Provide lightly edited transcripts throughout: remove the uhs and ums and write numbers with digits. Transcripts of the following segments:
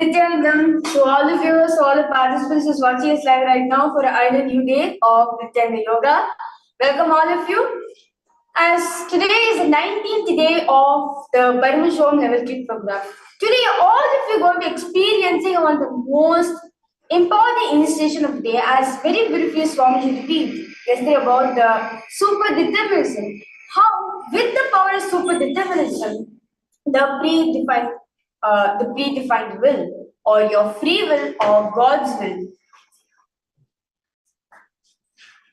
Nithyanandam, to all the viewers, all the participants who's watching us live right now for another new day of Nithyananda Yoga. Welcome all of you. As today is the 19th day of the Paramashivoham Level-1 program. Today, all of you are going to be experiencing one of the most important initiation of the day, as very briefly Swamiji repeated yesterday about the super determinism. How, with the power of super determinism, the predefined will, or your free will, or God's will.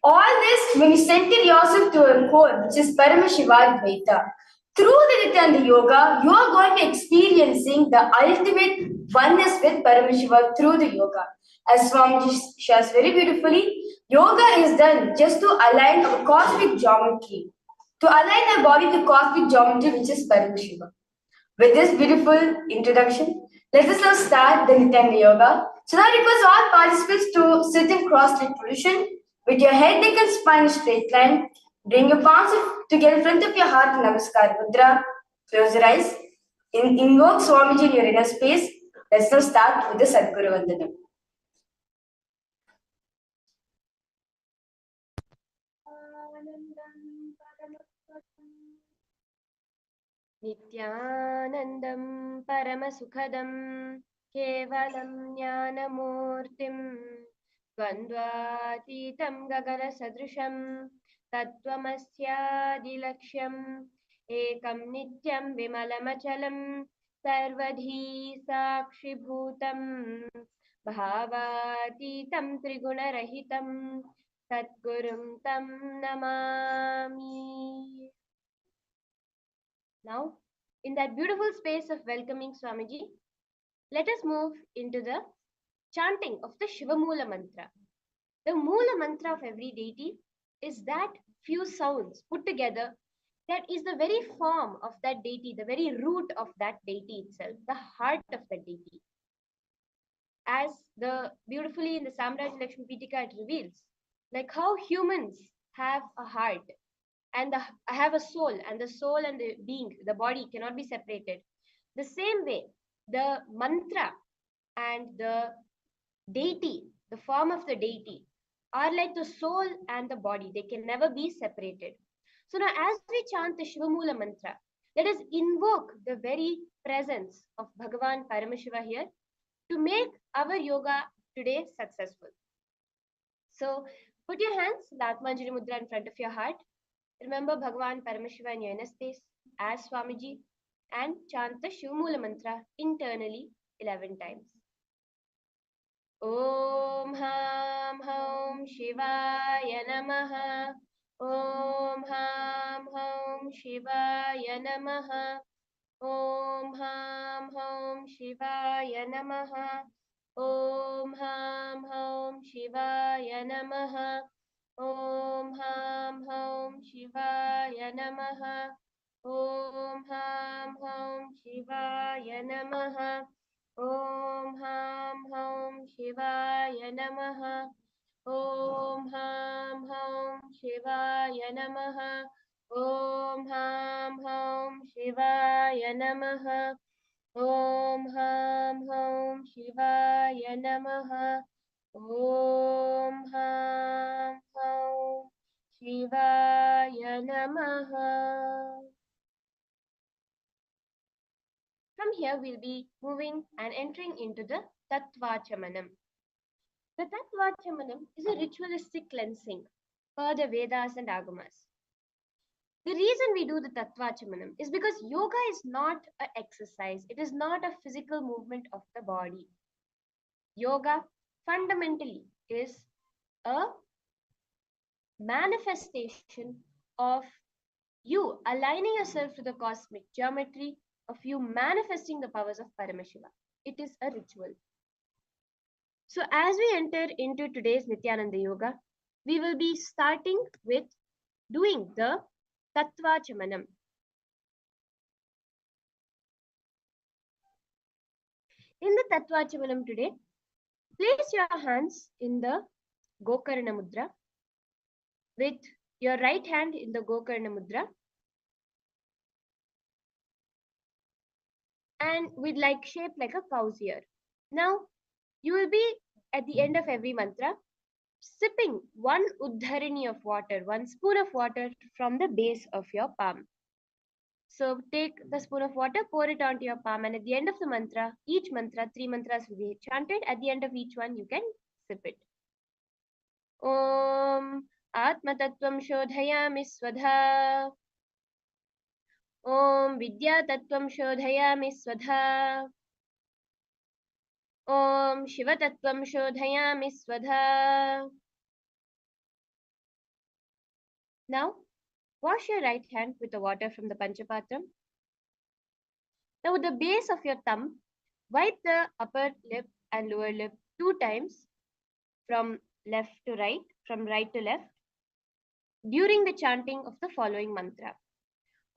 All this when you center yourself to a core, which is Paramashivoham. Through the Nithyananda Yoga, you are going to be experiencing the ultimate oneness with Paramashiva through the yoga. As Swamiji shares very beautifully, yoga is done just to align our cosmic geometry, to align our body to cosmic geometry, which is Paramashiva. With this beautiful introduction, let us now start the Nithyananda Yoga. So now I request all participants to sit in cross-legged position with your head, neck and spine in a straight line. Bring your palms together in front of your heart in Namaskar Mudra. Close your eyes. Invoke Swamiji in your inner space. Let's now start with the Sadguru Vandanam. नित्यानन्दं परमसुखदं केवलं ज्ञानमूर्तिं द्वन्द्वातीतं गगनसदृशं तत्त्वमस्यादिलक्ष्यम् एकं नित्यं विमलमचलं सर्वधी साक्षिभूतं भावातीतं त्रिगुणरहितं सद्गुरुं तं Namami. Now, in that beautiful space of welcoming Swamiji, let us move into the chanting of the Shiva Mula mantra. The Mula mantra of every deity is that few sounds put together that is the very form of that deity, the very root of that deity itself, the heart of the deity. As the beautifully in the Samraj Lakshmi Pitika it reveals, like how humans have a heart and I have a soul, and the soul and the being, the body cannot be separated. The same way, the mantra and the deity, the form of the deity, are like the soul and the body. They can never be separated. So now, as we chant the Shivamula mantra, let us invoke the very presence of Bhagavan Paramashiva here to make our yoga today successful. So, put your hands, Latmanjali Mudra, in front of your heart. Remember Bhagavan Paramashiva in your inner space as Swamiji and chant the Shivamula mantra internally 11 times. Om Ham Hum Shivaya Namaha. Om Ham Hum Shivaya Namaha. Om Ham Hum Shivaya Namaha. Om Ham Hum Shivaya Namaha. Om Ham Hum Shivaya Namaha. Om Ham Hum Shivaya Namaha. Om Ham Hum Shivaya Namaha. Om Ham Hum Shivaya Namaha. Om Ham Hum Shivaya Namaha. Om Ham Hum Shivaya Namaha. Om Ham Hum Shivaya Namaha. From here, we'll be moving and entering into the Tattvachamanam. The Tattvachamanam is a ritualistic cleansing per the Vedas and Agamas. The reason we do the Tattvachamanam is because yoga is not an exercise, it is not a physical movement of the body. Yoga fundamentally is a manifestation of you aligning yourself to the cosmic geometry, of you manifesting the powers of Paramashiva. It is a ritual. So, as we enter into today's Nithyananda Yoga, we will be starting with doing the Tattva Chamanam. In the Tattva Chamanam today, place your hands in the Gokarna Mudra with your right hand in the Gokarna Mudra and with like shape like a cow's ear. Now, you will be at the end of every mantra sipping one uddharini of water, one spoon of water from the base of your palm. So take the spoon of water, pour it onto your palm, and at the end of the mantra, each mantra, 3 mantras will be chanted. At the end of each one, you can sip it. Om Atmatattvam Shodhayami Swadha. Om Vidya Tattvam Shodhayami Swadha. Om Shiva Tattvam Shodhayami Swadha. Now, wash your right hand with the water from the Panchapatram. Now, with the base of your thumb, wipe the upper lip and lower lip 2 times from left to right, from right to left, during the chanting of the following mantra.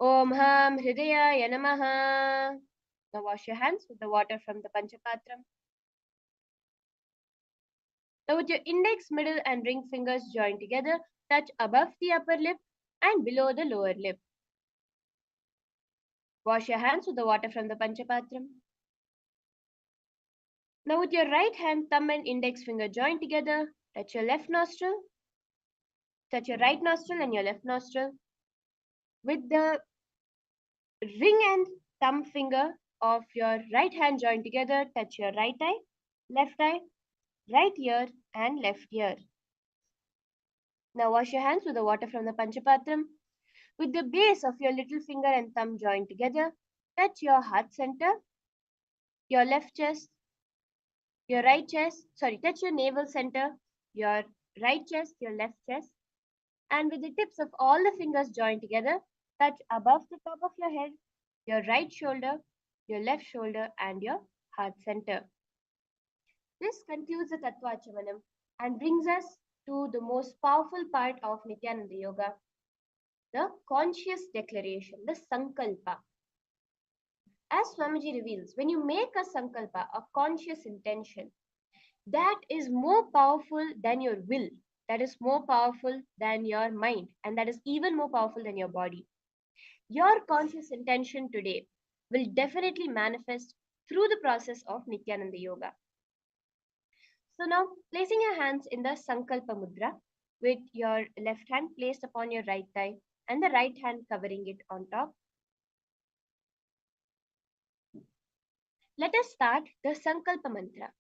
Om Ham Hridayaya Namaha. Now, wash your hands with the water from the Panchapatram. Now, with your index, middle, and ring fingers joined together, touch above the upper lip and below the lower lip. Wash your hands with the water from the Panchapatram. Now, with your right hand, thumb, and index finger joined together, touch your left nostril, touch your right nostril and your left nostril. With the ring and thumb finger of your right hand joined together, touch your right eye, right ear, and left ear. Now, wash your hands with the water from the Panchapatram. With the base of your little finger and thumb joined together, touch your heart center, your left chest, your right chest, touch your navel center, your right chest, your left chest, and with the tips of all the fingers joined together, touch above the top of your head, your right shoulder, your left shoulder, and your heart center. This concludes the Tattva Chamanam and brings us to the most powerful part of Nithyananda Yoga, the conscious declaration, the Sankalpa. As Swamiji reveals, when you make a Sankalpa, a conscious intention, that is more powerful than your will, that is more powerful than your mind, and that is even more powerful than your body. Your conscious intention today will definitely manifest through the process of Nithyananda Yoga. So now, placing your hands in the Sankalpa Mudra with your left hand placed upon your right thigh and the right hand covering it on top. Let us start the Sankalpa Mantra.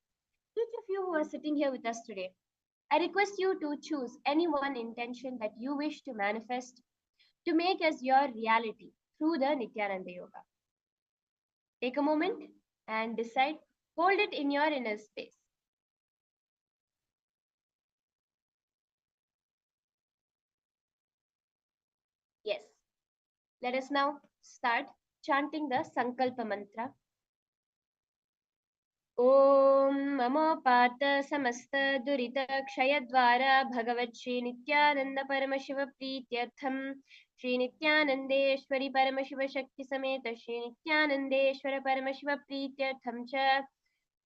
Each of you who are sitting here with us today, I request you to choose any one intention that you wish to manifest to make as your reality through the Nithyananda Yoga. Take a moment and decide, hold it in your inner space. Yes, let us now start chanting the Sankalpa Mantra. Om Mamopata Samasta Durita Kshayadvara Bhagavat Shri Nithyananda Paramashiva Prityartham Shri Nithyanandeshwari Paramashiva Shakti Sameta Shri Nithyanandeshwara Paramashiva Prityartham Cha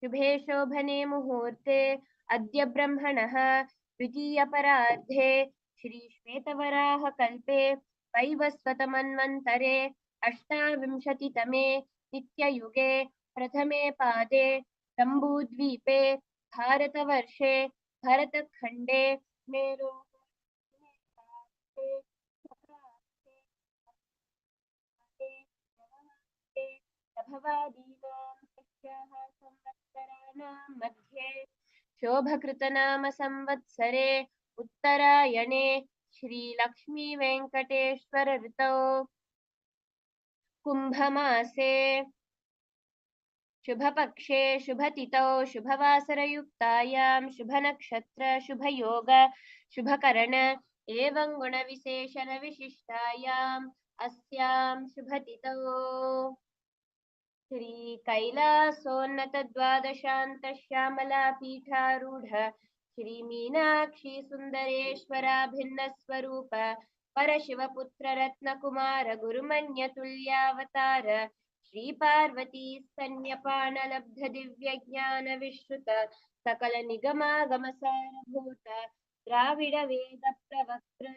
Shubhe Shobhane Muhurte Adya Brahmanaha Dvitiya Paradhe Shri Shvetavaraha Kalpe Vaivasvatamanvantare Ashtavimshati Tame Nitya Yuge Prathame Pade जम्बूद्वीपे भारतवर्षे भरतखण्डे मेरो मध्ये शोभकृतनाम संवत्सरे उत्तरायणे Shri Lakshmi Venkateshwara Ritau Kumbhamase शुभपक्षे शुभतिथौ शुभवासरयुक्तायां शुभनक्षत्र शुभयोग Shubhkaran एवं गुणविशेषण विशिष्टायाम् अस्यां शुभतिथौ श्री कैलासोन्नत द्वादशान्त श्यामला पीठारूढ़ श्री मीनाक्षी सुंदरेश्वराभिन्न स्वरूप परशिवपुत्र रत्नकुमार गुरुमन्यतुल्यावतार श्री पार्वती स्तन्यपानलब्ध दिव्य ज्ञान विश्रुत सकल निगमागम सारभूत द्राविड वेद प्रवक्त्र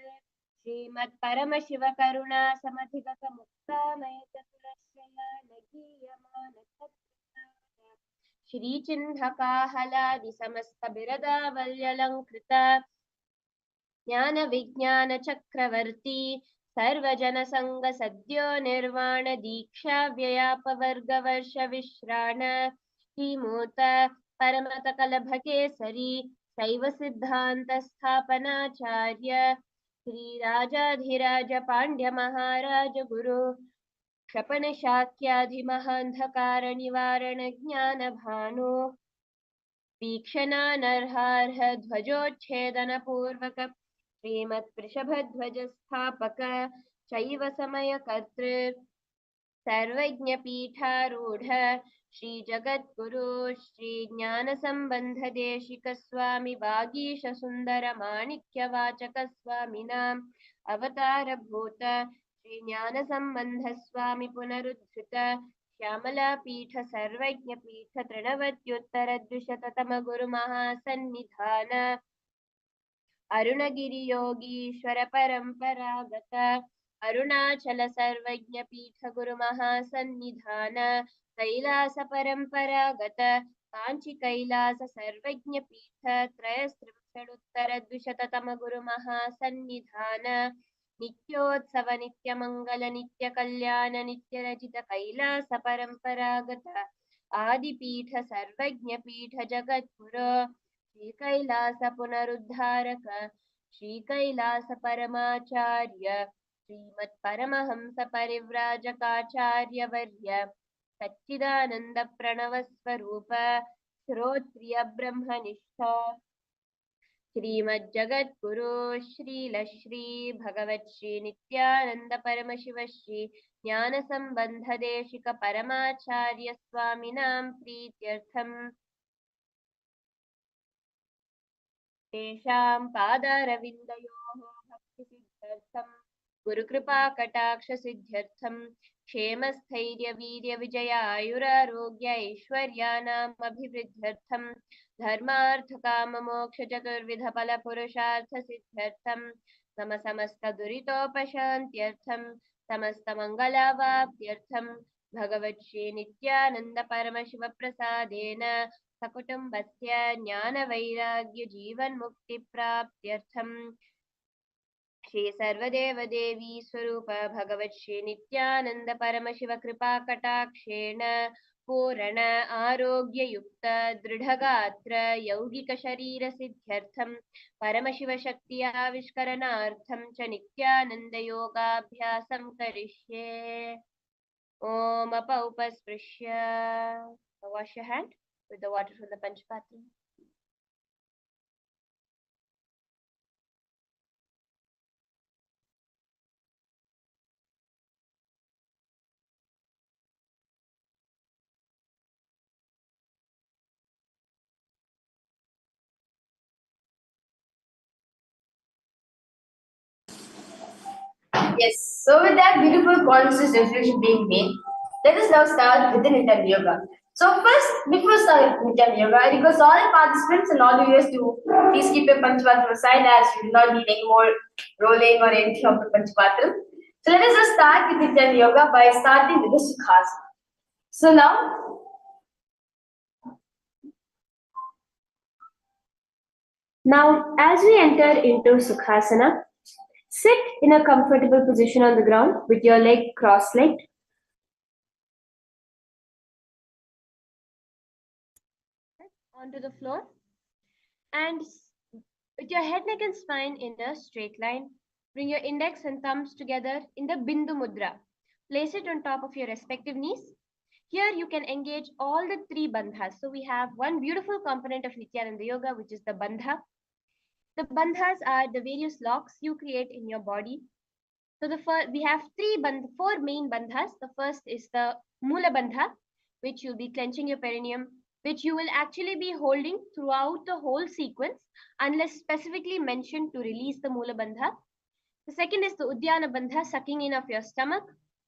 श्रीमत् परमशिव करुणा समधिगत मुक्तामय चतुरश्रयानगीयमान श्री चिन्हकाहलादि समस्त बिरदावल्यलंकृत ज्ञान विज्ञान चक्रवर्ती सर्वजन संग सद्यो निर्वाण दीक्षा व्ययापवर्ग वर्ष विश्राण हिमूत परमत कलभ केसरी शैव सिद्धांत स्थापनाचार्य श्री राजाधिराज पांड्य महाराज गुरु क्षपण शाक्याधिमहांधकार निवारण ज्ञान भानु वीक्षणानर्हार्ह ध्वजोच्छेदन पूर्वक श्रीमत् वृषभध्वज स्थापक शैव समय कर्तृ सर्वज्ञ पीठारूढ़ श्री जगद्गुरु श्री ज्ञान संबंध देशिक स्वामी वागीश सुंदर माणिक्य वाचक स्वामिनां अवतार भूत श्री ज्ञान संबंध स्वामी पुनरुद्धृत श्यामला पीठ सर्वज्ञ पीठ तृणवत्युत्तर द्विशततम गुरु महासन्निधान अरुणगिरि योगीश्वर परंपरागत अरुणाचल सर्वज्ञ पीठ गुरु महासन्निधान कैलास परंपरागत कांची कैलास सर्वज्ञ पीठ त्रयस्त्रिंशदुत्तर द्विशततम गुरु महासन्निधान नित्योत्सव नित्य मंगल नित्य कल्याण नित्य रचित कैलास परंपरागत आदिपीठ सर्वज्ञ पीठ जगद्गुरु श्री कैलास पुनरुद्धारक श्री कैलास परमाचार्य श्रीमत् परमहंस परिव्राजकाचार्य वर्य सच्चिदानंद प्रणव स्वरूप श्रोत्रिय ब्रह्मनिष्ठ श्रीमद् जगद्गुरु श्रील श्री भगवत श्री नित्यानंद परमशिव श्री ज्ञान संबंध देशिक परमाचार्य स्वामिनां प्रीत्यर्थम तेषां पादारविन्दयोः भक्तिसिद्ध्यर्थं गुरुकृपाकटाक्षसिद्ध्यर्थं क्षेमस्थैर्यवीर्यविजयायुरारोग्य ऐश्वर्याणामभिवृद्ध्यर्थं धर्मार्थकाममोक्षचतुर्विधफलपुरुषार्थसिद्ध्यर्थं मम समस्तदुरितोपशान्त्यर्थं समस्तमङ्गलावाप्त्यर्थं भगवत् श्री नित्यानन्द परमशिवप्रसादेन सकुटुम्बस्य ज्ञानवैराग्य जीवन्मुक्तिप्राप्त्यर्थं श्री सर्वदेव देवी स्वरूप भगवत् श्री नित्यानंद परमशिव कृपा कटाक्षेण पूर्ण आरोग्ययुक्त दृढ़गात्र यौगिक शरीर सिद्ध्यर्थं परमशिव शक्ति आविष्करणार्थं च नित्यानंद योगाभ्यासं करिष्ये। ओम अपौपस्पृश्य wash your hand with the water from the Panchpatra. Yes, so with that beautiful conscious reflection being made, let us now start with the Nithyananda Yoga. So first, before starting Nithyananda Yoga, I request all participants and all the viewers to please keep your Panchpatra aside as you do not need any more rolling or anything of the Panchpatra. So let us just start with Nithyananda Yoga by starting with the Sukhasana. So now as we enter into Sukhasana, sit in a comfortable position on the ground with your leg cross-legged. Onto the floor and with your head, neck and spine in a straight line. Bring your index and thumbs together in the Bindu Mudra. Place it on top of your respective knees. Here you can engage all the three bandhas. So we have one beautiful component of Nithyananda Yoga, which is the bandha. The bandhas are the various locks you create in your body. So we have four main bandhas. The first is the Mula Bandha, which you'll be clenching your perineum, which you will actually be holding throughout the whole sequence, unless specifically mentioned to release the Mula Bandha. The second is the Udyana Bandha, sucking in of your stomach.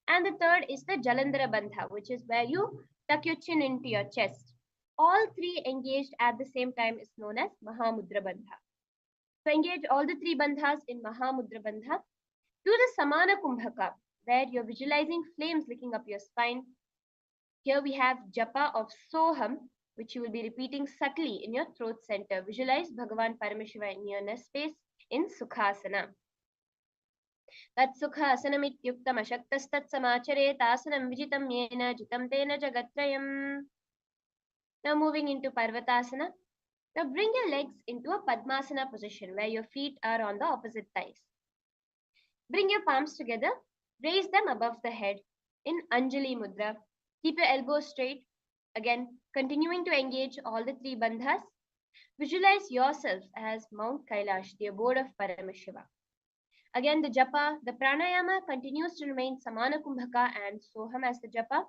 And the third is the Jalandhara Bandha, which is where you tuck your chin into your chest. All three engaged at the same time is known as Mahamudra Bandha. So engage all the three bandhas in Mahamudra Bandha. Do the Samana Kumbhaka, where you're visualizing flames licking up your spine. Here we have Japa of Soham, which you will be repeating subtly in your throat center. Visualize Bhagavan Paramashiva in your space in Sukhasana. तत्सुखासनमित्युक्तमशक्तस्तत्समाचरेतासनं विजितं येन जितं तेन जगत्त्रयम्. Now moving into Parvatasana. Now bring your legs into a Padmasana position where your feet are on the opposite thighs. Bring your palms together, raise them above the head in Anjali Mudra. Keep your elbows straight. Again, continuing to engage all the three bandhas. Visualize yourself as Mount Kailash, the abode of Paramashiva. Again, the japa, the pranayama continues to remain Samana Kumbhaka and Soham as the japa.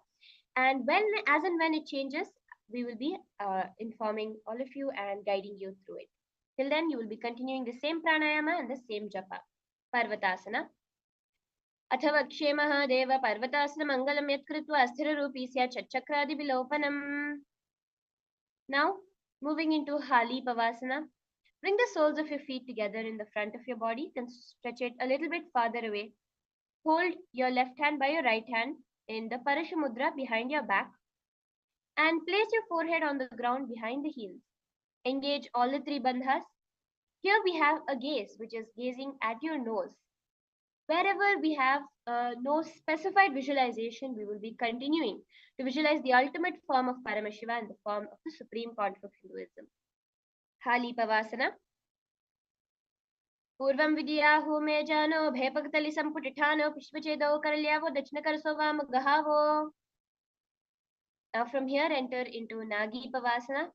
And as and when it changes, we will be informing all of you and guiding you through it. Till then, you will be continuing the same pranayama and the same japa. Parvatasana. अथवा क्षेमः देव पर्वतासन मंगलम यत्कृत्वा स्थिररूपी स्यात् चक्रादि विलोपनम. Now, moving into Hali Pavasana. Bring the soles of your feet together in the front of your body. Then stretch it a little bit farther away. Hold your left hand by your right hand in the Parasha Mudra behind your back. And place your forehead on the ground behind the heels. Engage all the three bandhas. Here we have a gaze, which is gazing at your nose. Wherever we have no specified visualization, we will be continuing to visualize the ultimate form of Paramashiva and the form of the supreme contour of Hinduism. Hali Pavasana. Purvam Vidyahu me jano bhepagtali samputithano pishvachedo karalyavo dachinakaraso vamagahavo. Now from here enter into Nagi Pavasana.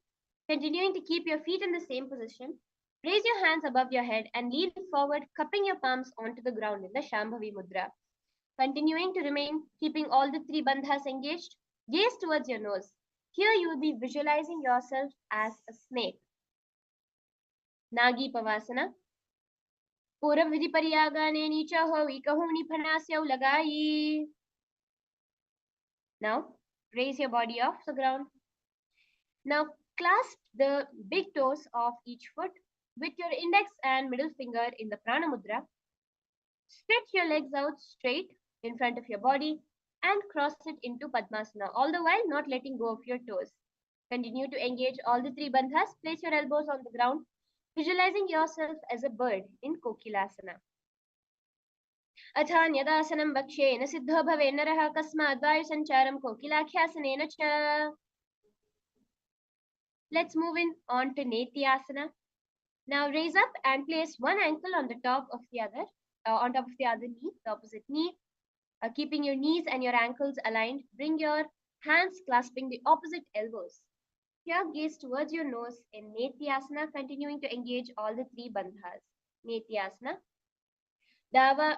Continuing to keep your feet in the same position. Raise your hands above your head and lean forward, cupping your palms onto the ground in the Shambhavi Mudra. Continuing to remain, keeping all the three bandhas engaged. Gaze towards your nose. Here you will be visualizing yourself as a snake. Nagi Pavasana. Purav Vidhi Pariyagane Nicha Ho Ikahuni Panasya Ulagai. Now, raise your body off the ground. Now, clasp the big toes of each foot with your index and middle finger in the Prana Mudra. Stretch your legs out straight in front of your body and cross it into Padmasana, all the while not letting go of your toes. Continue to engage all the three bandhas. Place your elbows on the ground, visualizing yourself as a bird in Kokilasana. Athanyadasanam Bakshena Siddho Bhavenaraha Kasmad Vayu Sancharam Kokilakhyasana Cha. Let's move on to Nithyananda. Now raise up and place one ankle on the top of the other, knee, the opposite knee. Keeping your knees and your ankles aligned, bring your hands clasping the opposite elbows. Here, gaze towards your nose in Nithyananda, continuing to engage all the three bandhas. Nithyananda. Dava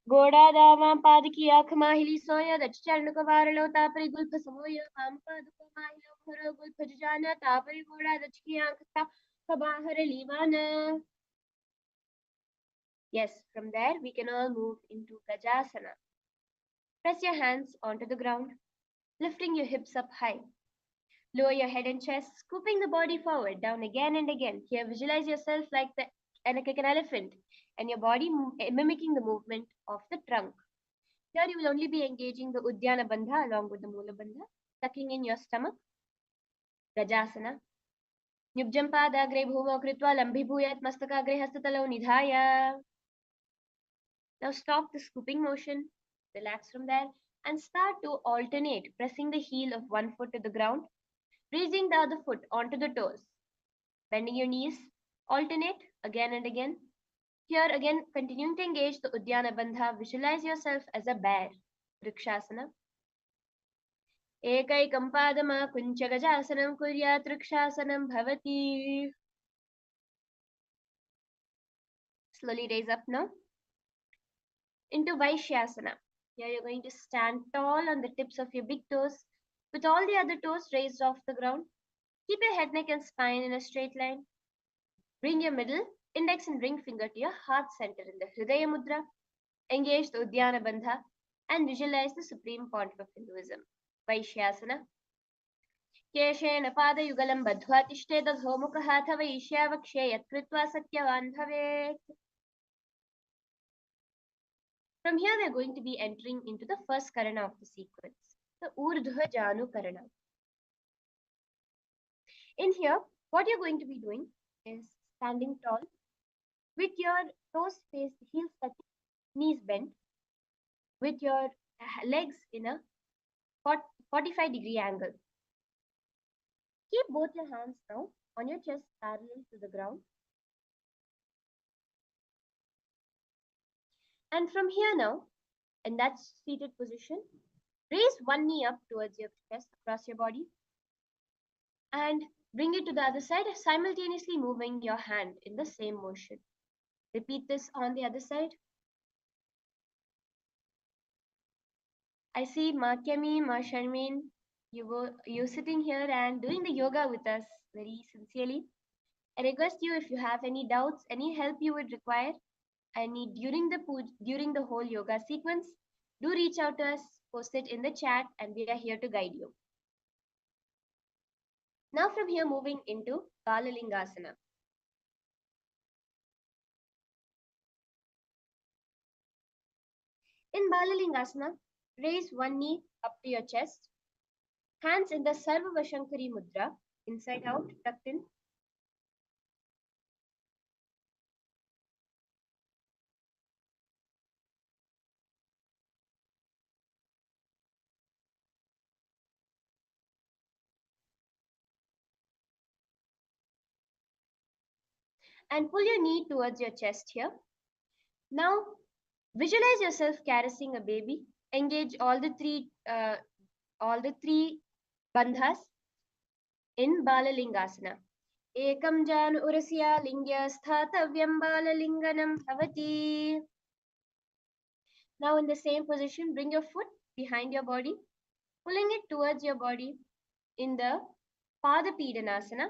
Goda Dava Padiki Akmahili Soya, the Charnuka Varalo, Tapari Gulpa Samoya, Pampaduka Mahilo, Hura Gulpajana, Tapari Goda, the Chikianka, Kabahara Livana. Yes, from there we can all move into Gajasana. Press your hands onto the ground, lifting your hips up high. Lower your head and chest, scooping the body forward, down again and again. Here, visualize yourself like an elephant, and your body mimicking the movement of the trunk. Here, you will only be engaging the Udyana Bandha along with the Mula Bandha, tucking in your stomach. Gajasana. Nyubjam padagre bhumo kritva lambhibhuyat mastakagre hastatalo nidhaya. Now stop the scooping motion, relax from there, and start to alternate, pressing the heel of one foot to the ground, raising the other foot onto the toes. Bending your knees, alternate again and again. Here again, continuing to engage the Udyana Bandha, visualize yourself as a bear, Vrikshasana. Ekaikam padama kuncha gajasanam kuryat Vrikshasanam bhavati. Slowly raise up now into Vaishyasana. Here you're going to stand tall on the tips of your big toes with all the other toes raised off the ground. Keep your head, neck and spine in a straight line. Bring your middle, index and ring finger to your heart center in the Hridaya Mudra. Engage the Udyana Bandha and visualize the supreme pontiff of Hinduism, Vaishyasana. केशेन पादयुगलं बद्ध्वा तिष्ठेदधो मुखः अथ वैश्यावक्षे यत्कृत्वा सत्यवान् भवेत्. From here, we are going to be entering into the first karana of the sequence, the Urdhva Janu Karana. In here, what you're going to be doing is standing tall with your toes faced, heels touching, knees bent, with your legs in a 45-degree angle. Keep both your hands now on your chest parallel to the ground. And from here now, in that seated position, raise one knee up towards your chest across your body and bring it to the other side, simultaneously moving your hand in the same motion. Repeat this on the other side. I see Ma Kyami, Ma Sharmin, you sitting here and doing the yoga with us very sincerely. I request you, if you have any doubts, any help you would require, during the whole yoga sequence, do reach out to us, post it in the chat, and we are here to guide you. Now from here, moving into Balalingasana. In Balalingasana, raise one knee up to your chest, hands in the Sarva Vashankari Mudra, inside out, tucked in. And pull your knee towards your chest here. Now, visualize yourself caressing a baby. Engage all the three bandhas in Balalingasana. Ekam jan urasya lingya sthatavyam balalinganam bhavati. Now in the same position, bring your foot behind your body, pulling it towards your body in the Padapidanasana.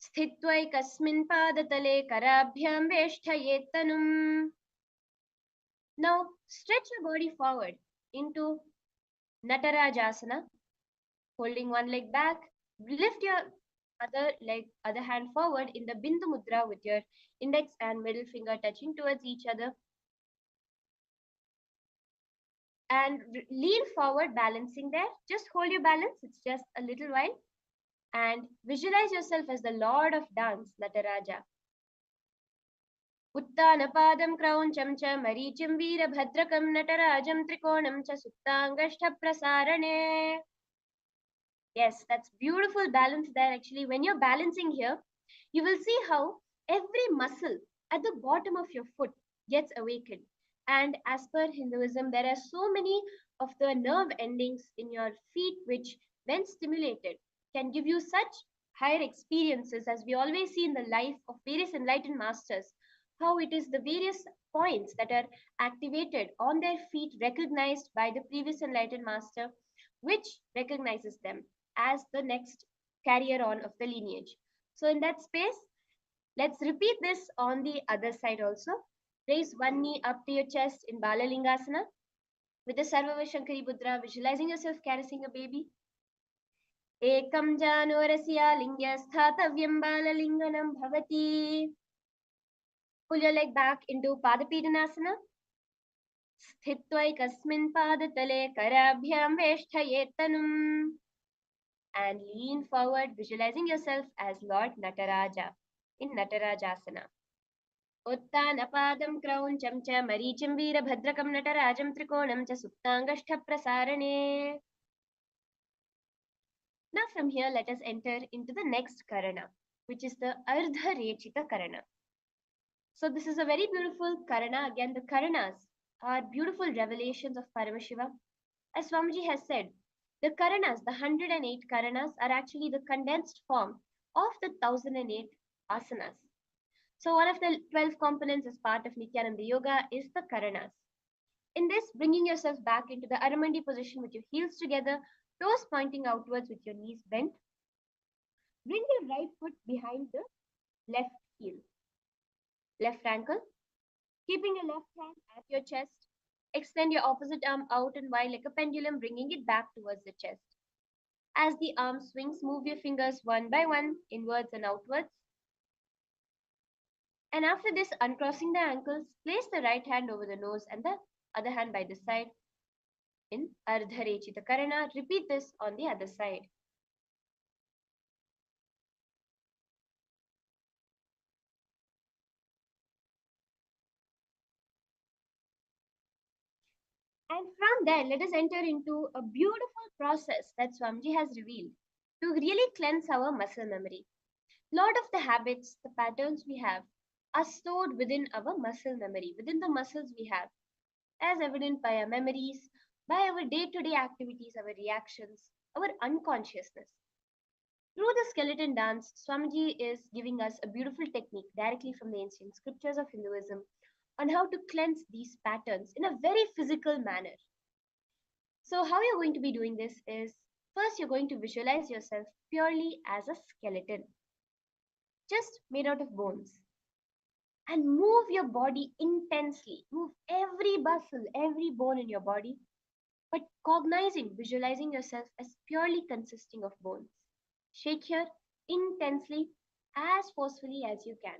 Sthitvaikasmin padatale karabhyam veshthayettanum. Now stretch your body forward into Natarajasana, holding one leg back. Lift your other hand forward in the Bindu Mudra with your index and middle finger touching towards each other. And lean forward, balancing there. Just hold your balance. It's just a little while. And visualize yourself as the Lord of Dance, Nataraja. Uttanapadam krauncham cha marichim veerabhadrakam natarajam trikonam cha suptangashta prasarane. Yes, that's beautiful balance there. Actually, when you're balancing here, you will see how every muscle at the bottom of your foot gets awakened. And as per Hinduism, there are so many of the nerve endings in your feet which, when stimulated, can give you such higher experiences, as we always see in the life of various enlightened masters, how it is the various points that are activated on their feet recognized by the previous enlightened master, which recognizes them as the next carrier on of the lineage. So in that space, let's repeat this on the other side also. Raise one knee up to your chest in Balalingasana with the Sarva Shankari Mudra, visualizing yourself caressing a baby. Ekam janorasya lingya sthatavyam balalinganam bhavati. Pull your leg back into Padapidanasana. Sthitvaikasmin padatale karabhyam veshthayettanum. And lean forward, visualizing yourself as Lord Nataraja in Natarajasana. Uttanapadam krauncham cha marichim veerabhadrakam natarajam trikonam cha suptangashta prasarane. Now from here, let us enter into the next karana, which is the Ardha Rechita Karana. So this is a very beautiful Karana. Again, the Karanas are beautiful revelations of Paramashiva. As Swamiji has said, the Karanas, the 108 Karanas, are actually the condensed form of the 1008 asanas. So one of the 12 components as part of Nithyananda Yoga is the Karanas. In this, bringing yourself back into the Aramandi position with your heels together, toes pointing outwards with your knees bent. Bring your right foot behind the left heel, left ankle, keeping your left hand at your chest. Extend your opposite arm out and wide like a pendulum, bringing it back towards the chest. As the arm swings, move your fingers one by one, inwards and outwards. And after this, uncrossing the ankles, place the right hand over the nose and the other hand by the side in Ardha Rechita Karana. Repeat this on the other side. And from there, let us enter into a beautiful process that Swamiji has revealed to really cleanse our muscle memory. Lot of the habits, the patterns we have are stored within our muscle memory, within the muscles we have, as evident by our memories, by our day-to-day activities, our reactions, our unconsciousness. Through the skeleton dance, Swamiji is giving us a beautiful technique directly from the ancient scriptures of Hinduism on how to cleanse these patterns in a very physical manner. So, how you're going to be doing this is first, you're going to visualize yourself purely as a skeleton, just made out of bones, and move your body intensely. Move every muscle, every bone in your body, but cognizing, visualizing yourself as purely consisting of bones. Shake here intensely, as forcefully as you can.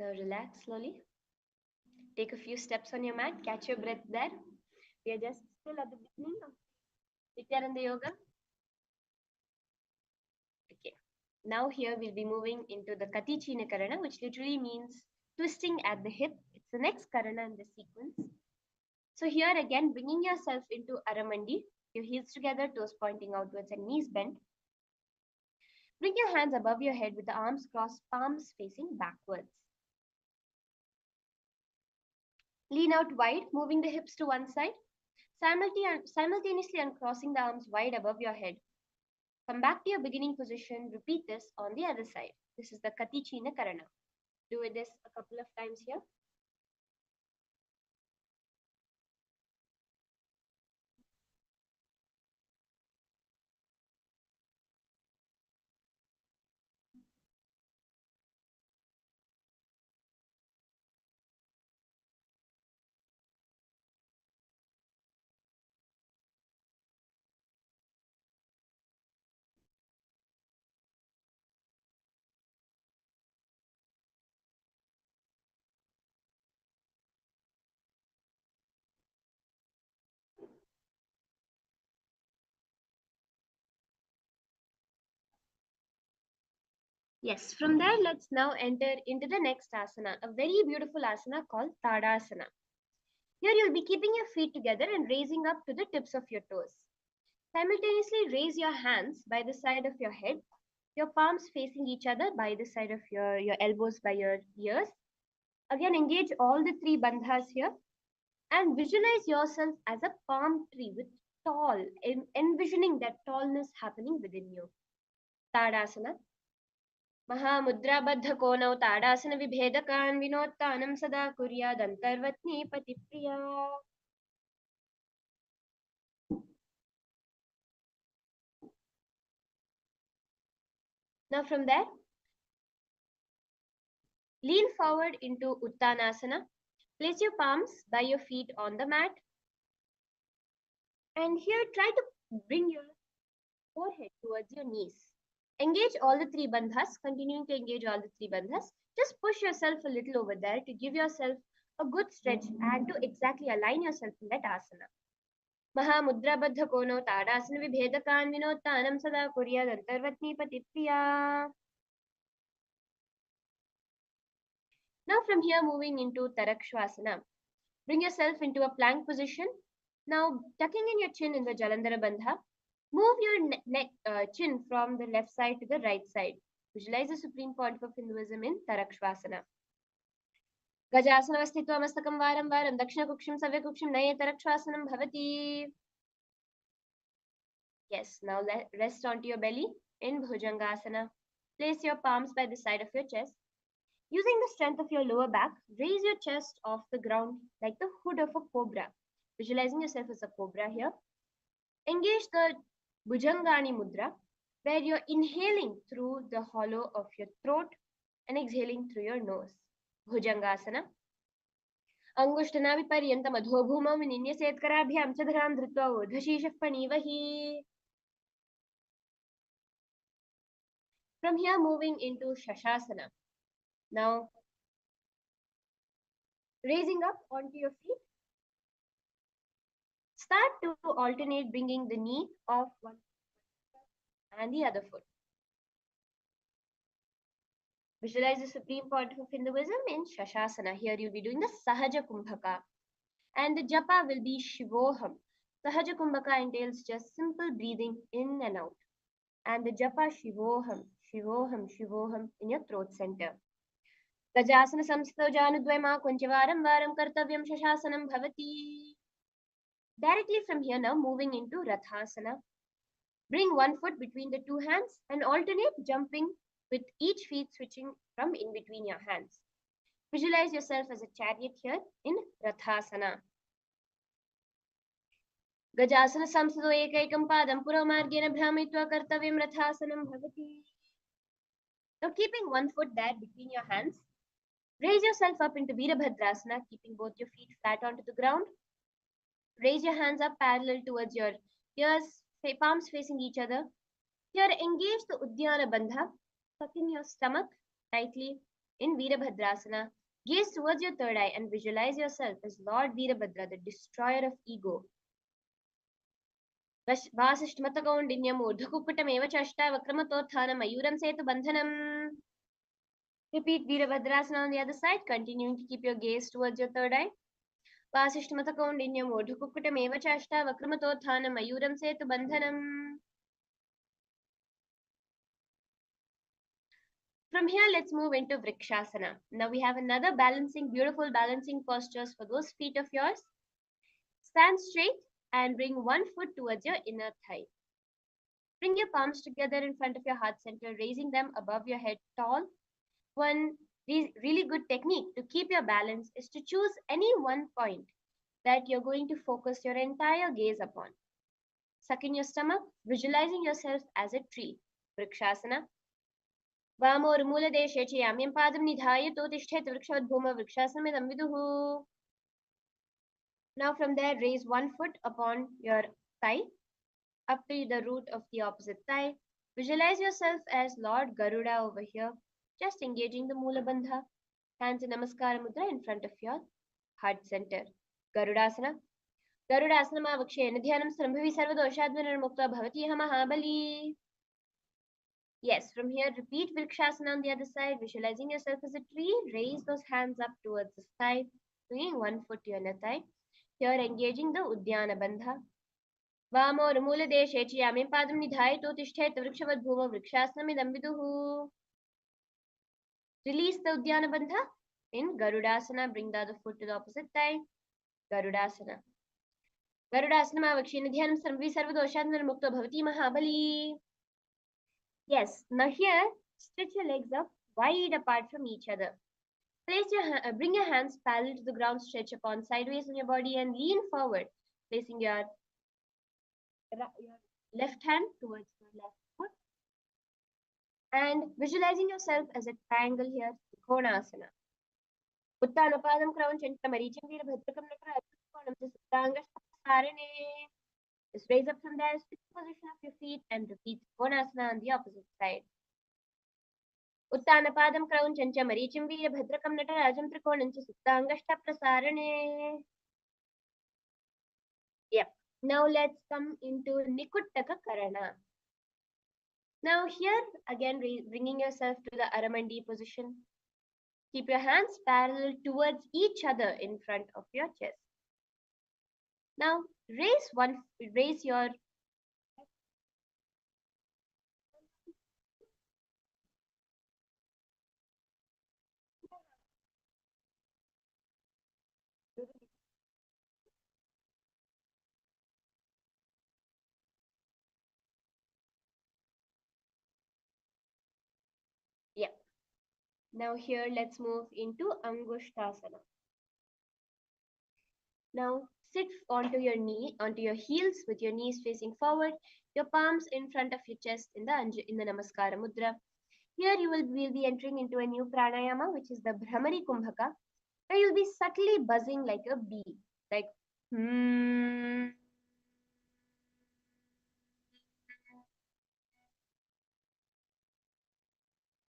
Now relax slowly. Take a few steps on your mat. Catch your breath there. We are just still at the beginning of Nityananda Yoga. Okay. Now here we'll be moving into the Kati China Karana, which literally means twisting at the hip. It's the next Karana in the sequence. So here again, bringing yourself into Aramandi, your heels together, toes pointing outwards and knees bent. Bring your hands above your head with the arms crossed, palms facing backwards. Lean out wide, moving the hips to one side, simultaneously uncrossing the arms wide above your head. Come back to your beginning position. Repeat this on the other side. This is the Kati China Karana. Do this a couple of times here. Yes, from there, let's now enter into the next asana, a very beautiful asana called Tadasana. Here you'll be keeping your feet together and raising up to the tips of your toes. Simultaneously raise your hands by the side of your head, your palms facing each other by the side of your elbows by your ears. Again, engage all the three bandhas here and visualize yourself as a palm tree with tall, envisioning that tallness happening within you. Tadasana. महामुद्राबद्ध कोनौ tadasana विभेदकान् विनोत्तानं सदा कुर्यादन्तर्वत्नी पतिप्रिया. Now from there, lean forward into Uttanasana. Place your palms by your feet on the mat. And here try to bring your forehead towards your knees. Engage all the three bandhas, continuing to engage all the three bandhas. Just push yourself a little over there to give yourself a good stretch and to exactly align yourself in that asana. Mahamudra kono tadasana vibhedakan vinottanam sada kuryadantarvatnipati priya. Now from here moving into Tarakshvasana. Bring yourself into a plank position. Now tucking in your chin in the Jalandhara Bandha. Move your neck, chin from the left side to the right side. Visualize the supreme point of Hinduism in Tarakshvasana. Gajasana sthitva mastakam varam varam dakshina kukshim savya kukshim naye Tarakshvasanam bhavati. Yes, now rest onto your belly in Bhujangasana. Place your palms by the side of your chest. Using the strength of your lower back, raise your chest off the ground like the hood of a cobra. Visualizing yourself as a cobra here. Engage the Bhujangani Mudra, where you're inhaling through the hollow of your throat and exhaling through your nose. Bhujangasana. Angushtana viparyantam adhobhumam vinyasetkarabhyam chadharam dhritva udhashishah panivahi. From here, moving into Shashasana. Now, raising up onto your feet. Start to alternate bringing the knee of one and the other foot. Visualize the supreme point of Hinduism in Shashasana. Here you'll be doing the Sahaja Kumbhaka. And the japa will be Shivoham. Sahaja Kumbhaka entails just simple breathing in and out. And the japa Shivoham, Shivoham, Shivoham in your throat center. Gajasana samstho janudvaima kunchavaram varam kartavyam shashasanam bhavati. Directly from here now, moving into Rathasana. Bring one foot between the two hands and alternate jumping with each feet switching from in between your hands. Visualize yourself as a chariot here in Rathasana. Gajasana samstho ekaikam padam puramargena bhramitva kartavyam Rathasanam bhavati. Now keeping one foot there between your hands, raise yourself up into Virabhadrasana, keeping both your feet flat onto the ground. Raise your hands up parallel towards your ears, palms facing each other. Here, engage the Uddiyana Bandha, tuck in your stomach tightly in Virabhadrasana. Gaze towards your third eye and visualize yourself as Lord Virabhadra, the destroyer of ego. Vasishtmatakaundinyam urdhakuputameva chashta vakramatothana mayuram setu bandhanam. Repeat Virabhadrasana on the other side, continuing to keep your gaze towards your third eye. Vasishtmatakaundinyam urdhakuputameva chashta vakramatothana mayuram setu bandhanam. From here, let's move into Vrikshasana. Now we have another beautiful balancing postures for those feet of yours. Stand straight and bring one foot towards your inner thigh. Bring your palms together in front of your heart center, raising them above your head tall. One really good technique to keep your balance is to choose any one point that you're going to focus your entire gaze upon. Suck in your stomach, visualizing yourself as a tree. Vrikshasana. Vamo Rumula Deshe Chayamyam Padam Nidhaya Totishtet Vrikshat Bhuma Vrikshasamidam Viduhu. Now from there, raise one foot upon your thigh, up to the root of the opposite thigh. Visualize yourself as Lord Garuda over here, just engaging the Mula Bandha. Hands in Namaskara Mudra in front of your heart center. Garudasana. Garudasana Mavakshe Nithyananda Sambhavi Sarvadoshadvanar Mukta Bhavati Mahabali. Yes, from here, repeat Vrikshasana on the other side, visualizing yourself as a tree. Raise those hands up towards the sky, bringing one foot to your inner thigh. Here, engaging the Uddiyana Bandha. Vamo Rumula Deshe Chayamyam Padam Nidhaya Totishtet Vrikshavad Bhuma Vrikshasamidam Viduhu. Release the Uddiyana Bandha in Garudasana. Bring the other foot to the opposite thigh. Garudasana. Garudasana Mavakshe Nidhyanam Sambhavi Sarvadoshadvanar Mukta Bhavati Mahabali. Yes, now here, stretch your legs up wide apart from each other. Bring your hands parallel to the ground, stretch upon sideways on your body and lean forward, placing your left hand towards your left foot. And visualizing yourself as a triangle here, Konasana. Uttanapadam Crown Chantamaricham Virabhadrakam Nakarajam Siddhanga Sarane. Just raise up from there, stick the position of your feet and repeat Konasana on the opposite side. Uttanapadam Krauncham cha Marichim Veerabhadrakam Natarajam Trikonam cha Suttangashta Prasarane. Yep. Now let's come into Nikuttaka Karana. Now here again bringing yourself to the Aramandi position. Keep your hands parallel towards each other in front of your chest. Now raise your Yep. Now here let's move into Angushtasana. Now sit onto your heels with your knees facing forward, your palms in front of your chest in the Namaskara Mudra. Here you will be entering into a new pranayama, which is the Bhramari Kumbhaka, where you'll be subtly buzzing like a bee, like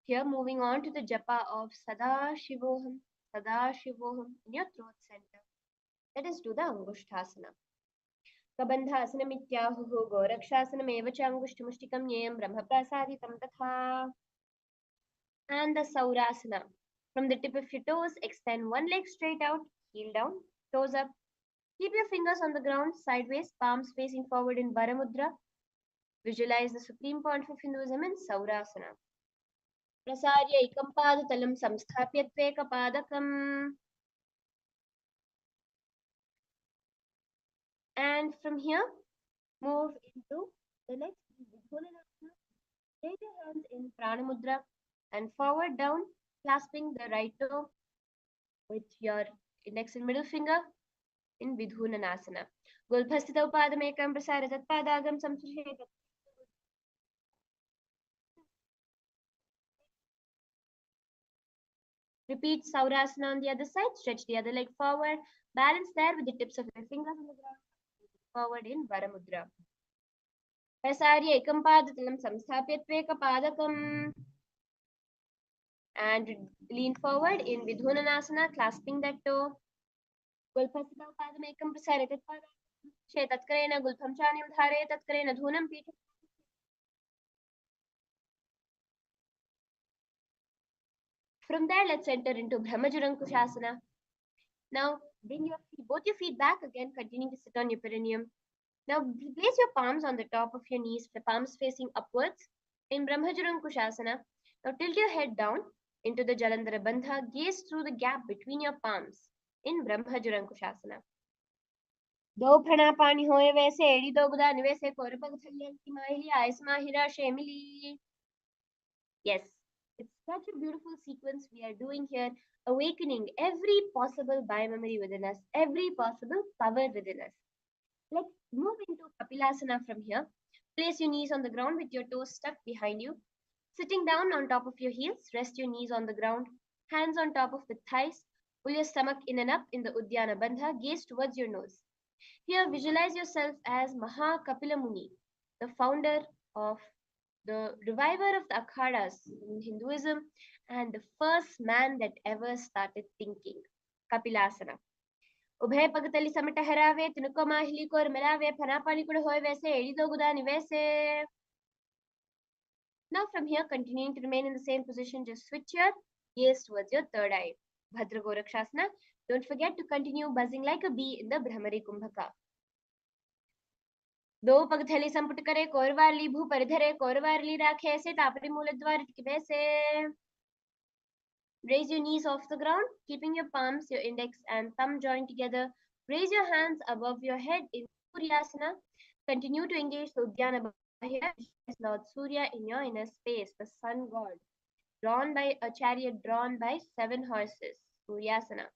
Here moving on to the japa of Sadashivoham in your throat center. Let us do the Angushtasana. Kabandhasanamittyahuhu Gorakshasanameva cha Angushtamushtikam Nyayam Brahmaprasaditam Tatha. And the Saurasana. From the tip of your toes, extend one leg straight out, heel down, toes up. Keep your fingers on the ground, sideways, palms facing forward in Varamudra. Visualize the supreme point of Hinduism in Saurasana. Prasarya ekam padatalam samsthapya tveka padakam. And from here, move into the next Vidhunanasana. Take your hands in Pranamudra and forward down, clasping the right toe with your index and middle finger in Vidhunanasana. Gulbhastita upadamekam prasaratat padagam samsrishetat. Repeat Saurasana on the other side. Stretch the other leg forward. Balance there with the tips of your fingers on the ground. Forward in Varamudra. Prasarya ekam padatalam samsthapya tveka padakam. And lean forward in Vidhunanasana, clasping that toe. Gulbhastita upadamekam prasaratat padagam. Shetatkarena gulbham chanyam dhare tatkarena dhunam pita. From there, let's enter into Brahmajurankushasana. Now, bring both your feet back again, continuing to sit on your perineum. Now, place your palms on the top of your knees, the palms facing upwards in Brahmajurankushasana. Now, tilt your head down into the Jalandhara Bandha. Gaze through the gap between your palms in Brahmajurankushasana. Do prana pani hoye vese, edi do guda nivese, korapag thalyanti mahili, aismahira shemili. Yes. It's such a beautiful sequence we are doing here, awakening every possible biomemory within us, every possible power within us. Let's move into Kapilasana from here. Place your knees on the ground with your toes stuck behind you. Sitting down on top of your heels, rest your knees on the ground, hands on top of the thighs, pull your stomach in and up in the Uddiyana Bandha, gaze towards your nose. Here, visualize yourself as Maha Kapila Muni, the founder of the reviver of the Akhadas in Hinduism, and the first man that ever started thinking. Kapilasana. Ubhay pagatali samata harave, tinuko mahili ko melave, panapani kuda hoy vese, edido guda nivese. Now from here, continuing to remain in the same position, just switch your gaze towards your third eye. Bhadra Gorakshasana. Don't forget to continue buzzing like a bee in the Bhramari Kumbhaka. दो पग थैली संपुट करे कोरवारली भू परिधरे कोरवारली राखे ऐसे तापरी मूलद्वार टिके से. Raise your knees off the ground, keeping your palms, your index and thumb joined together. Raise your hands above your head in Suryasana. Continue to engage the Uddiyana Bahya, Lord Surya in your inner space, the sun god, drawn by a chariot drawn by 7 horses. Suryasana.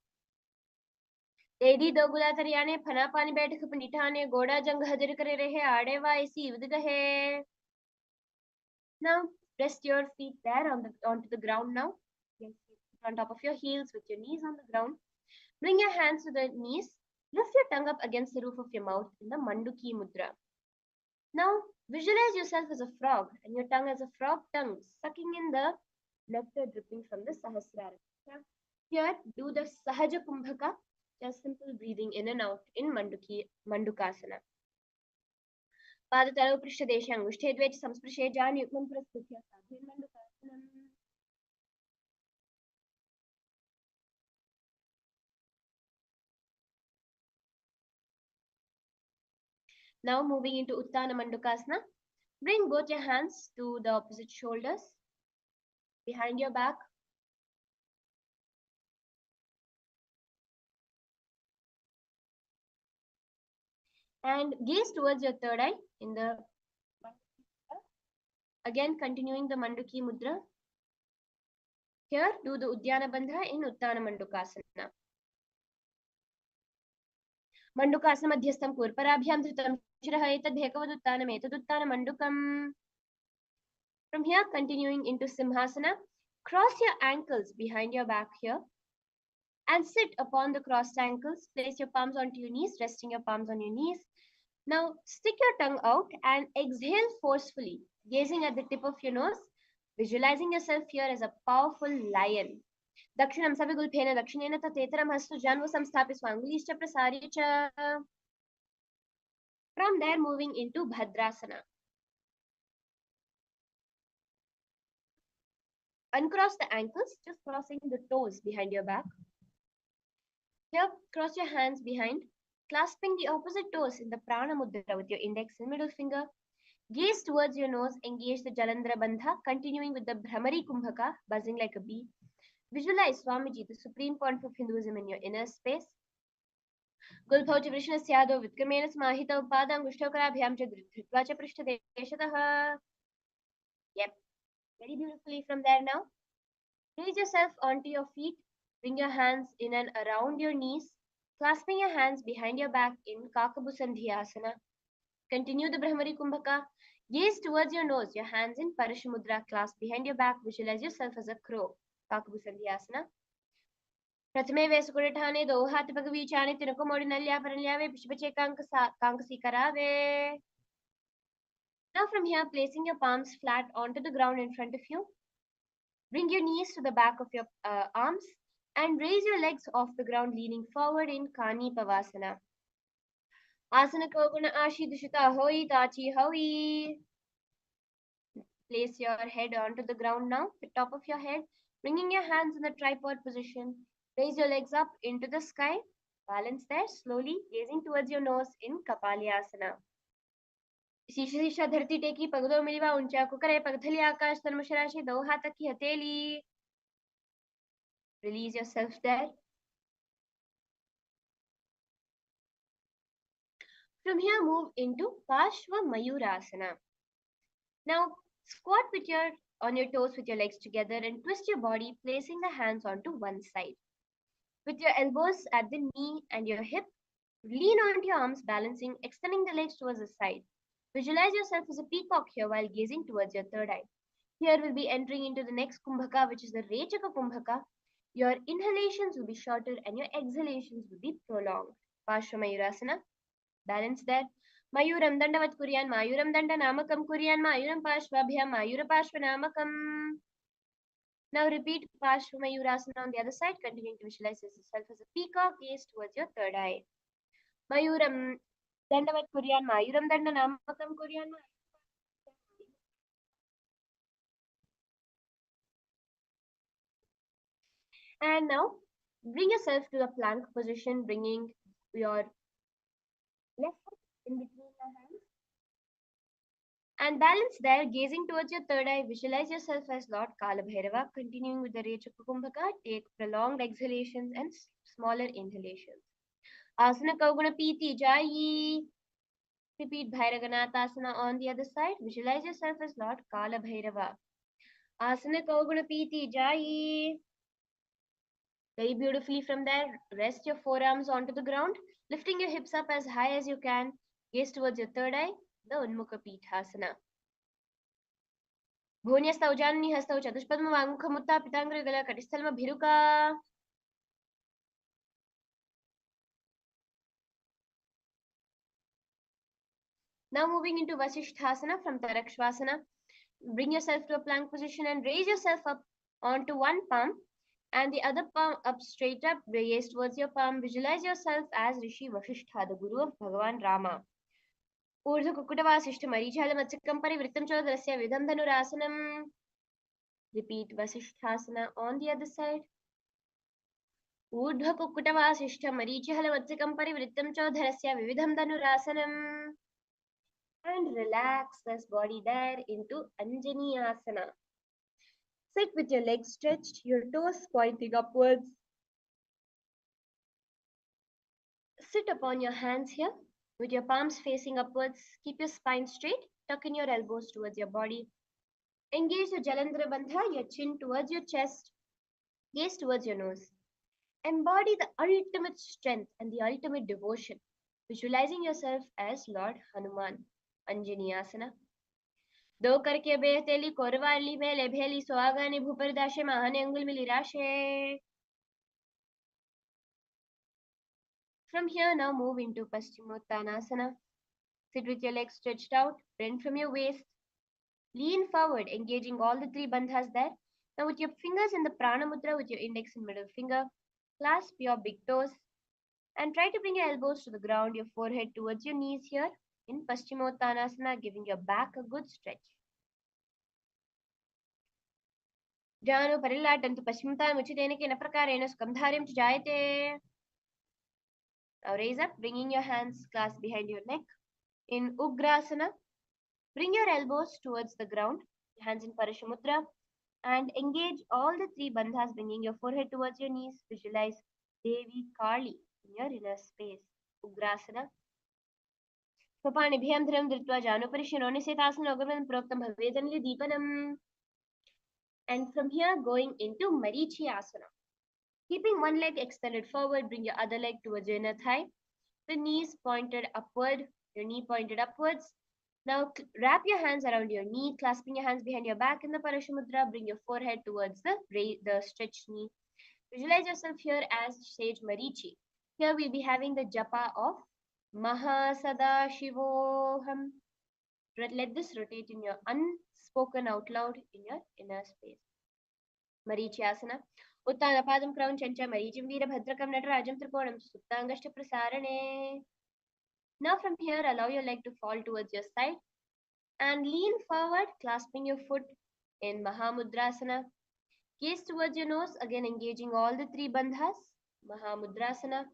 एदी दो गुला तरियाने फना पानी बैठ खप निठाने गोड़ा जंग हजर करे रहे आड़े वा इसी विद गहे. Now rest your feet there onto the ground now. Yes, on top of your heels with your knees on the ground. Bring your hands to the knees. Lift your tongue up against the roof of your mouth in the Manduki Mudra. Now visualize yourself as a frog and your tongue as a frog tongue, sucking in the nectar dripping from the Sahasrara. Here, do the Sahaja Kumbhaka, just simple breathing in and out in Mandukasana. पादतलौ पृष्ठदेशे अंगुष्ठे द्वे च संस्पृशे जानुयुग्मं प्रस्फुट्य साधुं मण्डूकासनम्. Now moving into Uttana Mandukasana. Bring both your hands to the opposite shoulders, behind your back. And gaze towards your third eye in the again continuing the Manduki Mudra. Here, do the Uddiyana Bandha in Uttana Mandukasana. Mandukasana Madhyastam Kurparabhyam Dhritam Shirah Etadhekavaduttanam Etaduttana Mandukam. From here, continuing into Simhasana, cross your ankles behind your back here and sit upon the crossed ankles. Place your palms onto your knees, resting your palms on your knees. Now, stick your tongue out and exhale forcefully, gazing at the tip of your nose, visualizing yourself here as a powerful lion. Dakshinam savigulphena dakshinena tateteram hastu janvu samsthapi swangulishcha prasari cha. From there, moving into Bhadrasana. Uncross the ankles, just crossing the toes behind your back. Here, cross your hands behind, clasping the opposite toes in the Prana Mudra with your index and middle finger. Gaze towards your nose, engage the Jalandhara Bandha, continuing with the Bhramari Kumbhaka, buzzing like a bee. Visualize Swamiji, the supreme point of Hinduism, in your inner space. Gulbhaucha Vrishna Syado Vitkamena Smahita Upadam Gushtokarabhyam cha Dhritva cha Prishtadeshataha. Yep, very beautifully from there now. Raise yourself onto your feet. Bring your hands in and around your knees, clasping your hands behind your back in Kakabusandhyasana. Continue the Brahmari Kumbhaka. Gaze towards your nose, your hands in Parashamudra, clasped behind your back. Visualize yourself as a crow. Kakabusandhyasana. Prathame Vesukurithane, do Hat Bhagavichane, Tinako Modinalia, Paranyave, Pishpache Kankasi Karave. Now from here, placing your palms flat onto the ground in front of you. Bring your knees to the back of your arms and raise your legs off the ground, leaning forward in Kani Pavasana. Asana Koguna Ashi Dushita Hoi Tachi Hoi. Place your head onto the ground now, the top of your head, bringing your hands in the tripod position. Raise your legs up into the sky. Balance there, slowly gazing towards your nose in Kapalyasana. शीशा शीशा धरती टेकी पगदो मिलिवा ऊंचा कुकरे पगथली आकाश तन्मशराशि दो हाथ की हथेली. Release yourself there. From here, move into Parshva Mayurasana. Now, squat on your toes with your legs together and twist your body, placing the hands onto one side. With your elbows at the knee and your hip, lean onto your arms, balancing, extending the legs towards the side. Visualize yourself as a peacock here while gazing towards your third eye. Here we'll be entering into the next Kumbhaka, which is the Rechaka Kumbhaka. Your inhalations will be shorter and your exhalations will be prolonged. Parshva Mayurasana. Balance there. Mayuram Dandavat Kuryan, Mayuram Danda Namakam Kuryan, Mayuram Parshvabhyam, Mayura Parshva Namakam. Now repeat Parshva Mayurasana on the other side, continuing to visualize yourself as a peacock, gaze towards your third eye. Mayuram Dandavat Kuryan, Mayuram Danda Namakam Kuryan. And now bring yourself to the plank position, bringing your left foot in between your hands. And balance there, gazing towards your third eye. Visualize yourself as Lord Kalabhairava. Continuing with the Rechaka Kumbhaka, take prolonged exhalations and smaller inhalations. Asana Kauguna Piti Jayi. Repeat Bhairaganathasana on the other side. Visualize yourself as Lord Kalabhairava. Asana Kauguna Piti Jayi. Very beautifully from there, rest your forearms onto the ground, lifting your hips up as high as you can. Gaze towards your third eye, the Unmukha Pithasana. Bhunyastau Janni Hastau Chatushpadma Vangmukha Mutta Pitangra Gala Katistalma Bhiruka. Now moving into Vasishthasana from Tarakshvasana. Bring yourself to a plank position and raise yourself up onto one palm and the other palm up straight up, gaze towards your palm. Visualize yourself as Rishi Vasishtha, the Guru of Bhagavan Rama. Urdhva Kukutavasishta Marichhala Matsikam Parivrittam Chodrasya Vidham Dhanurasanam. Repeat Vasishthasana on the other side. Urdhva Kukutavasishta Marichhala Matsikam Parivrittam Chodrasya Vidham Dhanurasanam. And relax this body there into Anjani Asana. Sit with your legs stretched, your toes pointing upwards. Sit upon your hands here with your palms facing upwards. Keep your spine straight. Tuck in your elbows towards your body. Engage the Jalandhara Bandha, your chin towards your chest. Gaze towards your nose. Embody the ultimate strength and the ultimate devotion, visualizing yourself as Lord Hanuman. Anjani Asana. दो करके बेतेली कोरवाली में लेभेली सुहागानी भूपरदाशे महाने अंगुल मिली राशे. From here now move into Paschimottanasana. Sit with your legs stretched out, bend from your waist. Lean forward, engaging all the three bandhas there. Now with your fingers in the Prana Mudra with your index and middle finger, clasp your big toes and try to bring your elbows to the ground, your forehead towards your knees here in Paschimottanasana, giving your back a good stretch. Janu Parillatantu Paschimottan Muchiteneke Naprakareణ Sukhamdharyam Jayate. Now raise up, bringing your hands clasped behind your neck. In Ugrasana, bring your elbows towards the ground, hands in Parashamudra, and engage all the three bandhas, bringing your forehead towards your knees. Visualize Devi Kali in your inner space. Ugrasana. Swapanibhyam dhram dhritva januparishinoni setasana ogaman proktam bhavedanli deepanam. And from here, going into Marichi Asana. Keeping one leg extended forward, bring your other leg towards your inner thigh. The knees pointed upward, your knee pointed upwards. Now wrap your hands around your knee, clasping your hands behind your back in the Parashamudra. Bring your forehead towards the stretched knee. Visualize yourself here as Sage Marichi. Here we'll be having the japa of Paramashivoham. Let this rotate in your unspoken out loud in your inner space. Marichi Asana. Uttanapadam Crown Chancha Marichim Veera Bhadrakam Natarajam Trikonam Suptangashta Prasarane. Now from here, allow your leg to fall towards your side and lean forward, clasping your foot in Mahamudrasana. Gaze towards your nose, again engaging all the three bandhas. Mahamudrasana.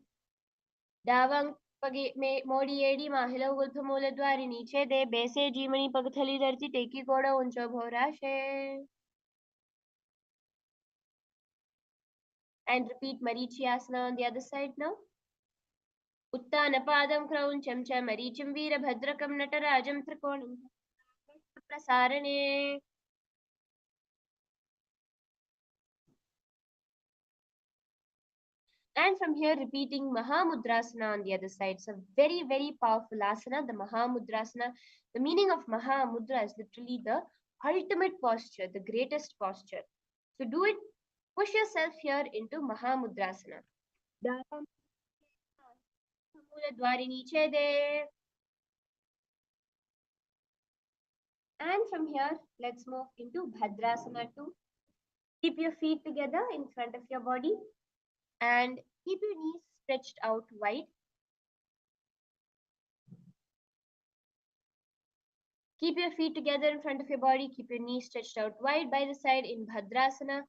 Davang Modi Edi Mahila Gulpamula Dwari Niche De Bese Jimani Pagathali Darti Teki Koda Uncha Bhorashe. And repeat Marichi Asana on the other side now. Uttanapadam Krauncham Cha Marichim Veera Bhadrakam Natarajam Trikonam Prasarane. And from here, repeating Mahamudrasana on the other side. It's a very, very powerful asana, the Mahamudrasana. The meaning of Mahamudra is literally the ultimate posture, the greatest posture. So do it, push yourself here into Mahamudrasana. And from here, let's move into Bhadrasana 2. Keep your feet together in front of your body and keep your knees stretched out wide. Keep your feet together in front of your body. Keep your knees stretched out wide by the side in Bhadrasana.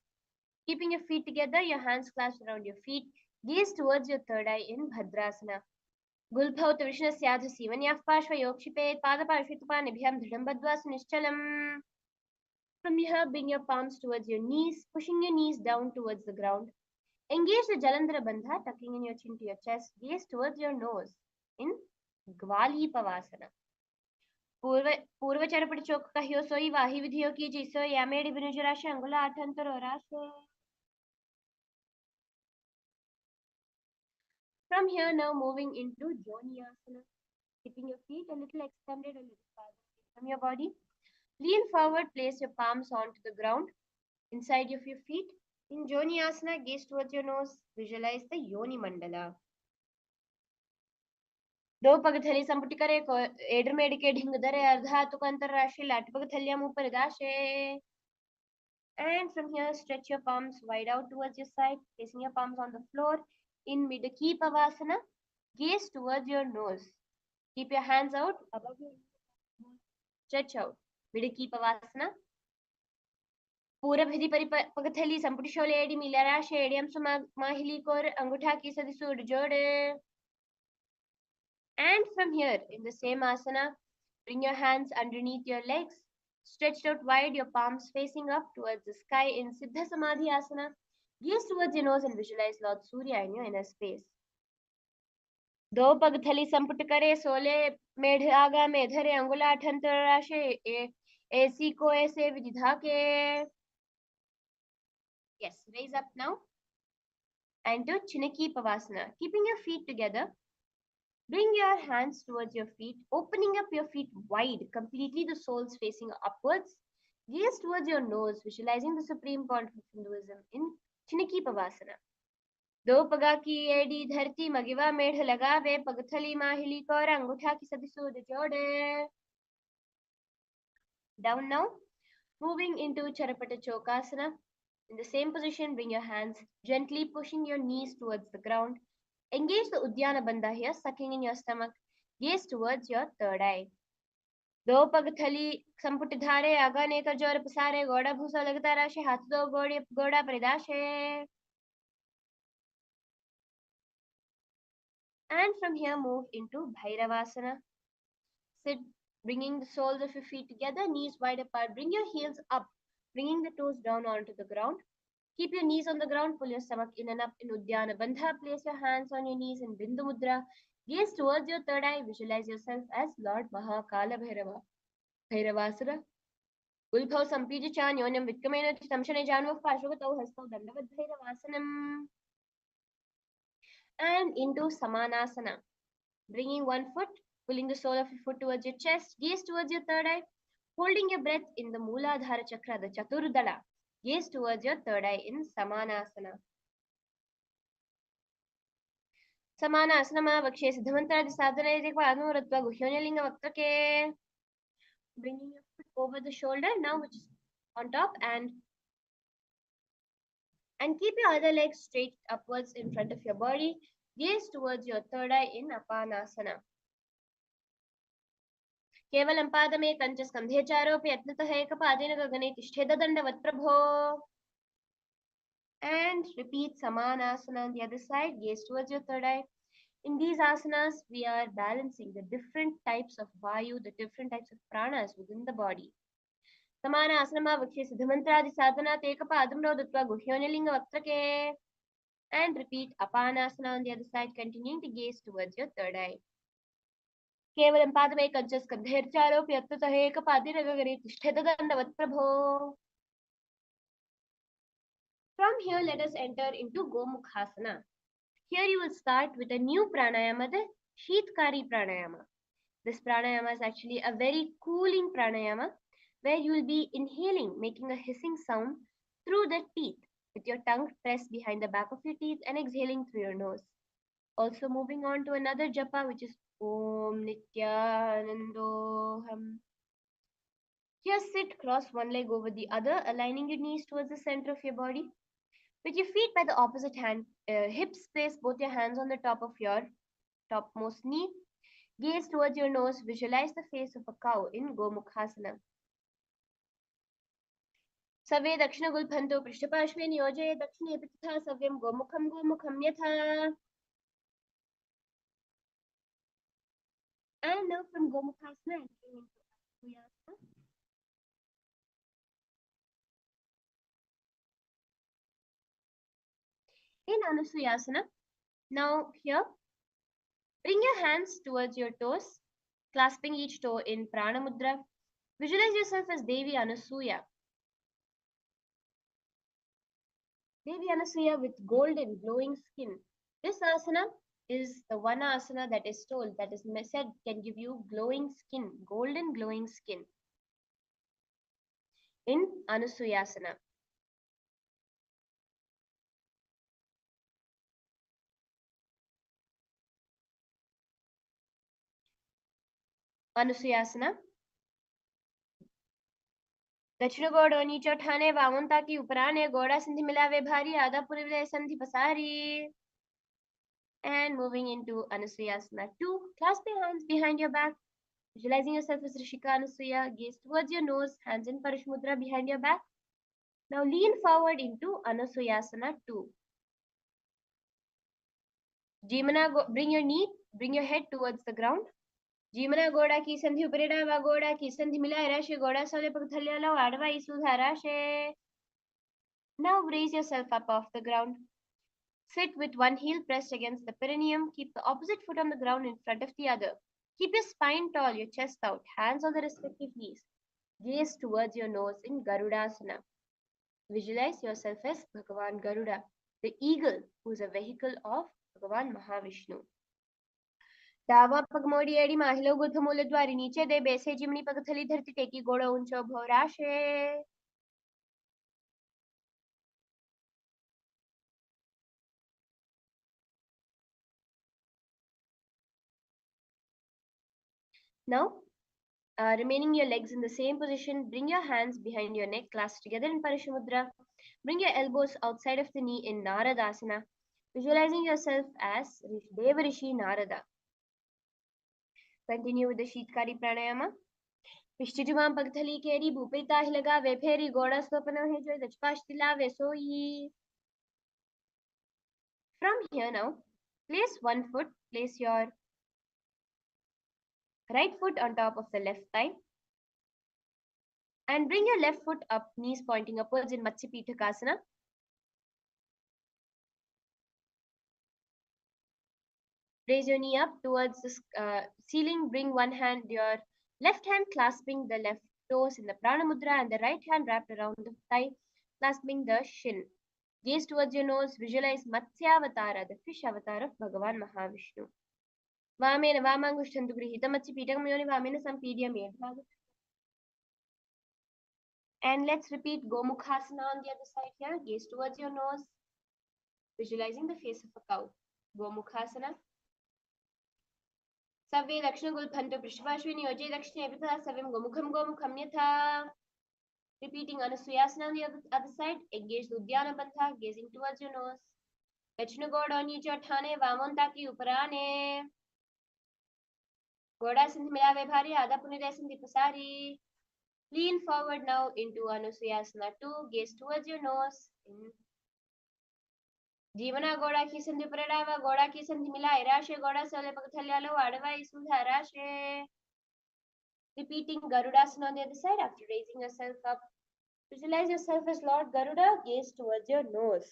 Keeping your feet together, your hands clasped around your feet. Gaze towards your third eye in Bhadrasana. Gulbhaut Vishnasyaadha Sivanyaf Pashva Yokshipet Pada Parshvitupanibhyam Dhridam Badva Sunischalam. From here, bring your palms towards your knees, pushing your knees down towards the ground. Engage the Jalandhara Bandha, tucking in your chin to your chest. Gaze towards your nose in Gwali Pavasana. Purva Charapati Chok Kahyo Soi Vahi Vidhyo Ki Jiso Yamedi Vinujarashi Angula Atantaro Rashe. From here, now moving into Joni Asana. Keeping your feet a little extended, a little farther from your body. Lean forward, place your palms onto the ground, inside of your feet. In Joni Asana, gaze towards your nose, visualize the Yoni Mandala. दो पगथली संपुटी करे को adder मेडिके Dhing दरे अर्धातुक अंतरराशि लाट पगथलियां ऊपर दाशे. And from here, stretch your palms wide out towards your side, placing your palms on the floor in Midaki Pavasana. Gaze towards your nose. Keep your hands out above your nose. Stretch out. Midaki Pavasana. पूरब हिदी परि पगथली संपुटी Sholay AD मिलारा शेडियम सुमा माहिली core अंगूठा की सदी सूड जोड़े. And from here, in the same asana, bring your hands underneath your legs, stretched out wide, your palms facing up towards the sky in Siddha Samadhi asana. Gaze towards your nose and visualize Lord Surya in your inner space. दो पग थली संपुट करे सोले मेढ आगा में धरे अंगुलाठ अंतराशे ऐसी को ऐसे विधिधा के. Yes, raise up now and do Chinaki Pavasana. Keeping your feet together, bring your hands towards your feet, opening up your feet wide, completely the soles facing upwards. Gaze towards your nose, visualizing the supreme point of Hinduism in Chinaki Pavasana. दो पगा की AD धरती मगिवा मेढ़ लगावे पगथली माहिली core अंगूठा की सदिसूद जोड़े. Down now, moving into Charapata Chokasana. In the same position, bring your hands, gently pushing your knees towards the ground. Engage the Uddiyana Bandha here, sucking in your stomach. Gaze towards your third eye. दो पग थली संपुट धारे आगाने का जोर पसारे गोड़ा भूसा लगता राशे हाथ दो गोड़ा परिदाशे. And from here, move into Bhairavasana. Sit, bringing the soles of your feet together, knees wide apart. Bring your heels up, bringing the toes down onto the ground. Keep your knees on the ground, pull your stomach in and up in Uddiyana Bandha. Place your hands on your knees in Bindu Mudra. Gaze towards your third eye. Visualize yourself as Lord Mahakala Bhairava. Bhairavasana. Ulbhav Sampija Chan Yonam Vitkamena Tamshane Janvav Pashvatav Hastav Dandavad Bhairavasanam. And into Samanasana. Bringing one foot, pulling the sole of your foot towards your chest, gaze towards your third eye, holding your breath in the Mooladhara Chakra, the Chaturdala. Gaze towards your third eye in Samanasana. Samanasana Vakshe Siddhamantara Sadhana Anu Ratva Guhyonalinga Vaktake. Bringing your foot over the shoulder now, which is on top, and keep your other leg straight upwards in front of your body. Gaze towards your third eye in Apanasana. केवलं पादमे कञ्चस्कन्धे चारोऽपि यत्नतः एकपादेन गगने तिष्ठेद दण्डवत् प्रभो. And repeat Samanasana on the other side. Gaze towards your third eye. In these asanas, we are balancing the different types of vayu, the different types of pranas within the body. Samanasana Vakshe Siddhamantradi Sadhana Tekapadam Rodatva Guhyonalinga Vaktrake. And repeat Apanasana on the other side, continuing to gaze towards your third eye. केवलं पादमे कञ्चस्कन्धेर्चारोऽपि यत्नतः एकपादेन गगने तिष्ठेद दण्डवत् प्रभो. From here, let us enter into Gomukhasana. Here you will start with a new pranayama, the Sheetkari pranayama. This pranayama is actually a very cooling pranayama where you will be inhaling, making a hissing sound through the teeth with your tongue pressed behind the back of your teeth and exhaling through your nose. Also moving on to another japa, which is Om Nithyanandoham. Here sit, cross one leg over the other, aligning your knees towards the center of your body. With your feet by the opposite hips, place both your hands on the top of your topmost knee. Gaze towards your nose. Visualize the face of a cow in Gomukhasana. Save Dakshina Gulbhanto Prishtapashve Niyoje Dakshine Pitha Savyam Gomukham Yatha. And now from Gomukhasana, entering into Anusuyasana. In Anusuyasana, now here, bring your hands towards your toes, clasping each toe in Prana Mudra. Visualize yourself as Devi Anasuya. Devi Anasuya with golden glowing skin. This asana is the one asana that is told, that is said can give you glowing skin, golden glowing skin. In Anusuyasana. Anusuyasana. दक्षिण गोड़ नीचो ठाने वामुनता की उपराने गोड़ा संधि मिलावे भारी आधा पूर्व संधि पसारी. And moving into Anusuyasana 2. Clasp your hands behind your back. Visualizing yourself as Rishika Anusuya. Gaze towards your nose. Hands in Parashmudra behind your back. Now lean forward into Anusuyasana 2. Jimana, bring your head towards the ground. Jimana goda ki sandhi upareda va goda ki sandhi mila rashe goda sole pagthalyalo adva isudha rashe. Now raise yourself up off the ground. Sit with one heel pressed against the perineum. Keep the opposite foot on the ground in front of the other. Keep your spine tall, your chest out, hands on the respective knees. Gaze towards your nose in Garudasana. Visualize yourself as Bhagavan Garuda, the eagle who is a vehicle of Bhagavan Mahavishnu. दावा पगमोडी AD माहिलो Guth मूल द्वारी नीचे दे बेसे जिमनी पगथली धरती टेकी गोड़ो ऊंचो भोराशे. Now, remaining your legs in the same position, bring your hands behind your neck, clasped together in Parishamudra. Bring your elbows outside of the knee in Naradasana, visualizing yourself as Devarishi Narada. Continue with the Sheetkari Pranayama. Pishtijumam Pagthali Keri Bhupita Hilaga Veperi Goda Swapana Hejoy Dachpashtila Vesoi. From here now, place your right foot on top of the left thigh. And bring your left foot up, knees pointing upwards in Matsya Pitakasana. Raise your knee up towards the ceiling. Bring your left hand clasping the left toes in the Prana Mudra and the right hand wrapped around the thigh, clasping the shin. Gaze towards your nose. Visualize Matsya Avatara, the fish avatar of Bhagavan Mahavishnu. Vamena Vamangushtantu Grihita Matsya Pitakam Yoni Vamena Sampidya Medha. And let's repeat Gomukhasana on the other side here. Gaze towards your nose. Visualizing the face of a cow. Gomukhasana. Savve Dakshina Gulbhanto Prishvashvini Oje Dakshina Evita Savim Gomukham Yatha. Repeating Anusuyasana on the other side. Engage the Dhyana Bantha, gazing towards your nose. Dakshina Goda Nicha Thane Vamonta ki Uparane. Goda Sindhi Milave Bhari Adha Punire Sindhi Pasari. Lean forward now into Anusuyasana 2. Gaze towards your nose. Jivana Goda ki Sandhi Pradava, Goda ki Sandhi Mila Irashe, Goda Sole Pagthalyalo, Adava Isudha Rashe. Repeating Garudasana on the other side after raising yourself up. Visualize yourself as Lord Garuda, gaze towards your nose.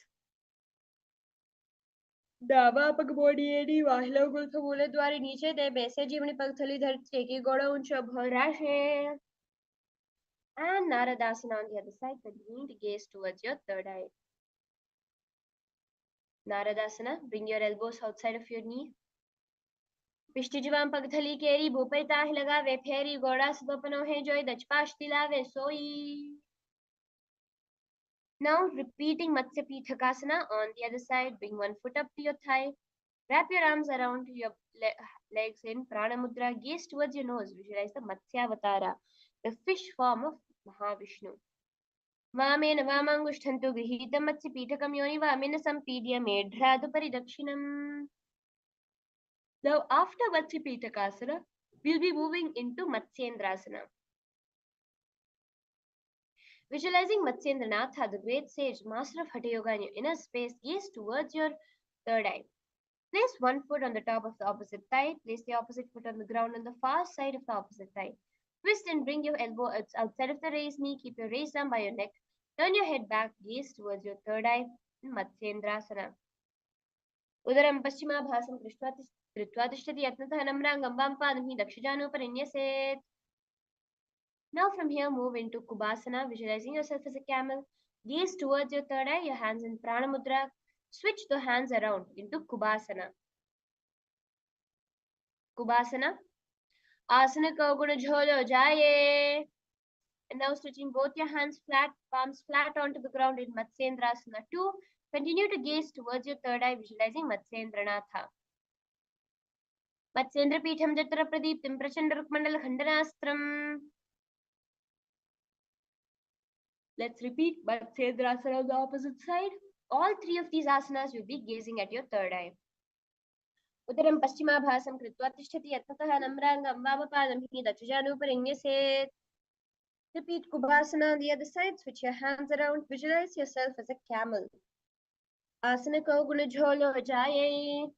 Dava Pagmodi Edi, Vahilo Gulthamula Dwari Niche, De Bese Jimani Pagthali Dharteki Goda Uncha Bharashe. And Naradasana on the other side, continuing to gaze towards your third eye. Naradasana, bring your elbows outside of your knee. Pishtijivam Pagthali Keri, Bhupeta Hilaga, Veperi, Goda Sudopano Hejoy, Dachpashtila Vesoi. Now repeating Matsya Pitakasana on the other side, bring one foot up to your thigh. Wrap your arms around your legs in Prana Mudra. Gaze towards your nose. Visualize the Matsya Avatara, the fish form of Mahavishnu. Vamena Vamangushtantu Grihita Matsya Pitakam Yoni Vamena Sampidya Medhradu Paridakshinam. Now after Matsya Pitakasana, we'll be moving into Matsyendrasana. Visualizing Matsyendranath, the great sage, master of Hatha Yoga in your inner space, gaze towards your third eye. Place one foot on the top of the opposite thigh. Place the opposite foot on the ground on the far side of the opposite thigh. Twist and bring your elbow outside of the raised knee. Keep your raised arm by your neck. Turn your head back. Gaze towards your third eye in Matsyendrasana. Udaram Paschima Bhasam Krishwa Tishtati Yatnatha Namrangam Vampadam Hi Dakshajanu Parinyaset. Now from here, move into Kubasana, visualizing yourself as a camel. Gaze towards your third eye, your hands in Prana Mudra. Switch the hands around into Kubasana. Kubasana. Asana ka guna jholo jaye. And now switching both your hands flat, palms flat onto the ground in Matsyendrasana 2. Continue to gaze towards your third eye, visualizing Matsyendranath. Matsyendrapeetham Jatra Pradiptim Prachanda Rukmandala Khandanastram. Let's repeat Matsyendrasana on the opposite side. All three of these asanas you'll be gazing at your third eye. Uttaram Paschimabhasam Kritva Tishtati Yatnatah Namrangam Vamapadam Hidachujanu. Repeat Kubhasana on the other side. Switch your hands around. Visualize yourself as a camel. Asana Ko Guna Jholo Jaye.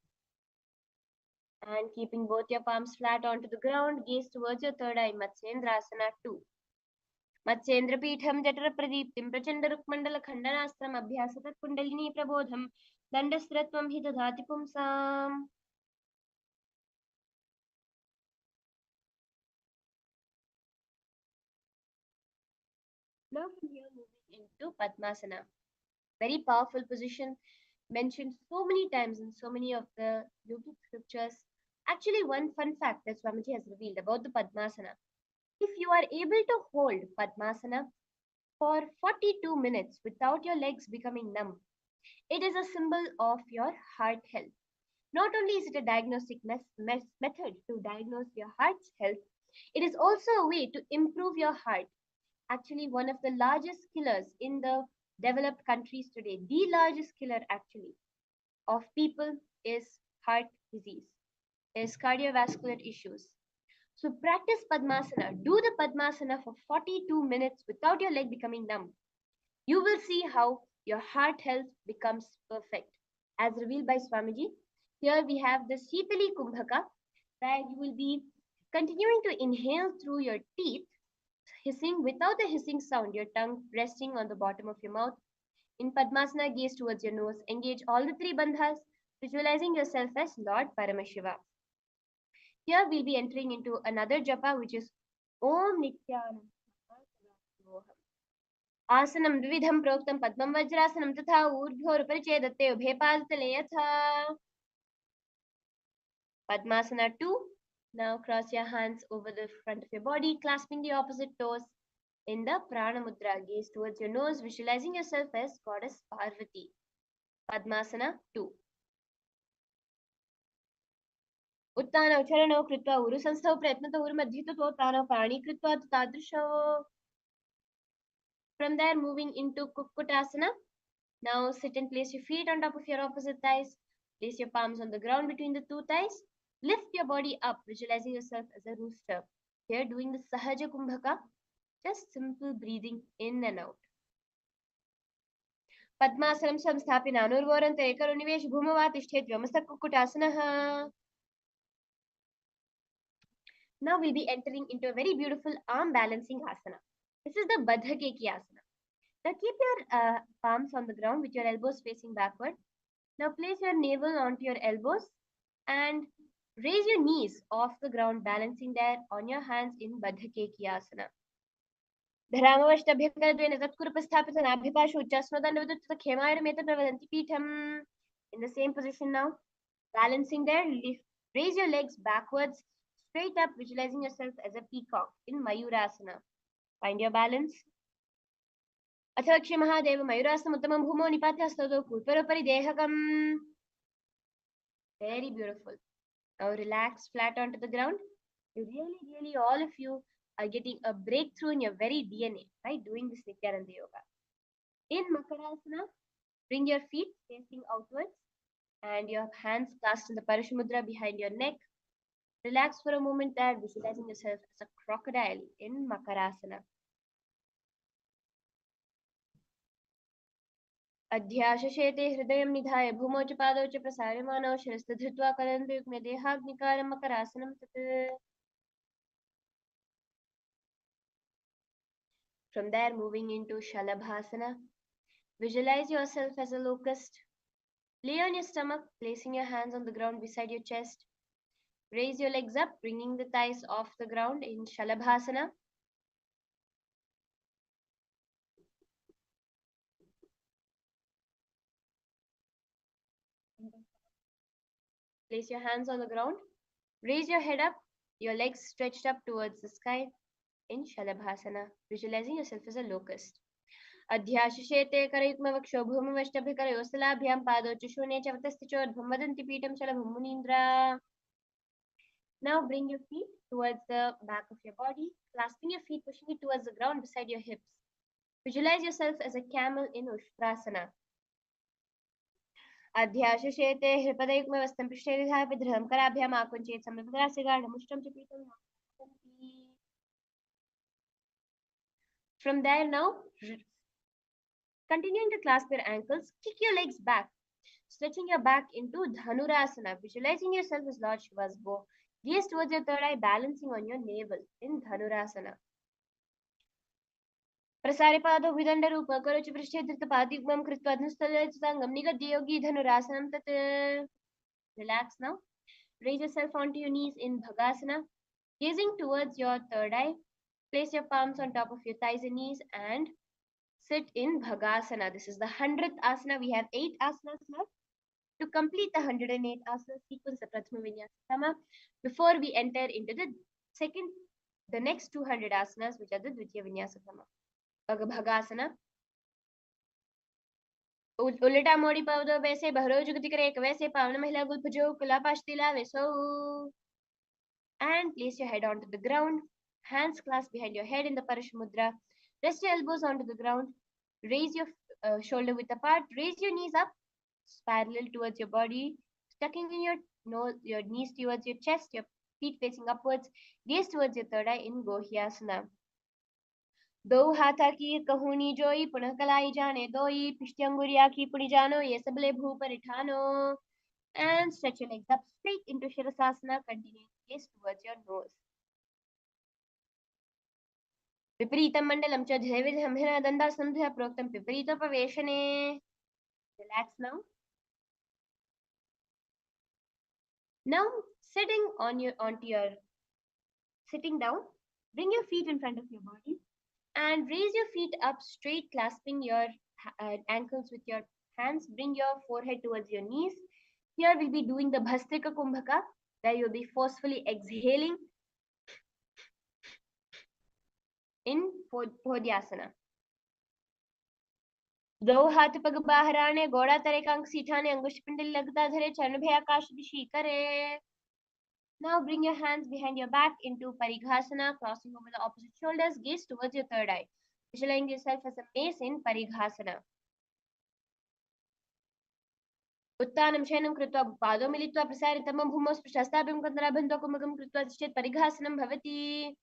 And keeping both your palms flat onto the ground, gaze towards your third eye, Matsyendrasana 2. Matsyendrapeetham Jatra Pradiptim Prachanda Rukmandala Khandanastram Abhyasatat Kundalini Prabodham Dandastratvam Hi Dadhati Pumsam. Now from here moving into Padmasana. Very powerful position, mentioned so many times in so many of the yogic scriptures. Actually, one fun fact that Swamiji has revealed about the Padmasana. If you are able to hold Padmasana for 42 minutes without your legs becoming numb, it is a symbol of your heart health. Not only is it a diagnostic method to diagnose your heart's health, it is also a way to improve your heart. Actually, one of the largest killers in the developed countries today, the largest killer actually of people is heart disease, is cardiovascular issues. So practice Padmasana. Do the Padmasana for 42 minutes without your leg becoming numb. You will see how your heart health becomes perfect. As revealed by Swamiji, here we have the Shitali Kumbhaka, where you will be continuing to inhale through your teeth, hissing without a hissing sound, your tongue resting on the bottom of your mouth. In Padmasana, gaze towards your nose. Engage all the three bandhas, visualizing yourself as Lord Paramashiva. Here we'll be entering into another japa, which is Om Nithyananda. Asanam Dvidham Proktam Padmam Vajrasanam Tatha Urdhvoruparichedate Ubhe Padtale Yatha. Padmasana 2. Now cross your hands over the front of your body, clasping the opposite toes in the Prana Mudra. Gaze towards your nose, visualizing yourself as Goddess Parvati. Padmasana 2. Uttana Ucharano Kritva Uru Sansthav Pratnata Uru Madhita Tana Pani Kritva Tadrisho. From there, moving into Kukkutasana. Now sit and place your feet on top of your opposite thighs. Place your palms on the ground between the two thighs. Lift your body up, visualizing yourself as a rooster. Here doing the Sahaja Kumbhaka, just simple breathing in and out. Padmasanam samsthapina anurvarante ekarunivesh bhumava tishthet vyamastha Kukkutasana. Now we'll be entering into a very beautiful arm balancing asana. This is the Baddha Keki asana. Now keep your palms on the ground with your elbows facing backward. Now place your navel onto your elbows and raise your knees off the ground, balancing there on your hands in Baddha Keki asana. Dharamavashtabhyakaradvena tatkurupasthapitan abhipashu uchasnodandaviduttata khemayarameta pravadanti peetham. In the same position now, balancing there, raise your legs backwards, straight up, visualizing yourself as a peacock in Mayurasana. Find your balance. Athakshi Mahadeva Mayurasana Uttamam Bhumo Nipathyastodo Kutvaropari Dehakam. Very beautiful. Now relax flat onto the ground. You really, all of you are getting a breakthrough in your very DNA by doing this Nithyananda Yoga. In Makarasana, bring your feet facing outwards and your hands clasped in the Parashumudra behind your neck. Relax for a moment there, visualizing yourself as a crocodile in Makarasana. अध्याशेते हृदयं निधाय भूमौ च पादौ च प्रसार्यमानौ शिरस्तु धृत्वा कदन्तयुग्मे देहाग्निकारं मकरासनं तत्. From there, moving into Shalabhasana. Visualize yourself as a locust. Lay on your stomach, placing your hands on the ground beside your chest. Raise your legs up, bringing the thighs off the ground in Shalabhasana. Place your hands on the ground. Raise your head up, your legs stretched up towards the sky in Shalabhasana, visualizing yourself as a locust. Adhyashishete karayukmavaksho bhumavashtabhikarayostalabhyam pado chushune chavatasti chodbham vadanti peetam shalabham munindra. Now bring your feet towards the back of your body, clasping your feet, pushing it towards the ground beside your hips. Visualize yourself as a camel in Ustrasana. अध्याशेते हृपदयुग्मवस्थं पृष्ठे विधाय विद्रहं कराभ्याम् आकुञ्चेत् सम्यग्रास्य गाढमुष्टं च पीतं From there now, continuing to clasp your ankles, kick your legs back, stretching your back into Dhanurasana, visualizing yourself as Lord Shiva's bow. Gaze towards your third eye, balancing on your navel in Dhanurasana. प्रसारे पादौ विदण्डरूप करोचि पृष्ठे धृतपादयुग्मं कृत्वा धनुस्थलसङ्गं निगद्य योगी धनुरासनं तत्. Relax now. Raise yourself onto your knees in Bhagasana. Gazing towards your third eye, place your palms on top of your thighs and knees and sit in Bhagasana. This is the 100th asana. We have 8 asanas left. To complete the 108 asana sequence, the Prathama Vinyasa before we enter into the next 200 asanas, which are the Dvitiya Vinyasa Bhagasana. उल्टा मोड़ी पावदो वैसे भरो जुगति करे एक वैसे पावन महिला गुलपजो कुलापाश्तिला vaso. And place your head onto the ground. Hands clasped behind your head in the Parashamudra. Rest your elbows onto the ground. Raise your shoulder width apart. Raise your knees up, parallel towards your body. Tucking in your knees towards your chest, your feet facing upwards. Gaze towards your third eye in Gohyasana. दो हाथा की कहूनी जोई पुनः कलाई जाने दोई पिष्टंगुरिया की पुनि जानो ये सबले भू परिठानो. And stretch your legs up straight into Shirasasana, continuing gaze towards your nose. विपरीतं मण्डलं च धैर्यं हिना दण्डासनं प्रोक्तं विपरीतोपवेशने. Relax now. Now sitting down, bring your feet in front of your body and raise your feet up straight, clasping your ankles with your hands. Bring your forehead towards your knees. Here we'll be doing the Bhastrika Kumbhaka, where you'll be forcefully exhaling in Podhyasana. दो हाथ पग बाहराने गोड़ा तरे कांक सीठाने अंगुष्ठ पिंडली लगता धरे चरण भय आकाश दिशि करे. Now bring your hands behind your back into Parighasana, crossing over the opposite shoulders. Gaze towards your third eye. Visualizing yourself as a mace in Parighasana. उत्तानं शयनं कृत्वा पादौ मिलित्वा प्रसारितं भूमौ स्पृशस्ताभ्यं कन्दराभ्यन्तो कुम्भकं कृत्वा तिष्ठेत् परिघासनं भवति.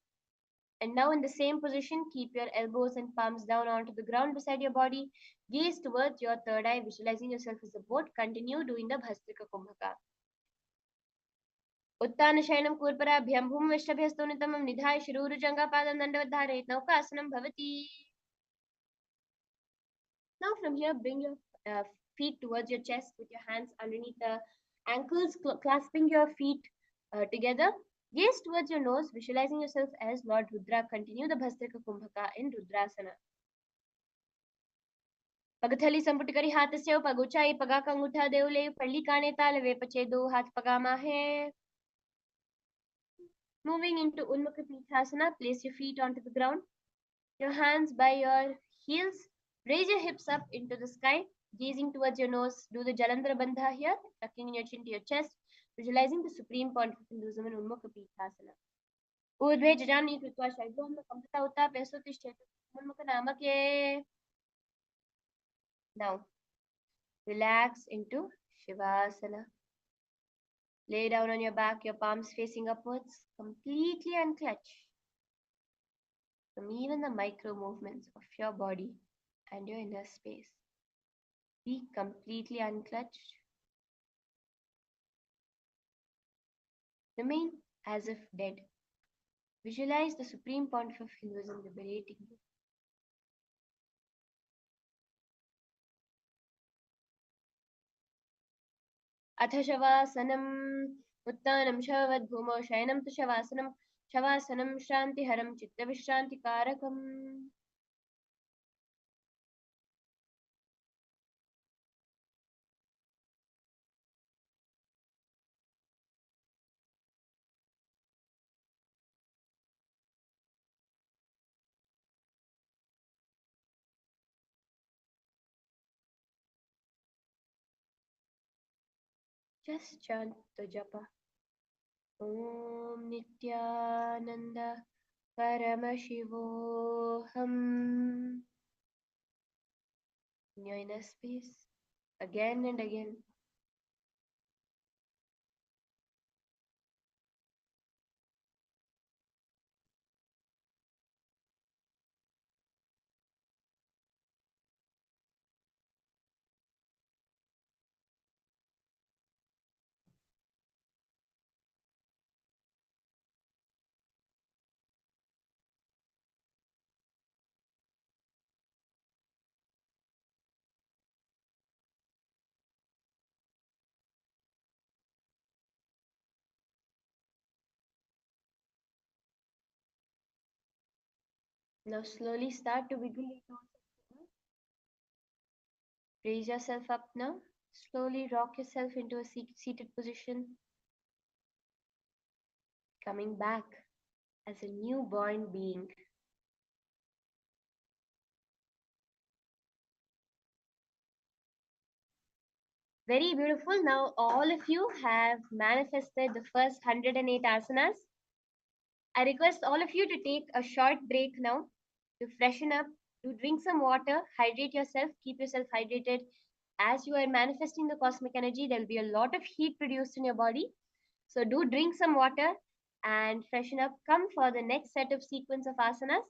And now in the same position, keep your elbows and palms down onto the ground beside your body. Gaze towards your third eye, visualizing yourself as a boat. Continue doing the Bhastrika Kumbhaka. उत्तान शयनं कूर्पराभ्यां भूमिष्ठभ्यस्तोनितमं निधाय शिरोरुजङ्घापादं दण्डवद्धारयेत् नौकासनं भवति. Now from here, bring your feet towards your chest with your hands underneath the ankles, clasping your feet together. Gaze towards your nose, visualizing yourself as Lord Rudra. Continue the Bhastrika Kumbhaka in Rudrasana. पगथली संपुट करी हाथ से पग ऊंचाई पगा का अंगूठा देवले पल्ली काने ताल वे पचे दो हाथ पगामा है. Moving into Unmukha Pithasana, place your feet onto the ground. Your hands by your heels. Raise your hips up into the sky, gazing towards your nose. Do the Jalandhara Bandha here, tucking in your chin to your chest, visualizing the supreme point of Hinduism in Unmukha Pithasana. Urdhve jajani kritva shaidom kamta uta peso tishchetu Unmukha namake. Now, relax into Shivasana. Lay down on your back, your palms facing upwards, completely unclutch from even the micro movements of your body and your inner space. Be completely unclutched. Remain as if dead. Visualize the supreme point of Hinduism liberating you. अथ शवासनम् उत्तानं शवद्भूमौ शयनं तु शवासनं शवासनं श्रान्तिहरं चित्तविश्रान्तिकारकम्. Just chant the japa. Om Nithyananda Paramashivoham. In your inner space, again and again. Now slowly start to wiggle your toes. Raise yourself up now. Slowly rock yourself into a seated position. Coming back as a newborn being. Very beautiful. Now all of you have manifested the first 108 asanas. I request all of you to take a short break now to freshen up, to drink some water, hydrate yourself, keep yourself hydrated. As you are manifesting the cosmic energy, there will be a lot of heat produced in your body. So do drink some water and freshen up. Come for the next set of sequence of asanas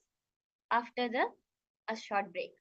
after a short break.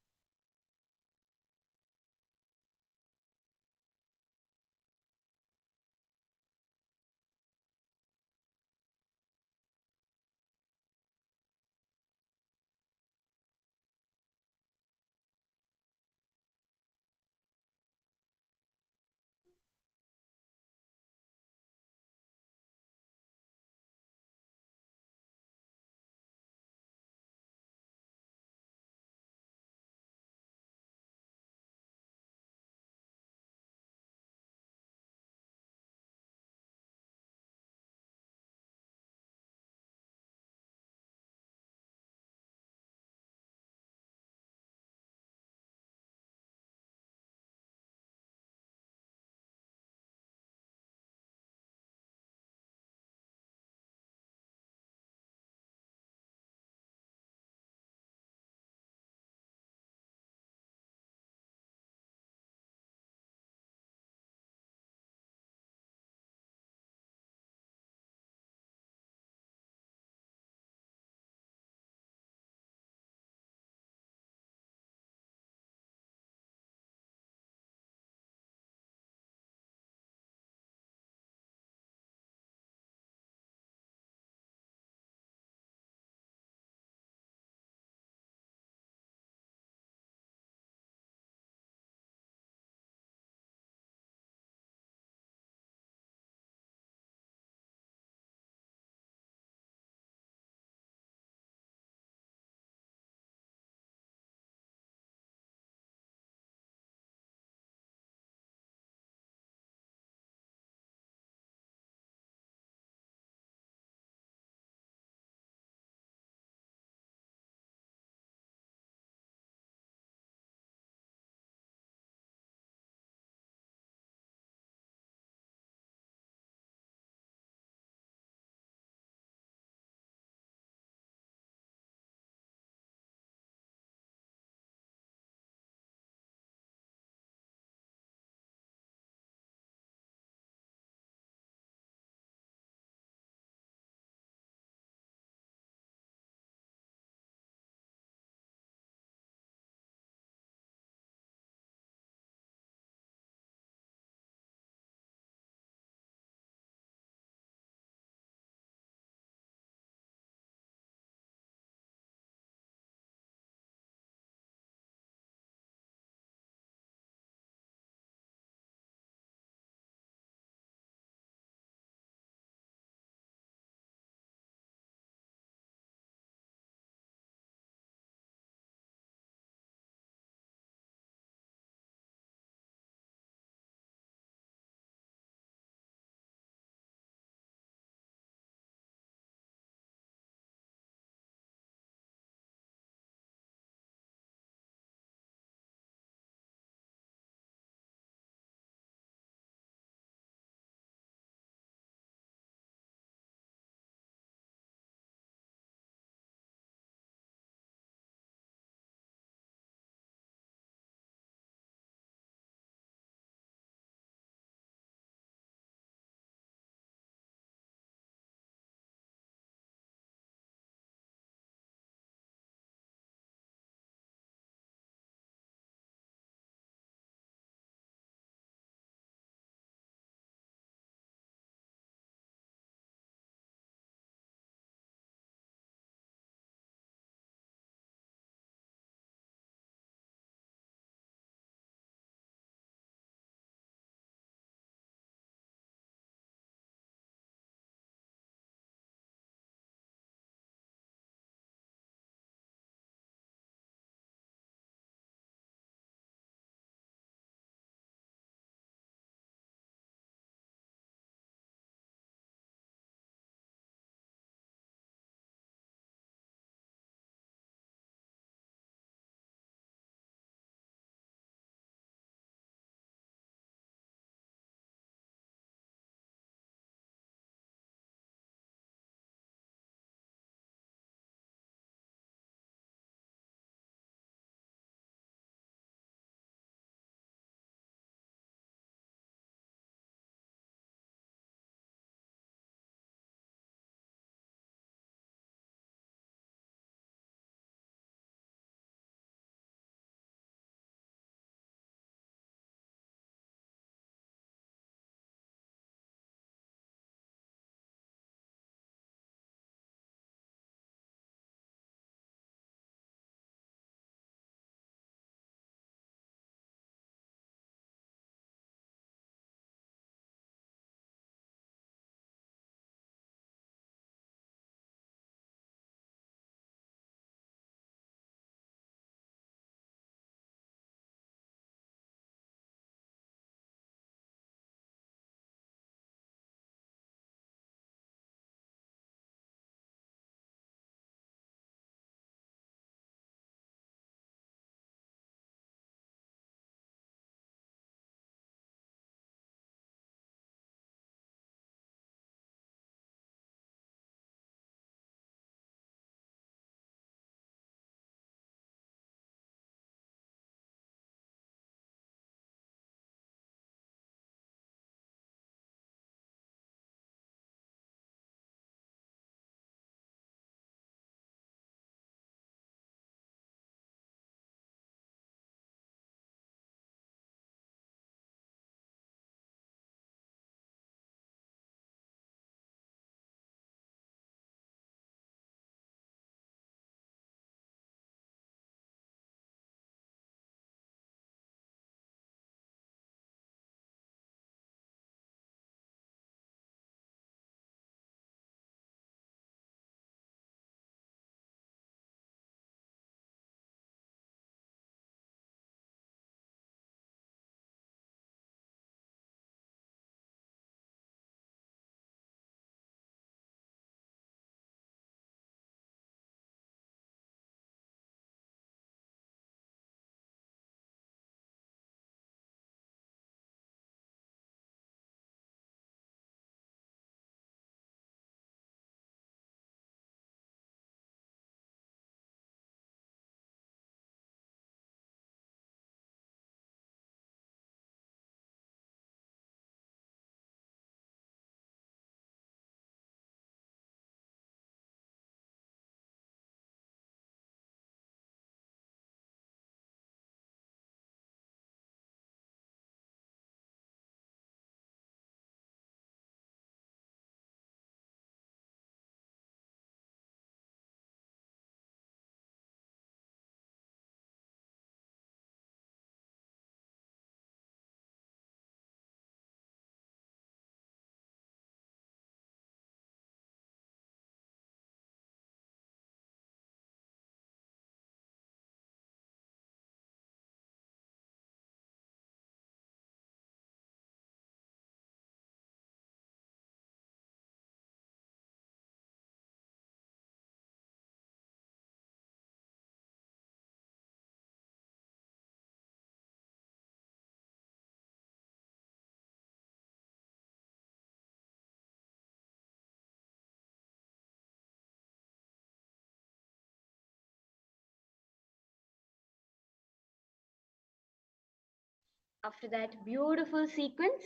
After that beautiful sequence,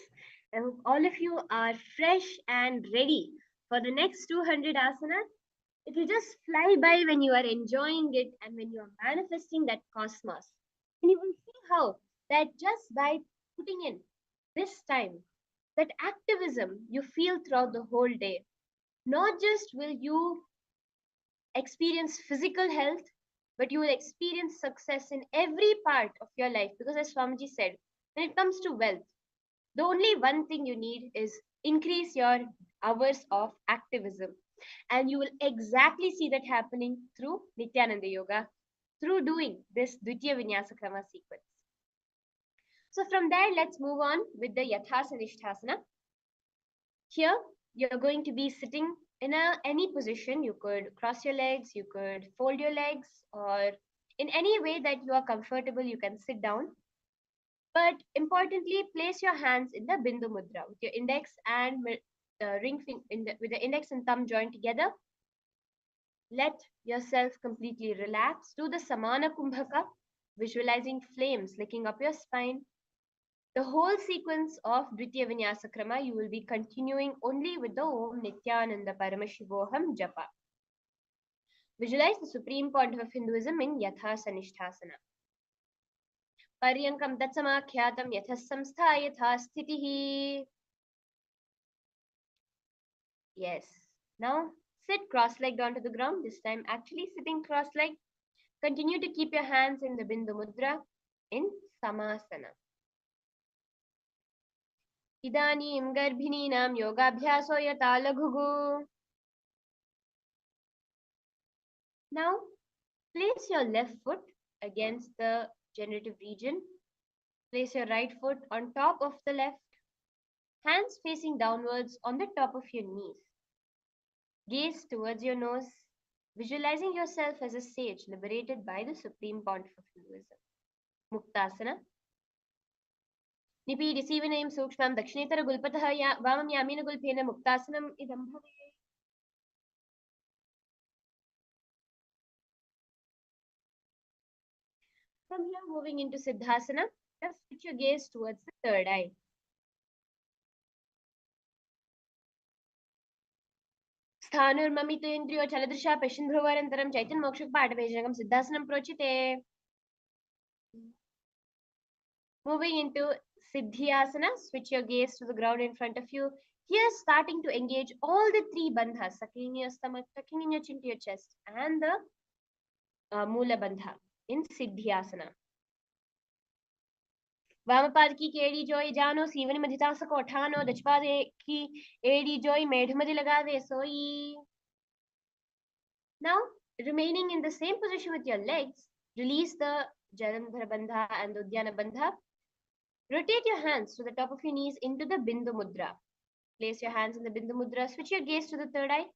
I hope all of you are fresh and ready for the next 200 asanas. It will just fly by when you are enjoying it and when you are manifesting that cosmos. And you will see how that just by putting in this time, that activism you feel throughout the whole day, not just will you experience physical health, but you will experience success in every part of your life. Because as Swamiji said, when it comes to wealth, the only one thing you need is increase your hours of activism. And you will exactly see that happening through Nithyananda Yoga, through doing this Dvitiya Vinyasa Krama sequence. So from there, let's move on with the Yathasana Ishthasana. Here, you're going to be sitting in any position. You could cross your legs, you could fold your legs, or in any way that you are comfortable, you can sit down. But importantly, place your hands in the Bindu Mudra with your index and the with the index and thumb joined together. Let yourself completely relax. Do the Samana Kumbhaka, visualizing flames licking up your spine. The whole sequence of Dvitiya Vinyasa Krama, you will be continuing only with the Om Nithyananda Paramashivoham Japa. Visualize the supreme point of Hinduism in Yathasana Ishthasana. Paryankam Tatsamakyatam Yathassamstha Yathasthitihi. Yes. Now sit cross-legged onto the ground. This time actually sitting cross-legged. Continue to keep your hands in the Bindu Mudra in Samasana. Idanim Garbhininam Yogabhyaso Yata Laghugu. Now place your left foot against the generative region. Place your right foot on top of the left. Hands facing downwards on the top of your knees. Gaze towards your nose, visualizing yourself as a sage liberated by the supreme pontiff of Hinduism. Muktasana. Nipidi Sivanayam Sukshmam Dakshinetara Gulpataha Vamam Yamina Gulpena Muktasanam Idam Bhave. From here, moving into Siddhasana, just switch your gaze towards the third eye. Sthanurmamitu Indriyo Chaladrisha Peshindhruvarantaram Chaitan Mokshuk Padavejagam Siddhasanam Prochite. Moving into Siddhyasana, switch your gaze to the ground in front of you. Here, starting to engage all the three bandhas, sucking in your stomach, tucking in your chin to your chest, and the Mula Bandha in Siddhyasana. वामपाद की केड़ी जोई जानो सीवन मधितास को उठानो दचपाद की एड़ी जोई मेढ मधि लगा दे सोई. Now, remaining in the same position with your legs, release the Jalandhara Bandha and the Dhyana Bandha. Rotate your hands to the top of your knees into the Bindu Mudra. Place your hands in the Bindu Mudra. Switch your gaze to the third eye.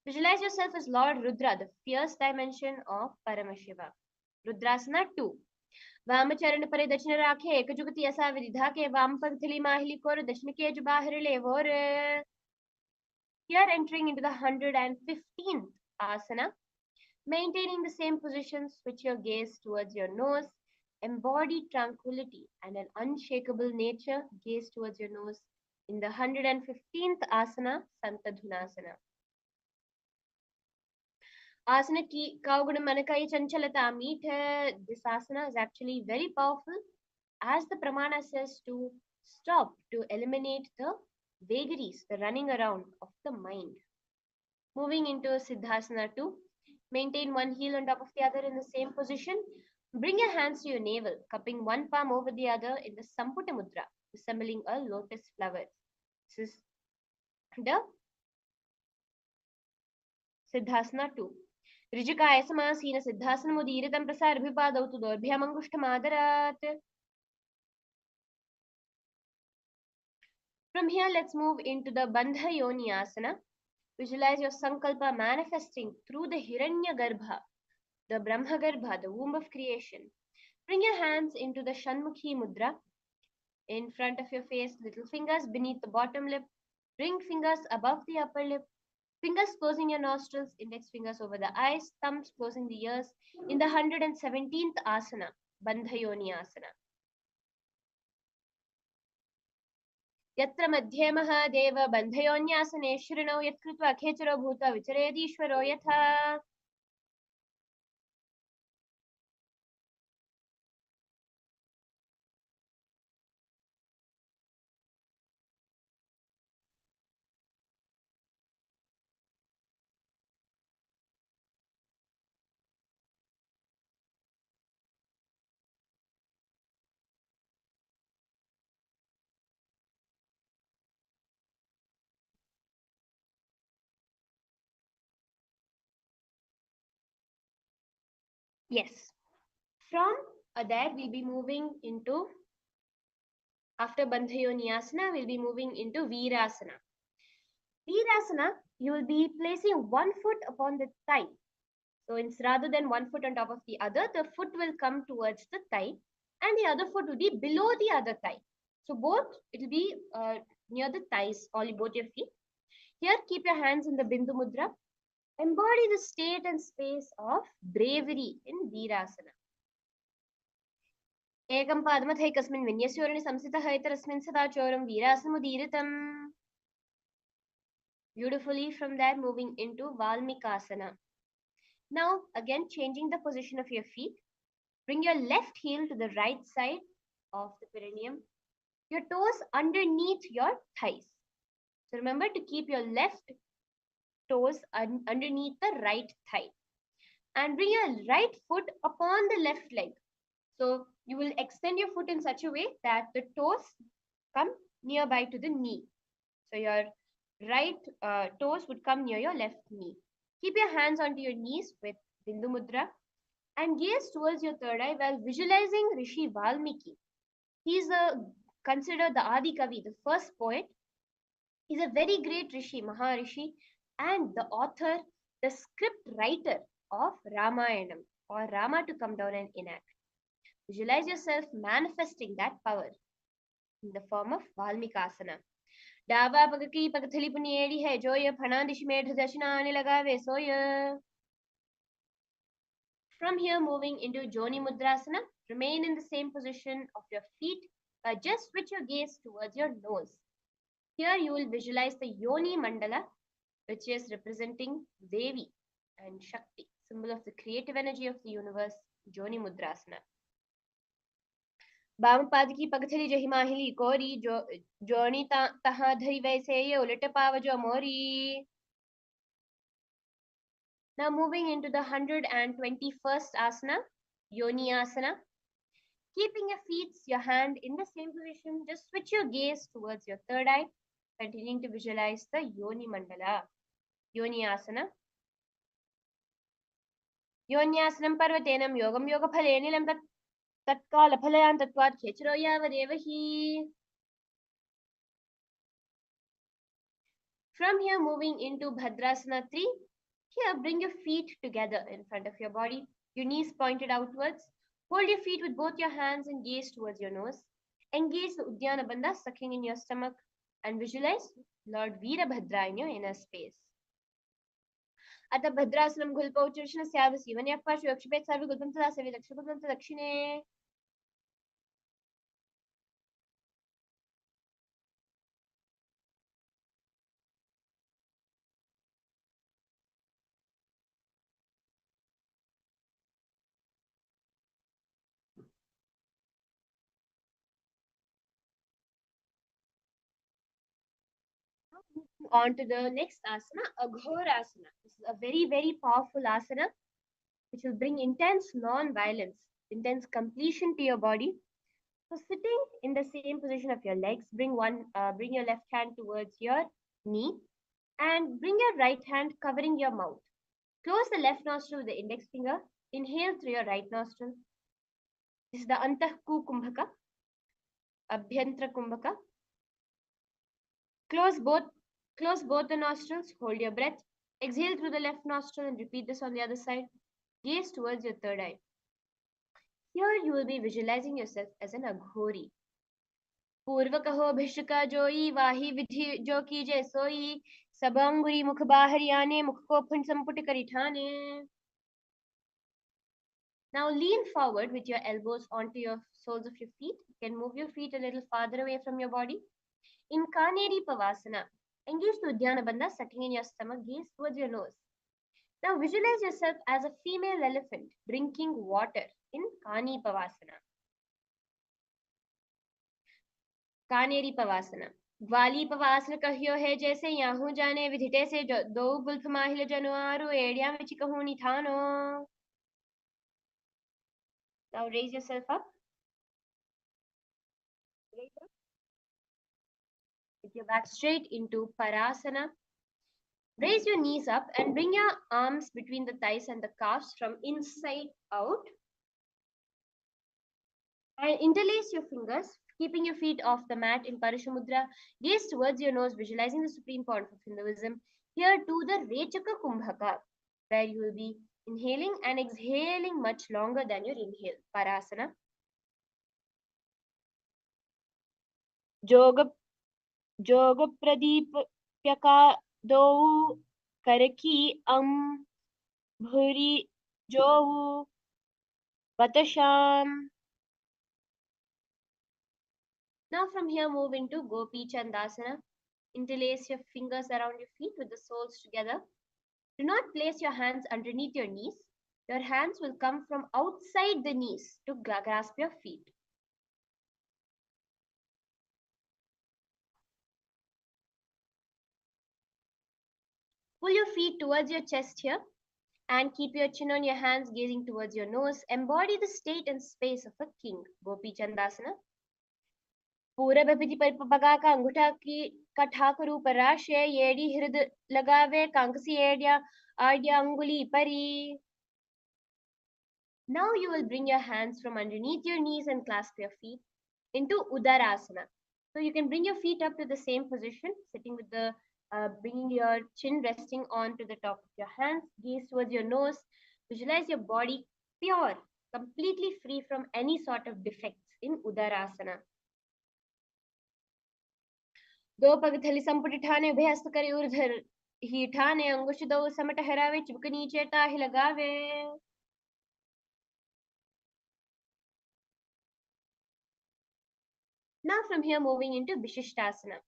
Visualize yourself as Lord Rudra, the fierce dimension of Paramashiva. Rudrasana 2. वामचरण परे दक्षिण राखे एक जुगति ऐसा विधिधा के वाम पंथली माहिली core दक्षिण के जुबाहर ले वोर. Here entering into the 115th asana, maintaining the same position, switch your gaze towards your nose, embody tranquility and an unshakable nature, gaze towards your nose in the 115th asana, Santadhunasana. Asana ki kauguna manakai chanchalata meet. This asana is actually very powerful, as the pramana says, to stop, to eliminate the vagaries, the running around of the mind. Moving into Siddhasana 2, maintain one heel on top of the other in the same position. Bring your hands to your navel, cupping one palm over the other in the Samputa Mudra, resembling a lotus flower. This is the Siddhasana 2. Rijikaya Samasina Siddhasana Mudiritam Prasar Bhipadau tu Dorbhyamangushtamaadarat. From here, let's move into the Bandha Yoni Asana. Visualize your Sankalpa manifesting through the Hiranya Garbha, the Brahma Garbha, the womb of creation. Bring your hands into the Shanmukhi Mudra. In front of your face, little fingers beneath the bottom lip. Ring fingers above the upper lip. Fingers closing your nostrils, index fingers over the eyes, thumbs closing the ears in the 117th asana, Bandha Yoni Asana. यत्र मध्ये महादेव बन्धयोन्यासने शृणौ यत्कृत्वा अखेचरो भूत्वा विचरेदीश्वरो यथा. Yes. From there, we'll be moving into, after Bandhayoniyasana, we'll be moving into Virasana. Virasana, you will be placing one foot upon the thigh. So it's rather than one foot on top of the other, the foot will come towards the thigh and the other foot will be below the other thigh. So both, it will be near the thighs, both your feet. Here, keep your hands in the Bindu Mudra. Embody the state and space of bravery in Virasana. Ekam padmathekasmin vinyasyorani samsitah itarasmin sadachoram virasamudiritam. Beautifully from that, moving into Valmikasana. Now, again, changing the position of your feet. Bring your left heel to the right side of the perineum. Your toes underneath your thighs. So remember to keep your left toes underneath the right thigh. And bring your right foot upon the left leg. So you will extend your foot in such a way that the toes come nearby to the knee. So your right toes would come near your left knee. Keep your hands onto your knees with Bindu Mudra and gaze towards your third eye while visualizing Rishi Valmiki. He's considered the Adi Kavi, the first poet. He's a very great Rishi, Maharishi, and the author, the script writer of Ramayanam, or Rama to come down and enact. Visualize yourself manifesting that power in the form of Valmikasana. डावा पग की पगथली पुनिएड़ी है जो ये फना दिश में दशना आने लगा वे सोय. From here, moving into Joni Mudrasana, remain in the same position of your feet, just switch your gaze towards your nose. Here you will visualize the Yoni Mandala, which is representing Devi and Shakti, symbol of the creative energy of the universe, Joni Mudrasana. बाम पाद की पगथली जही माहिली कोरी जोनी तहा धरी वैसे ये उलट पाव जो मोरी. Now moving into the 121st asana, Yoni Asana. Keeping your feet, your hand in the same position, just switch your gaze towards your third eye, continuing to visualize the Yoni Mandala. Yoni Asana. Yoni Asanam Parvatenam Yogam Yoga Phalenilam Tatkala Phalayan Tatvat Khechro Yavadevahi. From here, moving into Bhadrasana 3. Here, bring your feet together in front of your body, your knees pointed outwards. Hold your feet with both your hands and gaze towards your nose. Engage the Uddiyana Bandha sucking in your stomach and visualize Lord Veerabhadra in your inner space. At the Bhadrasanam Gulpa Uchirshana Syavasi, when you have Pashu Yakshipet Sarva Gulpanta Savi Dakshapanta Dakshine. On to the next asana, Aghorasana. This is a very, very powerful asana which will bring intense non-violence, intense completion to your body. So sitting in the same position of your legs, bring your left hand towards your knee and bring your right hand covering your mouth. Close the left nostril with the index finger. Inhale through your right nostril. This is the Antahku Kumbhaka, Abhyantra Kumbhaka. Close both the nostrils, hold your breath. Exhale through the left nostril and repeat this on the other side. Gaze towards your third eye. Here you will be visualizing yourself as an Aghori. पूर्व कहो भिषका जोई वाही विधि जो कीजे सोई सबंगुरी मुख बाहर आने मुख को फुन संपुट करी ठाने. Now lean forward with your elbows onto your soles of your feet. You can move your feet a little farther away from your body. In Kaneri Pavasana, engage the Dhyana Bandha, sucking in your stomach, gaze towards your nose. Now visualize yourself as a female elephant drinking water in Kani Pavasana. Kaneri Pavasana. ग्वाली पवासन कहियो है जैसे Yahoo जाने विधिटे से दो Gulf माहिल जनुआरु एड़िया विच कहूनी थानो. Now raise yourself up. With your back straight into Parasana. Raise your knees up and bring your arms between the thighs and the calves from inside out. And interlace your fingers, keeping your feet off the mat in Parashamudra. Gaze towards your nose, visualizing the supreme point of Hinduism. Here to the Rechaka Kumbhaka, where you will be inhaling and exhaling much longer than your inhale. Parasana. Jog Pradeep Pyaka Do Karaki Bhuri Jo Batasham. Now from here move into Gopi Chandasana. Interlace your fingers around your feet with the soles together. Do not place your hands underneath your knees. Your hands will come from outside the knees to grasp your feet. Pull your feet towards your chest here and keep your chin on your hands gazing towards your nose. Embody the state and space of a king. Gopi Chandasana. पूरब पिति पगा का अंगूठा की का ठाकुर ऊपर राशे येड़ी हृदय लगावे कांकसी एडिया idea अंगुली परी. Now you will bring your hands from underneath your knees and clasp your feet into Udarasana. So you can bring your feet up to the same position, sitting with the bringing your chin resting onto the top of your hands, gaze towards your nose, visualize your body pure, completely free from any sort of defects in Udarasana. दो पग थली संपुट ठाने उभय हस्त करे ऊर्ध्व ही ठाने अंगुश दो समट हरावे चिपक नीचे ताहि लगावे. Now from here moving into Vishishtasana.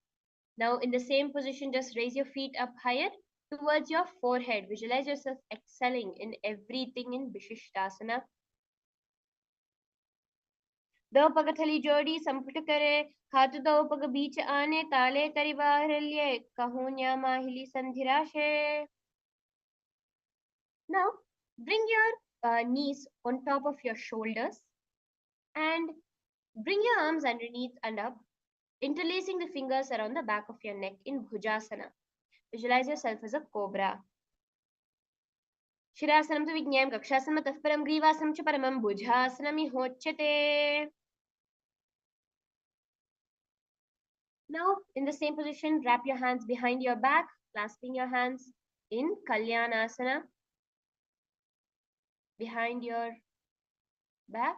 Now in the same position just raise your feet up higher towards your forehead. Visualize yourself excelling in everything in Vishishtasana. दो पग थली जोड़ी संपुट करे हाथ दो पग बीच आने ताले करी बाहरल्ये कहून्या माहिली संधिराशे. Now bring your knees on top of your shoulders and bring your arms underneath and up, interlacing the fingers around the back of your neck in Bhujasana. Visualize yourself as a cobra. Shirasanam tu vijnayam kakshasanam tafparam grivasanam cha paramam bhujasanam hochate. Now, in the same position, wrap your hands behind your back, clasping your hands in Kalyanasana. Behind your back,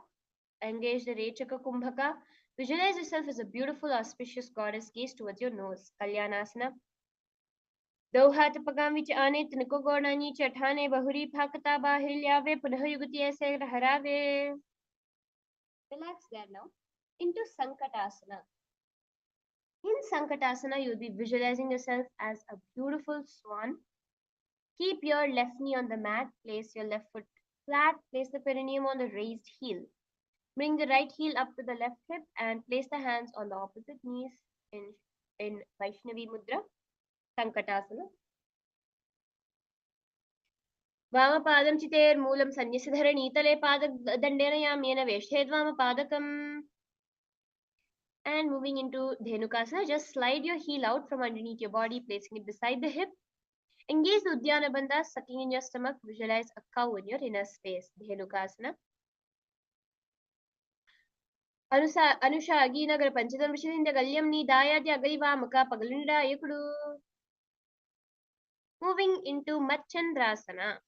engage the Rechaka Kumbhaka. Visualize yourself as a beautiful, auspicious goddess. Gaze towards your nose. Kalyanasana. दो हाथ पगाम विच आने तिनको गोड़ानी चठाने बहुरी फाकता बाहर ल्यावे पुनः युगति ऐसे लहरावे. Relax there now. Into Sankatasana. In Sankatasana, you'll be visualizing yourself as a beautiful swan. Keep your left knee on the mat. Place your left foot flat. Place the perineum on the raised heel. Bring the right heel up to the left hip and place the hands on the opposite knees in Vaishnavi Mudra, Sankatasana. वामपादं चितेर्मूलं सन्यस्य धरणीतले पाददण्डेन याम्येन वेष्टेद् वामपादकम्. And moving into Dhenukasana, just slide your heel out from underneath your body, placing it beside the hip. Engage the Dhyana Bandha, sucking in your stomach. Visualize a cow in your inner space. Dhenukasana. Anusha Aginagar Panchadam Vishinda Galyam Ni Dayadya Gaivamaka Pagalinda Yukudu. Moving into Machandrasana.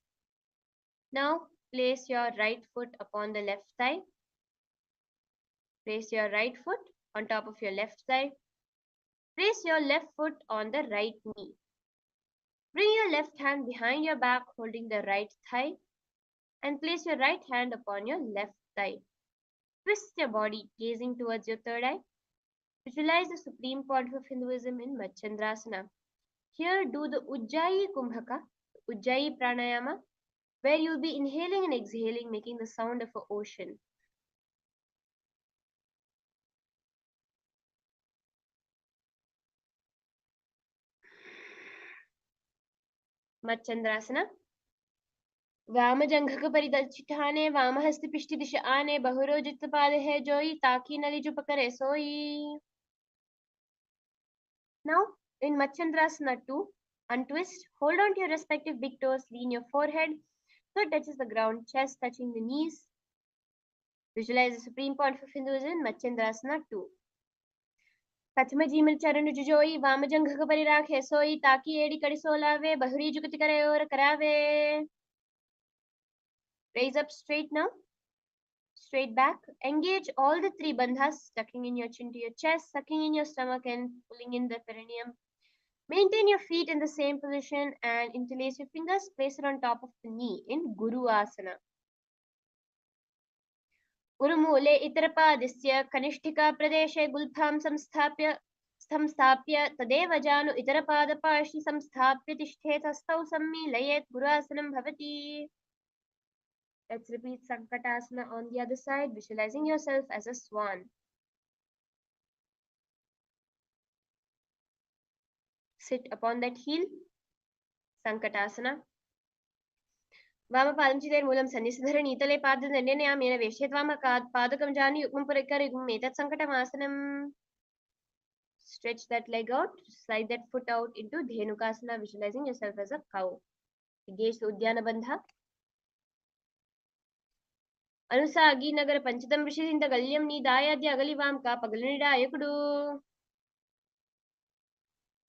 Now place your right foot upon the left thigh. Place your right foot on top of your left thigh. Place your left foot on the right knee. Bring your left hand behind your back, holding the right thigh, and place your right hand upon your left thigh. Twist your body, gazing towards your third eye. Visualize the supreme point of Hinduism in Machandrasana. Here, do the Ujjayi Kumbhaka, Ujjayi Pranayama, where you'll be inhaling and exhaling, making the sound of an ocean. Machandrasana. वामजंघक परिदक्षिठाने वामहस्त पिष्टि दिश आने बहुरोजित पाद है जोई ताकि नली जो पकड़े सोई. Now in Machandrasana 2, untwist, hold on to your respective big toes, lean your forehead, foot touches the ground, chest touching the knees. Visualize the supreme point of Hinduism in Machandrasana 2. प्रथम जीमल चरण जुजोई वामजंघक परिराखे सोई ताकि एड़ी कड़ी सोलावे बहुरी जुगति करे और करावे. Raise up straight now. Straight back. Engage all the three bandhas, tucking in your chin to your chest, sucking in your stomach and pulling in the perineum. Maintain your feet in the same position and interlace your fingers. Place it on top of the knee in Guru Asana. Gurumule itarapadisya kanishtika pradeshe gulbham samsthapya tadeva janu itarapadapashni samsthapya tishthet hastau sammilayet Guruasanam bhavati. Let's repeat Sankatasana on the other side, visualizing yourself as a swan. Sit upon that heel, Sankatasana. वामपादं चिदेर् मूलं सन्निधर नीतले पाददण्डेनयामेन वेष्येत् वामपादकं जानु युग्मं पुरैकर युग्मम् एतत् सङ्कटमासनम्. Stretch that leg out, slide that foot out into Dhenukasana, visualizing yourself as a cow. Engage the Udyana Bandha. Anusagi Nagar Panchatam Rishinda Galyam Nidayadya Agalivam Ka Pagalinida Yakudu.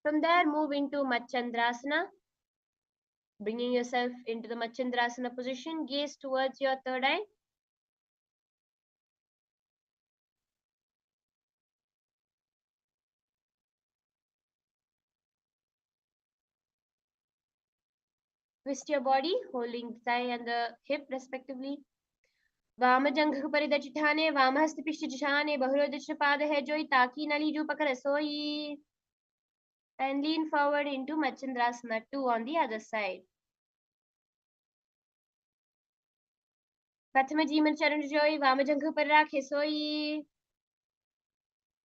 From there, move into Machandrasana. Bringing yourself into the Machandrasana position, gaze towards your third eye. Twist your body, holding the thigh and the hip respectively. वामजंघ परिदचिठाने वामहस्त पिष्टजिठाने बहुरोदचपाद है जोई ताकि नली जो पकड़ सोई. And lean forward into Machandrasana 2 on the other side. प्रथम जीमन चरण जोई वामजंघ पर राखे सोई.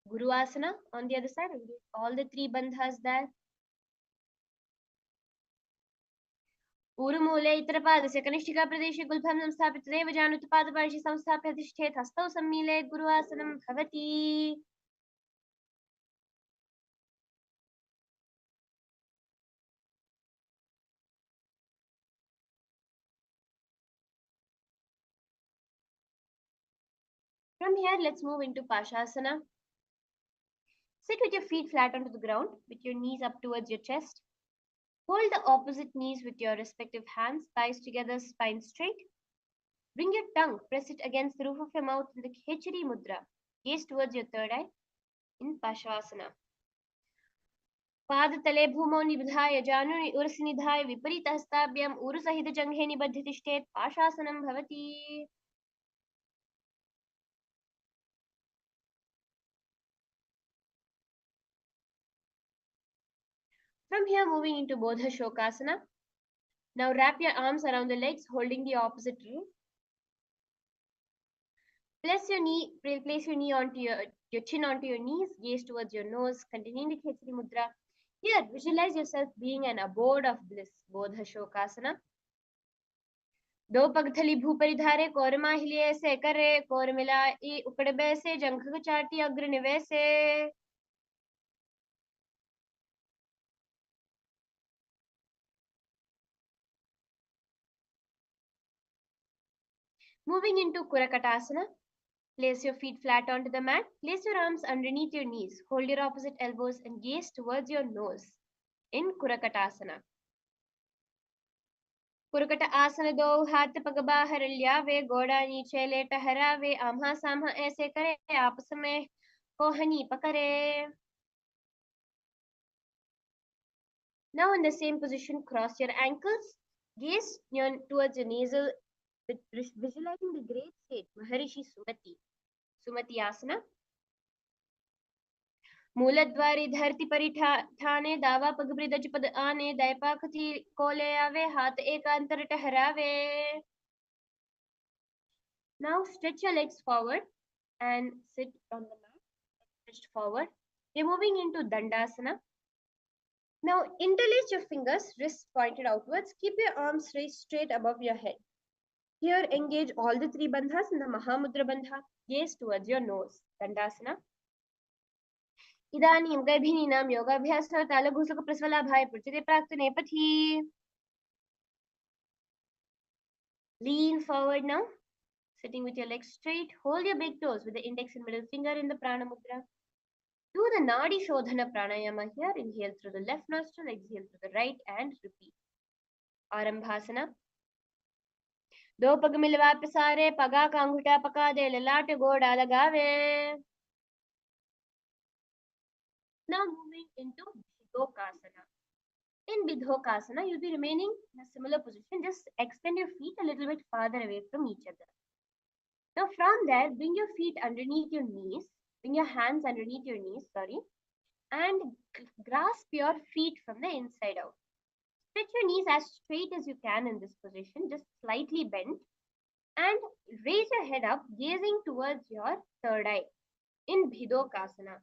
Guru Asana on the other side. All the three bandhas there. ऊरुमूले इतरपादस्य कनिष्ठिका प्रदेशे गुल्फं संस्थाप्य तदेव जानुत्पादपार्श्वे संस्थाप्य अधिष्ठेत् हस्तौ सम्मीलयेत् गुरुआसनं भवति. From here, let's move into Pashasana. Sit with your feet flat onto the ground, with your knees up towards your chest. Hold the opposite knees with your respective hands, thighs together, spine straight. Bring your tongue, press it against the roof of your mouth in the Khechari Mudra. Gaze towards your third eye in Pashasana. पादतले भूमौ निबधाय जानुनि उरसि निधाय विपरीतहस्ताभ्याम् ऊरुसहित जङ्घे निबध्य तिष्ठेत् पाशासनं भवति. From here, moving into Bodha Shokasana. Now wrap your arms around the legs, holding the opposite roof. Place your knee onto your chin onto your knees, gaze towards your nose, continuing the Khechari Mudra. Here, visualize yourself being an abode of bliss, Bodha Shokasana. दो पगथली भूपरिधारे कोरमा हिलिये से करे core मिलाई उकड़बे से जंघ चाटी अग्र निवेसे. Moving into Kurakatasana. Place your feet flat onto the mat. Place your arms underneath your knees. Hold your opposite elbows and gaze towards your nose in Kurakatasana. कुरकट आसन दो हाथ पग बाहर ल्यावे गोड़ा नीचे लेट हरावे आम्हा साम्हा ऐसे करे आपस में कोहनी पकड़े. Now in the same position, cross your ankles, gaze towards your nasal, visualizing the great state Maharishi Sumati. Sumati Asana. मूलद्वारी धरती परिठाने दावा पगब्रिदज पद आने दैपाकथी कोले आवे हाथ एकांतर ठहरावे. Now stretch your legs forward and sit on the mat, stretched forward. We're moving into Dandasana. Now interlace your fingers, wrists pointed outwards. Keep your arms raised straight above your head. Here engage all the three bandhas in the Mahamudra Bandha. Gaze towards your nose. Dandasana. Idanim garbhininam yogaabhyasa talagusaka prasvalabhaya pruchite praktanepathi. Lean forward now. Sitting with your legs straight. Hold your big toes with the index and middle finger in the Prana Mudra. Do the Nadi Shodhana Pranayama here. Inhale through the left nostril, exhale through the right, and repeat. Arambhasana. Do pag milwa pasare, paga ka angutha paka de lalate goda lagave. Now moving into Bidhokasana. In Bidhokasana, you'll be remaining in a similar position. Just extend your feet a little bit farther away from each other. Now from there, bring your feet underneath your knees. Bring your hands underneath your knees, and grasp your feet from the inside out. Stretch your knees as straight as you can in this position, just slightly bent, and raise your head up, gazing towards your third eye in Bidhokasana.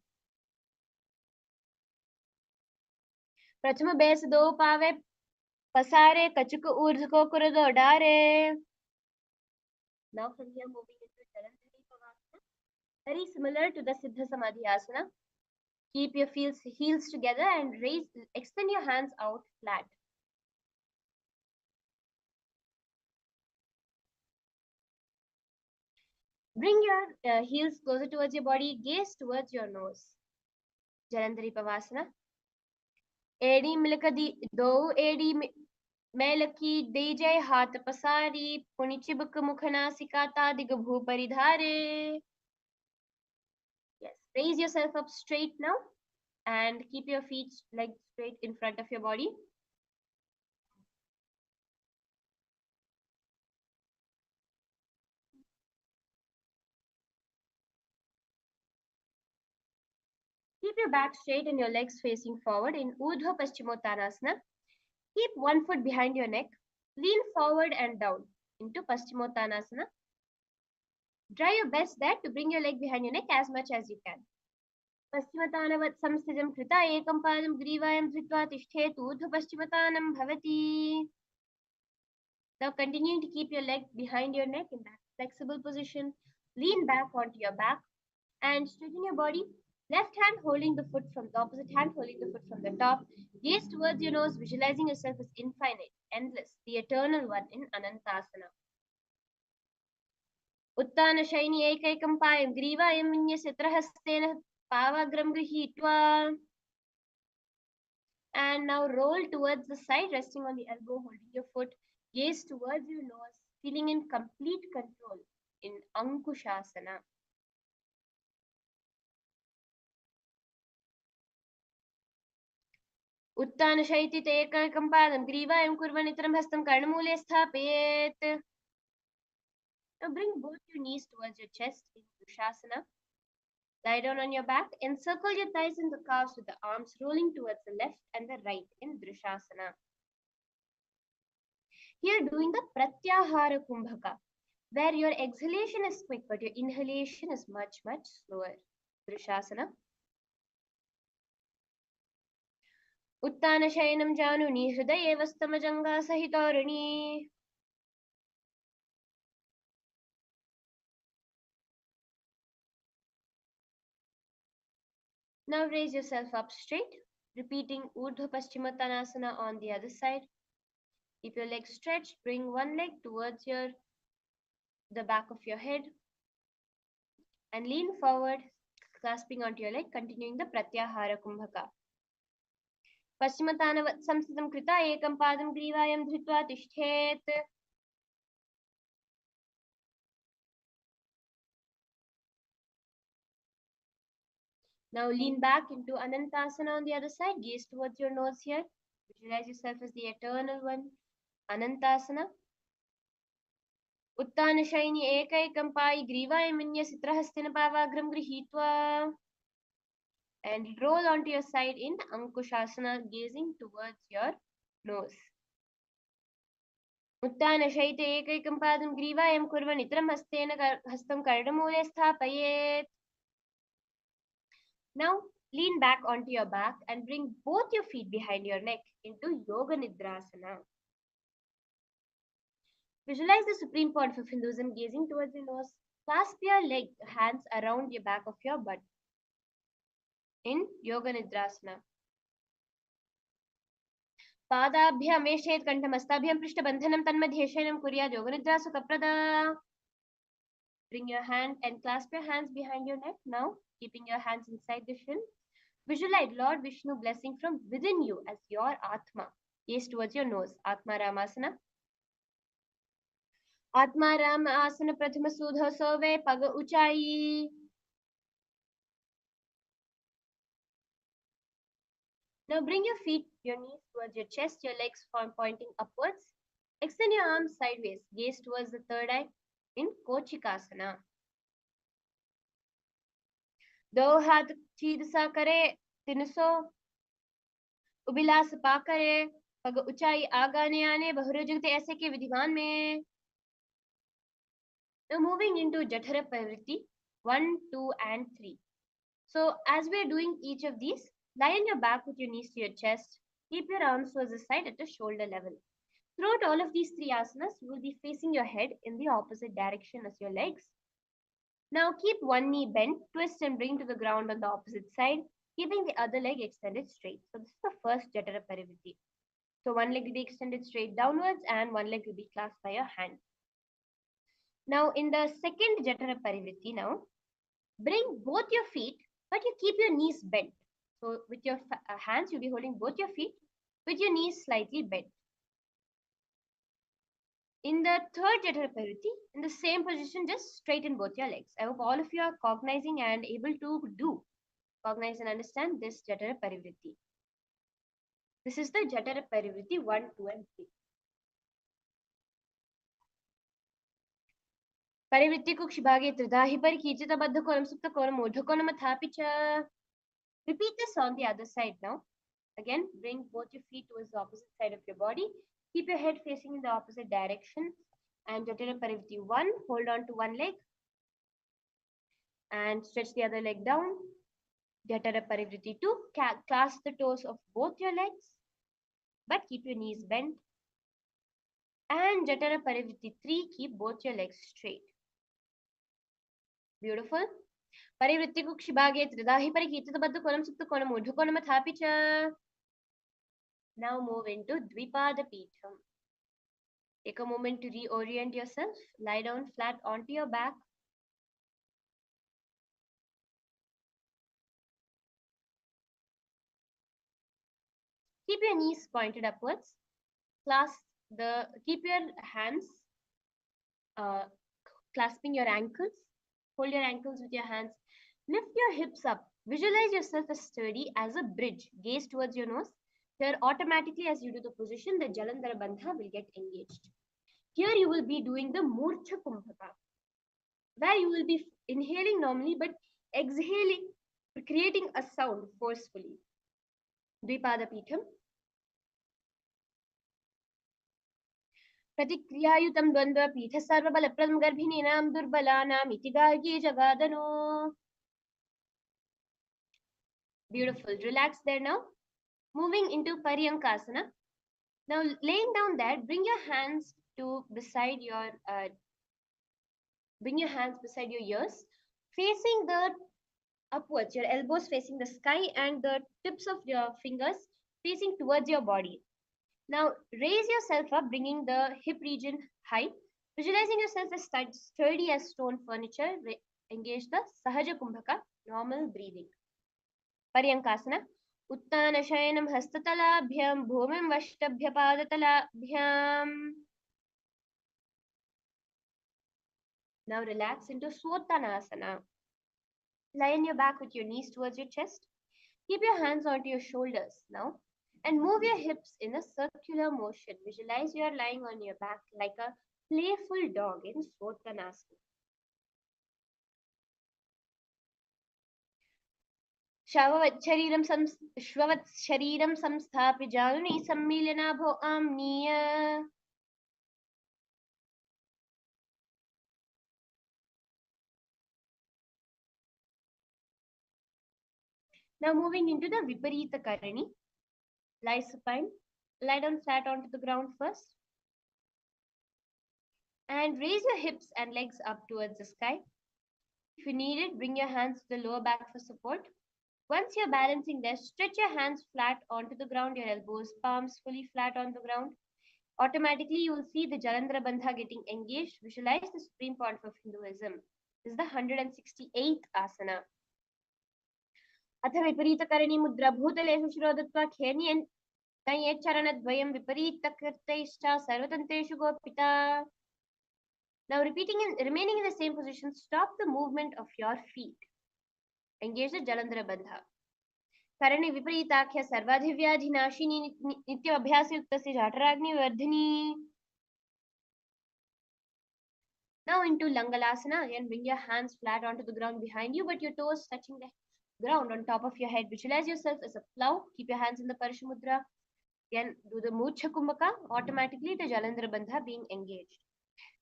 Prachama base do pave pasare kachuku urdhko kurado dare. Now from here moving into Jalandhari Pavasana. Very similar to the Siddha Samadhi Asana. Keep your heels together and extend your hands out flat. Bring your heels closer towards your body, gaze towards your nose. Jalandhari Pavasana. Edi milakadi do edi melaki dejay hat pasari punichibuk mukhana sikata digabhu paridhare. Yes, raise yourself up straight now and keep your legs straight in front of your body. Keep your back straight and your legs facing forward in Urdhva Paschimottanasana. Keep one foot behind your neck. Lean forward and down into Paschimottanasana. Try your best there to bring your leg behind your neck as much as you can. Paschimottanavad samsthijam krita ekam padam grivayam dhritva tishthetu Urdhva Paschimottanam bhavati. Now continuing to keep your leg behind your neck in that flexible position. Lean back onto your back and straighten your body. Left hand holding the foot from the opposite hand, holding the foot from the top. Gaze towards your nose, visualizing yourself as infinite, endless, the eternal one in Anantasana. Uttana Shaini Ekaikam Payam Grivayam Vinyasatrahastena Pavagram Grihitva. And now roll towards the side, resting on the elbow, holding your foot. Gaze towards your nose, feeling in complete control in Ankushasana. Uttana Shaiti Ekakam Padam Grivayam Kurvanitram Hastam Karnamule Sthapet. Now bring both your knees towards your chest in Dushasana. Lie down on your back. Encircle your thighs and the calves with the arms rolling towards the left and the right in Drishasana. Here doing the Pratyahara Kumbhaka, where your exhalation is quick but your inhalation is much, much slower. Drishasana. Uttana Shayanam Januni Hridaye Vastamajanga Sahitarani. Now raise yourself up straight, repeating Urdhva Paschimottanasana on the other side. Keep your legs stretched, bring one leg towards the back of your head and lean forward, clasping onto your leg, continuing the Pratyahara Kumbhaka. Paschimottanavad samsitam krita ekam padam grivayam dhritva tishthet. Now lean back into Anantasana on the other side. Gaze towards your nose here. Visualize yourself as the eternal one. Anantasana. Uttana Shaini Ekaikam Pai Grivayam Vinyasitrahastina Pavagram Grihitva. And roll onto your side in Ankushasana, gazing towards your nose. उत्तानशयिते एकैकं पादं ग्रीवायां कुर्वन् इतरं हस्तं कर्णमूले स्थापयेत्. Now lean back onto your back and bring both your feet behind your neck into Yoga Nidrasana. Visualize the supreme point of Hinduism, gazing towards your nose. Clasp your hands around the back of your butt in Yoga Nidrasana. पादाभ्यां वेष्टेत् कण्ठमस्ताभ्यां पृष्ठबन्धनं तन्मध्ये शयनं कुर्यात् योगनिद्रा सुखप्रदा. Bring your hand and clasp your hands behind your neck now, keeping your hands inside the shin. Visualize Lord Vishnu blessing from within you as your Atma. Gaze towards your nose. Atma Ramasana. Atma Ramasana Prathama Sudha Sove Paga Uchai. Now bring your feet, your knees towards your chest, your legs pointing upwards. Extend your arms sideways. Gaze towards the third eye in Kochikasana. दो हाथ चीद सा करे 300 उबिलास पा करे पग ऊंचाई आगाने आने बहुरे जगते ऐसे के विधिमान में. Now moving into Jatara Pravritti 1, 2 and 3. So as we are doing each of these, lie on your back with your knees to your chest. Keep your arms towards the side at the shoulder level. Throughout all of these 3 asanas, you will be facing your head in the opposite direction as your legs. Now keep one knee bent, twist and bring to the ground on the opposite side, keeping the other leg extended straight. So this is the first Jatara Parivritti. So one leg will be extended straight downwards and one leg will be clasped by your hand. Now in the second Jatara Parivritti now, bring both your feet, but you keep your knees bent. So with your hands, you'll be holding both your feet with your knees slightly bent. In the third Jatara Parivritti, in the same position, just straighten both your legs. I hope all of you are cognizing and able to cognize and understand this Jatara Parivritti. This is the Jatara Parivritti 1, 2 and 3. Parivritti Kukshibhage Tridahi Parikijita Baddha Koram Supta Koram Urdhva Koram Athapi Cha. Repeat this on the other side now. Again, bring both your feet towards the opposite side of your body. Keep your head facing in the opposite direction. And Jatara Parivritti 1, hold on to one leg. And stretch the other leg down. Jatara Parivritti 2, clasp the toes of both your legs, but keep your knees bent. And Jatara Parivritti 3, keep both your legs straight. Beautiful. Parivritti Kukshibhage Tridahi Parikitata Baddha Konam Supta Konam Urdhva Konam Athapi Cha. Now move into Dvipada Pitham. Take a moment to reorient yourself. Lie down flat onto your back. Keep your knees pointed upwards. Keep your hands clasping your ankles. Hold your ankles with your hands. Lift your hips up. Visualize yourself as sturdy as a bridge. Gaze towards your nose. Here, automatically, as you do the position, the Jalandhara Bandha will get engaged. Here, you will be doing the Murcha Kumbhaka, where you will be inhaling normally, but exhaling, creating a sound forcefully. Dvipada Pitham. Pratikriyaayutam Dvandva Pitha Sarvabalaprasam Garbhininam Durbalanam Itigargi Jagadano. Beautiful. Relax there now. Moving into Paryankasana. Now laying down there, bring your hands beside your ears, facing the upwards, your elbows facing the sky and the tips of your fingers facing towards your body. Now raise yourself up, bringing the hip region high, visualizing yourself as sturdy as stone furniture. Engage the Sahaja Kumbhaka, normal breathing. Paryankasana. Uttanashayanam hastatalabhyam bhumim vashtabhya padatalabhyam. Now relax into Swottanasana. Lie on your back with your knees towards your chest. Keep your hands onto your shoulders now and move your hips in a circular motion. Visualize you are lying on your back like a playful dog in Swottanasana. श्ववत् शरीरं संस्थाप्य जानुनी सम्मीलनाभो आम्नीय. Now moving into the Viparita Karani. Lie supine. Lie down flat onto the ground first. And raise your hips and legs up towards the sky. If you need it, bring your hands to the lower back for support. Once you're balancing there, stretch your hands flat onto the ground, your elbows, palms fully flat on the ground. Automatically, you will see the Jalandhara Bandha getting engaged. Visualize the supreme point of Hinduism. This is the 168th asana. अथ विपरीतकरणी मुद्रा भूतलेषु शिरोदत्वा खेर्नियच्चरणद्वयं विपरीतकृतैश्च सर्वतन्त्रेषु गोपिता. Now remaining in the same position, stop the movement of your feet. Engage the Jalandhara Bandha. Karani Viparitakhya Sarvadhivyadhinashini Nitya Abhyasayuktasi Jhataragni Vardhini. Now into Langalasana. Again, bring your hands flat onto the ground behind you, but your toes touching the ground on top of your head. Visualize yourself as a plow. Keep your hands in the Parashamudra. Again, do the Mucha Kumbhaka. Automatically, the Jalandhara Bandha being engaged.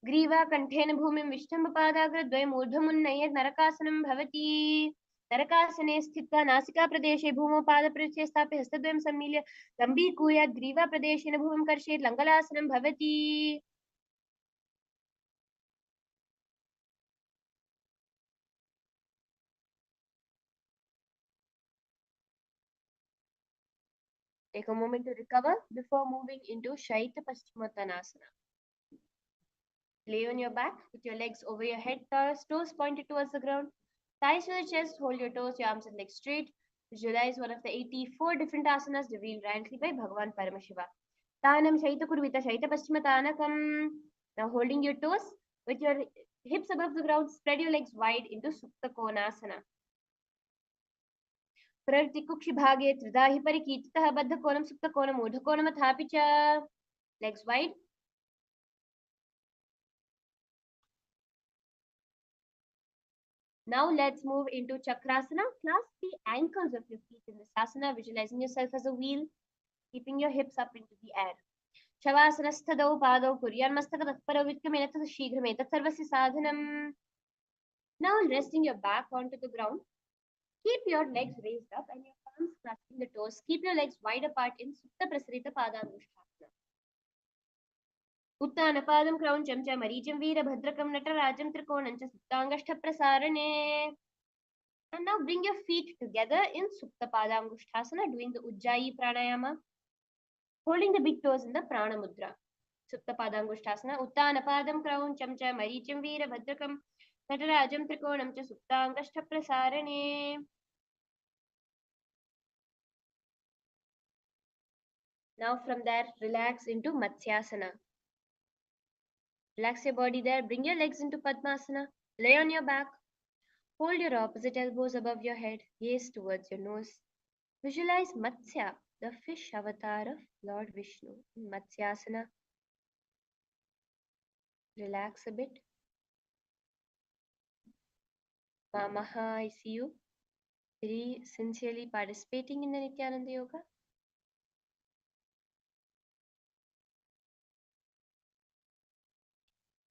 Griva Kanthena Bhumim Vishtambapadagra Dvayam Urdhamunnayad Narakasanam Bhavati. नरकासने स्थित्वा नासिका प्रदेशे भूमौ पादपृष्ठे स्थाप्य हस्तद्वयं सम्मील्य लम्बीकूयात् ग्रीवा प्रदेशेन भूमिं कर्षयेत् लङ्गलासनं भवति. Take a moment to recover before moving into Shaita Paschimottanasana. Lay on your back with your legs over your head, toes pointed towards the ground. Thighs to the chest, hold your toes, your arms and legs straight. Visualize one of the 84 different asanas revealed randomly by Bhagavan Paramashiva. Tanam Shaita Kurvita Shaita Paschimottanakam. Now holding your toes with your hips above the ground, spread your legs wide into Supta Konasana. प्रवृत्तिकुक्षिभागे त्रिधा हि परिकीर्तितः बद्धकोणं सुप्तकोणं ऊर्ध्वकोणमथापि च. Legs wide. Now let's move into Chakrasana. Clasp the ankles of your feet in this asana, visualizing yourself as a wheel, keeping your hips up into the air. Shavasana-sthadau padau kuryanmastakadah paravitkamen tath shighram etat sarvasya sadhanam. Now resting your back onto the ground. Keep your legs raised up and your palms clasping the toes. Keep your legs wide apart in Supta Prasarita Padangushthasana. Uttanapadam Krauncham cha Marijam Veerabhadrakam Natarajam Trikonam cha Suptangashta Prasarane. And now bring your feet together in Supta Padangushthasana, doing the Ujjayi Pranayama, holding the big toes in the Prana Mudra. Supta Padangushthasana. Uttanapadam Krauncham cha Marijam Veerabhadrakam Natarajam Trikonam cha Suptangashta Prasarane. Now from there, relax into Matsyasana. Relax your body there. Bring your legs into Padmasana. Lay on your back. Hold your opposite elbows above your head. Gaze towards your nose. Visualize Matsya, the fish avatar of Lord Vishnu in Matsyasana. Relax a bit. Mamaha, I see you very sincerely participating in the Nithyananda Yoga.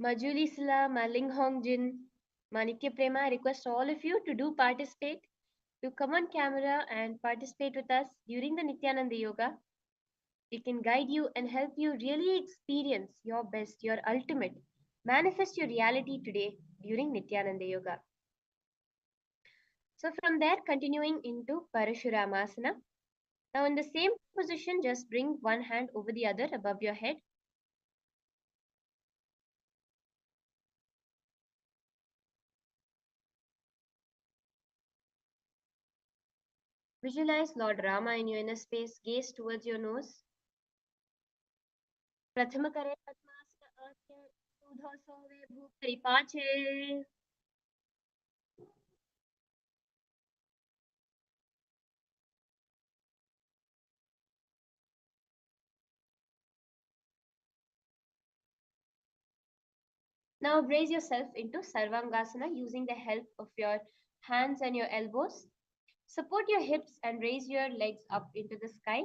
Majuli Sila, Maling Hong Jin, Manikya Prema, I request all of you to do participate, to come on camera and participate with us during the Nithyananda Yoga. We can guide you and help you really experience your best, your ultimate. Manifest your reality today during Nithyananda Yoga. So from there, continuing into Parashuramasana. Now in the same position, just bring one hand over the other above your head. Visualize Lord Rama in your inner space. Gaze towards your nose. Prathama kare padmasana asya sudha sove bhupari pache. Now brace yourself into Sarvangasana using the help of your hands and your elbows. Support your hips and raise your legs up into the sky.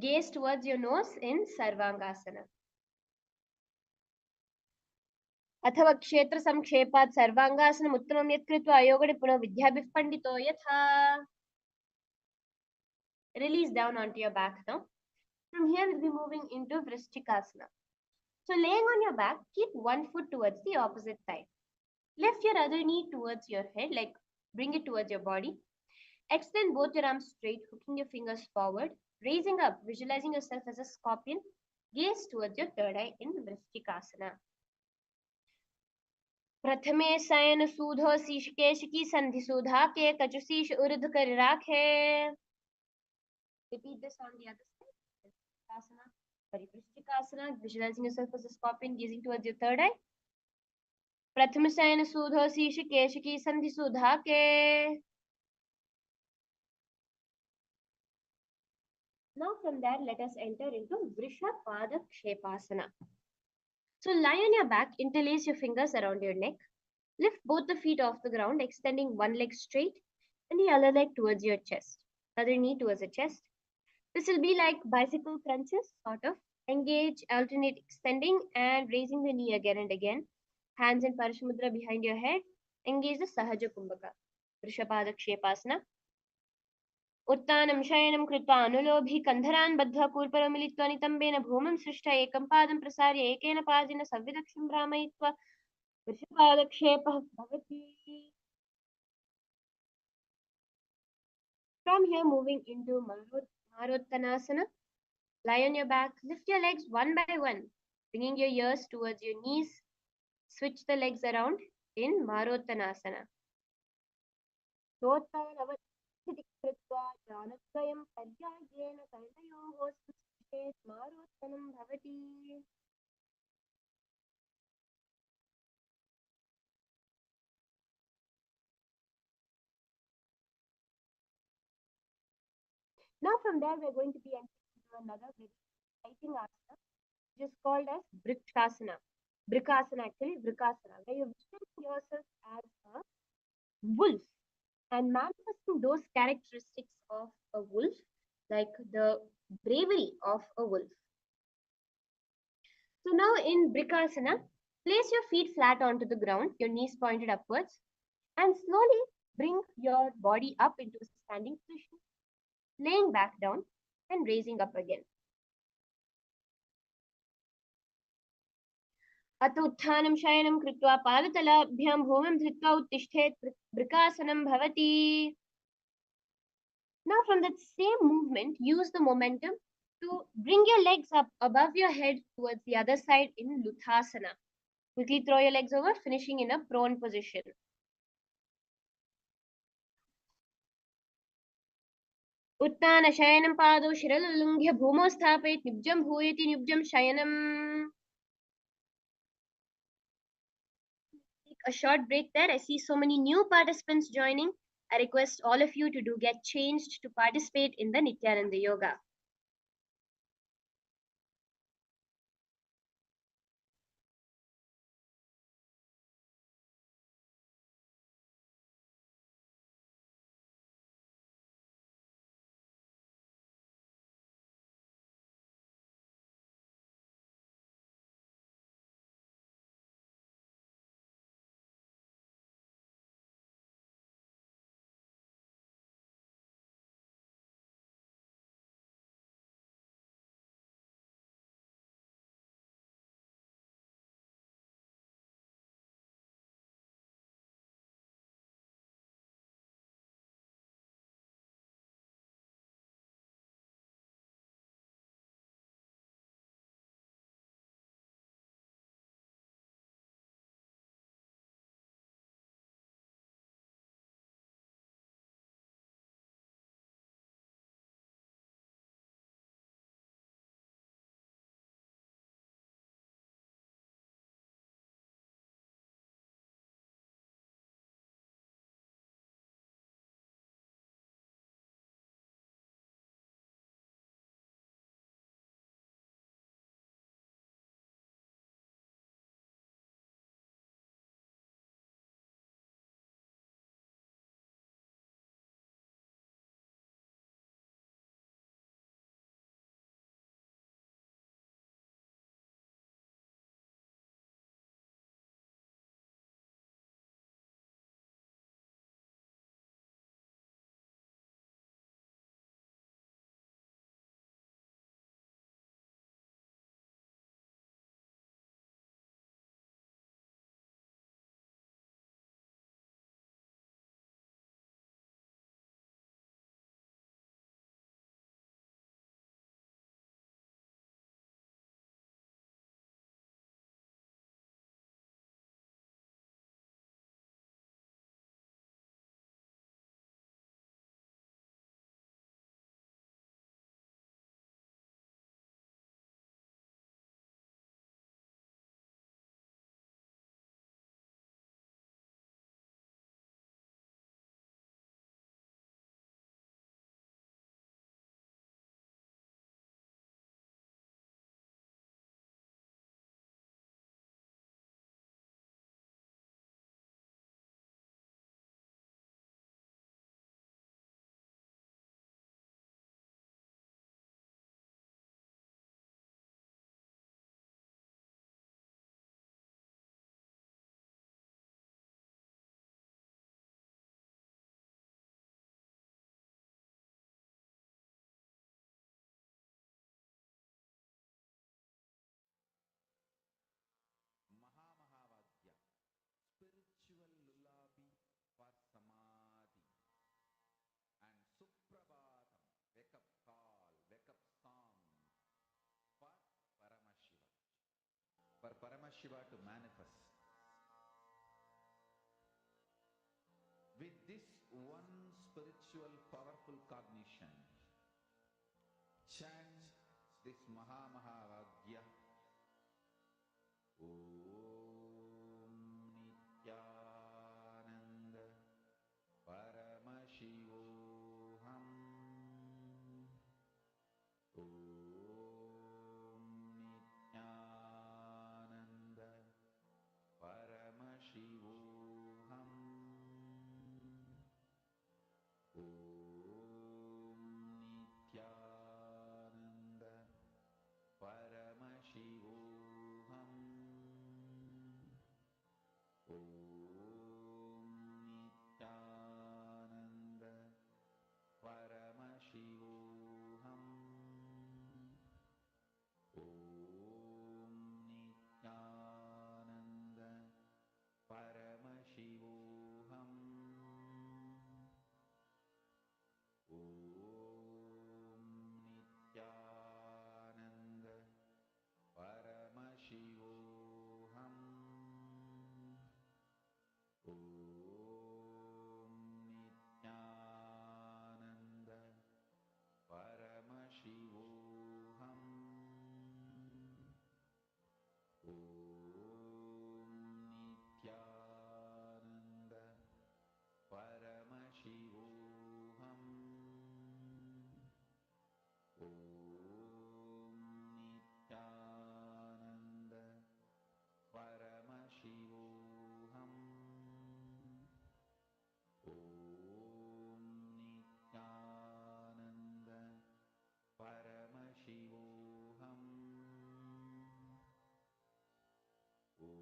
Gaze towards your nose in Sarvangasana. अथवा क्षेत्र संक्षेपात् सर्वांगासनम् उत्तमं यत् कृत्वा अयोगडे पुनः विद्याभिः पंडितो यथा. Release down onto your back now. From here we'll be moving into Vrishchikasana. So laying on your back, keep one foot towards the opposite side. Lift your other knee towards your head, like bring it towards your body. Extend both your arms straight, hooking your fingers forward. Raising up, visualizing yourself as a scorpion. Gaze towards your third eye in Vrishchikasana. प्रथमे शयन सूधो शीश केशकी संधि सुधा के कचुशीश ऊर्ध्व कर राखे. Repeat this on the other side. Vrishchikasana. Vrishchikasana. Visualizing yourself as a scorpion, gazing towards your third eye. प्रथम शयन सूधो शीश केशकी संधि सुधा के. Now from there, let us enter into Vrishapada Kshepasana. So lie on your back, interlace your fingers around your neck. Lift both the feet off the ground, extending one leg straight and the other leg towards your chest. Other knee towards the chest. This will be like bicycle crunches, sort of. Engage, alternate extending and raising the knee again and again. Hands in Parashamudra behind your head. Engage the Sahaja Kumbhaka. Vrishapada Kshepasana. उत्तानं शयनं कृत्वा अनुलोभी कन्धरान् बद्ध्वा कूर्परं मिलित्वा नितम्बेन भूमिं सृष्ट्वा एकं पादं प्रसार्य एकेन पादेन संविदक्षं भ्रामयित्वा वृषपादक्षेपः भवति. From here moving into Marottanasana. Lie on your back, lift your legs one by one, bringing your ears towards your knees. Switch the legs around in Marottanasana. कृत्वा जानद्वयं पर्यायेन कर्णयोः स्पृशेत् मारोत्तनं भवति. Now from there we are going to be entering into another very exciting asana, which is called as Vrikshasana. Vrikasana actually, Vrikasana, where you visualize yourself as a wolf and manifesting those characteristics of a wolf, like the bravery of a wolf. So now in Vrikasana, place your feet flat onto the ground, your knees pointed upwards, and slowly bring your body up into a standing position, laying back down and raising up again. अथ उत्थानं शयनं कृत्वा पादतलाभ्यां भूमिं धृत्वा उत्तिष्ठेत् वृकासनं भवति. Now from that same movement, use the momentum to bring your legs up above your head towards the other side in Luthasana. Quickly throw your legs over, finishing in a prone position. उत्तान शयनं पादौ शिरलुलुङ्घ्य भूमौ स्थापयेत् निब्जं भूयति निब्जं शयनम्. Take a short break there. I see so many new participants joining. I request all of you to get changed to participate in the Nithyananda Yoga. Shiva to manifest. With this one spiritual powerful cognition, chant this Mahavagya. Om Nithyananda Paramashivoham. Om Nithyananda Paramashivoham. Om Nithyananda Paramashivoham. Om Nithyananda Paramashivoham. Om Nithyananda Paramashivoham. Om Nithyananda Paramashivoham. Om Nithyananda Paramashivoham. Om Nithyananda Paramashivoham. Om Nithyananda Paramashivoham. Om Nithyananda Paramashivoham. Om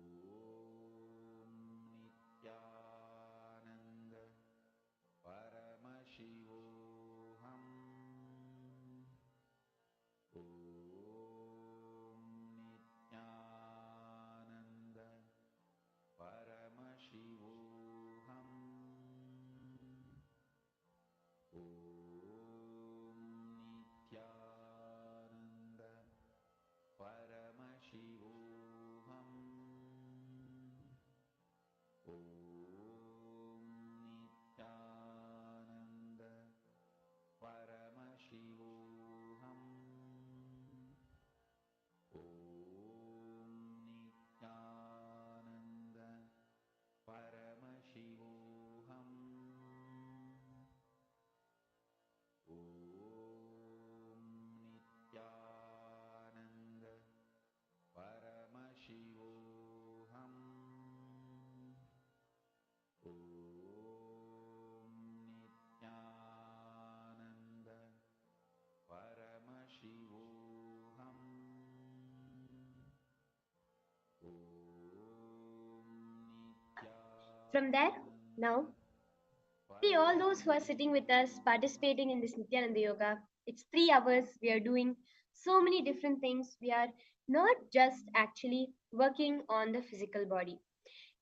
Nithyananda Paramashivoham. Om Nithyananda Paramashivoham. Om Nithyananda Paramashivoham. Om Nithyananda Paramashivoham. Om Nithyananda Paramashivoham. Om Nithyananda Paramashivoham. Om Nithyananda Paramashivoham. From there, now, see all those who are sitting with us participating in this Nithyananda Yoga. It's 3 hours. We are doing so many different things. We are not just actually working on the physical body.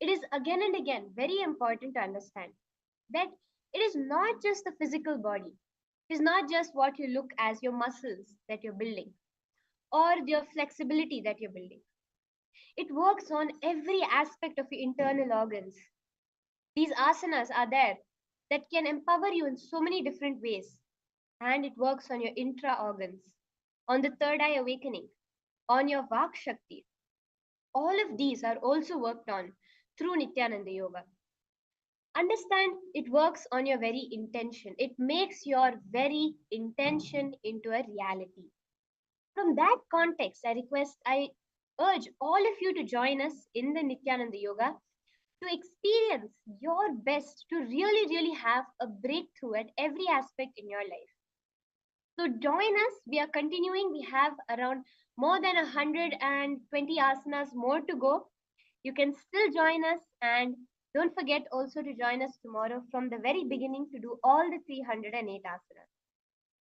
It is again and again very important to understand that it is not just the physical body. It is not just what you look as your muscles that you're building or your flexibility that you're building. It works on every aspect of your internal organs. These asanas are there that can empower you in so many different ways. And it works on your intra organs, on the third eye awakening, on your Vak Shakti. All of these are also worked on through Nithyananda Yoga. Understand it works on your very intention. It makes your very intention into a reality. From that context, I urge all of you to join us in the Nithyananda Yoga to experience your best, to really, really have a breakthrough at every aspect in your life. So join us. We are continuing. We have around more than 120 asanas more to go. You can still join us, and don't forget also to join us tomorrow from the very beginning to do all the 308 asanas.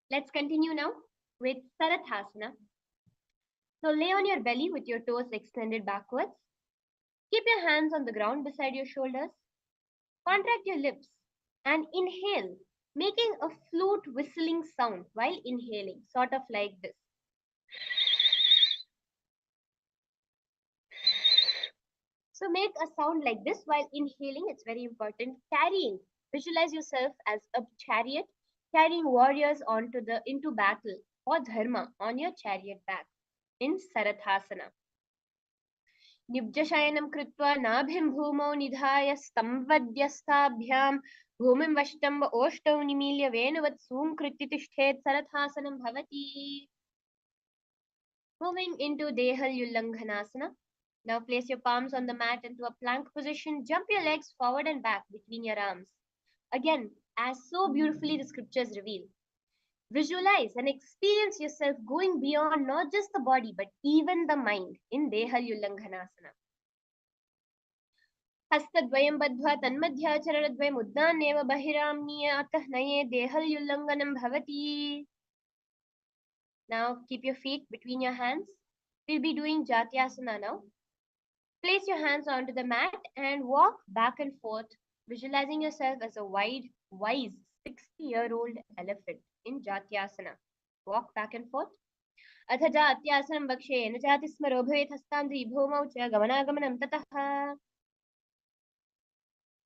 Let's continue now with Sarathasana. So lay on your belly with your toes extended backwards. Keep your hands on the ground beside your shoulders. Contract your lips and inhale, making a flute whistling sound while inhaling, sort of like this. So make a sound like this while inhaling. It's very important. Carrying. Visualize yourself as a chariot carrying warriors into battle or dharma on your chariot back in Sarathasana. निब्जशयनं कृत्वा नाभिं भूमौ निधाय स्तम्भद्यस्थाभ्यां भूमिं वष्टम्ब ओष्टौ निमील्य वेणुवत् सूंकृत्य तिष्ठेत् सरथासनं भवति. Moving into Dehalyullanghanasana. Now place your palms on the mat into a plank position. Jump your legs forward and back between your arms. Again, as so beautifully the scriptures reveal. Visualize and experience yourself going beyond not just the body but even the mind in Dehalyullanghanasana. हस्तद्वयं बद्ध्वा तन्मध्याचरणद्वयम् उद्दान्नेव बहिराम्नीय अतः नये देहल्युल्लङ्घनं भवति. Now keep your feet between your hands. We'll be doing Jatyasana now. Place your hands onto the mat and walk back and forth, visualizing yourself as a wise 60-year-old elephant in Jatyasana. Walk back and forth. अथ जात्यासनं वक्षे न जाति स्मरो भवेत् हस्तान्द्री भूमौ च गमनागमनं ततः.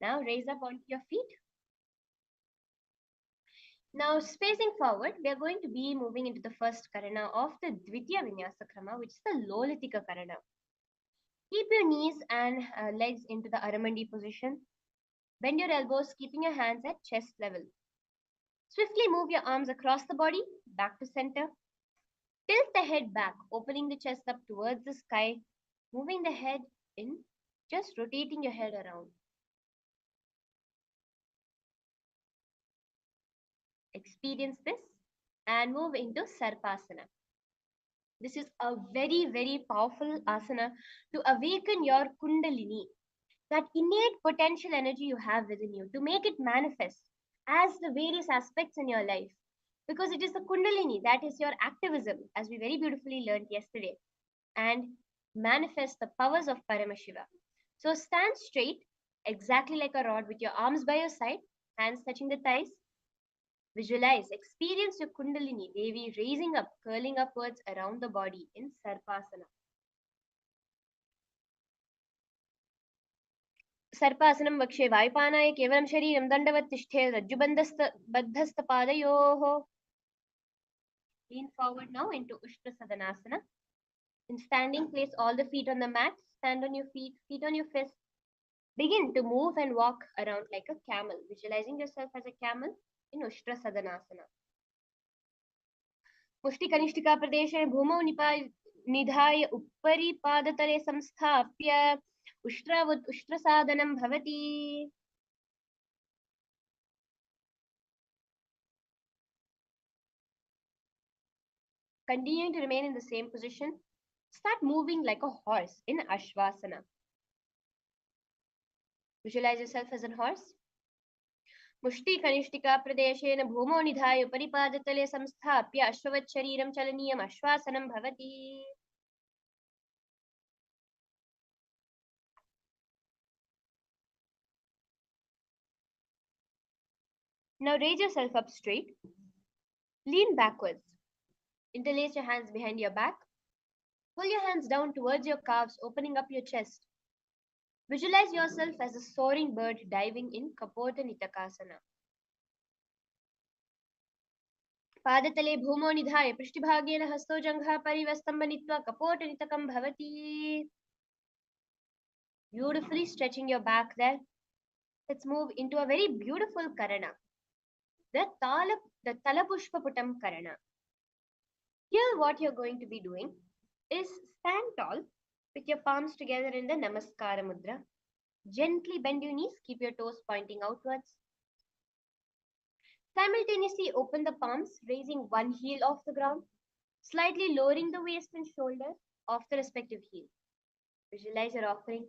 Now raise up onto your feet. Now spacing forward, we are going to be moving into the first karana of the Dvitiya Vinyasa Krama, which is the Lolitika Karana. Keep your knees and legs into the Aramandi position. Bend your elbows, keeping your hands at chest level. Swiftly move your arms across the body, back to center. Tilt the head back, opening the chest up towards the sky, moving the head in, just rotating your head around. Experience this and move into Sarpasana. This is a very, very powerful asana to awaken your Kundalini, that innate potential energy you have within you, to make it manifest as the various aspects in your life. Because it is the Kundalini that is your activism, as we very beautifully learned yesterday, and manifest the powers of Paramashiva. So stand straight, exactly like a rod, with your arms by your side, hands touching the thighs. Visualize, experience your Kundalini Devi raising up, curling upwards around the body in Sarpasana. सर्पासनं वक्षे वायुपानाय केवलं शरीरं दण्डवत् तिष्ठे रज्जुबन्धस्थपादयोः. Lean forward now into Ushtrasadanasana. In standing, place all the feet on the mat. Stand on your feet, feet on your fists. Begin to move and walk around like a camel, visualizing yourself as a camel in Ushtrasadanasana. मुष्टिकनिष्ठिका प्रदेशे भूमौ निधाय उपरि पादतले संस्थाप्य उष्ट्रावत् उष्ट्रसादनं भवति. Continuing to remain in the same position, start moving like a horse in Ashvasana. Visualize yourself as a horse. मुष्टिकनिष्ठिका प्रदेशेन भूमौ निधाय परिपादतले संस्थाप्य अश्ववत् शरीरं चलनीयम् अश्वासनं भवति. Now raise yourself up straight. Lean backwards. Interlace your hands behind your back. Pull your hands down towards your calves, opening up your chest. Visualize yourself as a soaring bird diving in Kapota Nitakasana. पादतले भूमौ निधाय पृष्ठभागेन हस्तौ जङ्घा परिवस्तम्भनित्वा कपोटनितकं भवति. Beautifully stretching your back there. Let's move into a very beautiful karana, the Talapushpaputam karana. Here what you're going to be doing is stand tall with your palms together in the Namaskara Mudra. Gently bend your knees, keep your toes pointing outwards. Simultaneously open the palms, raising one heel off the ground, slightly lowering the waist and shoulders of the respective heel. Visualize your offering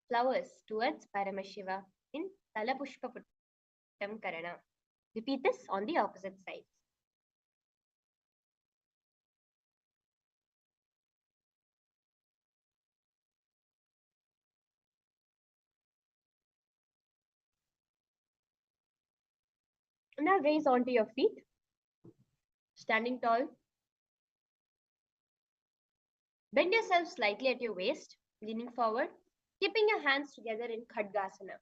flowers towards Paramashiva in Talapushpaputam Karana. Repeat this on the opposite side. Now raise onto your feet, standing tall. Bend yourself slightly at your waist, leaning forward. keeping your hands together in Khadgasana.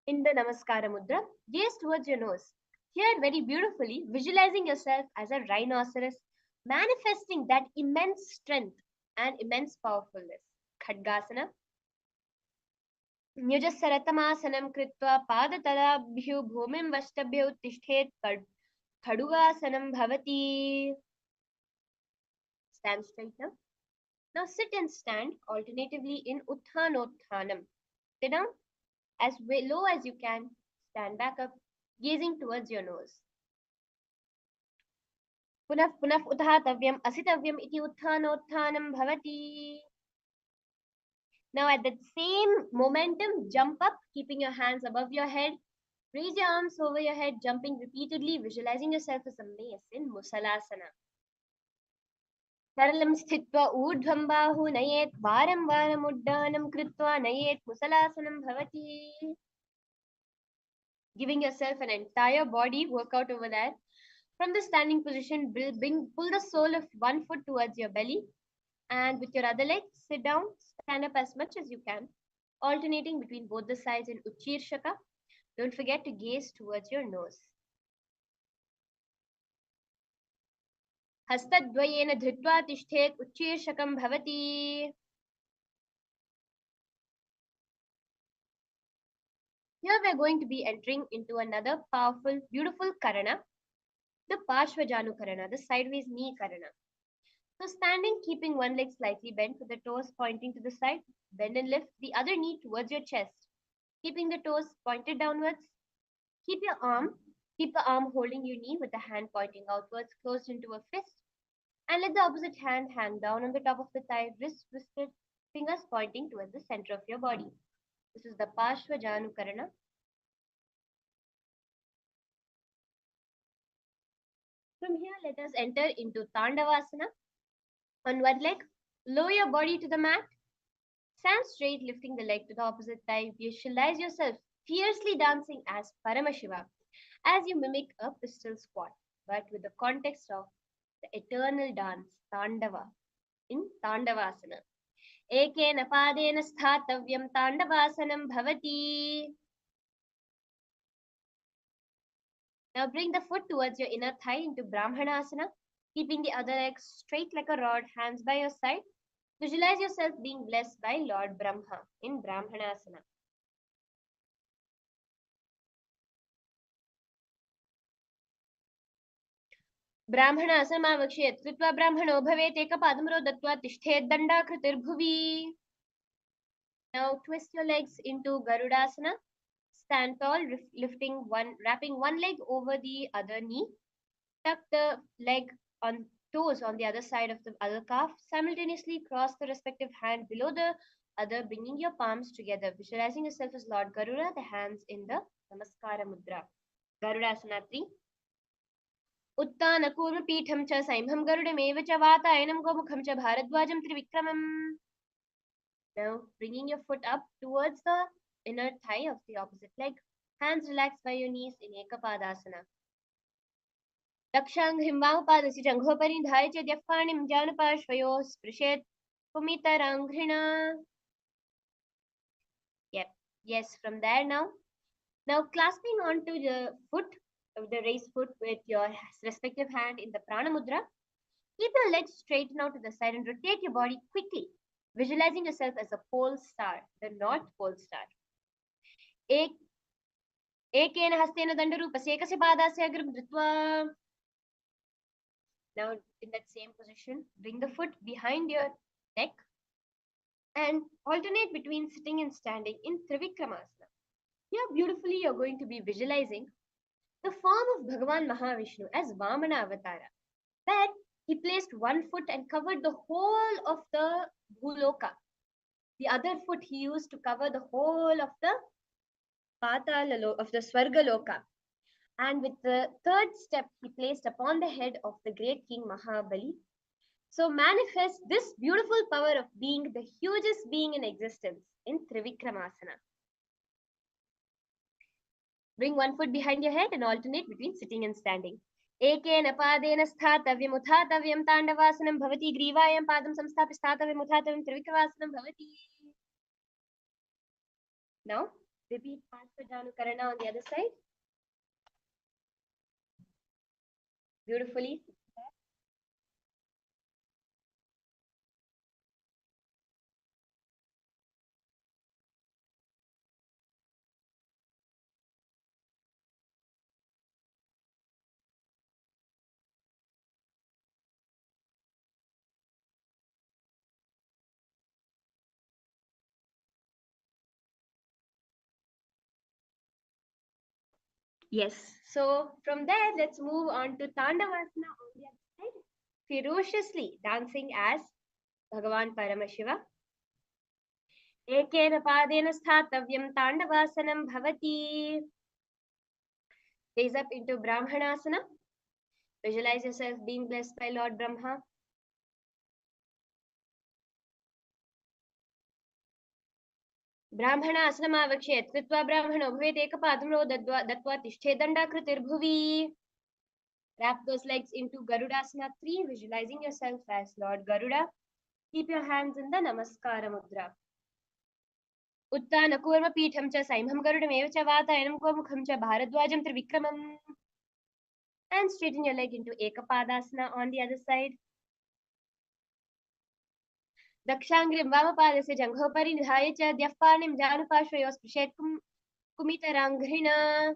In the Namaskara Mudra, gaze towards your nose. Here, very beautifully, visualizing yourself as a rhinoceros, manifesting that immense strength and immense powerfulness. Khadgasana. न्युजसरतमासनं कृत्वा पादतलाभ्यो भूमिं वष्टभ्यो उत्तिष्ठेत् खडुगासनं भवति. Stand straight now. Now sit and stand alternatively in Uttanottanam. Sit down as low as you can. Stand back up, gazing towards your nose. पुनः पुनः उत्थातव्यम् असितव्यम् इति उत्थानोत्थानं भवति. Now at that same momentum, jump up, keeping your hands above your head. Raise your arms over your head, jumping repeatedly, visualizing yourself as a mace in Musalasana. Saralam sthitva urdhvam bahu nayet varam varam uddanam kritva nayet Musalasanam bhavati. Giving yourself an entire body workout over there. From the standing position, pull the sole of one foot towards your belly, and with your other leg, sit down, stand up as much as you can, alternating between both the sides in Utshirshaka. Don't forget to gaze towards your nose. Hastadvayena dhritva tishthet Utshirshakam bhavati. Here we are going to be entering into another powerful, beautiful karana, the Parshvajanu karana, the sideways knee karana. So standing, keeping one leg slightly bent with the toes pointing to the side, bend and lift the other knee towards your chest, keeping the toes pointed downwards. Keep the arm holding your knee with the hand pointing outwards, closed into a fist, and let the opposite hand hang down on the top of the thigh, wrists twisted, fingers pointing towards the center of your body. This is the Parshvajanu karana. From here, let us enter into Tandavasana. On one leg, lower your body to the mat. Stand straight, lifting the leg to the opposite thigh. Visualize yourself fiercely dancing as Paramashiva as you mimic a pistol squat, but with the context of the eternal dance, Tandava, in Tandavasana. Ekena padena sthathavyam Tandavasanam bhavati. Now bring the foot towards your inner thigh into Brahmanasana, keeping the other leg straight like a rod, hands by your side. Visualize yourself being blessed by Lord Brahma in Brahmanasana. Brahmanasana कृत्वा ब्राह्मणो भवेत् एकपादं दत्त्वा तिष्ठेत् दण्डाकृतिर्भुवि. Now twist your legs into Garudasana. Stand tall, wrapping one leg over the other knee. Tuck the leg on toes on the other side of the other calf. Simultaneously cross the respective hand below the other, bringing your palms together. Visualizing yourself as Lord Garuda, the hands in the Namaskara Mudra. Garudasana 3. उत्तानकूर्मपीठं च सैंभं गरुडमेव च वातायनं गोमुखं च भारद्वाजं त्रिविक्रमम्. Now bringing your foot up towards the inner thigh of the opposite leg. Hands relaxed by your knees in Ekapadasana. Dakshanghim Vamapadasi Janghoparinidhaya च Dyapanim Janapashvayo Sprishet Pumitaranghrina. Yep. Yes, from there now. Now clasping onto the foot, the raised foot with your respective hand in the Prana Mudra. Keep your legs straighten out to the side and rotate your body quickly, visualizing yourself as a pole star, the North Pole star. Ekena hastena dandarupasya ekasya padasya agram dhritva. Now in that same position, bring the foot behind your neck and alternate between sitting and standing in Trivikramasana. Here beautifully you're going to be visualizing the form of Bhagavan Mahavishnu as Vamana Avatara, where he placed one foot and covered the whole of the Bhuloka. The other foot he used to cover the whole of the Patala of the Swargaloka. And with the third step, he placed upon the head of the great king Mahabali. So manifest this beautiful power of being the hugest being in existence in Trivikramasana. Bring one foot behind your head and alternate between sitting and standing. Ekena padena sthathavyam uthathavyam Tandavasanam bhavati. Grivayam padam samsthapi sthathavyam uthathavyam Trivikramasanam bhavati. Now, repeat Parsvajanukarana on the other side. Beautifully. Yes. So from there, let's move on to Tandavasana on the other side. Ferociously dancing as Bhagavan Paramashiva. Ekena padena sthathavyam Tandawasanam bhavati. Raise up into Brahmanasana. Visualize yourself being blessed by Lord Brahma. ब्राह्मणासनमावक्ष्य कृत्वा ब्राह्मणो भवेत् एकपादं दत्वा तिष्ठे दण्डाकृतिर्भुवि. Wrap those legs into Garudasana 3, visualizing yourself as Lord Garuda. Keep your hands in the Namaskara Mudra. Uttanakurvapitham cha saimham Garudameva cha Vatayanam Gomukham cha Bharadwajam Trivikramam. And straighten your leg into Ekapadasana on the other side. Dakshangrim Vamapadasya Janghoparin Dhaya cha Dyafpanim Janupashvayo Sprishet Kumitaranghrina.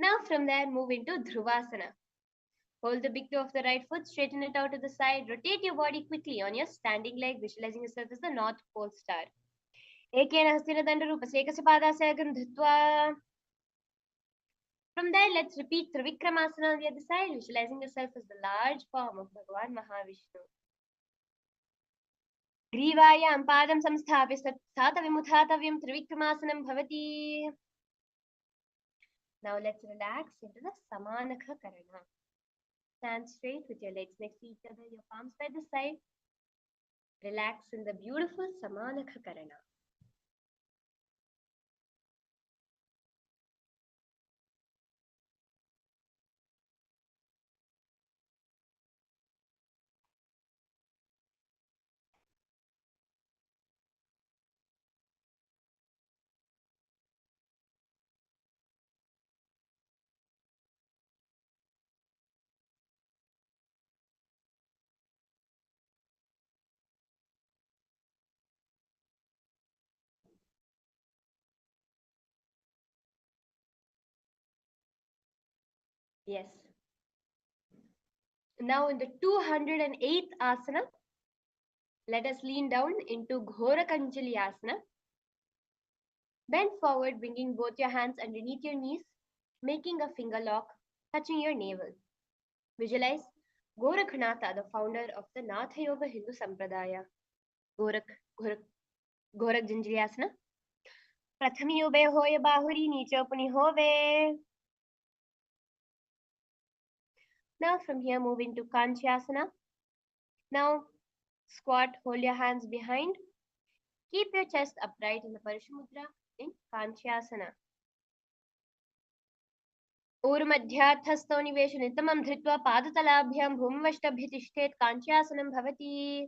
Now from there, move into Dhruvasana. Hold the big toe of the right foot, straighten it out to the side, rotate your body quickly on your standing leg, visualizing yourself as the North Pole Star. Ekena hastina dandarupasya ekasya padasayagam dhritva. From there, let's repeat Trivikramasana on the other side, visualizing yourself as the large form of Bhagavan Mahavishnu. Grivayam padam samsthapi satavimuthatavim Trivikramasanam bhavati. Now let's relax into the Samanakha Karana. Stand straight with your legs next to each other, your palms by the side. Relax in the beautiful Samanakha Karana. Yes. Now in the 208th asana, let us lean down into Ghora Kanjali asana. Bend forward, bringing both your hands underneath your knees, making a finger lock, touching your navel. Visualize Gorakhanatha, the founder of the Natha Yoga Hindu Sampradaya. Gorak Janjali asana. Prathami ube hoya bahuri niche upani hove. Now from here, move into Kanchyasana. Now squat, hold your hands behind. Keep your chest upright in the Parishamudra in Kanchyasana. ऊर्मध्यात्थस्थो निवेशनितमं धृत्वा पादतलाभ्यां भूमवष्टभ्यतिष्ठेत् Kanchyāsanam bhavati.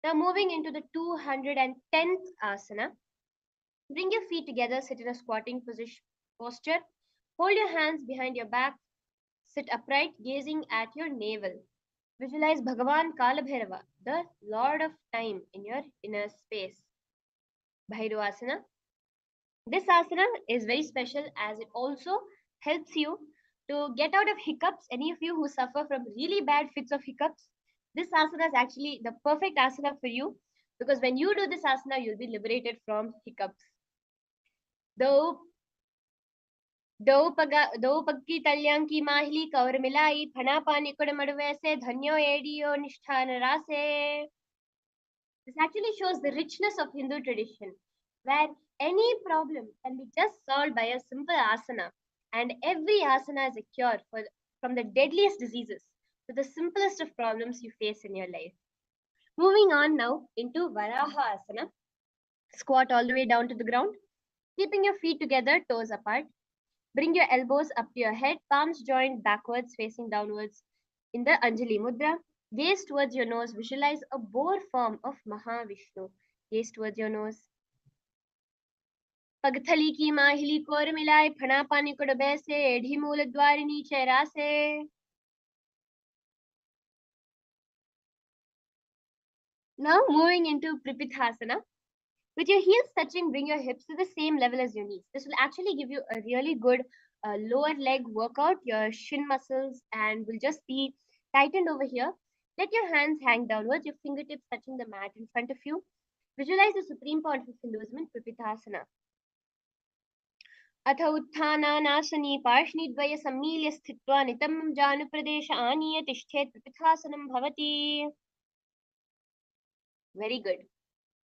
Now moving into the 210th asana. Bring your feet together, sit in a squatting posture. Hold your hands behind your back. Sit upright, gazing at your navel. Visualize Bhagavan Kalabhairava, the Lord of Time, in your inner space. Bhairavasana. This asana is very special as it also helps you to get out of hiccups. Any of you who suffer from really bad fits of hiccups, this asana is actually the perfect asana for you, because when you do this asana, you'll be liberated from hiccups. दो पक्की तल्यां की माहिली कौर मिलाई फना पानी कुड़ मड़वे से धन्यो audio निष्ठान रासे. This actually shows the richness of Hindu tradition, where any problem can be just solved by a simple asana, and every asana is a cure from the deadliest diseases to the simplest of problems you face in your life. Moving on now into Varaha asana. Squat all the way down to the ground, keeping your feet together, toes apart. Bring your elbows up to your head, palms joined backwards, facing downwards in the Anjali Mudra. Gaze towards your nose. Visualize a boar form of Mahavishnu. Gaze towards your nose. पगथली की माहिली core मिलाए फणा पानी को डबे से एढ़ी मूल द्वारिणी चेहरा से. Now moving into Pripithasana. With your heels touching, bring your hips to the same level as your knees. This will actually give you a really good lower leg workout. Your shin muscles and will just be tightened over here. Let your hands hang downwards, your fingertips touching the mat in front of you. Visualize the supreme point of Hinduism, Pripithasana. अथ उत्थानानासनी पार्ष्णिद्वय सम्मील्य स्थित्वा नितम्बं जानुप्रदेश आनीय तिष्ठेत् प्रपिथासनं भवति. Very good.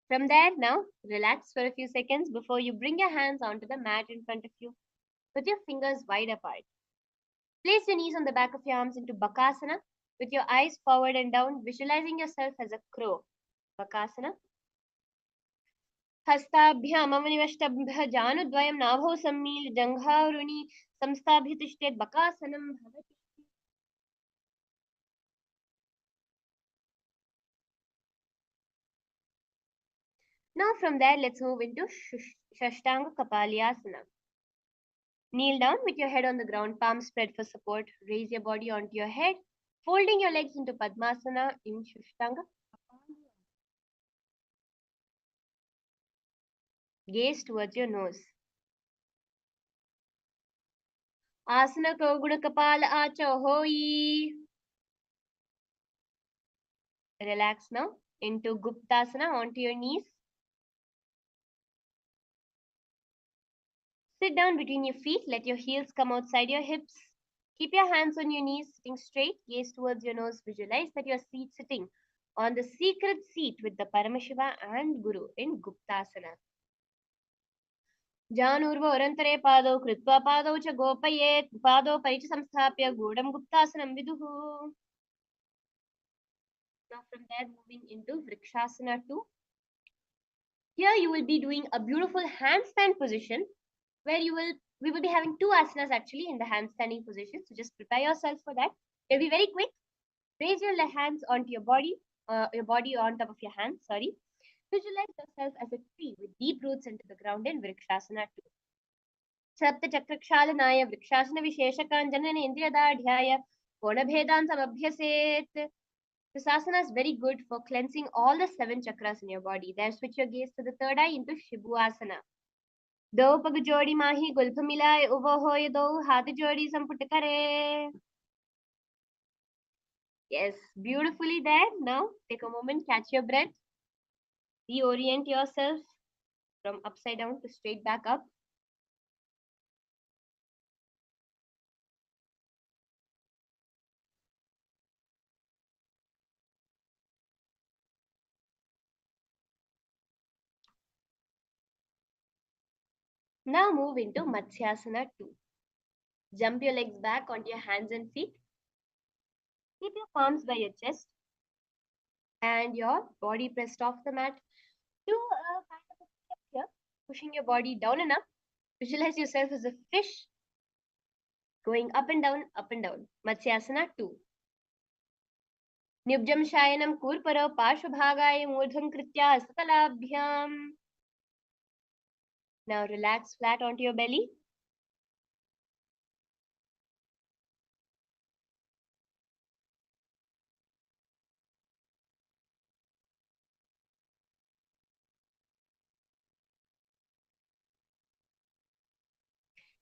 From there, now relax for a few seconds before you bring your hands onto the mat in front of you with your fingers wide apart. Place your knees on the back of your arms into Bakasana with your eyes forward and down, visualizing yourself as a crow. Bakasana. हस्ताभ्यामवनिवष्टभ्यः जानुद्वयं नाभौ सम्मील्य जङ्घारुणि संस्थाभ्य तिष्ठेत् बकासनं भवति. Now from there, let's move into Shashtanga Kapalyasana. Kneel down with your head on the ground, palms spread for support. Raise your body onto your head, folding your legs into Padmasana in Shashtanga. Gaze towards your nose. Asana Koguna Kapala Acha Hoi. Relax now into Guptasana onto your knees. Sit down between your feet. Let your heels come outside your hips. Keep your hands on your knees, sitting straight. Gaze towards your nose. Visualize that you are sitting on the secret seat with the Paramashiva and Guru in Guptasana. जानूर्वोरन्तरे पादौ कृत्वा पादौ च गोपयेत् पादौ परिच संस्थाप्य गूढं गुप्तासनं विदुः. Now from there, moving into Vrikshasana 2. Here you will be doing a beautiful handstand position where we will be having two asanas actually in the handstanding position. So just prepare yourself for that. It'll be very quick. Raise your hands onto your body on top of your hands, sorry. Visualize yourself as a tree with deep roots into the ground in Vrikshasana 2. Saptachakrakshalanaya Vrikshasana Visheshakaन् Jananeन्द्riyadadhyaya Konabhedan Samabhyaset. This asana is very good for cleansing all the 7 chakras in your body. There, switch your gaze to the third eye into Shibhuasana. Do pag jodi mahi gulph milaye uvo hoye do hath jodi samput kare. Yes, beautifully there. Now take a moment, catch your breath. Reorient yourself from upside down to straight back up. Now move into Matsyasana 2. Jump your legs back onto your hands and feet. Keep your palms by your chest and your body pressed off the mat. Do a kind of a step here, pushing your body down and up. Visualize yourself as a fish going up and down, up and down. Matsyasana 2. Nibjam shayanam kurpara parshvabhagaye murdham kritya hastatalabhyam. Now relax flat onto your belly.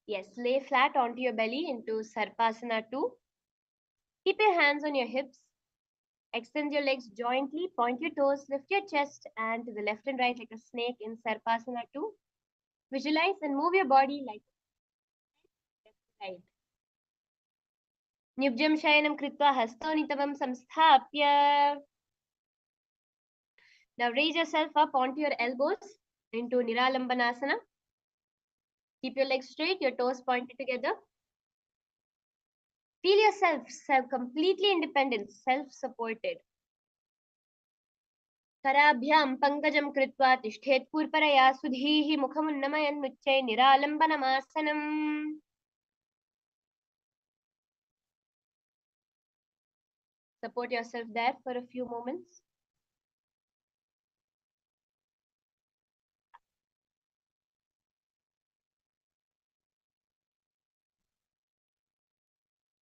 Yes, lay flat onto your belly into Sarpasana 2. Keep your hands on your hips. Extend your legs jointly, point your toes, lift your chest and to the left and right like a snake in Sarpasana 2. Visualize and move your body like left side. Nibjam shayanam kritva hastonitabam samsthapya. Now raise yourself up onto your elbows into Niralambanasana. Keep your legs straight, your toes pointed together. Feel yourself completely independent, self-supported. Karabhyam pankajam kritva tishthet purparaya sudhihi mukhamunnamayan mucche niralambanamasana. Support yourself there for a few moments.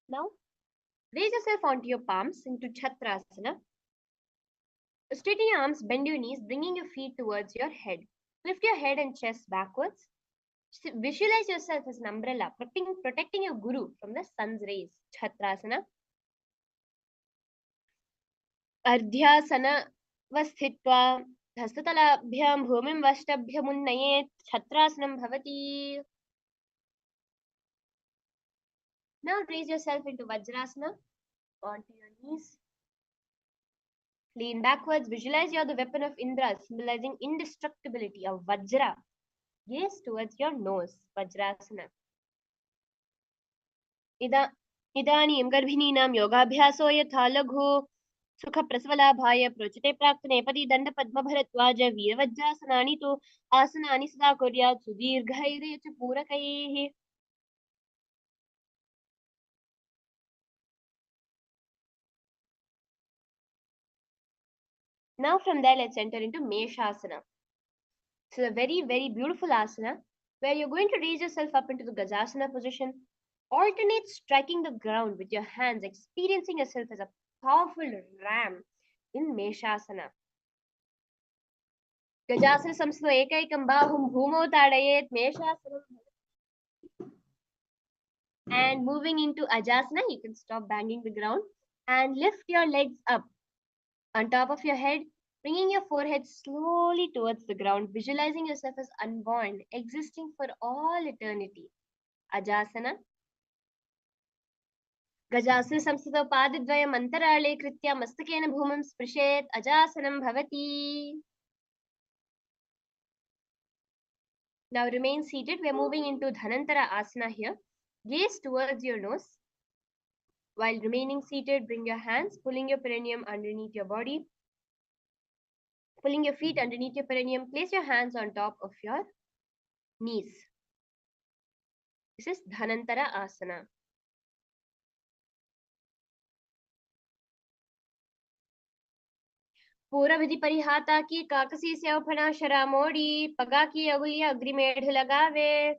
Now, raise yourself onto your palms into Chakrasana. Straighten your arms, bend your knees, bringing your feet towards your head. Lift your head and chest backwards. Visualize yourself as an umbrella, protecting your guru from the sun's rays. Chakrasana. अर्ध्यासनवस्थित्वा हस्ततलाभ्यां भूमिं वष्टभ्यमुन्नयेत् छत्रासनं भवति. Now raise yourself into Vajrasana onto your knees. Lean backwards. Visualize you're the weapon of Indra, symbolizing indestructibility of Vajra. Gaze towards your nose. Vajrasana. इदानीं गर्भिणीनां योगाभ्यासो यथा लघु सुख प्रसवलाभाय प्रोचते प्राक्तनेपदी दण्डपद्मभरद्वाज वीरवज्रासनानि तु आसनानि सदा कुर्यात् सुदीर्घैर्य च पूरकैः. Now from there, let's enter into Meshasana. So a very, very beautiful asana where you're going to raise yourself up into the Gajasana position. Alternate striking the ground with your hands, experiencing yourself as a powerful ram in Meshasana. Gajasana samstho ekaikam bahum bhumo tadayet Meshasana. And moving into Ajasana, you can stop banging the ground and lift your legs up on top of your head, bringing your forehead slowly towards the ground, visualizing yourself as unborn, existing for all eternity. Ajasana. Gajasana samstito padadvayam antarale kritya mastakena bhumam sprishet ajasanam bhavati. Now remain seated. We are moving into Dhanantara asana here. Gaze towards your nose. While remaining seated, bring your hands, pulling your perineum underneath your body. Pulling your feet underneath your perineum. Place your hands on top of your knees. This is Dhanantara asana. पूरा विधि परिहाता की काकसी से अवफना शरा मोड़ी पगा की अगुलिया अग्रिमेढ़ लगावे.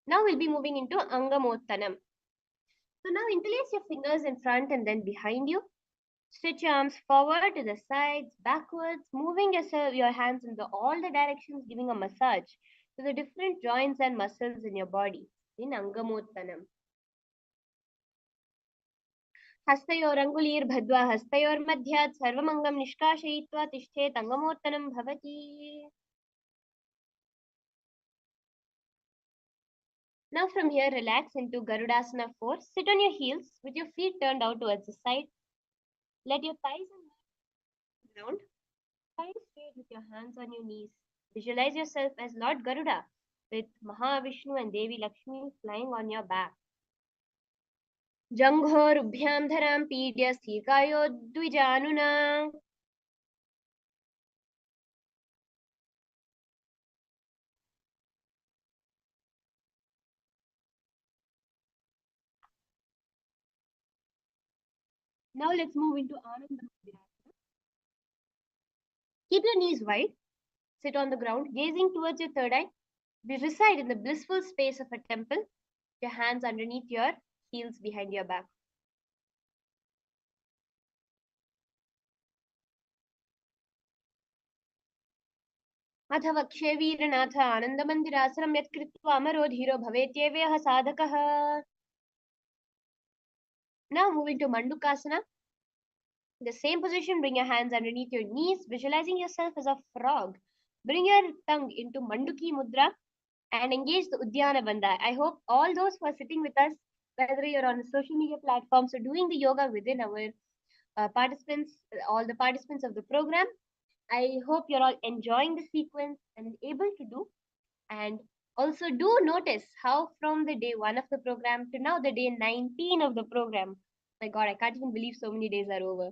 Now we'll be moving into Angamottanam. So now interlace your fingers in front and then behind you. Stretch your arms forward to the sides, backwards, moving your hands in all the directions, giving a massage to the different joints and muscles in your body in Angamottanam. हस्तयोरङ्गुलीर्भद्वा हस्तयोर्मध्यात् सर्वमङ्गं निष्काशयित्वा तिष्ठेत् अङ्गमोत्तनं भवति. Now from here, relax into Garudasana 4. Sit on your heels with your feet turned out towards the side. Let your thighs and knees round. Spine straight with your hands on your knees. Visualize yourself as Lord Garuda with Mahavishnu and Devi Lakshmi flying on your back. Janghorubbhyam dharam pidya sthikayo dvijanuna. Now let's move into Ananda Mudra. Keep your knees wide. Sit on the ground, gazing towards your third eye. Reside in the blissful space of a temple. Your hands underneath your heels behind your back. अथ वक्षे वीरनाथ आनन्दमन्दिरासनं यत्कृत्वा अमरो धीरो भवेत्येवः साधकः. Now moving to Mandukasana. In the same position, bring your hands underneath your knees, visualizing yourself as a frog. Bring your tongue into Manduki Mudra and engage the Udyana Bandha. I hope all those who are sitting with us, whether you're on social media platforms or doing the yoga within our participants, all the participants of the program, I hope you're all enjoying the sequence and able to do. And also do notice how from the day 1 of the program to now the day 19 of the program, my God, I can't even believe so many days are over.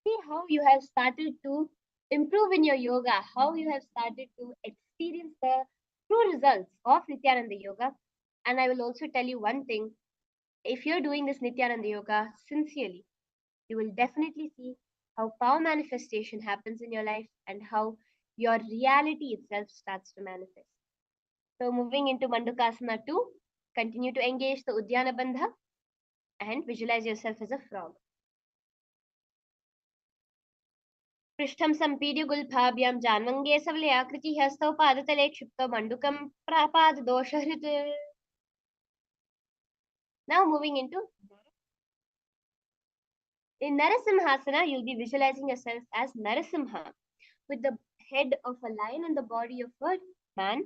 See how you have started to improve in your yoga, how you have started to experience the true results of Nithyananda Yoga. And I will also tell you one thing, if you're doing this Nithyananda Yoga sincerely, you will definitely see how power manifestation happens in your life and how your reality itself starts to manifest. So moving into Mandukasana 2, continue to engage the Uddiyana Bandha and visualize yourself as a frog. पृष्ठं सम्पीड्य गुल्फाभ्यां जान्वङ्गे सवले आकृति हस्तौ पादतले क्षिप्तौ मण्डुकं प्रापाददोषहृत्. Now moving into in Narasimhasana, you'll be visualizing yourself as Narasimha with the head of a lion and the body of a man.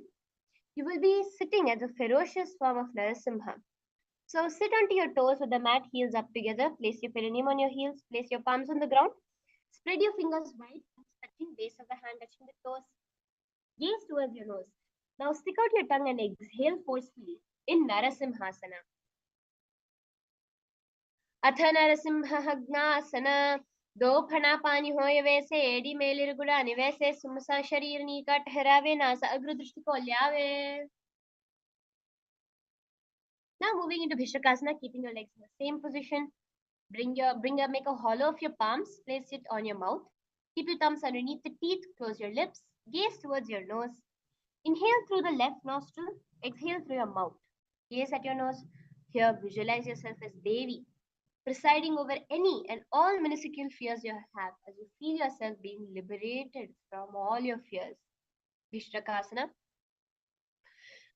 You will be sitting as a ferocious form of Narasimha. So sit onto your toes with the mat, heels up together. Place your perineum on your heels. Place your palms on the ground. Spread your fingers wide, touching base of the hand, touching the toes. Gaze towards your nose. Now stick out your tongue and exhale forcefully in Narasimhasana. अथ नरसिंहग्नासन दो फणा पानी होय वैसे AD मेलिर गुड़ानी वैसे सुमसा शरीर नीका ठहरावे NASA अग्र दृष्टि को ल्यावे. Now moving into Bhistakasana, keeping your legs in the same position. Make a hollow of your palms. Place it on your mouth. Keep your thumbs underneath the teeth. Close your lips. Gaze towards your nose. Inhale through the left nostril. Exhale through your mouth. Gaze at your nose. Here, visualize yourself as Devi, presiding over any and all minuscule fears you have as you feel yourself being liberated from all your fears. Vishrakasana.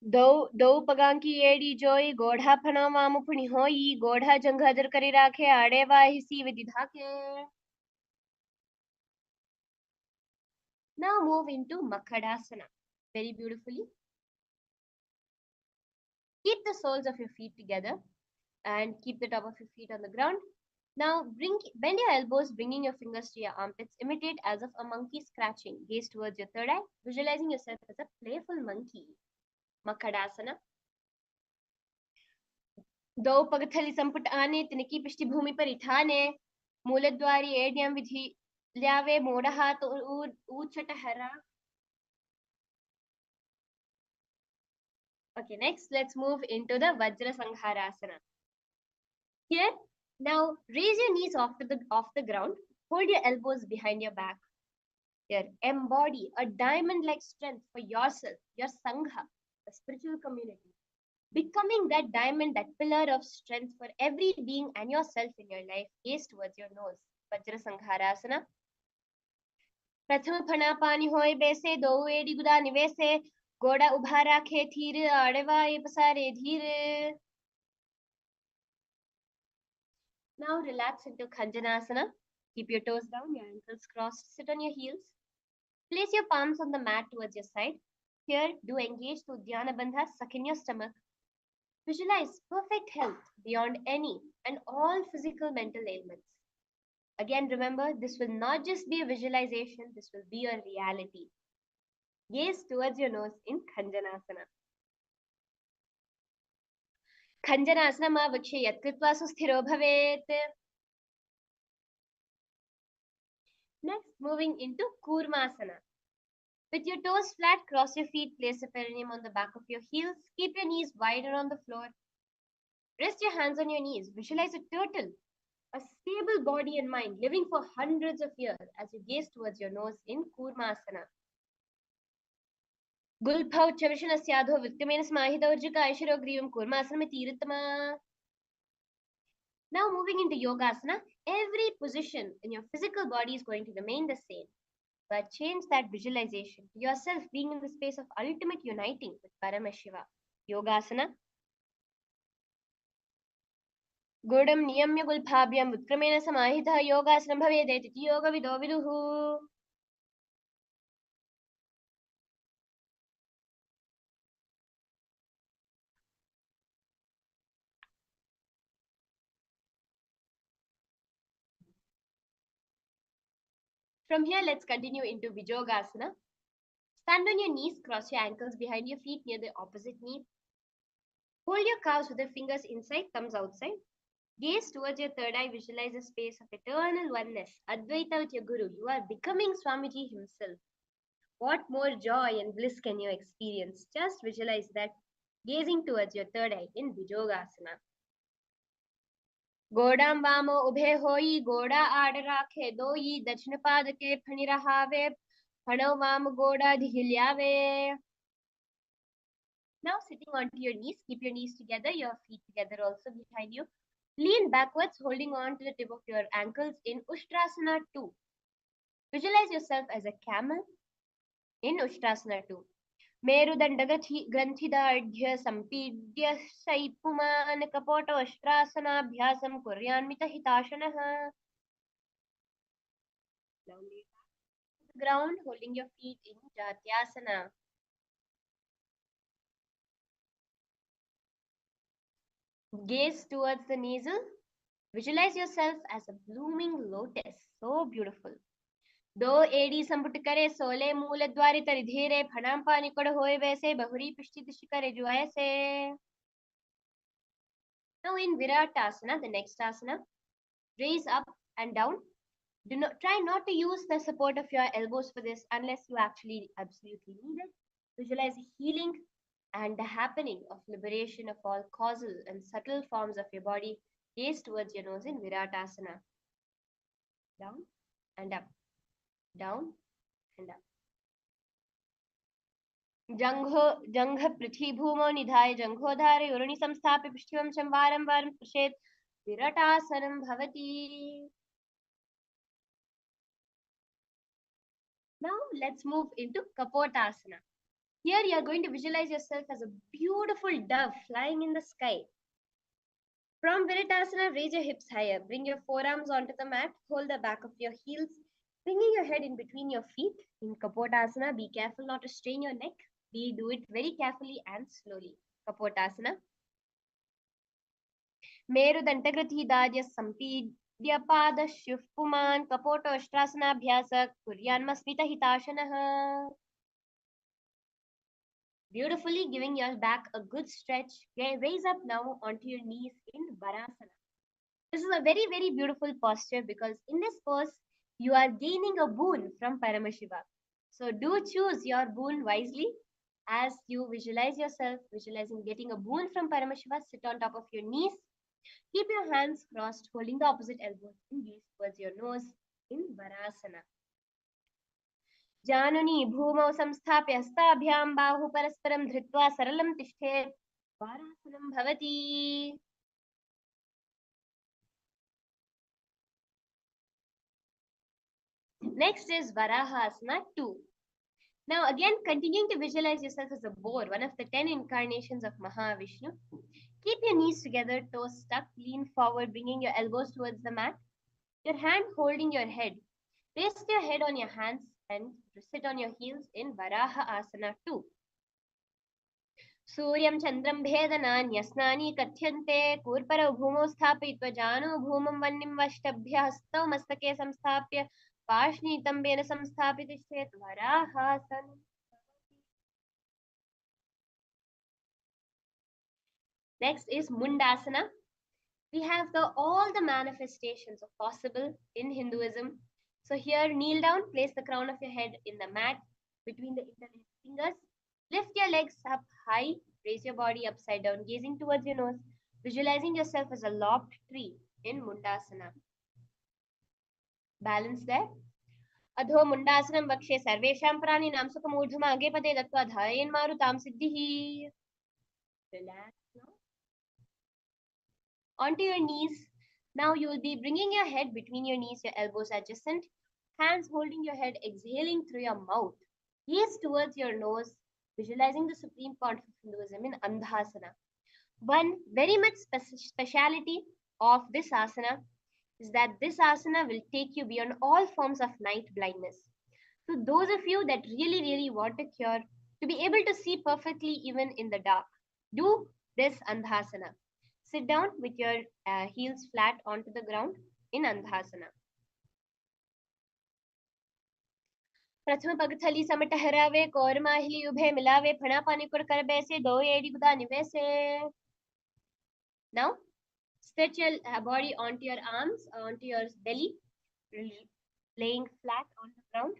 दो पगांकी AD जोई गोढ़ा फना वामु पुनि होई गोढ़ा जंघादर करी राखे आड़े वा हिसी विदिधा के. Now move into Makhadasana very beautifully. Keep the soles of your feet together and keep the top of your feet on the ground. Now bend your elbows, bringing your fingers to your armpits. Imitate as of a monkey scratching. Gaze towards your third eye, visualizing yourself as a playful monkey. Makhadasana. दो पगथली संपुट आने तिनकी पृष्ठि भूमि पर इठाने मूलद्वारी एड्यम विधि ल्यावे मोड़ हाथ ऊचट हरा. Okay, next let's move into the Vajra Sangharasana. Here, now raise your knees off the ground. Hold your elbows behind your back. Here, embody a diamond-like strength for yourself, your Sangha, the spiritual community. Becoming that diamond, that pillar of strength for every being and yourself in your life. Gaze towards your nose. Vajra Sangharasana. प्रथम फना पानी होय बैसे दो AD गुदा निवेसे गोड़ा उभा राखे their आड़ेवा ये पसारे धीर. Now relax into Khanjanasana. Keep your toes down, your ankles crossed. Sit on your heels. Place your palms on the mat towards your side. Here, do engage to Dhyana Bandha. Suck in your stomach. Visualize perfect health beyond any and all physical mental ailments. Again, remember, this will not just be a visualization, this will be a reality. Gaze towards your nose in Khanjanasana. Khanjanasana ma vakshe yat kritva susthiro bhavet. Next, moving into Kurmasana. With your toes flat, cross your feet, place a perineum on the back of your heels. Keep your knees wider on the floor. Rest your hands on your knees. Visualize a turtle, a stable body and mind, living for hundreds of years as you gaze towards your nose in Kurmasana. Gulbhau Chavishanasyaadho Viktamena Smahita Urjika Aisharo Grivam Kurmasana Tiritama. Now moving into Yogasana, every position in your physical body is going to remain the same. But change that visualization to yourself being in the space of ultimate uniting with Paramashiva. Yogasana. Godam niyamya gulbhabhyam utkamena samahitah yogasana bhavedeti yoga vido viduhu. From here, let's continue into Vijogasana. Stand on your knees, cross your ankles behind your feet near the opposite knee. Hold your calves with your fingers inside, thumbs outside. Gaze towards your third eye, visualize a space of eternal oneness. Advaita with your Guru. You are becoming Swamiji himself. What more joy and bliss can you experience? Just visualize that, gazing towards your third eye in Bhujogasana. गोडाम वामो उभे होई गोड़ा आड़ राखे दोई दक्षिण पाद के फणि रहावे फणो वाम गोड़ा ढिल्यावे. Now sitting onto your knees, keep your knees together, your feet together also behind you. Lean backwards, holding on to the tip of your ankles in Ushtrasana 2. Visualize yourself as a camel in Ushtrasana 2. मेरुदंड ग्रंथिदाढ्य संपीड्य शैपुमान कपोट अष्ट्रासनाभ्यासं कुर्यान्वित हिताशनः. Now lay back to the ground, holding your feet in Jatyasana. Gaze towards the navel. Visualize yourself as a blooming lotus, so beautiful. दो AD संपुट करे सोले मूल द्वारि तरि धीरे फणाम पानिकड़ होए वैसे बहुरी पिष्टि दिश करे जो ऐसे. Now in Viratasana, the next asana, raise up and down. Try not to use the support of your elbows for this unless you actually absolutely need it. Visualize healing and the happening of liberation of all causal and subtle forms of your body. Gaze towards your nose in Viratasana. Down and up. Down and up. जंघ पृथ्वी भूमौ निधाय जंघोधारे उरुणि संस्थाप्य पृष्ठिवं वारं वारं स्पृशेत् विराटासनं भवति. Now let's move into Kapotasana. Here you are going to visualize yourself as a beautiful dove flying in the sky. From Viratasana, raise your hips higher. Bring your forearms onto the mat. Hold the back of your heels, bringing your head in between your feet. In Kapotasana, be careful not to strain your neck. Do it very carefully and slowly. Kapotasana. Merudantagrathidadya sampidya pada shivpuman kapoto ashtrasana abhyasa kuryanmasmita hitashanaha. Beautifully giving your back a good stretch. Raise up now onto your knees in Varasana. This is a very, very beautiful posture because in this pose, you are gaining a boon from Paramashiva. So do choose your boon wisely. As you visualize yourself, visualizing getting a boon from Paramashiva, sit on top of your knees. Keep your hands crossed, holding the opposite elbow and gaze towards your nose in Varasana. Januni bhumau samsthapya hastabhyam bahu parasparam dhritva saralam tishthet Varasanam bhavati. Next is Varahasana 2. Now again, continuing to visualize yourself as a boar, one of the 10 incarnations of Mahavishnu. Keep your knees together, toes stuck, lean forward, bringing your elbows towards the mat. Your hand holding your head. Rest your head on your hands and sit on your heels in Varaha Asana 2. Suryam Chandram Bhedana Nyasnani Kathyante Kurpara Bhumo Sthapitva Janu Bhumam Vannim Vashtabhya Hastav Mastake Samsthapya Pashnitam Bena Samsthapitishtet Varahasana. Next is Mundasana. We have all the manifestations of possible in Hinduism. So here, kneel down, place the crown of your head in the mat between the interlaced fingers. Lift your legs up high, raise your body upside down, gazing towards your nose, visualizing yourself as a lopped tree in Mundasana. Balance there. Adho Mundasanam Vakshe Sarvesham Prani Nam Sukham Urdhama Age Pade Dattva Dhayen Marutam Siddhihi. Relax now. Onto your knees. Now you will be bringing your head between your knees, your elbows adjacent, hands holding your head, exhaling through your mouth. Gaze towards your nose, visualizing the supreme point of Hinduism in Andhasana. One very much speciality of this asana is that this asana will take you beyond all forms of night blindness. So those of you that really, really want a cure, to be able to see perfectly even in the dark, do this Andhasana. Sit down with your heels flat onto the ground in Andhasana. प्रथम पगथली समट हरावे कौर माहिली उभे मिलावे फणा पानी कुड़ कर बैसे दो एड़ी गुदा निवेसे. Now stretch your body onto your arms, onto your belly, laying flat on the ground.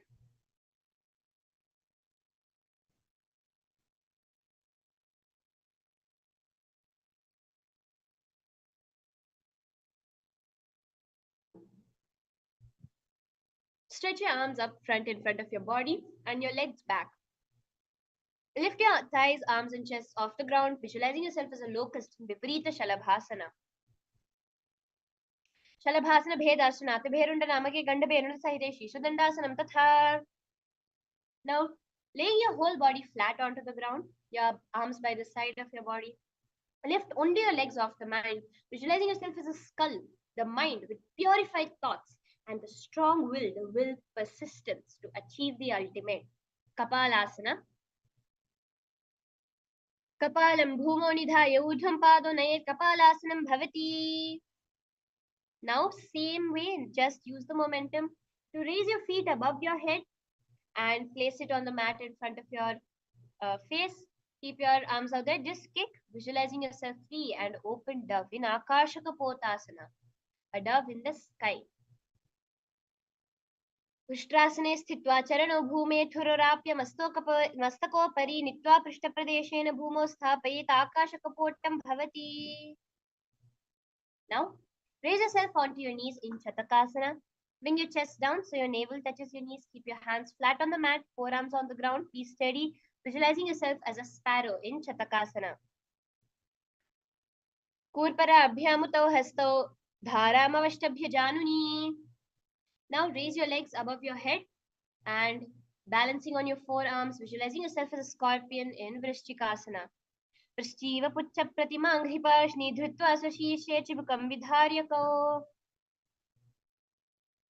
Stretch your arms up front in front of your body and your legs back. Lift your thighs, arms and chest off the ground, visualizing yourself as a locust in Viparita Shalabhasana. Shalabhasana Bhedasana Bherunda Namake Ganda Bherunda Sahite Shishadandasanam Tatha. Now, laying your whole body flat onto the ground, your arms by the side of your body. Lift only your legs off the mat, visualizing yourself as a skull, the mind with purified thoughts, and the strong will, the will persistence to achieve the ultimate. Kapalasana. Kapalam bhumo nidhaya urdhvam pado nayet kapalasanam bhavati. Now, same way, just use the momentum to raise your feet above your head and place it on the mat in front of your face. Keep your arms out there. Just kick, visualizing yourself free and open dove in Akashaka Potasana, a dove in the sky. Ushtrasane sthitva charano bhume thurorapya mastako pari nitva prishtapradeshena bhumo sthapayet Akashaka Potam bhavati. Now, raise yourself onto your knees in Chatakasana. Bring your chest down so your navel touches your knees. Keep your hands flat on the mat, forearms on the ground. Be steady, visualizing yourself as a sparrow in Chatakasana. Kurpara abhyamutau hastau dharamavashtabhya januni. Now raise your legs above your head and balancing on your forearms, visualizing yourself as a scorpion in Vrishchikasana. Vrishchiva puccha pratimanghripashni dhrutva swashishe chibukam vidharyako.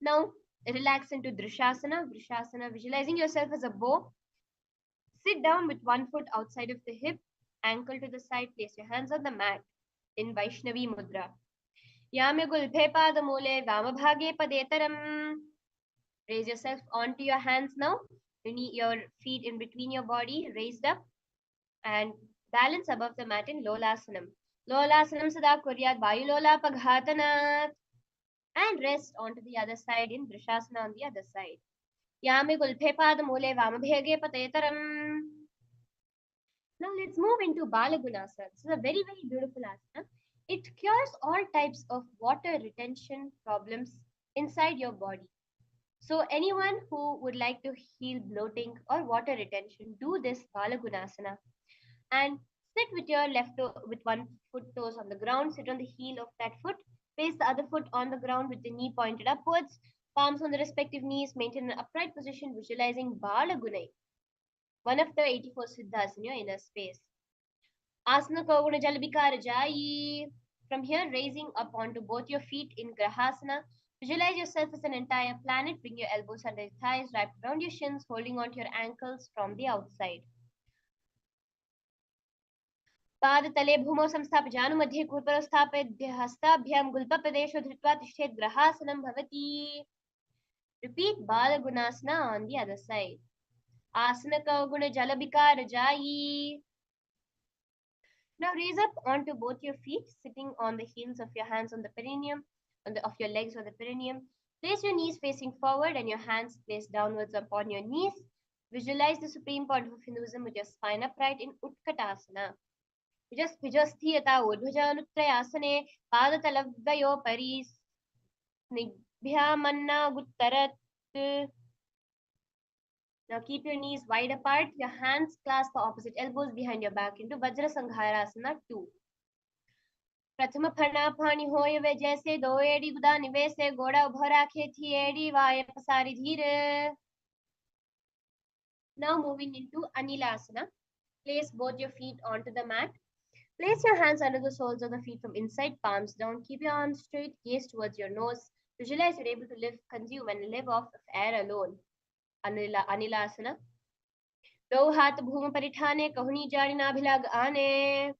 Now relax into Drishasana. Vrishasana, visualizing yourself as a bow. Sit down with one foot outside of the hip, ankle to the side, place your hands on the mat in Vaishnavi Mudra. Yame gulbhe padamule vamabhage padetaram. Raise yourself onto your hands now. Your feet in between your body, raised up, and balance above the mat in Lolasanam. Lolasanam sada kuryat vayulola paghatanat. And rest onto the other side in Drishasana on the other side. Yame gulbhe padamule vamabhage padetaram. Now let's move into Balagunasa. This is a very, very beautiful asana. It cures all types of water retention problems inside your body. So anyone who would like to heal bloating or water retention, do this Balagunasana. And sit with your with one foot toes on the ground. Sit on the heel of that foot. Place the other foot on the ground with the knee pointed upwards. Palms on the respective knees. Maintain an upright position, visualizing Balagunai, one of the 84 siddhas in your inner space. Asana Koguna Jalabikara Jayi. From here, raising up onto both your feet in Grahasana. Visualize yourself as an entire planet. Bring your elbows under your thighs, wrap around your shins, holding onto your ankles from the outside. पादतले भूमौ संस्थाप्य जानुमध्ये कूर्परौ स्थापयद्भ्य हस्ताभ्यां गुल्पप्रदेशो धृत्वा तिष्ठेत् ग्रहासनं भवति. Repeat Balagunasana on the other side. Asana Kavguna Jalabikara Jayi. Now raise up onto both your feet, sitting on the heels of your hands on the perineum, of your legs on the perineum. Place your knees facing forward and your hands placed downwards upon your knees. Visualize the supreme point of Hinduism with your spine upright in Utkatasana. Vijasthiyata udhujanutrayasane padatalavvayo paris nibhyamanna guttarat. Now keep your knees wide apart. Your hands clasp the opposite elbows behind your back into Vajra Sangharasana 2. Prathama Pranapani Hoyave Jese Doedi Guda Nivese Goda Ubhara Kheti Edi Vaya Pasari Dhire. Now moving into Anilasana. Place both your feet onto the mat. Place your hands under the soles of the feet from inside, palms down. Keep your arms straight, gaze towards your nose. Visualize you're able to live, consume, and live off of air alone. Anilasana. Do hat bhuma parithane kahuni jarina bhilag ane.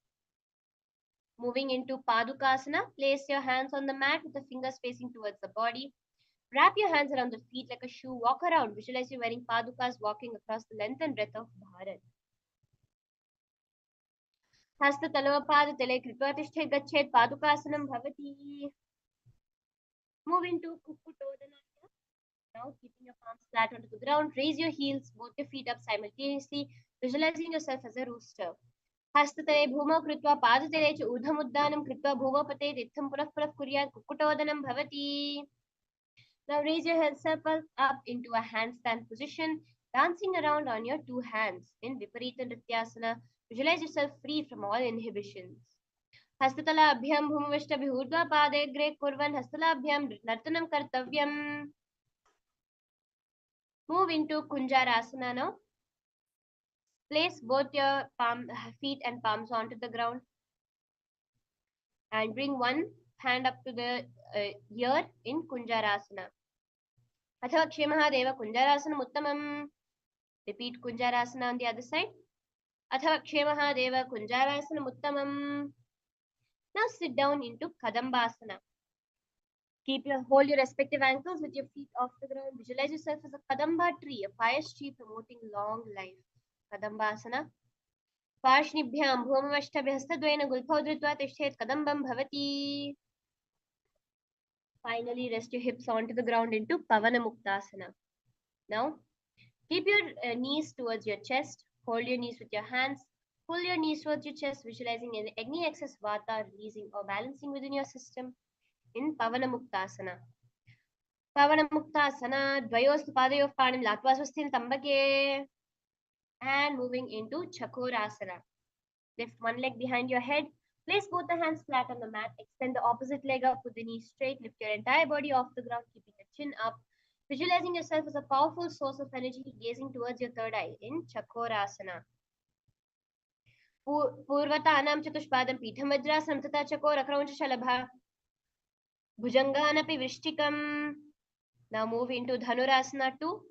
Moving into Padukasana. Place your hands on the mat with the fingers facing towards the body. Wrap your hands around the feet like a shoe. Walk around. Visualize you're wearing Padukas walking across the length and breadth of Bharat. Hasta Talavapad Tele Kritva Tishthe Gachet Padukasanam Bhavati. Move into Kukutodana. Now keeping your palms flat onto the ground. Raise your heels, both your feet up simultaneously, visualizing yourself as a rooster. Hastatare bhuma kritva padatare cha urdhamuddanam kritva bhuma pate titham puraf kuryat kukutodanam bhavati. Now raise your head up into a handstand position, dancing around on your two hands. In Viparita Nrityasana, visualize yourself free from all inhibitions. हस्ततलाभ्यां भूमविष्टभिः ऊर्ध्वपादेऽग्रे कुर्वन् हस्तलाभ्यां नर्तनं कर्तव्यम्. Move into Kunjarasana now. Place both your feet and palms onto the ground and bring one hand up to the ear in Kunjarasana. अथवा क्षेमहादेव कुञ्जारासनम् उत्तमम्. Repeat Kunjarasana on the other side. अथवा क्षेमहादेव कुञ्जारासनम् उत्तमम्. Now sit down into Kadambasana. Hold your respective ankles with your feet off the ground. Visualize yourself as a Kadamba tree, a pious tree promoting long life. Kadambasana. पार्ष्णिभ्यां भूमवष्टभ्यस्तद्वयेन गुल्फौ धृत्वा तिष्ठेत् कदम्बं भवति. Finally, rest your hips onto the ground into Pavanamuktasana. Now, keep your knees towards your chest. Hold your knees with your hands. Pull your knees towards your chest, visualizing any excess vata releasing or balancing within your system in Pavanamuktasana. Pavanamuktasana, dvayostu padayoh panim latva swastin tambake. And moving into Chakorasana. Lift one leg behind your head. Place both the hands flat on the mat. Extend the opposite leg up with the knees straight. Lift your entire body off the ground, keeping the chin up. Visualizing yourself as a powerful source of energy, gazing towards your third eye in Chakorasana. Purvatanam chatushpadam pitham vajrasanam tata chakora krauncha shalabha. Bhujanganapi vrishtikam. Now move into Dhanurasana 2.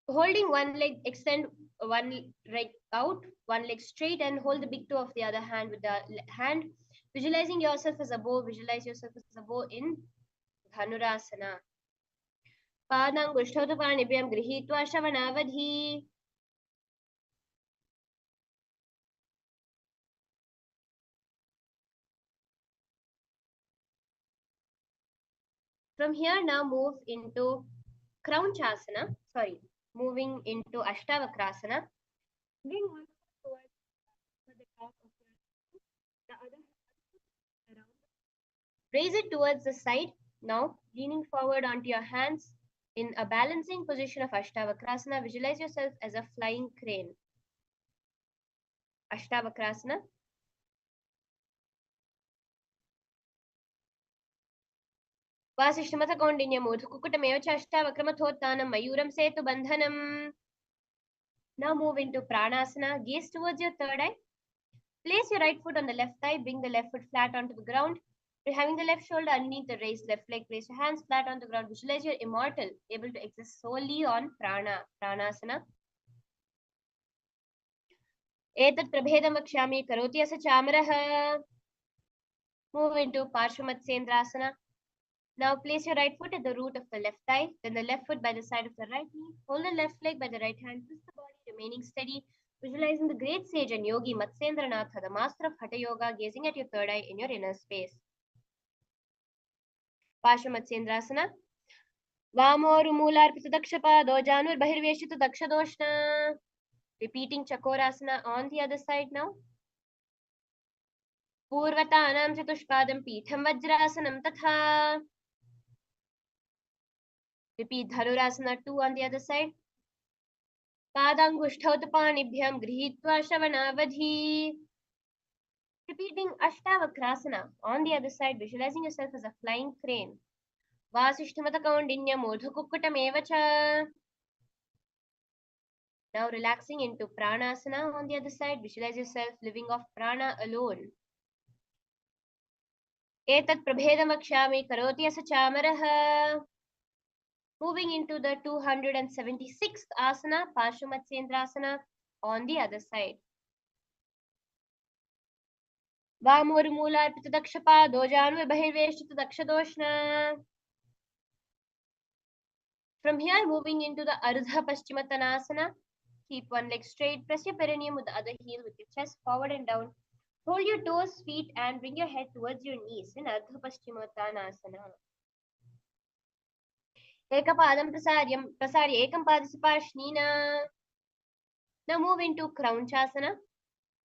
Holding one leg, extend one leg out, one leg straight, and hold the big toe of the other hand with the hand. Visualizing yourself as a bow. Visualize yourself as a bow in Dhanurasana. Padangushthautupanibhyam grihitva shavanavadhi. From here, now move into Kraunchasana. Moving into Ashtavakrasana. Bring one foot towards the top of the other hand around. Raise it towards the side. Now, leaning forward onto your hands in a balancing position of Ashtavakrasana. Visualize yourself as a flying crane. Ashtavakrasana. वासिष्ठमथ कौंडिन्यम् ऊर्ध्वकुक्कुटमेव च अष्टावक्रमथोत्थानं मयूरं सेतुबन्धनम्. Now move into Pranasana. Gaze towards your third eye. Place your right foot on the left thigh. Bring the left foot flat onto the ground. Having the left shoulder underneath the raised left leg. Place your hands flat on the ground. Visualize you're immortal, able to exist solely on Pranasana. Etat prabhedam vakshami karoti asa chamaraha. Move into Parshvamatsendrasana. Now place your right foot at the root of the left thigh, then the left foot by the side of the right knee. Hold the left leg by the right hand, twist the body, remaining steady, visualizing the great sage and yogi Matsendranatha, the master of Hatha Yoga, gazing at your third eye in your inner space. Parshvamatsendrasana. Vamorumularpita dakshapado janur bahirveshita dakshadoshna. Repeating Chakorasana on the other side now. Purvatanam chatushpadam pitham vajrasanam tatha. Repeat Dhanurasana 2 on the other side. Padangushthautupanibhyam grihitva shavanavadhi. Repeating Ashtavakrasana on the other side, visualizing yourself as a flying crane. Vasishtamata kaundinyam urdhvakukkutameva cha. Now relaxing into Pranasana on the other side, visualize yourself living off prana alone. Etat prabhedam vakshami karoti asa chamaraha. Moving into the 276th asana, Parshvamatsendrasana, on the other side. Vamurmularpita dakshapado janur bahirveshita dakshadoshna. From here, moving into the Ardha Paschimottanasana. Keep one leg straight, press your perineum with the other heel with your chest forward and down. Hold your toes, feet, and bring your head towards your knees in Ardha Paschimottanasana. Ekapadam prasarya ekam padasya pashnina. Now move into Kraunchasana.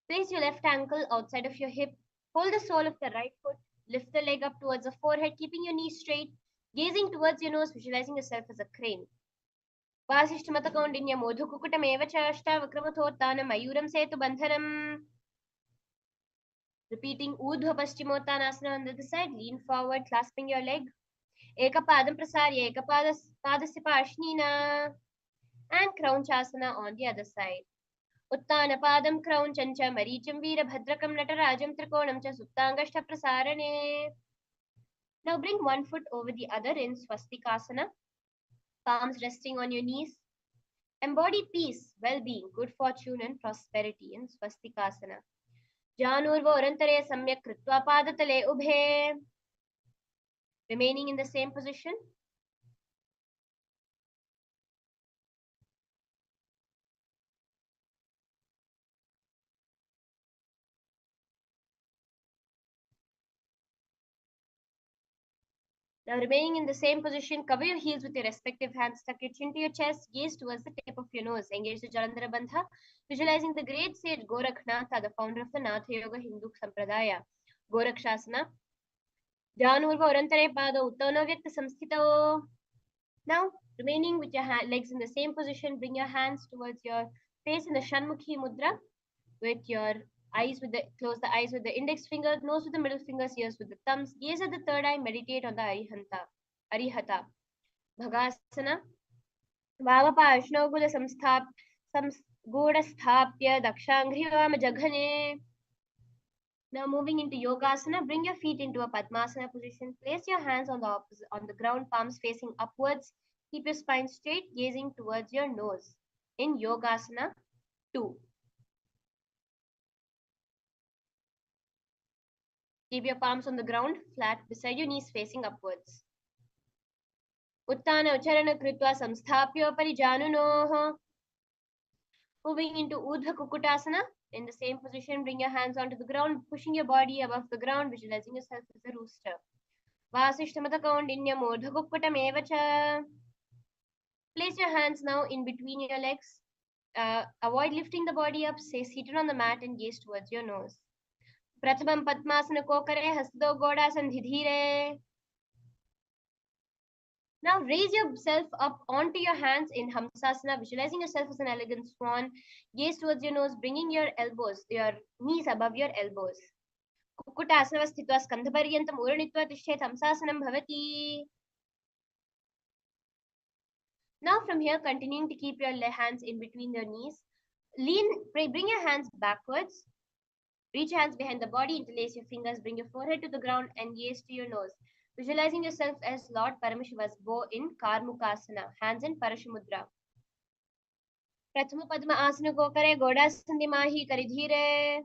Place your left ankle outside of your hip. Hold the sole of the right foot. Lift the leg up towards the forehead, keeping your knees straight. Gazing towards your nose, visualizing yourself as a crane. Vasishtamatakaundinya modhukukutameva chashta vikramothottana mayuram setu bandharam. Repeating Urdhva Paschimottanasana on the other side. Lean forward, clasping your leg. Ekapadam prasarya, ekapadasya parshnina. And Kraunchasana on the other side. Uttana padam Kraunchancha maricham veerabhadrakam natarajam trikonam cha suttangashta prasarane. Now bring one foot over the other in Swastikasana. Palms resting on your knees. Embody peace, well-being, good fortune and prosperity in Swastikasana. Janurvorantare samyak kritva padatale ubhe. Remaining in the same position. Now remaining in the same position, cover your heels with your respective hands, tuck your chin to your chest, gaze towards the tip of your nose, engage the Jalandhara Bandha, visualizing the great sage Gorakhnatha, the founder of the Natha Yoga Hindu Sampradaya. Gorakshasana. Janurva Orantare Pada Uttana Vyakta Samsthito. Now, remaining with your legs in the same position, bring your hands towards your face in the Shanmukhi Mudra with your eyes close the eyes with the index finger, nose with the middle fingers, ears with the thumbs, gaze at the third eye, meditate on the Arihata. Bhagasana. Vavapa Ashnogula Samgudha Dakshanghrivama Jaghane. Now moving into Yogasana, bring your feet into a Padmasana position. Place your hands on the ground, palms facing upwards. Keep your spine straight, gazing towards your nose. In Yogasana 2. Keep your palms on the ground, flat beside your knees facing upwards. Uttana Ucharana Kritva Samsthapyo Parijanunoho. Moving into Urdhva Kukutasana. In the same position, bring your hands onto the ground, pushing your body above the ground, visualizing yourself as a rooster. Vasishtamatakaundinya Urdhva Kukutameva cha. Place your hands now in between your legs. Avoid lifting the body up. Stay seated on the mat and gaze towards your nose. Prathamam Padmasana Kokare Hasdo Goda Sandhidhire. Now raise yourself up onto your hands in Hamsasana, visualizing yourself as an elegant swan. Gaze towards your nose, bringing your knees above your elbows. Kukutasana sthitva skandhaparyantam uranitva tishchet Hamsasanam bhavati. Now from here, continuing to keep your hands in between your knees. Bring your hands backwards. Reach your hands behind the body, interlace your fingers, bring your forehead to the ground and gaze to your nose. Visualizing yourself as Lord Paramashiva's bow in Karmukasana, hands in Parashumudra. Prathama Padma Asana Kokare Goda Sandhimahi Karidhire.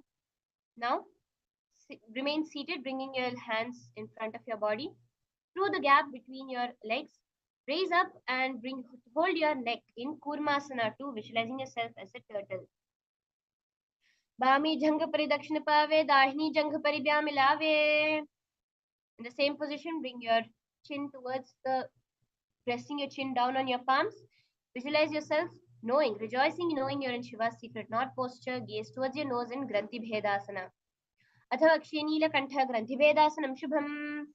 Now, remain seated, bringing your hands in front of your body. Through the gap between your legs, raise up and hold your neck in Kurmasana 2, visualizing yourself as a turtle. Bami Janga Paridakshina Pave, Dahini Janga Paribhyamilave. In the same position, bring your chin towards pressing your chin down on your palms. Visualize yourself rejoicing, knowing you're in Shiva's secret knot posture. Gaze towards your nose in Granthi Bhedasana. Athava Kshenila Kantha Granthi Bhedasanam Shubham.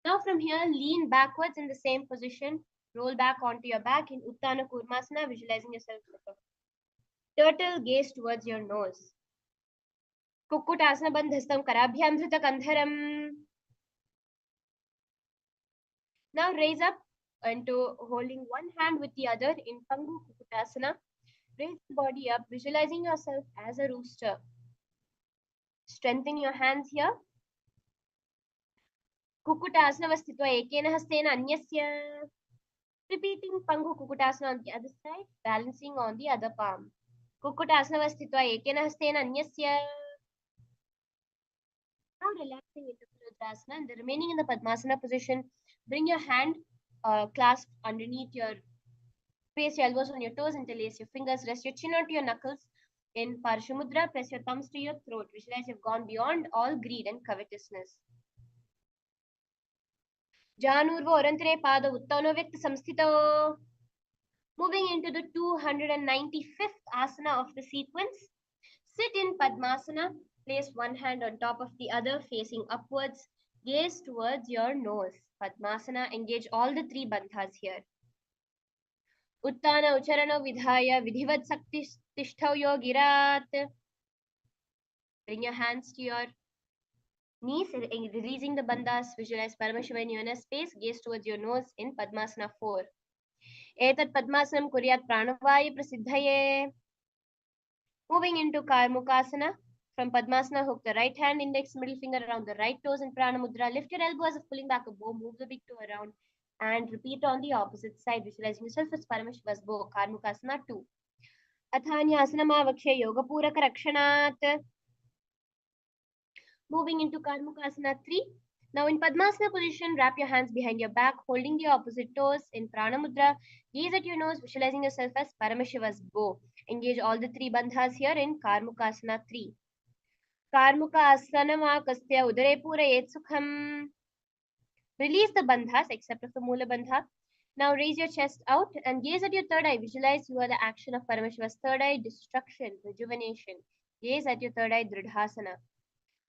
Now from here, lean backwards in the same position. Roll back onto your back in Uttana Kurmasana, visualizing yourself as a turtle. Gaze towards your nose. Kukutasana Bandhastam Karabhyam Dhrita Kandharam. Now raise up into holding one hand with the other in Pangu Kukutasana. Raise the body up, visualizing yourself as a rooster. Strengthen your hands here. Kukutasana Vastitva Ekena Hastena Anyasya. Repeating Pangu Kukutasana on the other side, balancing on the other palm. Kukutasana Vastitva Ekena Hastena Anyasya. Now relaxing into Purudrasana and remaining in the Padmasana position. Bring your hand clasped underneath place your elbows on your toes, interlace your fingers, rest your chin onto your knuckles. In Parashamudra, press your thumbs to your throat. Visualize you've gone beyond all greed and covetousness. Janurva Orantare Pada Uttano Vyakta Samsthito. Moving into the 295th asana of the sequence. Sit in Padmasana. Place one hand on top of the other, facing upwards. Gaze towards your nose. Padmasana. Engage all the three bandhas here. Uttana Ucharana Vidhaya Vidhivat Sakti Tishthavyo Girat. Bring your hands to your knees, releasing the bandhas. Visualize Paramashiva in your inner space. Gaze towards your nose in Padmasana 4. Etat Padmasanam Kuryat Pranavayu Prasiddhaye. Moving into Karmukasana. From Padmasana, hook the right hand, index, middle finger around the right toes in Prana Mudra. Lift your elbow as if pulling back a bow. Move the big toe around and repeat on the opposite side. Visualizing yourself as Paramashiva's bow. Karmukasana 2. Athanyasana Yogapuraka Rakshanat. Moving into Karmukasana 3. Now in Padmasana position, wrap your hands behind your back, holding the opposite toes in Prana Mudra. Gaze at your nose, visualizing yourself as Paramashiva's bow. Engage all the three bandhas here in Karmukasana 3. Karmukasana Kasya Udare Purayet Sukham. Release the bandhas except of the Mula bandha. Now raise your chest out and gaze at your third eye. Visualize you are the action of Paramashiva's third eye, destruction, rejuvenation. Gaze at your third eye, Dridhasana.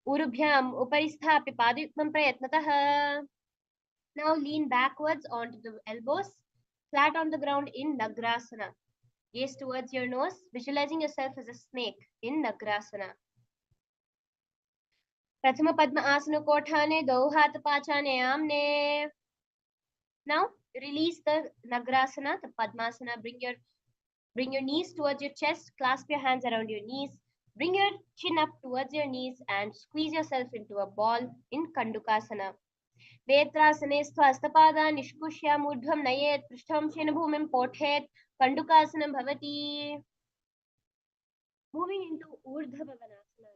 Urubhyam Uparisthapi Padayukmam Prayatnatah. Now lean backwards onto the elbows, flat on the ground in Nagrasana. Gaze towards your nose, visualizing yourself as a snake in Nagrasana. Prathama Padma Asana Kothane Dauhat Pachane Amne. Now release the Nagrasana, the Padmasana. Bring your knees towards your chest, clasp your hands around your knees, bring your chin up towards your knees and squeeze yourself into a ball in Kandukasana. Vetrasane Sthwastapada Nishkushya Mudhvam Nayet Prishtham Shenabhumim Pothet Kandukasanam Bhavati. Moving into Urdhva Bhavanasana.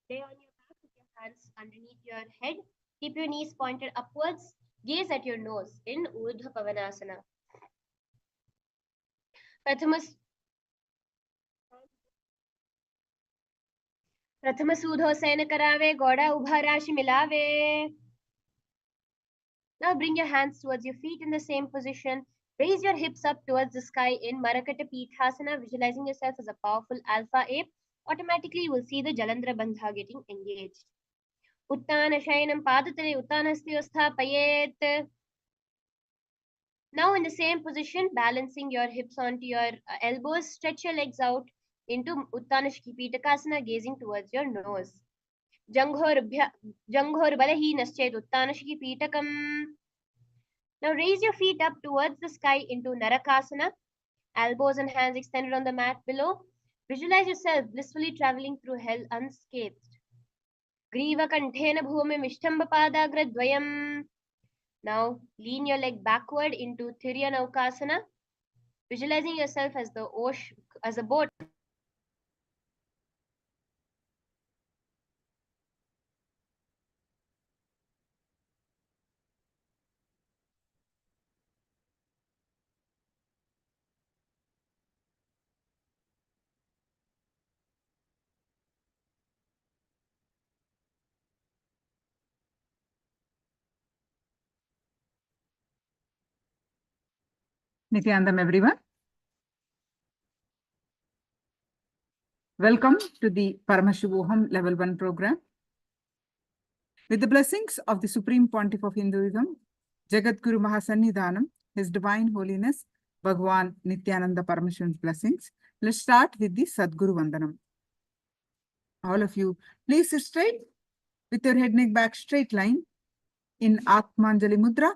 Lay on your back with your hands underneath your head. Keep your knees pointed upwards. Gaze at your nose in Urdhva Bhavanasana. Prathama Sudho Sena Karave, Goda Ubha Rashi Milave. Now bring your hands towards your feet in the same position. Raise your hips up towards the sky in Marakata Pithasana, visualizing yourself as a powerful alpha ape. Automatically, you will see the Jalandhara Bandha getting engaged. Uttana Shainam Padatale Uttanastiyostha Payet. Now in the same position, balancing your hips onto your elbows, stretch your legs out into Uttanashki Pitakasana, gazing towards your nose. Janghor Balahi Naschet Uttanashki Pitakam. Now raise your feet up towards the sky into Narakasana, elbows and hands extended on the mat below. Visualize yourself blissfully traveling through hell unscathed. Griva Kanthena Bhumi Vishtamba Padagra Dvayam. Now lean your leg backward into Thiryanaukasana, visualizing yourself as a boat. Nithyananda, everyone. Welcome to the Paramashivoham Level-1 program. With the blessings of the Supreme Pontiff of Hinduism, Jagat Guru Mahasannidhanam, His Divine Holiness, Bhagwan Nithyananda Paramashivan's blessings. Let's start with the Sadguru Vandanam. All of you, please sit straight with your head, neck, back, straight line in Atmanjali Mudra.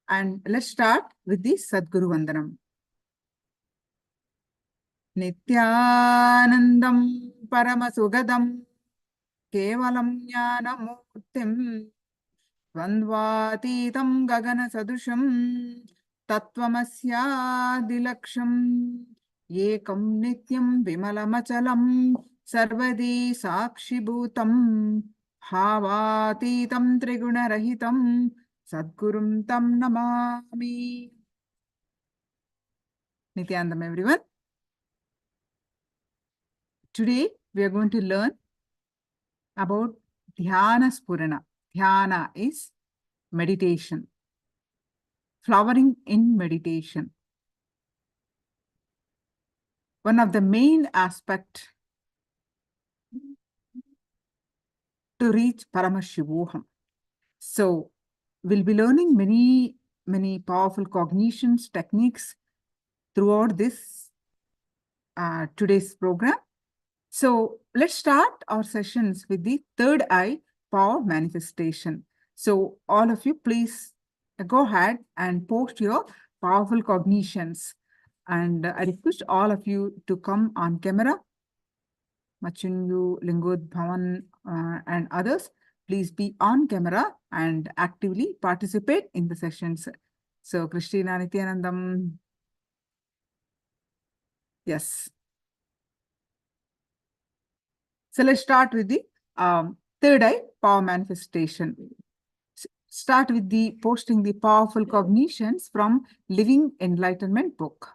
And let's start with the Sadguru Vandanam. Nithyanandam Paramasugadam Kevalam Jnanamurtim Vandvatitam Gagana Sadusham Tattvamasya Dilaksham Yekam Nityam Vimalamachalam Sarvadi Sakshibhutam Bhavatitam Trigunarahitam Sadgurum Tam Namami. Nithyanandam, everyone. Today, we are going to learn about Dhyana Spurana. Dhyana is meditation, flowering in meditation. One of the main aspects to reach Paramashivoham. So we'll be learning many powerful cognitions, techniques throughout this today's program. So let's start our sessions with the third eye power manifestation. So all of you, please go ahead and post your powerful cognitions. And I request all of you to come on camera. Machinyu, Lingud, Bhavan, and others, please be on camera and actively participate in the sessions. So Christina, Nithyanandam. Yes. So let's start with the third eye power manifestation. Start with the posting the powerful cognitions from Living Enlightenment book.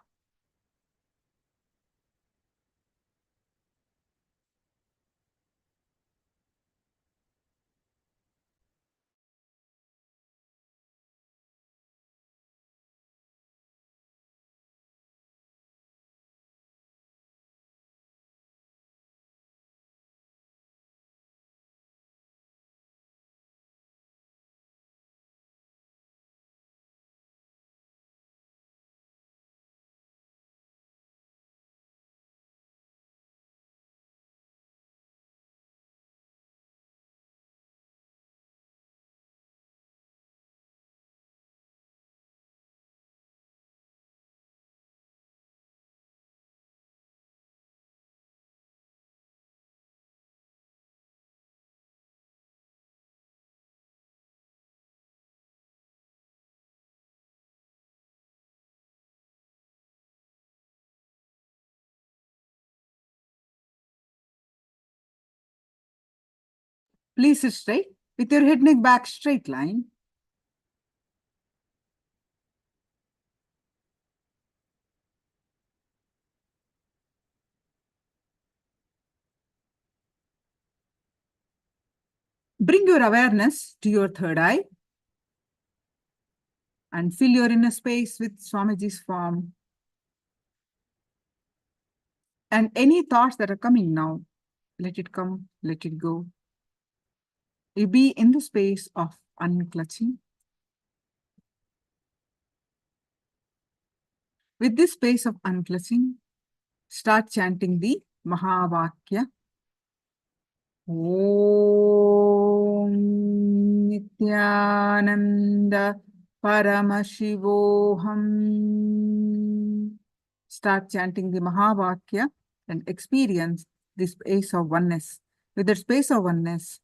Please sit straight with your head neck back straight line. Bring your awareness to your third eye and fill your inner space with Swamiji's form. And any thoughts that are coming now, let it come, let it go. You be in the space of unclutching. With this space of unclutching, start chanting the Mahavakya. Om Nithyananda Paramashivoham. Start chanting the Mahavakya and experience the space of oneness. With the space of oneness,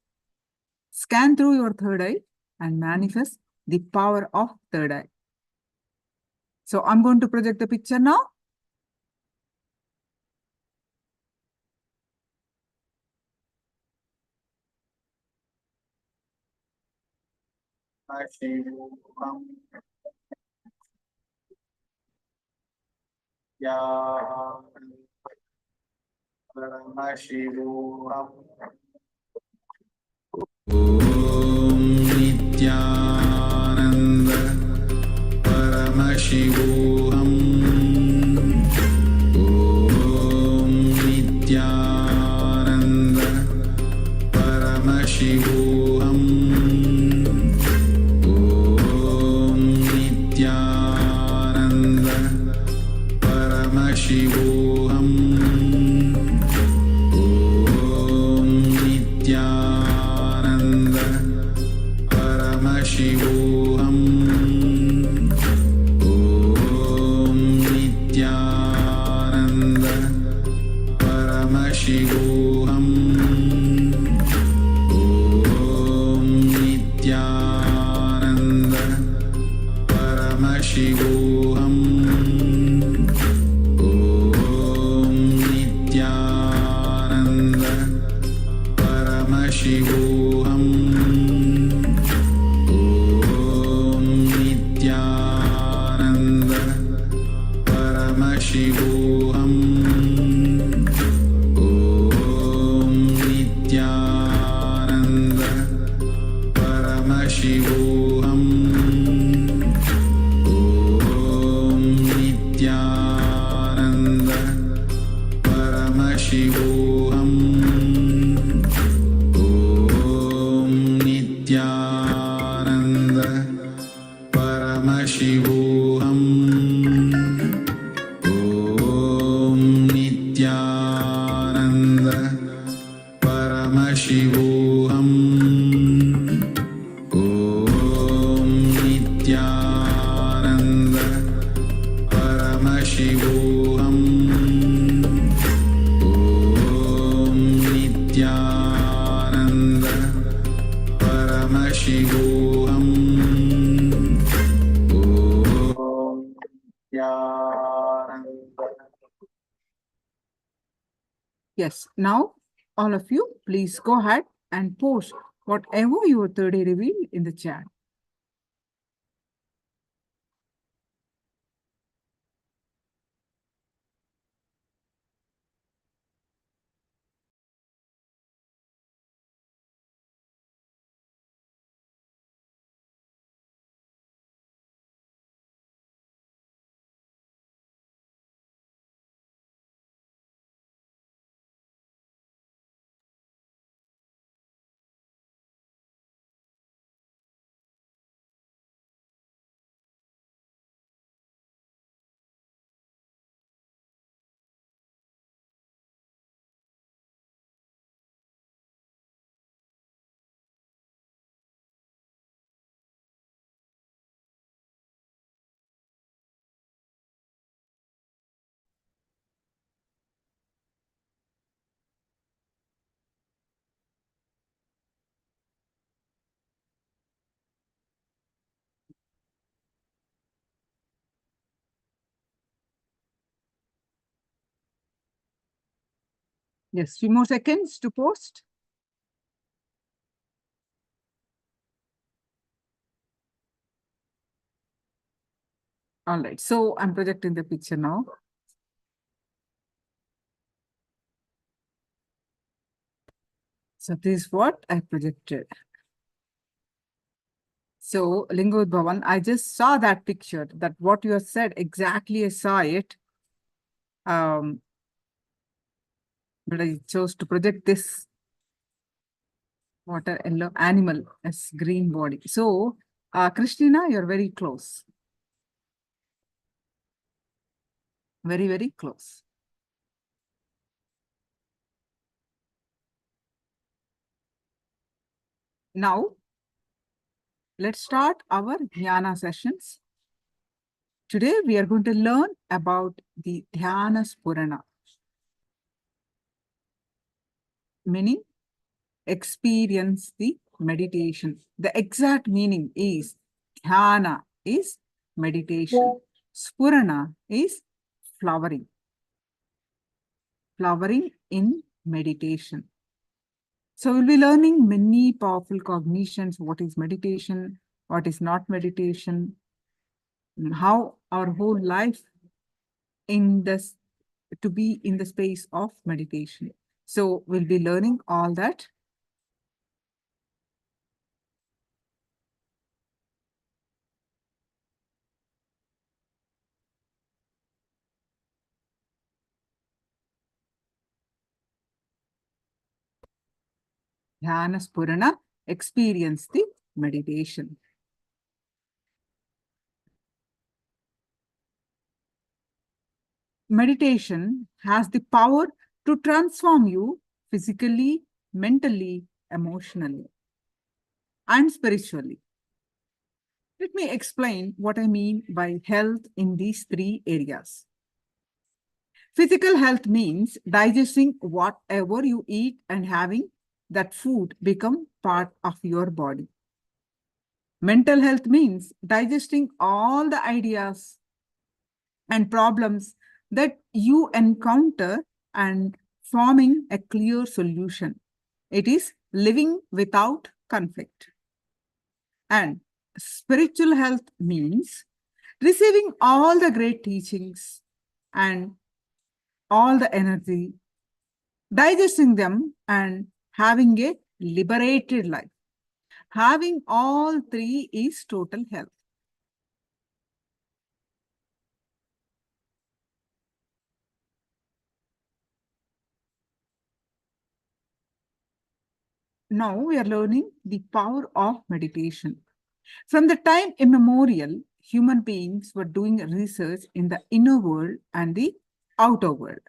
scan through your third eye and manifest the power of third eye. So I'm going to project the picture now. Paramashivoham. Om Nithyananda Paramashivoham. Om Nithyananda Paramashivoham. Om Nithyananda Paramashivoham. Om Nithyananda Paramashivoham. Om Nithyananda Paramashivoham. Om Nithyananda Paramashivoham. Om Nithyananda Paramashivoham. Om Nithyananda Paramashivoham. Om Nithyananda Paramashivoham. Om Nithyananda Paramashivoham. Om Paramashivoham. Om Nithyananda Paramashivoham. Om Nithyananda Paramashivoham. Om Nithyananda. Yes, now all of you, please go ahead and post whatever your third day revealed in the chat. Yes, few more seconds to post. All right, so I'm projecting the picture now. So this is what I projected. So Lingo Bhavan, I just saw that picture, that what you have said, exactly I saw it. But I chose to project this water yellow animal as green body. So Christina, you're very close. Very, very close. Now, let's start our Dhyana sessions. Today, we are going to learn about the Dhyana Spurana, meaning experience the meditation. The exact meaning is Dhyana is meditation. Spurana is flowering. Flowering in meditation. So we'll be learning many powerful cognitions. What is meditation? What is not meditation? How our whole life in this to be in the space of meditation. So we'll be learning all that. Dhyana Spurana, experience the meditation. Meditation has the power to transform you physically, mentally, emotionally, and spiritually. Let me explain what I mean by health in these three areas. Physical health means digesting whatever you eat and having that food become part of your body. Mental health means digesting all the ideas and problems that you encounter and forming a clear solution. It is living without conflict. And spiritual health means receiving all the great teachings and all the energy, digesting them and having a liberated life. Having all three is total health. Now we are learning the power of meditation. From the time immemorial, human beings were doing research in the inner world and the outer world.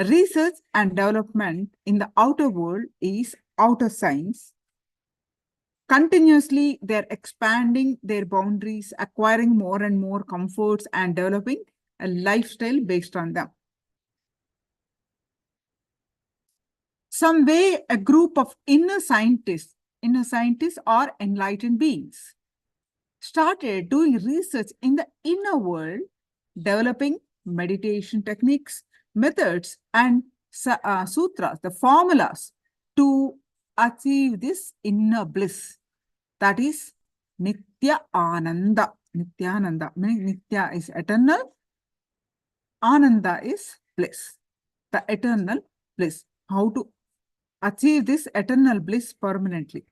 Research and development in the outer world is outer science. Continuously, they're expanding their boundaries, acquiring more and more comforts, and developing a lifestyle based on them. Some way, a group of inner scientists or enlightened beings, started doing research in the inner world, developing meditation techniques, methods, and sutras, the formulas to achieve this inner bliss. That is Nitya Ananda. Nithyananda, meaning Nitya is eternal, Ananda is bliss, the eternal bliss. How to achieve this eternal bliss permanently?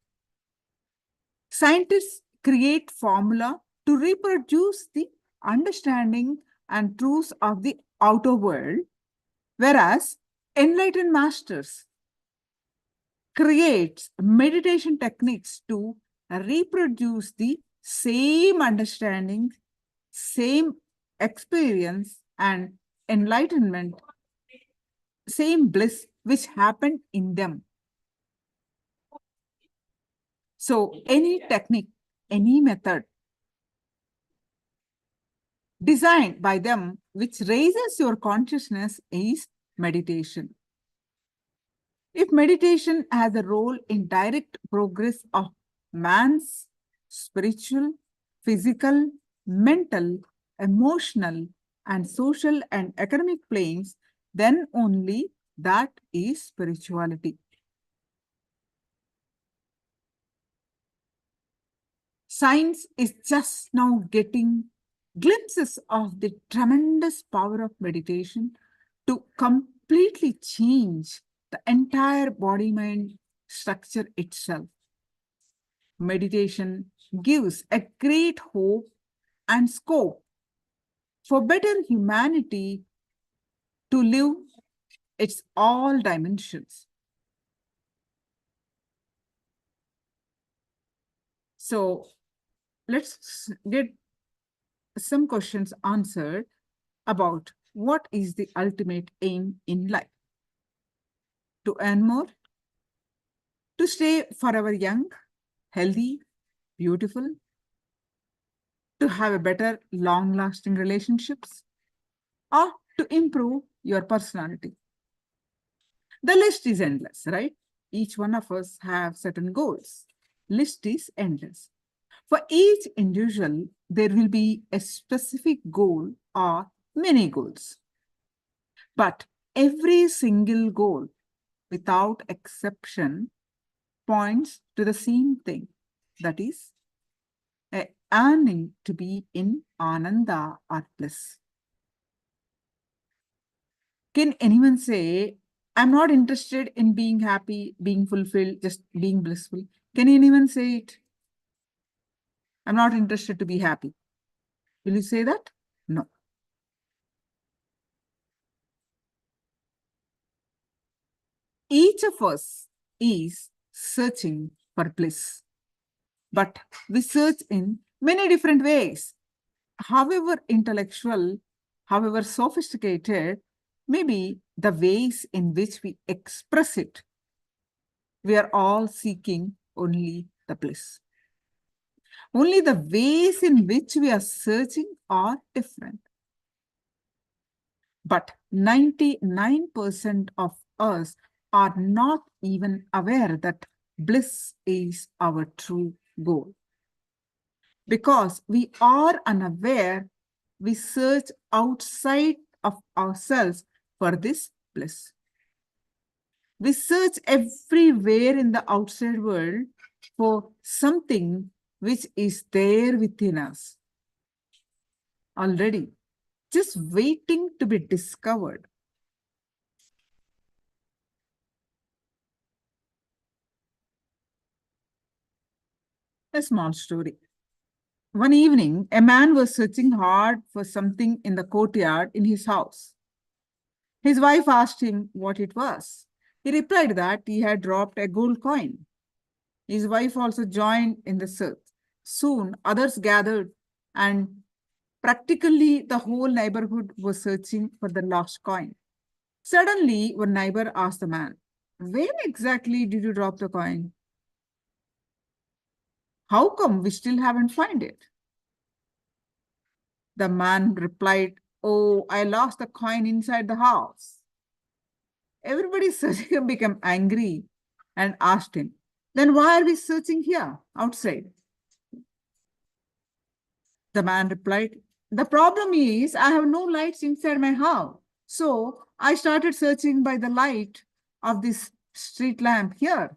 Scientists create formula to reproduce the understanding and truths of the outer world, whereas enlightened masters create meditation techniques to reproduce the same understanding, same experience and enlightenment, same bliss which happened in them. So any technique, any method designed by them which raises your consciousness is meditation. If meditation has a role in direct progress of man's spiritual, physical, mental, emotional, and social and economic planes, then only that is spirituality. Science is just now getting glimpses of the tremendous power of meditation to completely change the entire body-mind structure itself. Meditation gives a great hope and scope for better humanity to live its all dimensions. So let's get some questions answered about what is the ultimate aim in life. To earn more, to stay forever young, healthy, beautiful, to have a better long-lasting relationships, or to improve your personality. The list is endless, right? Each one of us have certain goals. List is endless. For each individual, there will be a specific goal or many goals. But every single goal, without exception, points to the same thing, that is, a yearning to be in Ananda or bliss. Can anyone say, I'm not interested in being happy, being fulfilled, just being blissful? Can anyone say it? I'm not interested to be happy. Will you say that? No. Each of us is searching for bliss, but we search in many different ways. However intellectual, however sophisticated, maybe the ways in which we express it, we are all seeking only the bliss. Only the ways in which we are searching are different. But 99% of us are not even aware that bliss is our true goal. Because we are unaware, we search outside of ourselves for this bliss. We search everywhere in the outside world for something which is there within us already, just waiting to be discovered. A small story. One evening, a man was searching hard for something in the courtyard in his house. His wife asked him what it was. He replied that he had dropped a gold coin. His wife also joined in the search. Soon, others gathered, and practically the whole neighborhood was searching for the lost coin. Suddenly, one neighbor asked the man, "Where exactly did you drop the coin? How come we still haven't found it?" The man replied, "Oh, I lost the coin inside the house." Everybody searching became angry and asked him, "Then why are we searching here outside?" The man replied, "The problem is I have no lights inside my house. So I started searching by the light of this street lamp here."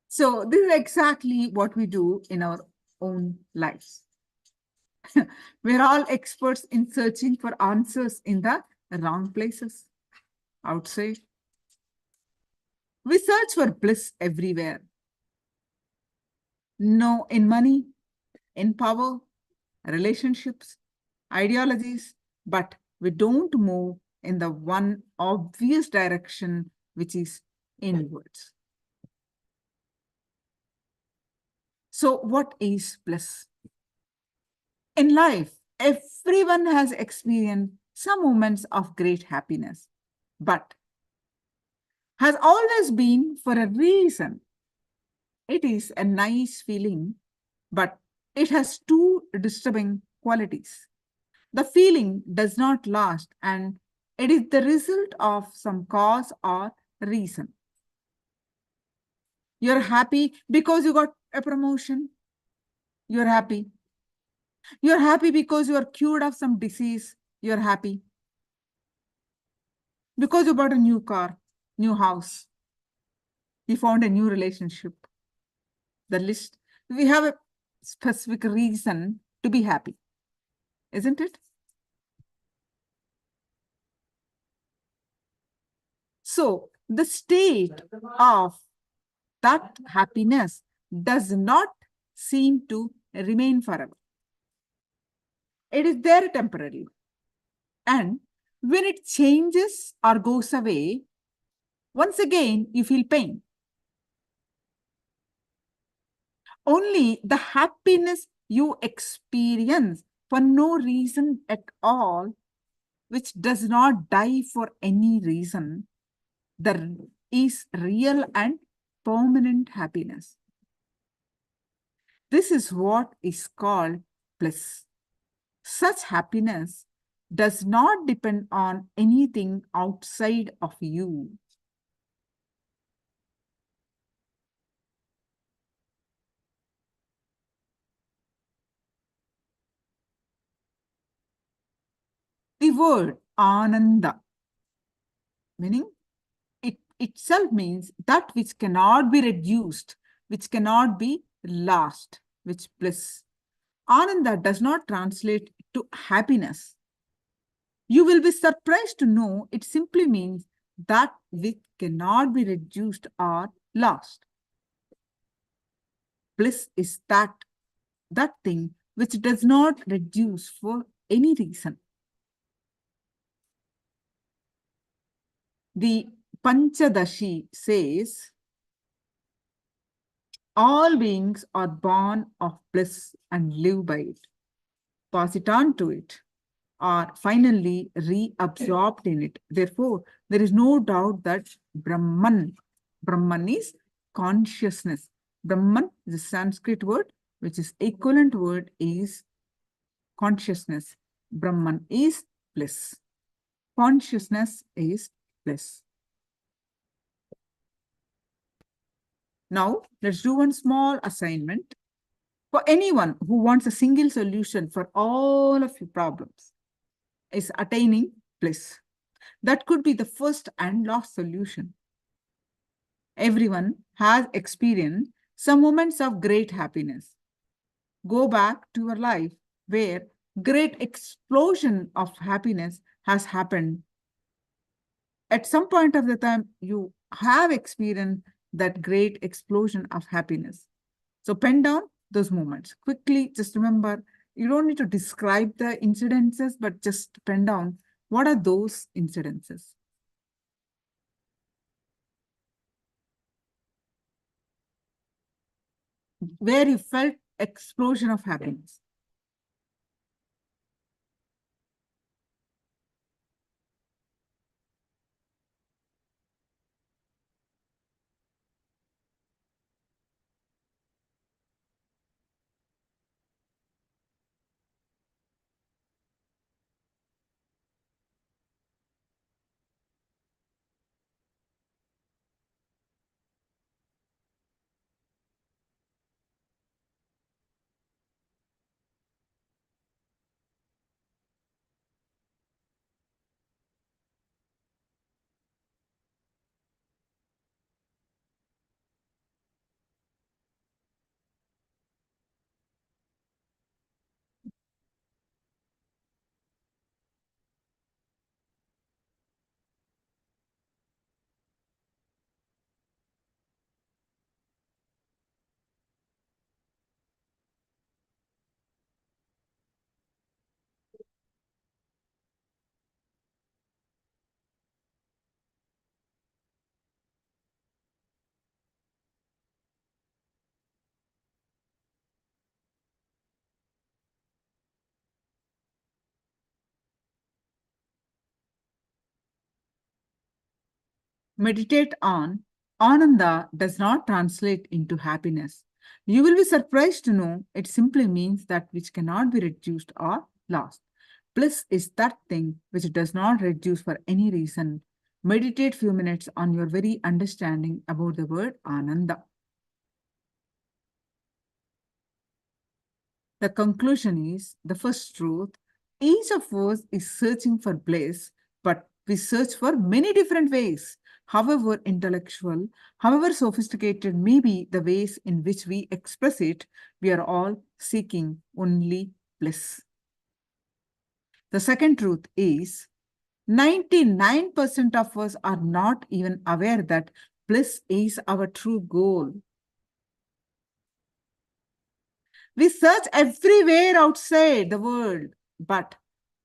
So this is exactly what we do in our own lives. We're all experts in searching for answers in the wrong places outside. We search for bliss everywhere. No, in money, in power, relationships, ideologies, but we don't move in the one obvious direction, which is inwards. So, what is bliss? In life, everyone has experienced some moments of great happiness, but has always been for a reason. It is a nice feeling, but it has two disturbing qualities. The feeling does not last, and it is the result of some cause or reason. You're happy because you got a promotion. You're happy. You're happy because you are cured of some disease. You're happy. Because you bought a new car, new house. You found a new relationship. The list, we have a specific reason to be happy, isn't it? So the state of that happiness does not seem to remain forever. It is there temporarily. And when it changes or goes away, once again you feel pain. Only the happiness you experience for no reason at all, which does not die for any reason, there is real and permanent happiness. This is what is called bliss. Such happiness does not depend on anything outside of you. The word ananda, meaning it itself means that which cannot be reduced, which cannot be lost, which bliss. Ananda does not translate to happiness. You will be surprised to know it simply means that which cannot be reduced or lost. Bliss is that thing which does not reduce for any reason. The Panchadashi says, all beings are born of bliss and live by it, pass it on to it, are finally reabsorbed in it. Therefore, there is no doubt that Brahman is consciousness. Brahman is a Sanskrit word, which is equivalent word is consciousness. Brahman is bliss. Consciousness is bliss. Now, let's do one small assignment. For anyone who wants a single solution for all of your problems, is attaining bliss. That could be the first and last solution. Everyone has experienced some moments of great happiness. Go back to your life where great explosion of happiness has happened. At some point of the time, you have experienced that great explosion of happiness. So pen down those moments. Quickly, just remember, you don't need to describe the incidences, but just pen down what are those incidences. Where you felt explosion of happiness. Meditate on, Ananda does not translate into happiness. You will be surprised to know it simply means that which cannot be reduced or lost. Bliss is that thing which does not reduce for any reason. Meditate few minutes on your very understanding about the word Ananda. The conclusion is the first truth. Each of us is searching for bliss, but we search for many different ways. However intellectual, however sophisticated may be the ways in which we express it, we are all seeking only bliss. The second truth is 99% of us are not even aware that bliss is our true goal. We search everywhere outside the world, but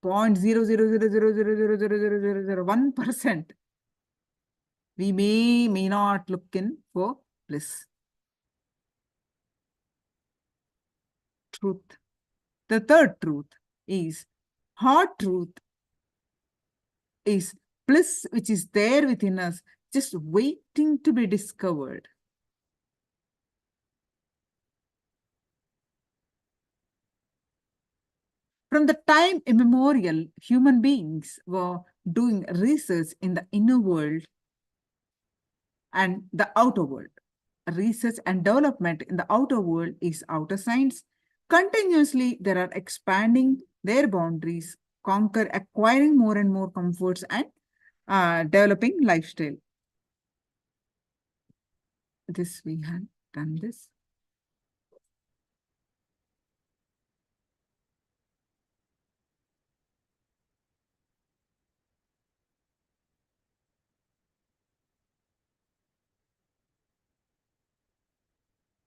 0.00000000001% we may not look in for bliss. Truth. The third truth is hard truth is bliss which is there within us, just waiting to be discovered. From the time immemorial, human beings were doing research in the inner world and the outer world. Research and development in the outer world is outer science. Continuously, they are expanding their boundaries, acquiring more and more comforts and developing lifestyle. This we had done this.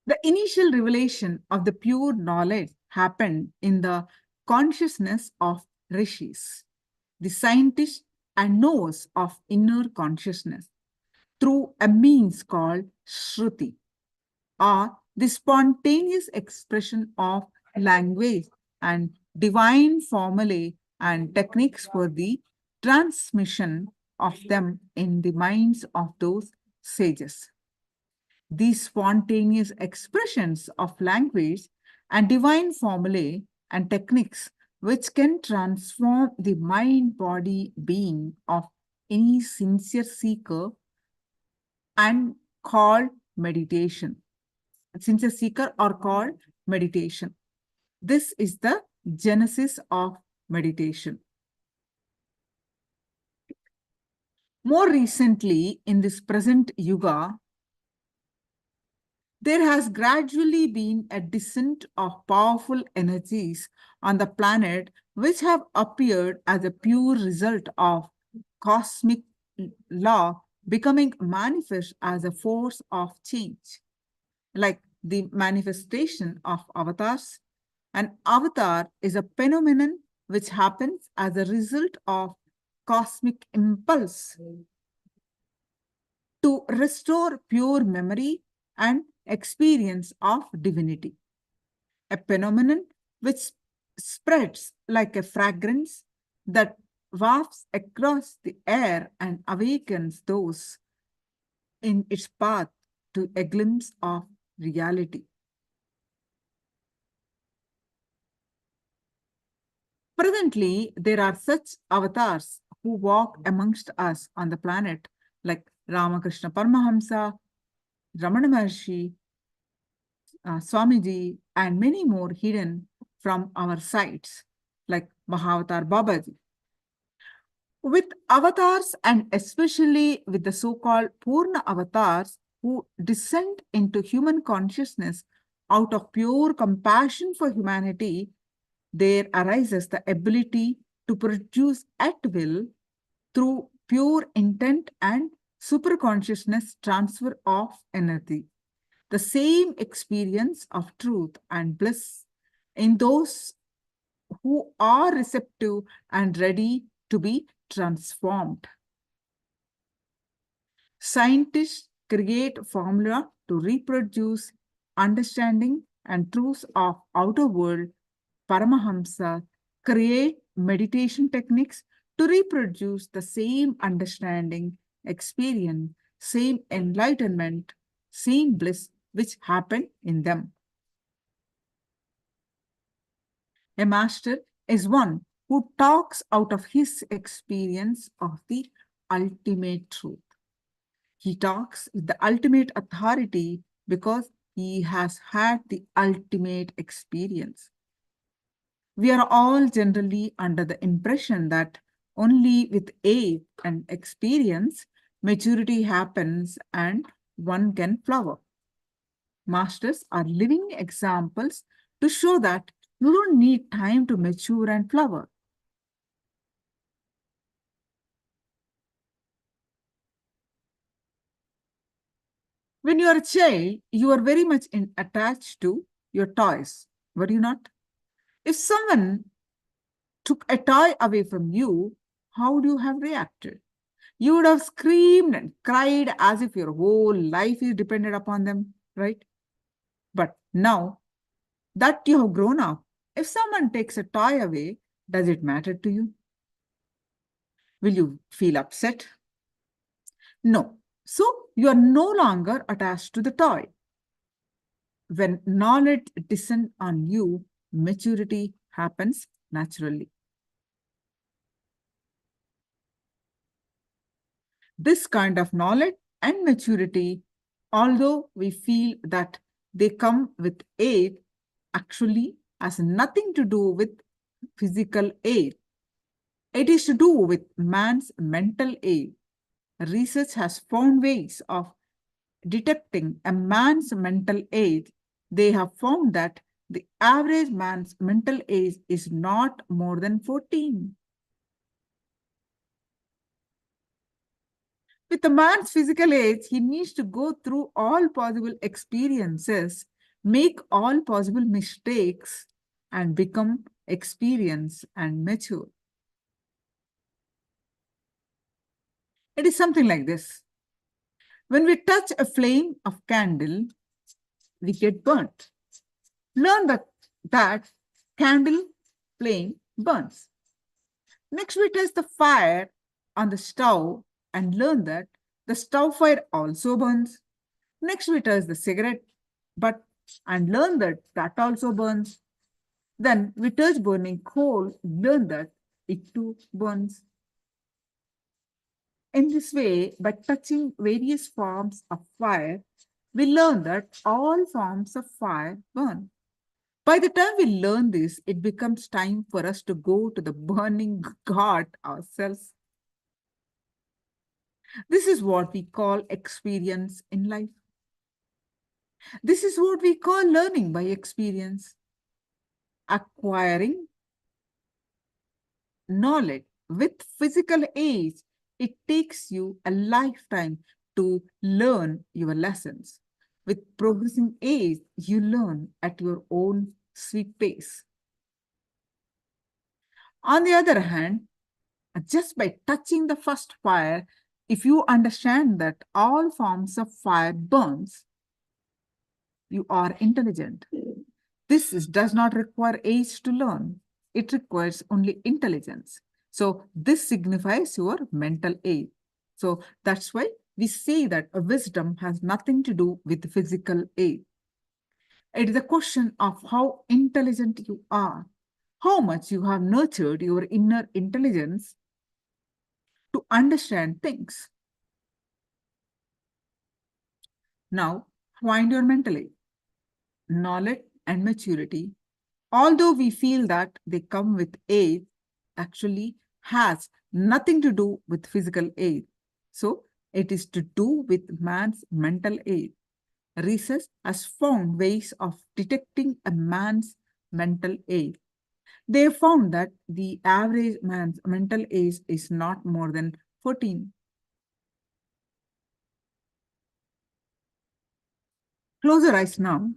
The initial revelation of the pure knowledge happened in the consciousness of rishis, the scientists and knowers of inner consciousness, through a means called shruti, or the spontaneous expression of language and divine formulae and techniques for the transmission of them in the minds of those sages. These spontaneous expressions of language and divine formulae and techniques which can transform the mind, body, being of any sincere seeker and called meditation. Sincere seeker or called meditation. This is the genesis of meditation. More recently, in this present yuga, there has gradually been a descent of powerful energies on the planet which have appeared as a pure result of cosmic law becoming manifest as a force of change, like the manifestation of avatars. An avatar is a phenomenon which happens as a result of cosmic impulse to restore pure memory and experience of divinity. a phenomenon which spreads like a fragrance that wafts across the air and awakens those in its path to a glimpse of reality. Presently, there are such avatars who walk amongst us on the planet, like Ramakrishna Paramahamsa, Ramana Maharshi, Swamiji, and many more hidden from our sights, like Mahavatar Babaji. With avatars, and especially with the so-called Purna avatars who descend into human consciousness out of pure compassion for humanity, there arises the ability to produce at will through pure intent and superconsciousness transfer of energy, the same experience of truth and bliss in those who are receptive and ready to be transformed. Scientists create formula to reproduce understanding and truths of outer world. Paramahamsa create meditation techniques to reproduce the same understanding, experience, same enlightenment, same bliss which happened in them. A master is one who talks out of his experience of the ultimate truth. He talks with the ultimate authority because he has had the ultimate experience. We are all generally under the impression that only with age and experience, maturity happens and one can flower. Masters are living examples to show that you don't need time to mature and flower. When you are a child, you are very much attached to your toys, were you not? If someone took a toy away from you, how would you have reacted? You would have screamed and cried as if your whole life is dependent upon them, right? But now that you have grown up, if someone takes a toy away, does it matter to you? Will you feel upset? No. So you are no longer attached to the toy. When knowledge descends on you, maturity happens naturally. This kind of knowledge and maturity, although we feel that they come with age, actually has nothing to do with physical age. It is to do with man's mental age. Research has found ways of detecting a man's mental age. They have found that the average man's mental age is not more than 14. With a man's physical age, he needs to go through all possible experiences, make all possible mistakes, and become experienced and mature. It is something like this. When we touch a flame of candle, we get burnt. Learn that candle flame burns. Next, we touch the fire on the stove and learn that the stove fire also burns. Next, we touch the cigarette butt and learn that that also burns. Then we touch burning coal, learn that it too burns. In this way, by touching various forms of fire, we learn that all forms of fire burn. By the time we learn this, it becomes time for us to go to the burning God ourselves. This is what we call experience in life. This is what we call learning by experience. Acquiring knowledge with physical age, it takes you a lifetime to learn your lessons. With progressing age, you learn at your own sweet pace. On the other hand, just by touching the first fire, if you understand that all forms of fire burns, you are intelligent. does not require age to learn. It requires only intelligence. So this signifies your mental age. So that's why we say that a wisdom has nothing to do with physical age. It is a question of how intelligent you are, how much you have nurtured your inner intelligence to understand things. Now, find your mental age, knowledge and maturity. Although we feel that they come with age, actually has nothing to do with physical age. So it is to do with man's mental age. Research has found ways of detecting a man's mental age. They found that the average man's mental age is not more than 14. Close your eyes now.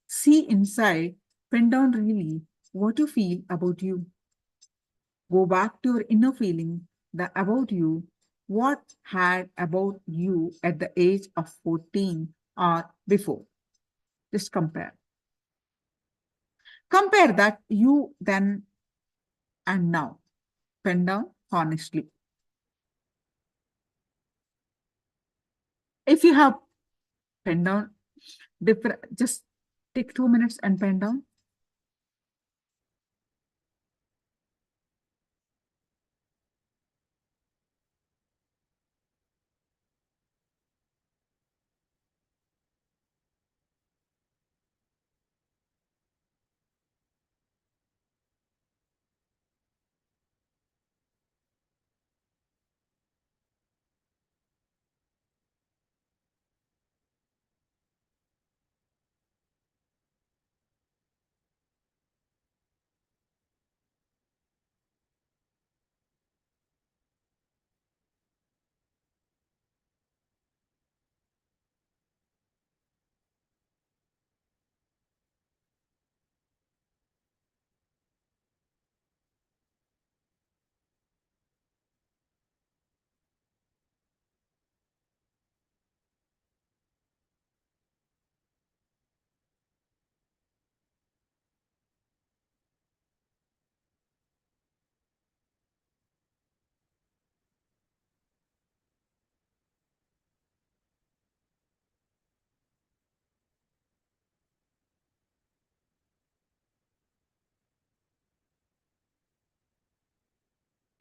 See inside, pen down really what you feel about you. Go back to your inner feeling about you, what had about you at the age of 14 or before. Just compare. Compare that you then and now. Pen down honestly. If you have pen down, just take 2 minutes and pen down.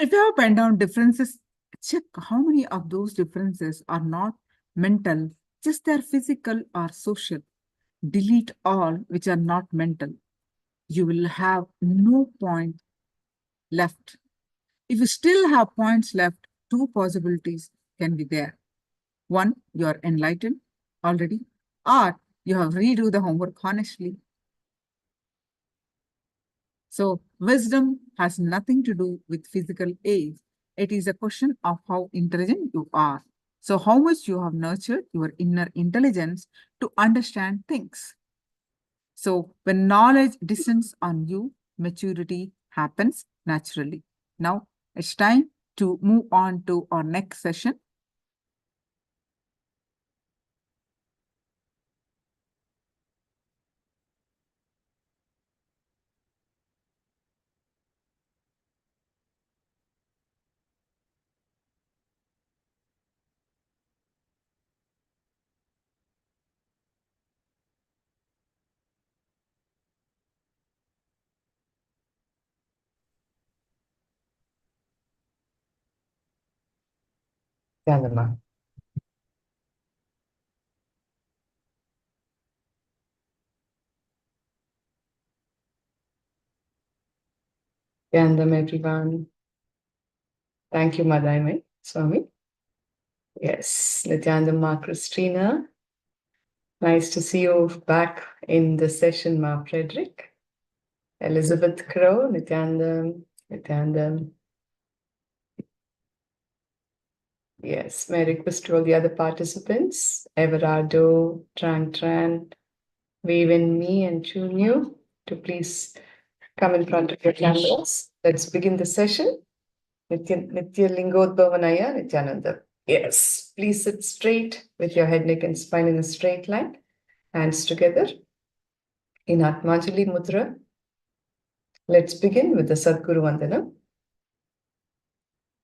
If you have pen down differences, check how many of those differences are not mental, just they're physical or social. Delete all which are not mental. You will have no point left. If you still have points left, two possibilities can be there. One, you are enlightened already, or you have redo the homework honestly. So wisdom has nothing to do with physical age. It is a question of how intelligent you are. So how much you have nurtured your inner intelligence to understand things. So when knowledge descends on you, maturity happens naturally. Now it's time to move on to our next session. Dhyana. Dhyana, everyone. Thank you, Madhai Swami. Yes, Nithyananda, Christina. Nice to see you back in the session, Ma Frederick. Elizabeth Crow, Nithyananda. Yes, my request to all the other participants, Everardo, Tran, Vivian, me, and Chunyu, to please come in front of your cameras. Let's begin the session. Nitya Lingodbhavanaya, Nithyananda. Yes, please sit straight with your head, neck, and spine in a straight line. Hands together. In Atmanjali Mudra, let's begin with the Sadguru Vandanam.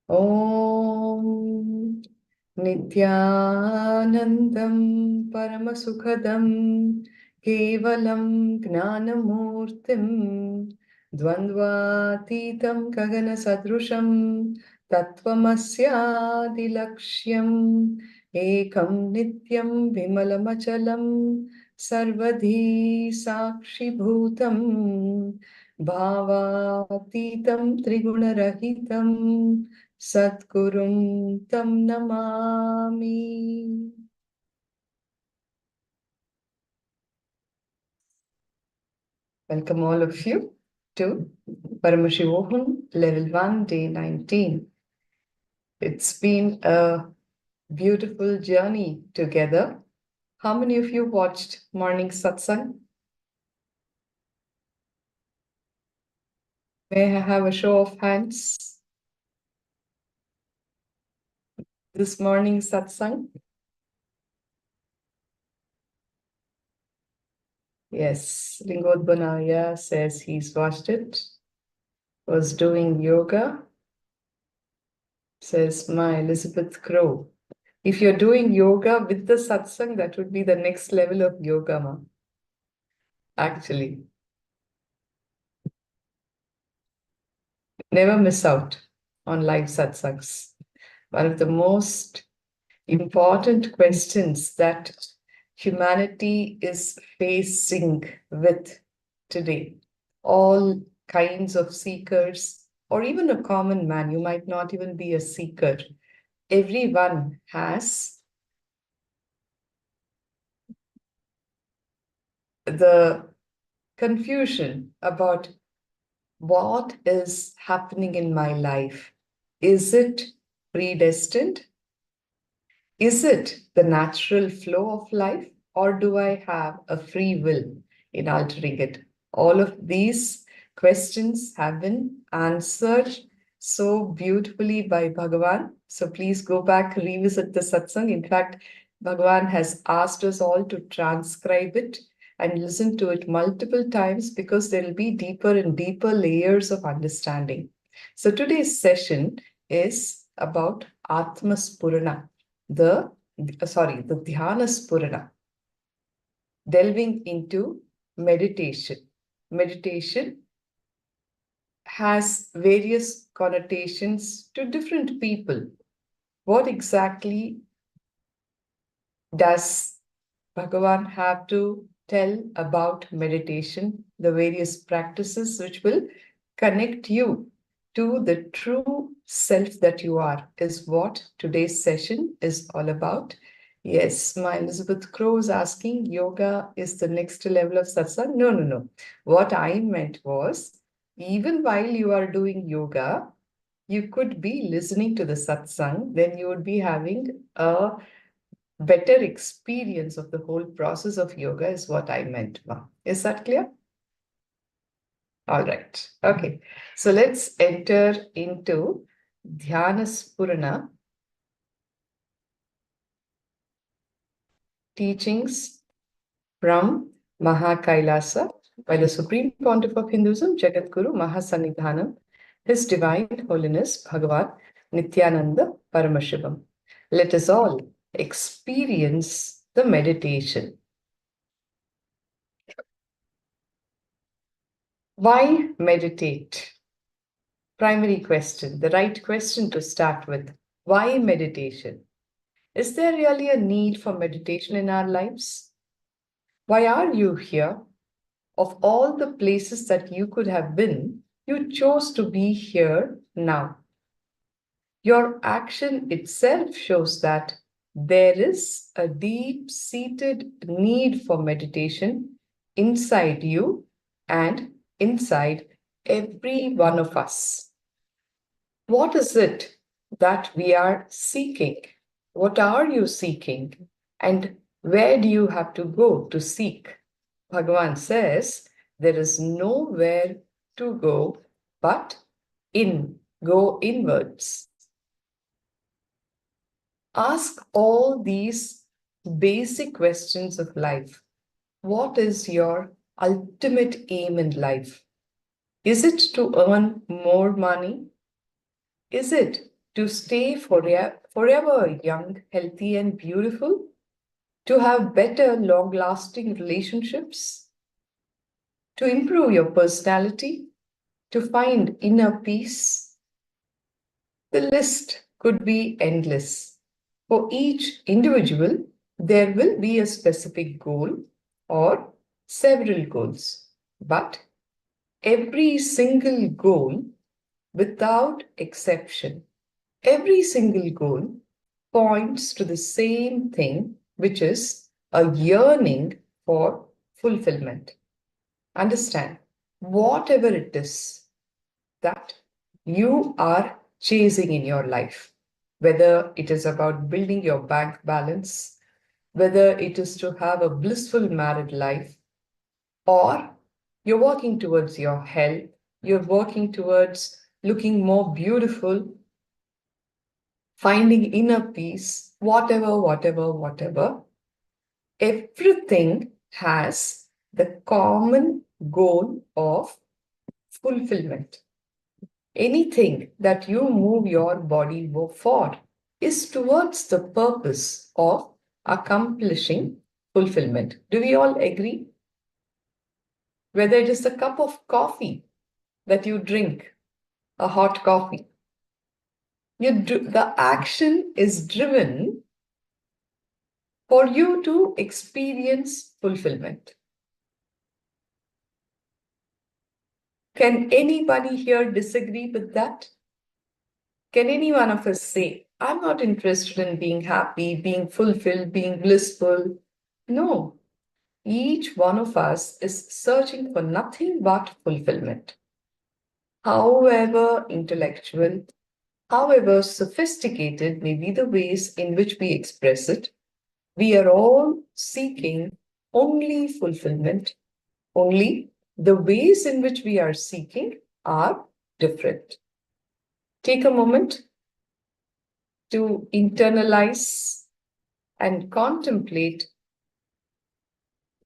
Om Nithyanandam Paramasukhadam Kevalam Gnanamurtim Dvandvatitam Kagana Sadrusham Tattvamasyadilakshyam Ekam Nityam Vimalamachalam Sarvadhi Sakshibhutam Bhavatitam Trigunarahitam Satgurum Tam Namami. Welcome all of you to Paramashivoham Level-1, Day 19. It's been a beautiful journey together. How many of you watched morning satsang? May I have a show of hands? This morning satsang? Yes, Lingodbanaya says he's watched it. Was doing yoga. Says my Elizabeth Crow. If you're doing yoga with the satsang, that would be the next level of yoga, ma. Actually. Never miss out on live satsangs. One of the most important questions that humanity is facing with today. All kinds of seekers, or even a common man, you might not even be a seeker. Everyone has the confusion about what is happening in my life. Is it predestined? Is it the natural flow of life, or do I have a free will in altering it? All of these questions have been answered so beautifully by Bhagavan. So please go back, revisit the satsang. In fact, Bhagavan has asked us all to transcribe it and listen to it multiple times, because there will be deeper and deeper layers of understanding. So today's session is about Atma Spurana, the Dhyana Spurana, delving into meditation. Meditation has various connotations to different people. What exactly does Bhagavan have to tell about meditation, the various practices which will connect you to the true self that you are, is what today's session is all about. Yes, my Elizabeth Crow is asking, yoga is the next level of satsang? No, no, no. What I meant was, even while you are doing yoga, you could be listening to the satsang, then you would be having a better experience of the whole process of yoga, is what I meant, ma. Is that clear? All right. Okay. So let's enter into Dhyana Spurana teachings from KAILASA by the Supreme Pontiff of Hinduism, Jagadguru Mahasannidhanam, His Divine Holiness Bhagavan Nithyananda Paramashivoham. Let us all experience the meditation. Why meditate? Primary question, the right question to start with. Why meditation? Is there really a need for meditation in our lives? Why are you here? Of all the places that you could have been, you chose to be here now. Your action itself shows that there is a deep-seated need for meditation inside you and inside every one of us. What is it that we are seeking? What are you seeking? And where do you have to go to seek? Bhagavan says, there is nowhere to go but go inwards. Ask all these basic questions of life. What is your ultimate aim in life? Is it to earn more money? Is it to stay forever young, healthy, and beautiful? To have better, long-lasting relationships? To improve your personality? To find inner peace? The list could be endless. For each individual, there will be a specific goal or several goals. But every single goal, without exception, every single goal points to the same thing, which is a yearning for fulfillment. Understand, whatever it is that you are chasing in your life, whether it is about building your bank balance, whether it is to have a blissful married life, or you're working towards your health, you're working towards looking more beautiful, finding inner peace, whatever, everything has the common goal of fulfillment. Anything that you move your body for is towards the purpose of accomplishing fulfillment. Do we all agree? Whether it is the cup of coffee that you drink, a hot coffee, the action is driven for you to experience fulfillment. Can anybody here disagree with that? Can any one of us say, I'm not interested in being happy, being fulfilled, being blissful? No. Each one of us is searching for nothing but fulfillment. However intellectual, however sophisticated may be the ways in which we express it, we are all seeking only fulfillment. Only the ways in which we are seeking are different. Take a moment to internalize and contemplate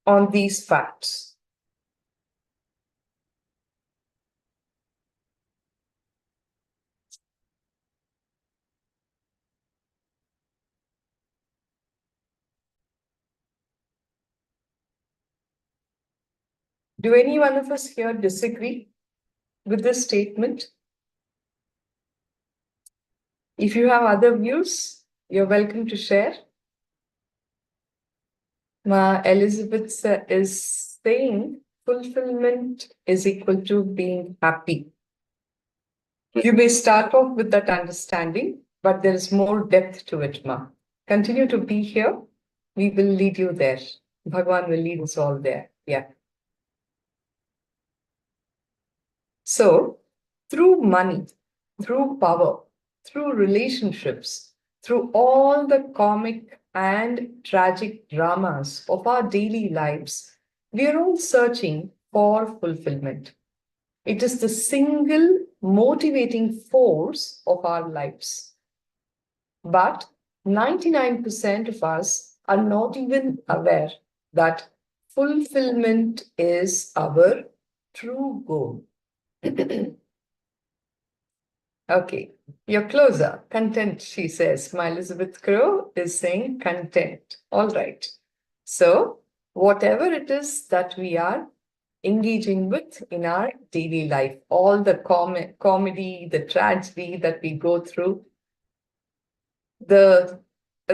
on these facts. Do any one of us here disagree with this statement? If you have other views, you're welcome to share. Elizabeth is saying fulfillment is equal to being happy. You may start off with that understanding, but there is more depth to it, Ma. Continue to be here. We will lead you there. Bhagwan will lead us all there. Yeah. So, through money, through power, through relationships, through all the comic and tragic dramas of our daily lives, we are all searching for fulfillment. It is the single motivating force of our lives. But 99% of us are not even aware that fulfillment is our true goal. Okay, you're closer. Content, she says. My Elizabeth Crow is saying content. All right. So, whatever it is that we are engaging with in our daily life, all the comedy, the tragedy that we go through, the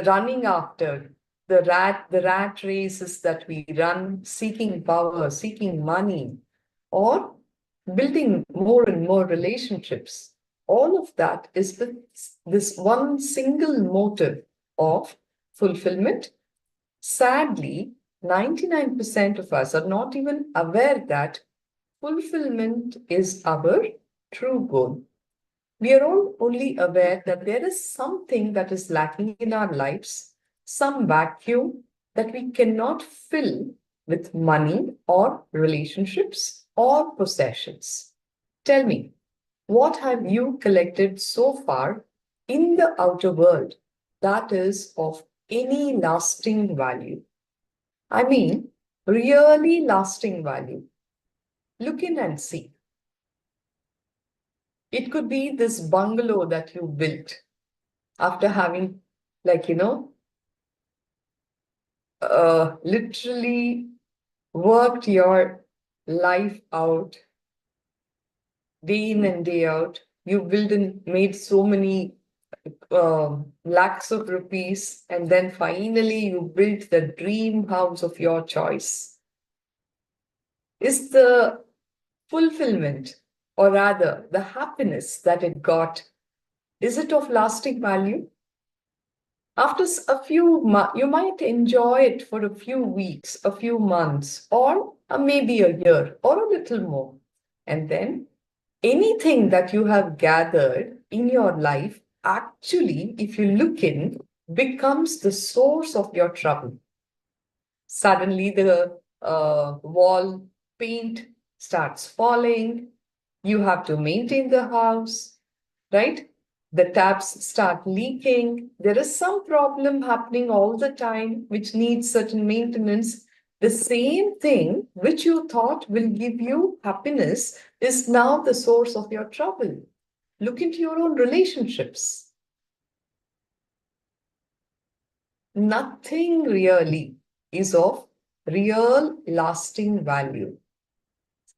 running after, the rat races that we run, seeking power, seeking money, or building more and more relationships. All of that is with this one single motive of fulfillment. Sadly, 99% of us are not even aware that fulfillment is our true goal. We are all only aware that there is something that is lacking in our lives, some vacuum that we cannot fill with money or relationships or possessions. Tell me, what have you collected so far in the outer world that is of any lasting value? I mean, really lasting value. Look in and see. It could be this bungalow that you built after having, like, literally worked your life out day in and day out. You built and made so many lakhs of rupees, and then finally you built the dream house of your choice. Is the fulfillment, or rather the happiness that it got, is it of lasting value? After a few months, you might enjoy it for a few weeks, a few months, or maybe a year, or a little more. And then anything that you have gathered in your life, actually, if you look in, becomes the source of your trouble. Suddenly, the wall paint starts falling. You have to maintain the house, right? The taps start leaking. There is some problem happening all the time which needs certain maintenance. The same thing which you thought will give you happiness is now the source of your trouble. Look into your own relationships. Nothing really is of real lasting value.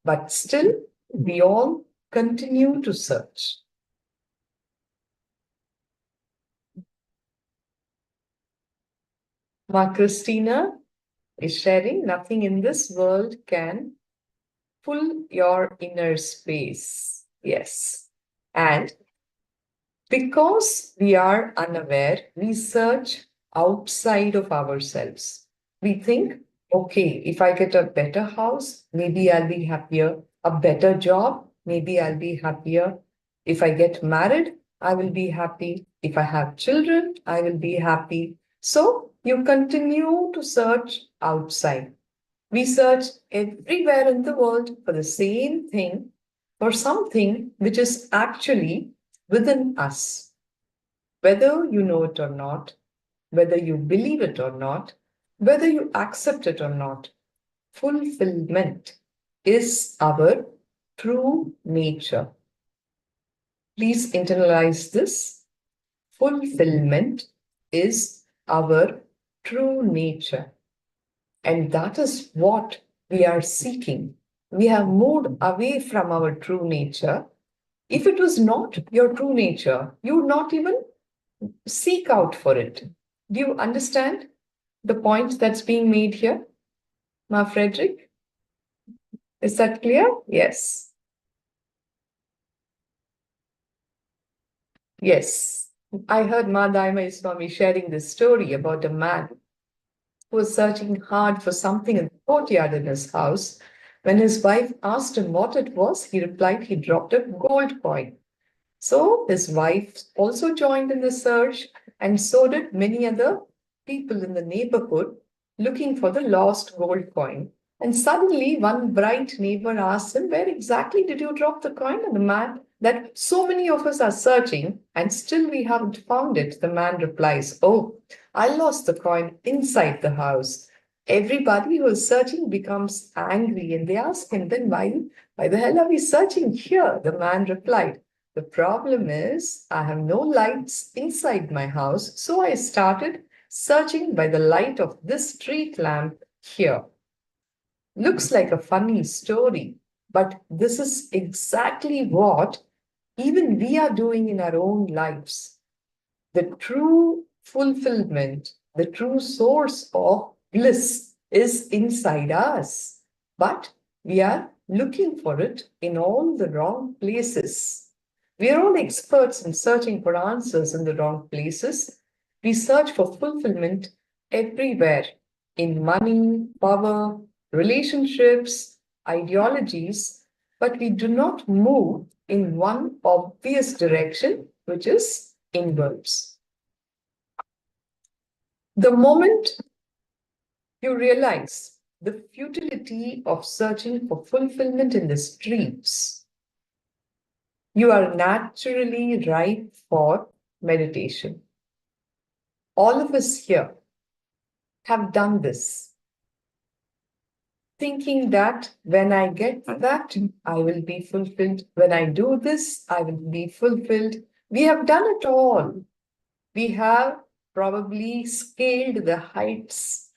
But still, we all continue to search. Ma Christina is sharing, nothing in this world can fill your inner space. Yes. And because we are unaware, we search outside of ourselves. We think, okay, if I get a better house, maybe I'll be happier. A better job, maybe I'll be happier. If I get married, I will be happy. If I have children, I will be happy. So you continue to search outside. We search everywhere in the world for the same thing, for something which is actually within us. Whether you know it or not, whether you believe it or not, whether you accept it or not, fulfillment is our true nature. Please internalize this. Fulfillment is our true nature. And that is what we are seeking. We have moved away from our true nature. If it was not your true nature, you would not even seek out for it. Do you understand the point that's being made here, Ma Frederick? Is that clear? Yes. Yes. I heard Ma Daima Swami sharing this story about a man who was searching hard for something in the courtyard in his house. When his wife asked him what it was, he replied he dropped a gold coin. So his wife also joined in the search, and so did many other people in the neighborhood looking for the lost gold coin. And suddenly, one bright neighbor asked him, "Where exactly did you drop the coin?" And the man, "That so many of us are searching and still we haven't found it." The man replies, "Oh, I lost the coin inside the house." Everybody who is searching becomes angry and they ask him, "Then why the hell are we searching here?" The man replied, "The problem is I have no lights inside my house, so I started searching by the light of this street lamp here." Looks like a funny story, but this is exactly what even we are doing in our own lives. The true fulfillment, the true source of bliss is inside us, but we are looking for it in all the wrong places. We are all experts in searching for answers in the wrong places. We search for fulfillment everywhere in money, power, relationships, ideologies, but we do not move in one obvious direction, which is inwards. The moment you realize the futility of searching for fulfillment in the streets, you are naturally ripe for meditation. All of us here have done this. thinking that when I get that, I will be fulfilled. When I do this, I will be fulfilled. We have done it all. We have probably scaled the heights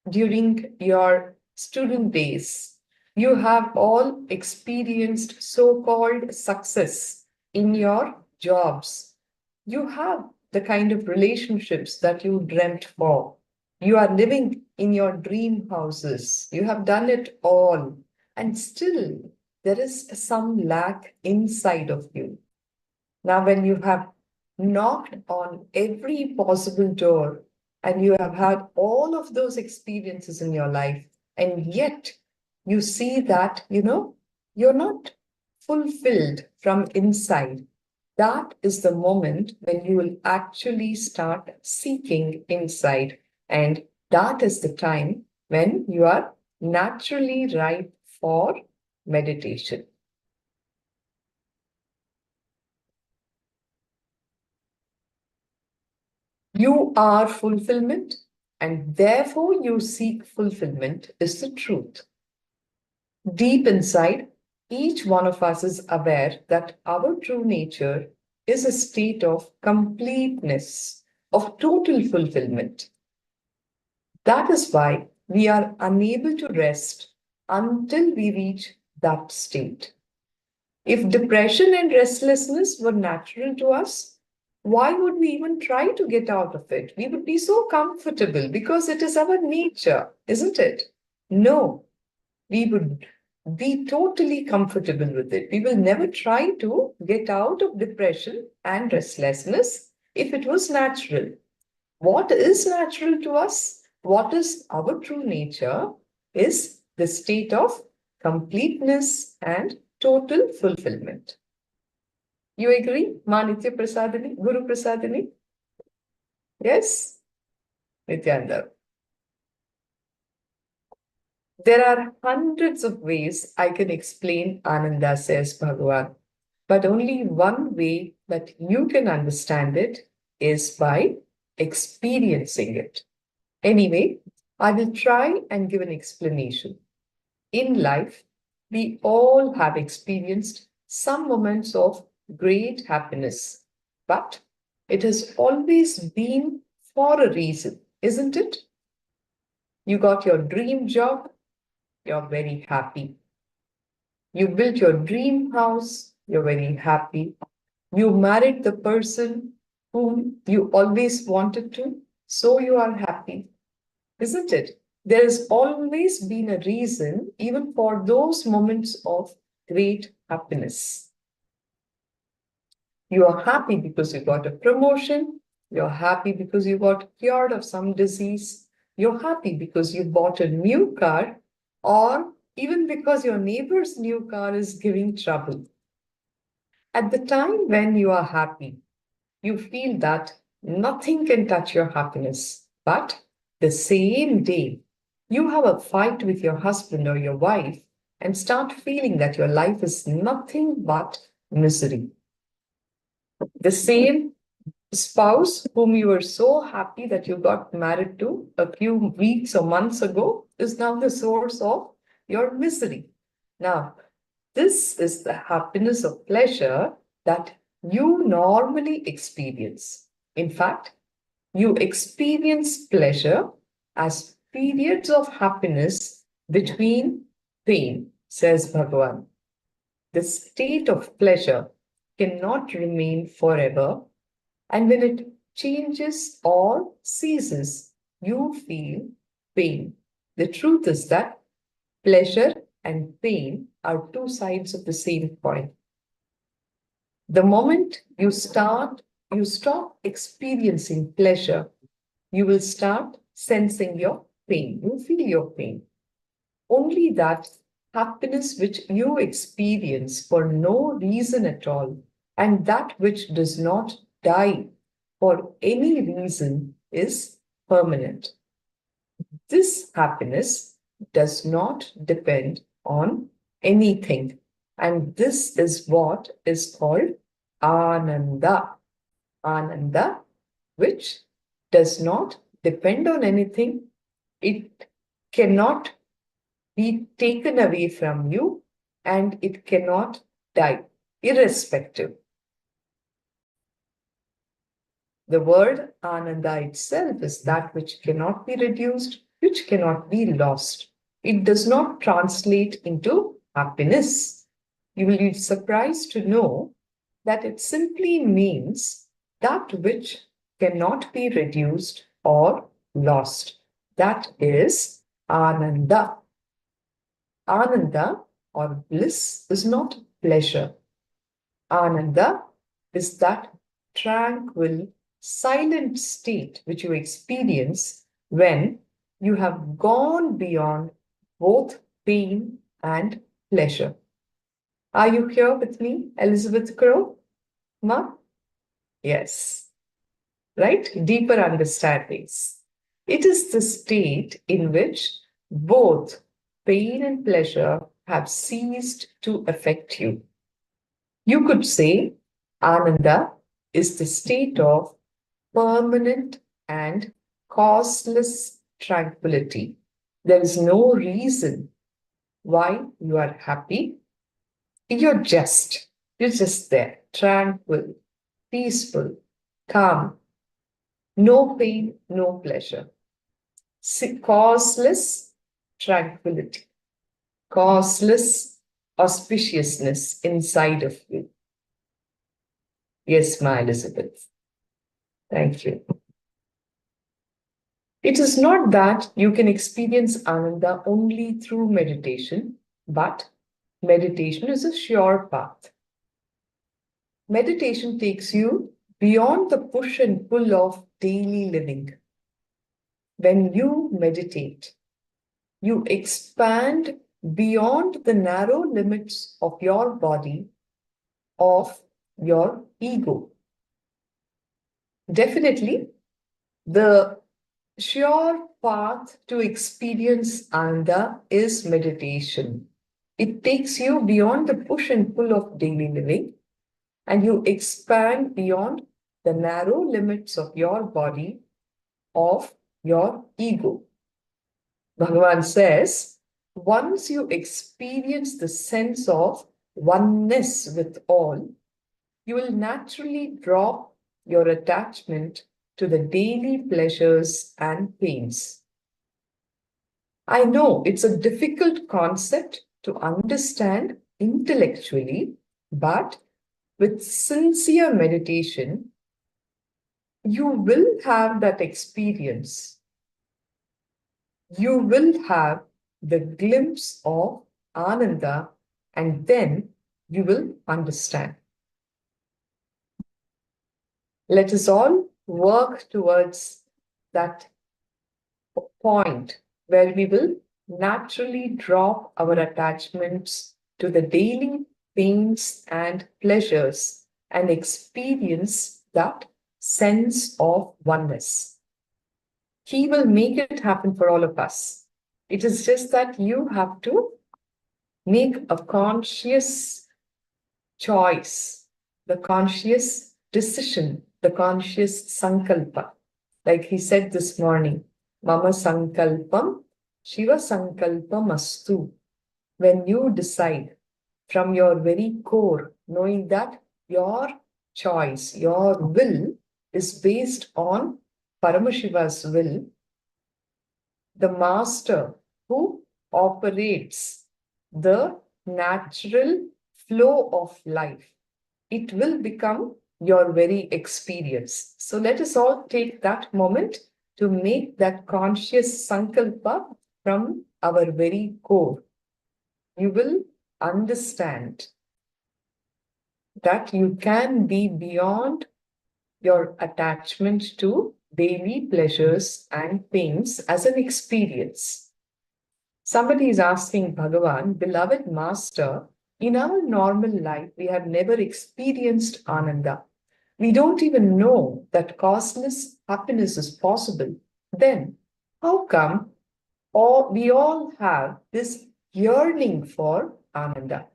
during your student days. You have all experienced so called success in your jobs. You have the kind of relationships that you dreamt for. You are living in your dream houses. You have done it all. And still, there is some lack inside of you. Now, when you have knocked on every possible door and you have had all of those experiences in your life, and yet you see that, you're not fulfilled from inside, that is the moment when you will actually start seeking inside. And that is the time when you are naturally ripe for meditation. You are fulfillment, and therefore you seek fulfillment, is the truth. Deep inside, each one of us is aware that our true nature is a state of completeness, of total fulfillment. That is why we are unable to rest until we reach that state. If depression and restlessness were natural to us, why would we even try to get out of it? We would be so comfortable because it is our nature, isn't it? No, we would be totally comfortable with it. We will never try to get out of depression and restlessness if it was natural. What is natural to us, what is our true nature, is the state of completeness and total fulfillment. You agree, Manitya Prasadini, Guru Prasadini? Yes? Nithyananda. There are hundreds of ways I can explain Ananda, says Bhagavan, but only one way that you can understand it is by experiencing it. Anyway, I will try and give an explanation. In life, we all have experienced some moments of great happiness, but it has always been for a reason, isn't it? You got your dream job, you're very happy. You built your dream house, you're very happy. You married the person whom you always wanted to, so you are happy, isn't it? There has always been a reason, even for those moments of great happiness. You are happy because you got a promotion. You're happy because you got cured of some disease. You're happy because you bought a new car, or even because your neighbor's new car is giving trouble. At the time when you are happy, you feel that nothing can touch your happiness. But the same day, you have a fight with your husband or your wife and start feeling that your life is nothing but misery. The same spouse whom you were so happy that you got married to a few weeks or months ago is now the source of your misery. Now, this is the happiness or pleasure that you normally experience. In fact, you experience pleasure as periods of happiness between pain, says Bhagavan. The state of pleasure cannot remain forever, and when it changes or ceases, you feel pain. The truth is that pleasure and pain are two sides of the same coin. The moment you stop experiencing pleasure, you will start sensing your pain. You feel your pain. Only that happiness which you experience for no reason at all, and that which does not die for any reason, is permanent. This happiness does not depend on anything. And this is what is called Ananda. Ananda, which does not depend on anything. It cannot be taken away from you and it cannot die, irrespective. The word Ananda itself is that which cannot be reduced, which cannot be lost. It does not translate into happiness. You will be surprised to know that it simply means that which cannot be reduced or lost. That is Ananda. Ananda or bliss is not pleasure. Ananda is that tranquil, silent state which you experience when you have gone beyond both pain and pleasure. Are you here with me, Elizabeth Crow? Ma? Yes. Right? Deeper understandings. It is the state in which both pain and pleasure have ceased to affect you. You could say Ananda is the state of permanent and causeless tranquility. There is no reason why you are happy. You're just there, tranquil, peaceful, calm, no pain, no pleasure. Causeless tranquility, causeless auspiciousness inside of you. Yes, my Elizabeth. Thank you. It is not that you can experience Ananda only through meditation, but meditation is a sure path. Meditation takes you beyond the push and pull of daily living. When you meditate, you expand beyond the narrow limits of your body, of your ego. Definitely, the sure path to experience Ananda is meditation. It takes you beyond the push and pull of daily living, and you expand beyond the narrow limits of your body, of your ego. Bhagavan says, once you experience the sense of oneness with all, you will naturally drop your attachment to the daily pleasures and pains. I know it's a difficult concept to understand intellectually, but with sincere meditation, you will have that experience. You will have the glimpse of Ananda, and then you will understand. Let us all work towards that point where we will naturally drop our attachments to the daily pains and pleasures and experience that sense of oneness. He will make it happen for all of us. It is just that you have to make a conscious choice, the conscious decision, the conscious sankalpa. Like he said this morning, Mama sankalpam, Shiva sankalpam astu. When you decide from your very core, knowing that your choice, your will is based on Paramashiva's will, the master who operates the natural flow of life, it will become your very experience. So let us all take that moment to make that conscious sankalpa from our very core. You will understand that you can be beyond your attachment to daily pleasures and pains as an experience. Somebody is asking Bhagavan, beloved Master, in our normal life, we have never experienced Ananda. We don't even know that causeless happiness is possible. Then, how come we all have this yearning for Ananda?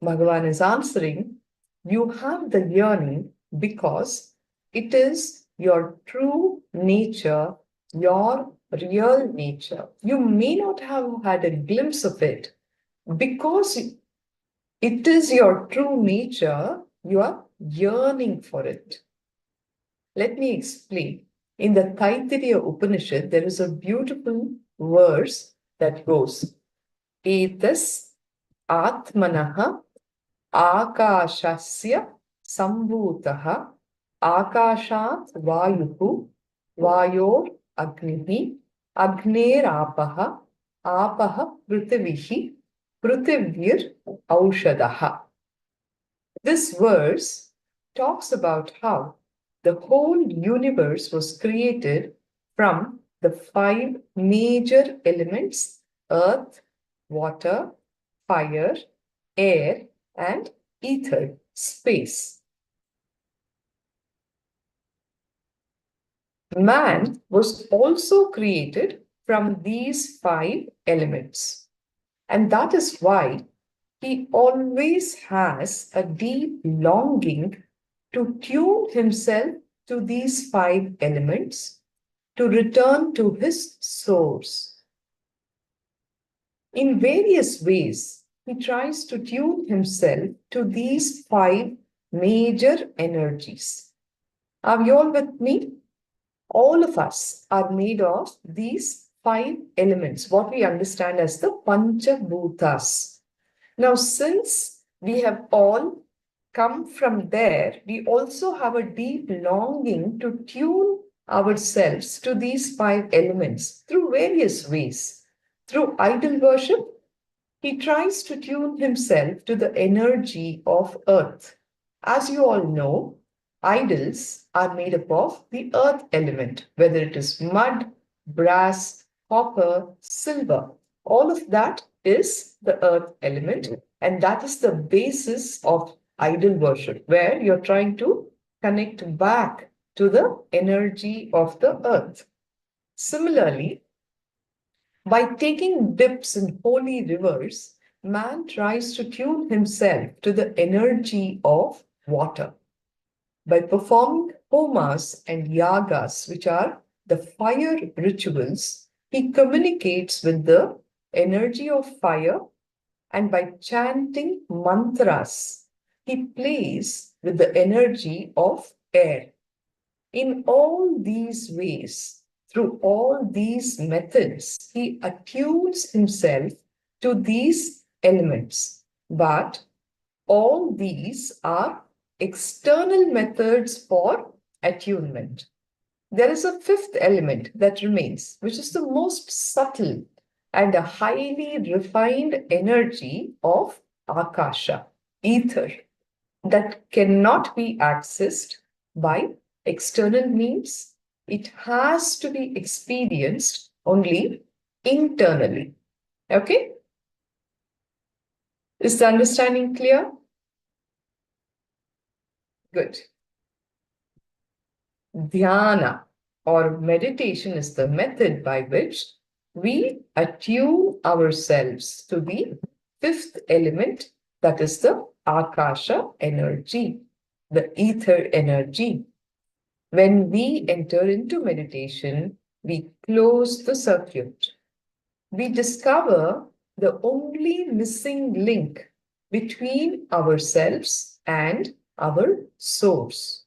Bhagavan is answering, you have the yearning because it is your true nature, your real nature. You may not have had a glimpse of it because it is your true nature, you are yearning for it. Let me explain. In the Taittiriya Upanishad, there is a beautiful verse that goes, Etas Atmanaha Akashasya Sambhutaha Akashat Vayuhu Vayor Agnihi Agner Apaha Prithvihi Prithivir Aushadaha. This verse talks about how the whole universe was created from the 5 major elements: earth, water, fire, air, and ether, space. Man was also created from these 5 elements. And that is why he always has a deep longing to tune himself to these 5 elements, to return to his source. In various ways, he tries to tune himself to these 5 major energies. Are you all with me? All of us are made of these 5 elements, what we understand as the Panchabhutas. Now, since we have all come from there, we also have a deep longing to tune ourselves to these 5 elements through various ways. Through idol worship, he tries to tune himself to the energy of earth. As you all know, idols are made up of the earth element, whether it is mud, brass, copper, silver. All of that is the earth element, and that is the basis of idol worship, where you're trying to connect back to the energy of the earth. Similarly, by taking dips in holy rivers, man tries to tune himself to the energy of water. By performing homas and yagas, which are the fire rituals, he communicates with the energy of fire, and by chanting mantras, he plays with the energy of air. In all these ways, through all these methods, he attunes himself to these elements. But all these are external methods for attunement. There is a 5th element that remains, which is the most subtle and a highly refined energy of Akasha, ether, that cannot be accessed by external means. It has to be experienced only internally. Okay? Is the understanding clear? Good. Dhyana or meditation is the method by which we attune ourselves to the 5th element, that is the Akasha energy, the ether energy. When we enter into meditation, we close the circuit. We discover the only missing link between ourselves and our source.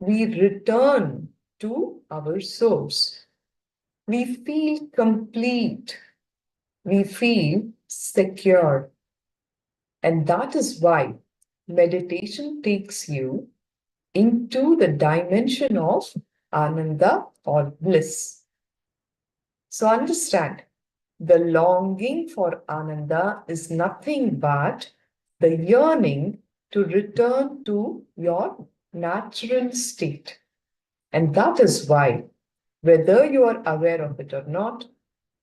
We return to our source. We feel complete. We feel secure. And that is why meditation takes you into the dimension of Ananda or bliss. So understand, the longing for Ananda is nothing but the yearning to return to your natural state. And that is why, whether you are aware of it or not,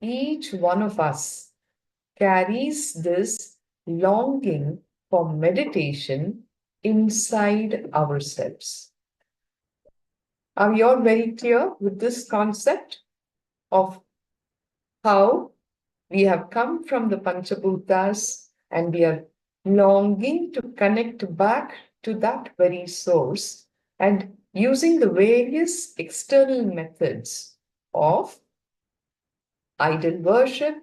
each one of us carries this longing for meditation inside ourselves. Are you all very clear with this concept of how we have come from the Panchabhutas and we are longing to connect back to that very source, and using the various external methods of idol worship,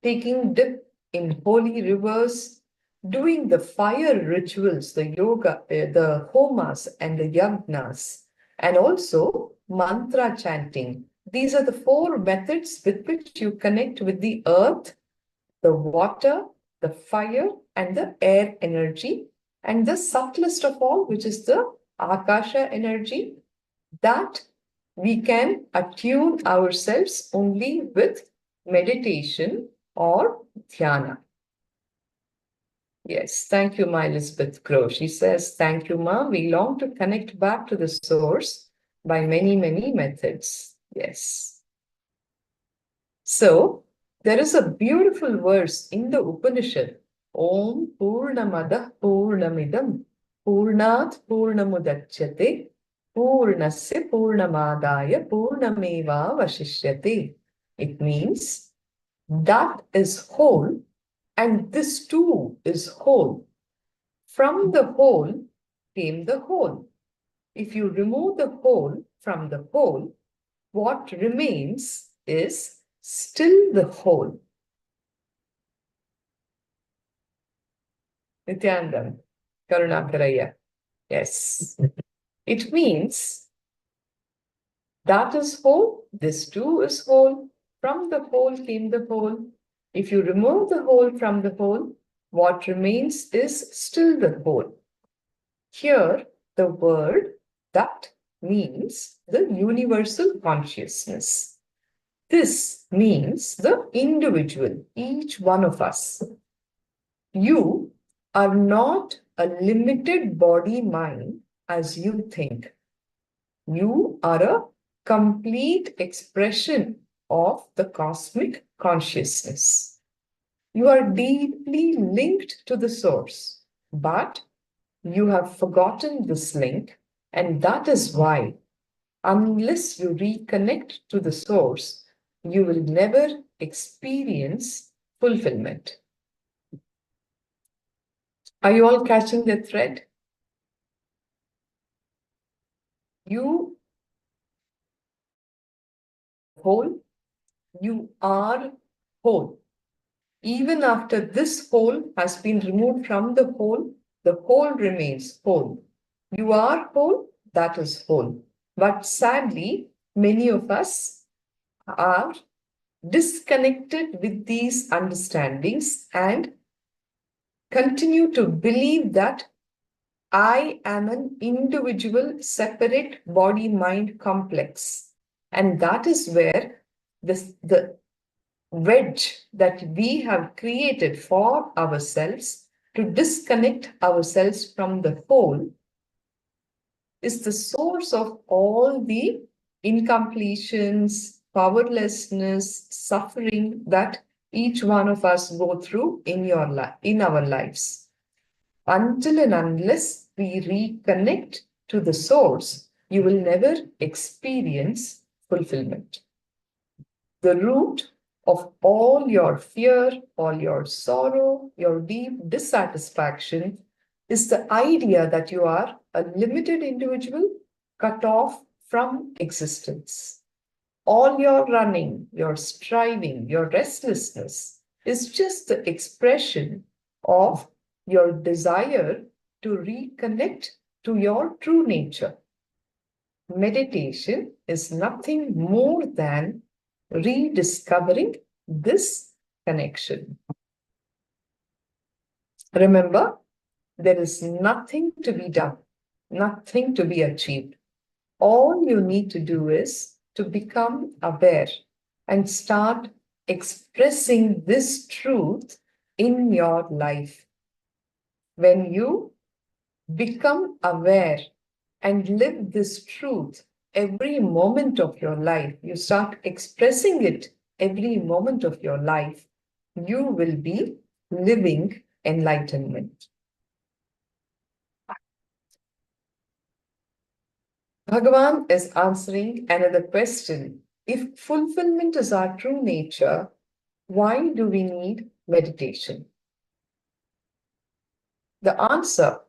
taking dip in holy rivers, doing the fire rituals, the yoga, the homas and the yagnas, and also mantra chanting. These are the 4 methods with which you connect with the earth, the water, the fire, and the air energy, and the subtlest of all, which is the Akasha energy, that we can attune ourselves only with meditation or dhyana. Yes, thank you, my Elizabeth Crow. She says, thank you, Ma. We long to connect back to the source by many, many methods. Yes. So, there is a beautiful verse in the Upanishad. Om Purnamadah Purnamidam Purnat Purnamudachyate Purnasya Purnamadaya Purnameva Vashishyate. It means that is whole and this too is whole. From the whole came the whole. If you remove the whole from the whole, what remains is still the whole. Nithyananda, Karunakaraya. Yes. It means that is whole, this too is whole. From the whole came the whole. If you remove the whole from the whole, what remains is still the whole. Here, the word that means the universal consciousness. This means the individual, each one of us. You are not a limited body mind as you think. You are a complete expression of the cosmic consciousness. You are deeply linked to the source, but you have forgotten this link, and that is why, unless you reconnect to the source, you will never experience fulfillment. Are you all catching the thread? You whole, you are whole. Even after this whole has been removed from the whole remains whole. You are whole, that is whole. But sadly, many of us are disconnected with these understandings and continue to believe that I am an individual, separate body-mind complex. And that is where the wedge that we have created for ourselves to disconnect ourselves from the whole is the source of all the incompletions, powerlessness, suffering that each one of us go through in our lives. Until and unless we reconnect to the source, you will never experience fulfillment. The root of all your fear, all your sorrow, your deep dissatisfaction is the idea that you are a limited individual cut off from existence. All your running, your striving, your restlessness is just the expression of your desire to reconnect to your true nature. Meditation is nothing more than rediscovering this connection. Remember, there is nothing to be done, nothing to be achieved. All you need to do is to become aware and start expressing this truth in your life. When you become aware and live this truth every moment of your life, you start expressing it every moment of your life, you will be living enlightenment. Bhagavan is answering another question. If fulfillment is our true nature, why do we need meditation? The answer,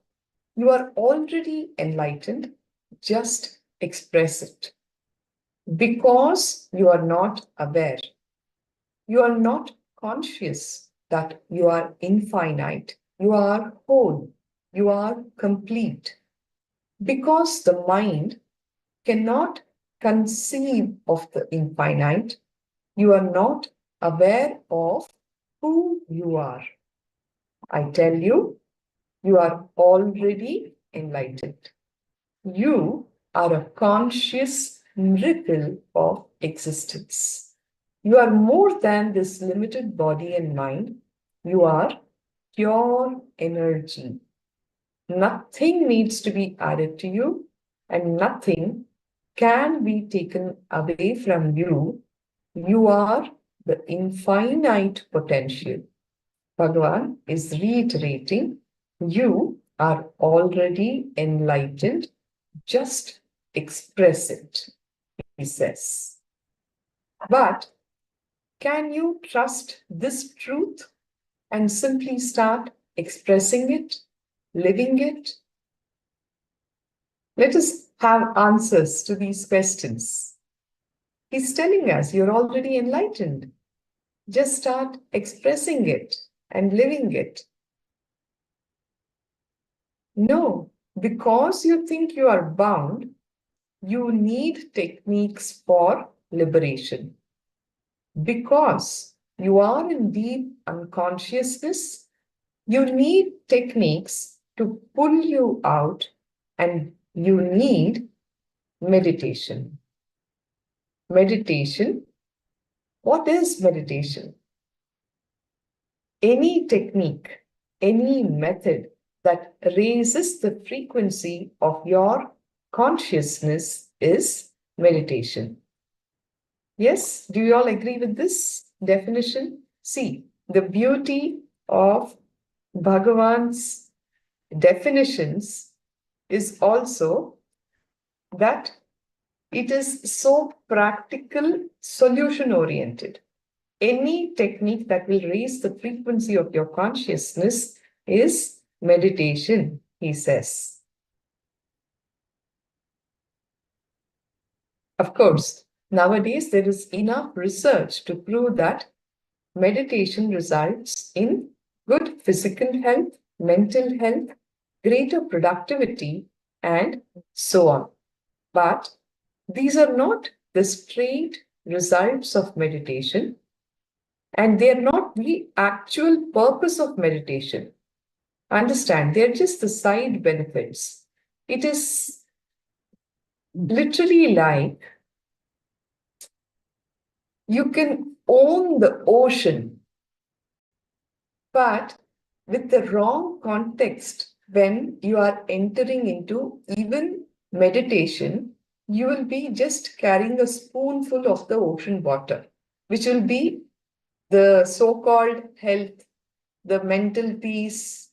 you are already enlightened, just express it. Because you are not aware. You are not conscious that you are infinite. You are whole. You are complete. Because the mind cannot conceive of the infinite, you are not aware of who you are. I tell you, you are already enlightened. You are a conscious miracle of existence. You are more than this limited body and mind. You are pure energy. Nothing needs to be added to you, and nothing can be taken away from you. You are the infinite potential. Bhagavan is reiterating, you are already enlightened. Just express it, he says. But can you trust this truth and simply start expressing it, living it? Let us have answers to these questions. He's telling us you're already enlightened. Just start expressing it and living it. No, because you think you are bound, you need techniques for liberation. Because you are in deep unconsciousness, you need techniques to pull you out, and you need meditation. Meditation. What is meditation? Any technique, any method that raises the frequency of your consciousness is meditation. Yes, do you all agree with this definition? See, the beauty of Bhagavan's definitions is also that it is so practical, solution oriented. Any technique that will raise the frequency of your consciousness is meditation, he says. Of course, nowadays there is enough research to prove that meditation results in good physical health, mental health, greater productivity, and so on. But these are not the straight results of meditation, and they are not the actual purpose of meditation. Understand, they're just the side benefits. It is literally like you can own the ocean, but with the wrong context, when you are entering into even meditation, you will be just carrying a spoonful of the ocean water, which will be the so-called health, the mental peace,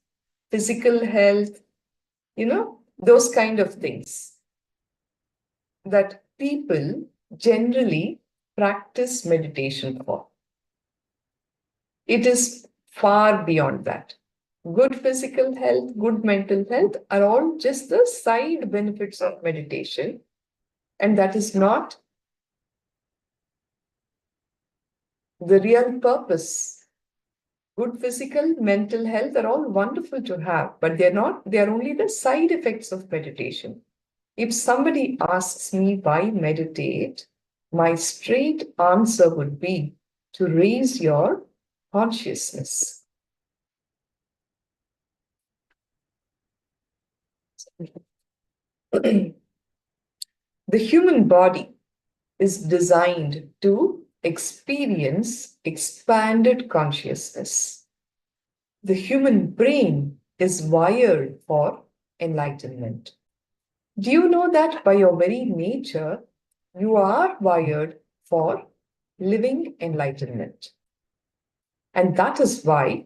physical health, those kind of things that people generally practice meditation for. It is far beyond that. Good physical health, good mental health are all just the side benefits of meditation, and that is not the real purpose. Good physical, mental health are all wonderful to have, but they are only the side effects of meditation. If somebody asks me why meditate, my straight answer would be to raise your consciousness. The human body is designed to experience expanded consciousness. The human brain is wired for enlightenment. Do you know that by your very nature, you are wired for living enlightenment? And that is why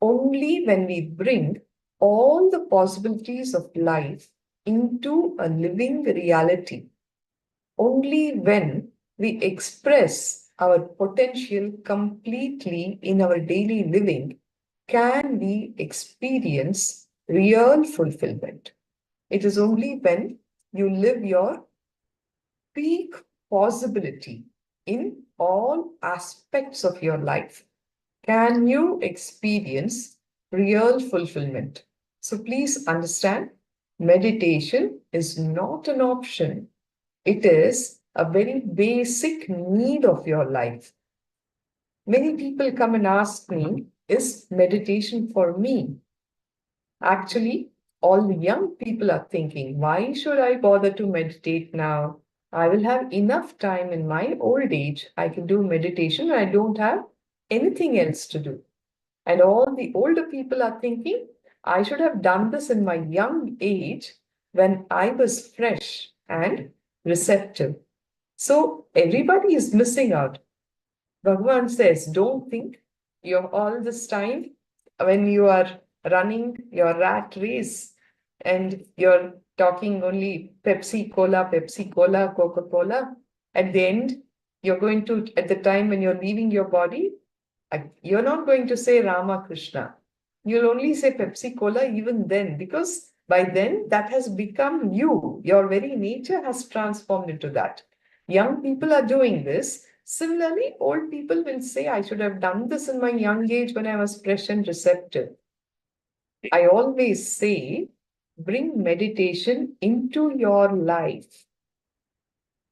only when we bring all the possibilities of life into a living reality, only when we express our potential completely in our daily living, can we experience real fulfillment. It is only when you live your peak possibility in all aspects of your life, can you experience real fulfillment. So please understand, meditation is not an option. It is a very basic need of your life. Many people come and ask me, is meditation for me? Actually, all the young people are thinking, why should I bother to meditate now? I will have enough time in my old age. I can do meditation. I don't have anything else to do. And all the older people are thinking, I should have done this in my young age when I was fresh and receptive. So everybody is missing out. Bhagavan says, don't think you're all this time when you are running your rat race and you're talking only Pepsi, Cola, Coca-Cola. At the end, you're going to, at the time when you're leaving your body, you're not going to say Rama Krishna. You'll only say Pepsi Cola even then, because by then that has become you. Your very nature has transformed into that. Young people are doing this. Similarly, old people will say, I should have done this in my young age when I was fresh and receptive. I always say, bring meditation into your life.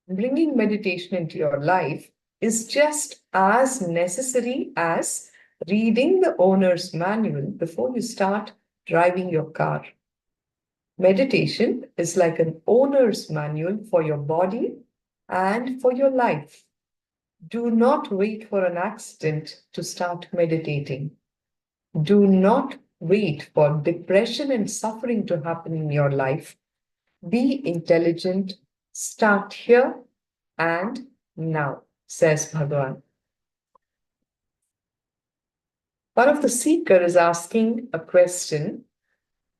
Bringing meditation into your life is just as necessary as reading the owner's manual before you start driving your car. Meditation is like an owner's manual for your body and for your life. Do not wait for an accident to start meditating. Do not wait for depression and suffering to happen in your life. Be intelligent. Start here and now, says Bhagavan. One of the seeker is asking a question.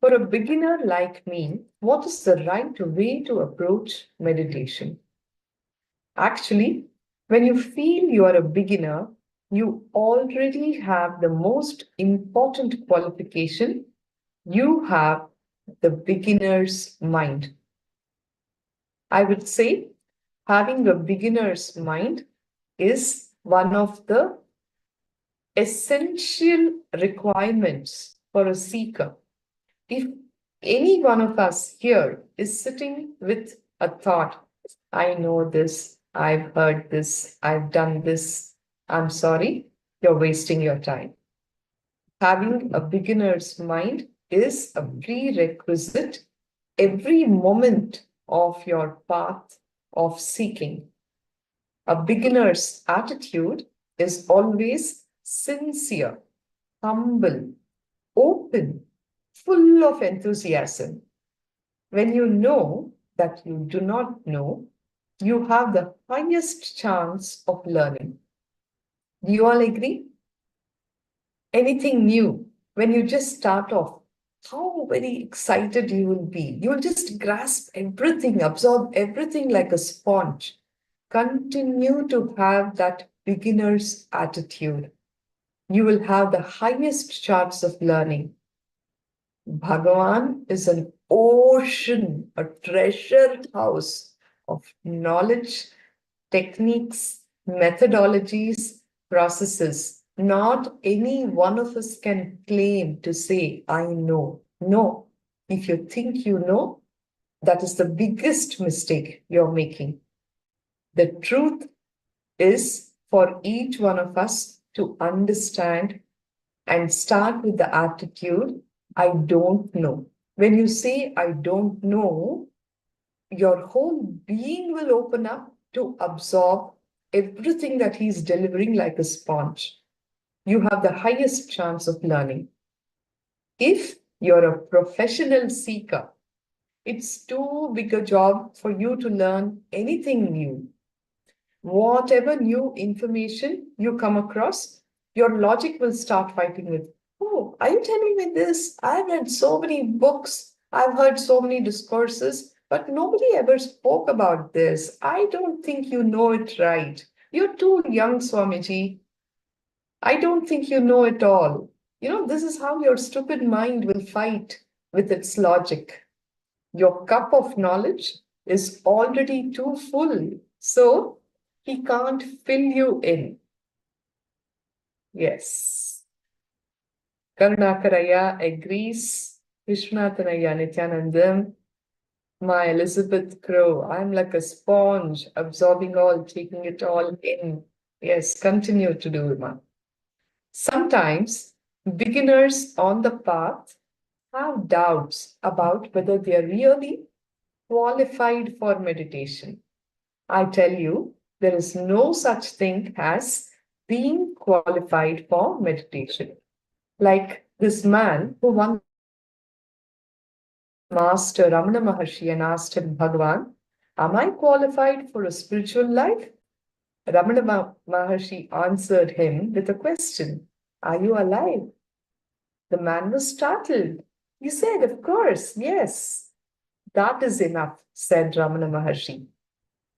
For a beginner like me, what is the right way to approach meditation? Actually, when you feel you are a beginner, you already have the most important qualification. You have the beginner's mind. I would say having a beginner's mind is one of the essential requirements for a seeker. If any one of us here is sitting with a thought, I know this, I've heard this, I've done this, I'm sorry, you're wasting your time. Having a beginner's mind is a prerequisite every moment of your path of seeking. A beginner's attitude is always sincere, humble, open, full of enthusiasm. When you know that you do not know, you have the highest chance of learning. Do you all agree? Anything new, when you just start off, how very excited you will be. You will just grasp everything, absorb everything like a sponge. Continue to have that beginner's attitude. You will have the highest chance of learning. Bhagavan is an ocean, a treasure house of knowledge, techniques, methodologies, processes. Not any one of us can claim to say, I know. No. If you think you know, that is the biggest mistake you're making. The truth is for each one of us to understand and start with the attitude, I don't know. When you say, I don't know, your whole being will open up to absorb everything that he's delivering like a sponge. You have the highest chance of learning. If you're a professional seeker, it's too big a job for you to learn anything new. Whatever new information you come across, your logic will start fighting with, oh, are you telling me this? I've read so many books, I've heard so many discourses, but nobody ever spoke about this. I don't think you know it right. You're too young, Swamiji. I don't think you know it all. This is how your stupid mind will fight with its logic. Your cup of knowledge is already too full. So He can't fill you in. Yes. Karunakaraya agrees. Vishwanathanaya Nithyanandam. My Elizabeth Crow, I'm like a sponge, absorbing all, taking it all in. Yes, continue to do, Uma. Sometimes beginners on the path have doubts about whether they are really qualified for meditation. I tell you, there is no such thing as being qualified for meditation. Like this man who once Master Ramana Maharshi and asked him, Bhagavan, am I qualified for a spiritual life? Ramana Maharshi answered him with a question, are you alive? The man was startled. He said, of course, yes. That is enough, said Ramana Maharshi.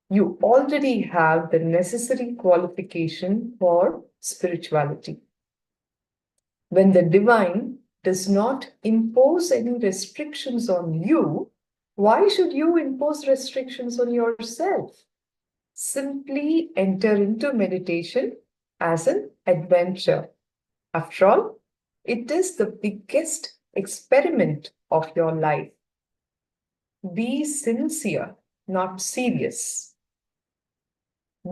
You already have the necessary qualification for spirituality. When the divine does not impose any restrictions on you, why should you impose restrictions on yourself? Simply enter into meditation as an adventure. After all, it is the biggest experiment of your life. Be sincere, not serious.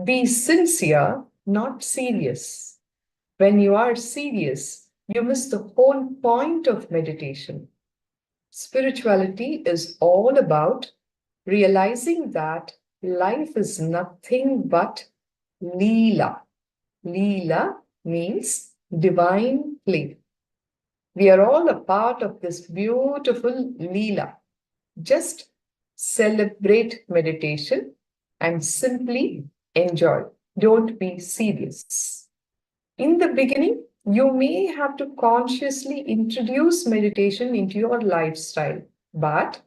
Be sincere, not serious. When you are serious, you miss the whole point of meditation. Spirituality is all about realizing that life is nothing but Leela. Leela means divine play. We are all a part of this beautiful Leela. Just celebrate meditation and simply enjoy. Don't be serious. In the beginning, you may have to consciously introduce meditation into your lifestyle, but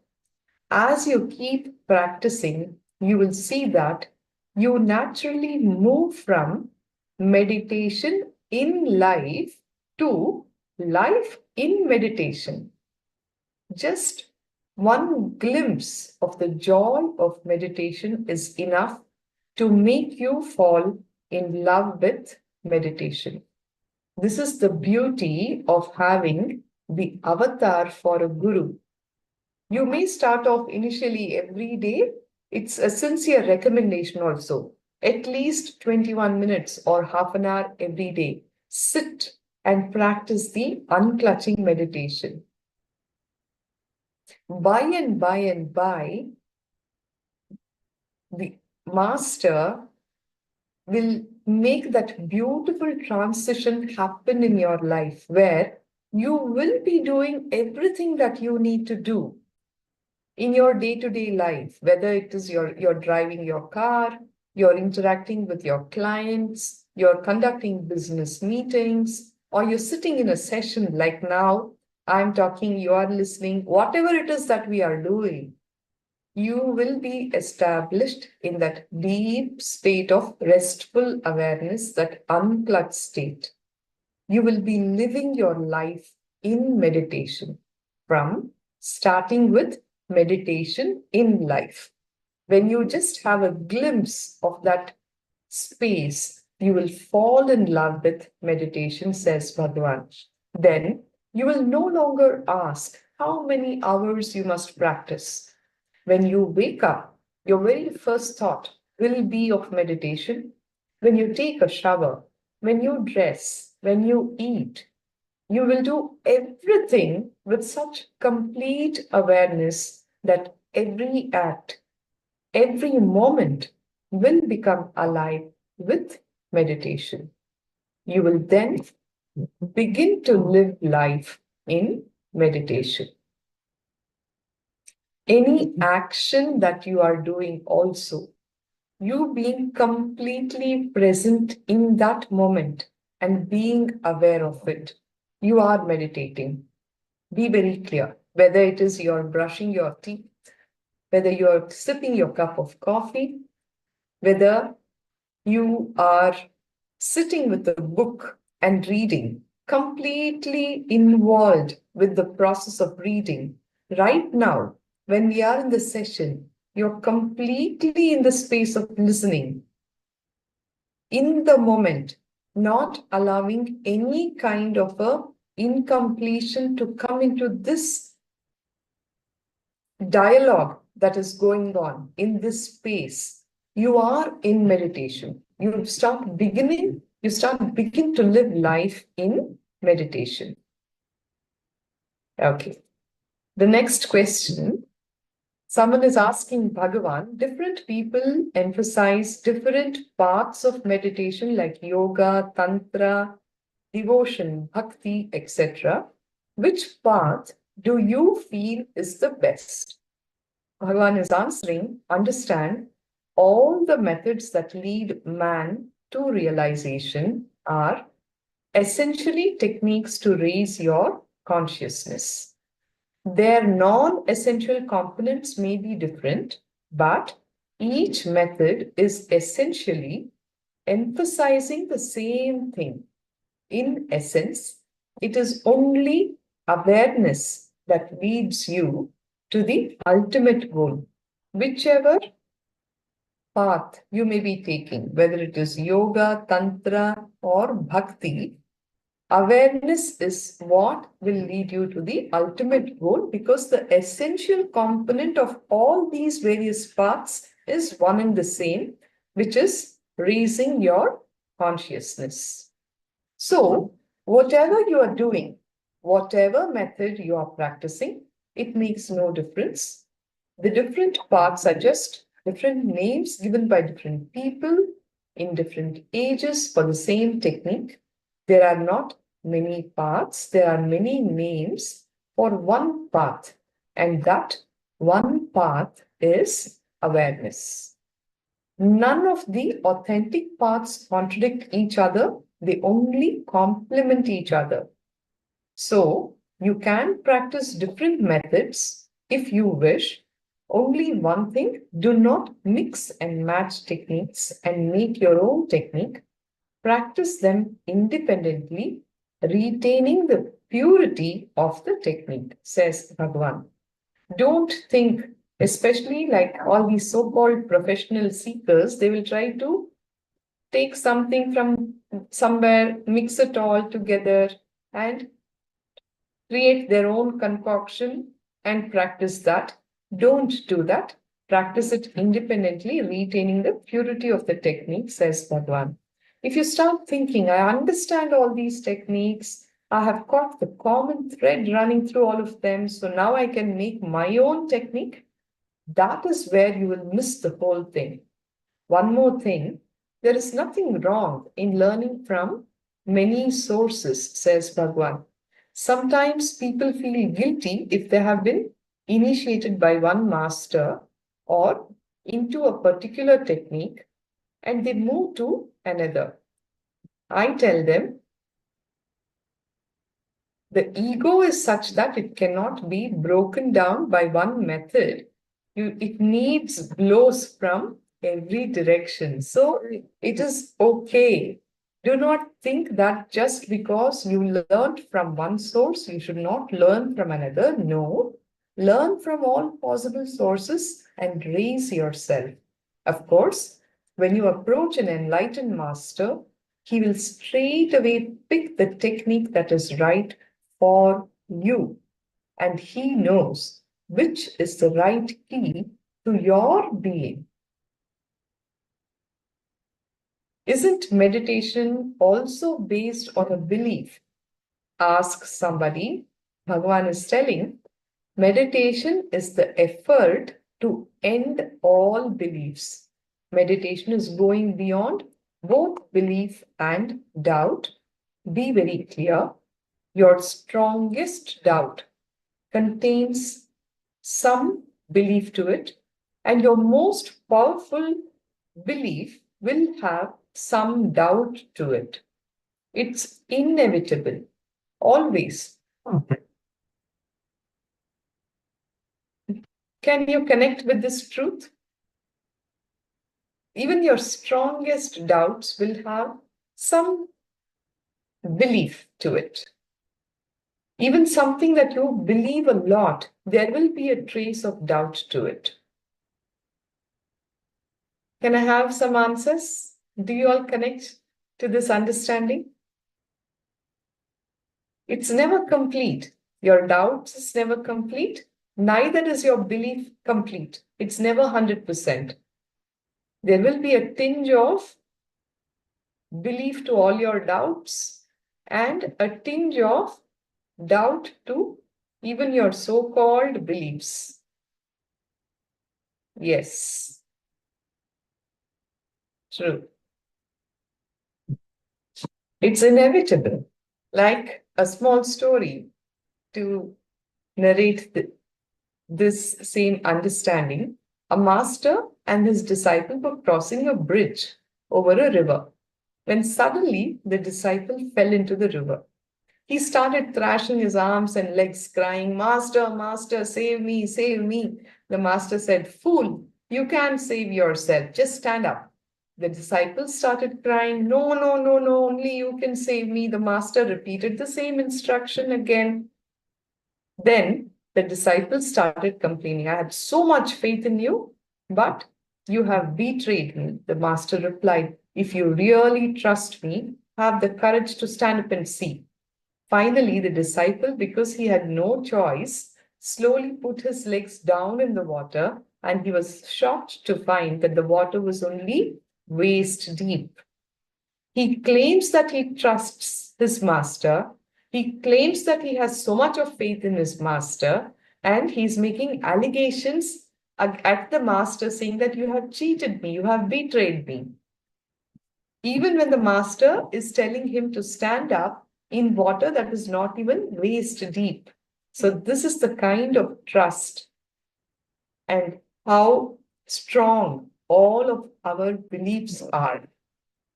as you keep practicing, you will see that you naturally move from meditation in life to life in meditation. Just one glimpse of the joy of meditation is enough to make you fall in love with meditation. This is the beauty of having the avatar for a guru. You may start off initially every day. It's a sincere recommendation also. At least 21 minutes or half an hour every day. Sit and practice the unclutching meditation. By and by, the master will make that beautiful transition happen in your life where you will be doing everything that you need to do in your day-to-day life, whether it is you're driving your car, you're interacting with your clients, you're conducting business meetings, or you're sitting in a session like now, I'm talking, you are listening, whatever it is that we are doing, you will be established in that deep state of restful awareness, that unclutched state. You will be living your life in meditation, from starting with meditation in life. When you just have a glimpse of that space, you will fall in love with meditation, says Bhagavan. Then you will no longer ask how many hours you must practice. When you wake up, your very first thought will be of meditation. When you take a shower, when you dress, when you eat, you will do everything with such complete awareness that every act, every moment will become alive with meditation. You will then begin to live life in meditation. Any action that you are doing also, you being completely present in that moment and being aware of it, you are meditating. Be very clear, whether it is you're brushing your teeth, whether you're sipping your cup of coffee, whether you are sitting with a book and reading, completely involved with the process of reading. Right now, when we are in the session, you're completely in the space of listening. in the moment, not allowing any kind of a incompletion to come into this dialogue that is going on in this space. You are in meditation. You start begin to live life in meditation. Okay. The next question. Someone is asking Bhagavan, different people emphasize different parts of meditation like yoga, tantra, devotion, bhakti, etc. Which path do you feel is the best? Bhagavan is answering, understand all the methods that lead man to realization are essentially techniques to raise your consciousness. Their non-essential components may be different, but each method is essentially emphasizing the same thing. In essence, it is only awareness that leads you to the ultimate goal. Whichever path you may be taking, whether it is yoga, tantra, or bhakti, awareness is what will lead you to the ultimate goal, because the essential component of all these various paths is one and the same, which is raising your consciousness. So, whatever you are doing, whatever method you are practicing, it makes no difference. The different paths are just different names given by different people in different ages for the same technique. There are not many paths, there are many names for one path, and that one path is awareness. None of the authentic paths contradict each other, they only complement each other. So, you can practice different methods if you wish. Only one thing, do not mix and match techniques and make your own technique. Practice them independently, retaining the purity of the technique, says Bhagavan. Don't think, especially like all these so-called professional seekers, they will try to take something from somewhere, mix it all together, and create their own concoction and practice that. Don't do that. Practice it independently, retaining the purity of the technique, says Bhagavan. If you start thinking, I understand all these techniques, I have got the common thread running through all of them, so now I can make my own technique, that is where you will miss the whole thing. One more thing, there is nothing wrong in learning from many sources, says Bhagavan. Sometimes people feel guilty if they have been initiated by one master or into a particular technique and they move to another. I tell them, the ego is such that it cannot be broken down by one method. It needs blows from every direction. So it is okay. Do not think that just because you learned from one source, you should not learn from another. No, learn from all possible sources and raise yourself. Of course, when you approach an enlightened master, he will straight away pick the technique that is right for you. And he knows which is the right key to your being. Isn't meditation also based on a belief? Ask somebody. Bhagavan is telling, meditation is the effort to end all beliefs. Meditation is going beyond both belief and doubt. Be very clear. Your strongest doubt contains some belief to it, and your most powerful belief will have some doubt to it. It's inevitable, always. Can you connect with this truth? Even your strongest doubts will have some belief to it. Even something that you believe a lot, there will be a trace of doubt to it. Can I have some answers? Do you all connect to this understanding? It's never complete. Your doubts is never complete. Neither is your belief complete. It's never 100%. There will be a tinge of belief to all your doubts and a tinge of doubt to even your so-called beliefs. Yes, true. It's inevitable. Like a small story to narrate this same understanding. A master and his disciple were crossing a bridge over a river when suddenly the disciple fell into the river. He started thrashing his arms and legs, crying, "Master, Master, save me, save me." The master said, "Fool, you can't save yourself. Just stand up." The disciple started crying, "No, no, no, no, only you can save me." The master repeated the same instruction again. Then the disciple started complaining, "I had so much faith in you, but you have betrayed me." The master replied, "If you really trust me, have the courage to stand up and see." Finally, the disciple, because he had no choice, slowly put his legs down in the water, and he was shocked to find that the water was only waist deep. He claims that he trusts his master. He claims that he has so much of faith in his master, and he's making allegations at the master saying that you have cheated me, you have betrayed me. Even when the master is telling him to stand up in water that is not even waist deep. So this is the kind of trust and how strong all of our beliefs are.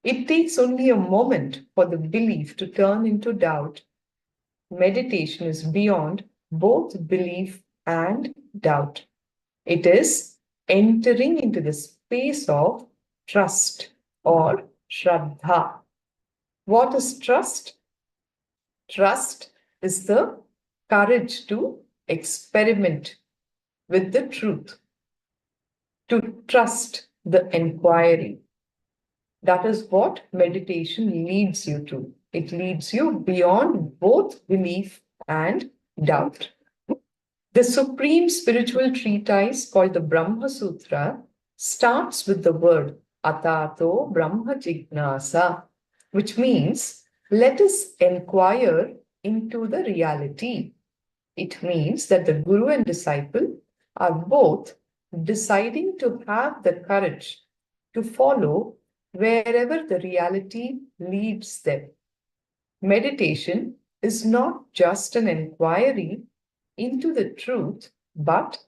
It takes only a moment for the belief to turn into doubt. Meditation is beyond both belief and doubt. It is entering into the space of trust or Shraddha. What is trust? Trust is the courage to experiment with the truth, to trust the inquiry. That is what meditation leads you to. It leads you beyond both belief and doubt. The supreme spiritual treatise called the Brahma Sutra starts with the word Atato Brahma Jignasa, which means let us inquire into the reality. It means that the guru and disciple are both deciding to have the courage to follow wherever the reality leads them. Meditation is not just an inquiry into the truth, but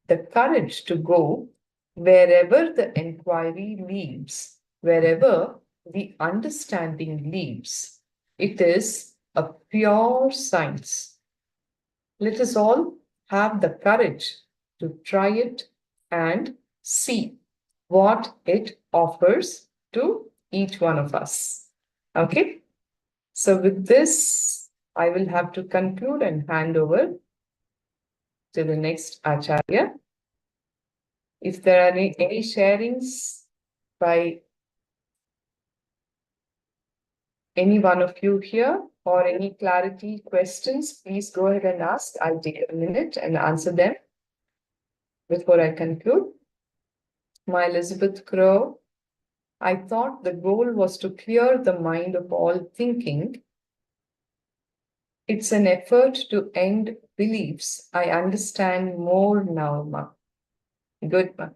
the courage to go wherever the inquiry leads, wherever the understanding leads. It is a pure science. Let us all have the courage to try it and see what it offers to each one of us. Okay? So with this, I will have to conclude and hand over to the next Acharya. If there are any sharings by any one of you here or any clarity questions, please go ahead and ask. I'll take a minute and answer them before I conclude. My Elizabeth Crow, I thought the goal was to clear the mind of all thinking. It's an effort to end beliefs. I understand more now, Ma. Good, Ma.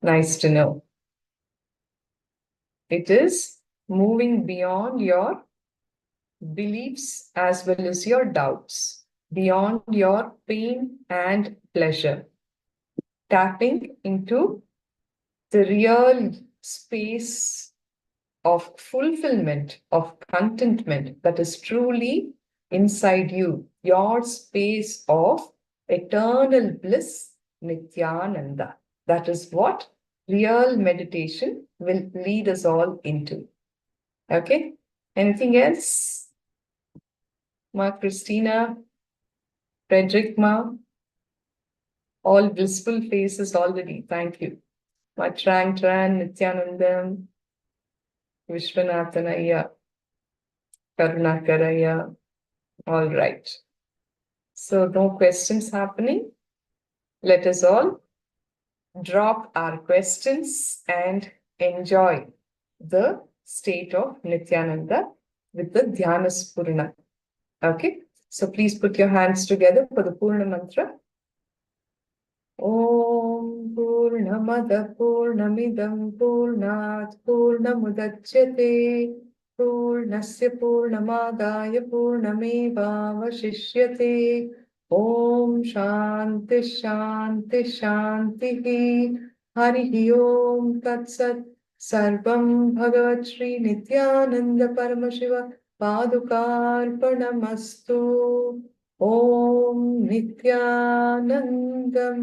Nice to know. It is moving beyond your beliefs as well as your doubts, beyond your pain and pleasure, tapping into the real space of fulfillment, of contentment that is truly inside you, your space of eternal bliss, Nithyananda. That is what real meditation will lead us all into. Okay? Anything else? Ma Christina, Frederick Ma, all blissful faces already. Thank you. my Trang Tran, Nithyanandam, Vishwanathanaya, Karunakaraya. All right. So no questions happening. Let us all drop our questions and enjoy the state of Nithyananda with the Dhyana Spurana. Okay, so please put your hands together for the Purna mantra. Om Purnamada Purnamidam Purnat Purnamudachyate Purnasya Purnamadaya Purnameva Vashishyate Om Shanti Shanti Shanti Hari Om Tat Sat Sarvam Bhagavat Shri Nithyananda Paramashiva Padukarpanamastu Om Nithyanandam.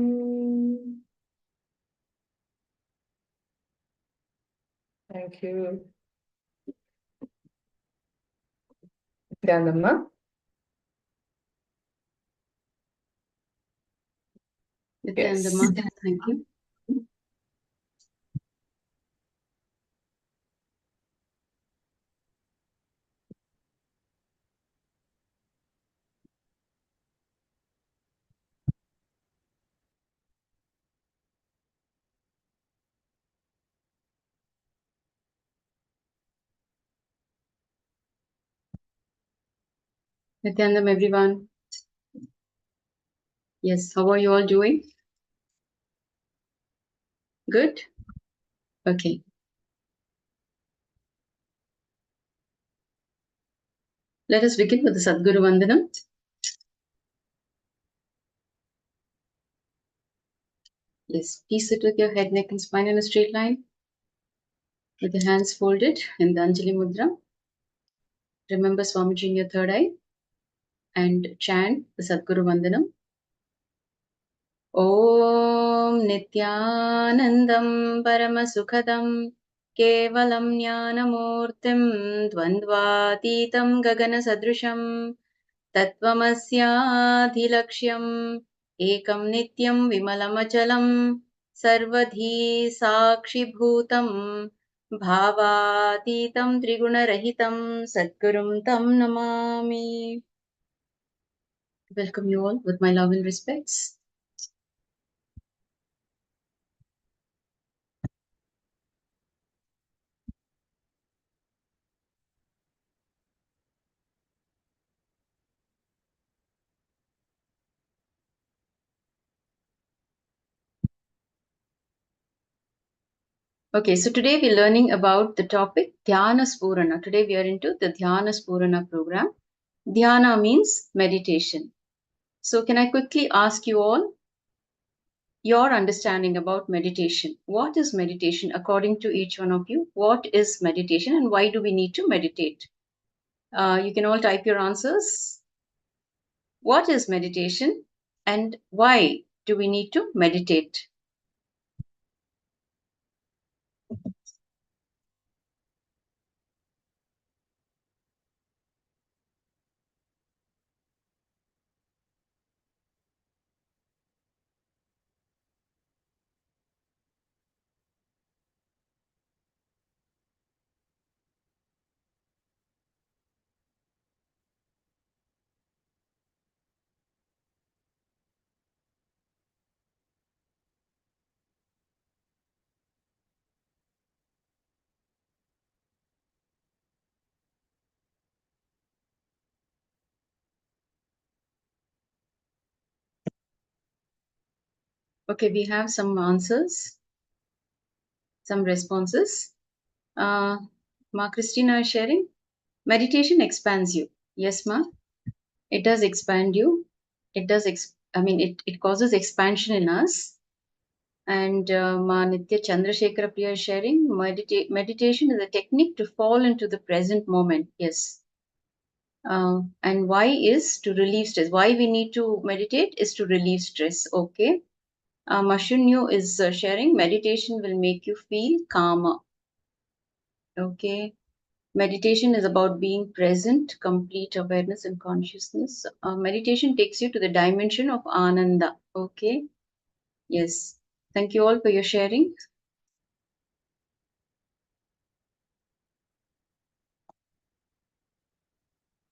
Thank you. Nithyanamma. Nithyanandamma, thank you. Nithyanandam, everyone. Yes, how are you all doing? Good? Okay. Let us begin with the Sadguru Vandanam. Yes, please sit with your head, neck, and spine in a straight line, with your hands folded in the Anjali Mudra. Remember Swamiji in your third eye and chant the Sadguru Vandanam. Om Nithyanandam Paramasukhadam Kevalam Jnanamurtim Dvandvatitam Gagana Sadrusham Tattvamasyadhilaksham Ekam Nityam Vimalamachalam Sarvadhi Sakshibhutam Bhavatitam Trigunarahitam Sadgurum Tam Namami. Welcome you all with my love and respects. Okay, so today we're learning about the topic Dhyana Spurana. Today we are into the Dhyana Spurana program. Dhyana means meditation. So can I quickly ask you all your understanding about meditation? What is meditation according to each one of you? What is meditation and why do we need to meditate? You can all type your answers. What is meditation and why do we need to meditate? Okay, we have some answers, some responses. Ma Christina is sharing. Meditation expands you. Yes, Ma. It does expand you. It does, it causes expansion in us. And Ma Nitya Chandrasekhara Priya is sharing. Meditation is a technique to fall into the present moment. Yes. And why is to relieve stress. Why we need to meditate is to relieve stress. Okay. Mashunyu is sharing. Meditation will make you feel calmer. Okay. Meditation is about being present, complete awareness and consciousness. Meditation takes you to the dimension of Ananda. Okay. Yes. Thank you all for your sharing.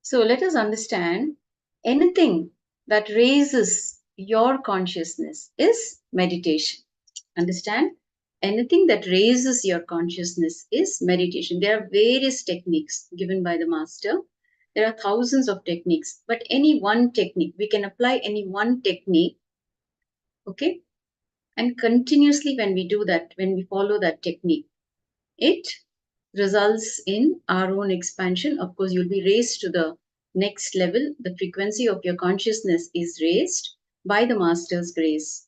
So let us understand, anything that raises your consciousness is meditation. Understand? Anything that raises your consciousness is meditation. There are various techniques given by the master. There are thousands of techniques, but any one technique, we can apply any one technique, okay? And continuously when we do that, when we follow that technique, it results in our own expansion. Of course, you'll be raised to the next level. The frequency of your consciousness is raised by the master's grace.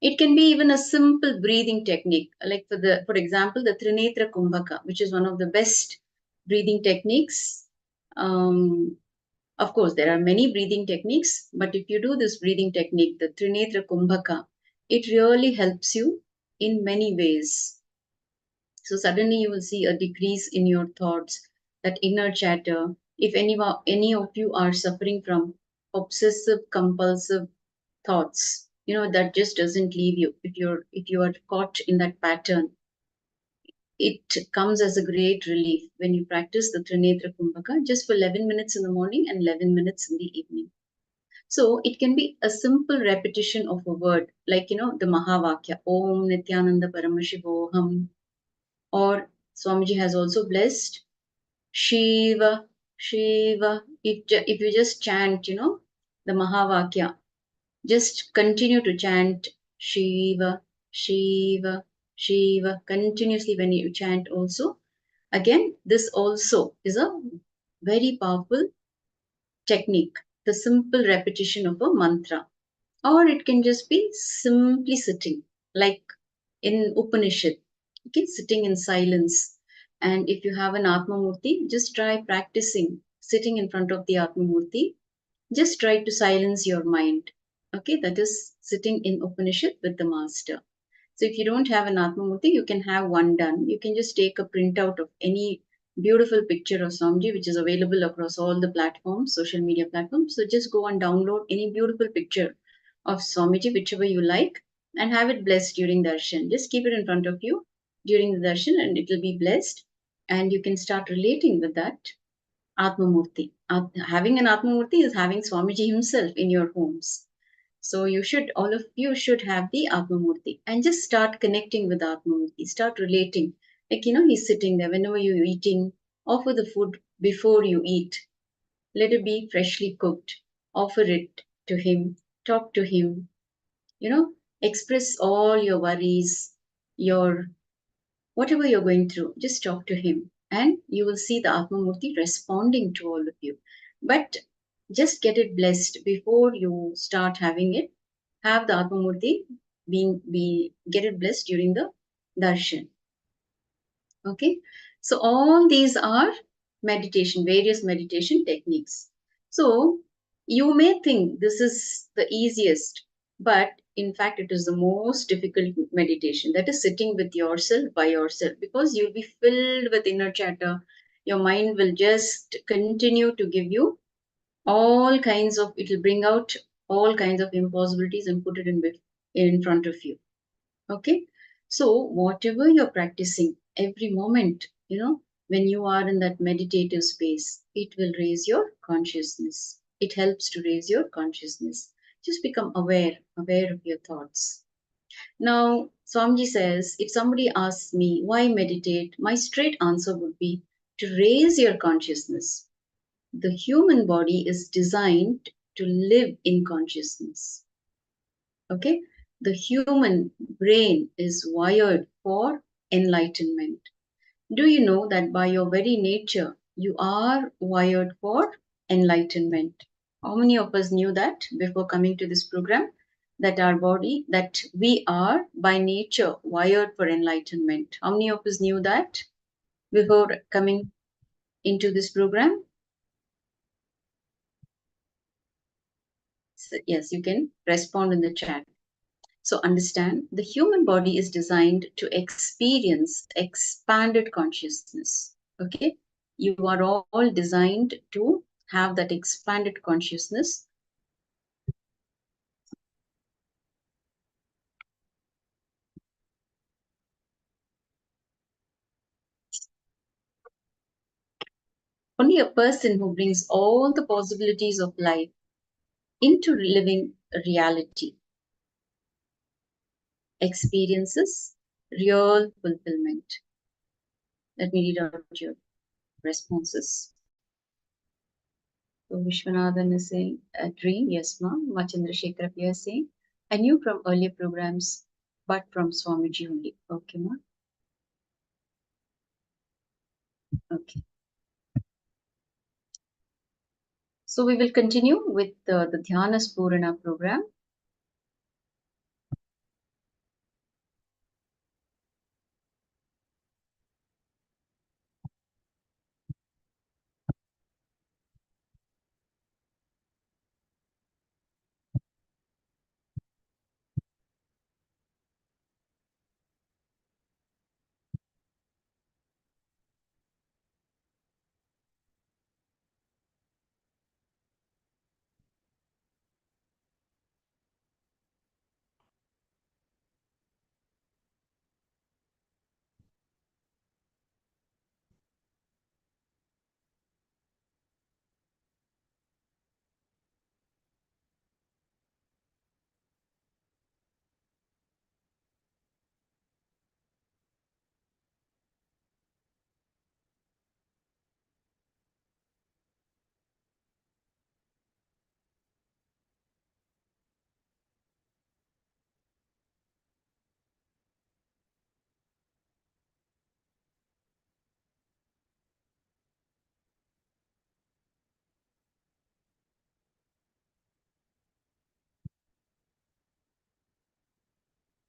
It can be even a simple breathing technique, like for example, the Trinetra Kumbhaka, which is one of the best breathing techniques. Of course, there are many breathing techniques, but if you do this breathing technique, the Trinetra Kumbhaka, it really helps you in many ways. So suddenly you will see a decrease in your thoughts, that inner chatter. If any of you are suffering from obsessive compulsive thoughts, that just doesn't leave you. If you are caught in that pattern, it comes as a great relief when you practice the Trinetra Kumbhaka just for 11 minutes in the morning and 11 minutes in the evening. So it can be a simple repetition of a word, like the Mahavakya, Om Nithyananda Paramashivoham, or Swamiji has also blessed Shiva, Shiva. If you just chant, the Mahavakya, just continue to chant Shiva, Shiva, Shiva continuously when you chant also. Again, this also is a very powerful technique, the simple repetition of a mantra. Or it can just be simply sitting, like in Upanishad, okay, sitting in silence. And if you have an Atma Murti, just try practicing sitting in front of the Atma Murti. Just try to silence your mind. Okay, that is sitting in Upanishad with the master. So if you don't have an Atma Murti, you can have one done. You can just take a printout of any beautiful picture of Swamiji, which is available across all the platforms, social media platforms. So just go and download any beautiful picture of Swamiji, whichever you like, and have it blessed during darshan. Just keep it in front of you during the darshan and it will be blessed. And you can start relating with that Atmamurti. Having an Atmamurti is having Swamiji himself in your homes. So all of you should have the Atmamurti and just start connecting with Atmamurti. Start relating. Like, he's sitting there whenever you're eating. Offer the food before you eat. Let it be freshly cooked. Offer it to him. Talk to him. Express all your worries, whatever you're going through, just talk to him and you will see the Atmamurti responding to all of you. But just get it blessed before you start having it. Have the Atmamurti get it blessed during the darshan. Okay, so all these are various meditation techniques. So you may think this is the easiest, but in fact it is the most difficult meditation, that is sitting with yourself by yourself, because you'll be filled with inner chatter. Your mind will just continue to give you it will bring out all kinds of impossibilities and put it in front of you. Okay, so whatever you're practicing every moment, when you are in that meditative space, it will raise your consciousness. It helps to raise your consciousness. Just become aware of your thoughts. Now, Swamiji says, if somebody asks me why meditate, my straight answer would be to raise your consciousness. The human body is designed to live in consciousness. Okay, the human brain is wired for enlightenment. Do you know that by your very nature, you are wired for enlightenment? How many of us knew that before coming to this program? That we are by nature wired for enlightenment. How many of us knew that before coming into this program? So, yes, you can respond in the chat. So understand, the human body is designed to experience expanded consciousness. Okay, you are all designed to have that expanded consciousness. Only a person who brings all the possibilities of life into living reality experiences real fulfillment. Let me read out your responses. So Vishwanathan is saying, a dream, yes ma'am. Machandra Shekhar is saying, I knew from earlier programs, but from Swamiji only. Okay, ma'am. Okay. So we will continue with the Dhyana Spurana program.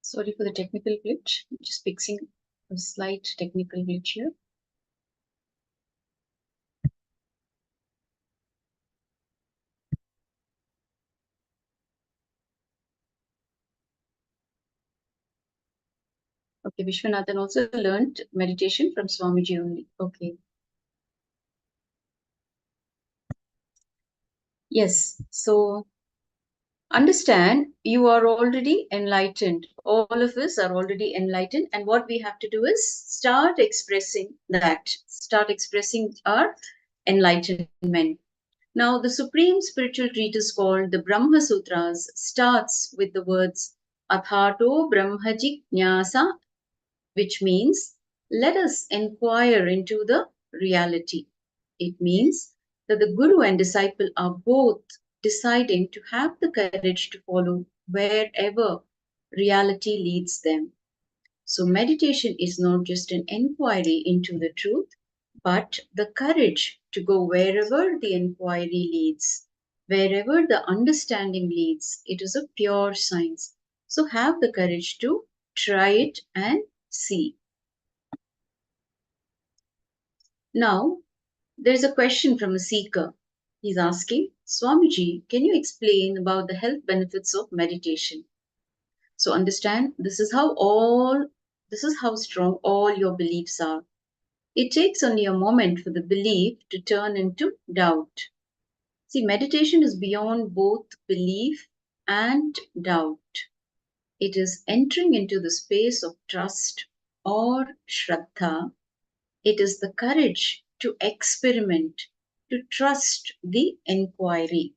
Sorry for the technical glitch. Just fixing a slight technical glitch here. Okay, Vishwanathan also learned meditation from Swamiji only. Okay. Yes, so understand you are already enlightened. All of us are already enlightened, and what we have to do is start expressing that, start expressing our enlightenment. Now, the supreme spiritual treatise called the Brahma Sutras starts with the words Athato Brahma Jignasa, which means let us inquire into the reality. It means that the guru and disciple are both deciding to have the courage to follow wherever reality leads them. So, meditation is not just an inquiry into the truth, but the courage to go wherever the inquiry leads, wherever the understanding leads. It is a pure science. So, have the courage to try it and see. Now, there's a question from a seeker. He's asking, Swamiji, can you explain about the health benefits of meditation? So understand, this is how strong all your beliefs are. It takes only a moment for the belief to turn into doubt. See, meditation is beyond both belief and doubt. It is entering into the space of trust or shraddha. It is the courage to experiment, to trust the inquiry.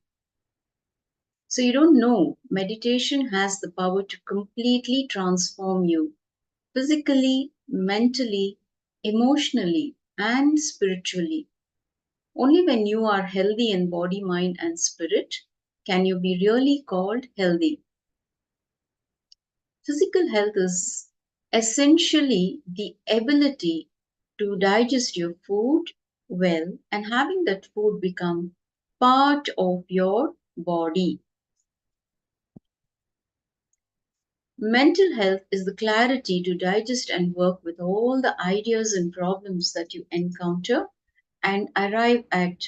So you don't know, meditation has the power to completely transform you physically, mentally, emotionally, and spiritually. Only when you are healthy in body, mind, and spirit can you be really called healthy. Physical health is essentially the ability to digest your food well and having that food become part of your body. Mental health is the clarity to digest and work with all the ideas and problems that you encounter and arrive at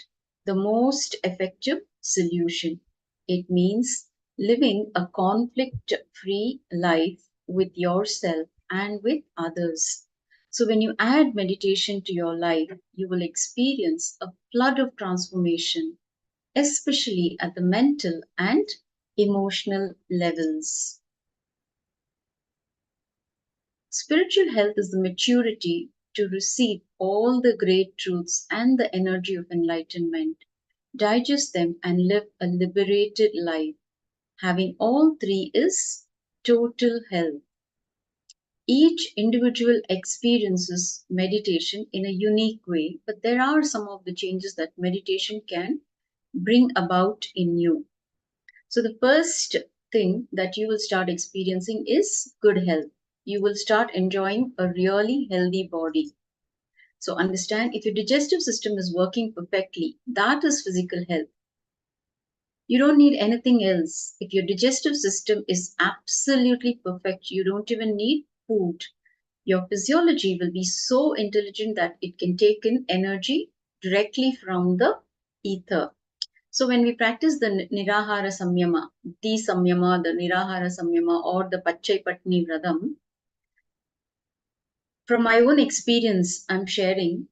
the most effective solution. It means living a conflict free life with yourself and with others. So, when you add meditation to your life, you will experience a flood of transformation, especially at the mental and emotional levels. Spiritual health is the maturity to receive all the great truths and the energy of enlightenment, digest them, and live a liberated life. Having all three is total health. Each individual experiences meditation in a unique way, but there are some of the changes that meditation can bring about in you. So, the first thing that you will start experiencing is good health. You will start enjoying a really healthy body. So, understand, if your digestive system is working perfectly, that is physical health. You don't need anything else. If your digestive system is absolutely perfect, you don't even need food. Your physiology will be so intelligent that it can take in energy directly from the ether. So when we practice the Nirahara Samyama, the Samyama, the Nirahara Samyama, or the Pachai Patni Vradam, from my own experience, I'm sharing,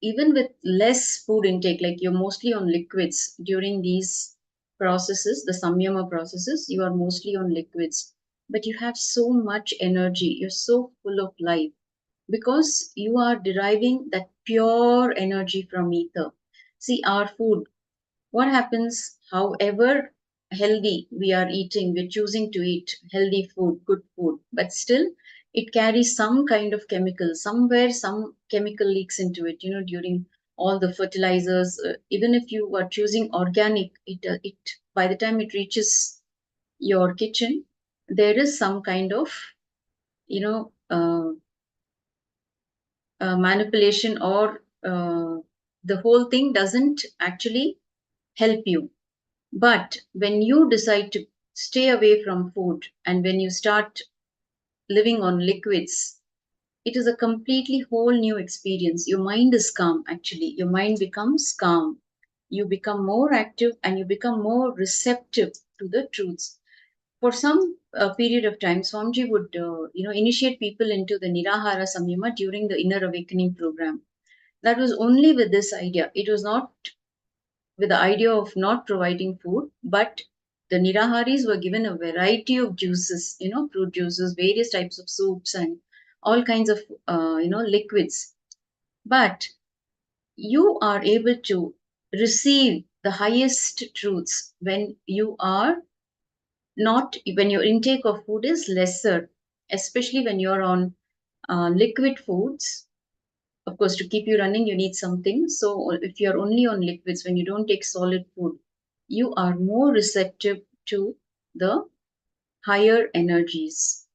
even with less food intake, like you're mostly on liquids during these processes, the Samyama processes, you are mostly on liquids, but you have so much energy, you're so full of life because you are deriving that pure energy from ether. See, our food, what happens, however healthy we are eating, we're choosing to eat healthy food, good food, but still it carries some kind of chemical. Somewhere some chemical leaks into it, during all the fertilizers. Even if you are choosing organic, it by the time it reaches your kitchen, there is some kind of, manipulation, or the whole thing doesn't actually help you. But when you decide to stay away from food and when you start living on liquids, it is a completely whole new experience. Your mind is calm, actually. Your mind becomes calm. You become more active and you become more receptive to the truths. For some period of time, Swamiji would, initiate people into the Nirahara Samyama during the Inner Awakening program. That was only with this idea. It was not with the idea of not providing food, but the Niraharis were given a variety of juices, fruit juices, various types of soups, and all kinds of, liquids. But you are able to receive the highest truths when when your intake of food is lesser, especially when you're on liquid foods. Of course, to keep you running, you need something. So if you're only on liquids, when you don't take solid food, you are more receptive to the higher energies.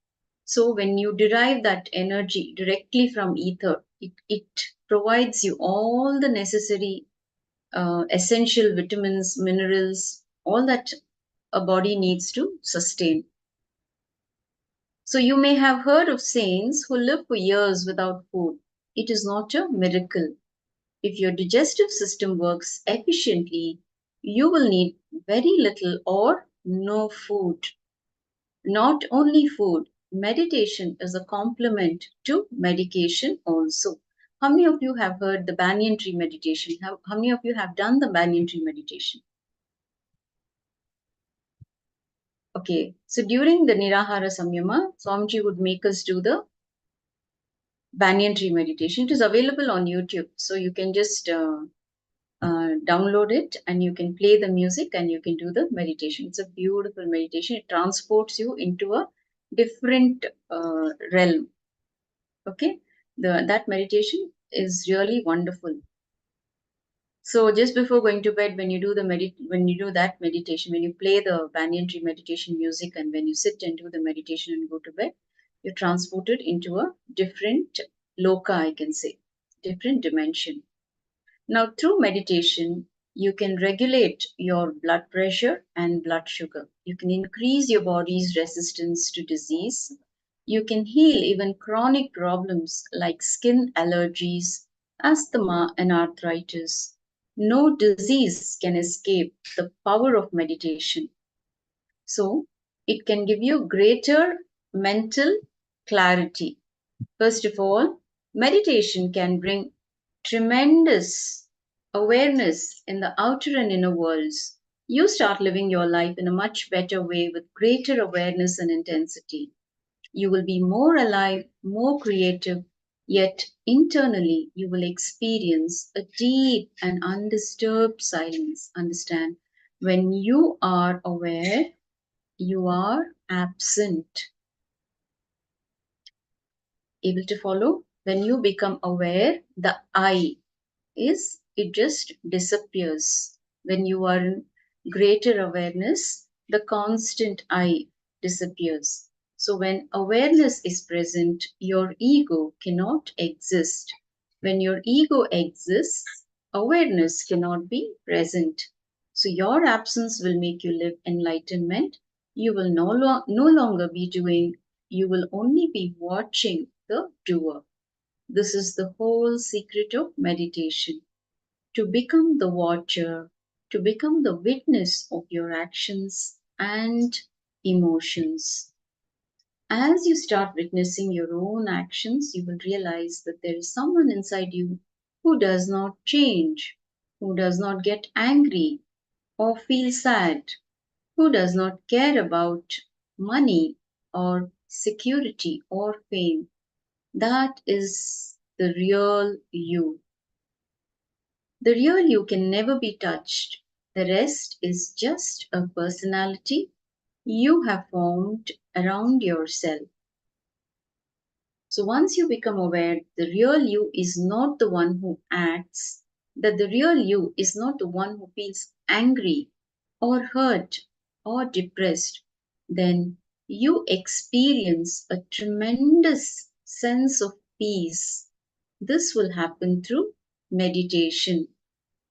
So when you derive that energy directly from ether, it provides you all the necessary essential vitamins, minerals, all that a body needs to sustain. So you may have heard of saints who live for years without food. It is not a miracle. If your digestive system works efficiently, you will need very little or no food. Not only food, meditation is a complement to medication also. How many of you have heard the banyan tree meditation? How many of you have done the banyan tree meditation? Okay, so during the Nirahara Samyama, Swamiji would make us do the banyan tree meditation. It is available on YouTube, so you can just download it and you can play the music and you can do the meditation. It's a beautiful meditation. It transports you into a different realm. Okay, that meditation is really wonderful. So just before going to bed, when you do that meditation, when you play the banyan tree meditation music, and when you sit and do the meditation and go to bed, you're transported into a different loka, I can say, different dimension. Now, through meditation, you can regulate your blood pressure and blood sugar. You can increase your body's resistance to disease. You can heal even chronic problems like skin allergies, asthma, and arthritis. No disease can escape the power of meditation. So, it can give you greater mental clarity. First of all, meditation can bring tremendous awareness in the outer and inner worlds. You start living your life in a much better way with greater awareness and intensity. You will be more alive, more creative, yet internally you will experience a deep and undisturbed silence. Understand? When you are aware, you are absent. Able to follow? When you become aware, the I it just disappears. When you are in greater awareness, the constant I disappears. So when awareness is present, your ego cannot exist. When your ego exists, awareness cannot be present. So your absence will make you live enlightenment. You will no longer be doing, you will only be watching the doer. This is the whole secret of meditation. To become the watcher, to become the witness of your actions and emotions. As you start witnessing your own actions, you will realize that there is someone inside you who does not change, who does not get angry or feel sad, who does not care about money or security or fame. That is the real you. The real you can never be touched. The rest is just a personality you have formed around yourself. So once you become aware, the real you is not the one who acts, that the real you is not the one who feels angry or hurt or depressed, then you experience a tremendous sense of peace. This will happen through meditation.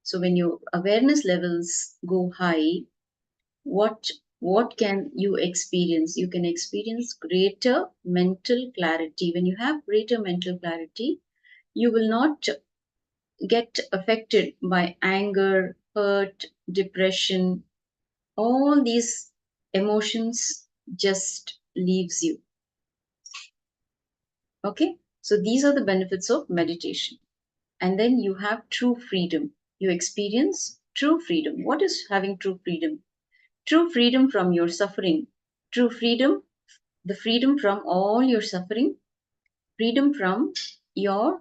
So when your awareness levels go high, what can you experience? You can experience greater mental clarity. When you have greater mental clarity, you will not get affected by anger, hurt, depression. All these emotions just leaves you. Okay, so these are the benefits of meditation. And then you have true freedom. You experience true freedom. What is having true freedom? True freedom from your suffering. True freedom, the freedom from all your suffering, freedom from your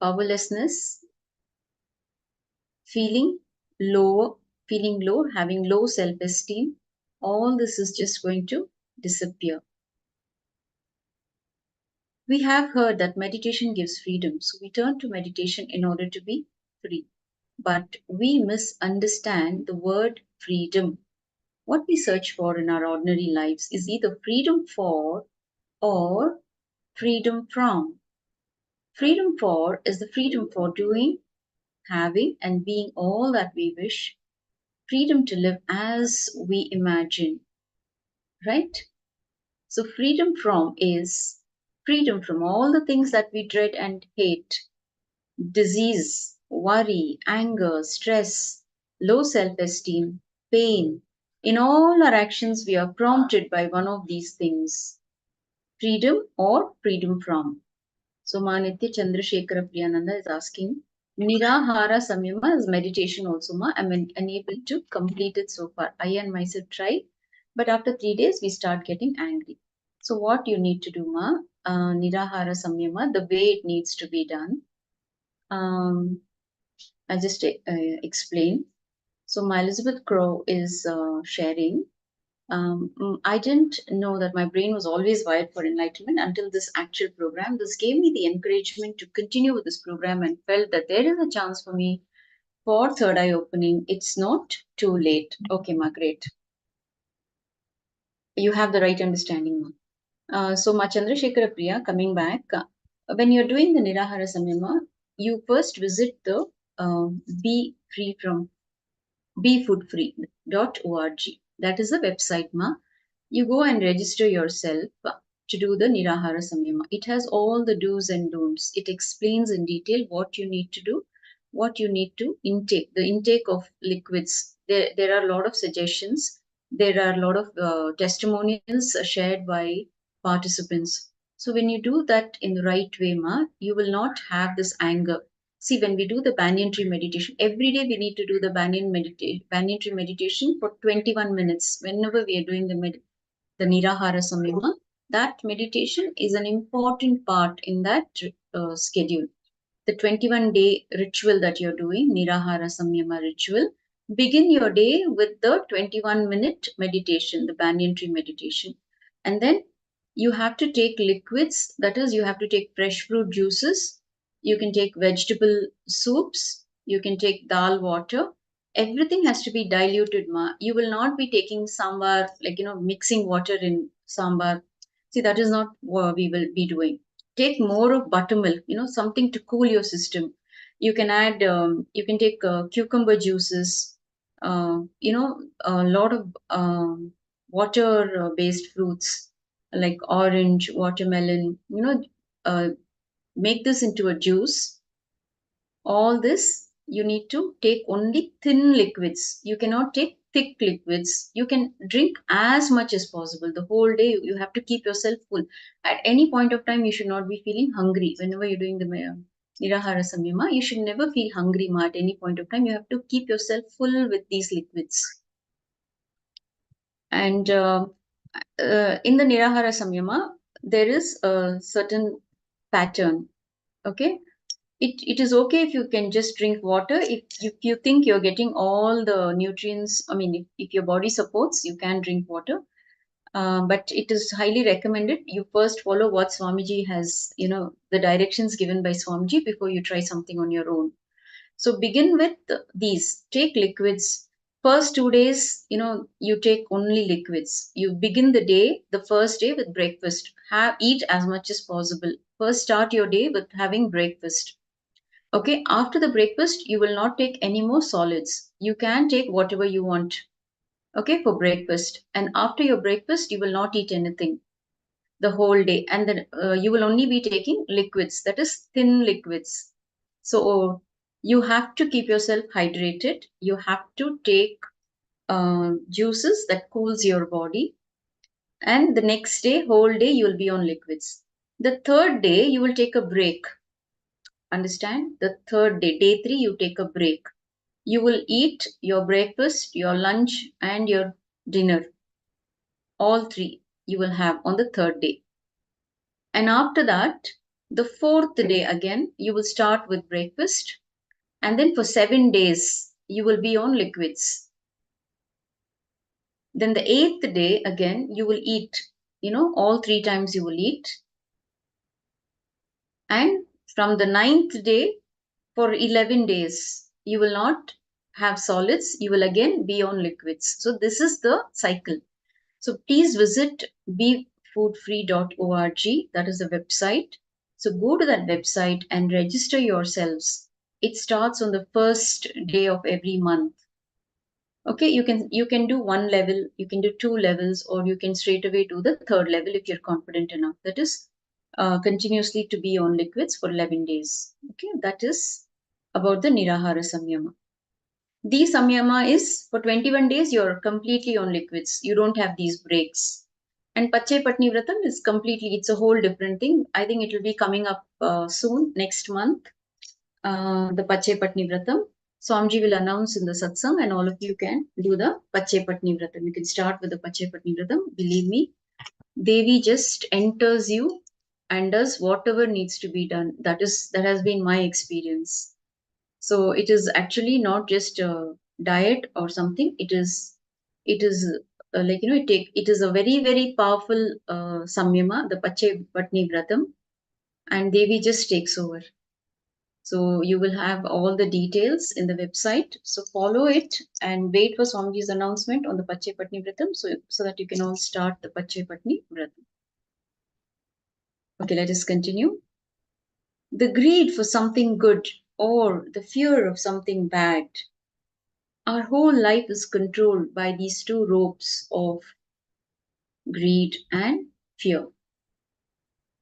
powerlessness, feeling low, having low self-esteem. All this is just going to disappear. We have heard that meditation gives freedom, so we turn to meditation in order to be free. But we misunderstand the word freedom. What we search for in our ordinary lives is either freedom for or freedom from. Freedom for is the freedom for doing, having, and being all that we wish. Freedom to live as we imagine. Right? So, freedom from is freedom from all the things that we dread and hate: disease, worry, anger, stress, low self esteem, pain. In all our actions, we are prompted by one of these things: freedom or freedom from. So, Manitya Chandrasekhara Priyananda is asking, Nirahara Samyama is meditation also, ma. I'm unable to complete it so far. I and myself tried, but after 3 days, we start getting angry. So, what you need to do, ma, Nirahara Samyama, the way it needs to be done. I'll just explain. So, my Elizabeth Crow is sharing. I didn't know that my brain was always wired for enlightenment until this actual program. This gave me the encouragement to continue with this program and felt that there is a chance for me for third eye opening. It's not too late. Okay, ma, great. You have the right understanding, ma. So, ma Chandrasekhara Priya, coming back, when you're doing the Nirahara Samyama, you first visit the Be Free from befoodfree.org. That is the website, ma. You go and register yourself to do the Nirahara Samyama. It has all the do's and don'ts. It explains in detail what you need to do, what you need to intake, the intake of liquids. There are a lot of suggestions. There are a lot of testimonials shared by participants. So when you do that in the right way, ma, you will not have this anger. See, when we do the banyan tree meditation, every day we need to do the banyan tree meditation for 21 minutes whenever we are doing the the Nirahara Samyama, that meditation is an important part in that schedule. The 21-day ritual that you're doing, Nirahara Samyama ritual, begin your day with the 21-minute meditation, the banyan tree meditation. And then you have to take liquids, that is, you have to take fresh fruit juices, you can take vegetable soups, you can take dal water. Everything has to be diluted, ma. You will not be taking sambar, like, mixing water in sambar. See, that is not what we will be doing. Take more of buttermilk, something to cool your system. You can add, you can take cucumber juices, a lot of water based fruits like orange, watermelon, make this into a juice. All this, you need to take only thin liquids. You cannot take thick liquids. You can drink as much as possible. The whole day, you have to keep yourself full. At any point of time, you should not be feeling hungry. Whenever you're doing the Nirahara Samyama, you should never feel hungry, ma. At any point of time, you have to keep yourself full with these liquids. And in the Nirahara Samyama, there is a certain pattern. Okay, it is okay if you can just drink water. If you think you're getting all the nutrients, I mean, if your body supports, you can drink water. But it is highly recommended you first follow what Swamiji has, the directions given by Swamiji before you try something on your own. So begin with these. Take liquids. First 2 days, you take only liquids. You begin the day, the first day, with breakfast. Eat as much as possible. First start your day with having breakfast. Okay, after the breakfast, you will not take any more solids. You can take whatever you want, okay, for breakfast. And after your breakfast, you will not eat anything the whole day. And then you will only be taking liquids, that is thin liquids. So you have to keep yourself hydrated. You have to take juices that cools your body. And the next day, whole day, you will be on liquids. The third day, you will take a break. Understand? The third day, day 3, you take a break. You will eat your breakfast, your lunch, and your dinner. All 3 you will have on the third day. And after that, the fourth day again, you will start with breakfast. And then for 7 days, you will be on liquids. Then the 8th day, again, you will eat, all 3 times you will eat. And from the 9th day, for 11 days, you will not have solids. You will again be on liquids. So this is the cycle. So please visit befoodfree.org. That is the website. So go to that website and register yourselves. It starts on the first day of every month. Okay, you can do 1 level, you can do 2 levels, or you can straight away do the 3rd level if you're confident enough. That is continuously to be on liquids for 11 days. Okay, that is about the Nirahara Samyama. The Samyama is for 21 days, you're completely on liquids. You don't have these breaks. And Pache Patni Vratam is completely, it's a whole different thing. I think it will be coming up soon, next month, the Pache Patni Vratam. Swamiji will announce in the satsang, and all of you can do the Pache Patni Vratam. You can start with the Pache Patni Vratam. Believe me, Devi just enters you and does whatever needs to be done. That has been my experience. So it is actually not just a diet or something. It is it is a very, very powerful samyama, the Pache Patni Vratam, and Devi just takes over. So you will have all the details in the website. So follow it and wait for Swamiji's announcement on the Pache Patni Vratam so that you can all start the Pache Patni Vratam. Okay, let us continue. The greed for something good or the fear of something bad. Our whole life is controlled by these 2 ropes of greed and fear.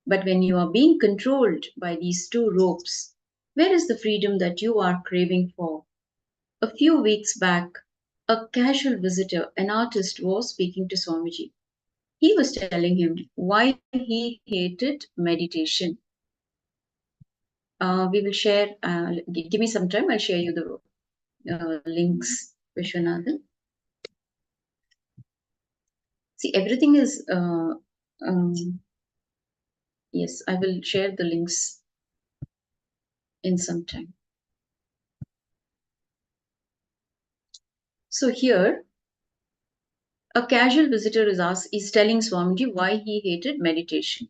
But when you are being controlled by these 2 ropes, where is the freedom that you are craving for? A few weeks back, a casual visitor, an artist, was speaking to Swamiji. He was telling him why he hated meditation. We will share, give me some time, I'll share you the links, Vishwanathan. See, everything is, yes, I will share the links in some time. So here, a casual visitor is telling Swamiji why he hated meditation.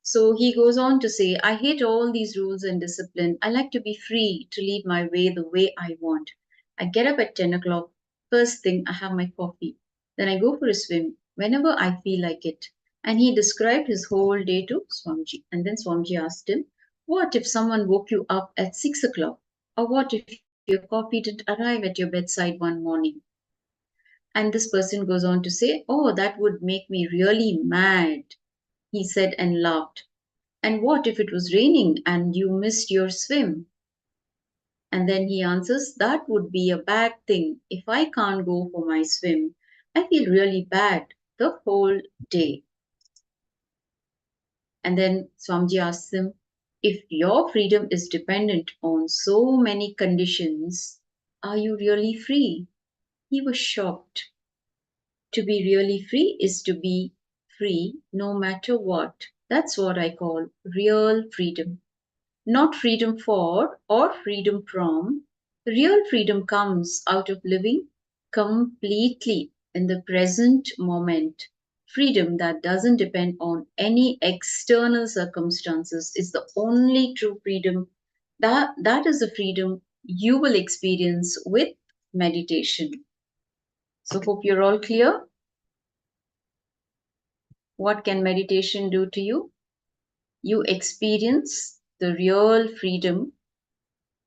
So he goes on to say, I hate all these rules and discipline. I like to be free to lead my way the way I want. I get up at 10 o'clock. First thing, I have my coffee. Then I go for a swim whenever I feel like it. And he described his whole day to Swamiji. And then Swamiji asked him, what if someone woke you up at 6 o'clock? Or what if your coffee didn't arrive at your bedside one morning? And this person goes on to say, oh, that would make me really mad, he said and laughed. And what if it was raining and you missed your swim? And then he answers, that would be a bad thing. If I can't go for my swim, I feel really bad the whole day. And then Swamiji asks him, if your freedom is dependent on so many conditions, are you really free? He was shocked. To be really free is to be free no matter what. That's what I call real freedom. Not freedom for or freedom from. Real freedom comes out of living completely in the present moment. Freedom that doesn't depend on any external circumstances is the only true freedom. That is the freedom you will experience with meditation. So, hope you're all clear. What can meditation do to you? You experience the real freedom,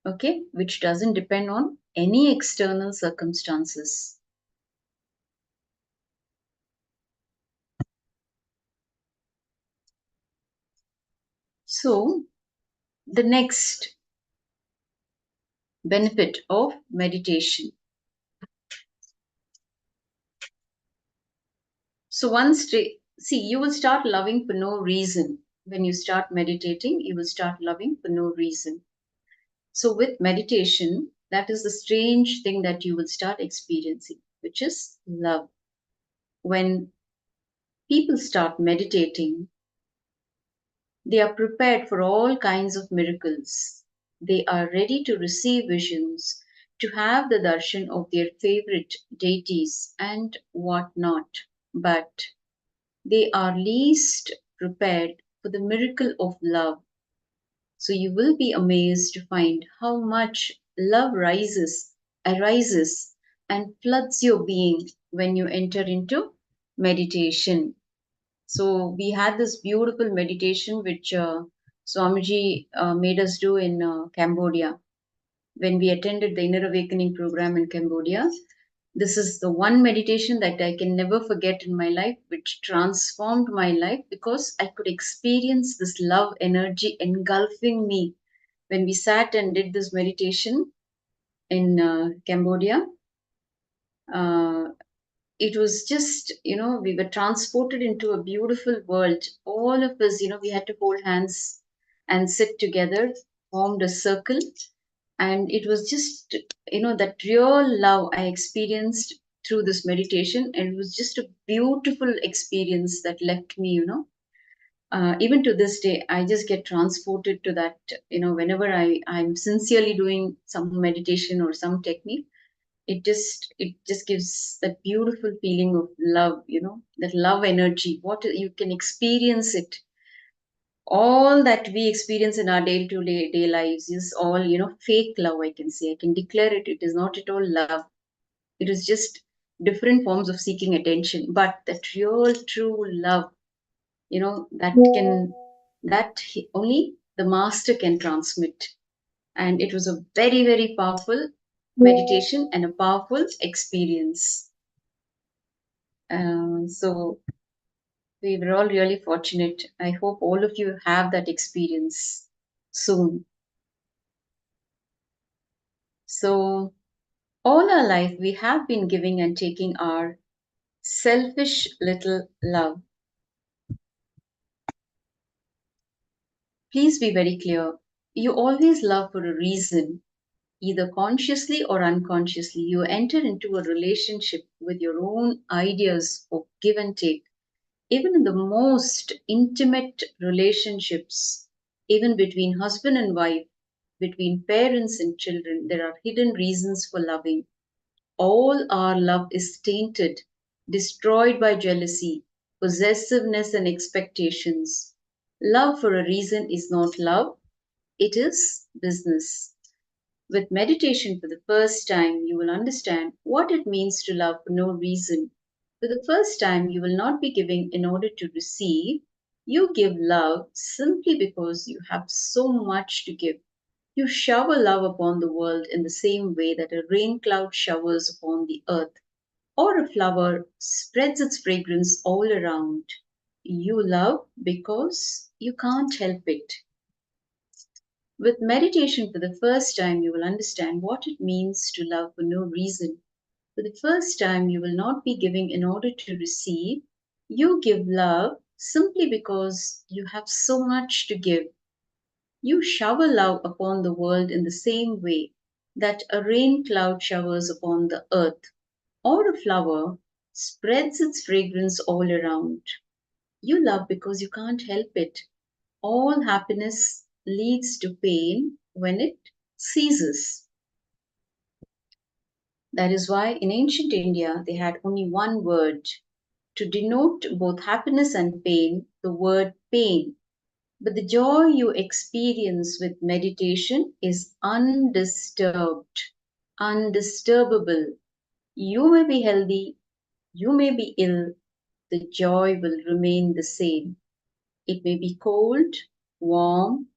okay, which doesn't depend on any external circumstances. So, the next benefit of meditation. So, see, you will start loving for no reason. When you start meditating, you will start loving for no reason. So, with meditation, that is the strange thing that you will start experiencing, which is love. When people start meditating, they are prepared for all kinds of miracles. They are ready to receive visions, to have the darshan of their favorite deities and whatnot. But they are least prepared for the miracle of love. So you will be amazed to find how much love arises, and floods your being when you enter into meditation. So we had this beautiful meditation which Swamiji made us do in Cambodia when we attended the Inner Awakening program in Cambodia. This is the one meditation that I can never forget in my life, which transformed my life because I could experience this love energy engulfing me. When we sat and did this meditation in Cambodia, uh, it was just, we were transported into a beautiful world. All of us, we had to hold hands and sit together, formed a circle. And it was just, that real love I experienced through this meditation. And it was just a beautiful experience that left me, even to this day, I just get transported to that, whenever I'm sincerely doing some meditation or some technique, it just gives that beautiful feeling of love, that love energy. What you can experience it. All that we experience in our day-to-day lives is all, fake love, I can say. I can declare it. It is not at all love. It is just different forms of seeking attention. But that real, true love, only the master can transmit. And it was a very, very powerful meditation and a powerful experience. So we were all really fortunate. I hope all of you have that experience soon. So all our life we have been giving and taking our selfish little love. Please be very clear. You always love for a reason. either consciously or unconsciously, you enter into a relationship with your own ideas of give and take. Even in the most intimate relationships, even between husband and wife, between parents and children, there are hidden reasons for loving. All our love is tainted, destroyed by jealousy, possessiveness, and expectations. Love for a reason is not love, it is business. With meditation for the first time, you will understand what it means to love for no reason. For the first time, you will not be giving in order to receive. You give love simply because you have so much to give. You shower love upon the world in the same way that a rain cloud showers upon the earth, or a flower spreads its fragrance all around. You love because you can't help it. With meditation for the first time, you will understand what it means to love for no reason. For the first time, you will not be giving in order to receive. You give love simply because you have so much to give. You shower love upon the world in the same way that a rain cloud showers upon the earth, or a flower spreads its fragrance all around. You love because you can't help it. All happiness leads to pain when it ceases. That is why in ancient India they had only one word to denote both happiness and pain, the word pain. But the joy you experience with meditation is undisturbed, undisturbable. You may be healthy, you may be ill, the joy will remain the same. It may be cold, warm,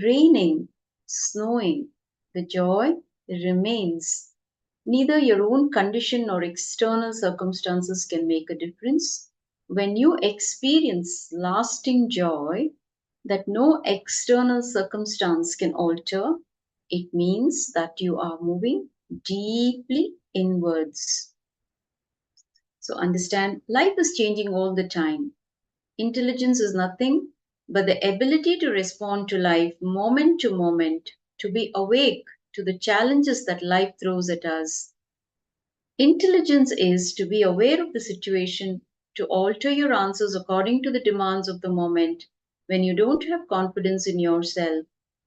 raining, snowing. The joy remains. Neither your own condition nor external circumstances can make a difference. When you experience lasting joy that no external circumstance can alter, it means that you are moving deeply inwards. So understand, life is changing all the time. Intelligence is nothing but the ability to respond to life moment to moment, to be awake to the challenges that life throws at us. Intelligence is to be aware of the situation, to alter your answers according to the demands of the moment. When you don't have confidence in yourself,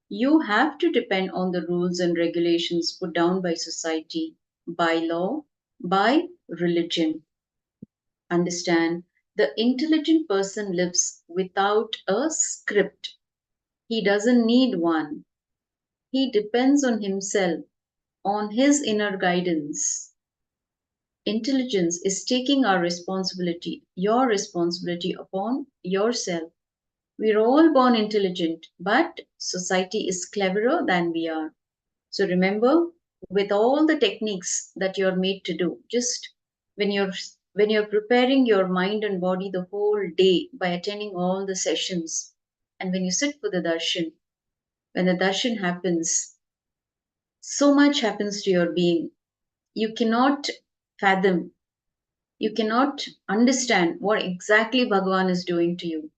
you have to depend on the rules and regulations put down by society, by law, by religion. Understand, the intelligent person lives without a script. He doesn't need one. He depends on himself, on his inner guidance. Intelligence is taking our responsibility, your responsibility upon yourself. We're all born intelligent, but society is cleverer than we are. So remember, with all the techniques that you're made to do, just when you're preparing your mind and body the whole day by attending all the sessions, and when you sit for the darshan, when the darshan happens, so much happens to your being. You cannot fathom, you cannot understand what exactly Bhagavan is doing to you.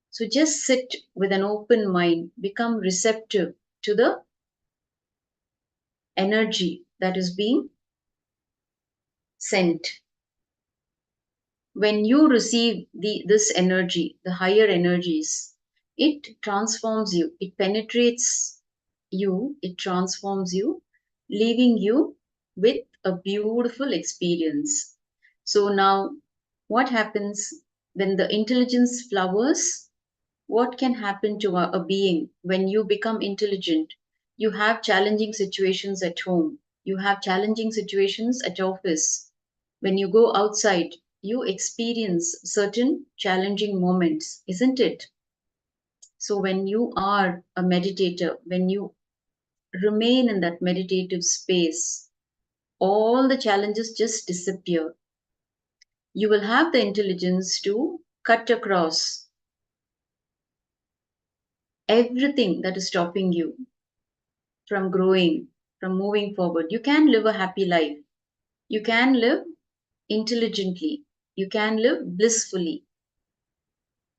So just sit with an open mind, become receptive to the energy that is being sent. When you receive this energy, the higher energies, it transforms you, it penetrates you, it transforms you, leaving you with a beautiful experience. So now, what happens when the intelligence flowers? What can happen to a being when you become intelligent? You have challenging situations at home, you have challenging situations at office. When you go outside, you experience certain challenging moments, isn't it? So when you are a meditator, when you remain in that meditative space, all the challenges just disappear. You will have the intelligence to cut across everything that is stopping you from growing, from moving forward. You can live a happy life. You can live intelligently. You can live blissfully,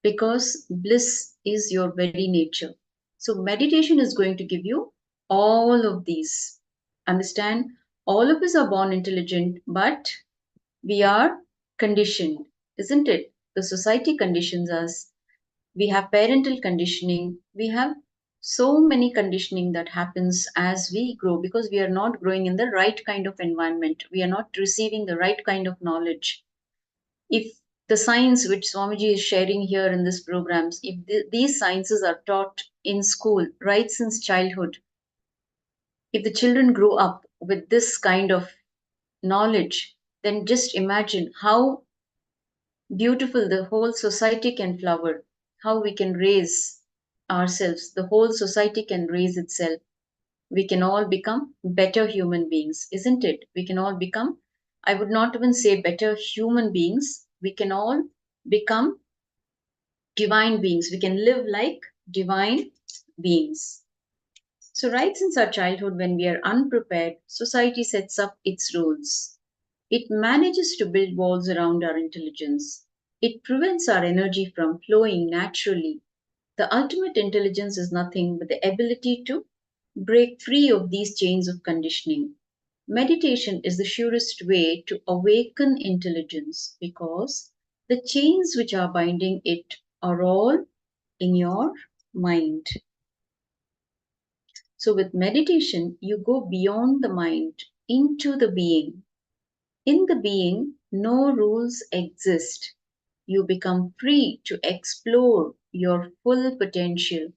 because bliss is your very nature. So meditation is going to give you all of these. Understand, all of us are born intelligent, but we are conditioned, isn't it? The society conditions us. We have parental conditioning. We have so many conditioning that happens as we grow because we are not growing in the right kind of environment. We are not receiving the right kind of knowledge. If the science which Swamiji is sharing here in this programs, if these sciences are taught in school right since childhood, if the children grow up with this kind of knowledge, then just imagine how beautiful the whole society can flower, how we can raise ourselves, the whole society can raise itself. We can all become better human beings, isn't it? We can all become, I would not even say better human beings, we can all become divine beings. We can live like divine beings. So, right since our childhood, when we are unprepared, society sets up its rules. It manages to build walls around our intelligence. It prevents our energy from flowing naturally. The ultimate intelligence is nothing but the ability to break free of these chains of conditioning. Meditation is the surest way to awaken intelligence because the chains which are binding it are all in your mind. So, with meditation, you go beyond the mind into the being. In the being, no rules exist. You become free to explore your full potential.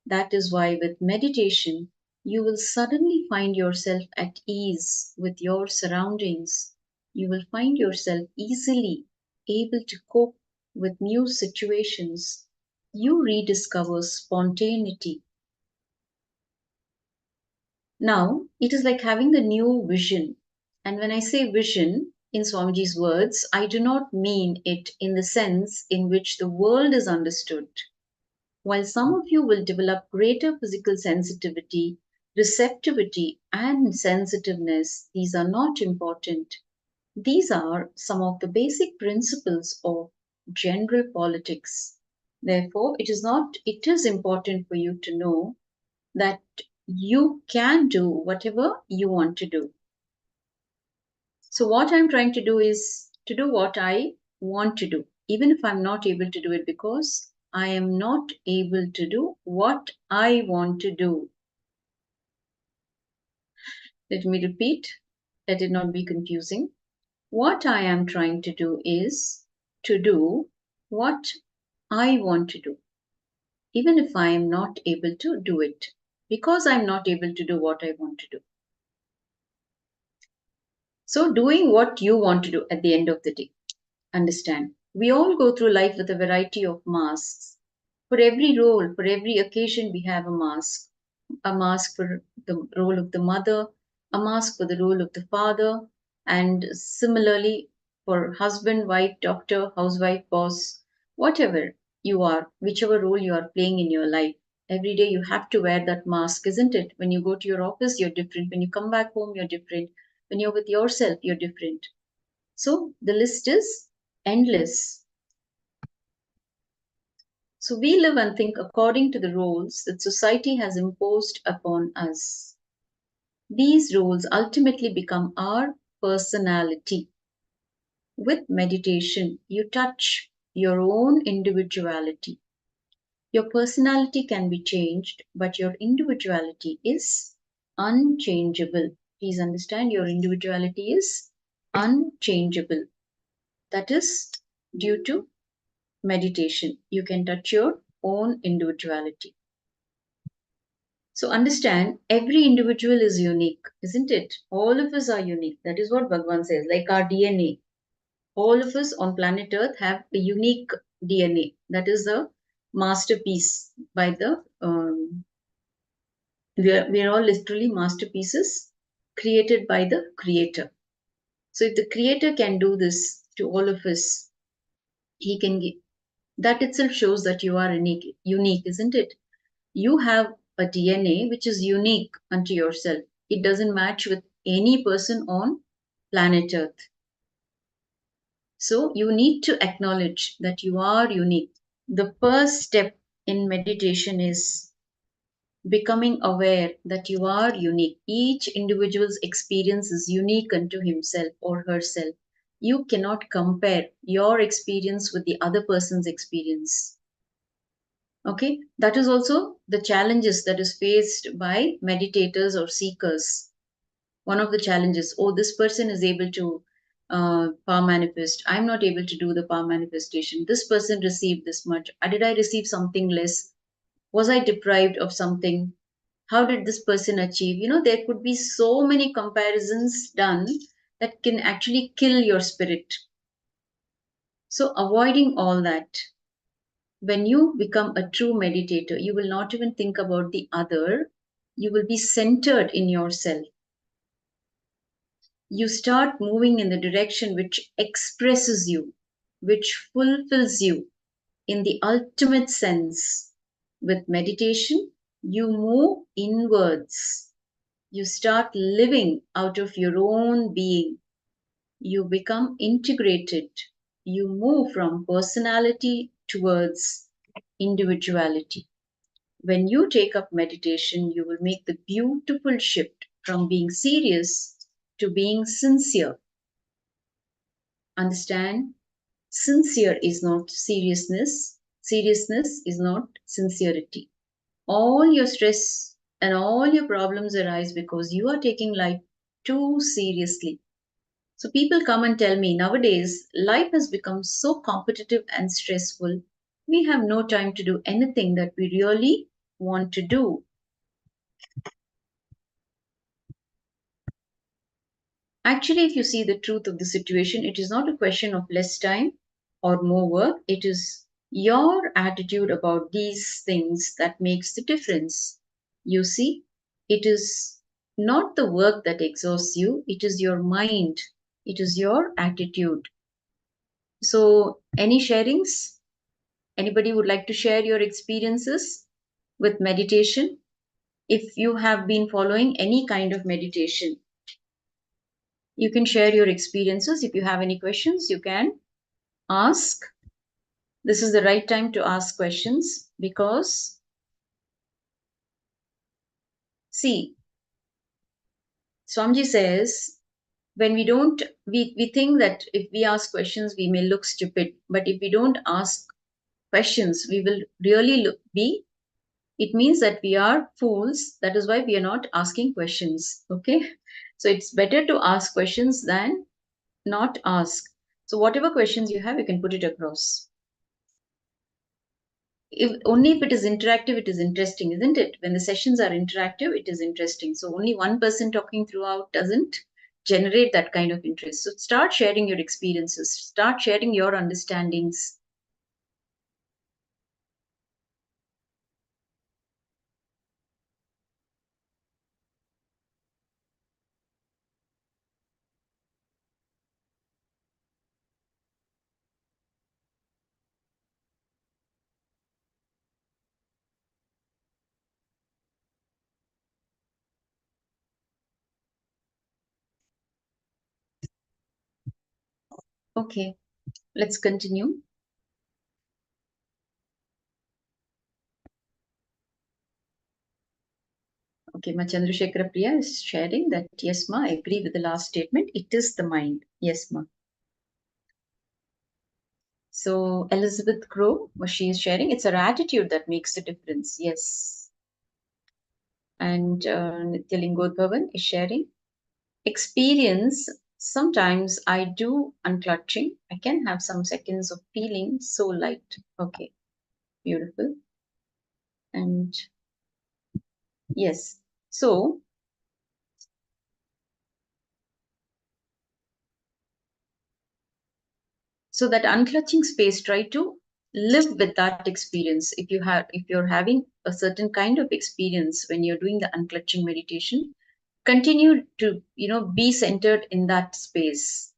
That is why, with meditation, you will suddenly find yourself at ease with your surroundings. You will find yourself easily able to cope with new situations. You rediscover spontaneity. Now, it is like having a new vision. And when I say vision, in Swamiji's words, I do not mean it in the sense in which the world is understood. While some of you will develop greater physical sensitivity, receptivity, and sensitiveness, these are not important. These are some of the basic principles of general politics. Therefore, it is important for you to know that you can do whatever you want to do. So, what I'm trying to do is to do what I want to do, even if I'm not able to do it because I am not able to do what I want to do. Let me repeat, let it not be confusing. What I am trying to do is to do what I want to do, even if I am not able to do it, because I'm not able to do what I want to do. So, doing what you want to do at the end of the day. Understand, we all go through life with a variety of masks. For every role, for every occasion, we have a mask for the role of the mother, a mask for the role of the father, and similarly for husband, wife, doctor, housewife, boss, whatever you are, whichever role you are playing in your life. Every day you have to wear that mask, isn't it? When you go to your office, you're different. When you come back home, you're different. When you're with yourself, you're different. So the list is endless. So we live and think according to the roles that society has imposed upon us. These roles ultimately become our personality. With meditation, you touch your own individuality. Your personality can be changed, but your individuality is unchangeable. Please understand, your individuality is unchangeable. That is due to meditation. You can touch your own individuality. So understand, every individual is unique, isn't it? All of us are unique. That is what Bhagavan says, like our DNA. All of us on planet Earth have a unique DNA. That is a masterpiece by the, we are all literally masterpieces created by the Creator. So if the Creator can do this to all of us, He can give. That itself shows that you are unique, isn't it? You have a DNA which is unique unto yourself. It doesn't match with any person on planet Earth. So you need to acknowledge that you are unique. The first step in meditation is becoming aware that you are unique. Each individual's experience is unique unto himself or herself. You cannot compare your experience with the other person's experience. Okay, that is also the challenges that is faced by meditators or seekers. One of the challenges, oh, this person is able to power manifest. I'm not able to do the power manifestation. This person received this much. Did I receive something less? Was I deprived of something? How did this person achieve? There could be so many comparisons done that can actually kill your spirit. So, avoiding all that. When you become a true meditator, you will not even think about the other. You will be centered in yourself. You start moving in the direction which expresses you, which fulfills you in the ultimate sense. With meditation, you move inwards. You start living out of your own being. You become integrated. You move from personality towards individuality. When you take up meditation, you will make the beautiful shift from being serious to being sincere. Understand? Sincere is not seriousness. Seriousness is not sincerity. All your stress and all your problems arise because you are taking life too seriously. So people come and tell me nowadays life has become so competitive and stressful. We have no time to do anything that we really want to do. Actually, if you see the truth of the situation, it is not a question of less time or more work. It is your attitude about these things that makes the difference. You see, it is not the work that exhausts you, it is your mind, it is your attitude. So, any sharings? Anybody would like to share your experiences with meditation? If you have been following any kind of meditation, you can share your experiences. If you have any questions, you can ask. This is the right time to ask questions because, see, Swamiji says, when we think that if we ask questions, we may look stupid. But if we don't ask questions, we will really it means that we are fools. That is why we are not asking questions. Okay. So it's better to ask questions than not ask. So whatever questions you have, you can put it across. Only if it is interactive, it is interesting, isn't it? When the sessions are interactive, it is interesting. So only one person talking throughout doesn't generate that kind of interest. So start sharing your experiences, start sharing your understandings. Okay, let's continue. Okay, Ma Chandrasekhara Priya is sharing that, yes, Ma, I agree with the last statement. It is the mind. Yes, Ma. So Elizabeth Crow, what she is sharing, it's our attitude that makes the difference. Yes. And Nitya Lingodhavan is sharing, experience, sometimes I do unclutching. I can have some seconds of feeling so light. Okay, beautiful. And yes, so that unclutching space, try to live with that experience. If you're having a certain kind of experience when you're doing the unclutching meditation, continue to be centered in that space.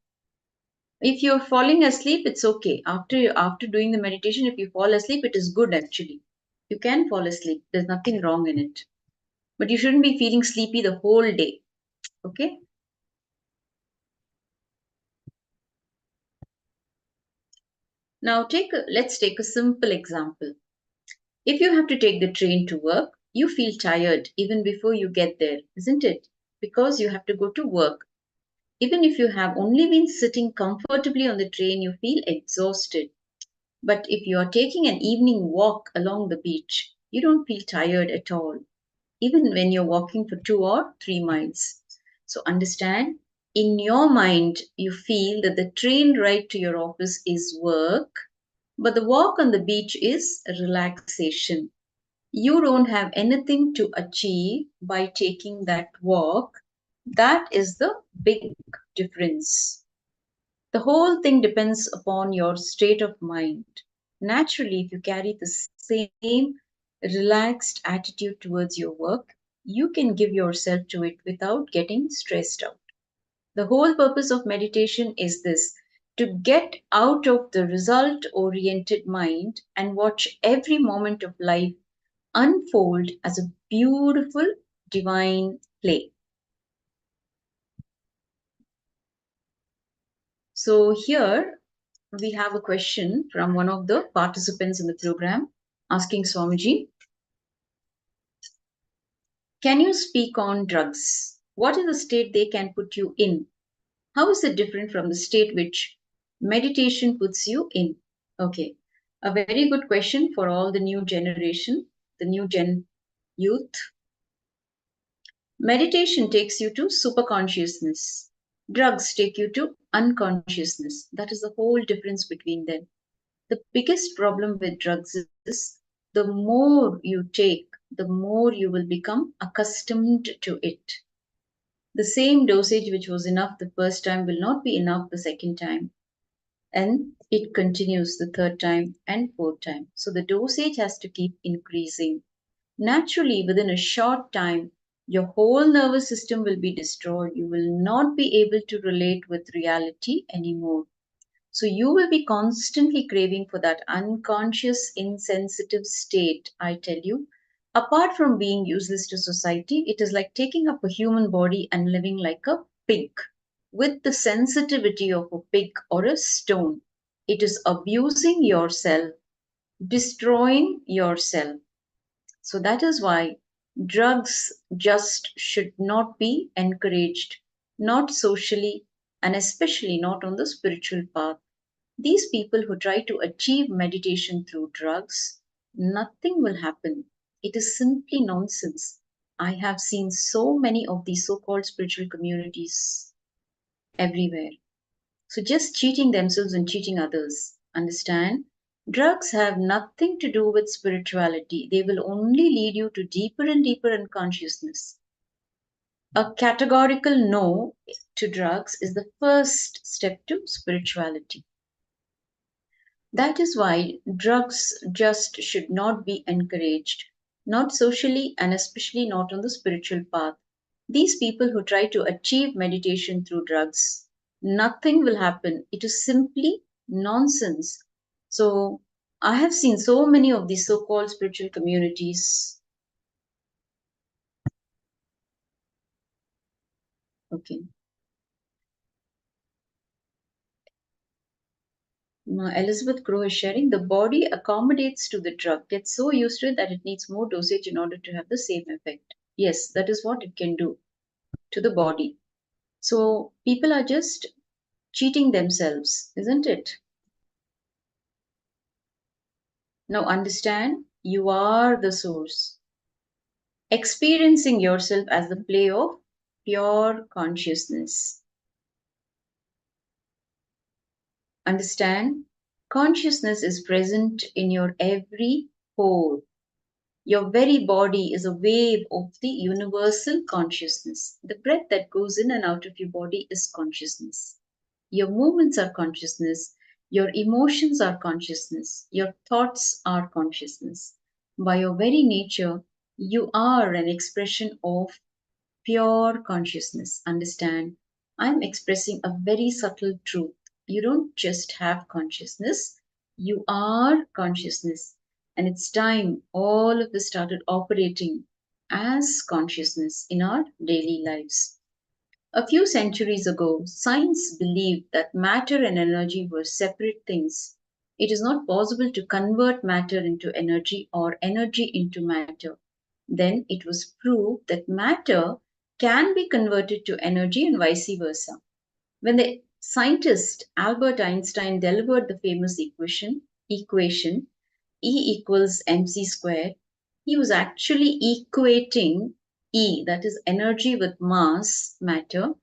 If you're falling asleep, it's okay. After doing the meditation, if you fall asleep, it is good actually. You can fall asleep. There's nothing wrong in it. But you shouldn't be feeling sleepy the whole day. Okay? Now let's take a simple example. If you have to take the train to work, You feel tired even before you get there, isn't it? Because you have to go to work. Even if you have only been sitting comfortably on the train, you feel exhausted. But if you are taking an evening walk along the beach, you don't feel tired at all, even when you're walking for 2 or 3 miles. So understand, in your mind, you feel that the train ride to your office is work, but the walk on the beach is relaxation. You don't have anything to achieve by taking that walk. That is the big difference. The whole thing depends upon your state of mind. Naturally, if you carry the same relaxed attitude towards your work, you can give yourself to it without getting stressed out. The whole purpose of meditation is this, to get out of the result oriented mind and watch every moment of life unfold as a beautiful divine play. So here we have a question from one of the participants in the program asking Swamiji, can you speak on drugs? What is the state they can put you in? How is it different from the state which meditation puts you in? Okay, a very good question for all the new generation, the new gen youth. Meditation takes you to superconsciousness. Drugs take you to unconsciousness. That is the whole difference between them. The biggest problem with drugs is the more you take, the more you will become accustomed to it. The same dosage which was enough the first time will not be enough the second time. And it continues the third time and fourth time. So the dosage has to keep increasing. Naturally, within a short time, your whole nervous system will be destroyed. You will not be able to relate with reality anymore. So you will be constantly craving for that unconscious, insensitive state, I tell you. Apart from being useless to society, it is like taking up a human body and living like a pig with the sensitivity of a pig or a stone. It is abusing yourself, destroying yourself. So that is why drugs just should not be encouraged, not socially, and especially not on the spiritual path. These people who try to achieve meditation through drugs, nothing will happen. It is simply nonsense. I have seen so many of these so called spiritual communities everywhere. So just cheating themselves and cheating others. Understand? Drugs have nothing to do with spirituality. They will only lead you to deeper and deeper unconsciousness. A categorical no to drugs is the first step to spirituality. That is why drugs just should not be encouraged, not socially and especially not on the spiritual path. These people who try to achieve meditation through drugs, nothing will happen. It is simply nonsense. So, I have seen so many of these so called spiritual communities. Okay. Elizabeth Crow is sharing the body accommodates to the drug, gets so used to it that it needs more dosage in order to have the same effect. Yes, that is what it can do to the body. So people are just cheating themselves, isn't it? Now understand, you are the source, experiencing yourself as the play of pure consciousness. Understand, consciousness is present in your every pore. Your very body is a wave of the universal consciousness. The breath that goes in and out of your body is consciousness. Your movements are consciousness. Your emotions are consciousness. Your thoughts are consciousness. By your very nature, you are an expression of pure consciousness. Understand? I'm expressing a very subtle truth. You don't just have consciousness, you are consciousness. And it's time all of us started operating as consciousness in our daily lives. A few centuries ago, science believed that matter and energy were separate things. It is not possible to convert matter into energy or energy into matter. Then it was proved that matter can be converted to energy and vice versa. When the scientist Albert Einstein delivered the famous equation E equals mc squared, he was actually equating E, that is energy, with mass, matter.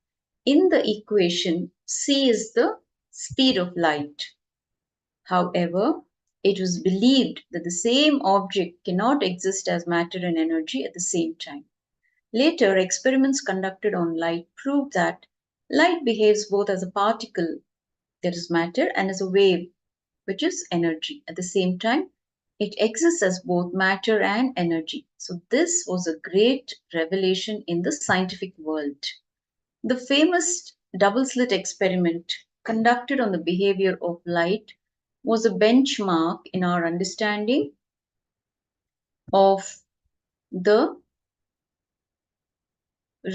In the equation, c is the speed of light. However, it was believed that the same object cannot exist as matter and energy at the same time. Later, experiments conducted on light proved that light behaves both as a particle, that is matter, and as a wave, which is energy. At the same time, it exists as both matter and energy. So this was a great revelation in the scientific world. The famous double slit experiment conducted on the behavior of light was a benchmark in our understanding of the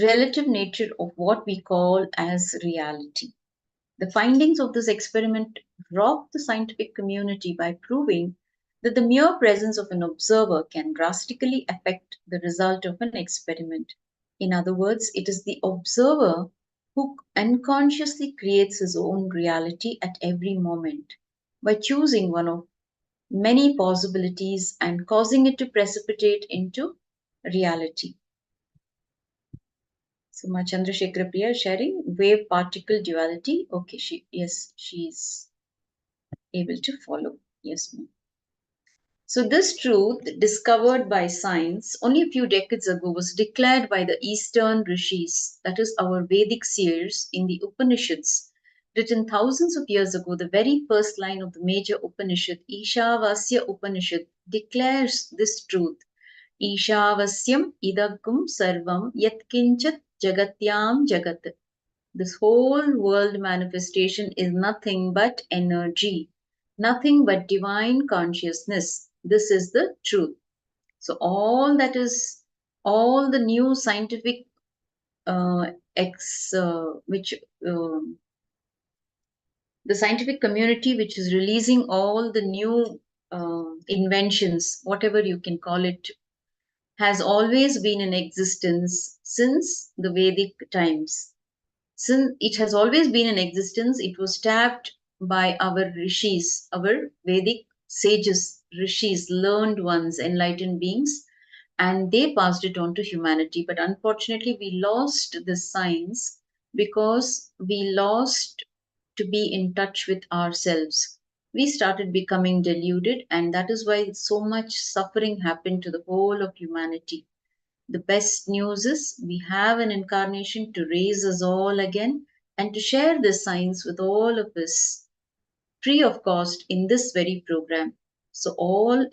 relative nature of what we call as reality. The findings of this experiment rocked the scientific community by proving that the mere presence of an observer can drastically affect the result of an experiment. In other words, it is the observer who unconsciously creates his own reality at every moment by choosing one of many possibilities and causing it to precipitate into reality. So my Chandrasekhara Priya sharing wave particle duality. Okay, she's able to follow. Yes, ma'am. So this truth discovered by science only a few decades ago was declared by the Eastern rishis, that is our Vedic seers in the Upanishads, written thousands of years ago. The very first line of the major Upanishad, Ishavasya Upanishad, declares this truth. Ishavasyam idagum sarvam yatkinchat jagatyam jagat. This whole world manifestation is nothing but energy, nothing but divine consciousness. This is the truth. So all the new scientific the scientific community which is releasing all the new inventions, whatever you can call it, has always been in existence since the Vedic times. Since it has always been in existence, it was tapped by our rishis, our Vedic sages, rishis, learned ones, enlightened beings, and they passed it on to humanity. But unfortunately, we lost this science because we lost to be in touch with ourselves. We started becoming deluded, and that is why so much suffering happened to the whole of humanity. The best news is we have an incarnation to raise us all again and to share this science with all of us free of cost in this very program. So all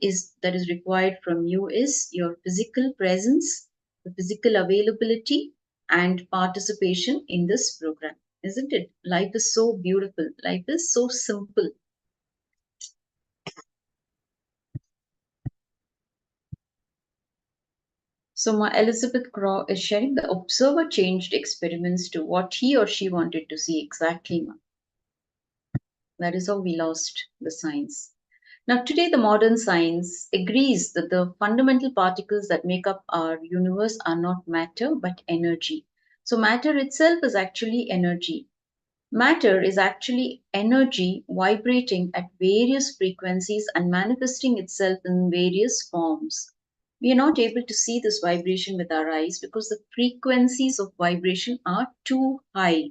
that is required from you is your physical presence, the physical availability, and participation in this program. Isn't it? Life is so beautiful. Life is so simple. So my Elizabeth Crow is sharing the observer changed experiments to what he or she wanted to see exactly. That is how we lost the science. Now today the modern science agrees that the fundamental particles that make up our universe are not matter but energy. So matter itself is actually energy. Matter is actually energy vibrating at various frequencies and manifesting itself in various forms. We are not able to see this vibration with our eyes because the frequencies of vibration are too high.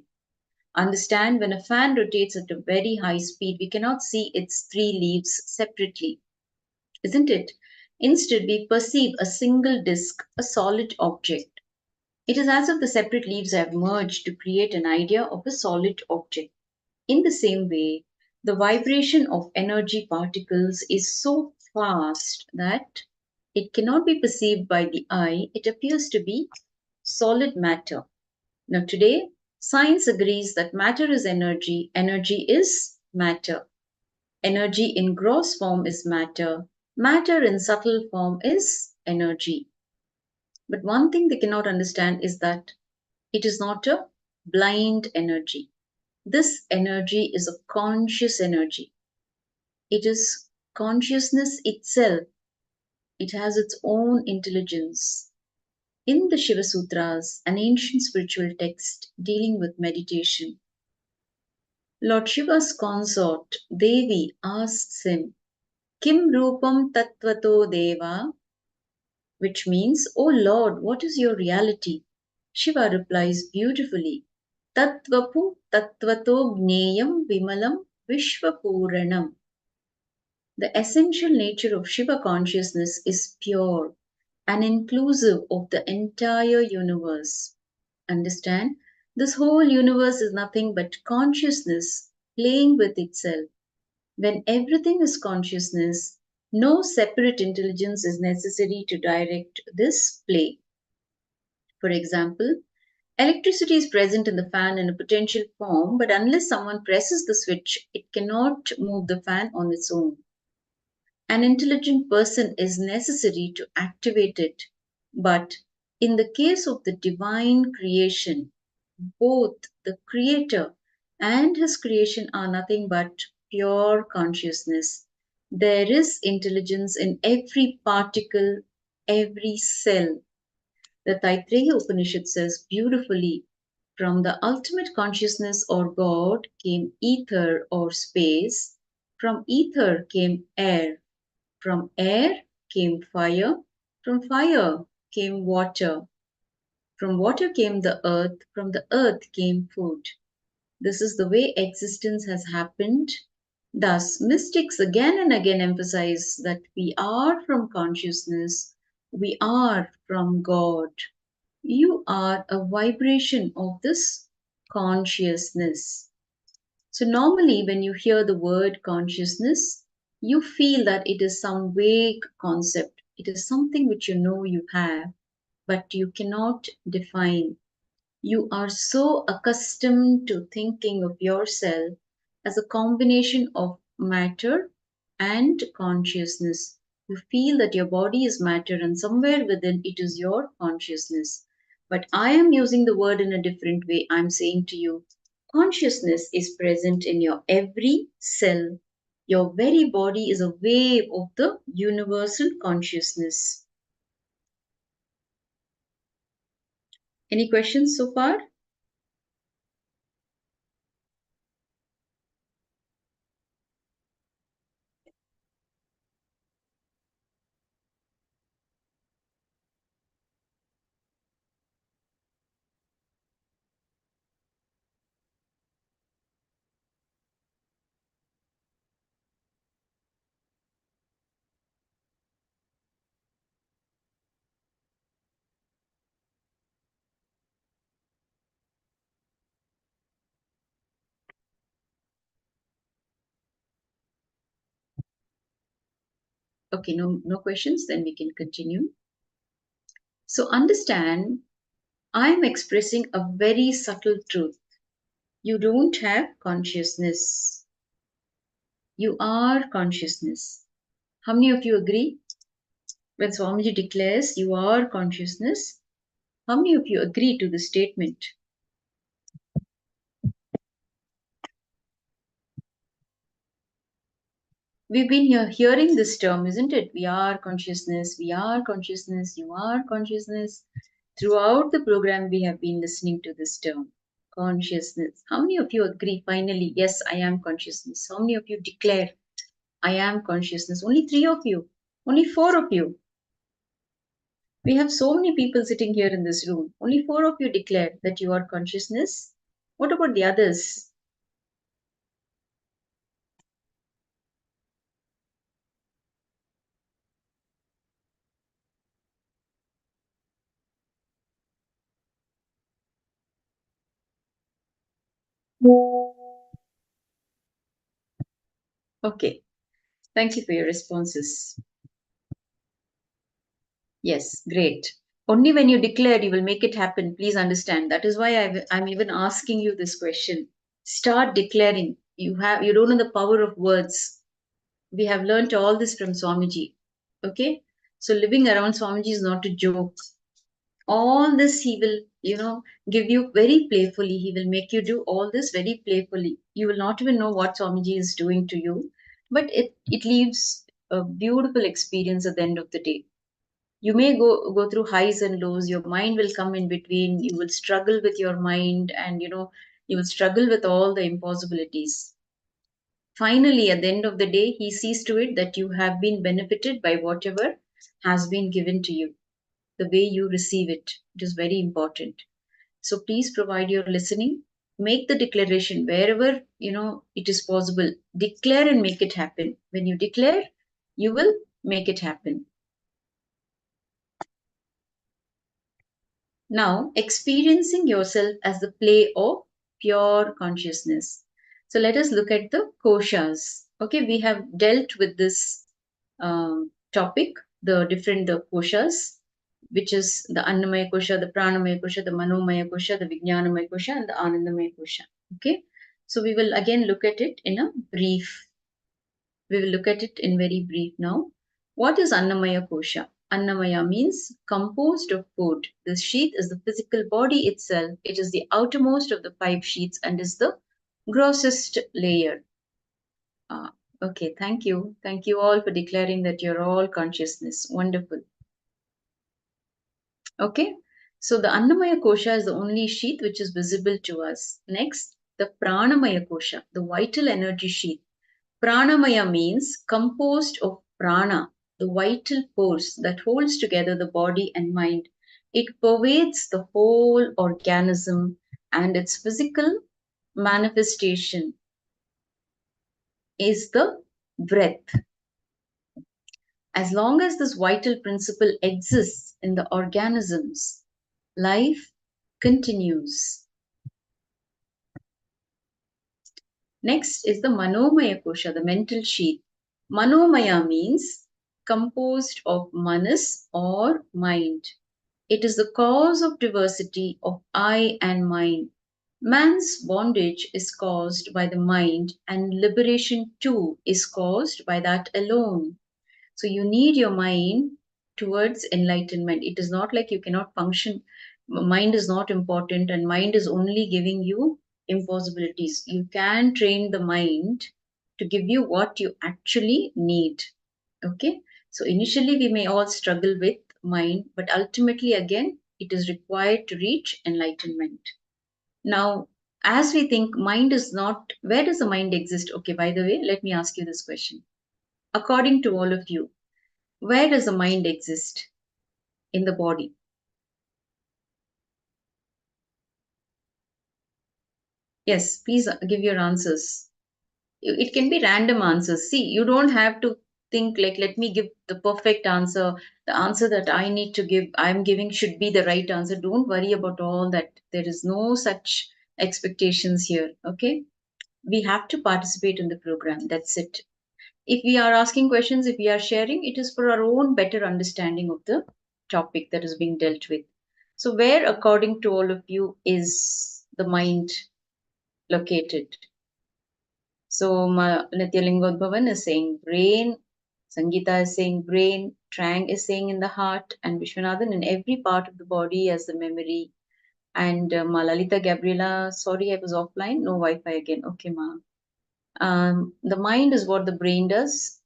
Understand, when a fan rotates at a very high speed, we cannot see its three leaves separately, isn't it? Instead, we perceive a single disk, a solid object. It is as if the separate leaves have merged to create an idea of a solid object. In the same way, the vibration of energy particles is so fast that it cannot be perceived by the eye. It appears to be solid matter. Now today, science agrees that matter is energy, energy is matter. Energy in gross form is matter, matter in subtle form is energy. But one thing they cannot understand is that it is not a blind energy. This energy is a conscious energy. It is consciousness itself. It has its own intelligence. In the Shiva Sutras, an ancient spiritual text dealing with meditation, Lord Shiva's consort, Devi, asks him, Kim Rupam Tattvato Deva, which means, O Lord, what is your reality? Shiva replies beautifully, Tattvapu Tattvato Gneyam Vimalam Vishvapuranam. The essential nature of Shiva consciousness is pure and inclusive of the entire universe. Understand? This whole universe is nothing but consciousness playing with itself. When everything is consciousness, no separate intelligence is necessary to direct this play. For example, electricity is present in the fan in a potential form, but unless someone presses the switch, it cannot move the fan on its own. An intelligent person is necessary to activate it, but in the case of the divine creation, both the creator and his creation are nothing but pure consciousness. There is intelligence in every particle, every cell. The Taittiriya Upanishad says beautifully, from the ultimate consciousness or God came ether or space, from ether came air, from air came fire, from fire came water, from water came the earth, from the earth came food. This is the way existence has happened. Thus, mystics again and again emphasize that we are from consciousness, we are from God. You are a vibration of this consciousness. So, normally, when you hear the word consciousness, you feel that it is some vague concept. It is something which you know you have, but you cannot define. You are so accustomed to thinking of yourself as a combination of matter and consciousness. You feel that your body is matter and somewhere within it is your consciousness. But I am using the word in a different way. I'm saying to you, consciousness is present in your every cell. Your very body is a wave of the universal consciousness. Any questions so far? Okay, no questions, then we can continue. So understand, I'm expressing a very subtle truth. You don't have consciousness. You are consciousness. How many of you agree? When Swamiji declares you are consciousness, how many of you agree to the statement? We've been hearing this term, isn't it? We are consciousness, you are consciousness. Throughout the program, we have been listening to this term, consciousness. How many of you agree finally, yes, I am consciousness? How many of you declare, I am consciousness? Only 3 of you, only 4 of you. We have so many people sitting here in this room. Only 4 of you declare that you are consciousness. What about the others? Okay, thank you for your responses. Yes, great. Only when you declare, you will make it happen. Please understand. That is why I'm even asking you this question. Start declaring. You don't know the power of words. We have learnt all this from Swamiji. Okay? So living around Swamiji is not a joke. All this he will, give you very playfully. He will make you do all this very playfully. You will not even know what Swamiji is doing to you. But it leaves a beautiful experience at the end of the day. You may go through highs and lows. Your mind will come in between. You will struggle with your mind, and you will struggle with all the impossibilities. Finally, at the end of the day, he sees to it that you have been benefited by whatever has been given to you. The way you receive it, it is very important. So please provide your listening. Make the declaration wherever it is possible. Declare and make it happen. When you declare, you will make it happen. Now, experiencing yourself as the play of pure consciousness. So let us look at the koshas. Okay, we have dealt with this topic, the different koshas, which is the Annamaya kosha, the Pranamaya kosha, the Manomaya kosha, the Vijnanamaya kosha, and the Anandamaya kosha. Okay, so we will again look at it in a brief. We will look at it in very brief now. What is Annamaya kosha? Annamaya means composed of food. This sheath is the physical body itself. It is the outermost of the 5 sheaths and is the grossest layer. Okay, thank you. Thank you all for declaring that you're all consciousness. Wonderful. Okay, so the Annamaya kosha is the only sheath which is visible to us. Next, the Pranamaya kosha, the vital energy sheath. Pranamaya means composed of prana, the vital force that holds together the body and mind. It pervades the whole organism, and its physical manifestation is the breath. As long as this vital principle exists in the organisms, life continues. Next is the Manomaya kosha, the mental sheath. Manomaya means composed of manas or mind. It is the cause of diversity of I and mine. Man's bondage is caused by the mind, and liberation too is caused by that alone. So you need your mind towards enlightenment. It is not like you cannot function. Mind is not important, and mind is only giving you impossibilities. You can train the mind to give you what you actually need. Okay, so initially we may all struggle with mind, but ultimately again it is required to reach enlightenment. Now, as we think mind is not, where does the mind exist? Okay, by the way, let me ask you this question. According to all of you, where does the mind exist in the body? Yes, please give your answers. It can be random answers. See, you don't have to think like, let me give the perfect answer. The answer that I need to give, I'm giving should be the right answer. Don't worry about all that. There is no such expectations here. Okay. We have to participate in the program. That's it. If we are asking questions, if we are sharing, it is for our own better understanding of the topic that is being dealt with. So, where, according to all of you, is the mind located? So, Nithyananda is saying brain, Sangeeta is saying brain, Trang is saying in the heart, and Vishwanathan in every part of the body as the memory. And Lalita Gabriela, sorry, I was offline, no Wi-Fi again. Okay, ma. The mind is what the brain does.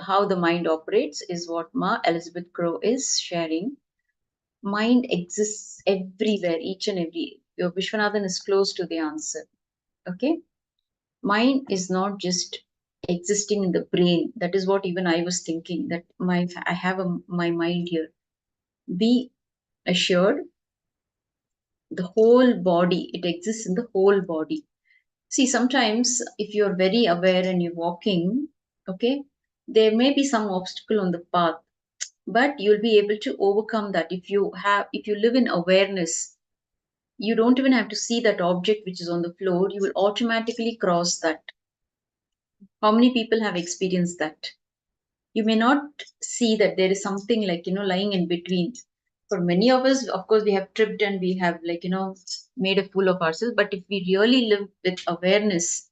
How the mind operates is what Ma Elizabeth Crow is sharing. Mind exists everywhere, each and every. Your Vishwanathan is close to the answer. Okay? Mind is not just existing in the brain. That is what even I was thinking, that I have my mind here. Be assured, the whole body, it exists in the whole body. See, sometimes if you're very aware and you're walking, okay, there may be some obstacle on the path, but you'll be able to overcome that. If you live in awareness, you don't even have to see that object which is on the floor, you will automatically cross that. How many people have experienced that? You may not see that there is something like, lying in between. For many of us, of course, we have tripped and we have made a fool of ourselves. But if we really live with awareness,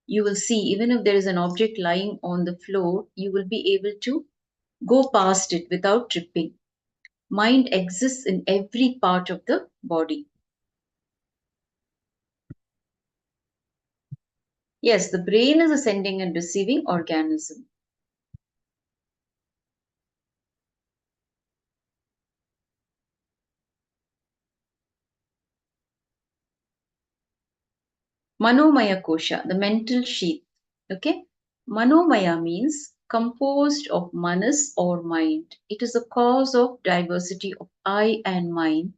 you will see, even if there is an object lying on the floor, you will be able to go past it without tripping. Mind exists in every part of the body. Yes, the brain is a sending and receiving organism. Manomaya kosha, the mental sheath. Okay. Manomaya means composed of manas or mind. It is the cause of diversity of I and mine.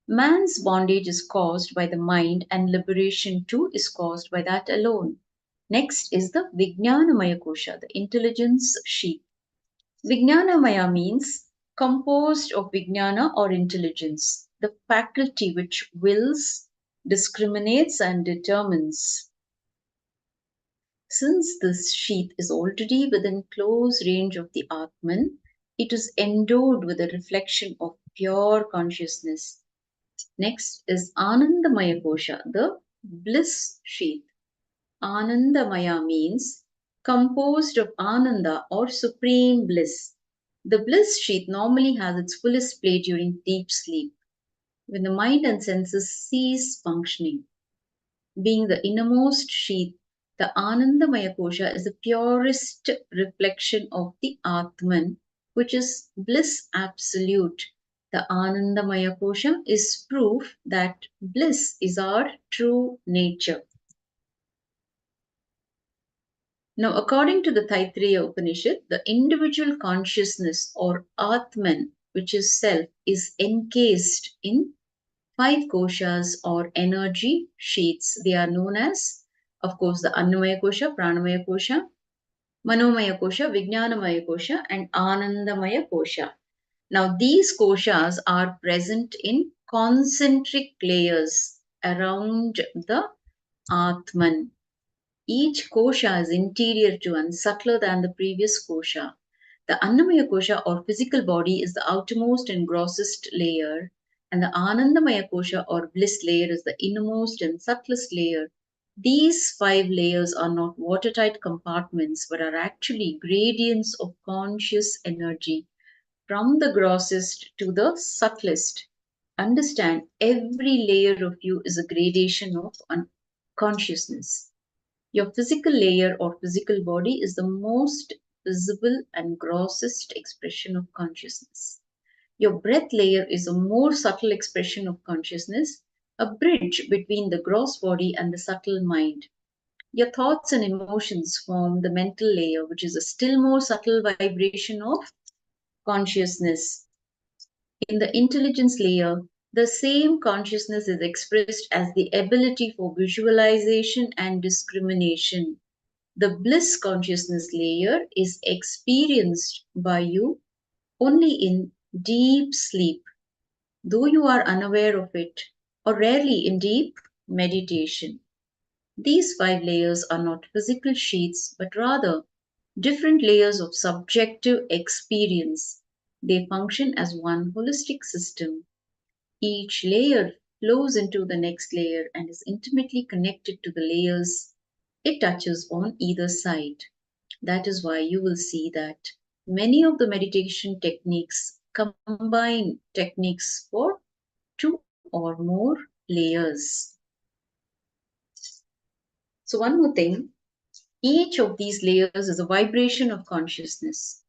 Man's bondage is caused by the mind, and liberation too is caused by that alone. Next is the Vijnanamaya kosha, the intelligence sheath. Vijnanamaya means composed of Vijnana or intelligence, the faculty which wills, discriminates, and determines. Since this sheath is already within close range of the Atman, it is endowed with a reflection of pure consciousness. Next is Anandamaya Kosha, the bliss sheath. Anandamaya means composed of Ananda or supreme bliss. The bliss sheath normally has its fullest play during deep sleep, when the mind and senses cease functioning. Being the innermost sheath, the Anandamaya Kosha is the purest reflection of the Atman, which is bliss absolute. The Anandamaya Kosha is proof that bliss is our true nature. Now, according to the Taittiriya Upanishad, the individual consciousness or Atman, which is self, is encased in 5 koshas or energy sheaths. They are known as, of course, the Annamaya Kosha, Pranamaya Kosha, Manomaya Kosha, Vijnanamaya Kosha, and Anandamaya Kosha. Now, these koshas are present in concentric layers around the Atman. Each kosha is interior to and subtler than the previous kosha. The Annamaya kosha or physical body is the outermost and grossest layer, and the Anandamaya kosha or bliss layer is the innermost and subtlest layer. These 5 layers are not watertight compartments but are actually gradients of conscious energy from the grossest to the subtlest. Understand, every layer of you is a gradation of consciousness. Your physical layer or physical body is the most visible and grossest expression of consciousness. Your breath layer is a more subtle expression of consciousness, a bridge between the gross body and the subtle mind. Your thoughts and emotions form the mental layer, which is a still more subtle vibration of consciousness. In the intelligence layer, the same consciousness is expressed as the ability for visualization and discrimination. The bliss consciousness layer is experienced by you only in deep sleep, though you are unaware of it, or rarely in deep meditation. These 5 layers are not physical sheaths, but rather different layers of subjective experience. They function as one holistic system. Each layer flows into the next layer and is intimately connected to the layers it touches on either side. That is why you will see that many of the meditation techniques combine techniques for 2 or more layers. So, one more thing, each of these layers is a vibration of consciousness,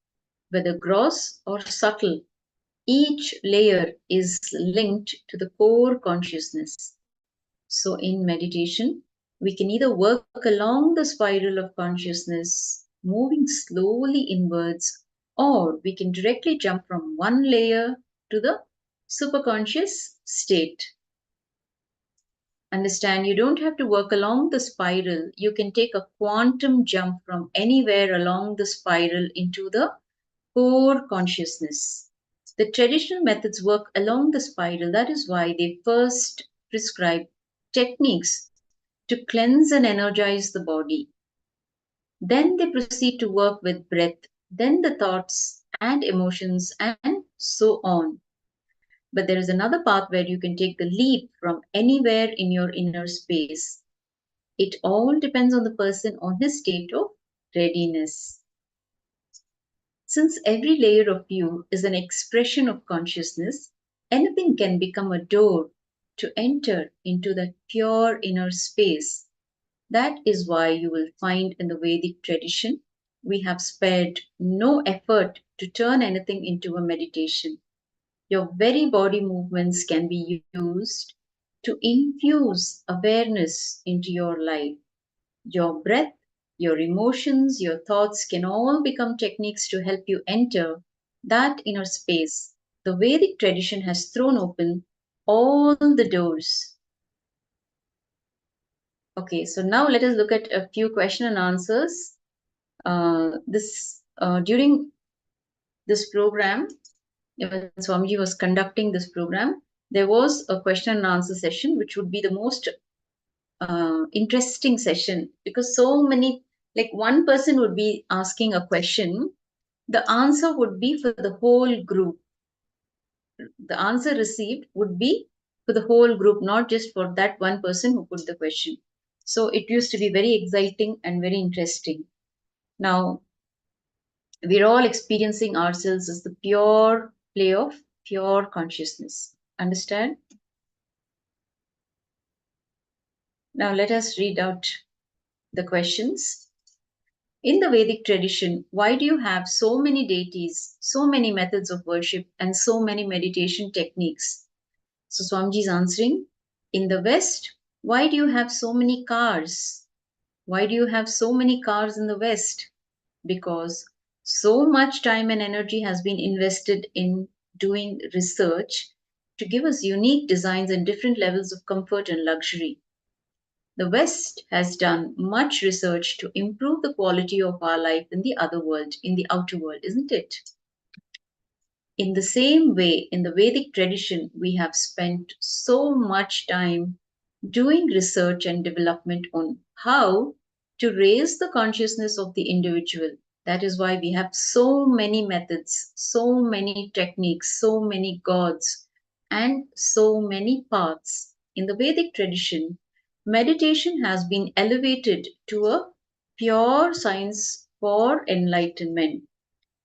whether gross or subtle. Each layer is linked to the core consciousness. So, in meditation, we can either work along the spiral of consciousness, moving slowly inwards, or we can directly jump from one layer to the superconscious state. Understand, you don't have to work along the spiral. You can take a quantum jump from anywhere along the spiral into the core consciousness. The traditional methods work along the spiral. That is why they first prescribe techniques to cleanse and energize the body. Then they proceed to work with breath, then the thoughts and emotions, and so on. But there is another path where you can take the leap from anywhere in your inner space. It all depends on the person, on his state of readiness. Since every layer of you is an expression of consciousness, anything can become a door to enter into that pure inner space. That is why you will find in the Vedic tradition, we have spared no effort to turn anything into a meditation. Your very body movements can be used to infuse awareness into your life. Your breath, your emotions, your thoughts can all become techniques to help you enter that inner space. The Vedic tradition has thrown open all the doors. Okay, so now let us look at a few question and answers. During this program, when Swamiji was conducting this program, there was a question and answer session, which would be the most interesting session, because so many, like one person would be asking a question, the answer would be for the whole group. The answer received would be for the whole group, not just for that one person who put the question. So it used to be very exciting and very interesting. Now, we're all experiencing ourselves as the pure play of pure consciousness. Understand? Now, let us read out the questions. In the Vedic tradition, why do you have so many deities, so many methods of worship, and so many meditation techniques? So Swamiji is answering, in the West, why do you have so many cars? Why do you have so many cars in the West? Because so much time and energy has been invested in doing research to give us unique designs and different levels of comfort and luxury. The West has done much research to improve the quality of our life in the other world, in the outer world, isn't it? In the same way, in the Vedic tradition, we have spent so much time doing research and development on how to raise the consciousness of the individual. That is why we have so many methods, so many techniques, so many gods, and so many paths. In the Vedic tradition, meditation has been elevated to a pure science for enlightenment.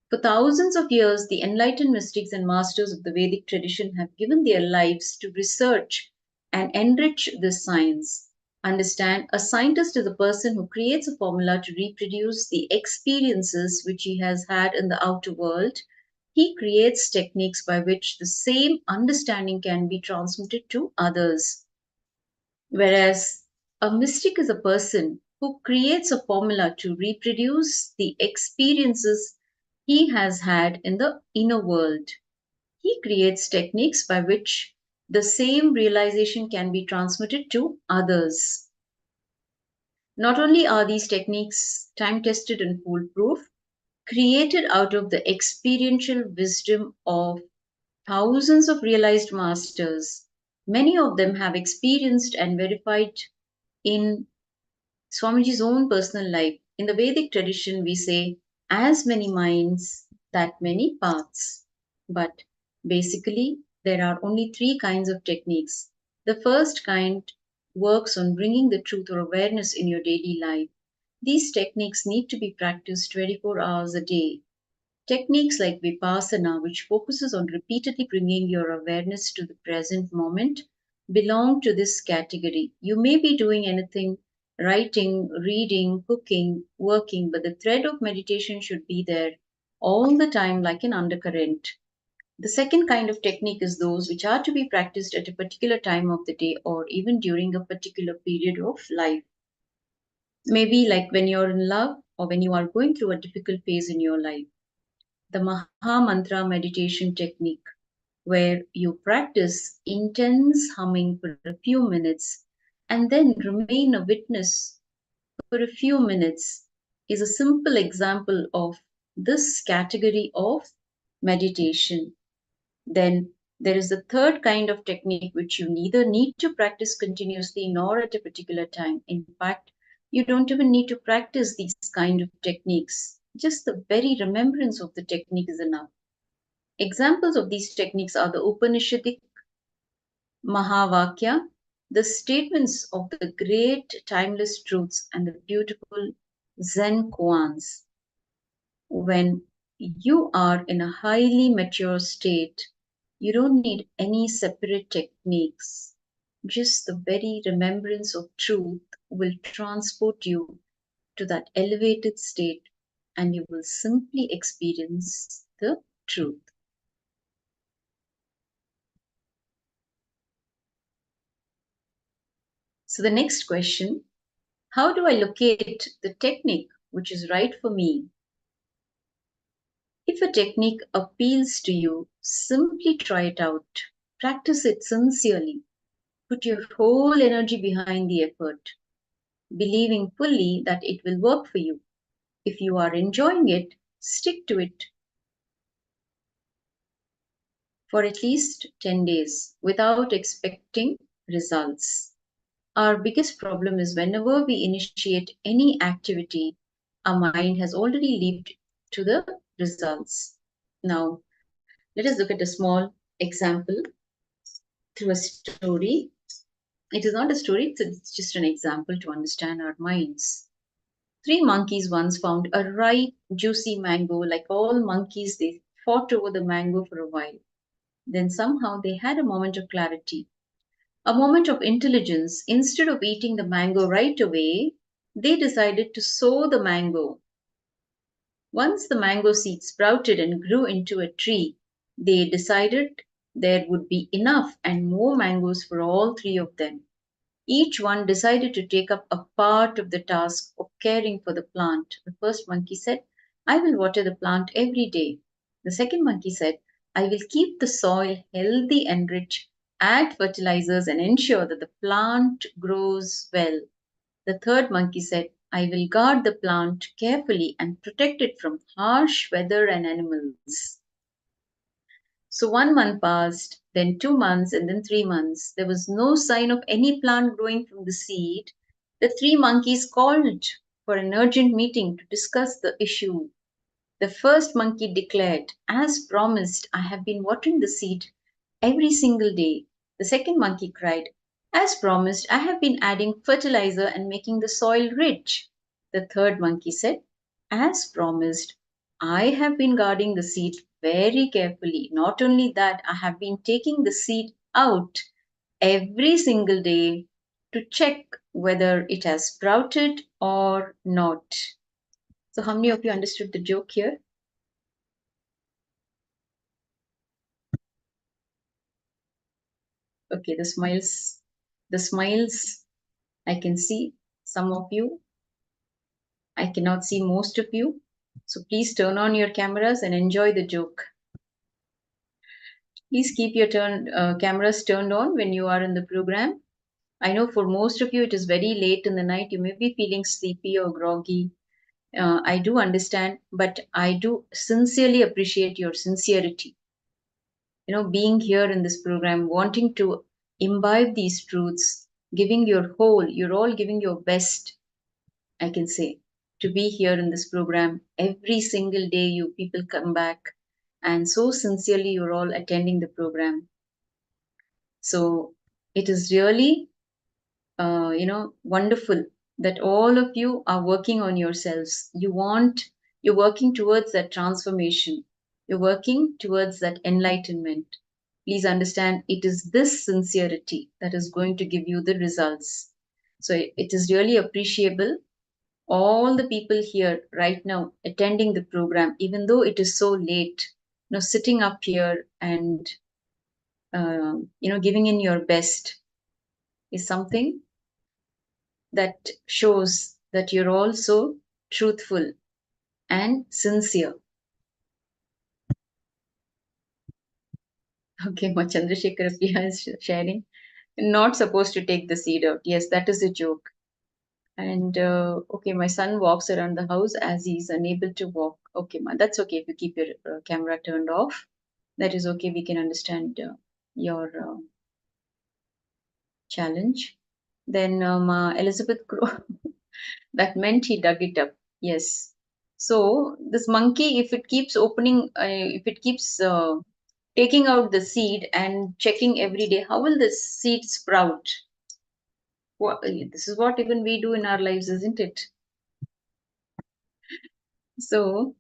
For thousands of years, the enlightened mystics and masters of the Vedic tradition have given their lives to research and enrich this science. Understand, a scientist is a person who creates a formula to reproduce the experiences which he has had in the outer world. He creates techniques by which the same understanding can be transmitted to others. Whereas a mystic is a person who creates a formula to reproduce the experiences he has had in the inner world. He creates techniques by which the same realization can be transmitted to others. Not only are these techniques time tested and foolproof, created out of the experiential wisdom of thousands of realized masters, many of them have experienced and verified in Swamiji's own personal life. In the Vedic tradition, we say, as many minds, that many paths. But basically, there are only three kinds of techniques. The first kind works on bringing the truth or awareness in your daily life. These techniques need to be practiced 24 hours a day. Techniques like Vipassana, which focuses on repeatedly bringing your awareness to the present moment, belong to this category. You may be doing anything, writing, reading, cooking, working, but the thread of meditation should be there all the time like an undercurrent. The second kind of technique is those which are to be practiced at a particular time of the day or even during a particular period of life. Maybe like when you're in love or when you are going through a difficult phase in your life. The Maha Mantra meditation technique, where you practice intense humming for a few minutes and then remain a witness for a few minutes, is a simple example of this category of meditation. Then there is the third kind of technique which you neither need to practice continuously nor at a particular time. In fact, you don't even need to practice these kind of techniques. Just the very remembrance of the technique is enough. Examples of these techniques are the Upanishadic Mahavakya, the statements of the great timeless truths, and the beautiful Zen koans. When you are in a highly mature state, you don't need any separate techniques. Just the very remembrance of truth will transport you to that elevated state, and you will simply experience the truth. So the next question, how do I locate the technique which is right for me? If a technique appeals to you, simply try it out. Practice it sincerely. Put your whole energy behind the effort, believing fully that it will work for you. If you are enjoying it, stick to it for at least 10 days without expecting results. Our biggest problem is whenever we initiate any activity, our mind has already leaped to the results. Now, let us look at a small example through a story. It is not a story, it's just an example to understand our minds. 3 monkeys once found a ripe, juicy mango. Like all monkeys, they fought over the mango for a while. Then somehow they had a moment of clarity, a moment of intelligence. Instead of eating the mango right away, they decided to sow the mango. Once the mango seed sprouted and grew into a tree, they decided there would be enough and more mangoes for all 3 of them. Each one decided to take up a part of the task of caring for the plant. The first monkey said, I will water the plant every day. The second monkey said, I will keep the soil healthy and rich, add fertilizers, and ensure that the plant grows well. The third monkey said, I will guard the plant carefully and protect it from harsh weather and animals. So 1 month passed, then 2 months, and then 3 months. There was no sign of any plant growing from the seed. The 3 monkeys called for an urgent meeting to discuss the issue. The first monkey declared, as promised, I have been watering the seed every single day. The second monkey cried, as promised, I have been adding fertilizer and making the soil rich. The third monkey said, as promised, I have been guarding the seed very carefully. Not only that, I have been taking the seed out every single day to check whether it has sprouted or not. So, how many of you understood the joke here? Okay, the smiles I can see some of you. I cannot see most of you. So please turn on your cameras and enjoy the joke. Please keep your cameras turned on when you are in the program. I know for most of you it is very late in the night. You may be feeling sleepy or groggy. I do understand, but I do sincerely appreciate your sincerity. You know, being here in this program, wanting to imbibe these truths, giving your whole, you're all giving your best, I can say, to be here in this program. Every single day, you people come back, and so sincerely, you're all attending the program. So it is really, wonderful that all of you are working on yourselves. You're working towards that transformation. You're working towards that enlightenment. Please understand, it is this sincerity that is going to give you the results. So it is really appreciable. All the people here right now attending the program, even though it is so late, sitting up here and giving in your best is something that shows that you're also truthful and sincere. Okay, my Chandrasekhar Priya is sharing. Not supposed to take the seed out. Yes, that is a joke. And okay, my son walks around the house as he's unable to walk. Okay, ma, that's okay if you keep your camera turned off. That is okay. We can understand your challenge. Then Elizabeth Crow, that meant he dug it up. Yes. So this monkey, if it keeps taking out the seed and checking every day, how will the seed sprout? This is what even we do in our lives, isn't it? So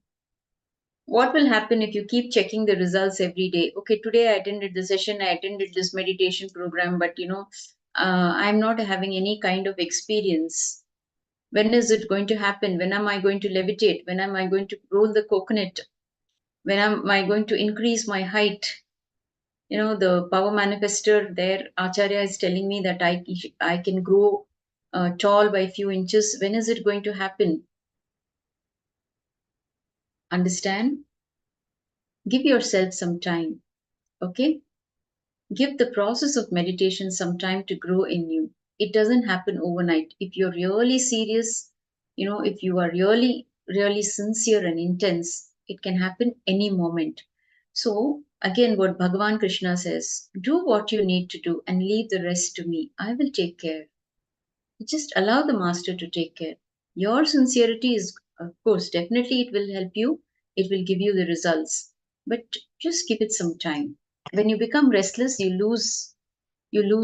what will happen if you keep checking the results every day? Okay, today I attended the session, I attended this meditation program, but I'm not having any kind of experience. When is it going to happen? When am I going to levitate? When am I going to roll the coconut? When am I going to increase my height? the power manifester there, Acharya is telling me that I can grow tall by a few inches. When is it going to happen? Understand? Give yourself some time. Okay? Give the process of meditation some time to grow in you. It doesn't happen overnight. If you're really serious, if you are really, really sincere and intense, it can happen any moment. So, again, what Bhagavan Krishna says, do what you need to do and leave the rest to me. I will take care. Just allow the master to take care. Your sincerity is, of course, definitely it will help you. It will give you the results. But just give it some time. When you become restless, you lose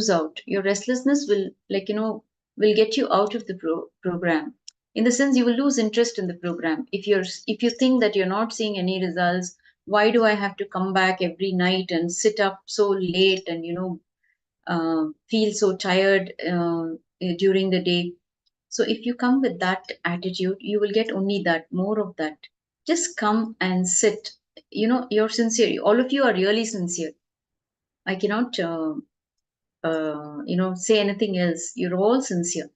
out. Your restlessness will, will get you out of the program. In the sense, you will lose interest in the program. If you think that you're not seeing any results, why do I have to come back every night and sit up so late and feel so tired during the day? So if you come with that attitude, you will get only that, more of that. Just come and sit. You're sincere. All of you are really sincere. I cannot say anything else. You're all sincere.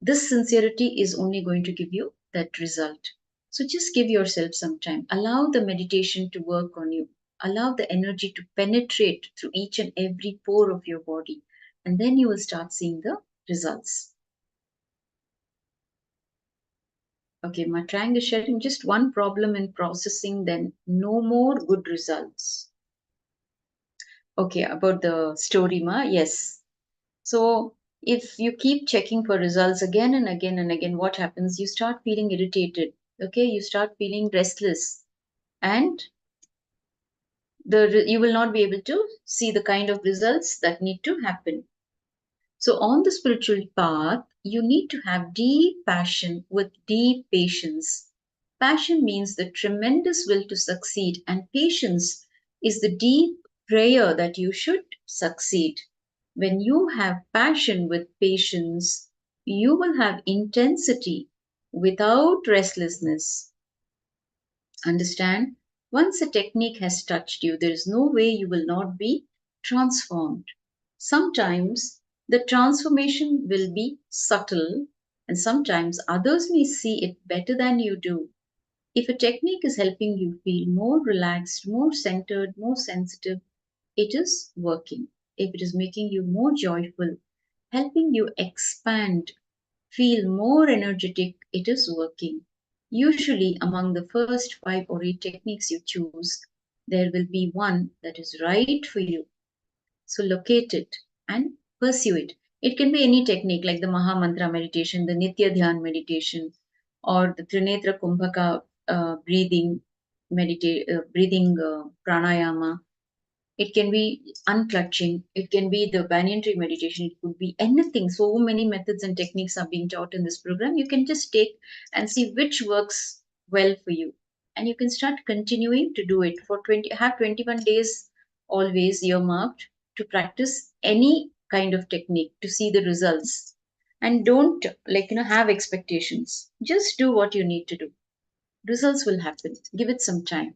This sincerity is only going to give you that result. So just give yourself some time. Allow the meditation to work on you. Allow the energy to penetrate through each and every pore of your body. And then you will start seeing the results. Okay, my triangle is sharing just one problem in processing, then no more good results. Okay, about the story, Ma, yes. So if you keep checking for results again and again and again, what happens? You start feeling irritated. Okay, you start feeling restless, and you will not be able to see the kind of results that need to happen. So on the spiritual path, you need to have deep passion with deep patience. Passion means the tremendous will to succeed, and patience is the deep prayer that you should succeed. When you have passion with patience, you will have intensity without restlessness. Understand? Once a technique has touched you, there is no way you will not be transformed. Sometimes the transformation will be subtle, and sometimes others may see it better than you do. If a technique is helping you feel more relaxed, more centered, more sensitive, it is working. If it is making you more joyful, helping you expand, feel more energetic, it is working. Usually, among the first 5 or 8 techniques you choose, there will be one that is right for you. So, locate it and pursue it. It can be any technique like the Maha Mantra meditation, the Nitya Dhyan meditation, or the Trinetra Kumbhaka breathing pranayama. It can be unclutching. It can be the banyan tree meditation. It could be anything. So many methods and techniques are being taught in this program. You can just take and see which works well for you. And you can start continuing to do it for 21 days always earmarked to practice any kind of technique to see the results. And don't have expectations. Just do what you need to do. Results will happen. Give it some time.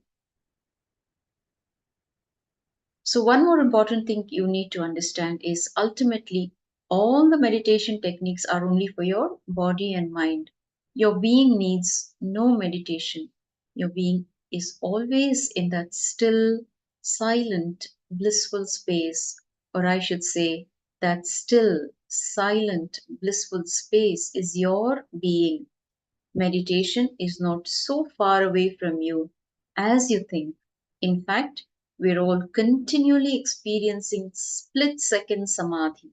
So, one more important thing you need to understand is ultimately all the meditation techniques are only for your body and mind. Your being needs no meditation. Your being is always in that still, silent, blissful space, or I should say, that still, silent, blissful space is your being. Meditation is not so far away from you as you think. In fact, we're all continually experiencing split second samadhi.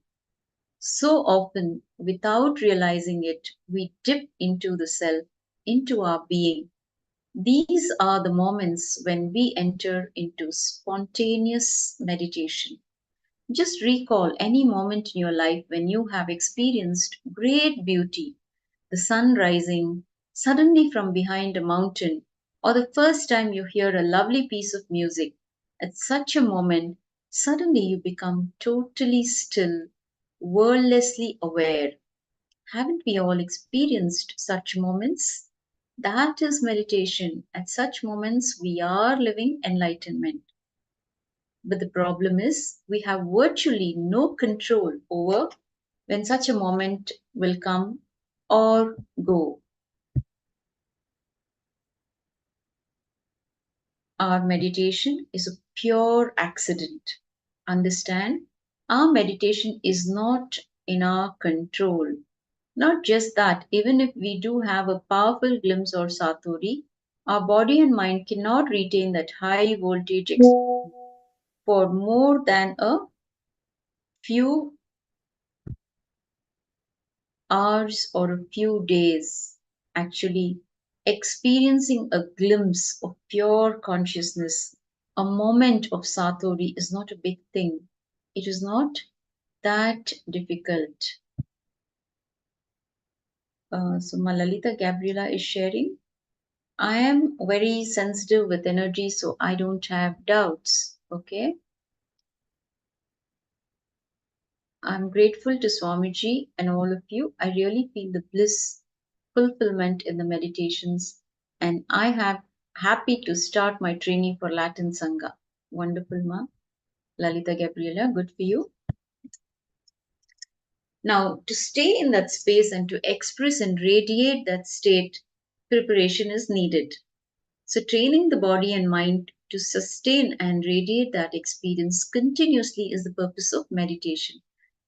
So often, without realizing it, we dip into the self, into our being. These are the moments when we enter into spontaneous meditation. Just recall any moment in your life when you have experienced great beauty, the sun rising suddenly from behind a mountain, or the first time you hear a lovely piece of music. At such a moment, suddenly you become totally still, wordlessly aware. Haven't we all experienced such moments? That is meditation. At such moments, we are living enlightenment. But the problem is we have virtually no control over when such a moment will come or go. Our meditation is a pure accident. Understand? Our meditation is not in our control. Not just that, even if we do have a powerful glimpse or satori, our body and mind cannot retain that high voltage experience for more than a few hours or a few days. Actually, experiencing a glimpse of pure consciousness, a moment of satori is not a big thing. It is not that difficult. So Malalita Gabriela is sharing. I am very sensitive with energy, so I don't have doubts. Okay. I'm grateful to Swamiji and all of you. I really feel the bliss, fulfillment in the meditations, and I have happy to start my training for Latin Sangha. Wonderful, ma. Lalita Gabriela, good for you. Now, to stay in that space and to express and radiate that state, preparation is needed. So, training the body and mind to sustain and radiate that experience continuously is the purpose of meditation.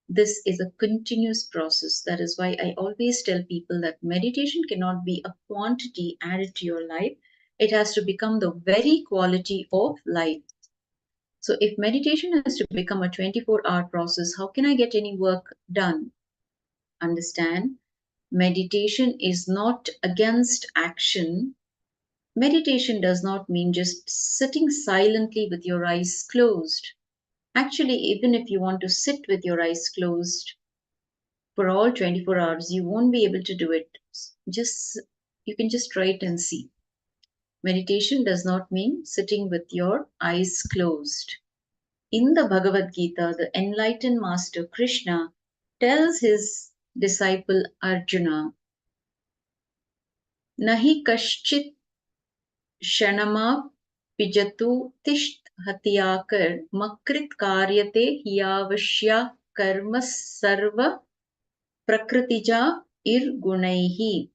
This is a continuous process. That is why I always tell people that meditation cannot be a quantity added to your life. It has to become the very quality of life. So, if meditation has to become a 24-hour process, how can I get any work done? Understand? Meditation is not against action. Meditation does not mean just sitting silently with your eyes closed. Actually, even if you want to sit with your eyes closed for all 24 hours, you won't be able to do it. You can just try it and see. Meditation does not mean sitting with your eyes closed. In the Bhagavad Gita, the enlightened master Krishna tells his disciple Arjuna, Nahi kashchit Shanama Pijatu Tisht Hatyakar Makrit Karyate Hiyavashya Karma Sarva Prakritija Irgunaihi.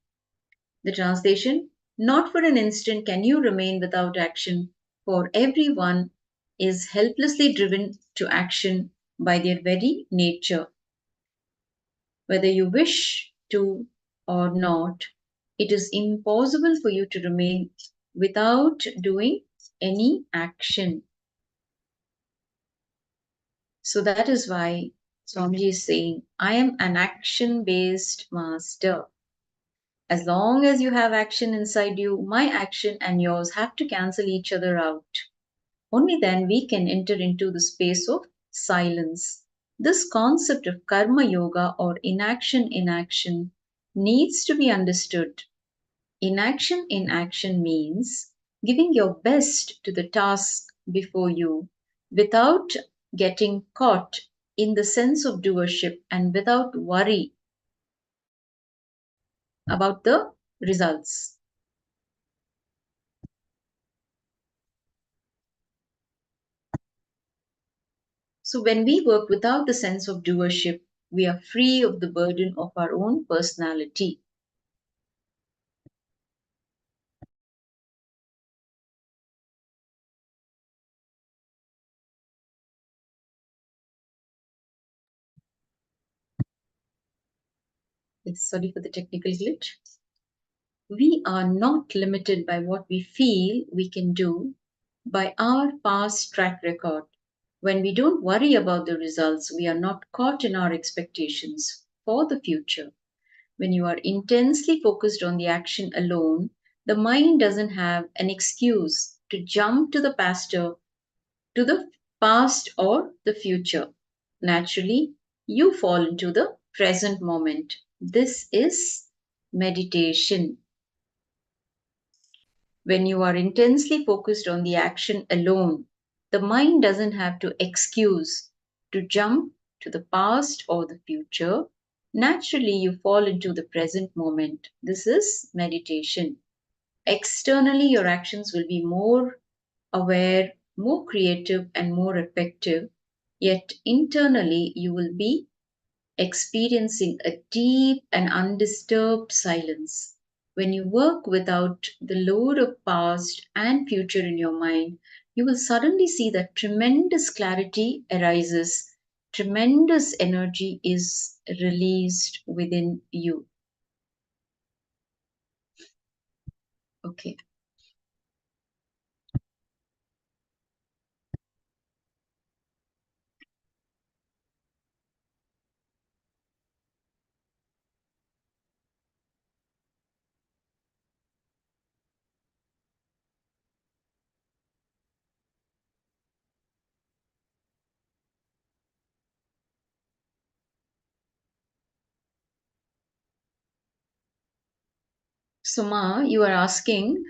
The translation: not for an instant can you remain without action, for everyone is helplessly driven to action by their very nature. Whether you wish to or not, it is impossible for you to remain without doing any action. So that is why Swamiji is saying, I am an action-based master. As long as you have action inside you, my action and yours have to cancel each other out. Only then we can enter into the space of silence. This concept of karma yoga or inaction in action needs to be understood. Inaction in action means giving your best to the task before you without getting caught in the sense of doership and without worry about the results. So when we work without the sense of doership, we are free of the burden of our own personality. Sorry for the technical glitch. We are not limited by what we feel we can do by our past track record. When we don't worry about the results, we are not caught in our expectations for the future. When you are intensely focused on the action alone, the mind doesn't have an excuse to jump to the past or the future. Naturally, you fall into the present moment. This is meditation. When you are intensely focused on the action alone, the mind doesn't have to excuse to jump to the past or the future. Naturally, you fall into the present moment. This is meditation. Externally, your actions will be more aware, more creative, and more effective. Yet internally, you will be experiencing a deep and undisturbed silence. When you work without the load of past and future in your mind, you will suddenly see that tremendous clarity arises, tremendous energy is released within you. Okay. Suma, you are asking,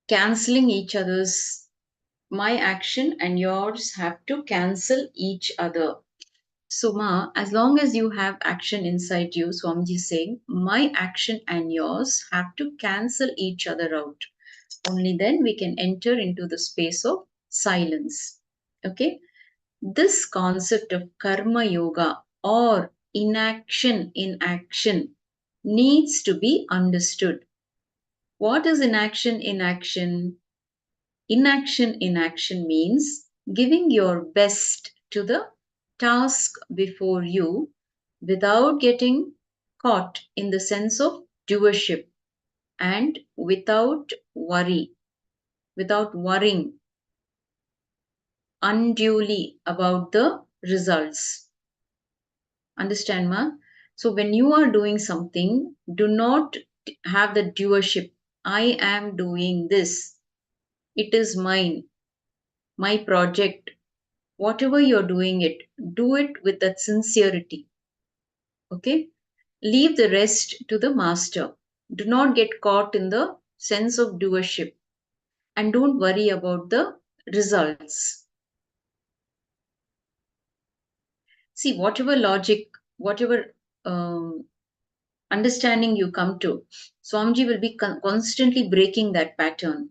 canceling each other's, my action and yours have to cancel each other. Suma, as long as you have action inside you, Swamiji is saying, my action and yours have to cancel each other out. Only then we can enter into the space of silence. Okay? This concept of karma yoga or inaction in action needs to be understood. What is inaction in action? Inaction in action means giving your best to the task before you without getting caught in the sense of doership and without worrying unduly about the results. Understand, ma? So when you are doing something, do not have the doership. I am doing this. It is mine, my project. Whatever you're doing it, do it with that sincerity. Okay? Leave the rest to the master. Do not get caught in the sense of doership and don't worry about the results. See, whatever logic, whatever understanding you come to, Swamiji will be constantly breaking that pattern.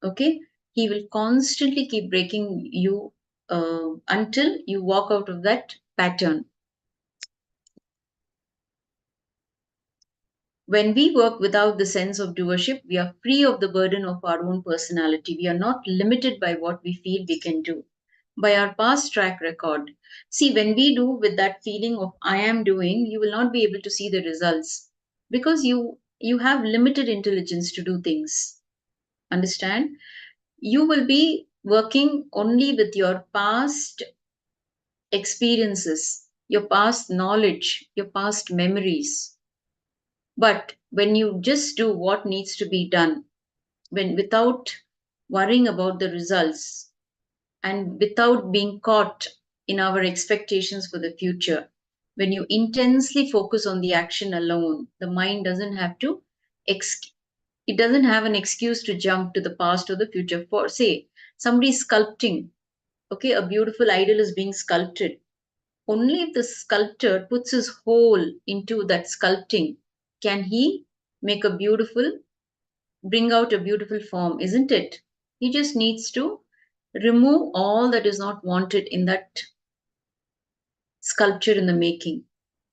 Okay? He will constantly keep breaking you until you walk out of that pattern. When we work without the sense of doership, we are free of the burden of our own personality. We are not limited by what we feel we can do, by our past track record. See, when we do with that feeling of I am doing, you will not be able to see the results because you have limited intelligence to do things. Understand? You will be working only with your past experiences, your past knowledge, your past memories. But when you just do what needs to be done, when without worrying about the results and without being caught in our expectations for the future, when you intensely focus on the action alone, the mind doesn't have to it doesn't have an excuse to jump to the past or the future. For say somebody is sculpting, okay, a beautiful idol is being sculpted. Only if the sculptor puts his whole into that sculpting can he make a beautiful, bring out a beautiful form, isn't it? He just needs to remove all that is not wanted in that sculpture in the making,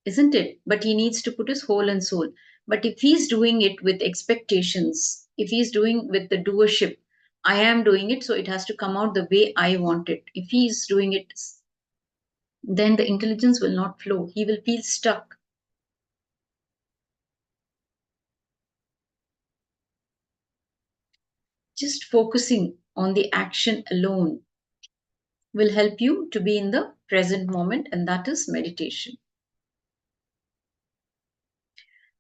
isn't it? But he needs to put his whole and soul. But if he's doing it with expectations, if he's doing with the doership, I am doing it, so it has to come out the way I want it. If he's doing it, then the intelligence will not flow. He will feel stuck. Just focusing on the action alone will help you to be in the present moment, and that is meditation.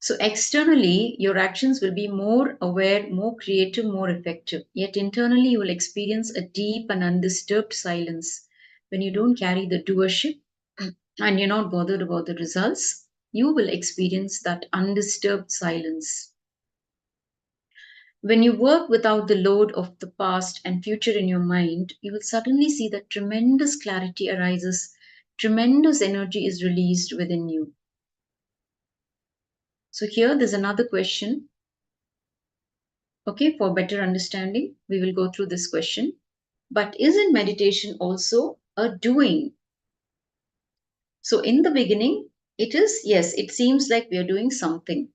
So externally, your actions will be more aware, more creative, more effective. Yet internally, you will experience a deep and undisturbed silence. When you don't carry the doership and you're not bothered about the results, you will experience that undisturbed silence. When you work without the load of the past and future in your mind, you will suddenly see that tremendous clarity arises, tremendous energy is released within you. So here there's another question. Okay, for better understanding, we will go through this question. But isn't meditation also a doing? So in the beginning, it is, yes, it seems like we are doing something.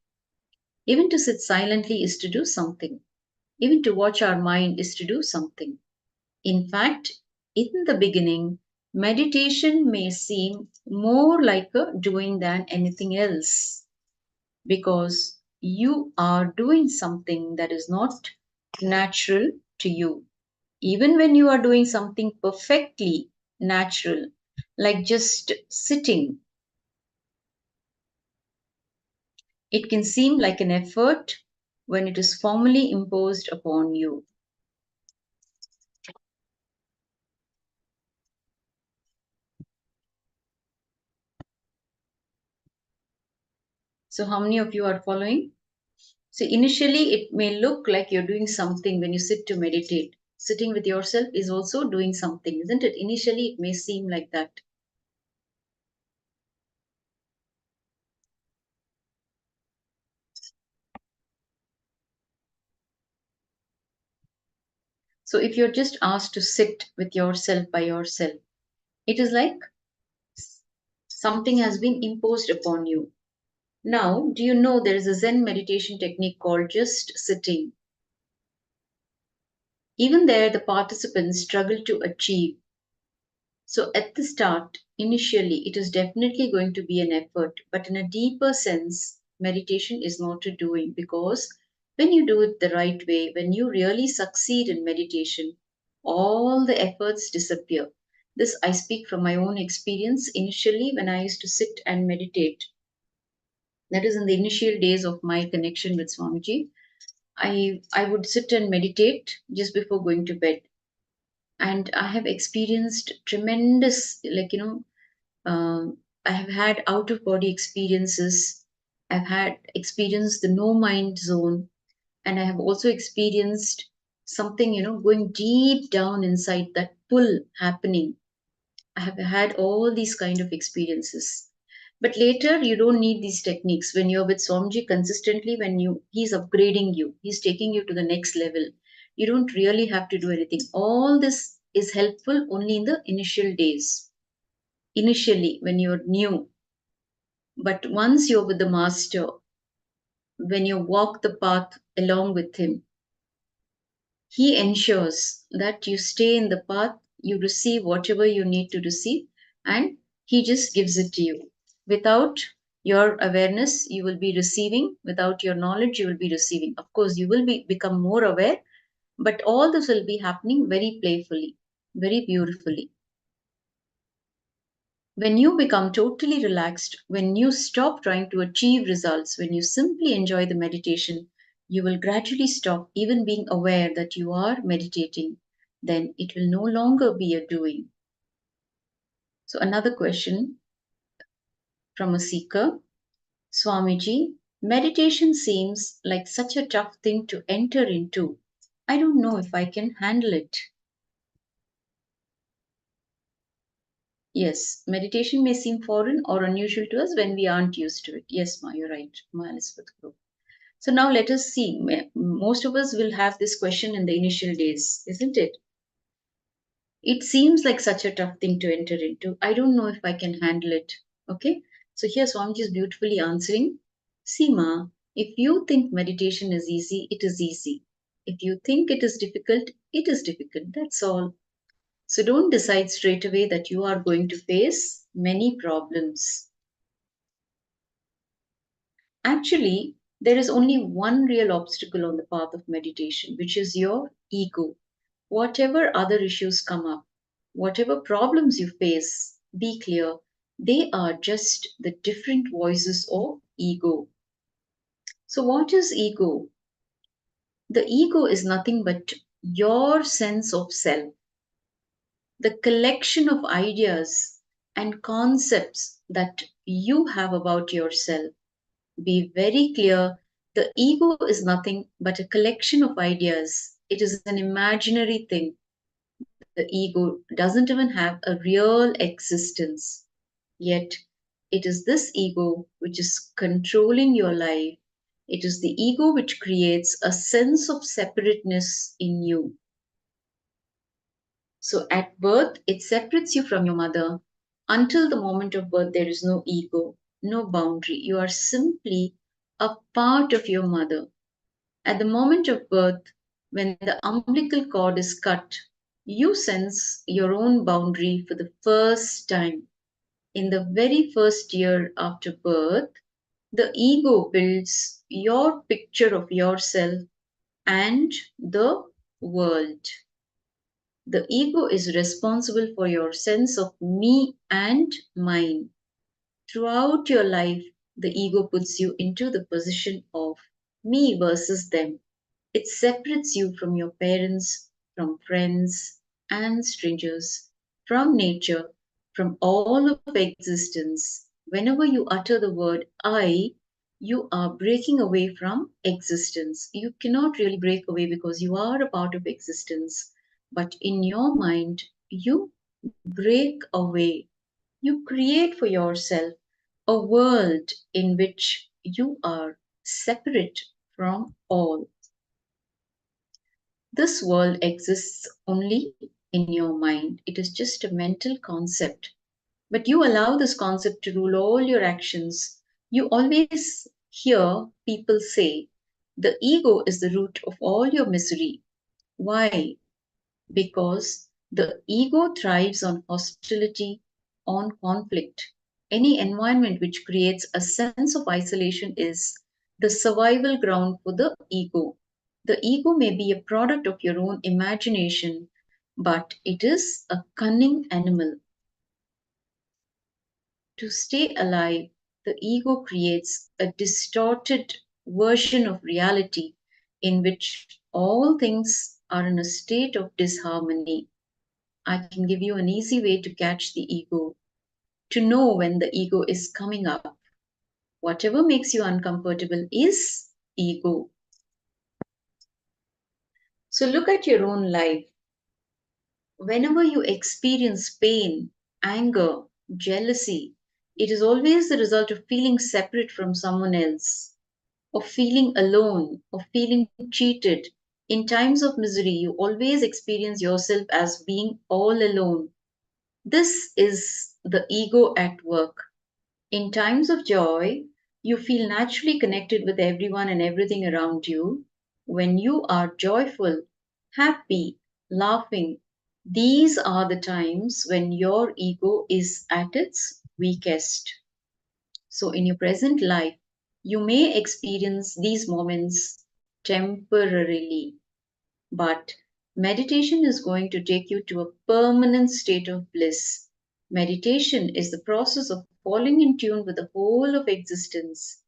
Even to sit silently is to do something. Even to watch our mind is to do something. In fact, in the beginning, meditation may seem more like a doing than anything else, because you are doing something that is not natural to you. Even when you are doing something perfectly natural, like just sitting, it can seem like an effort when it is formally imposed upon you. So, how many of you are following? So, initially, it may look like you're doing something when you sit to meditate. Sitting with yourself is also doing something, isn't it? Initially, it may seem like that. So, if you're just asked to sit with yourself by yourself, it is like something has been imposed upon you. Now, do you know there is a Zen meditation technique called just sitting? Even there, the participants struggle to achieve. So, at the start, initially, it is definitely going to be an effort, but in a deeper sense, meditation is not a doing, because when you do it the right way, when you really succeed in meditation, all the efforts disappear. This I speak from my own experience. Initially, when I used to sit and meditate, that is in the initial days of my connection with Swamiji, I would sit and meditate just before going to bed. And I have experienced tremendous, I have had out of body experiences. I've had experienced the no mind zone, and I have also experienced something, going deep down inside, that pull happening. I have had all these kind of experiences. But later, you don't need these techniques. When you're with Swamiji consistently, he's upgrading you, he's taking you to the next level. You don't really have to do anything. All this is helpful only in the initial days. Initially, when you're new. But once you're with the master, when you walk the path along with him, he ensures that you stay in the path, you receive whatever you need to receive, and he just gives it to you. Without your awareness, you will be receiving. Without your knowledge, you will be receiving. Of course, you will become more aware, but all this will be happening very playfully, very beautifully. When you become totally relaxed, when you stop trying to achieve results, when you simply enjoy the meditation, you will gradually stop even being aware that you are meditating. Then it will no longer be a doing. So, another question from a seeker: Swamiji, meditation seems like such a tough thing to enter into. I don't know if I can handle it. Yes, meditation may seem foreign or unusual to us when we aren't used to it. Yes, Ma, you're right. Ma Elizabeth Group. So now let us see. Most of us will have this question in the initial days, isn't it? It seems like such a tough thing to enter into. I don't know if I can handle it. Okay. So here Swamiji is beautifully answering. See, Ma, if you think meditation is easy, it is easy. If you think it is difficult, it is difficult. That's all. So don't decide straight away that you are going to face many problems. Actually, there is only one real obstacle on the path of meditation, which is your ego. Whatever other issues come up, whatever problems you face, be clear, they are just the different voices of ego. So, what is ego? The ego is nothing but your sense of self, the collection of ideas and concepts that you have about yourself. Be very clear, the ego is nothing but a collection of ideas. It is an imaginary thing. The ego doesn't even have a real existence. Yet, it is this ego which is controlling your life. It is the ego which creates a sense of separateness in you. So at birth, it separates you from your mother. Until the moment of birth, there is no ego, no boundary. You are simply a part of your mother. At the moment of birth, when the umbilical cord is cut, you sense your own boundary for the first time. In the very first year after birth, the ego builds your picture of yourself and the world. The ego is responsible for your sense of me and mine. Throughout your life, the ego puts you into the position of me versus them. It separates you from your parents, from friends and strangers, from nature, from all of existence. Whenever you utter the word I, you are breaking away from existence. You cannot really break away because you are a part of existence. But in your mind, you break away. You create for yourself a world in which you are separate from all. This world exists only in your mind. It is just a mental concept. But you allow this concept to rule all your actions. You always hear people say, the ego is the root of all your misery. Why? Because the ego thrives on hostility, on conflict. Any environment which creates a sense of isolation is the survival ground for the ego. The ego may be a product of your own imagination, but it is a cunning animal. To stay alive, the ego creates a distorted version of reality in which all things are in a state of disharmony. I can give you an easy way to catch the ego, to know when the ego is coming up. Whatever makes you uncomfortable is ego. So look at your own life. Whenever you experience pain, anger, jealousy, it is always the result of feeling separate from someone else, of feeling alone, of feeling cheated. In times of misery, you always experience yourself as being all alone. This is the ego at work. In times of joy, you feel naturally connected with everyone and everything around you. When you are joyful, happy, laughing, these are the times when your ego is at its weakest. So, in your present life, you may experience these moments temporarily, but meditation is going to take you to a permanent state of bliss. Meditation is the process of falling in tune with the whole of existence.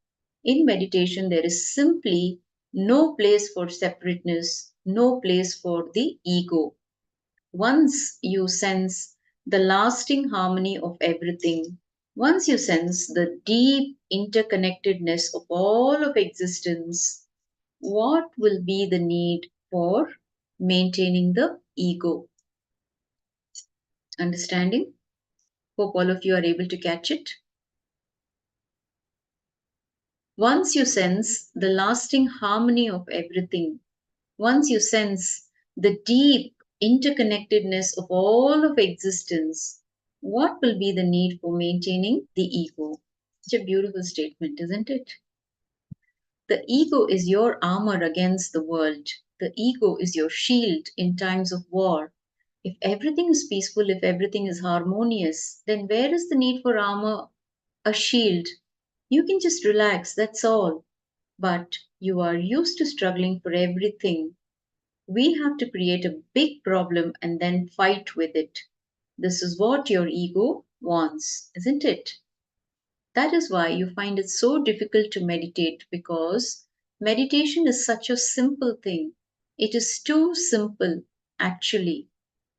In meditation, there is simply no place for separateness, no place for the ego. Once you sense the lasting harmony of everything, once you sense the deep interconnectedness of all of existence, what will be the need for maintaining the ego? Understanding? Hope all of you are able to catch it. Once you sense the lasting harmony of everything, once you sense the deep interconnectedness of all of existence, what will be the need for maintaining the ego? Such a beautiful statement, isn't it? The ego is your armor against the world. The ego is your shield in times of war. If everything is peaceful, if everything is harmonious, then where is the need for armor, a shield? You can just relax, that's all. But you are used to struggling for everything. We have to create a big problem and then fight with it. This is what your ego wants, isn't it? That is why you find it so difficult to meditate, because meditation is such a simple thing. It is too simple, actually.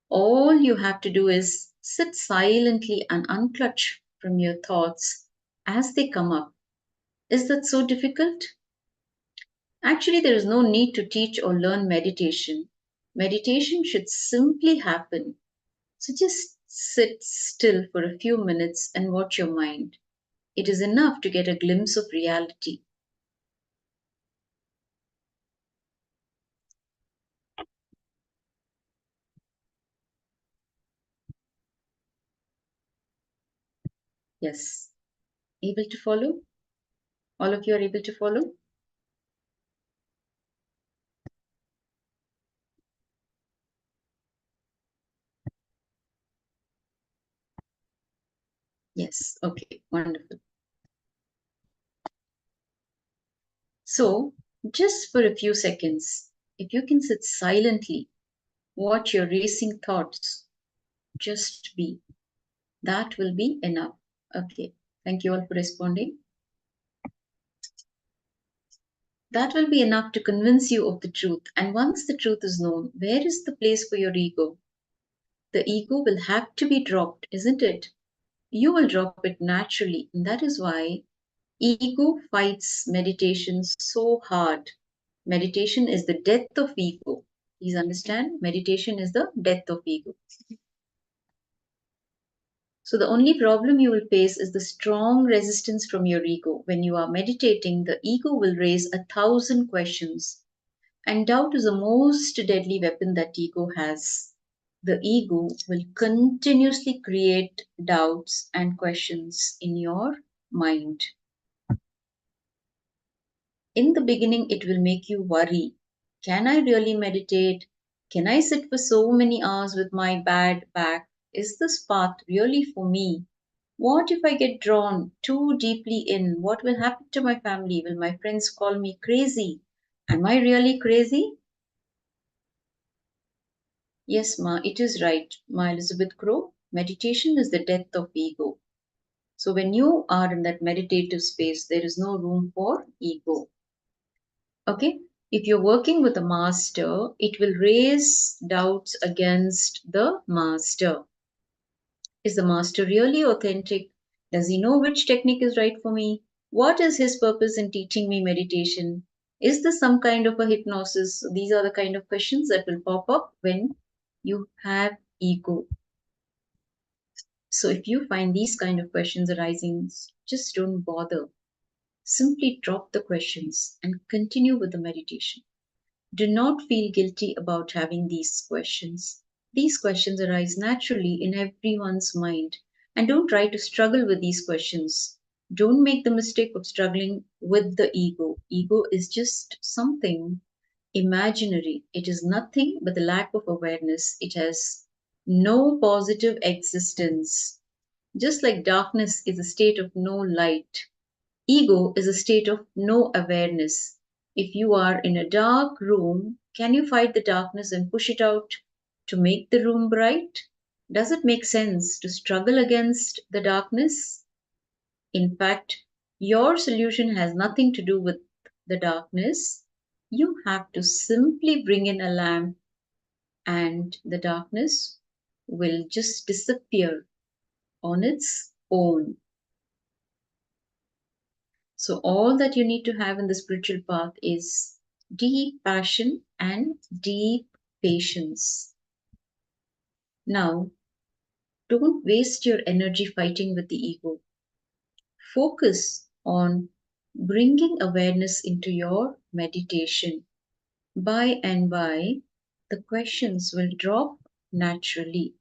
All you have to do is sit silently and unclutch from your thoughts as they come up. Is that so difficult? Actually, there is no need to teach or learn meditation. Meditation should simply happen. So just sit still for a few minutes and watch your mind. It is enough to get a glimpse of reality. Yes. Able to follow? All of you are able to follow? Yes. Okay. Wonderful. So, just for a few seconds, if you can sit silently, watch your racing thoughts, just be. That will be enough. Okay. Thank you all for responding. That will be enough to convince you of the truth. And once the truth is known, where is the place for your ego? The ego will have to be dropped, isn't it? You will drop it naturally. And that is why ego fights meditation so hard. Meditation is the death of ego. Please understand, meditation is the death of ego. So the only problem you will face is the strong resistance from your ego. When you are meditating, the ego will raise 1,000 questions. And doubt is the most deadly weapon that ego has. The ego will continuously create doubts and questions in your mind. In the beginning, it will make you worry. Can I really meditate? Can I sit for so many hours with my bad back? Is this path really for me? What if I get drawn too deeply in? What will happen to my family? Will my friends call me crazy? Am I really crazy? Yes, Ma, it is right, Ma Elizabeth Crow. Meditation is the death of ego. So when you are in that meditative space, there is no room for ego. Okay? If you're working with a master, it will raise doubts against the master. Is the master really authentic? Does he know which technique is right for me? What is his purpose in teaching me meditation? Is this some kind of a hypnosis? These are the kind of questions that will pop up when you have ego. So if you find these kind of questions arising, just don't bother. Simply drop the questions and continue with the meditation. Do not feel guilty about having these questions. These questions arise naturally in everyone's mind. And don't try to struggle with these questions. Don't make the mistake of struggling with the ego. Ego is just something imaginary. It is nothing but the lack of awareness. It has no positive existence. Just like darkness is a state of no light, ego is a state of no awareness. If you are in a dark room, can you fight the darkness and push it out to make the room bright? Does it make sense to struggle against the darkness? In fact, your solution has nothing to do with the darkness. You have to simply bring in a lamp and the darkness will just disappear on its own. So, all that you need to have in the spiritual path is deep passion and deep patience. Now, don't waste your energy fighting with the ego. Focus on bringing awareness into your meditation. By and by, the questions will drop naturally.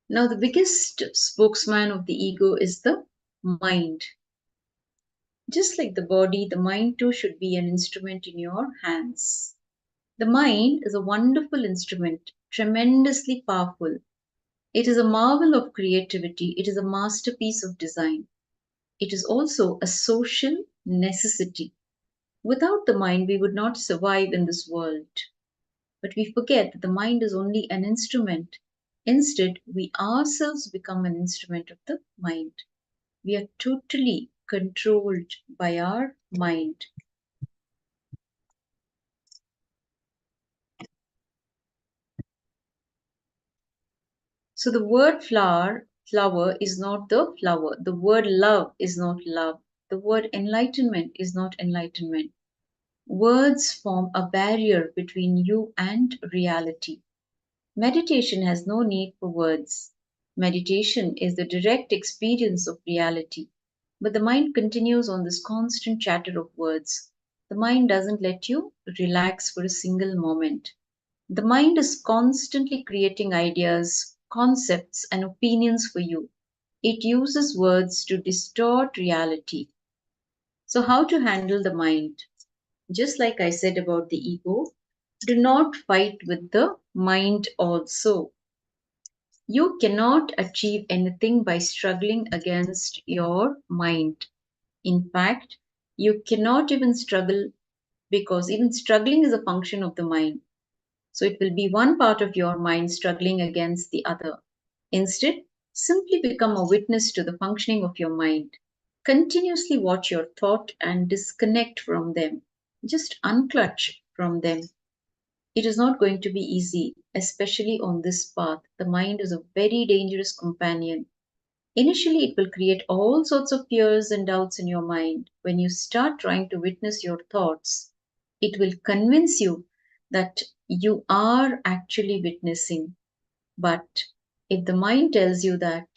Now, the biggest spokesman of the ego is the mind. Just like the body, the mind too should be an instrument in your hands. The mind is a wonderful instrument, tremendously powerful. It is a marvel of creativity. It is a masterpiece of design. It is also a social necessity. Without the mind, we would not survive in this world. But we forget that the mind is only an instrument. Instead, we ourselves become an instrument of the mind. We are totally controlled by our mind. So the word flower is not the flower. The word love is not love. The word enlightenment is not enlightenment. Words form a barrier between you and reality. Meditation has no need for words. Meditation is the direct experience of reality. But the mind continues on this constant chatter of words. The mind doesn't let you relax for a single moment. The mind is constantly creating ideas, concepts, and opinions for you. It uses words to distort reality. So, how to handle the mind? Just like I said about the ego, do not fight with the mind also. You cannot achieve anything by struggling against your mind. In fact, you cannot even struggle because even struggling is a function of the mind. So it will be one part of your mind struggling against the other. Instead, simply become a witness to the functioning of your mind. Continuously watch your thought and disconnect from them. Just unclutch from them. It is not going to be easy, especially on this path. The mind is a very dangerous companion. Initially, it will create all sorts of fears and doubts in your mind. When you start trying to witness your thoughts, it will convince you that you are actually witnessing. But if the mind tells you that,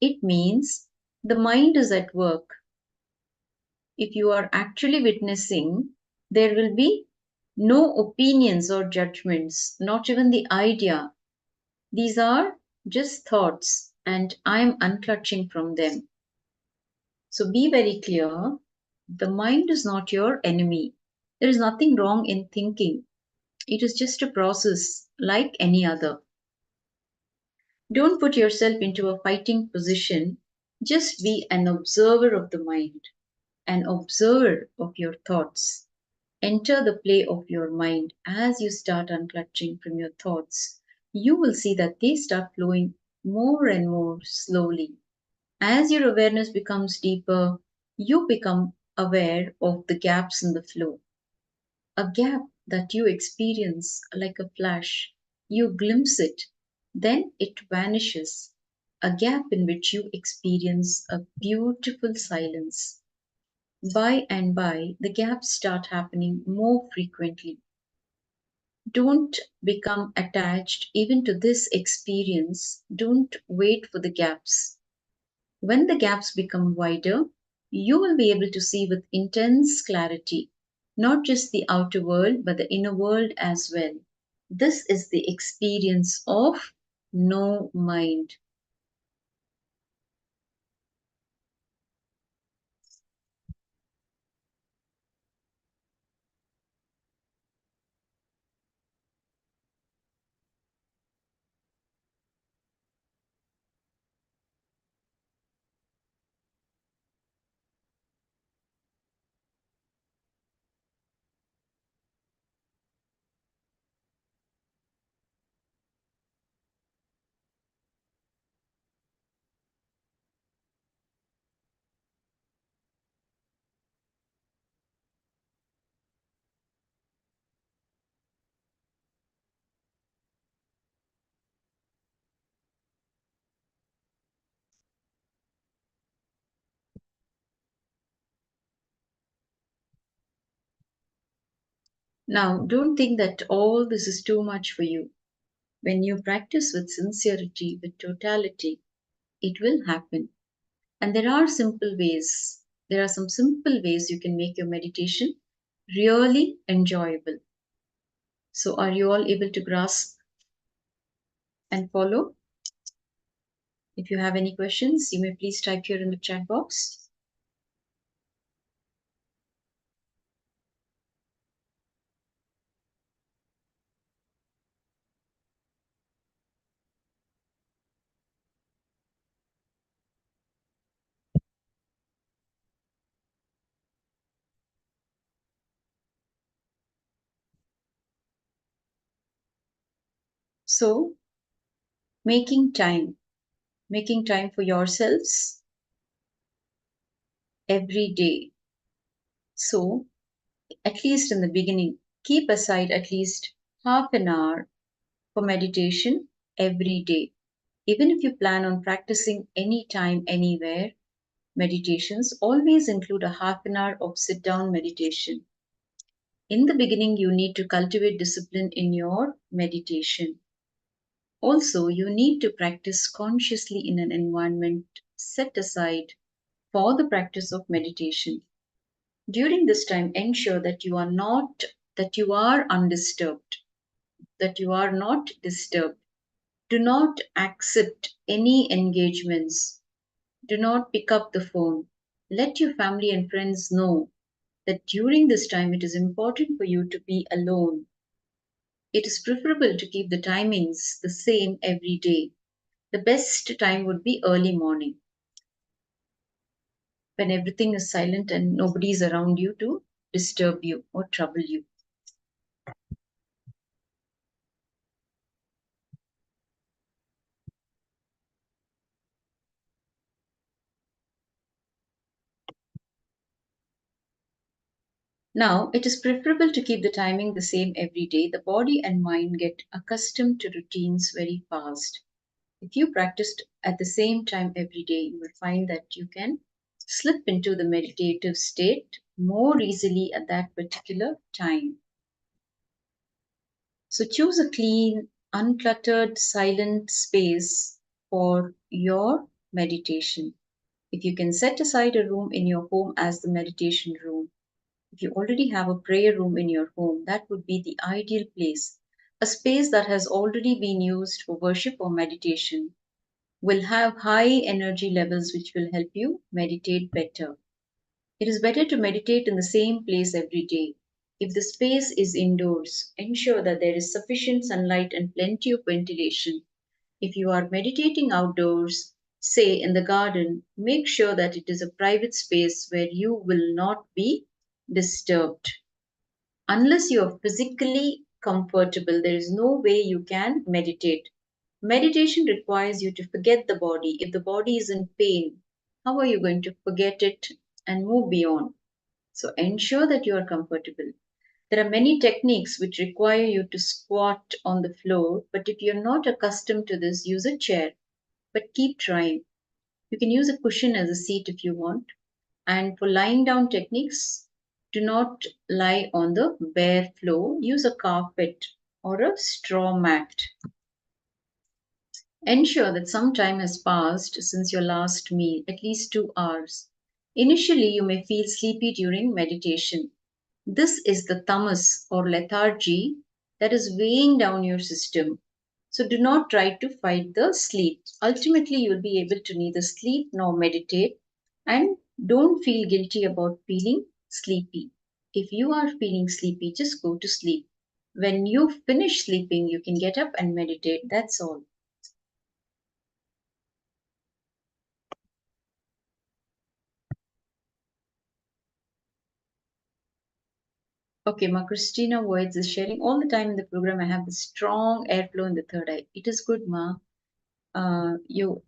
it means the mind is at work. If you are actually witnessing, there will be no opinions or judgments, not even the idea. These are just thoughts, and I'm unclutching from them. So be very clear, the mind is not your enemy. There is nothing wrong in thinking. It is just a process like any other. Don't put yourself into a fighting position. Just be an observer of the mind, an observer of your thoughts. Enter the play of your mind as you start unclutching from your thoughts. You will see that they start flowing more and more slowly. As your awareness becomes deeper, you become aware of the gaps in the flow. A gap that you experience like a flash. You glimpse it, then it vanishes. A gap in which you experience a beautiful silence. By and by, the gaps start happening more frequently. Don't become attached even to this experience. Don't wait for the gaps. When the gaps become wider, you will be able to see with intense clarity, not just the outer world, but the inner world as well. This is the experience of no mind. Now, don't think that all this is too much for you. When you practice with sincerity, with totality, it will happen. And there are simple ways. There are some simple ways you can make your meditation really enjoyable. So, are you all able to grasp and follow? If you have any questions, you may please type here in the chat box. So, making time for yourselves every day. So, at least in the beginning, keep aside at least half an hour for meditation every day. Even if you plan on practicing anytime, anywhere, meditations always include a half an hour of sit down meditation. In the beginning, you need to cultivate discipline in your meditation. Also, you need to practice consciously in an environment set aside for the practice of meditation. During this time, ensure that you are undisturbed, that you are not disturbed. Do not accept any engagements. Do not pick up the phone. Let your family and friends know that during this time it is important for you to be alone. It is preferable to keep the timings the same every day. The best time would be early morning when everything is silent and nobody is around you to disturb you or trouble you. Now, it is preferable to keep the timing the same every day. The body and mind get accustomed to routines very fast. If you practiced at the same time every day, you will find that you can slip into the meditative state more easily at that particular time. So choose a clean, uncluttered, silent space for your meditation. If you can set aside a room in your home as the meditation room, if you already have a prayer room in your home, that would be the ideal place. A space that has already been used for worship or meditation will have high energy levels which will help you meditate better. It is better to meditate in the same place every day. If the space is indoors, ensure that there is sufficient sunlight and plenty of ventilation. If you are meditating outdoors, say in the garden, make sure that it is a private space where you will not be disturbed. Unless you are physically comfortable, there is no way you can meditate. Meditation requires you to forget the body. If the body is in pain, how are you going to forget it and move beyond? So ensure that you are comfortable. There are many techniques which require you to squat on the floor, but if you're not accustomed to this, use a chair. But keep trying. You can use a cushion as a seat if you want. And for lying down techniques, do not lie on the bare floor. Use a carpet or a straw mat. Ensure that some time has passed since your last meal, at least 2 hours. Initially, you may feel sleepy during meditation. This is the tamas or lethargy that is weighing down your system. So do not try to fight the sleep. Ultimately, you will be able to neither sleep nor meditate, and don't feel guilty about feeling sleepy. If you are feeling sleepy, just go to sleep. When you finish sleeping, you can get up and meditate. That's all. Okay, Ma Christina Voids is sharing all the time in the program. I have the strong airflow in the third eye. It is good, Ma.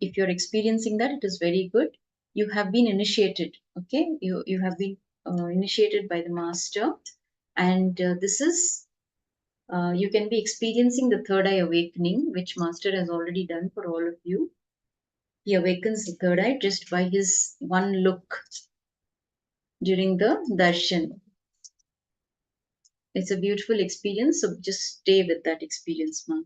If you're experiencing that, it is very good. You have been initiated. Okay, you have been initiated by the master, and this is you can be experiencing the third eye awakening, which master has already done for all of you. He awakens the third eye just by his one look during the darshan. It's a beautiful experience, so just stay with that experience, ma.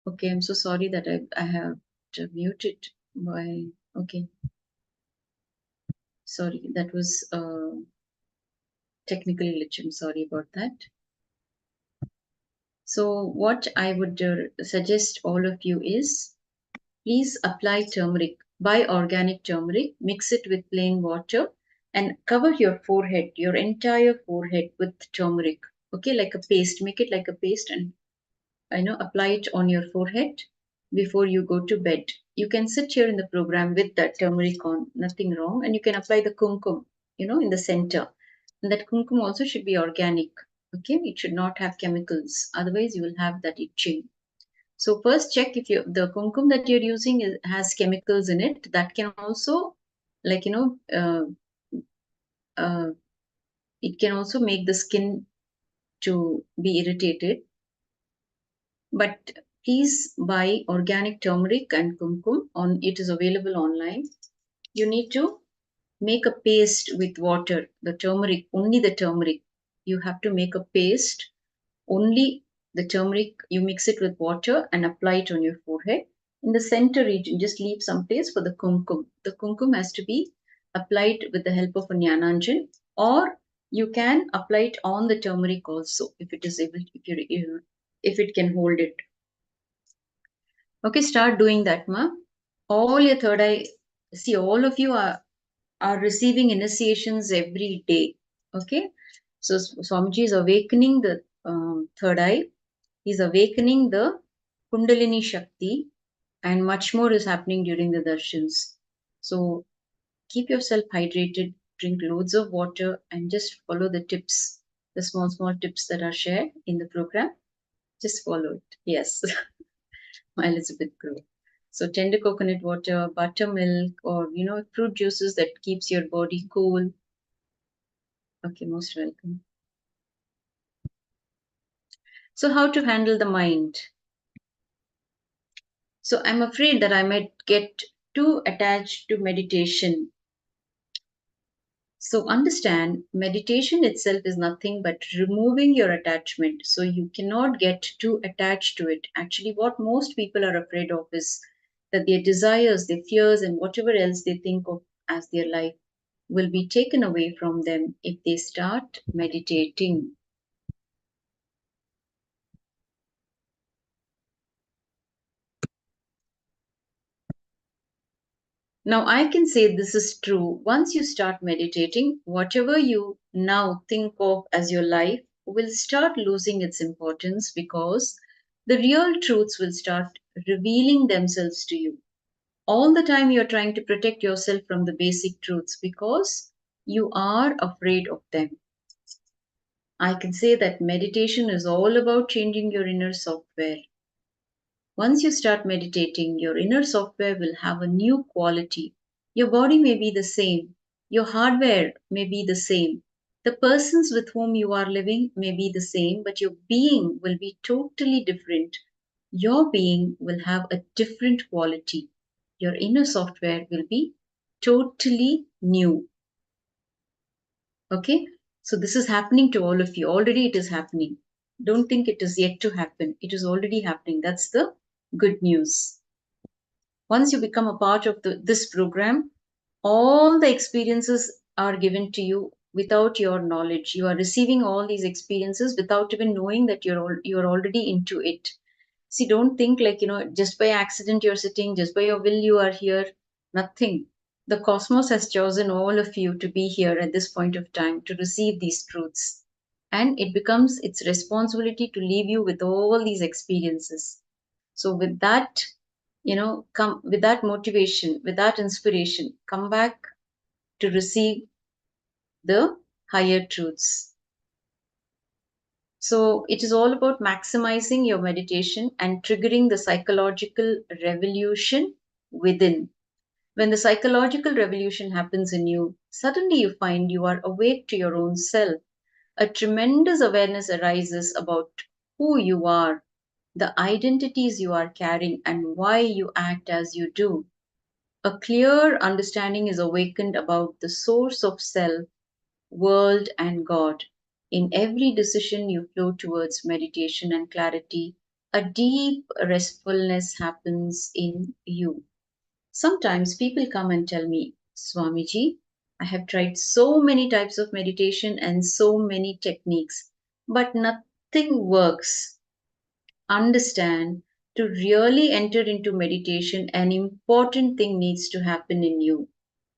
Okay, I'm so sorry that I have to mute it. Why? Okay. Sorry, that was technical glitch. I'm sorry about that. So what I would suggest all of you is, please apply turmeric. Buy organic turmeric, mix it with plain water, and cover your forehead, your entire forehead with turmeric. Okay, like a paste. Make it like a paste and apply it on your forehead before you go to bed. You can sit here in the program with that turmeric on, nothing wrong, and you can apply the kumkum, in the center. And that kumkum also should be organic. Okay, it should not have chemicals. Otherwise, you will have that itching. So first check if the kumkum that you're using has chemicals in it. That can also, it can also make the skin to be irritated. But please buy organic turmeric and kumkum. It is available online. You need to make a paste with water. The turmeric, only the turmeric. You have to make a paste. Only the turmeric, you mix it with water and apply it on your forehead. In the center region, just leave some place for the kumkum. The kumkum has to be applied with the help of a Nyananjan, or you can apply it on the turmeric also if it is able, if it can hold it. Okay, start doing that, ma. All your third eye, see, all of you are receiving initiations every day. Okay, so Swamiji is awakening the third eye. He's awakening the Kundalini Shakti, and much more is happening during the darshans. So keep yourself hydrated, drink loads of water, and just follow the tips, the small tips that are shared in the program. Just follow it. Yes. My Elizabeth Grow. So tender coconut water, buttermilk, or fruit juices that keeps your body cool. Okay, most welcome. So how to handle the mind? So I'm afraid that I might get too attached to meditation. So understand, meditation itself is nothing but removing your attachment. So you cannot get too attached to it. Actually, what most people are afraid of is that their desires, their fears, and whatever else they think of as their life will be taken away from them if they start meditating. Now, I can say this is true. Once you start meditating, whatever you now think of as your life will start losing its importance, because the real truths will start revealing themselves to you. All the time you're trying to protect yourself from the basic truths because you are afraid of them. I can say that meditation is all about changing your inner software. Once you start meditating, your inner software will have a new quality. Your body may be the same, your hardware may be the same, the persons with whom you are living may be the same, but your being will be totally different. Your being will have a different quality. Your inner software will be totally new. Okay? So this is happening to all of you. Already it is happening. Don't think it is yet to happen. It is already happening. That's the good news. Once you become a part of this program, all the experiences are given to you without your knowledge. You are receiving all these experiences without even knowing that you're already into it. See, don't think like, just by accident you're sitting, just by your will you are here. Nothing. The cosmos has chosen all of you to be here at this point of time to receive these truths. And it becomes its responsibility to leave you with all these experiences. So with that, come with that motivation, with that inspiration, come back to receive the higher truths. So it is all about maximizing your meditation and triggering the psychological revolution within. When the psychological revolution happens in you, suddenly you find you are awake to your own self. A tremendous awareness arises about who you are, the identities you are carrying, and why you act as you do. A clear understanding is awakened about the source of self, world, and God. In every decision, you flow towards meditation and clarity, a deep restfulness happens in you. Sometimes people come and tell me, Swamiji, I have tried so many types of meditation and so many techniques, but nothing works. Understand, to really enter into meditation, an important thing needs to happen in you,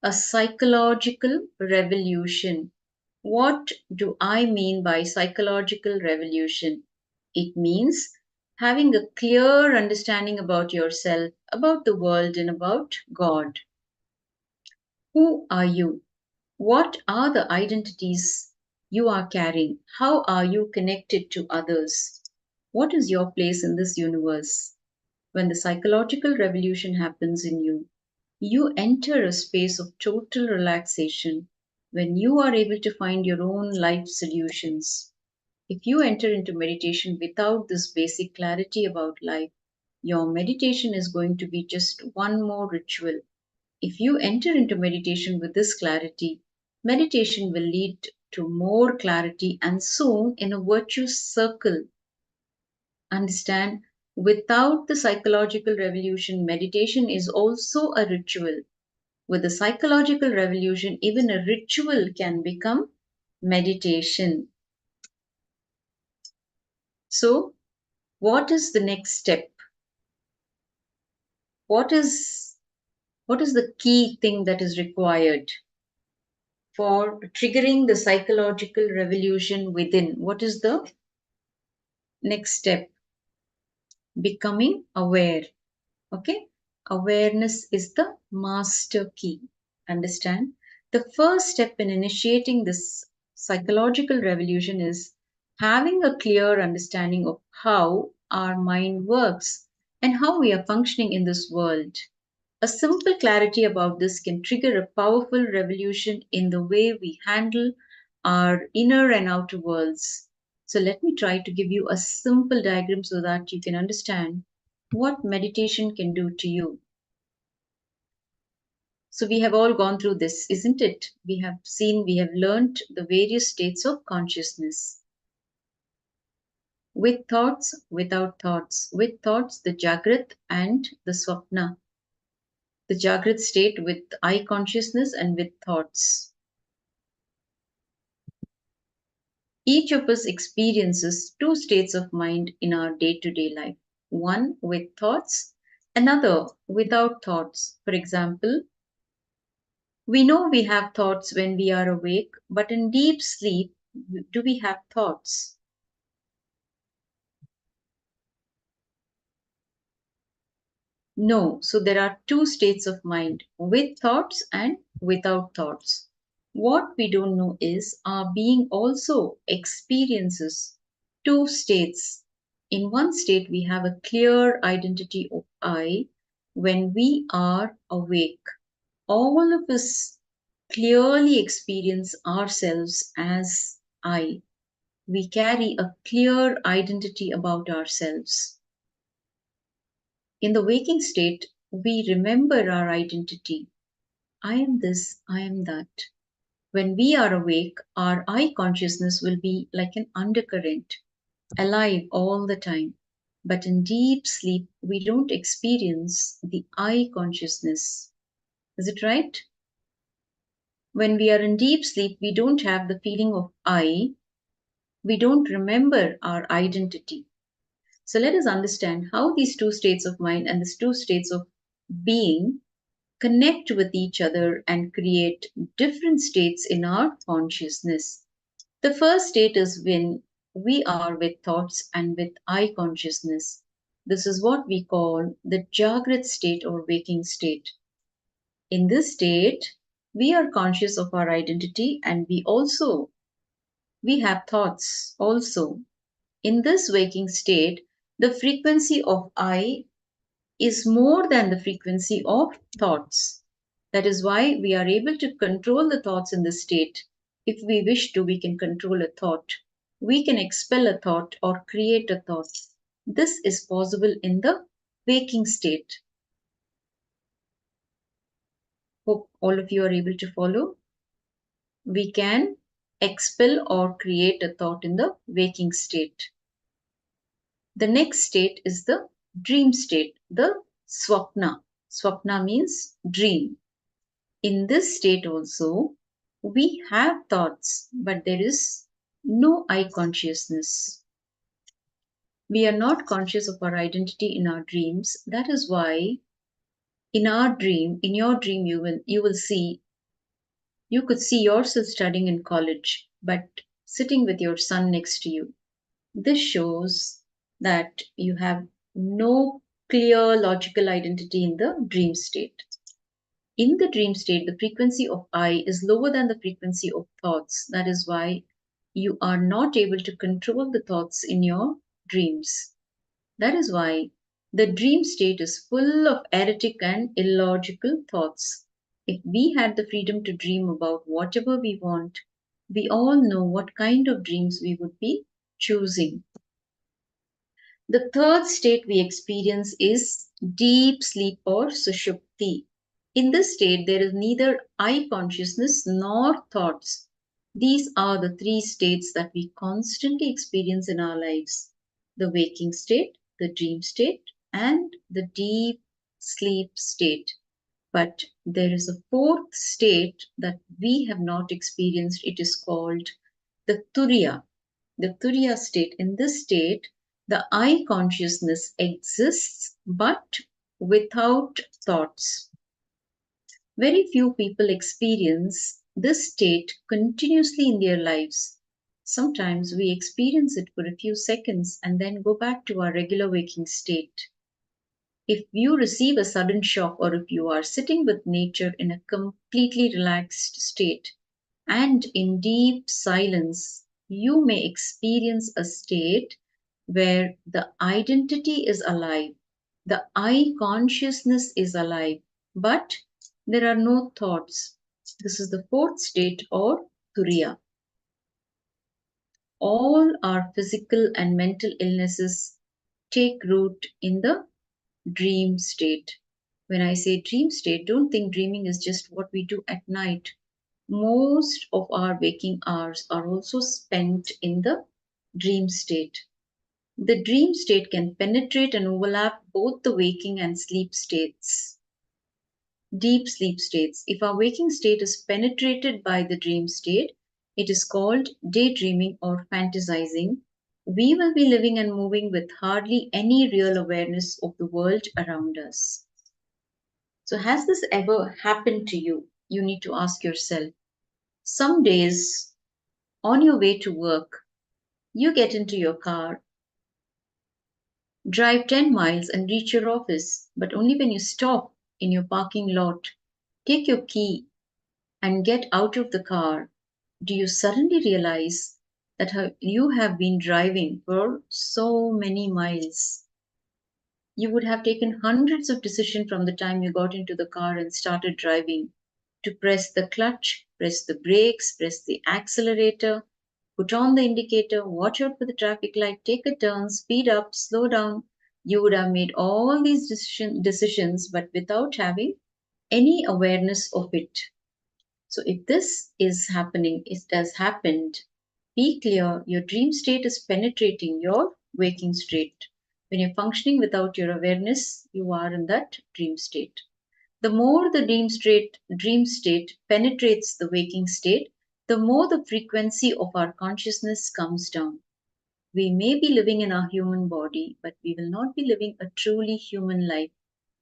a psychological revolution. What do I mean by psychological revolution? It means having a clear understanding about yourself, about the world, and about God. Who are you? What are the identities you are carrying? How are you connected to others? What is your place in this universe? When the psychological revolution happens in you, you enter a space of total relaxation when you are able to find your own life solutions. If you enter into meditation without this basic clarity about life, your meditation is going to be just one more ritual. If you enter into meditation with this clarity, meditation will lead to more clarity and soon in a virtuous circle. Understand, without the psychological revolution, meditation is also a ritual. With the psychological revolution, even a ritual can become meditation. So, what is the next step? What is the key thing that is required for triggering the psychological revolution within? What is the next step? Becoming aware. Okay? Awareness is the master key. Understand? The first step in initiating this psychological revolution is having a clear understanding of how our mind works and how we are functioning in this world. A simple clarity about this can trigger a powerful revolution in the way we handle our inner and outer worlds. So, let me try to give you a simple diagram so that you can understand what meditation can do to you. So, we have all gone through this, isn't it? We have learned the various states of consciousness. With thoughts, without thoughts. With thoughts, the Jagrat and the Swapna. The Jagrat state with eye consciousness and with thoughts. Each of us experiences two states of mind in our day-to-day life. One with thoughts, another without thoughts. For example, we know we have thoughts when we are awake, but in deep sleep, do we have thoughts? No. So there are two states of mind, with thoughts and without thoughts. What we don't know is our being also experiences two states. In one state, we have a clear identity of I when we are awake. All of us clearly experience ourselves as I. We carry a clear identity about ourselves. In the waking state, we remember our identity. I am this, I am that. When we are awake, our I consciousness will be like an undercurrent, alive all the time. But in deep sleep, we don't experience the I consciousness. Is it right? When we are in deep sleep, we don't have the feeling of I. We don't remember our identity. So let us understand how these two states of mind and these two states of being connect with each other and create different states in our consciousness. The first state is when we are with thoughts and with I consciousness. This is what we call the Jagrat state or waking state. In this state, we are conscious of our identity and we have thoughts also. In this waking state, the frequency of I is more than the frequency of thoughts. That is why we are able to control the thoughts in this state. If we wish to, we can control a thought. We can expel a thought or create a thought. This is possible in the waking state. Hope all of you are able to follow. We can expel or create a thought in the waking state. The next state is the dream state, the swapna. Swapna means dream. In this state also, we have thoughts, but there is no I consciousness. We are not conscious of our identity in our dreams. That is why in your dream, you could see yourself studying in college, but sitting with your son next to you. This shows that you have no clear logical identity in the dream state. In the dream state, the frequency of I is lower than the frequency of thoughts. That is why you are not able to control the thoughts in your dreams. That is why the dream state is full of erratic and illogical thoughts. If we had the freedom to dream about whatever we want, we all know what kind of dreams we would be choosing. The third state we experience is deep sleep or sushupti. In this state, there is neither I consciousness nor thoughts. These are the three states that we constantly experience in our lives: the waking state, the dream state, and the deep sleep state. But there is a fourth state that we have not experienced. It is called the Turiya. The Turiya state. In this state, the I consciousness exists but without thoughts. Very few people experience this state continuously in their lives. Sometimes we experience it for a few seconds and then go back to our regular waking state. If you receive a sudden shock, or if you are sitting with nature in a completely relaxed state and in deep silence, you may experience a state where the identity is alive, the I consciousness is alive, but there are no thoughts. This is the fourth state, or Turiya. All our physical and mental illnesses take root in the dream state. When I say dream state, don't think dreaming is just what we do at night. Most of our waking hours are also spent in the dream state. The dream state can penetrate and overlap both the waking and sleep states. Deep sleep states. If our waking state is penetrated by the dream state, it is called daydreaming or fantasizing. We will be living and moving with hardly any real awareness of the world around us. So, has this ever happened to you? You need to ask yourself. Some days, on your way to work, you get into your car, drive 10 miles and reach your office, but only when you stop in your parking lot, take your key and get out of the car, do you suddenly realize that you have been driving for so many miles. You would have taken hundreds of decisions from the time you got into the car and started driving, to press the clutch, press the brakes, press the accelerator, put on the indicator, watch out for the traffic light, take a turn, speed up, slow down. You would have made all these decisions, but without having any awareness of it. So if this is happening, it has happened, be clear, your dream state is penetrating your waking state. When you're functioning without your awareness, you are in that dream state. The more the dream state penetrates the waking state, the more the frequency of our consciousness comes down. We may be living in our human body, but we will not be living a truly human life.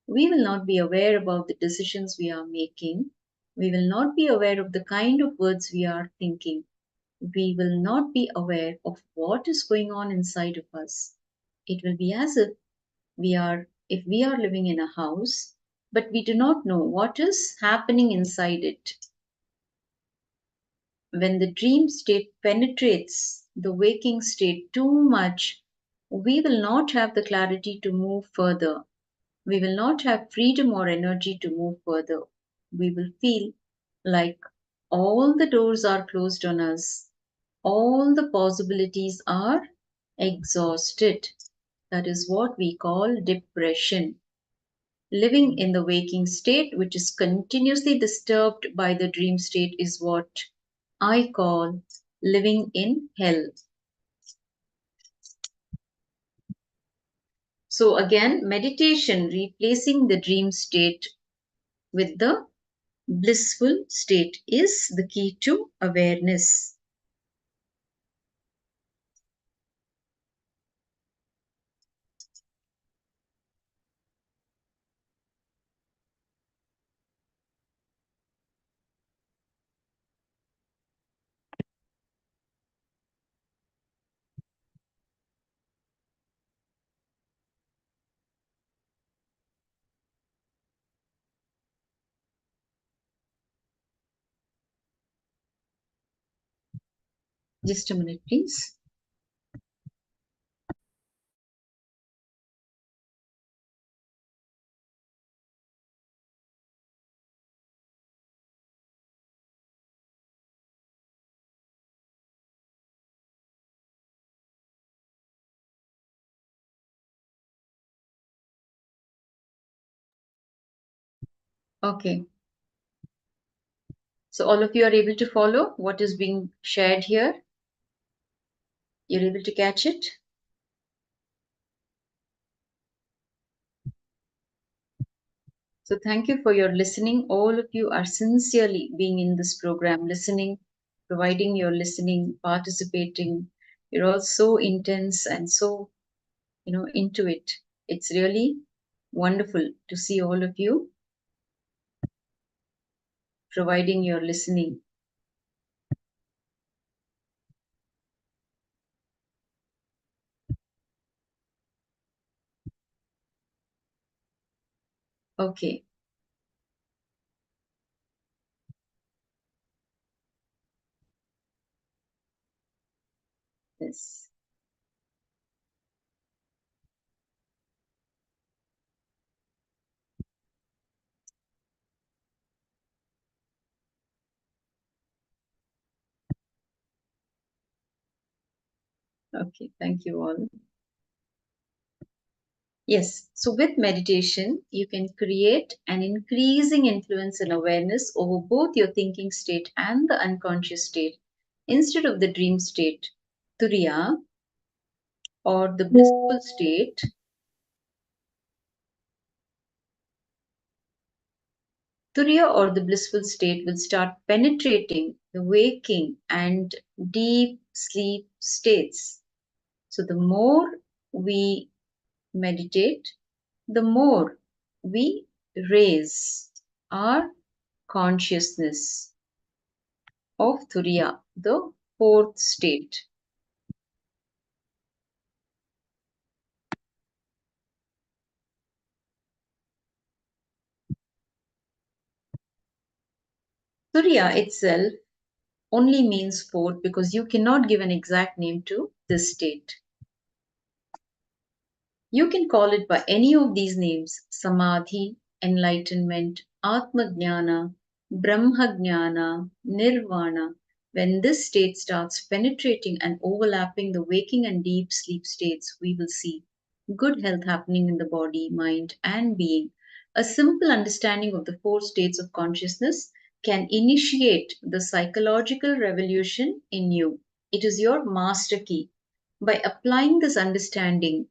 We will not be aware about the decisions we are making. We will not be aware of the kind of words we are thinking. We will not be aware of what is going on inside of us. It will be as if we are living in a house, but we do not know what is happening inside it. When the dream state penetrates the waking state too much, we will not have the clarity to move further. We will not have freedom or energy to move further. We will feel like all the doors are closed on us. All the possibilities are exhausted. That is what we call depression. Living in the waking state, which is continuously disturbed by the dream state, is what I call living in hell. So again, meditation, replacing the dream state with the blissful state, is the key to awareness. Just a minute, please. Okay. So all of you are able to follow what is being shared here? You're able to catch it? So thank you for your listening. All of you are sincerely being in this program, listening, providing your listening, participating. You're all so intense and so, into it. It's really wonderful to see all of you providing your listening. Okay. Yes. Okay. Thank you all. Yes, so with meditation, you can create an increasing influence and awareness over both your thinking state and the unconscious state instead of the dream state, turiya, or the blissful state. Turiya or the blissful state will start penetrating the waking and deep sleep states. So the more we meditate, the more we raise our consciousness of Turiya, the fourth state. Turiya itself only means fourth because you cannot give an exact name to this state. You can call it by any of these names: Samadhi, enlightenment, Atma Jnana, Brahma Jnana, Nirvana. When this state starts penetrating and overlapping the waking and deep sleep states, we will see good health happening in the body, mind, and being. A simple understanding of the four states of consciousness can initiate the psychological revolution in you. It is your master key. By applying this understanding,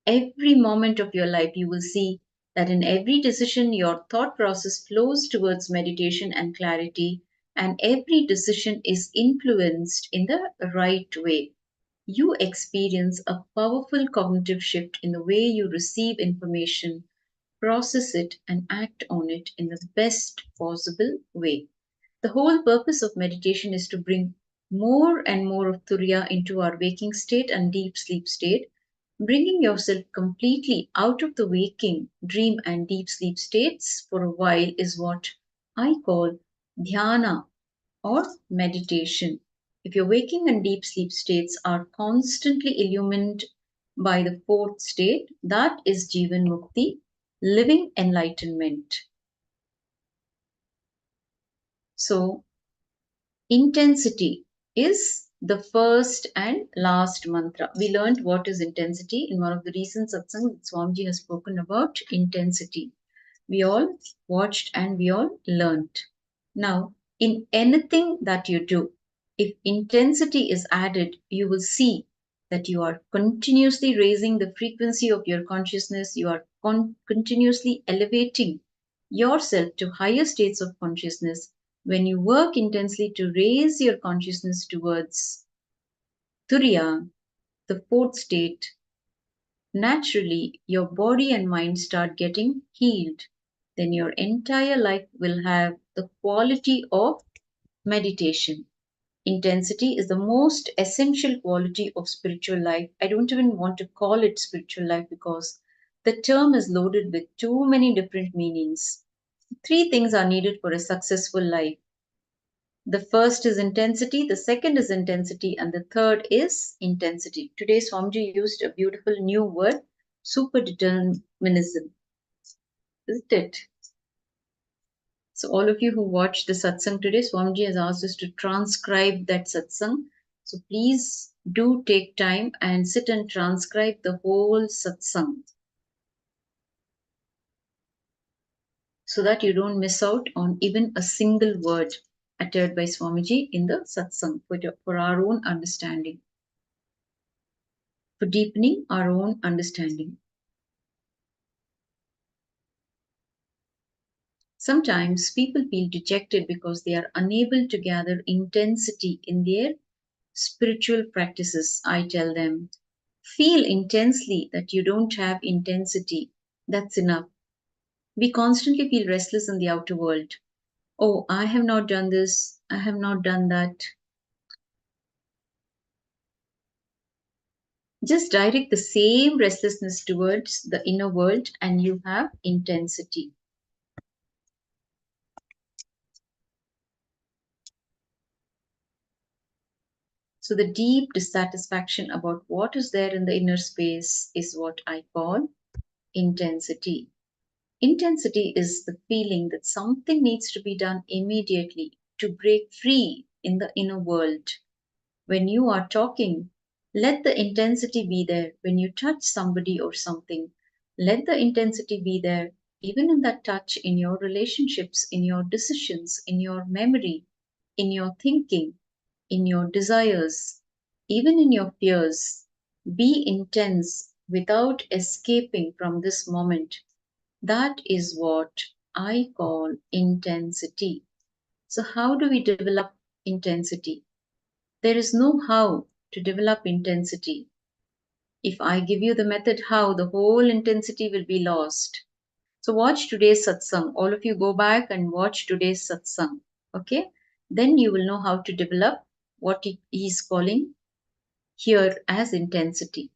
every moment of your life, you will see that in every decision, your thought process flows towards meditation and clarity, and every decision is influenced in the right way. You experience a powerful cognitive shift in the way you receive information, process it, and act on it in the best possible way. The whole purpose of meditation is to bring more and more of Turiya into our waking state and deep sleep state. Bringing yourself completely out of the waking, dream, and deep sleep states for a while is what I call dhyana or meditation. If your waking and deep sleep states are constantly illumined by the fourth state, that is Jivan Mukti, living enlightenment. So, intensity is the first and last mantra. We learned what is intensity in one of the recent satsangs that Swamiji has spoken about intensity. We all watched and we all learned. Now, in anything that you do, if intensity is added, you will see that you are continuously raising the frequency of your consciousness, you are continuously elevating yourself to higher states of consciousness when you work intensely to raise your consciousness towards Turiya, the fourth state. Naturally, your body and mind start getting healed. Then your entire life will have the quality of meditation. Intensity is the most essential quality of spiritual life. I don't even want to call it spiritual life because the term is loaded with too many different meanings. Three things are needed for a successful life. The first is intensity, the second is intensity, and the third is intensity. Today, Swamiji used a beautiful new word, superdeterminism. Isn't it? So all of you who watched the satsang today, Swamiji has asked us to transcribe that satsang. So please do take time and sit and transcribe the whole satsang so that you don't miss out on even a single word uttered by Swamiji in the satsang for our own understanding, for deepening our own understanding. Sometimes people feel dejected because they are unable to gather intensity in their spiritual practices. I tell them, feel intensely that you don't have intensity. That's enough. We constantly feel restless in the outer world. Oh, I have not done this. I have not done that. Just direct the same restlessness towards the inner world and you have intensity. So the deep dissatisfaction about what is there in the inner space is what I call intensity. Intensity is the feeling that something needs to be done immediately to break free in the inner world. When you are talking, let the intensity be there. When you touch somebody or something, let the intensity be there. Even in that touch, in your relationships, in your decisions, in your memory, in your thinking, in your desires, even in your fears. Be intense without escaping from this moment. That is what I call intensity. So, how do we develop intensity? There is no how to develop intensity. If I give you the method how, the whole intensity will be lost. So, watch today's satsang. All of you go back and watch today's satsang. Okay? Then you will know how to develop what he is calling here as intensity.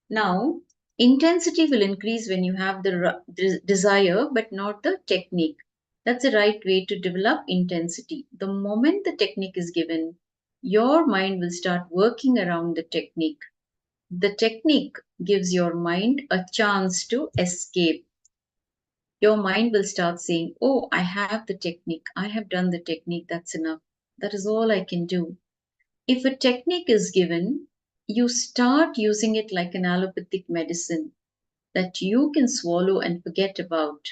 Now, intensity will increase when you have the desire but not the technique. That's the right way to develop intensity. The moment the technique is given, your mind will start working around the technique. The technique gives your mind a chance to escape. Your mind will start saying, oh, I have the technique. I have done the technique. That's enough. That is all I can do. If a technique is given, you start using it like an allopathic medicine that you can swallow and forget about.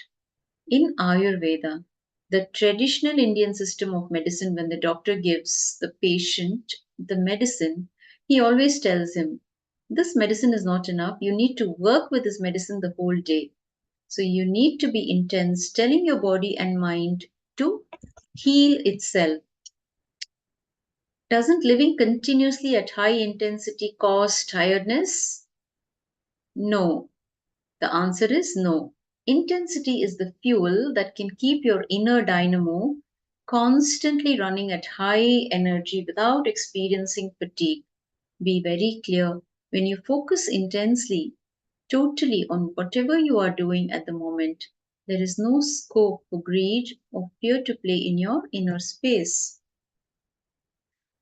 In Ayurveda, the traditional Indian system of medicine, when the doctor gives the patient the medicine, he always tells him, this medicine is not enough. You need to work with this medicine the whole day. So you need to be intense, telling your body and mind to heal itself. Doesn't living continuously at high intensity cause tiredness? No. The answer is no. Intensity is the fuel that can keep your inner dynamo constantly running at high energy without experiencing fatigue. Be very clear. When you focus intensely, totally on whatever you are doing at the moment, there is no scope for greed or fear to play in your inner space.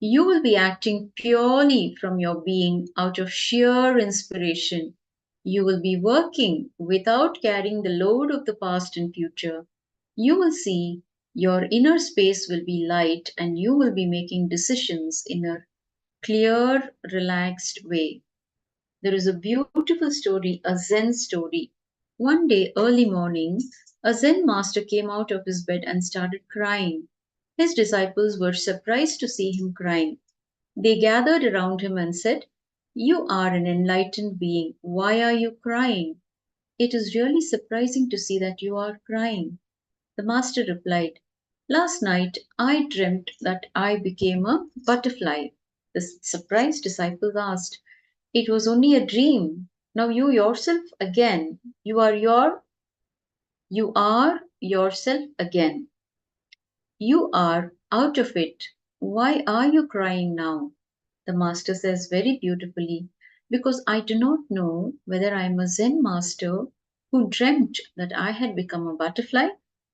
You will be acting purely from your being out of sheer inspiration. You will be working without carrying the load of the past and future. You will see your inner space will be light and you will be making decisions in a clear, relaxed way. There is a beautiful story, a Zen story. One day, early morning, a Zen master came out of his bed and started crying. His disciples were surprised to see him crying. They gathered around him and said, "You are an enlightened being. Why are you crying? It is really surprising to see that you are crying." The master replied, "Last night I dreamt that I became a butterfly." The surprised disciples asked, "It was only a dream. Now you yourself again. You are yourself again. You are out of it. Why are you crying now?" The master says very beautifully, "Because I do not know whether I am a Zen master who dreamt that I had become a butterfly,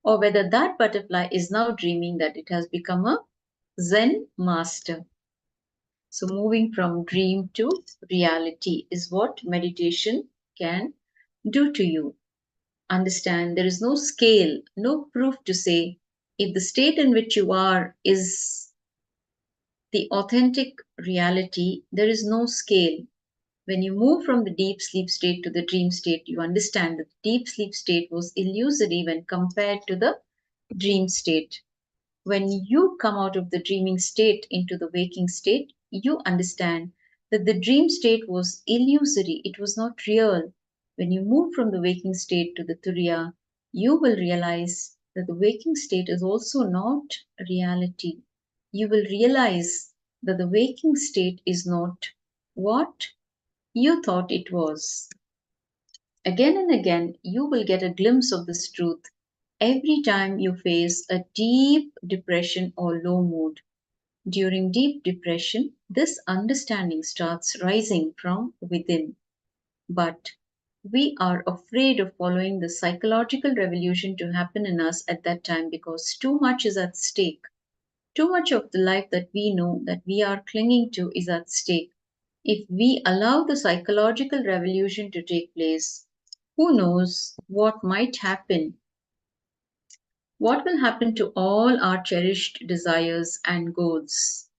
or whether that butterfly is now dreaming that it has become a Zen master." So, moving from dream to reality is what meditation can do to you. Understand there is no scale, no proof to say if the state in which you are is the authentic reality. There is no scale. When you move from the deep sleep state to the dream state, you understand that the deep sleep state was illusory when compared to the dream state. When you come out of the dreaming state into the waking state, you understand that the dream state was illusory, it was not real. When you move from the waking state to the Turiya, you will realize that the waking state is also not reality. You will realize that the waking state is not what you thought it was. Again and again, you will get a glimpse of this truth every time you face a deep depression or low mood. During deep depression, this understanding starts rising from within. But we are afraid of following the psychological revolution to happen in us at that time because too much is at stake. Too much of the life that we know that we are clinging to is at stake. If we allow the psychological revolution to take place, who knows what might happen? What will happen to all our cherished desires and goals,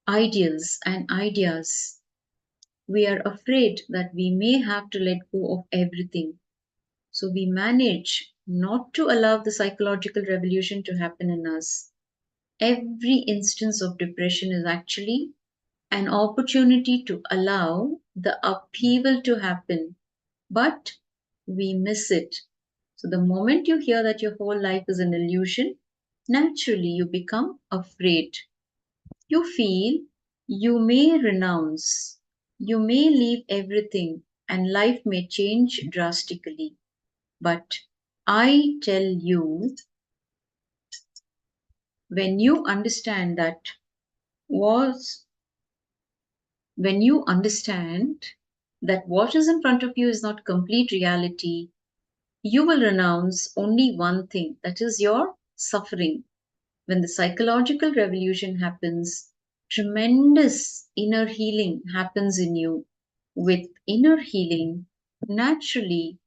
ideals and ideas? We are afraid that we may have to let go of everything. So we manage not to allow the psychological revolution to happen in us. Every instance of depression is actually an opportunity to allow the upheaval to happen, but we miss it. So the moment you hear that your whole life is an illusion, naturally you become afraid. You feel you may renounce, you may leave everything, and life may change drastically. But I tell you, when you understand was when you understand that what is in front of you is not complete reality, you will renounce only one thing, that is your suffering. When the psychological revolution happens, tremendous inner healing happens in you. With inner healing, naturally,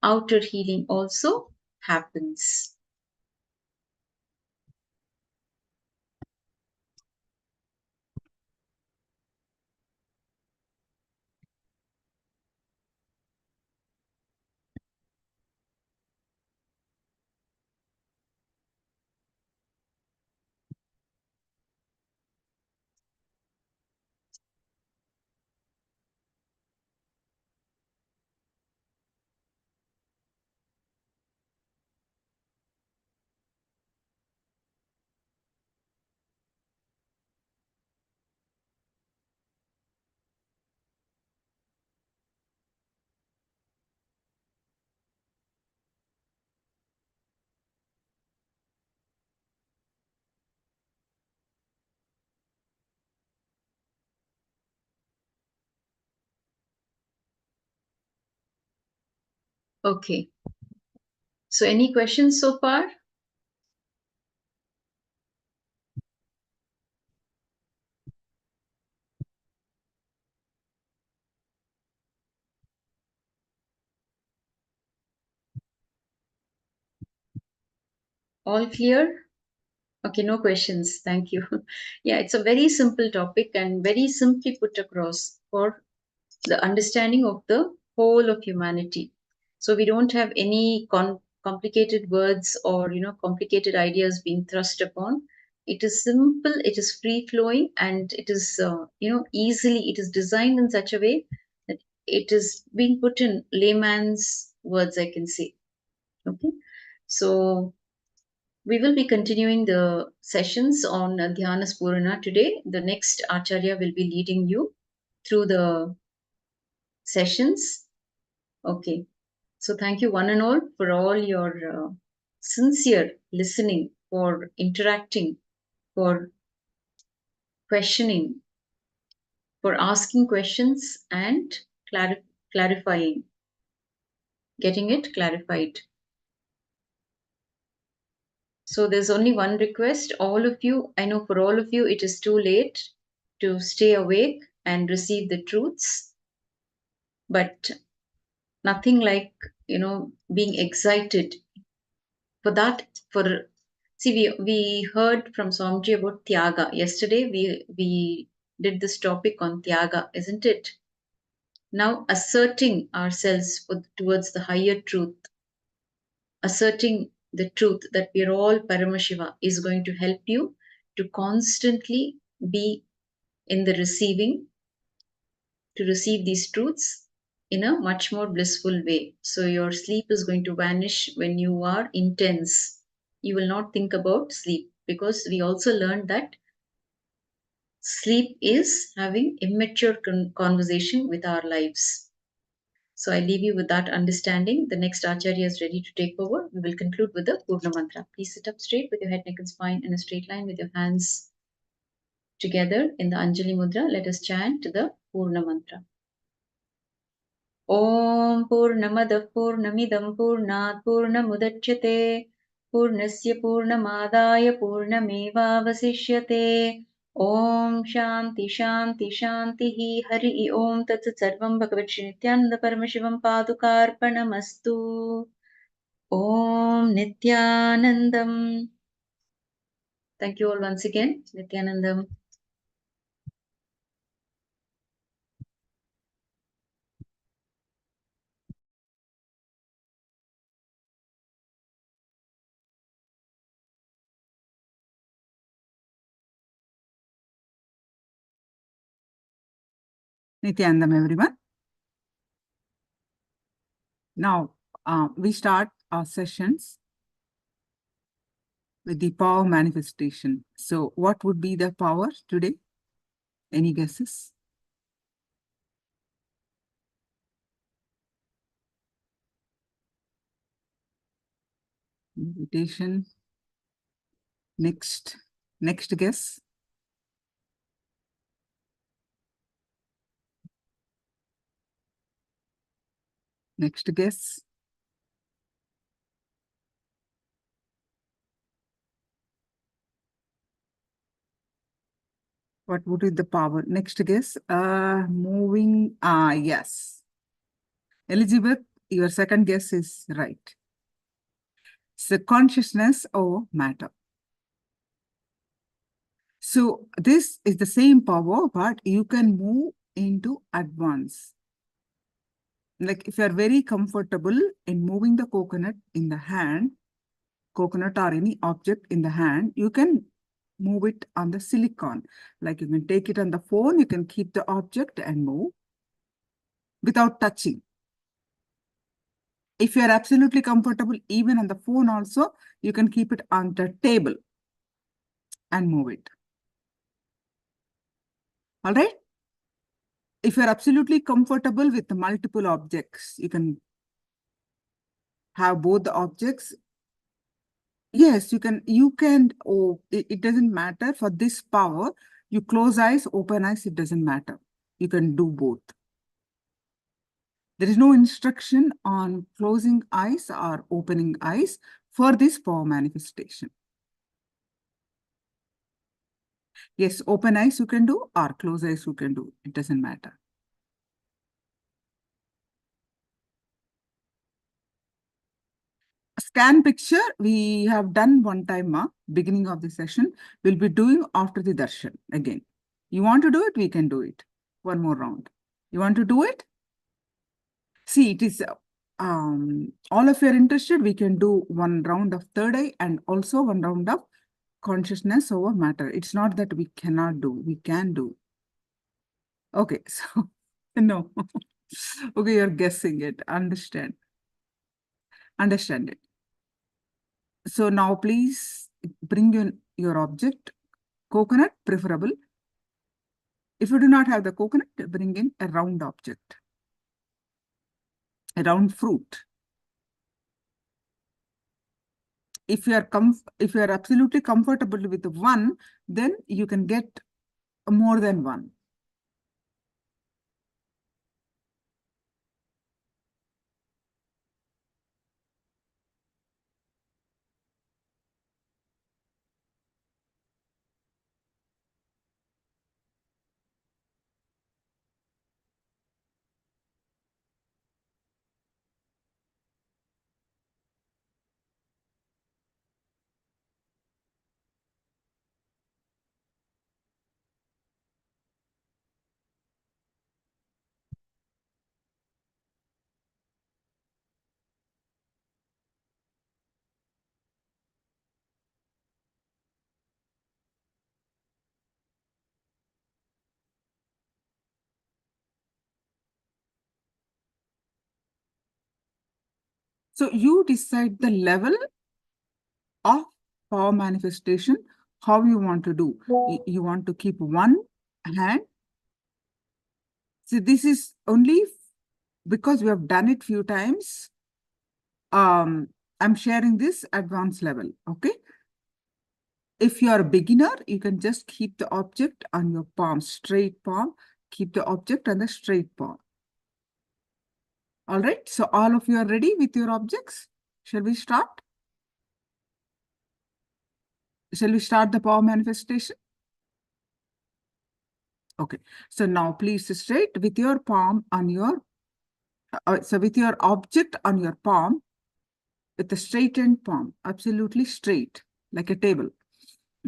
outer healing also happens. Okay. So, any questions so far? All clear? Okay, no questions. Thank you. Yeah, it's a very simple topic and very simply put across for the understanding of the whole of humanity. So we don't have any complicated words or complicated ideas being thrust upon. it is simple, it is free flowing, and it is, easily, it is designed in such a way that it is being put in layman's words, I can say. Okay. So we will be continuing the sessions on Dhyana Spurana today. The next Acharya will be leading you through the sessions. Okay. So thank you one and all for all your sincere listening, for interacting, for questioning, for asking questions and clarifying, getting it clarified. So there's only one request, all of you, I know for all of you it is too late to stay awake and receive the truths, but nothing like, being excited for that. See, we heard from Swamiji about Tyaga. Yesterday we did this topic on Tyaga, isn't it? Now asserting ourselves towards the higher truth, asserting the truth that we are all Paramashiva is going to help you to constantly be in the receiving, to receive these truths in a much more blissful way. So your sleep is going to vanish when you are intense. You will not think about sleep, because we also learned that sleep is having immature conversation with our lives. So I leave you with that understanding. The next Acharya is ready to take over. We will conclude with the Purna Mantra. Please sit up straight with your head, neck and spine in a straight line with your hands together in the Anjali Mudra. Let us chant the Purna Mantra. Om Purnamadah Purnamidam Purnat Purnamudachyate Purnasya Purnamadaya Purnamevavasishyate Om Shanti Shanti Shanti Hari Om Tat Sat Sarvam Bhagavat Shri Nithyananda Paramashivam Padukarpanamastu. Om Nithyanandam. Thank you all once again. Nithyanandam. Nithyanandam, everyone. Now, we start our sessions with the power manifestation. So what would be the power today? Any guesses? Meditation. Next guess. Next guess. What would be the power? Next guess. Moving. Yes. Elizabeth, your second guess is right. So consciousness over matter. So this is the same power, but you can move into advance. Like if you are very comfortable in moving the coconut in the hand, coconut or any object in the hand, you can move it on the silicon. Like you can take it on the phone, you can keep the object and move without touching. If you are absolutely comfortable, even on the phone also, you can keep it on the table and move it. All right? If you're absolutely comfortable with the multiple objects, you can have both the objects. Yes, you can, it doesn't matter for this power. You close eyes, open eyes, it doesn't matter. You can do both. There is no instruction on closing eyes or opening eyes for this power manifestation. Yes, open eyes you can do or close eyes you can do. It doesn't matter. Scan picture we have done one time, beginning of the session. We'll be doing after the darshan again. You want to do it? We can do it. One more round. You want to do it? See, it is all of you are interested. We can do one round of third eye and also one round of consciousness over matter. It's not that we cannot do, we can do. Okay, so no. Okay, you're guessing it. Understand it. So now please bring in your object, coconut preferable. If you do not have the coconut, bring in a round object, a round fruit. If you are absolutely comfortable with one, then you can get more than one. So you decide the level of power manifestation, how you want to do. You want to keep one hand. See, this is only because we have done it few times. I'm sharing this advanced level, okay? If you are a beginner, you can just keep the object on your palm, straight palm. Keep the object on the straight palm. All right, so all of you are ready with your objects? Shall we start? Shall we start the power manifestation? Okay, so now please straight with your palm on your, so with your object on your palm, with the straightened palm, absolutely straight, like a table.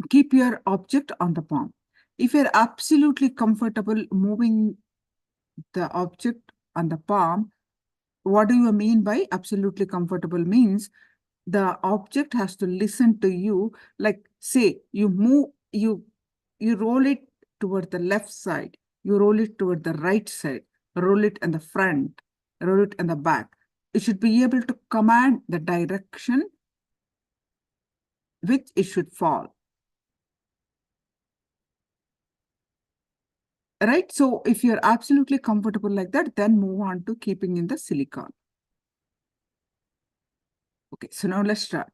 Keep your object on the palm. If you're absolutely comfortable moving the object on the palm, what do you mean by absolutely comfortable? Means the object has to listen to you. Like say you move, you roll it toward the left side, you roll it toward the right side, roll it in the front, roll it in the back. It should be able to command the direction which it should fall. Right? So if you're absolutely comfortable like that, then move on to keeping in the silicon. Okay, so now let's start.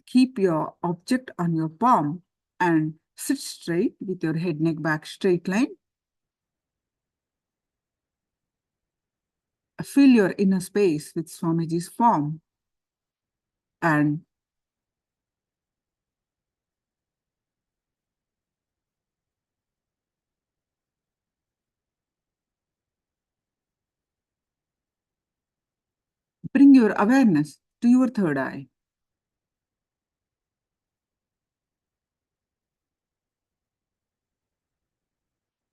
Keep your object on your palm and sit straight with your head, neck, back, straight line. Fill your inner space with Swamiji's form and bring your awareness to your third eye.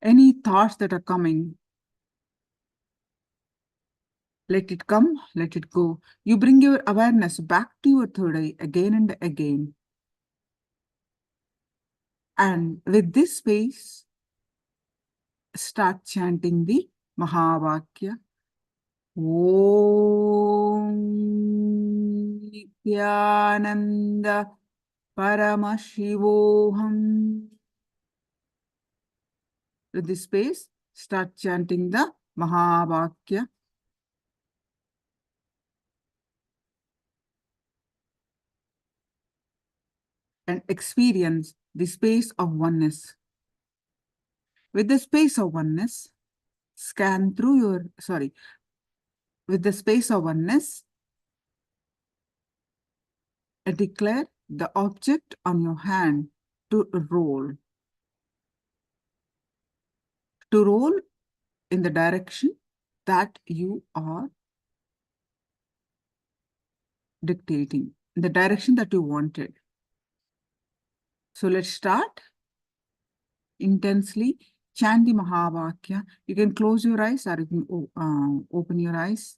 Any thoughts that are coming, let it come, let it go. You bring your awareness back to your third eye again and again. And with this space, start chanting the Mahavakya. Om Nithyananda Paramashivoham. With this space, start chanting the Mahavakya. And experience the space of oneness. With the space of oneness, scan through your, with the space of oneness, declare the object on your hand to roll. To roll in the direction that you are dictating, the direction that you wanted. So let's start. Intensely chant the Mahavakya. You can close your eyes or you can open your eyes.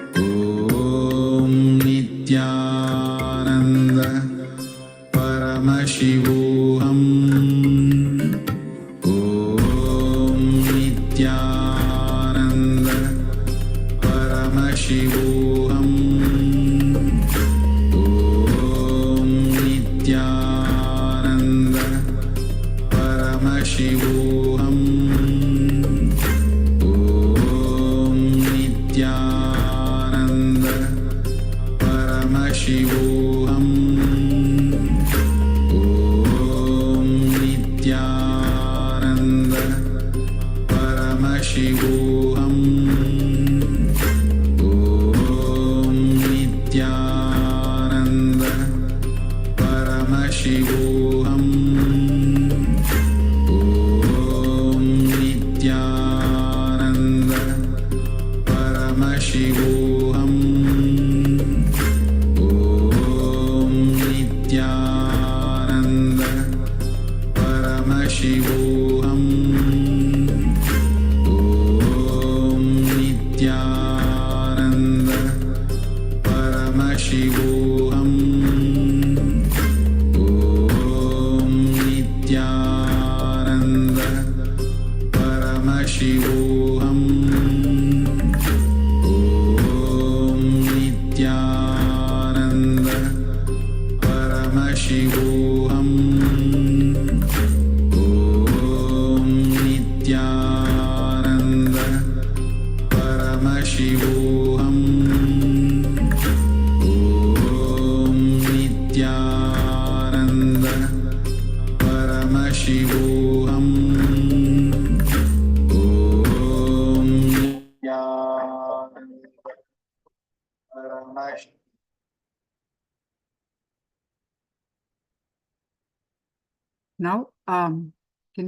Now, can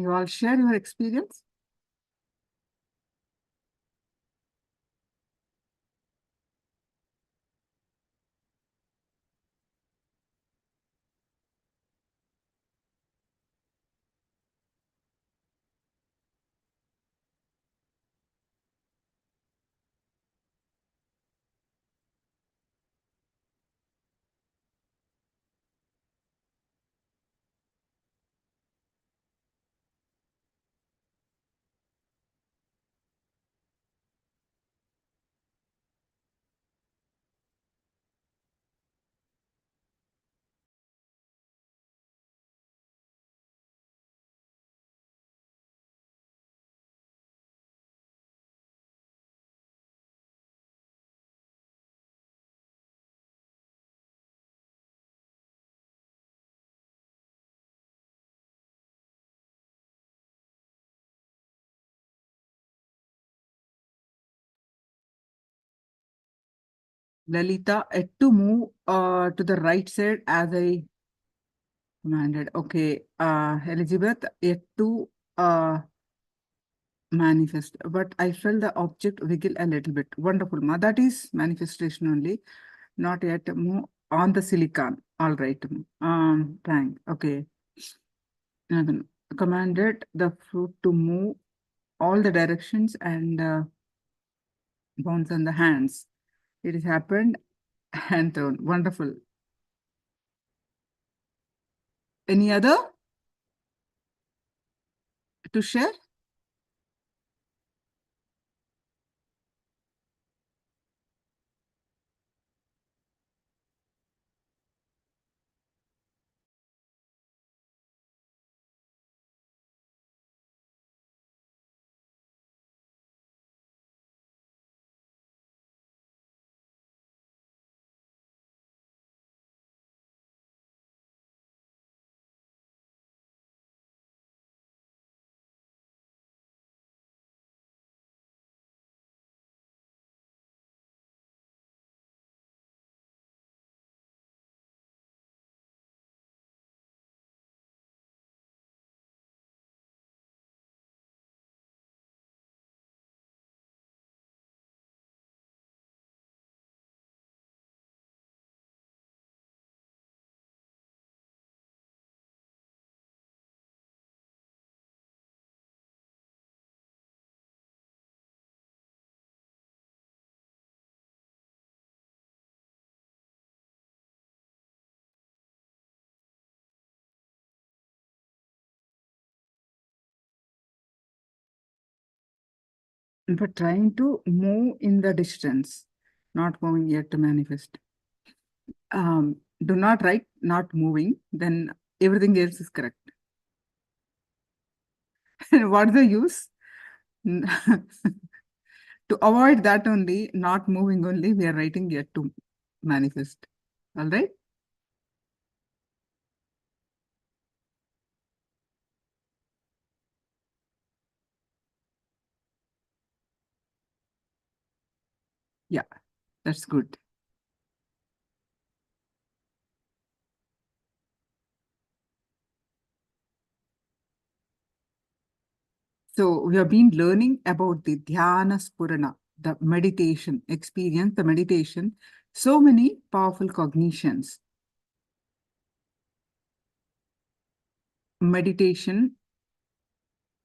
you all share your experience? Lalita, to move to the right side as I commanded. Okay, Elizabeth, to manifest, but I felt the object wiggle a little bit. Wonderful, ma. That is manifestation only, not yet move on the silicon. All right. Thank. Okay. Then commanded the fruit to move all the directions and bounce on the hands. It has happened and thrown. Wonderful. Any other to share? But trying to move in the distance. Not moving yet to manifest. Do not write not moving, then everything else is correct. What is the use? To avoid that only, not moving only, we are writing yet to manifest. All right? Yeah, that's good. So we have been learning about the Dhyana Spurana, the meditation experience, the meditation, so many powerful cognitions. Meditation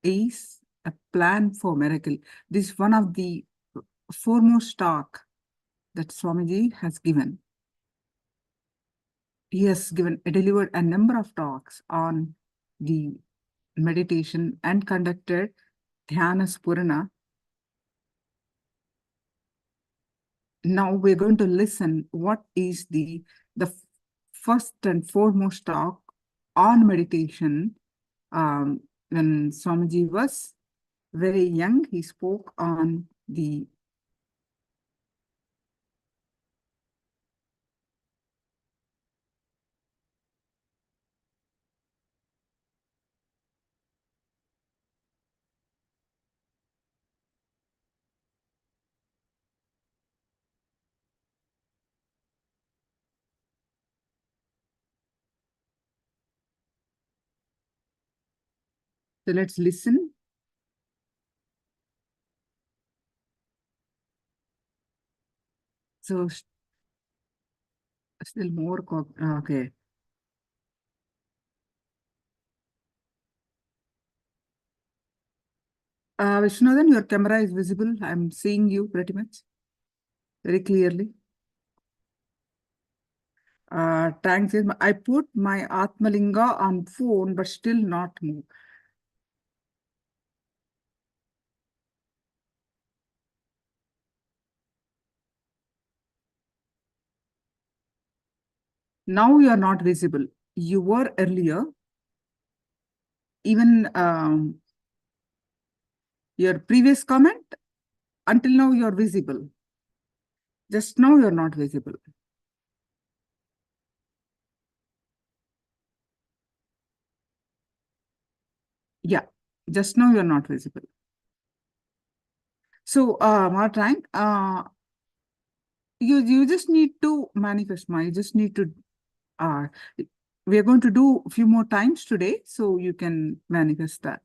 is a plan for miracle. This is one of the foremost talk that Swamiji has given. He has delivered a number of talks on the meditation and conducted Dhyana Spurana. Now we're going to listen what is the first and foremost talk on meditation. When Swamiji was very young, he spoke on the so let's listen. So still more, okay. Vishnodhan, your camera is visible. I'm seeing you pretty much very clearly. Thanks. I put my Atmalinga on phone, but still not move. Now you are not visible. You were earlier. Even your previous comment, until now you are visible. Just now you are not visible. Yeah, just now you are not visible. So, Martang, you just need to manifest. You just need to. We are going to do a few more times today, so you can manifest that.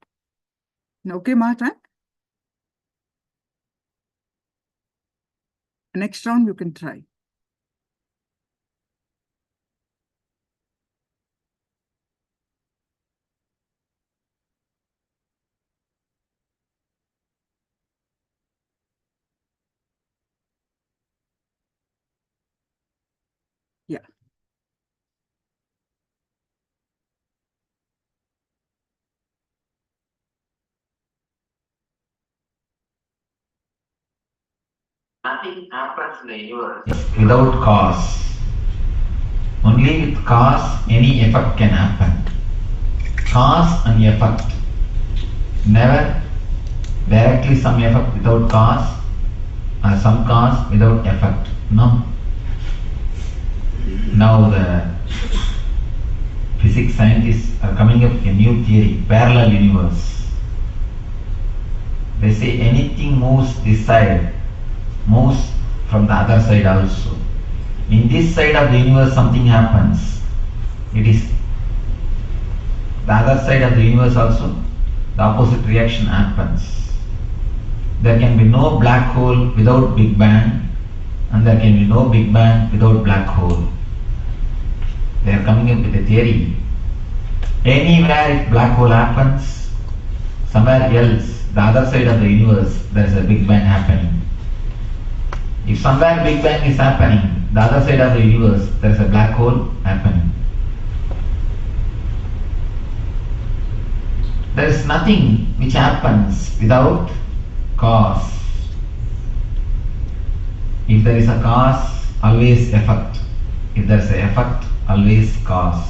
Okay, Martang? Next round you can try. Yeah. Nothing happens in the universe without cause. Only with cause, any effect can happen. Cause and effect. Never directly some effect without cause, or some cause without effect. No. Now the physics scientists are coming up with a new theory, parallel universe. They say anything moves this side, moves from the other side also. In this side of the universe something happens. It is the other side of the universe also, the opposite reaction happens. There can be no black hole without Big Bang, and there can be no Big Bang without black hole. They are coming up with a theory. Anywhere if black hole happens, somewhere else, the other side of the universe, there is a Big Bang happening. If somewhere Big Bang is happening, the other side of the universe, there is a black hole happening. There is nothing which happens without cause. If there is a cause, always effect. If there is an effect, always cause.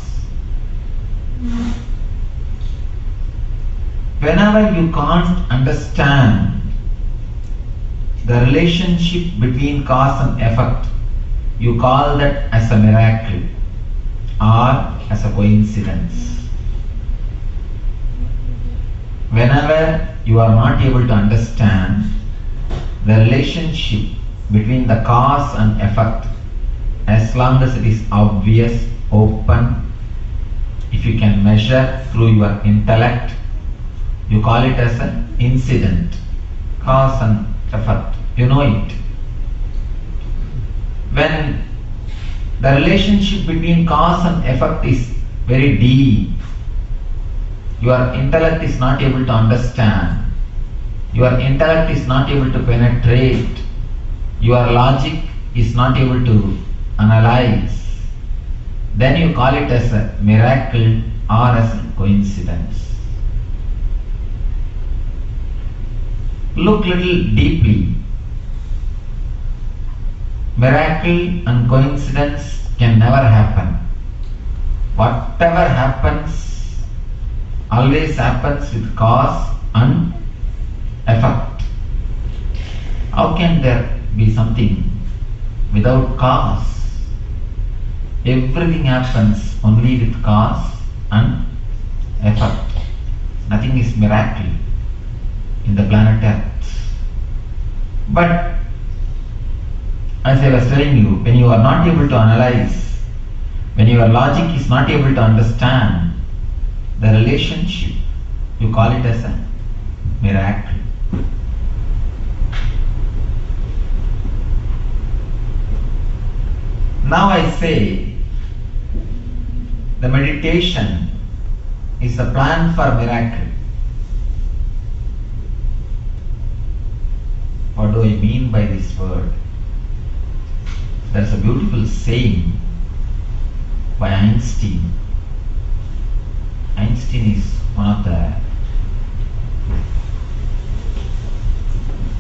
Whenever you can't understand the relationship between cause and effect, you call that as a miracle or as a coincidence. Whenever you are not able to understand the relationship between the cause and effect, as long as it is obvious, open, if you can measure through your intellect, you call it as an incident, cause and effect. You know it. When the relationship between cause and effect is very deep, your intellect is not able to understand, your intellect is not able to penetrate, your logic is not able to analyze, then you call it as a miracle or as a coincidence. Look little deeply. Miracle and coincidence can never happen. Whatever happens always happens with cause and effect. How can there be something without cause? Everything happens only with cause and effect. Nothing is miracle in the planet Earth. But as I was telling you, when you are not able to analyze, when your logic is not able to understand the relationship, you call it as a miracle. Now I say, the meditation is a plan for miracle. What do I mean by this word? There's a beautiful saying by Einstein. Einstein is one of the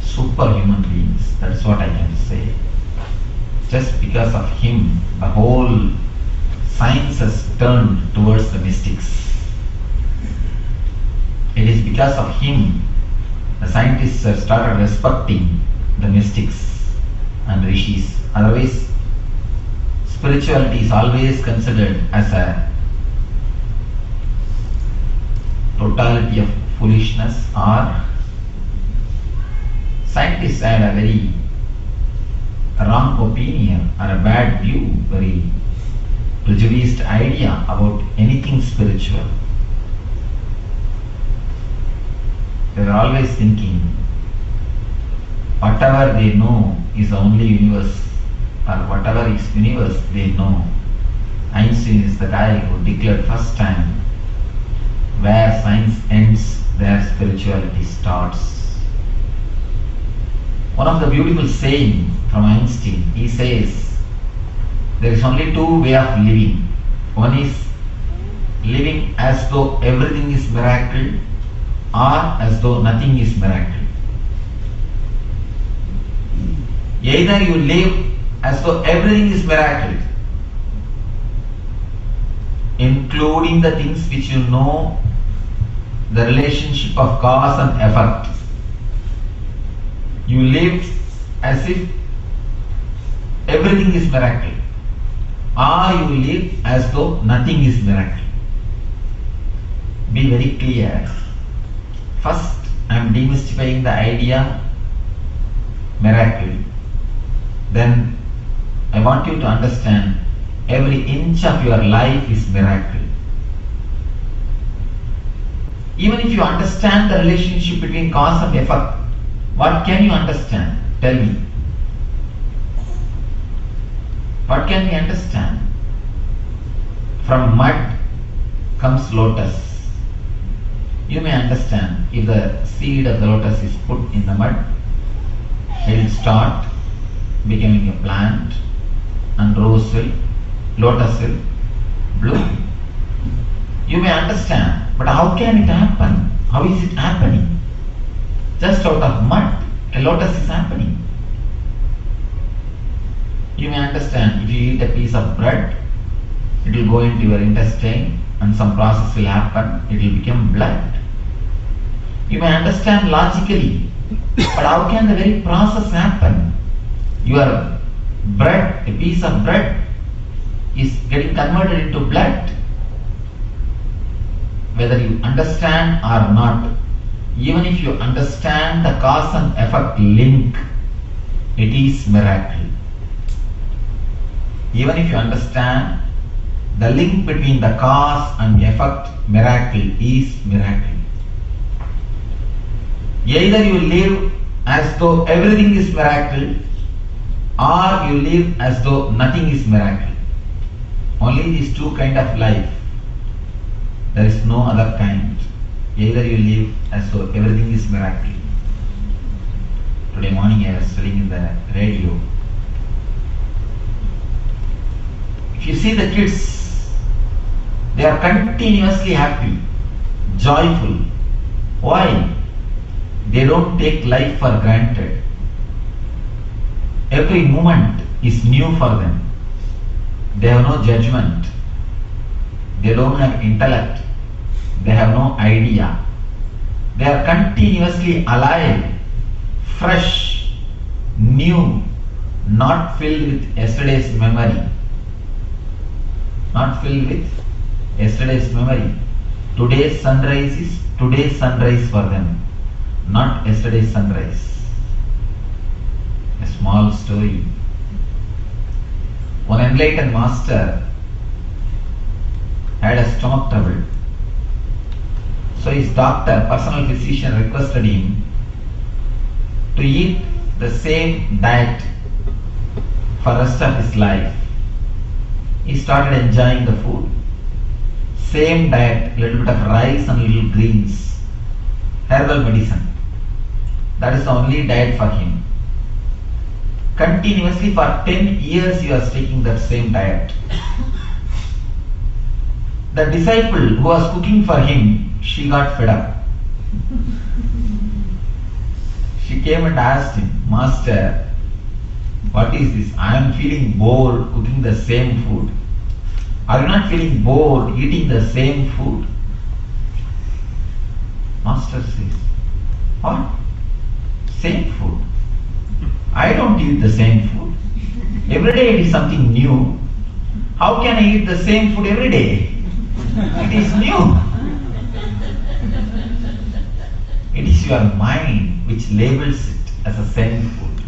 superhuman beings. That's what I can say. Just because of him, the whole science has turned towards the mystics. It is because of him the scientists have started respecting the mystics and rishis. Otherwise, spirituality is always considered as a totality of foolishness, or scientists had a very wrong opinion or a bad view, very prejudiced idea about anything spiritual. They were always thinking whatever they know is the only universe, or whatever is universe they know. Einstein is the guy who declared first time, where science ends, there spirituality starts. One of the beautiful saying from Einstein, he says, there is only two ways of living. One is living as though everything is miracle, or as though nothing is miracle. Either you live as though everything is miracle, including the things which you know, the relationship of cause and effect. You live as if everything is miracle, or you live as though nothing is miracle. Be very clear. First, I am demystifying the idea miracle. Then I want you to understand every inch of your life is miracle. Even if you understand the relationship between cause and effect, what can you understand? Tell me. What can we understand? From mud comes lotus. You may understand, if the seed of the lotus is put in the mud, it will start becoming a plant, and rose will, lotus will bloom. You may understand, but how can it happen? How is it happening? Just out of mud, a lotus is happening. You may understand, if you eat a piece of bread, it will go into your intestine and some process will happen, it will become blood. You may understand logically, but how can the very process happen? Your bread, a piece of bread, is getting converted into blood. Whether you understand or not, even if you understand the cause and effect link, it is miracle. Even if you understand the link between the cause and effect, miracle is miracle. Either you live as though everything is miracle, or you live as though nothing is miracle. Only these two kind of life. There is no other kind. Either you live as though everything is miracle. Today morning I was studying in the radio. If you see the kids, they are continuously happy, joyful. Why? They don't take life for granted. Every moment is new for them. They have no judgment. They don't have intellect. They have no idea. They are continuously alive, fresh, new, not filled with yesterday's memory. Not filled with yesterday's memory. Today's sunrise is today's sunrise for them, not yesterday's sunrise. A small story. One enlightened master had a stomach trouble. So his doctor, personal physician, requested him to eat the same diet for the rest of his life. He started enjoying the food. Same diet, little bit of rice and little greens, herbal medicine. That is the only diet for him. Continuously for 10 years he was taking that same diet. The disciple who was cooking for him, she got fed up. She came and asked him, Master, what is this? I am feeling bored cooking the same food. Are you not feeling bored eating the same food? Master says, what? Same food. I don't eat the same food. Every day it is something new. How can I eat the same food every day? It is new. It is your mind which labels it as a same food.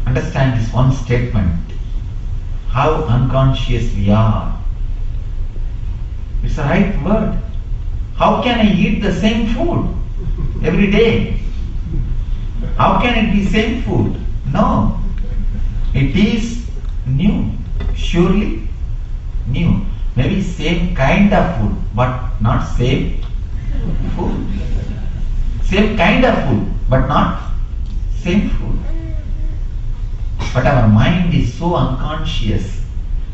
Understand this one statement. How unconscious we are. It's the right word. How can I eat the same food every day? How can it be same food? No. It is new. Surely new. Maybe same kind of food, but not same food. Same kind of food, but not same food. But our mind is so unconscious.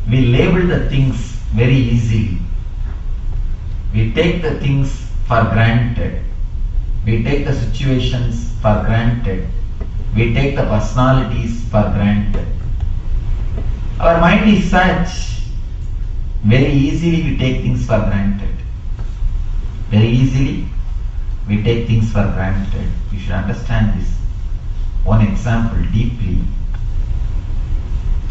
We label the things very easily. We take the things for granted. We take the situations for granted. We take the personalities for granted. Our mind is such. Very easily we take things for granted. Very easily we take things for granted. You should understand this. One example deeply.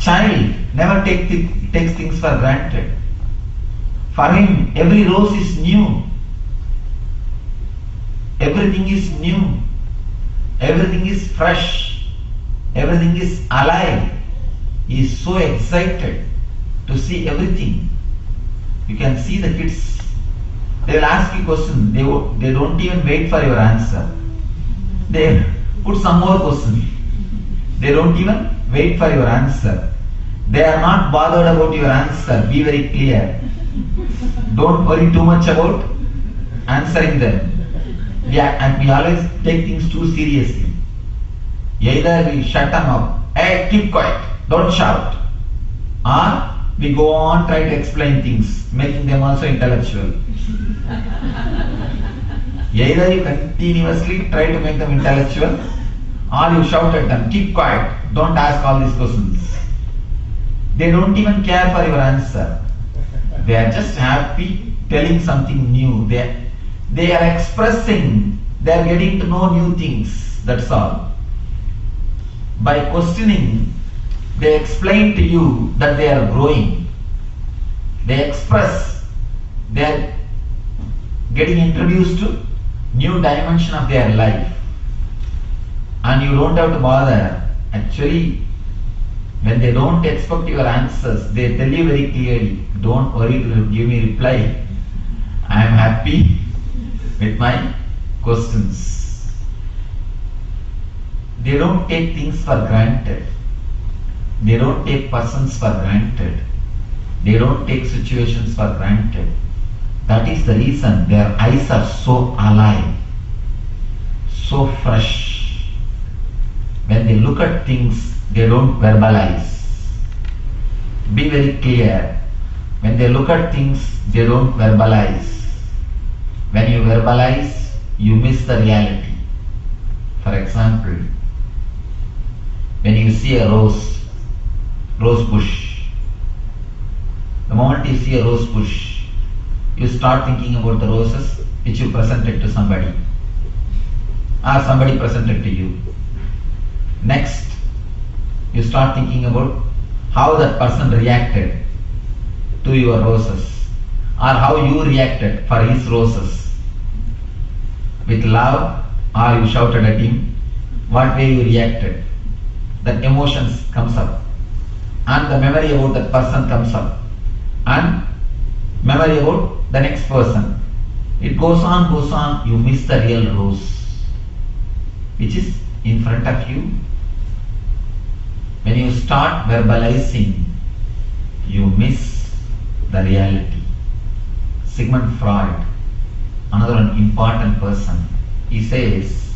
Child never takes things for granted. For him, every rose is new. Everything is new. Everything is fresh. Everything is alive. He is so excited to see everything. You can see the kids. They will ask you questions. They don't even wait for your answer. They put some more questions. They don't even wait for your answer. They are not bothered about your answer. Be very clear. Don't worry too much about answering them. And we always take things too seriously. Either we shut them up. Hey, keep quiet. Don't shout. Or we go on try to explain things, making them also intellectual. Either you continuously try to make them intellectual, or you shout at them, keep quiet, don't ask all these questions. They don't even care for your answer. They are just happy telling something new. They are expressing, they are getting to know new things, that's all. By questioning, they explain to you that they are growing. They express, they are getting introduced to new dimension of their life. And you don't have to bother. Actually, when they don't expect your answers, they tell you very clearly, don't worry to give me reply. I am happy with my questions. They don't take things for granted. They don't take persons for granted. They don't take situations for granted. That is the reason their eyes are so alive, so fresh. When they look at things, they don't verbalize. Be very clear. When they look at things, they don't verbalize. When you verbalize, you miss the reality. For example, when you see a rose bush, the moment you see a rose bush, you start thinking about the roses which you presented to somebody, or somebody presented to you. Next, you start thinking about how that person reacted to your roses, or how you reacted for his roses. With love, or you shouted at him, what way you reacted. That emotions comes up, and the memory about that person comes up, and memory about the next person. It goes on, you miss the real rose, which is in front of you. When you start verbalizing, you miss the reality. Sigmund Freud, another one important person, he says,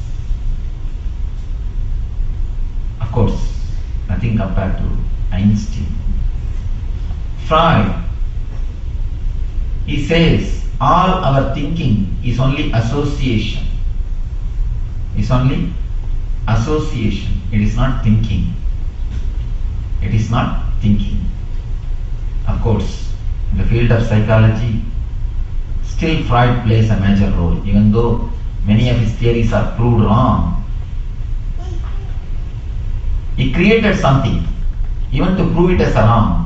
of course, nothing compared to Einstein. Freud, he says, all our thinking is only association. It's only association. It is not thinking. It is not thinking. Of course, in the field of psychology, still Freud plays a major role, even though many of his theories are proved wrong. He created something, even to prove it as a wrong.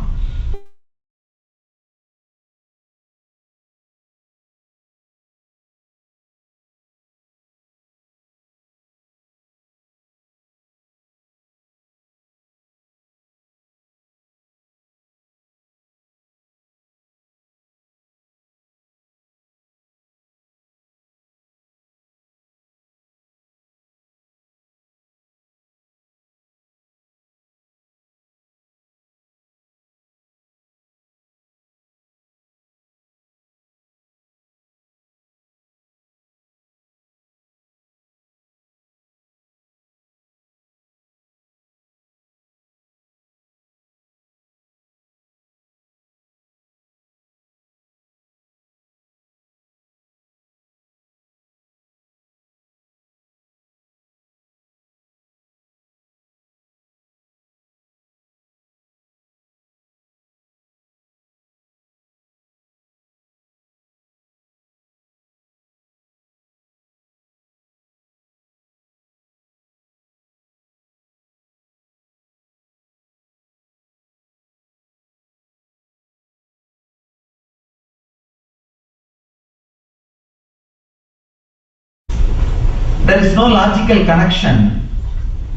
There is no logical connection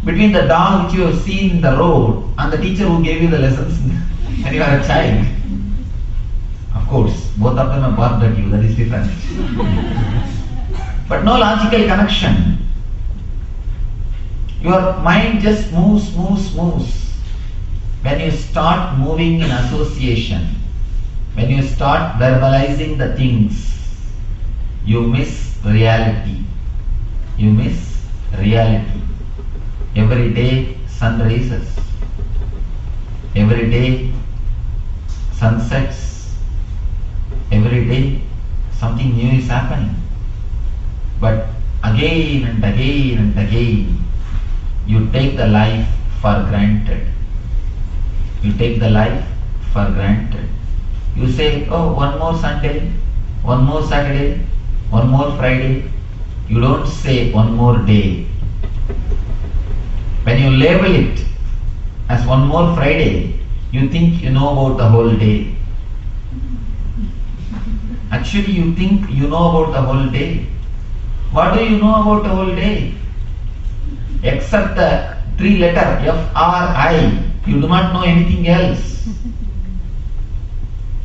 between the dog which you have seen in the road and the teacher who gave you the lessons when you are a child. Of course, both of them have barked at you, that is different. But no logical connection. Your mind just moves. When you start moving in association, when you start verbalizing the things, you miss reality. You miss reality. Every day sun rises. Every day sun sets. Every day something new is happening. But again and again, you take the life for granted. You take the life for granted. You say, oh, one more Sunday, one more Saturday, one more Friday. You don't say one more day. When you label it as one more Friday, you think you know about the whole day. Actually, you think you know about the whole day. What do you know about the whole day? Except the 3-letter F-R-I, you do not know anything else.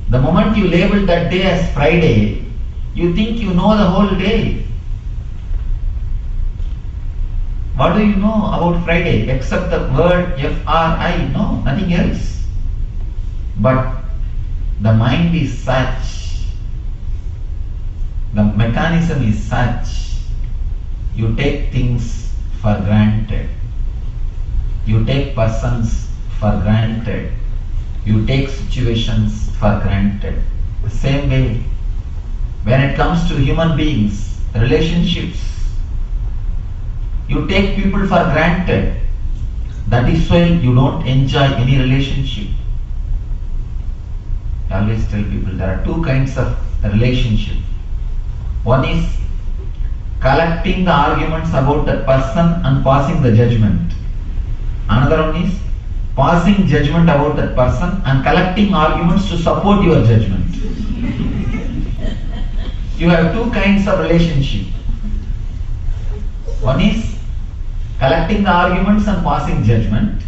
The moment you label that day as Friday, you think you know the whole day. What do you know about Friday except the word F-R-I? No, nothing else. But the mind is such, the mechanism is such, you take things for granted. You take persons for granted. You take situations for granted. The same way, when it comes to human beings, relationships, you take people for granted. That is why you don't enjoy any relationship. I always tell people there are two kinds of relationship. One is collecting the arguments about that person and passing the judgment. Another one is passing judgment about that person and collecting arguments to support your judgment. You have two kinds of relationship. One is collecting the arguments and passing judgment.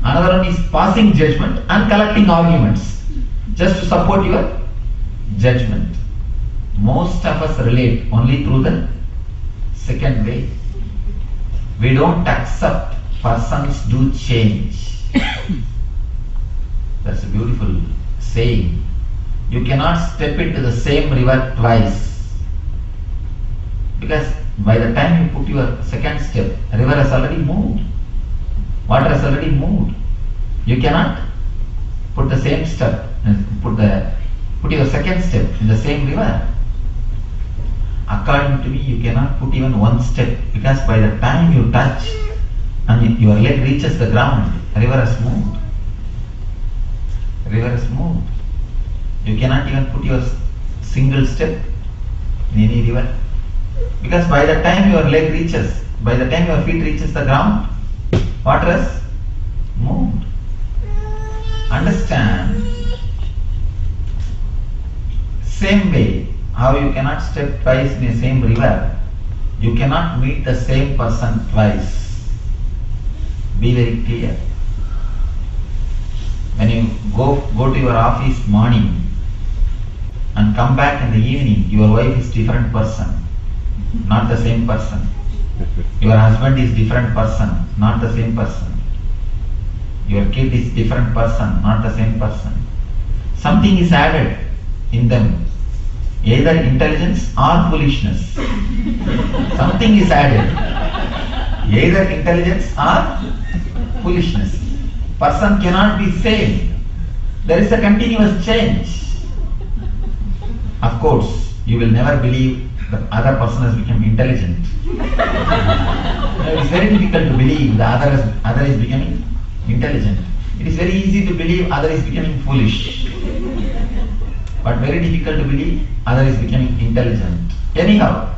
Another one is passing judgment and collecting arguments just to support your judgment. Most of us relate only through the second way. We don't accept persons do change. That's a beautiful saying. You cannot step into the same river twice, because by the time you put your second step, the river has already moved. Water has already moved. You cannot put the same step and put your second step in the same river. According to me, you cannot put even one step, because by the time you touch and your leg reaches the ground, the river has moved. The river has moved. You cannot even put your single step in any river, because by the time your leg reaches, by the time your feet reaches the ground, water has moved. Understand? Same way, how you cannot step twice in the same river, you cannot meet the same person twice. Be very clear. When you go to your office morning and come back in the evening, your wife is different person, not the same person. Your husband is different person, not the same person. Your kid is different person, not the same person. Something is added in them, either intelligence or foolishness. Something is added, either intelligence or foolishness. Person cannot be same. There is a continuous change. Of course, you will never believe the other person has become intelligent. It is very difficult to believe the other is becoming intelligent. It is very easy to believe other is becoming foolish, but very difficult to believe other is becoming intelligent. Anyhow,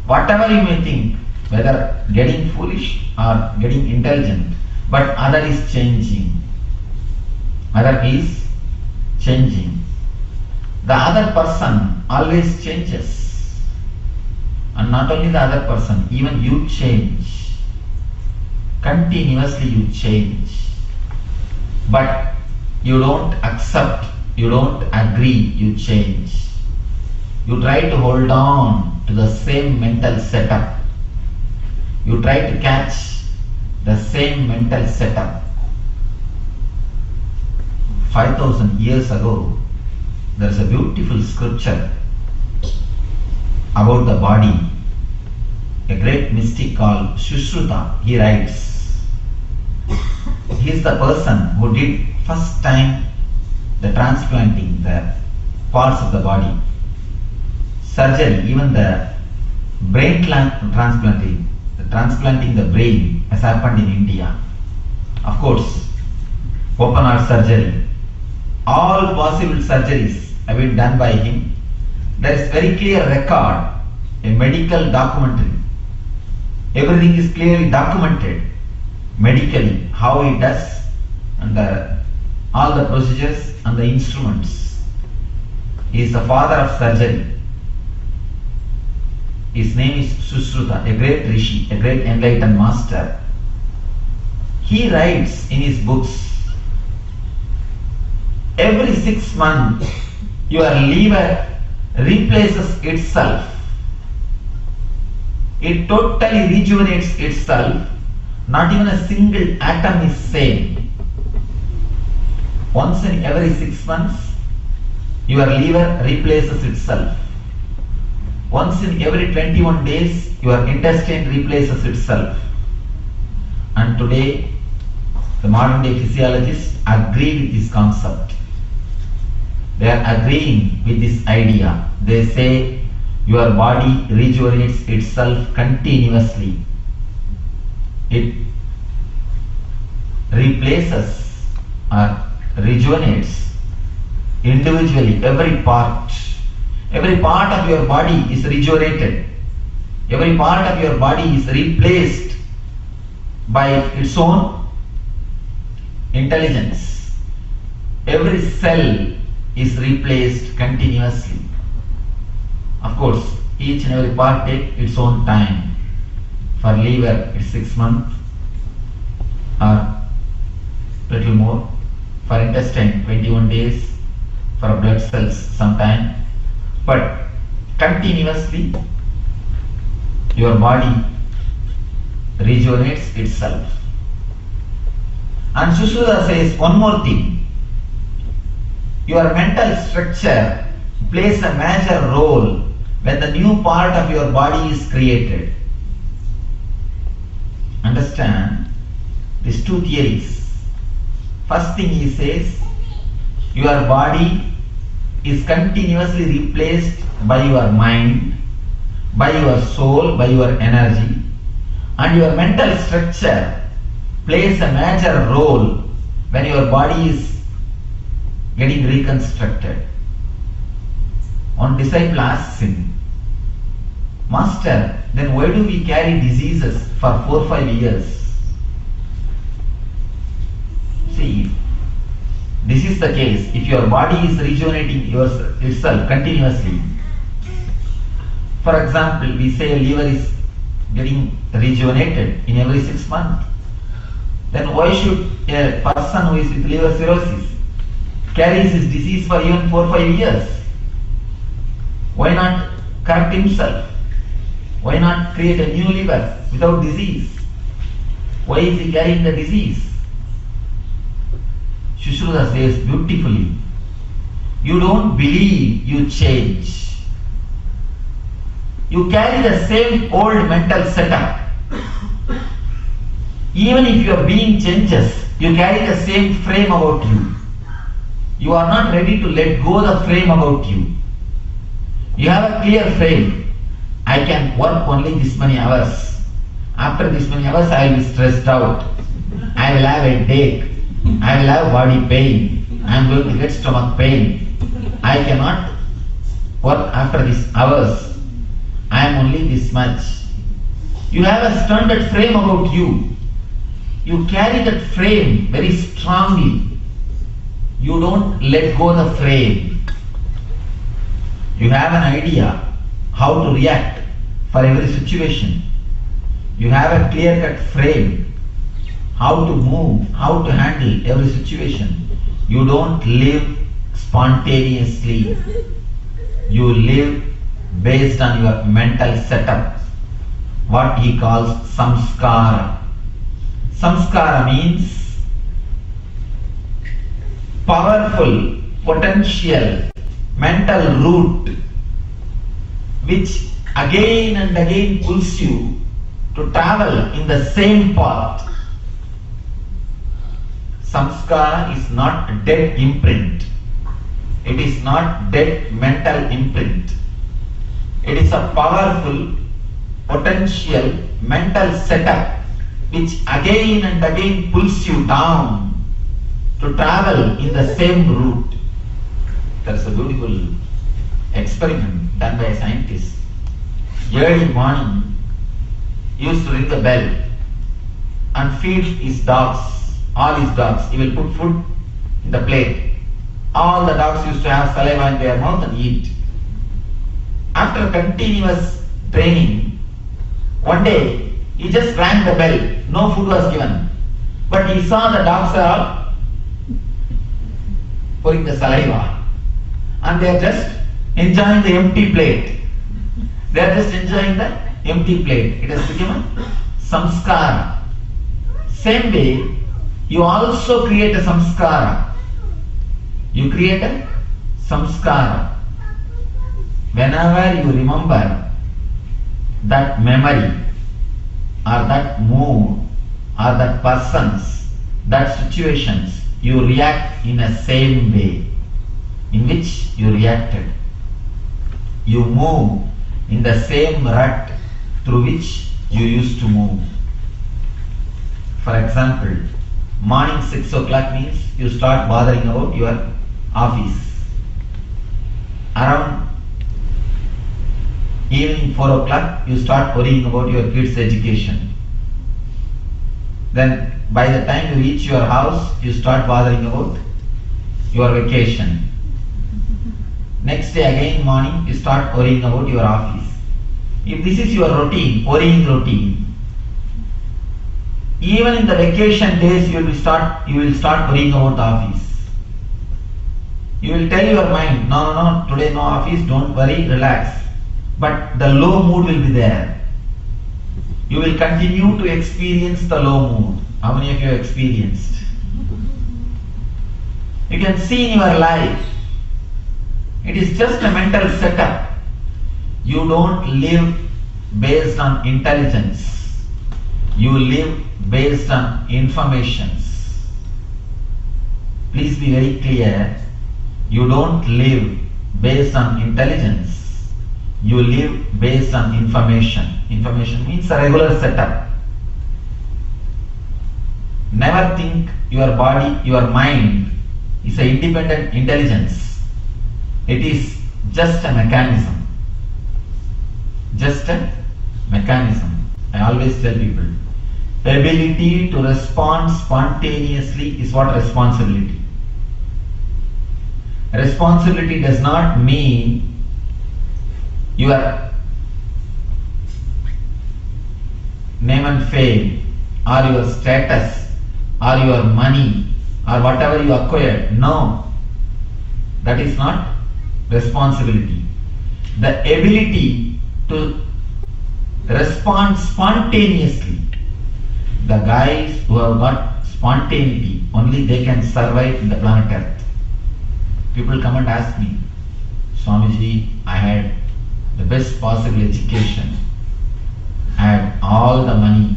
whatever you may think, whether getting foolish or getting intelligent, but other is changing. Other is changing. The other person always changes. And not only the other person, even you change. Continuously you change. But you don't accept, you don't agree, you change. You try to hold on to the same mental setup. You try to catch the same mental setup. 5,000 years ago, there is a beautiful scripture about the body. A great mystic called Sushruta, he writes, he is the person who did first time the transplanting the parts of the body. Surgery, even the brain transplanting the brain has happened in India. Of course, open heart surgery. All possible surgeries have been done by him. There is very clear record, a medical documentary. Everything is clearly documented medically, how he does and all the procedures and the instruments. He is the father of surgery. His name is Susruta, a great rishi, a great enlightened master. He writes in his books, every 6 months your liver replaces itself. It totally rejuvenates itself. Not even a single atom is same. Once in every 6 months, your liver replaces itself. Once in every 21 days, your intestine replaces itself. And today, the modern day physiologists agree with this concept. They are agreeing with this idea. They say your body rejuvenates itself continuously. It replaces or rejuvenates individually every part. Every part of your body is rejuvenated. Every part of your body is replaced by its own intelligence. Every cell is replaced continuously. Of course, each and every part takes its own time. For liver, it's 6 months or little more. For intestine, 21 days. For blood cells, some time. But continuously, your body rejuvenates itself. And Susruta says one more thing. Your mental structure plays a major role when the new part of your body is created. Understand these two theories. First thing he says, your body is continuously replaced by your mind, by your soul, by your energy, and your mental structure plays a major role when your body is getting reconstructed. One disciple asks him, Master, then why do we carry diseases for 4 or 5 years? See, this is the case. If your body is rejuvenating itself continuously, for example, we say liver is getting rejuvenated in every 6 months, then why should a person who is with liver cirrhosis carries his disease for even 4 or 5 years? Why not correct himself? Why not create a new liver without disease? Why is he carrying the disease? Susruta says beautifully, you don't believe you change. You carry the same old mental setup. Even if your being changes, you carry the same frame about you. You are not ready to let go the frame about you. You have a clear frame. I can work only this many hours. After this many hours, I will be stressed out. I will have a headache. I will have body pain. I am going to get stomach pain. I cannot work after these hours. I am only this much. You have a standard frame about you. You carry that frame very strongly. You don't let go the frame. You have an idea how to react for every situation. You have a clear-cut frame how to move, how to handle every situation. You don't live spontaneously. You live based on your mental setup, what he calls samskara. Samskara means powerful, potential, mental root which again and again pulls you to travel in the same path. Samskara is not dead imprint. It is not dead mental imprint. It is a powerful, potential mental setup which again and again pulls you down to travel in the same route. There's a beautiful experiment done by a scientist. Early morning, he used to ring the bell and feed his dogs, all his dogs. He will put food in the plate. All the dogs used to have saliva in their mouth and eat. After continuous training, one day he just rang the bell. No food was given. But he saw the dogs are all pouring the saliva. And they are just enjoying the empty plate. They are just enjoying the empty plate. It has become a samskara. Same way, you also create a samskara. You create a samskara. Whenever you remember that memory or that mood or that persons, that situations, you react in a same way in which you reacted. You move in the same rut through which you used to move. For example, morning 6 o'clock means you start bothering about your office. Around evening 4 o'clock, you start worrying about your kids' education. Then by the time you reach your house, you start bothering about your vacation. Next day again morning, you start worrying about your office. If this is your routine, worrying routine, even in the vacation days you will start worrying about the office. You will tell your mind, no, today no office, don't worry, relax. But the low mood will be there. You will continue to experience the low mood. How many of you have experienced? You can see in your life, it is just a mental setup. You don't live based on intelligence. You live based on informations. Please be very clear. You don't live based on intelligence. You live based on information. Information means a regular setup. Never think your body, your mind is an independent intelligence. It is just a mechanism. Just a mechanism. I always tell people, ability to respond spontaneously is what responsibility. Responsibility does not mean your name and fame or your status or your money or whatever you acquired. No, that is not responsibility. The ability to respond spontaneously. The guys who have got spontaneity, only they can survive in the planet Earth. People come and ask me, Swamiji, I had the best possible education. I had all the money.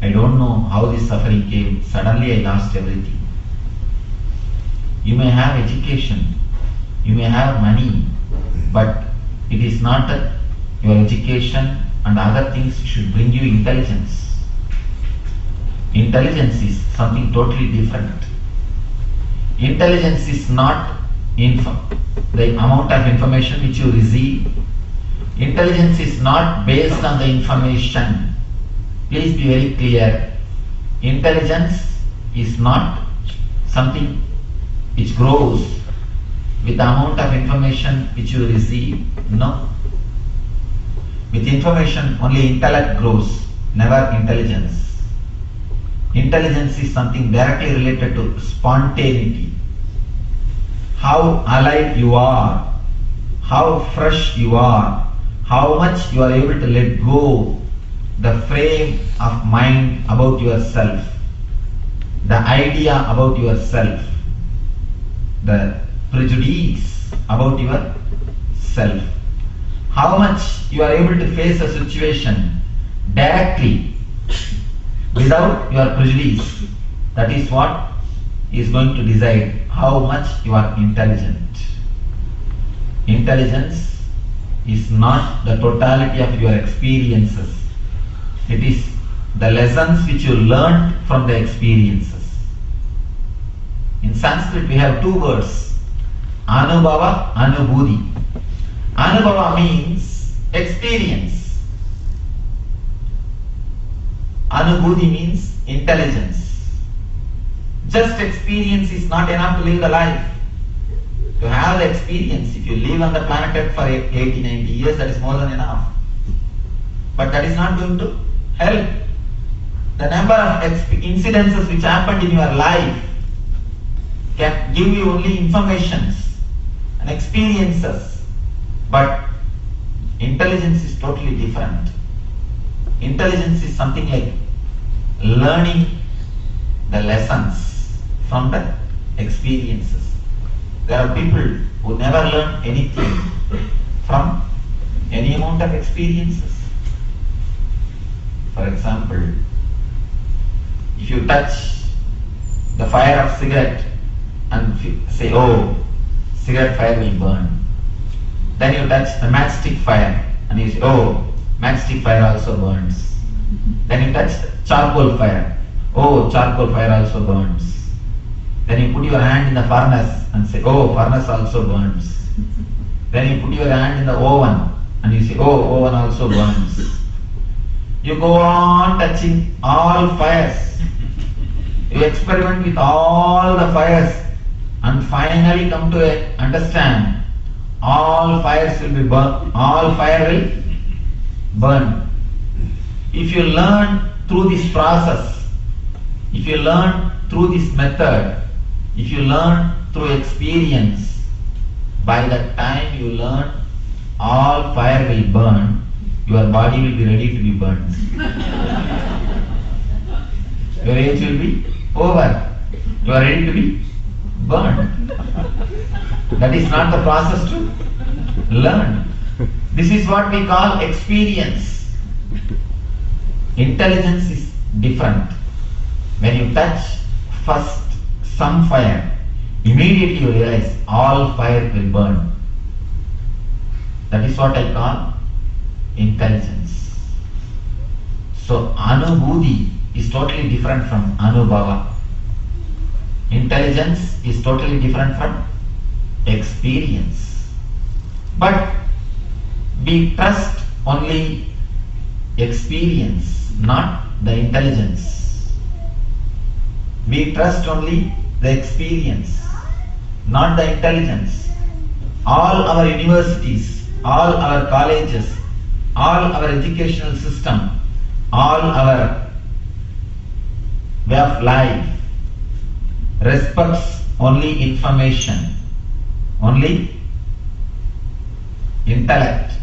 I don't know how this suffering came. Suddenly I lost everything. You may have education, you may have money, but it is not that your education and other things should bring you intelligence. Intelligence is something totally different. Intelligence is not the amount of information which you receive. Intelligence is not based on the information. Please be very clear. Intelligence is not something which grows with the amount of information which you receive. No. With information only intellect grows, never intelligence. Intelligence is something directly related to spontaneity. How alive you are, how fresh you are, how much you are able to let go the frame of mind about yourself, the idea about yourself, the prejudice about yourself. How much you are able to face a situation directly without your prejudice. That is what is going to decide how much you are intelligent. Intelligence is not the totality of your experiences. It is the lessons which you learned from the experiences. In Sanskrit we have two words, Anubhava, Anubhuti. Anubhava means experience. Anubhuti means intelligence. Just experience is not enough to live the life. To have the experience, if you live on the planet Earth for 80, 90 years, that is more than enough. But that is not going to help. The number of incidences which happened in your life can give you only informations and experiences. But intelligence is totally different. Intelligence is something like learning the lessons from the experiences. There are people who never learn anything from any amount of experiences. For example, if you touch the fire of cigarette and say, oh, cigarette fire will burn. Then you touch the matchstick fire and you say, oh, matchstick fire also burns. Then you touch charcoal fire. Oh, charcoal fire also burns. Then you put your hand in the furnace and say, oh, furnace also burns. Then you put your hand in the oven and you say, oh, oven also burns. You go on touching all fires. You experiment with all the fires and finally come to understand all fires will be burned. All fire will burn. If you learn through this process, if you learn through this method, if you learn through experience, by the time you learn all fire will burn, your body will be ready to be burned. Your age will be over. You are ready to be burned. That is not the process to learn. This is what we call experience. Intelligence is different. When you touch first some fire, immediately you realize all fire will burn. That is what I call intelligence. So Anubhuti is totally different from Anubhava. Intelligence is totally different from experience. But we trust only experience, not the intelligence. We trust only the experience, not the intelligence. All our universities, all our colleges, all our educational system, all our way of life respects only information, only intellect,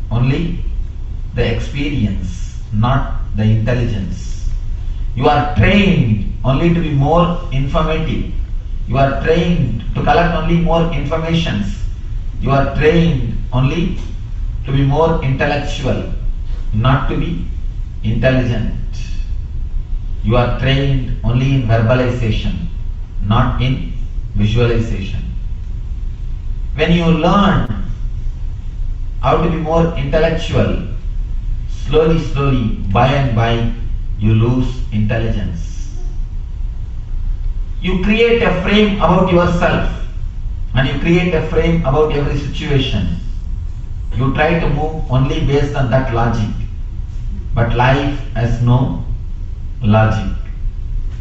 only the experience, not the intelligence. You are trained only to be more informative. You are trained to collect only more informations. You are trained only to be more intellectual, not to be intelligent. You are trained only in verbalization, not in visualization. When you learn how to be more intellectual, slowly, by and by, you lose intelligence. You create a frame about yourself and you create a frame about every situation. You try to move only based on that logic. But life has no logic.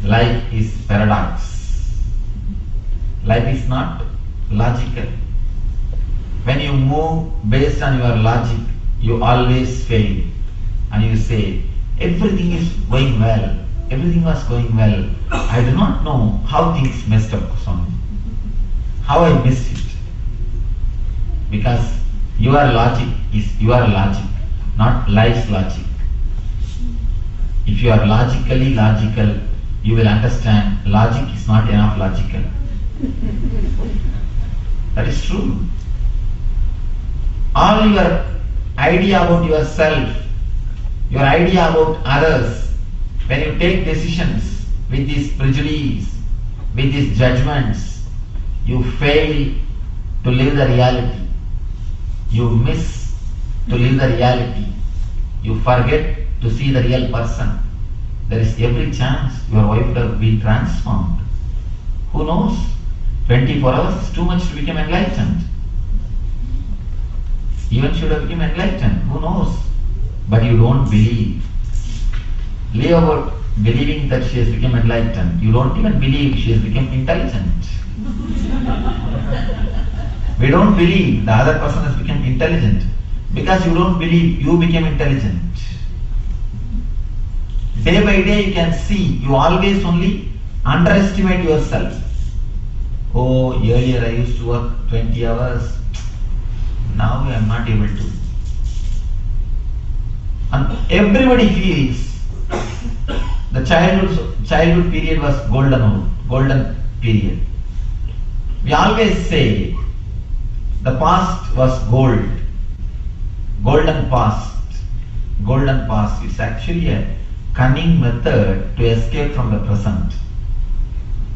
Life is paradox. Life is not logical. When you move based on your logic, you always fail. And you say, everything is going well. Everything was going well. I do not know how things messed up, Swami. How I missed it. Because your logic is your logic, not life's logic. If you are logically logical, you will understand logic is not enough logical. That is true. All your idea about yourself, your idea about others, when you take decisions with these prejudice, with these judgments, you fail to live the reality. You miss to live the reality. You forget to see the real person. There is every chance your wife would have been transformed. Who knows? 24 hours is too much to become enlightened. Even should have become enlightened. Who knows? But you don't believe. Leave about believing that she has become enlightened. You don't even believe she has become intelligent. We don't believe the other person has become intelligent because you don't believe you became intelligent. Day by day you can see, you always only underestimate yourself. Oh, earlier I used to work 20 hours. Now I am not able to. And everybody feels the childhood period was golden period. We always say the past was gold. Golden past. Golden past is actually a cunning method to escape from the present.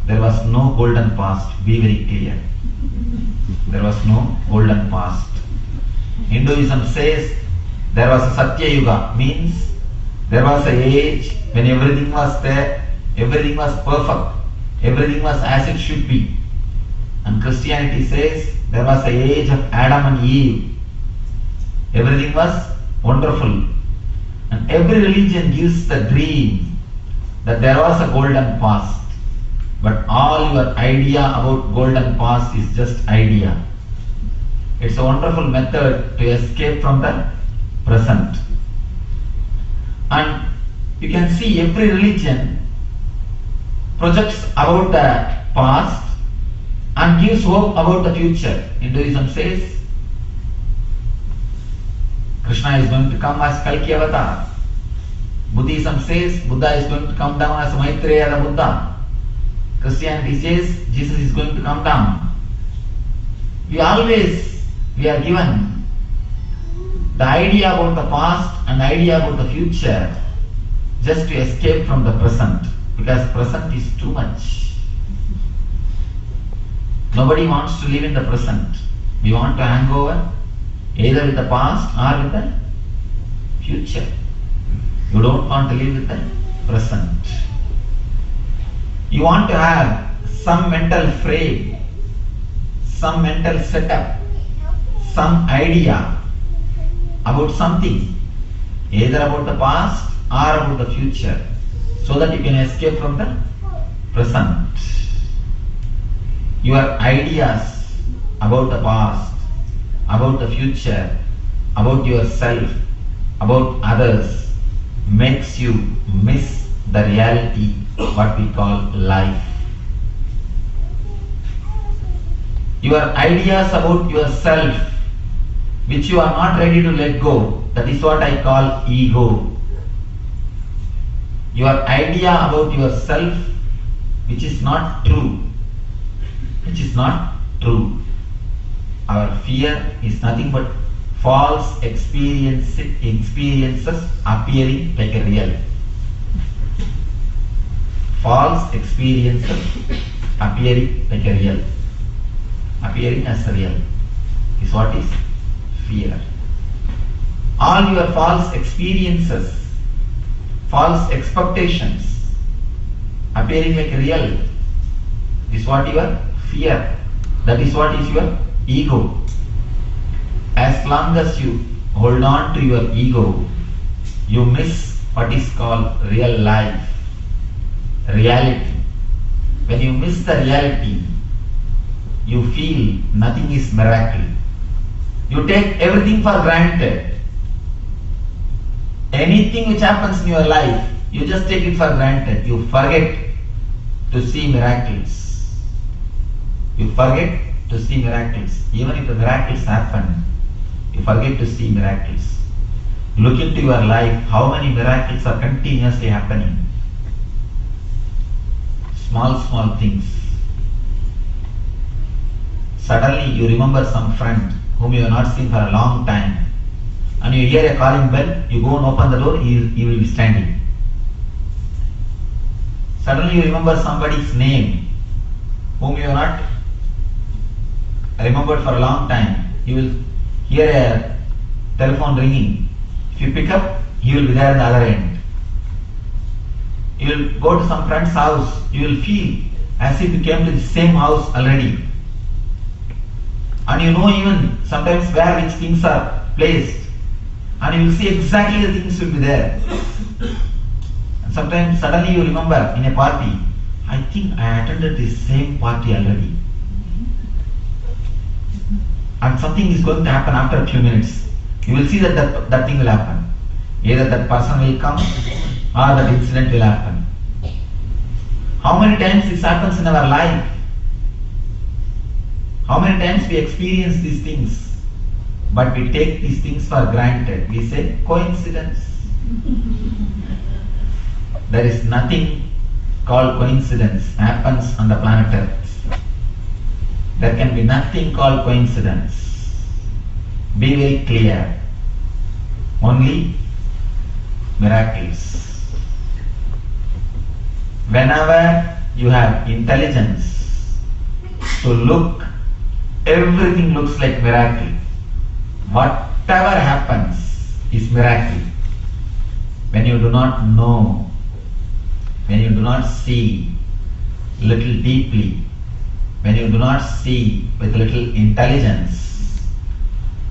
There was no golden past. Be very clear. There was no golden past. Hinduism says there was a Satya Yuga, means there was an age when everything was there, everything was perfect, everything was as it should be. And Christianity says there was an age of Adam and Eve. Everything was wonderful. And every religion gives the dream that there was a golden past. But all your idea about golden past is just idea. It's a wonderful method to escape from the present. And you can see every religion projects about the past and gives hope about the future. Hinduism says Krishna is going to come as Kalki avatar. Buddhism says Buddha is going to come down as Maitreya the Buddha. Christianity says Jesus is going to come down. We are given the idea about the past and the idea about the future just to escape from the present, because present is too much. Nobody wants to live in the present. We want to hang over either with the past or with the future. You don't want to live with the present. You want to have some mental frame, some mental setup, some idea about something, either about the past or about the future, so that you can escape from the present. Your ideas about the past, about the future, about yourself, about others, makes you miss the reality, what we call life. Your ideas about yourself, which you are not ready to let go, that is what I call ego. Your idea about yourself, which is not true, which is not true. Our fear is nothing but false experiences appearing like a real. False experiences appearing like a real. Appearing as a real is what is fear. All your false experiences, false expectations appearing like a real is what your fear. That is what is your ego. As long as you hold on to your ego, you miss what is called real life, reality. When you miss the reality, you feel nothing is miracle. You take everything for granted. Anything which happens in your life, you just take it for granted. You forget to see miracles. You forget to see miracles. Even if the miracles happen, you forget to see miracles. Look into your life, how many miracles are continuously happening. Small things. Suddenly you remember some friend whom you have not seen for a long time, and you hear a calling bell, you go and open the door, he will be standing. Suddenly you remember somebody's name whom you have not remembered for a long time. You will hear a telephone ringing. If you pick up, he will be there at the other end. You will go to some friend's house, you will feel as if you came to the same house already. And you know even sometimes where which things are placed. And you will see exactly the things will be there. And sometimes suddenly you remember in a party, I think I attended this same party already. And something is going to happen after a few minutes. You will see that thing will happen. Either that person will come or that incident will happen. How many times this happens in our life? How many times we experience these things, but we take these things for granted. We say, coincidence. There is nothing called coincidence happens on the planet Earth. There can be nothing called coincidence. Be very clear. Only miracles. Whenever you have intelligence to look, everything looks like miracle. Whatever happens is miracle. When you do not know, when you do not see little deeply, when you do not see with little intelligence,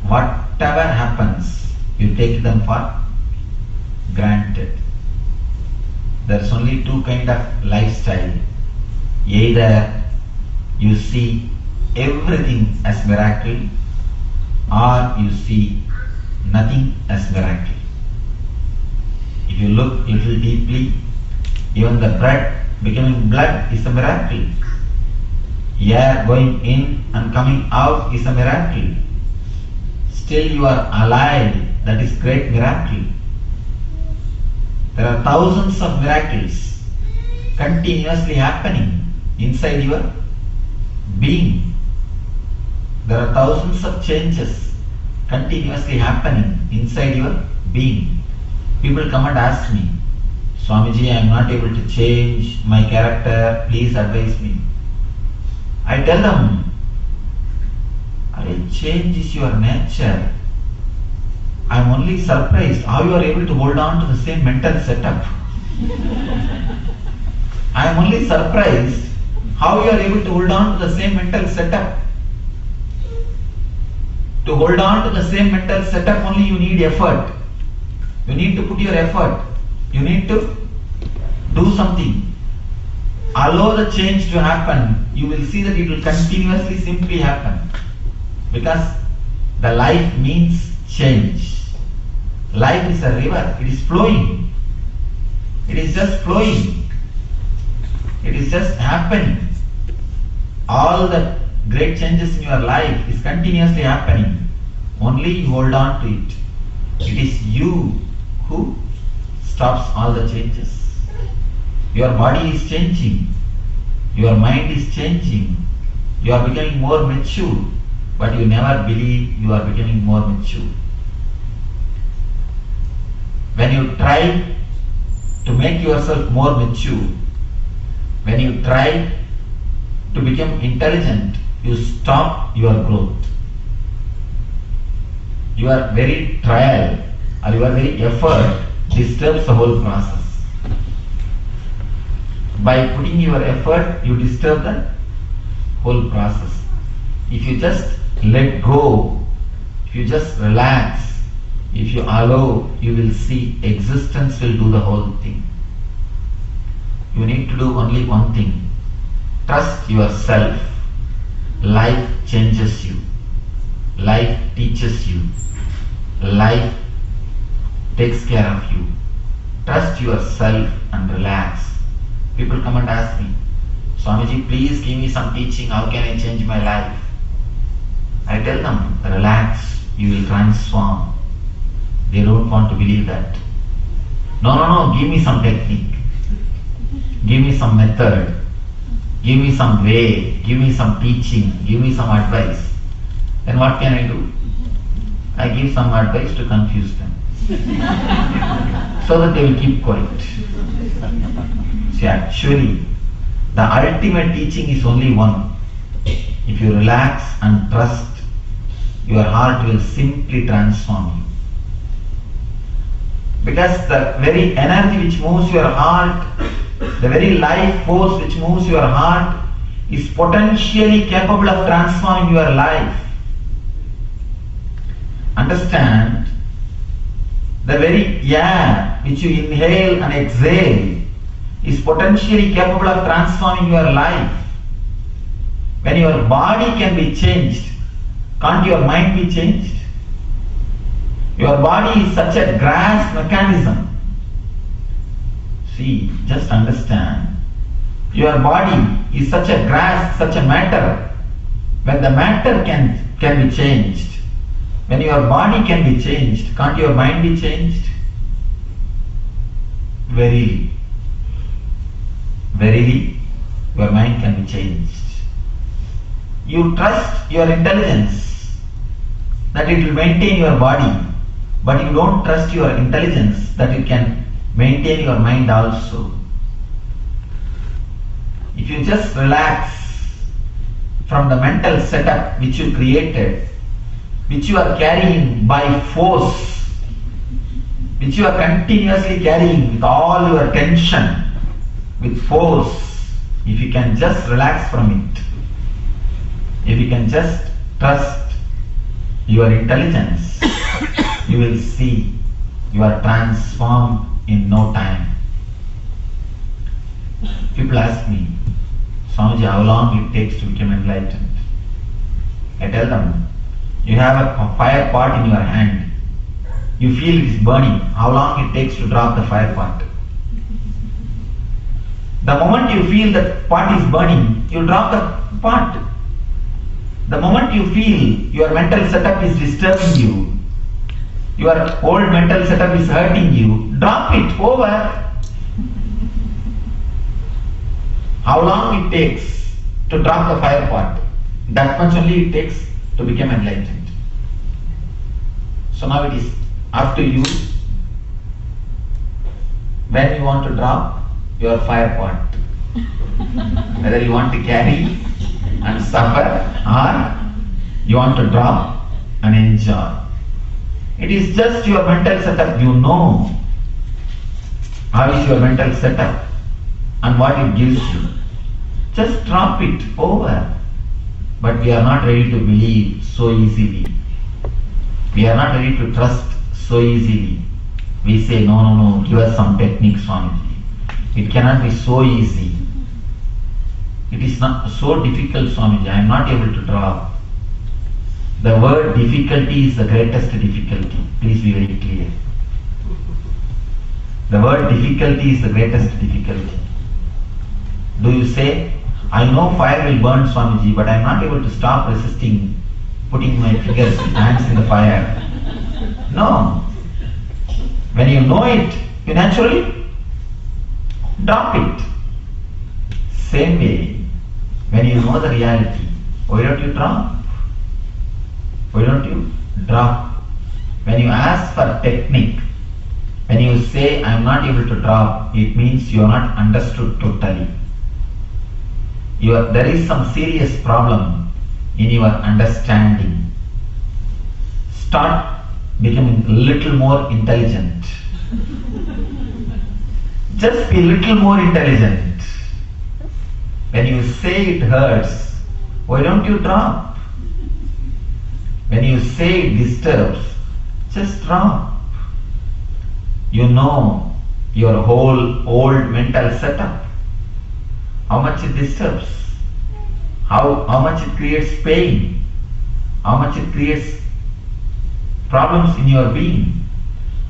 whatever happens, you take them for granted. There is only two kind of lifestyle. Either you see everything as miracle, or you see nothing as miracle. If you look little deeply, even the bread becoming blood is a miracle. Air going in and coming out is a miracle. Still you are alive, that is great miracle. There are thousands of miracles continuously happening inside your being. There are thousands of changes continuously happening inside your being. People come and ask me, Swamiji, I am not able to change my character, please advise me. I tell them, change is your nature. I am only surprised how you are able to hold on to the same mental setup. I am only surprised how you are able to hold on to the same mental setup. To hold on to the same mental setup only you need effort. You need to put your effort. You need to do something. Allow the change to happen. You will see that it will continuously simply happen. Because the life means change. Life is a river. It is flowing. It is just flowing. It is just happening. All the great changes in your life is continuously happening. Only you hold on to it. It is you who stops all the changes. Your body is changing. Your mind is changing. You are becoming more mature. But you never believe you are becoming more mature. When you try to make yourself more mature, when you try to become intelligent, you stop your growth. Your very trial or your very effort disturbs the whole process. By putting your effort, you disturb the whole process. If you just let go, if you just relax, if you allow, you will see existence will do the whole thing. You need to do only one thing. Trust yourself. Life changes you. Life teaches you. Life takes care of you. Trust yourself and relax. People come and ask me, Swamiji, please give me some teaching. How can I change my life? I tell them, relax, you will transform. They don't want to believe that. No, give me some technique. Give me some method. Give me some way. Give me some teaching. Give me some advice. Then what can I do? I give some advice to confuse them. So that they will keep quiet. See, actually, the ultimate teaching is only one. If you relax and trust, your heart will simply transform you. Because the very energy which moves your heart The very life force which moves your heart is potentially capable of transforming your life. Understand, the very air which you inhale and exhale is potentially capable of transforming your life. When your body can be changed, can't your mind be changed? Your body is such a grass mechanism. See, just understand. Your body is such a grass, such a matter. When the matter can be changed, when your body can be changed, can't your mind be changed? Verily, your mind can be changed. You trust your intelligence that it will maintain your body, but you don't trust your intelligence that it can maintain your mind also. If you just relax from the mental setup which you created, which you are carrying by force, which you are continuously carrying with all your tension, with force, if you can just relax from it, if you can just trust your intelligence, you will see you are transformed in no time. People ask me, Swamiji, how long it takes to become enlightened? I tell them, you have a fire pot in your hand. You feel it is burning. How long it takes to drop the fire pot? The moment you feel that pot is burning, you drop the pot. The moment you feel your mental setup is disturbing you, your old mental setup is hurting you, drop it, over. How long it takes to drop the fire pot? That much only it takes to become enlightened. So now it is up to you when you want to drop your fire pot. Whether you want to carry and suffer or you want to drop and enjoy. It is just your mental setup. You know how is your mental setup and what it gives you. Just drop it, over. But we are not ready to believe so easily. We are not ready to trust so easily. We say, no, give us some techniques, Swamiji. It cannot be so easy. It is not so difficult, Swamiji. I am not able to drop. The word difficulty is the greatest difficulty. Please be very clear. The word difficulty is the greatest difficulty. Do you say, I know fire will burn, Swamiji, but I am not able to stop resisting putting my fingers, hands in the fire? No. When you know it, you naturally drop it. Same way, when you know the reality, why don't you drop? Why don't you drop? When you ask for technique, when you say, I am not able to drop, it means you are not understood totally. There is some serious problem in your understanding. Start becoming a little more intelligent. Just be a little more intelligent. When you say it hurts, why don't you drop? When you say it disturbs, just drop. You know your whole old mental setup. How much it disturbs, how much it creates pain, how much it creates problems in your being.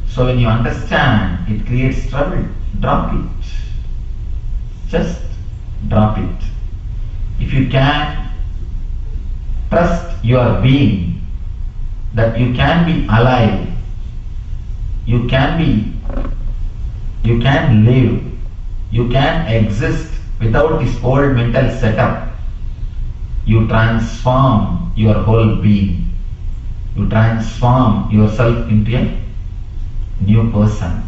So when you understand it creates trouble, drop it. Just drop it. If you can trust your being, that you can be alive, you can live, you can exist without this old mental setup. You transform your whole being. You transform yourself into a new person.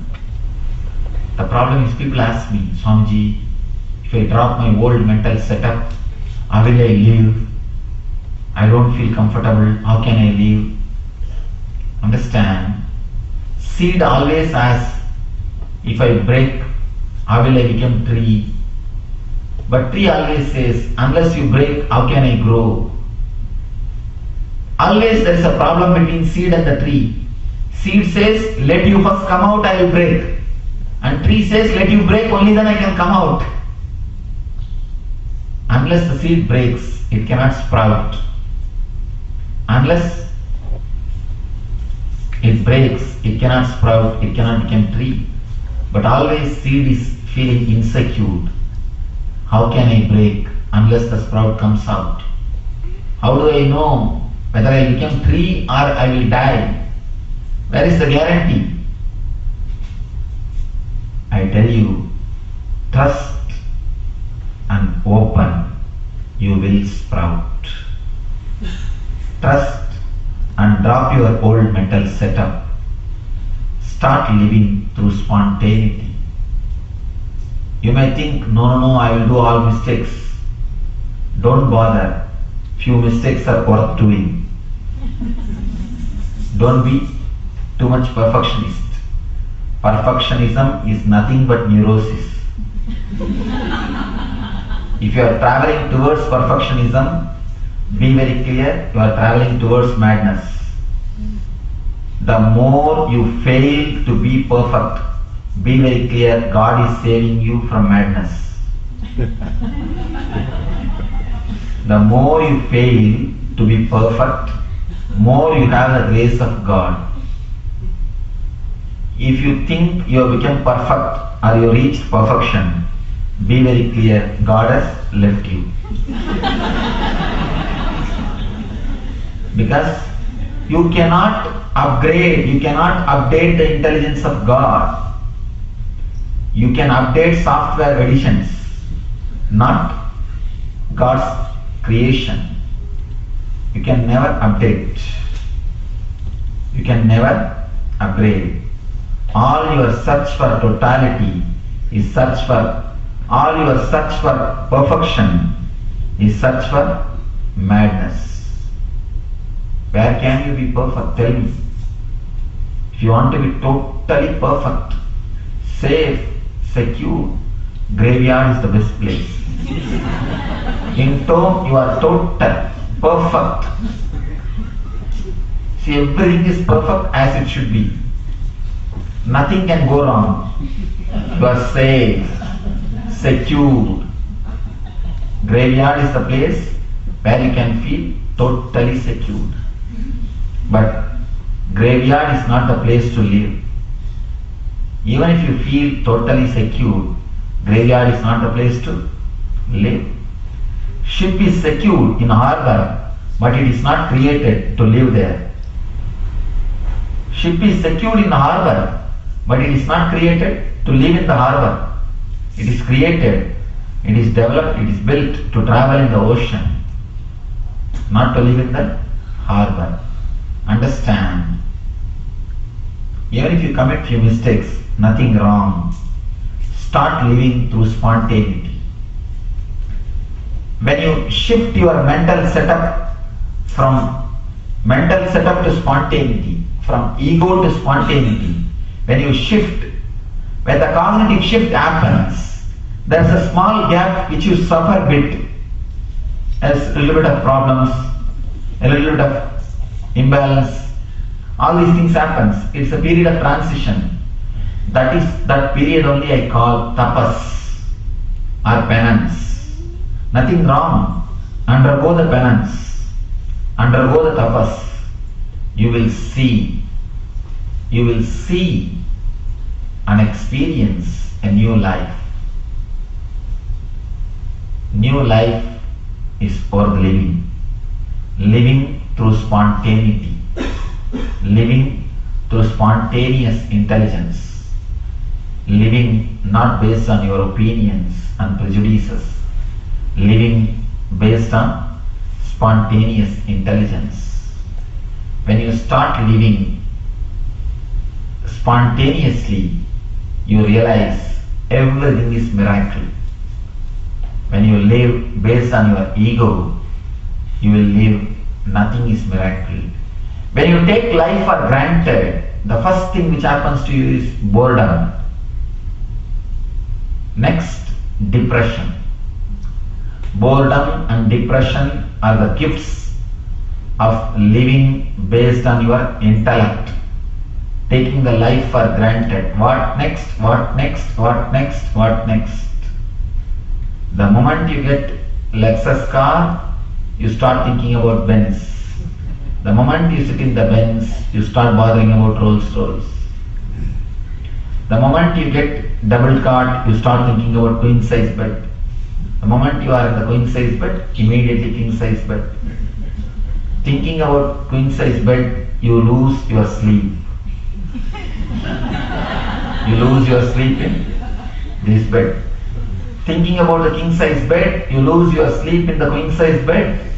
The problem is, people ask me, Swamiji, if I drop my old mental setup, how will I live? I don't feel comfortable. How can I live? Understand, seed always asks, if I break How will I become tree? But tree always says, unless you break, how can I grow? Always there is a problem between seed and the tree. Seed says, let you first come out, I will break. And tree says, let you break, only then I can come out. Unless the seed breaks, it cannot sprout. Unless it breaks, it cannot sprout, it cannot become tree. But always seed is feeling insecure. How can I break unless the sprout comes out? How do I know whether I become tree or I will die? Where is the guarantee? I tell you, trust and open, you will sprout. Trust and drop your old mental setup. Start living through spontaneity. You may think, no, I will do all mistakes. Don't bother. Few mistakes are worth doing. Don't be too much perfectionist. Perfectionism is nothing but neurosis. If you are traveling towards perfectionism, be very clear, you are traveling towards madness. The more you fail to be perfect, be very clear, God is saving you from madness. The more you fail to be perfect, more you have the grace of God. If you think you have become perfect or you reached perfection, be very clear, God has left you. Because you cannot upgrade, you cannot update the intelligence of God. You can update software editions, not God's creation. You can never update. You can never upgrade. All your search for totality is search for, all your search for perfection is search for madness. Where can you be perfect? Tell me. If you want to be totally perfect, safe, secure, graveyard is the best place. In tomb you are total, perfect. See, everything is perfect as it should be. Nothing can go wrong. You are safe, secure. Graveyard is the place where you can feel totally secure. But graveyard is not the place to live. Even if you feel totally secure, graveyard is not the place to live. Ship is secure in harbor, but it is not created to live there. Ship is secure in the harbor, but it is not created to live in the harbor. It is created, it is developed, it is built to travel in the ocean, not to live in the harbor. Understand. Even if you commit few mistakes, nothing wrong. Start living through spontaneity. When you shift your mental setup from mental setup to spontaneity, from ego to spontaneity, when you shift, when the cognitive shift happens, there is a small gap which you suffer a bit, as a little bit of problems, a little bit of imbalance, all these things happens. It's a period of transition. That period only I call tapas or penance. Nothing wrong. Undergo the penance. Undergo the tapas. You will see and experience a new life. New life is for the living. Living through spontaneity. Living through spontaneous intelligence. Living not based on your opinions and prejudices. Living based on spontaneous intelligence. When you start living spontaneously, you realize everything is miracle. When you live based on your ego, you will live nothing is miracle. When you take life for granted, the first thing which happens to you is boredom. Next, depression. Boredom and depression are the gifts of living based on your intellect, taking the life for granted. What next? What next? What next? What next? The moment you get Lexus car, you start thinking about Benz. The moment you sit in the Benz, you start bothering about Rolls Royce. The moment you get double cot, you start thinking about queen size bed. The moment you are in the queen size bed, immediately king size bed. Thinking about queen size bed, you lose your sleep. You lose your sleep in this bed. Thinking about the king size bed, you lose your sleep in the queen size bed.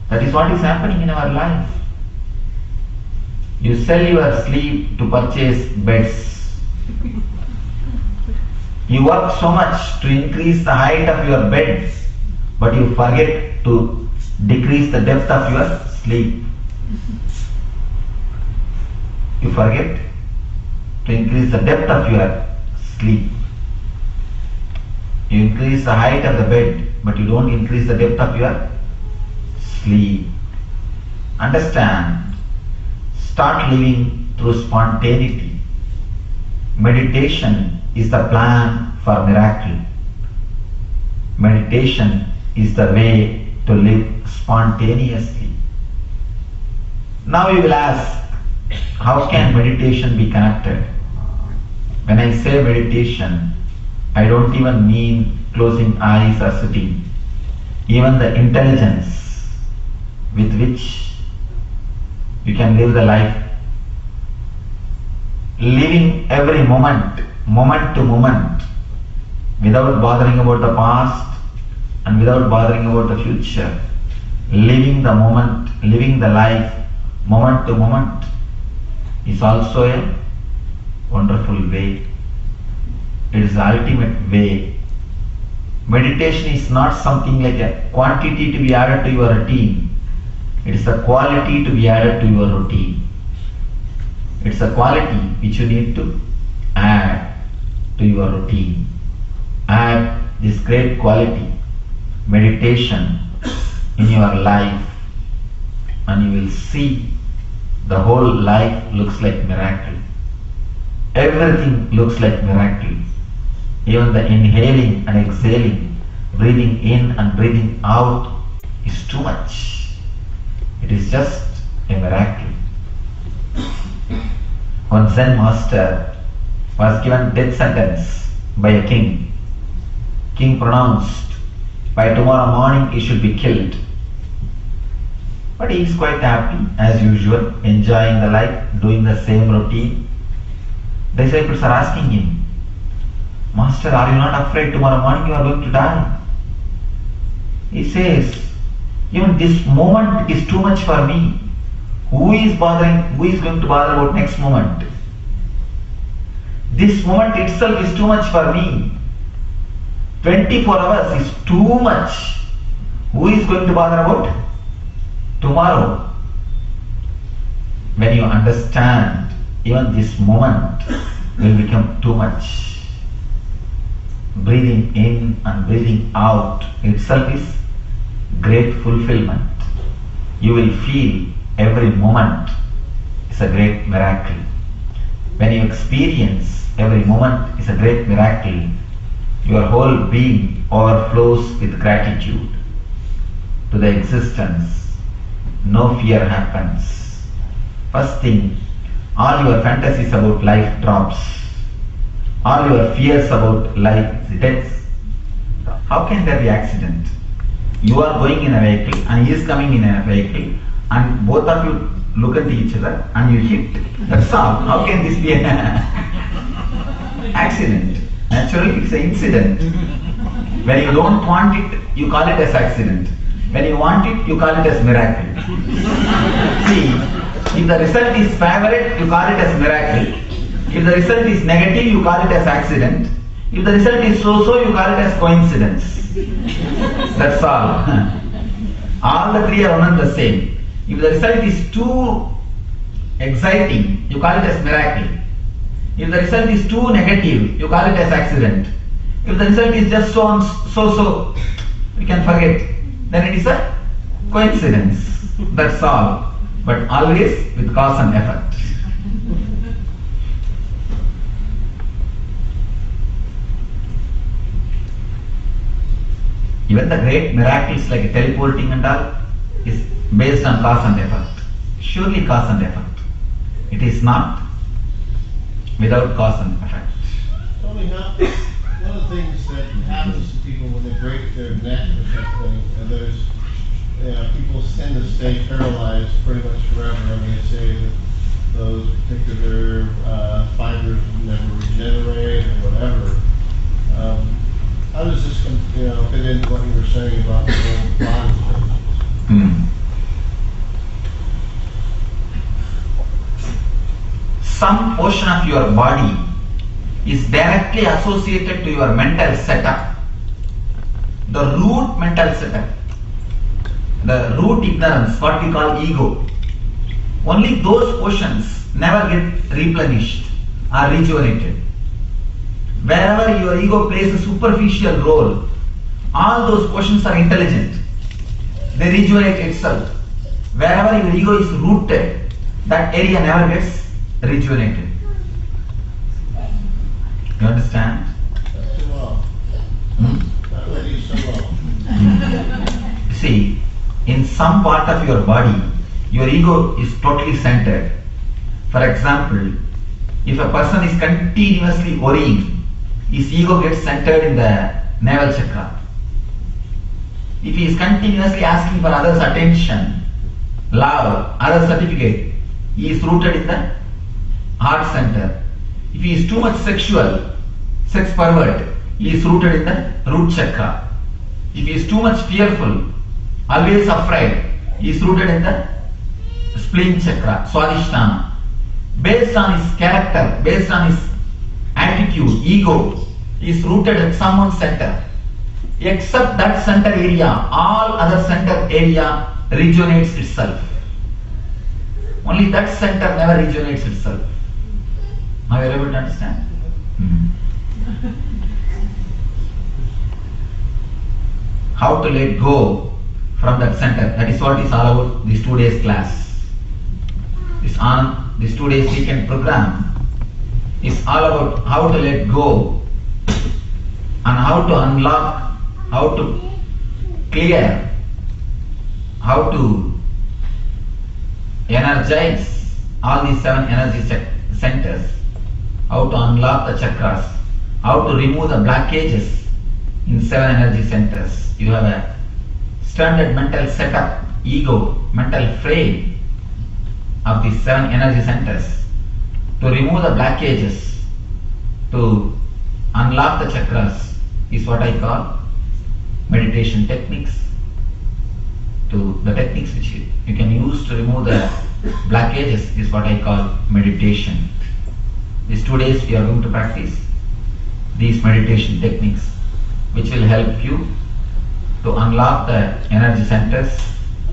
That is what is happening in our life. You sell your sleep to purchase beds. You work so much to increase the height of your beds, but you forget to decrease the depth of your sleep. You forget to increase the depth of your sleep. You increase the height of the bed, but you don't increase the depth of your sleep. Understand. Start living through spontaneity. Meditation is the plan for miracle. Meditation is the way to live spontaneously. Now you will ask, how can meditation be connected? When I say meditation, I don't even mean closing eyes or sitting. Even the intelligence with which you can live the life, living every moment, moment to moment, without bothering about the past and without bothering about the future, living the moment, living the life, moment to moment, is also a wonderful way. It is the ultimate way. Meditation is not something like a quantity to be added to your routine. It is a quality to be added to your routine. It's a quality which you need to add to your routine. Add this great quality, meditation, in your life, and you will see the whole life looks like miracle. Everything looks like miracle. Even the inhaling and exhaling, breathing in and breathing out is too much. It is just a miracle. One Zen master was given death sentence by a king. King pronounced, by tomorrow morning he should be killed. But he is quite happy as usual, enjoying the life, doing the same routine. Disciples are asking him, Master, are you not afraid tomorrow morning you are going to die? He says, even this moment is too much for me. Who is going to bother about next moment? This moment itself is too much for me. 24 hours is too much. Who is going to bother about tomorrow? When you understand, even this moment will become too much. Breathing in and breathing out itself is great fulfillment. You will feel every moment is a great miracle. When you experience every moment is a great miracle, your whole being overflows with gratitude to the existence. No fear happens. First thing, all your fantasies about life drops. All your fears about life, death. How can there be accident? You are going in a vehicle and he is coming in a vehicle and both of you look at each other and you hit. That's all. How can this be an accident? Naturally it's an incident. When you don't want it, you call it as accident. When you want it, you call it as miracle. See, if the result is favorable, you call it as miracle. If the result is negative, you call it as accident. If the result is so-so, you call it as coincidence. That's all. All the three are one and the same. If the result is too exciting, you call it as miracle. If the result is too negative, you call it as accident. If the result is just so and so, we can forget. Then it is a coincidence. That's all. But always with cause and effect. Even the great miracles like teleporting and all is based on cause and effect. Surely cause and effect. It is not without cause and effect. Tell me how, one of the things that happens to people when they break their neck or something, and there's, people tend to stay paralyzed pretty much forever. I mean, they say that those particular fibers never regenerate or whatever. How does this fit into what you were saying about the whole body? Some portion of your body is directly associated to your mental setup. The root mental setup, the root ignorance, what we call ego. Only those portions never get replenished or rejuvenated. Wherever your ego plays a superficial role, all those portions are intelligent. They rejuvenate itself. Wherever your ego is rooted, that area never gets rejuvenated. You understand? That's too long. Not really so long. See, in some part of your body, your ego is totally centered. For example, if a person is continuously worrying, his ego gets centered in the navel chakra. If he is continuously asking for others' attention, love, other certificate, he is rooted in the heart center. If he is too much sexual, sex pervert, he is rooted in the root chakra. If he is too much fearful, always afraid, he is rooted in the spleen chakra, swadhisthana. Based on his character, based on his attitude, ego, he is rooted at someone's center. Except that center area, all other center area rejuvenates itself. Only that center never rejuvenates itself. Are you able to understand? How to let go from that center. That is what is all about this 2 days class. This 2 days weekend program is all about how to let go and how to unlock, how to clear, how to energize all these 7 energy centers, how to unlock the chakras, how to remove the blockages in 7 energy centers. You have a standard mental setup, ego, mental frame of these 7 energy centers. To remove the blockages, to unlock the chakras is what I call meditation techniques. The techniques which you can use to remove the blockages is what I call meditation. These 2 days we are going to practice these meditation techniques which will help you to unlock the energy centers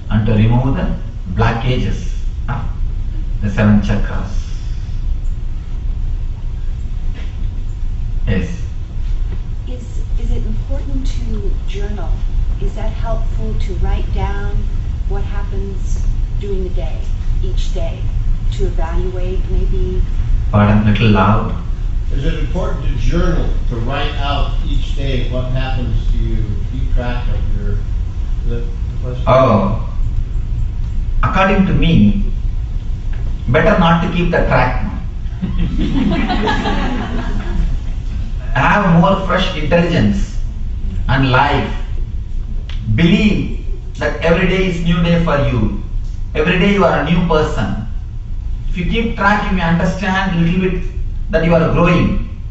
and to remove the blockages of the 7 chakras. Yes. Is it important to journal? Is that helpful to write down what happens during the day, each day, to evaluate maybe? Pardon, little loud. Is it important to journal, to write out each day what happens to you, keep track of the question? Oh, according to me, better not to keep the track. Have more fresh intelligence and life. Believe that every day is new day for you. Every day you are a new person. If you keep track, you may understand a little bit that you are growing.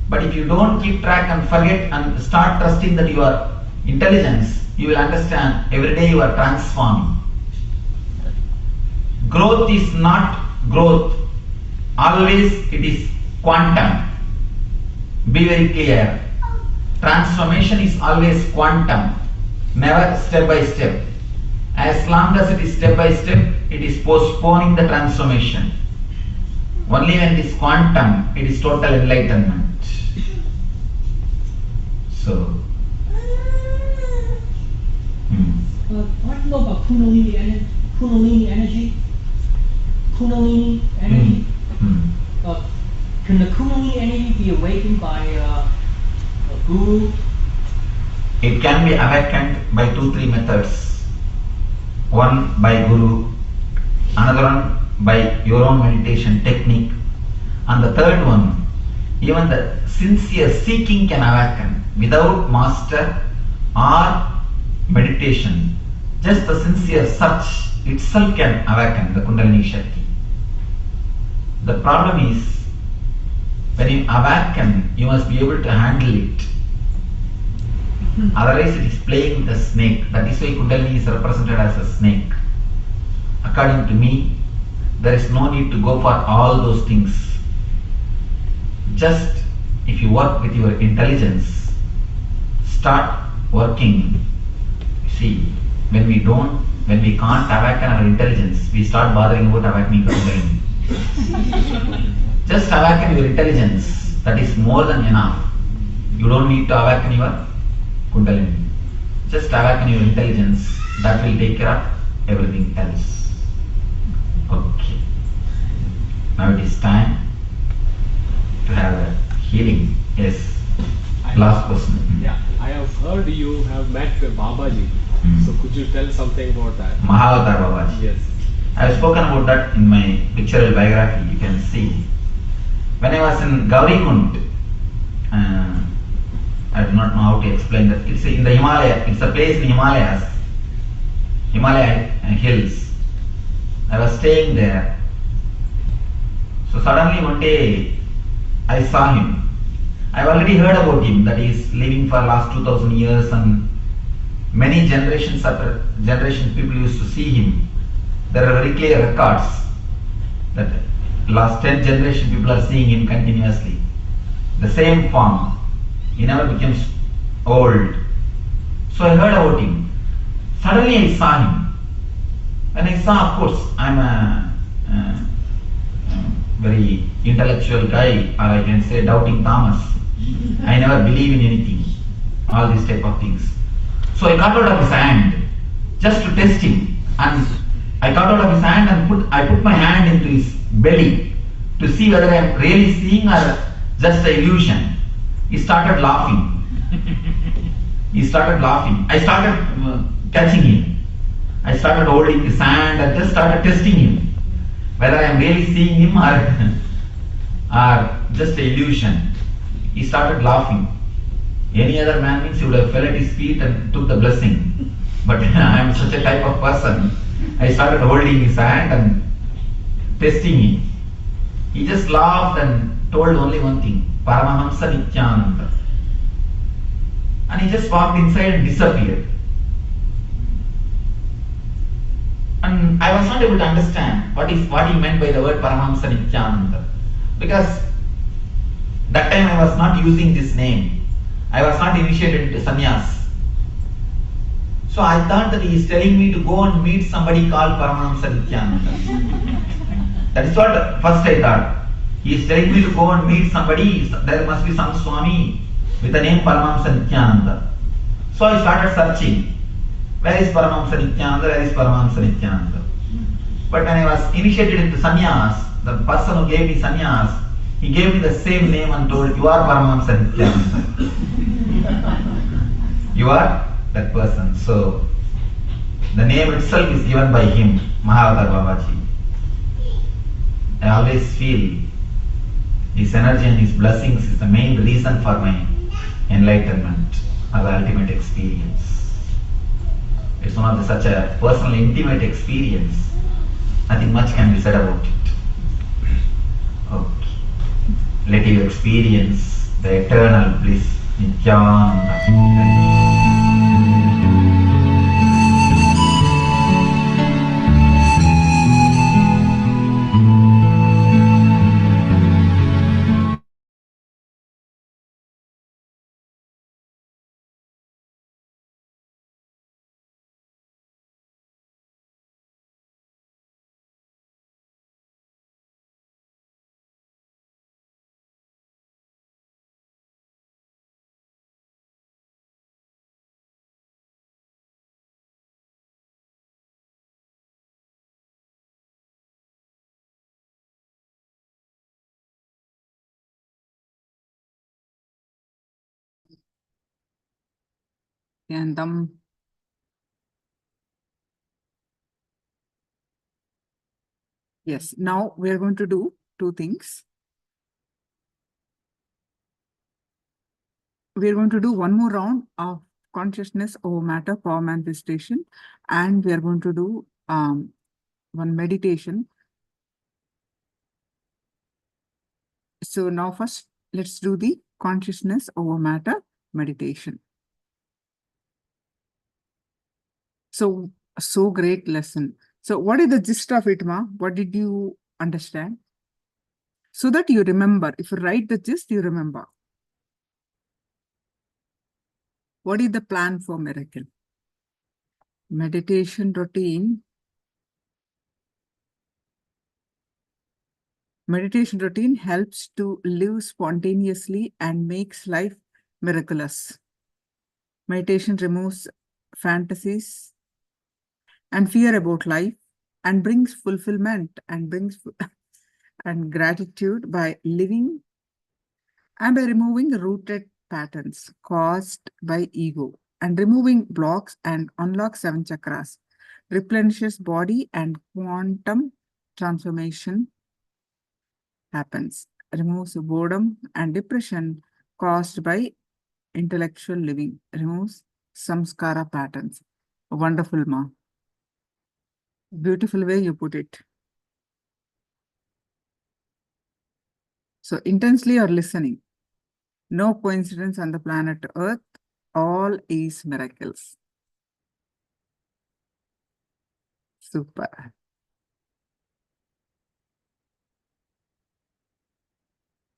But if you don't keep track and forget and start trusting that you are intelligence, you will understand every day you are transforming. Growth is not growth. Always it is quantum. Be very clear. Transformation is always quantum, never step by step. As long as it is step by step, it is postponing the transformation. Only when it is quantum, it is total enlightenment. So, Talking about Kundalini energy, can the Kundalini energy be awakened by a guru? it can be awakened by 2-3 methods. One by guru, another one by your own meditation technique, and the third one, even the sincere seeking can awaken without master or meditation. Just the sincere search itself can awaken the Kundalini Shakti. The problem is, when you awaken, you must be able to handle it. Otherwise, it is playing the snake. That is why Kundalini is represented as a snake. According to me, there is no need to go for all those things. Just if you work with your intelligence, start working. See, when we can't awaken our intelligence, we start bothering about awakening Kundalini. Just awaken your intelligence. That is more than enough. You don't need to awaken your Kundalini. Just awaken your intelligence. That will take care of everything else. Okay. Now it is time to have a healing. Yes. Last question. Yeah, I have heard you have met Babaji. So could you tell something about that? Mahavatar Babaji. Yes. I have spoken about that in my pictorial biography. You can see. When I was in Gaurikund, I do not know how to explain that. It's in the Himalaya. It's a place in Himalaya hills. I was staying there. So suddenly one day I saw him. I've already heard about him, that he is living for last 2000 years, and many generations after generations people used to see him. There are very clear records that last 10 generation people are seeing him continuously. The same form. He never becomes old. So I heard about him. Suddenly I saw him. When I saw, of course, I'm a very intellectual guy, or I can say doubting Thomas. I never believe in anything, all these type of things. So I got hold of his hand just to test him, and I got hold of his hand and I put my hand into his belly to see whether I am really seeing or just an illusion. He started laughing. He started laughing. I started touching him. I started holding his hand and just started testing him whether I am really seeing him or just an illusion. He started laughing. Any other man means he would have fell at his feet and took the blessing. But I am such a type of person. I started holding his hand and testing him. He just laughed and told only one thing, Paramahamsa Nithyananda. And he just walked inside and disappeared. And I was not able to understand what he meant by the word Paramahamsa Nithyananda. Because that time I was not using this name. I was not initiated into sannyas. So I thought that he is telling me to go and meet somebody called Paramahamsa Nithyananda. That is what first I thought. He is telling me to go and meet somebody, there must be some Swami with the name Paramahamsa Nithyananda. So I started searching. Where is Paramahamsa Nithyananda? Where is Paramahamsa Nithyananda? But when I was initiated into sannyas, the person who gave me sannyas, he gave me the same name and told, you are Paramahamsa Nithyananda. You are that person. So the name itself is given by him, Mahavatar Babaji. I always feel his energy and his blessings is the main reason for my enlightenment or the ultimate experience. It's one of such a personal, intimate experience. Nothing much can be said about it. Okay. Let you experience the eternal bliss, Nithyananda. Nityanandam. Yes, now we are going to do two things. We are going to do one more round of consciousness over matter power manifestation, and we are going to do one meditation. So now first, let's do the consciousness over matter meditation. So great lesson. So what is the gist of it, Ma? What did you understand? So that you remember. If you write the gist, you remember. What is the plan for miracle? Meditation routine. Meditation routine helps to live spontaneously and makes life miraculous. Meditation removes fantasies and fear about life and brings fulfillment and brings and gratitude by living and by removing rooted patterns caused by ego and removing blocks and unlocks 7 chakras, replenishes body and quantum transformation happens, removes boredom and depression caused by intellectual living, removes samskara patterns. Wonderful, Ma. Beautiful way you put it. So intensely you're listening. No coincidence on the planet Earth. All is miracles. Super.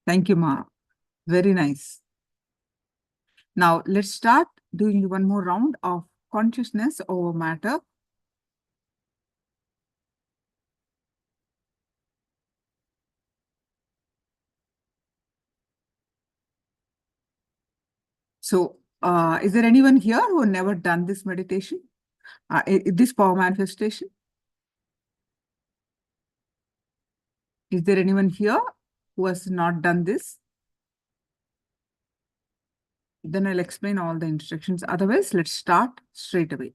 Thank you, Ma. Very nice. Now let's start doing one more round of consciousness over matter. So is there anyone here who never done this meditation? This power manifestation? Is there anyone here who has not done this? Then I'll explain all the instructions. Otherwise, let's start straight away.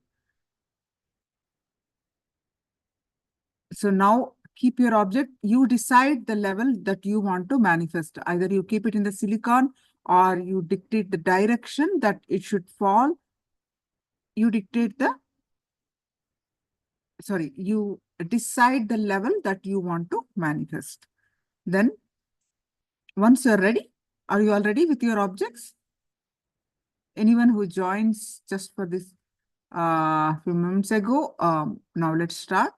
So now keep your object. You decide the level that you want to manifest. Either you keep it in the silicon or you dictate the direction that it should fall. You dictate the, you decide the level that you want to manifest. Then once you're ready, are you all ready with your objects? Anyone who joins just for this few moments ago, now let's start.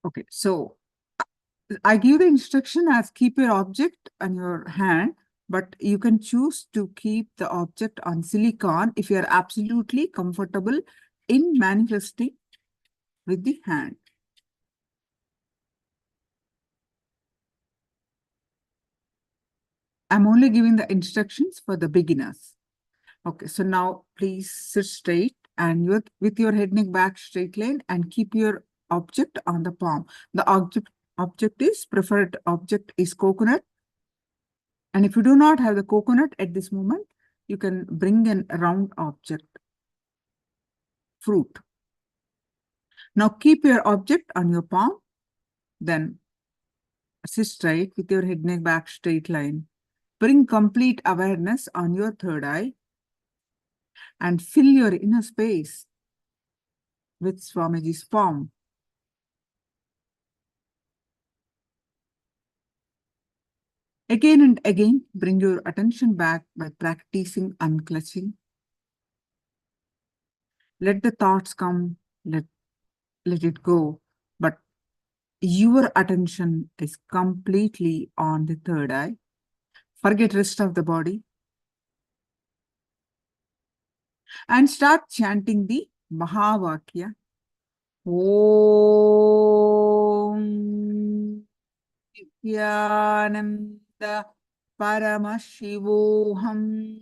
Okay, so I give the instruction as keep your object on your hand, but you can choose to keep the object on silicon if you are absolutely comfortable in manifesting with the hand. I'm only giving the instructions for the beginners. Okay, so now please sit straight and with your head, neck, back straight line and keep your object on the palm. The preferred object is coconut. And if you do not have the coconut at this moment, you can bring a round object, fruit. Now keep your object on your palm, then sit straight with your head, neck, back straight line. Bring complete awareness on your third eye and fill your inner space with Swamiji's palm. Again and again, bring your attention back by practicing unclutching. Let the thoughts come, let it go, but your attention is completely on the third eye. Forget rest of the body. And start chanting the Mahavakya. Om Nithyananda Paramashivoham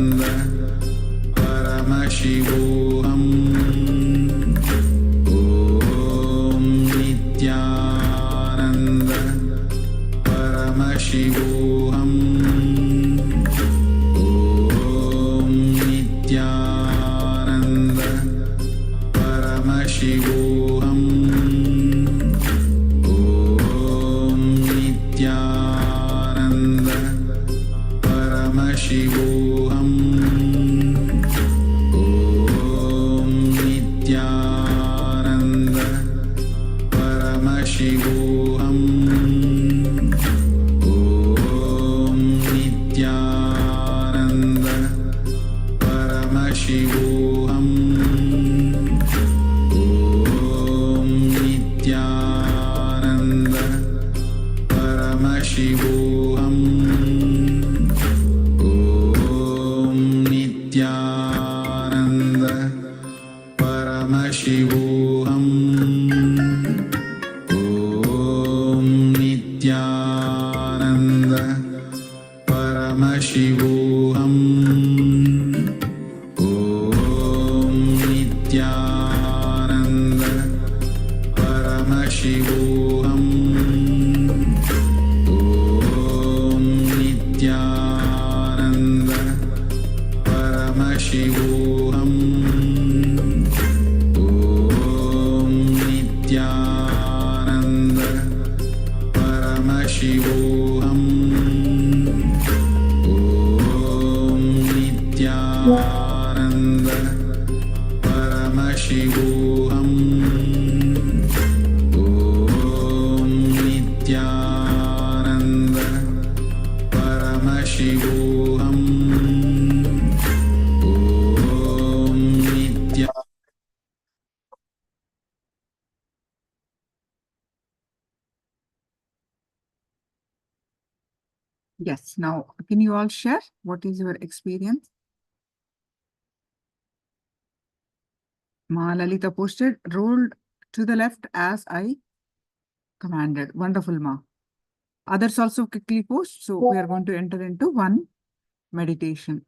Paramashivoham Om Nithyananda Paramashivoham Om Nithyananda Paramashivoham Om Nithyananda Paramashivoham Om Nithyananda Paramashivoham Om Nithyananda Paramashivoham Om Nithyananda Paramashivoham Om Nithyananda Paramashivoham Om Nithyananda Paramashivoham Om Nithyananda Paramashivoham Om Nithyananda Paramashivoham Om Nithyananda Yes, now can you all share what is your experience? Ma Lalita posted, rolled to the left as I commanded. Wonderful, Ma. Others also quickly post. So we are going to enter into one meditation.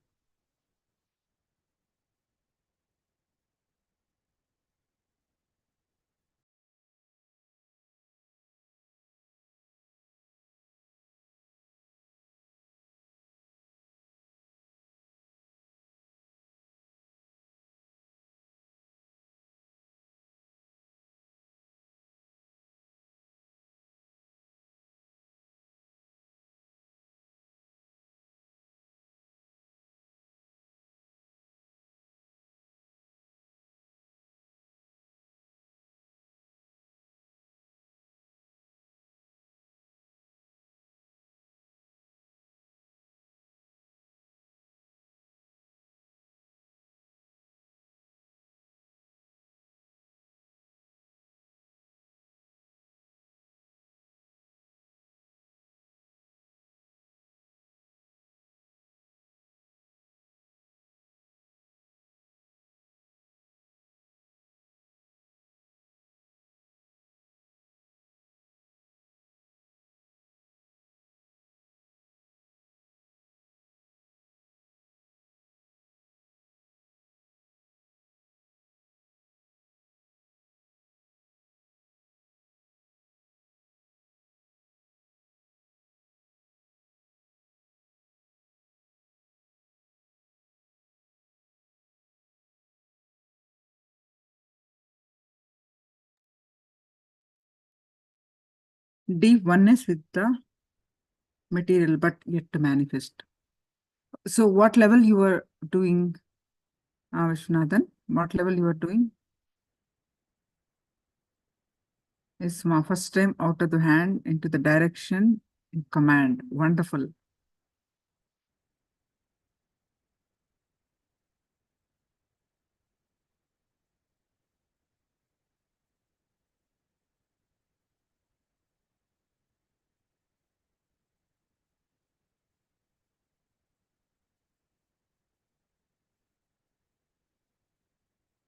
Deep oneness with the material, but yet to manifest. So what level you are doing, Vishwanathan? What level you are doing? It's my first time out of the hand into the direction in command. Wonderful.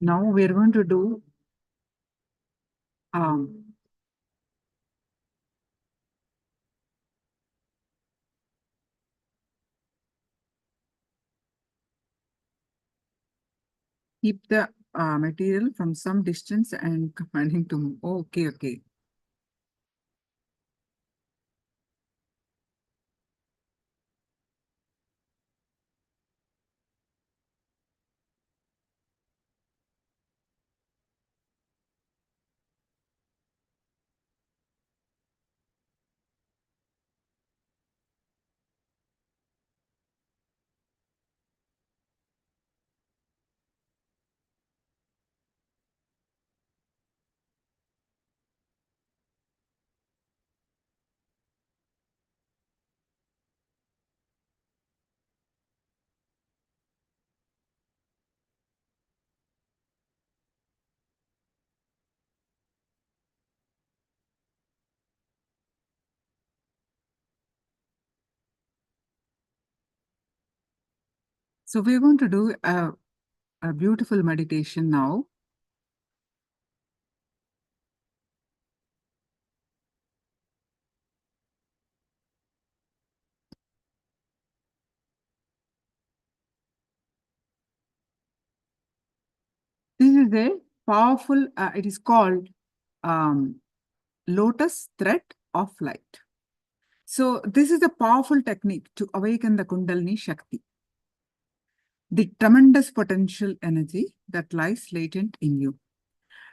Now we're going to do keep the material from some distance and commanding to move. Okay, okay. So we're going to do a beautiful meditation now. This is a powerful, it is called lotus thread of light. So this is a powerful technique to awaken the Kundalini Shakti, the tremendous potential energy that lies latent in you.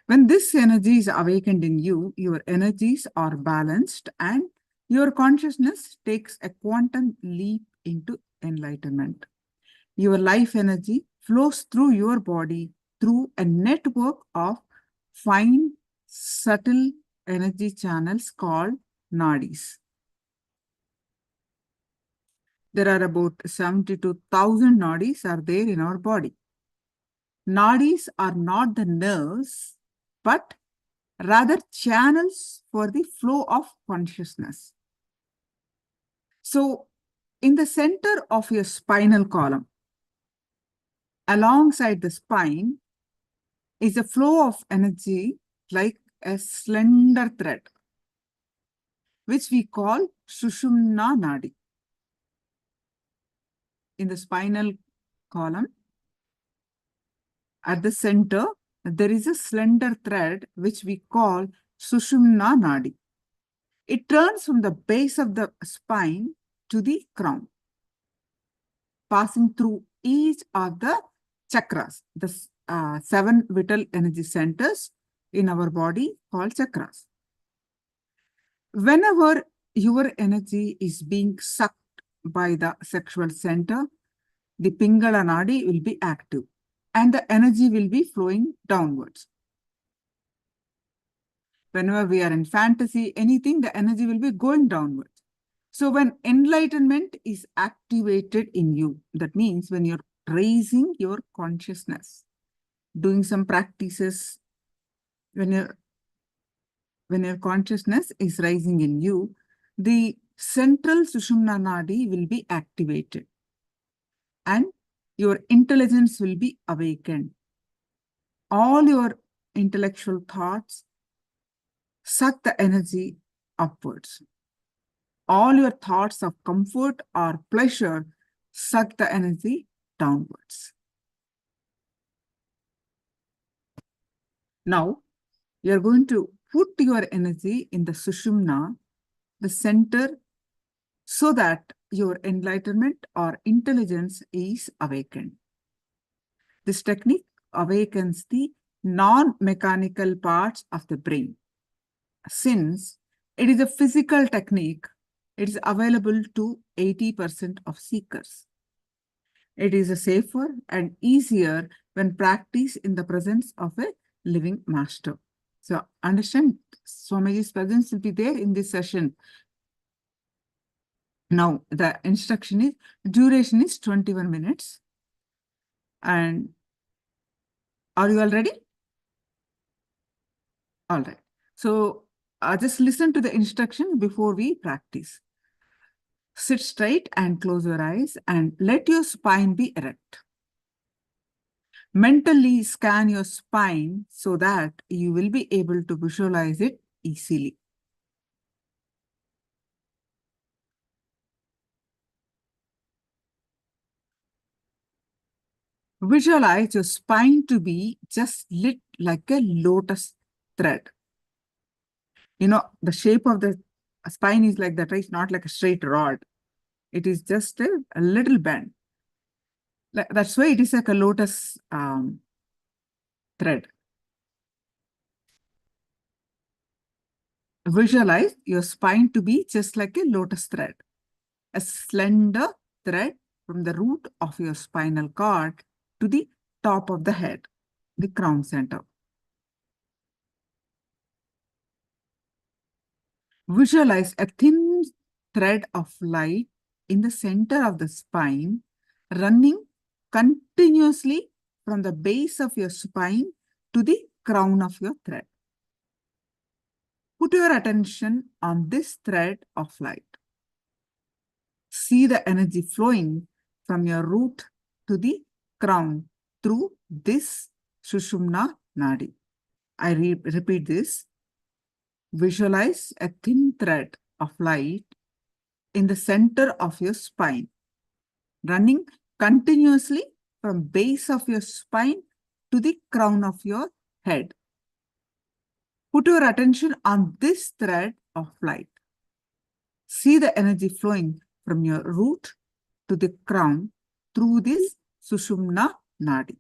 When this energy is awakened in you, your energies are balanced and your consciousness takes a quantum leap into enlightenment. Your life energy flows through your body through a network of fine, subtle energy channels called nadis. There are about 72,000 nadis are there in our body. Nadis are not the nerves, but rather channels for the flow of consciousness. So, in the center of your spinal column, alongside the spine, is a flow of energy like a slender thread, which we call Sushumna Nadi. In the spinal column, at the center, there is a slender thread which we call Sushumna Nadi. It turns from the base of the spine to the crown, passing through each of the chakras, the 7 vital energy centers in our body called chakras. Whenever your energy is being sucked by the sexual center, the Pingala Nadi will be active and the energy will be flowing downwards. Whenever we are in fantasy, anything, the energy will be going downwards. So when enlightenment is activated in you, that means when you're raising your consciousness, doing some practices, when your consciousness is rising in you, the central Sushumna Nadi will be activated and your intelligence will be awakened. All your intellectual thoughts suck the energy upwards. All your thoughts of comfort or pleasure suck the energy downwards. Now, you are going to put your energy in the Sushumna, the center, so that your enlightenment or intelligence is awakened. This technique awakens the non-mechanical parts of the brain. Since it is a physical technique, it is available to 80% of seekers. It is safer and easier when practiced in the presence of a living master. So understand, Swamiji's presence will be there in this session. Now, the duration is 21 minutes. And are you all ready? All right. So just listen to the instruction before we practice. Sit straight and close your eyes and let your spine be erect. Mentally scan your spine so that you will be able to visualize it easily. Visualize your spine to be just lit like a lotus thread. You know, the shape of the spine is like that, right? It's not like a straight rod. It is just a little bend. That's why it is like a lotus thread. Visualize your spine to be just like a lotus thread, a slender thread from the root of your spinal cord to the top of the head, the crown center. Visualize a thin thread of light in the center of the spine, running continuously from the base of your spine to the crown of your thread. Put your attention on this thread of light. See the energy flowing from your root to the crown through this Sushumna Nadi. I repeat this. Visualize a thin thread of light in the center of your spine, running continuously from base of your spine to the crown of your head. Put your attention on this thread of light. See the energy flowing from your root to the crown through this Sushumna Nadi.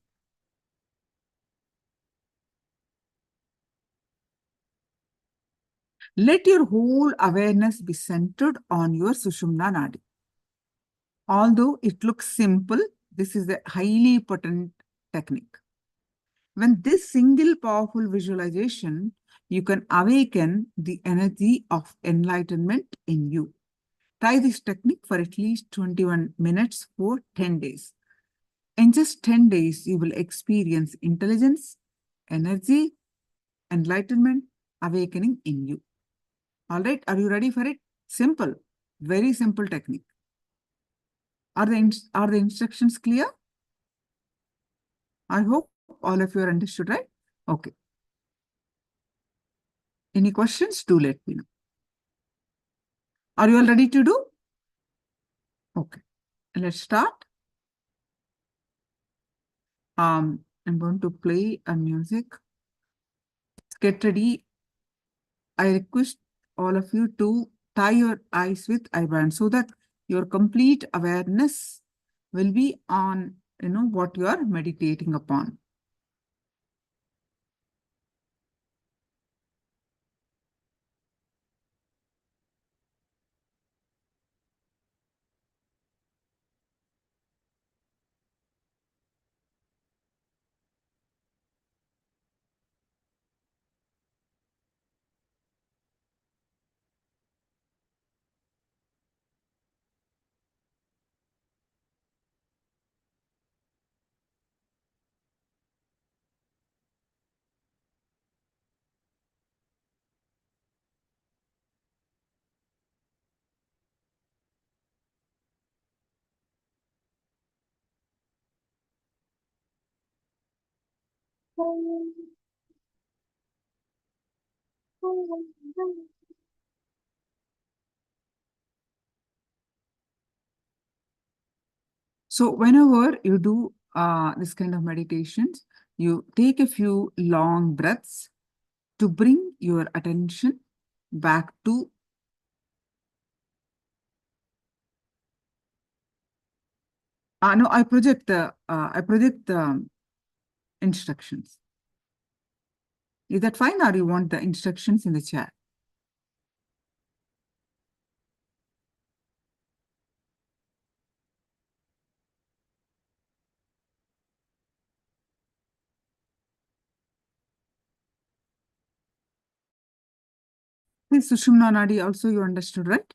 Let your whole awareness be centered on your Sushumna Nadi. Although it looks simple, this is a highly potent technique. When this single powerful visualization, you can awaken the energy of enlightenment in you. Try this technique for at least 21 minutes for 10 days. In just 10 days, you will experience intelligence, energy, enlightenment, awakening in you. All right, are you ready for it? Simple, very simple technique. Are the instructions clear? I hope all of you are understood, right? Okay. Any questions? Do let me know. Are you all ready to do? Okay, let's start. I'm going to play a music. Get ready. I request all of you to tie your eyes with eyeband so that your complete awareness will be on, what you are meditating upon. So whenever you do this kind of meditations, you take a few long breaths to bring your attention back to no, I project the instructions. Is that fine, or you want the instructions in the chat? This Sushumna Nadi also you understood, right?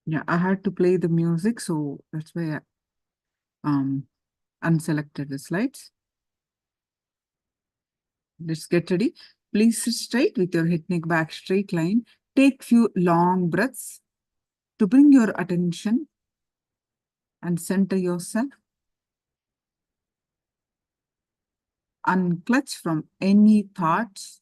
Yeah, I had to play the music, so that's why I unselected the slides. Let's get ready. Please sit straight with your head, neck back, straight line. Take few long breaths to bring your attention and center yourself. Unclutch from any thoughts.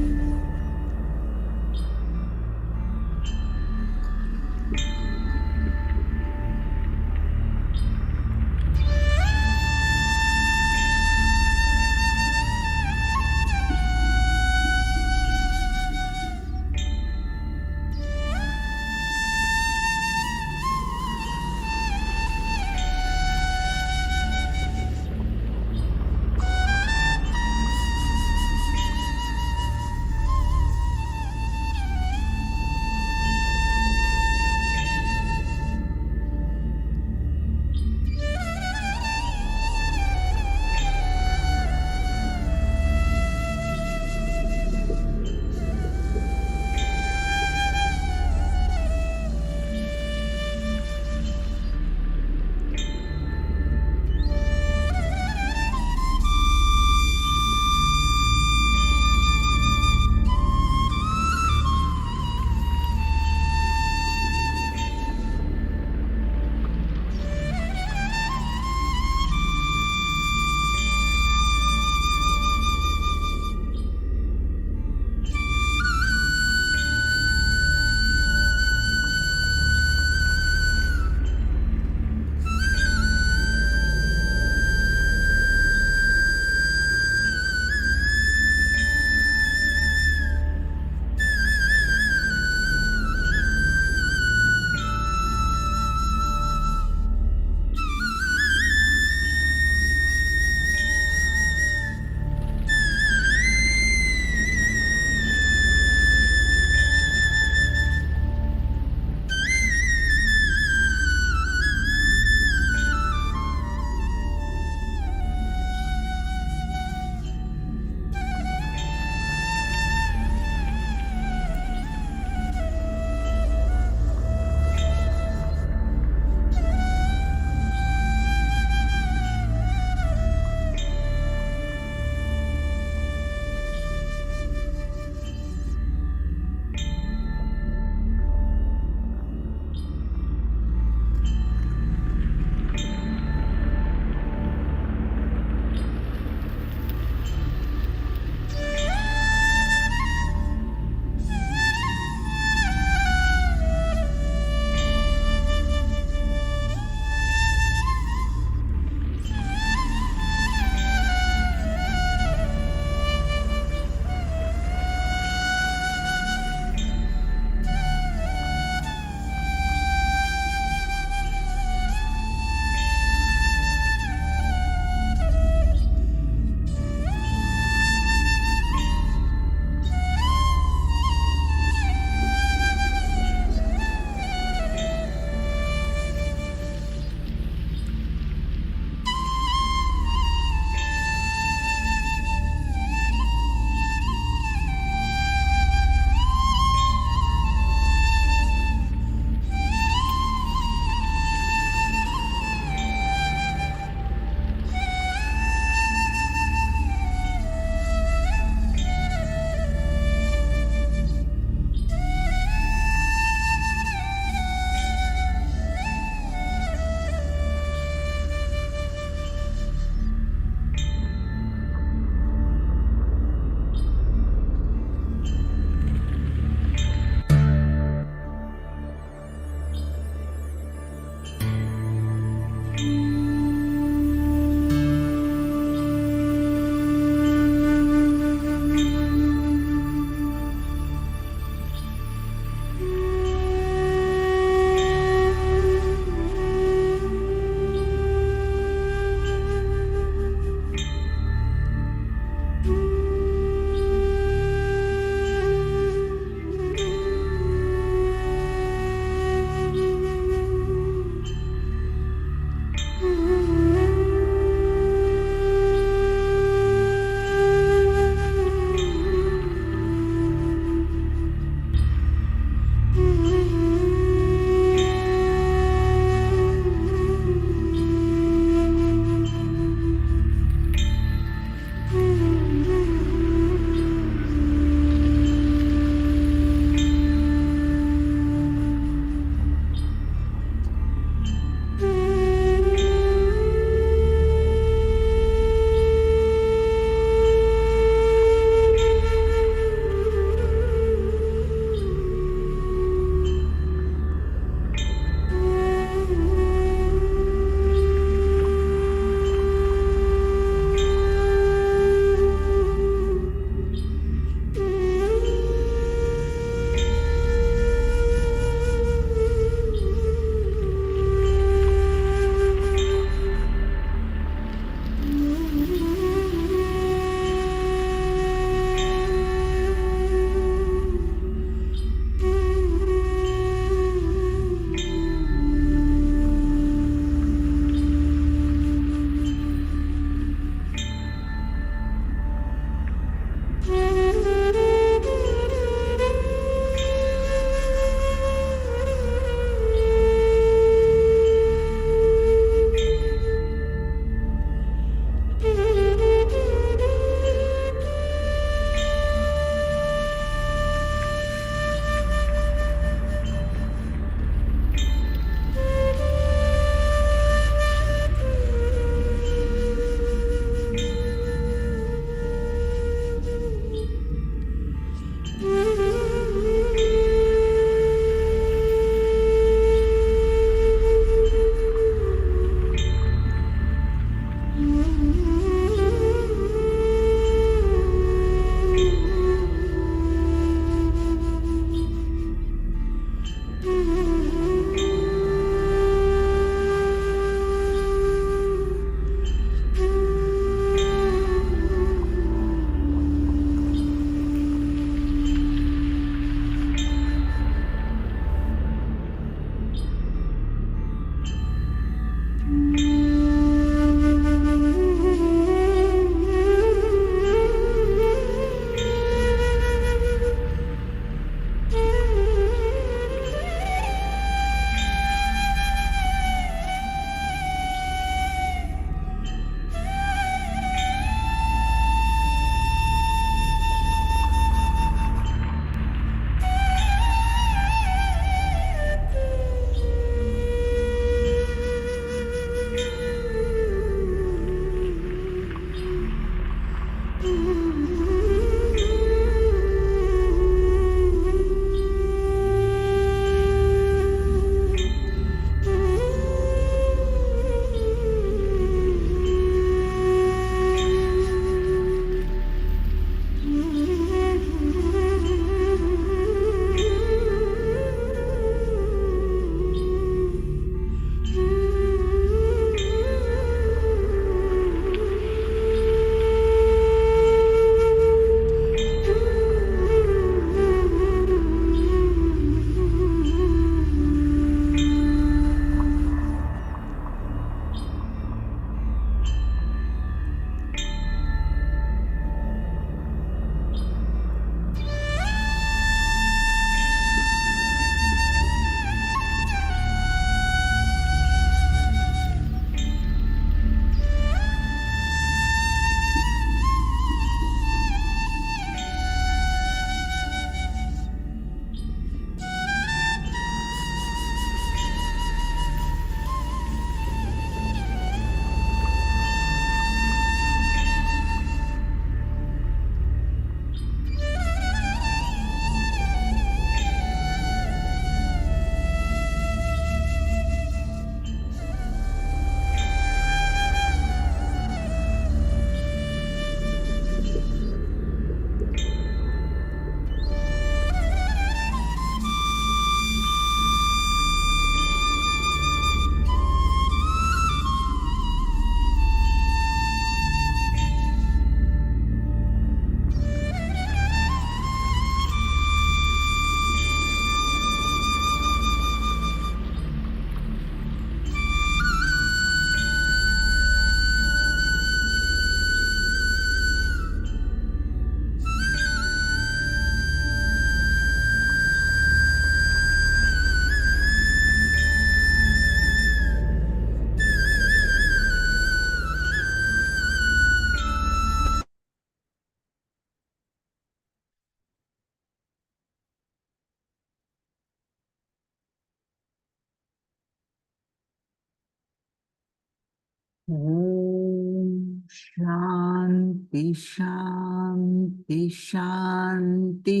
Om Shanti Shanti Shanti.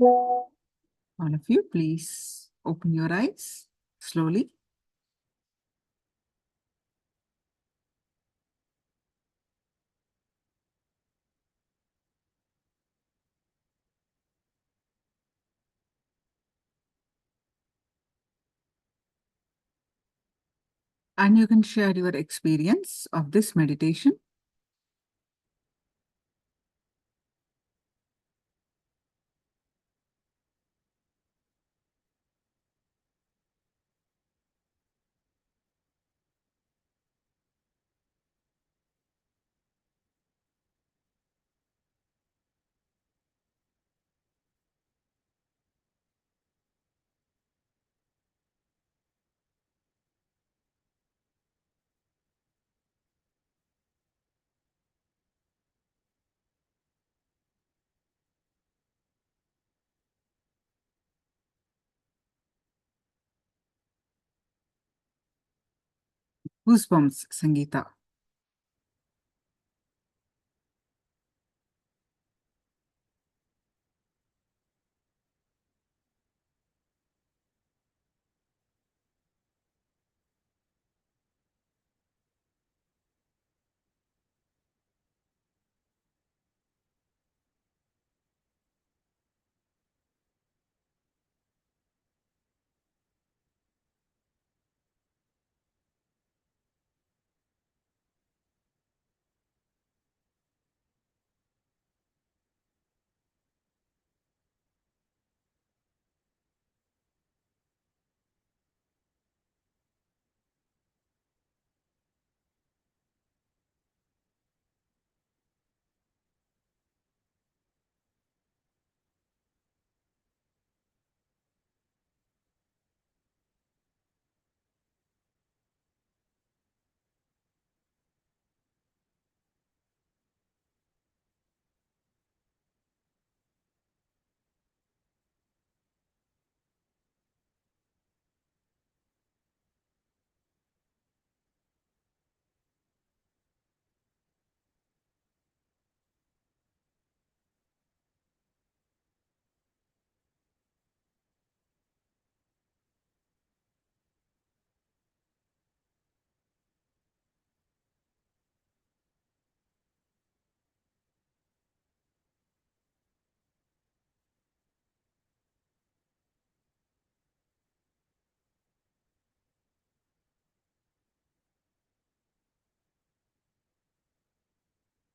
All of you, please open your eyes slowly. And you can share your experience of this meditation. Goosebumps, Sangeeta.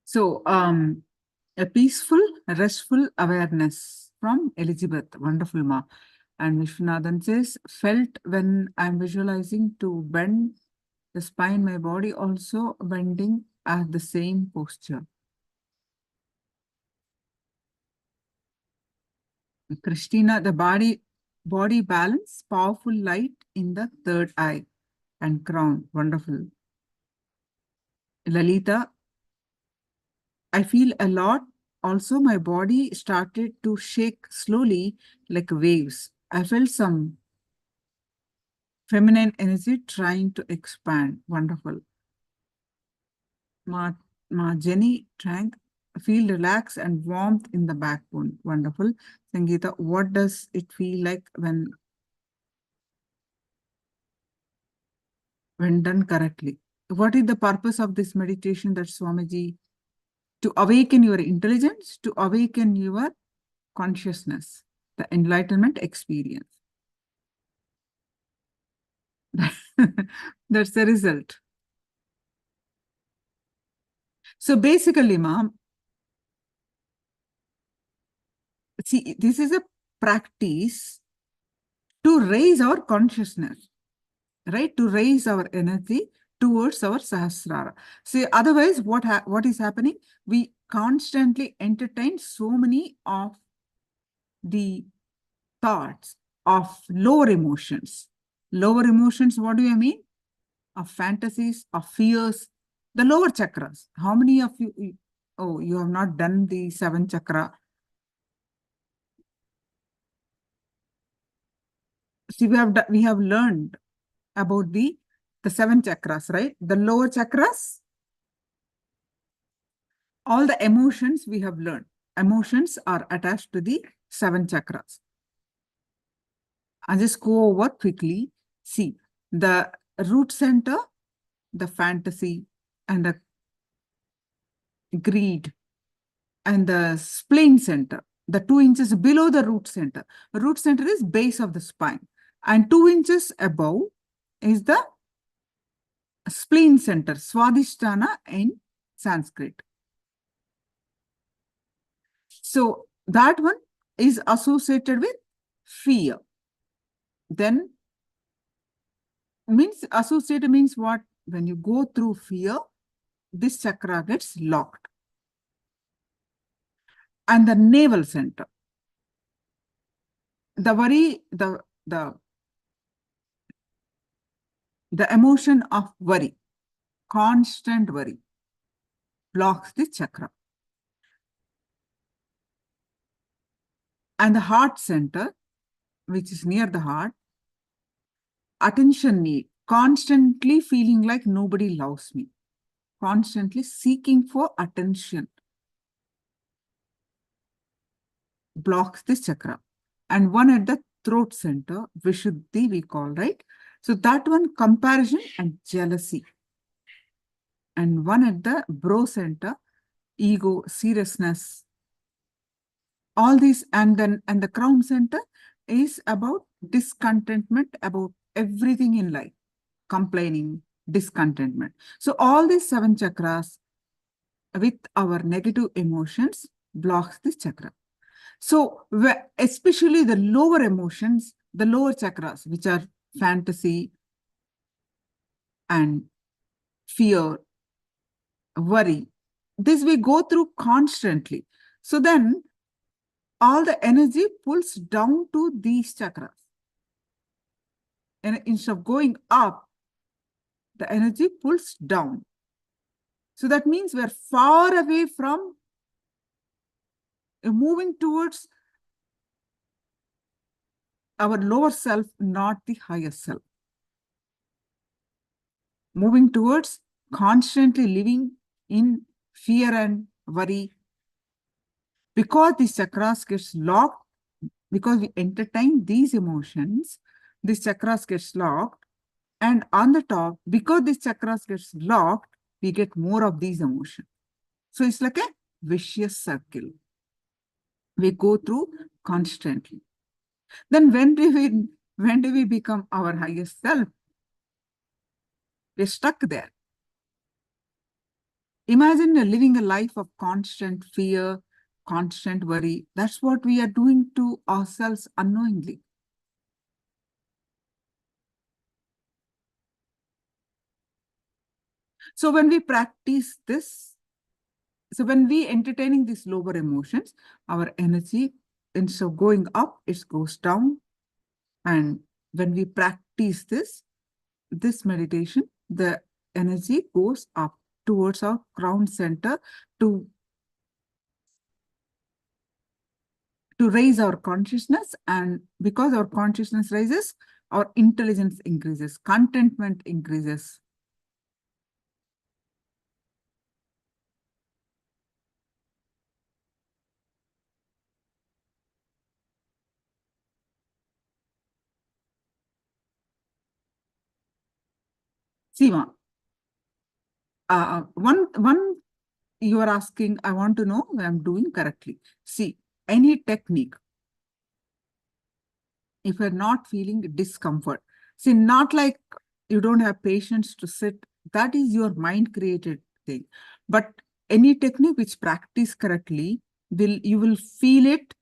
So, a peaceful, restful awareness from Elizabeth. Wonderful, Ma. And Vishwanathan says, felt when I'm visualizing to bend the spine, my body also bending at the same posture. Christina, the body balance, powerful light in the third eye and crown. Wonderful. Lalita, I feel a lot. Also, my body started to shake slowly like waves. I felt some feminine energy trying to expand. Wonderful. Ma Jenny drank, feel relaxed and warmth in the backbone. Wonderful. Sangeeta, what does it feel like when done correctly? What is the purpose of this meditation that Swamiji? To awaken your intelligence, to awaken your consciousness, the enlightenment experience. That's the result. So basically, ma'am, see, this is a practice to raise our consciousness, right? To raise our energy towards our Sahasrara. See, otherwise, what is happening? We constantly entertain so many of the thoughts of lower emotions. Lower emotions, what do I mean? Of fantasies, of fears, the lower chakras. How many of you, oh, you have not done the 7 chakra? See, we have learned about the 7 chakras, right? The lower chakras, all the emotions we have learned. Emotions are attached to the 7 chakras. I'll just go over quickly. See, the root center, the fantasy, and the greed, and the spleen center, the 2 inches below the root center. The root center is base of the spine, and 2 inches above is the spleen center, Swadhisthana in Sanskrit. So that one is associated with fear. Then associated means what? When you go through fear, this chakra gets locked. And the navel center, the worry, the emotion of worry, constant worry, blocks the chakra. And the heart center, which is near the heart, attention need, constantly feeling like nobody loves me, constantly seeking for attention, blocks this chakra. And one at the throat center, Vishuddhi we call, right? So that one, comparison and jealousy. And one at the brow center, ego, seriousness. All these, and the crown center is about discontentment about everything in life, complaining, discontentment. So all these 7 chakras with our negative emotions blocks this chakra. So especially the lower emotions, the lower chakras, which are fantasy and fear, worry, this we go through constantly. So then all the energy pulls down to these chakras. And instead of going up, the energy pulls down. So that means we're far away from moving towards our lower self, not the higher self. Moving towards constantly living in fear and worry. Because these chakras gets locked, because we entertain these emotions, these chakras gets locked. And on the top, because these chakras gets locked, we get more of these emotions. So it's like a vicious circle. We go through constantly. Then when do we become our highest self? We're stuck there. Imagine living a life of constant fear, constant worry. That's what we are doing to ourselves unknowingly. So when we practice this, so when we entertaining these lower emotions, our energy, instead of going up, it goes down. And when we practice this meditation, the energy goes up towards our crown center to raise our consciousness. And because our consciousness rises, our intelligence increases, contentment increases. Seema, one you are asking, I want to know what I'm doing correctly. See, any technique, if you're not feeling discomfort, see, not like you don't have patience to sit, that is your mind created thing. But any technique which practice correctly, you will feel it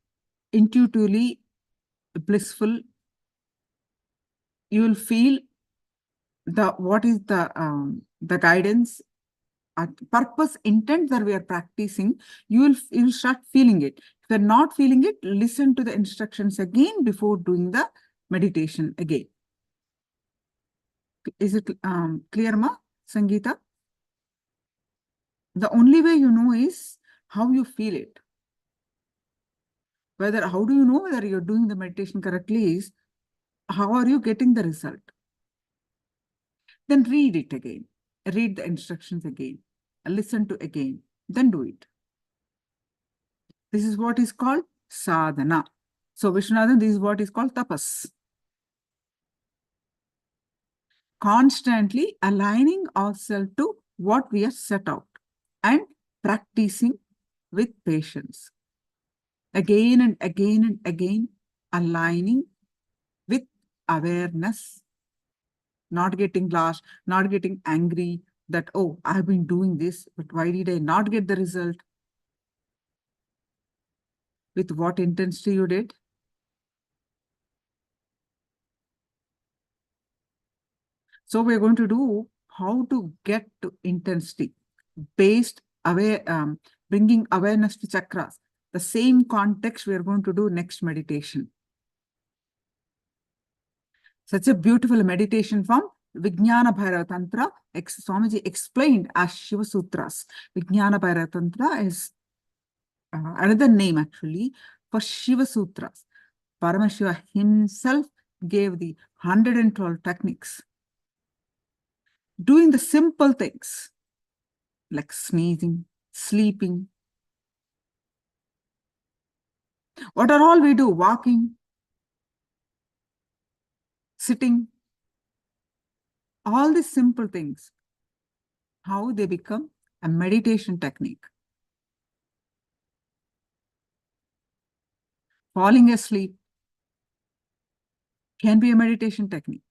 intuitively blissful. You will feel what is the guidance, purpose, intent that we are practicing. You will start feeling it. If you're not feeling it, listen to the instructions again before doing the meditation again. Is it clear, ma, Sangeeta? The only way you know is how you feel it. How do you know whether you're doing the meditation correctly is how are you getting the result? Then read it again. Read the instructions again. Listen to again. Then do it. This is what is called sadhana. So Vishwanathan, this is what is called tapas. Constantly aligning ourselves to what we are set out and practicing with patience. Again and again and again, aligning with awareness, not getting lost, not getting angry that, oh, I've been doing this, but why did I not get the result? With what intensity you did? So we're going to do how to get to intensity based away, bringing awareness to chakras. The same context we are going to do next meditation. Such a beautiful meditation form. Vijnana Bhairava Tantra, Swamiji explained as Shiva Sutras. Vijnana Bhairava Tantra is another name actually for Shiva Sutras. Paramashiva himself gave the 112 techniques. Doing the simple things like sneezing, sleeping. What are all we do? Walking, sitting. All these simple things, how they become a meditation technique. Falling asleep can be a meditation technique.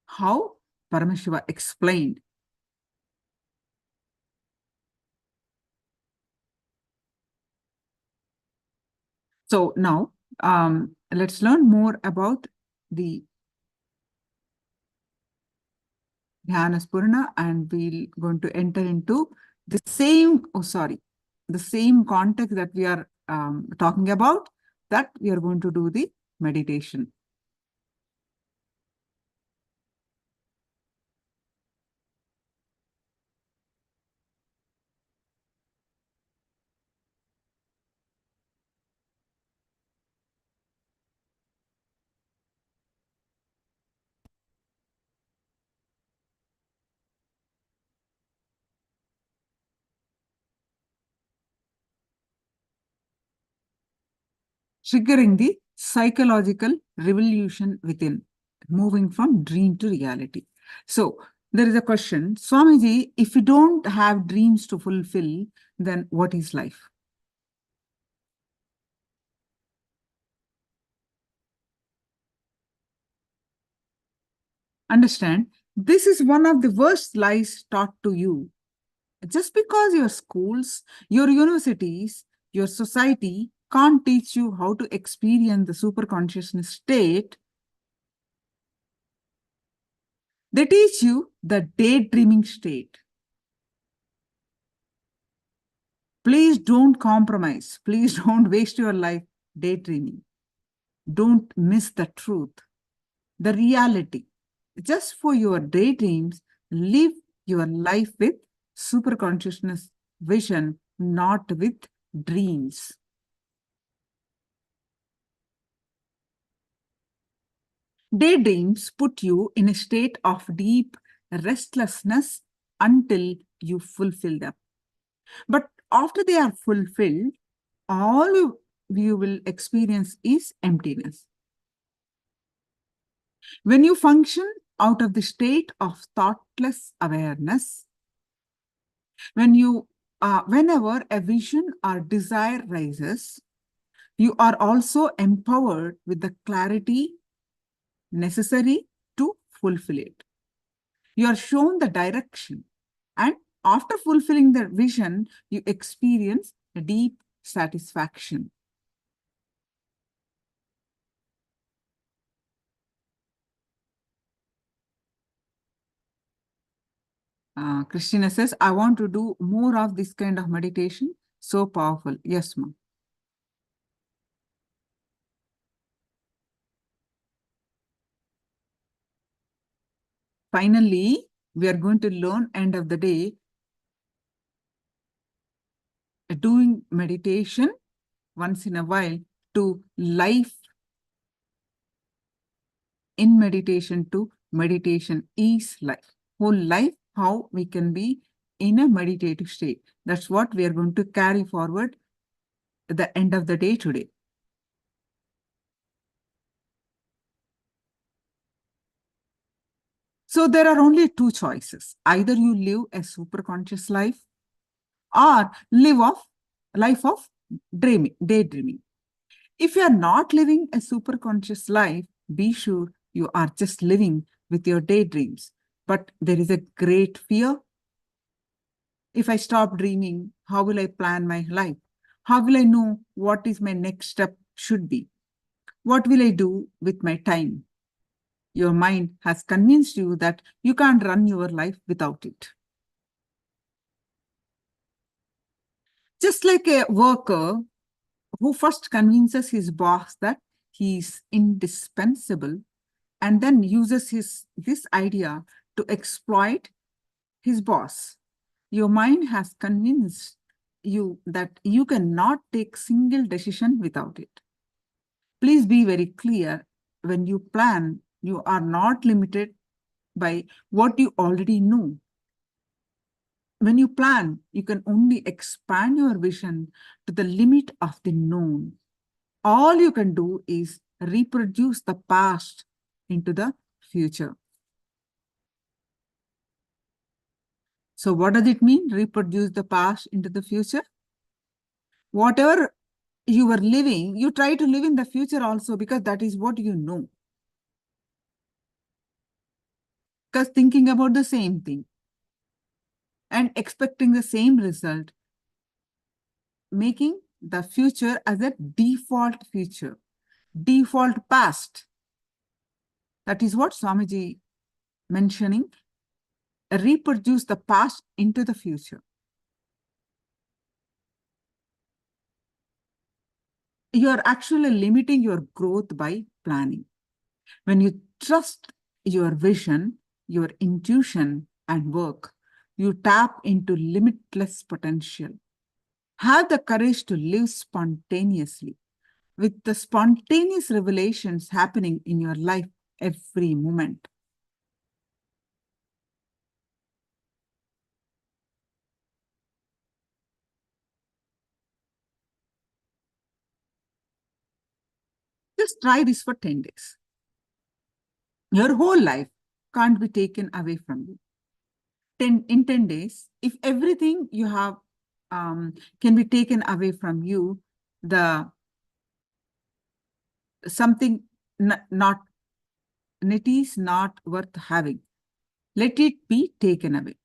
How? Paramashiva explained. So now, let's learn more about the Dhyana Spurana, and we're going to enter into the same, the same context that we are talking about, that we are going to do the meditation. Triggering the psychological revolution within, moving from dream to reality. So there is a question, Swamiji, if you don't have dreams to fulfill, then what is life? Understand, this is one of the worst lies taught to you. Just because your schools, your universities, your society can't teach you how to experience the superconsciousness state, they teach you the daydreaming state. Please don't compromise. Please don't waste your life daydreaming. Don't miss the truth, the reality. Just for your daydreams, live your life with superconsciousness vision, not with dreams. Daydreams put you in a state of deep restlessness until you fulfill them. But after they are fulfilled, all you will experience is emptiness. When you function out of the state of thoughtless awareness, whenever a vision or desire rises, you are also empowered with the clarity necessary to fulfill it. You are shown the direction, and after fulfilling the vision, you experience a deep satisfaction. Christina says, I want to do more of this kind of meditation. So powerful. Yes, ma'am. Finally, we are going to learn end of the day doing meditation once in a while to life in meditation to meditation is life. Whole life, how we can be in a meditative state. That's what we are going to carry forward at the end of the day today. So there are only two choices. Either you live a superconscious life or live a life of daydreaming. If you are not living a superconscious life, be sure you are just living with your daydreams. But there is a great fear. If I stop dreaming, how will I plan my life? How will I know what is my next step should be? What will I do with my time? Your mind has convinced you that you can't run your life without it. Just like a worker who first convinces his boss that he is indispensable and then uses this idea to exploit his boss. Your mind has convinced you that you cannot take single decision without it. Please be very clear. When you plan, you are not limited by what you already know. When you plan, you can only expand your vision to the limit of the known. All you can do is reproduce the past into the future. So what does it mean, reproduce the past into the future? Whatever you were living, you try to live in the future also, because that is what you know. Because thinking about the same thing and expecting the same result, making the future as a default future, default past. That is what Swamiji mentioning, reproduce the past into the future. You are actually limiting your growth by planning. When you trust your vision, your intuition and work, you tap into limitless potential. Have the courage to live spontaneously, with the spontaneous revelations happening in your life every moment. Just try this for 10 days. Your whole life can't be taken away from you. In 10 days, if everything you have can be taken away from you, something it is not worth having. Let it be taken away.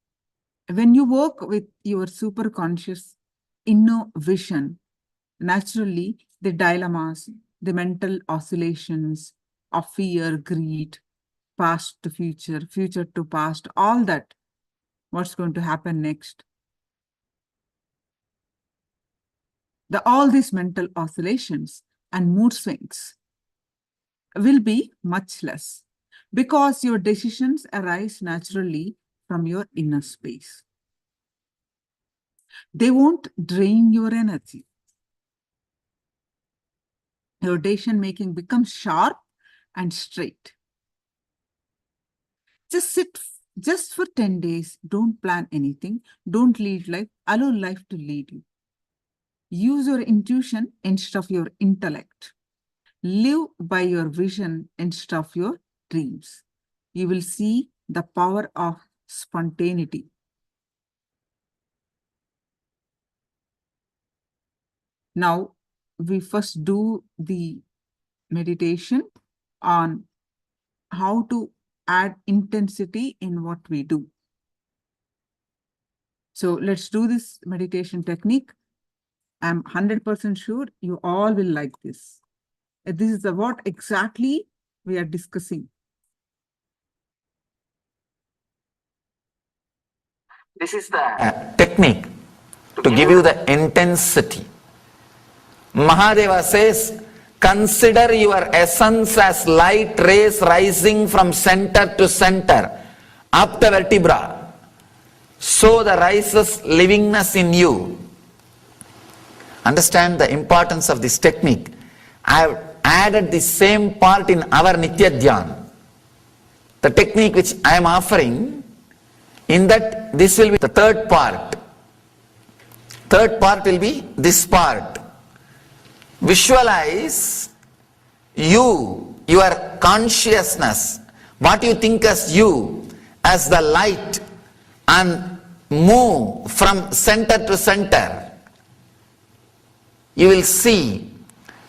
When you work with your superconscious inner vision, naturally the dilemmas, the mental oscillations of fear, greed, past to future, future to past, all that, what's going to happen next? All these mental oscillations and mood swings will be much less, because your decisions arise naturally from your inner space. They won't drain your energy. Your decision making becomes sharp and straight. Just sit just for 10 days. Don't plan anything. Don't lead life. Allow life to lead you. Use your intuition instead of your intellect. Live by your vision instead of your dreams. You will see the power of spontaneity. Now, we first do the meditation on how to add intensity in what we do. So let's do this meditation technique. I'm 100% sure you all will like this. This is what exactly we are discussing. This is the technique to give you the intensity. Mahadeva says, consider your essence as light rays rising from center to center, up the vertebra. So the rises livingness in you. Understand the importance of this technique. I have added the same part in our Nithya Dhyana. the technique which I am offering, in that this will be the third part. Third part will be this part. Visualize you, your consciousness, what you think as you, as the light, and move from center to center. You will see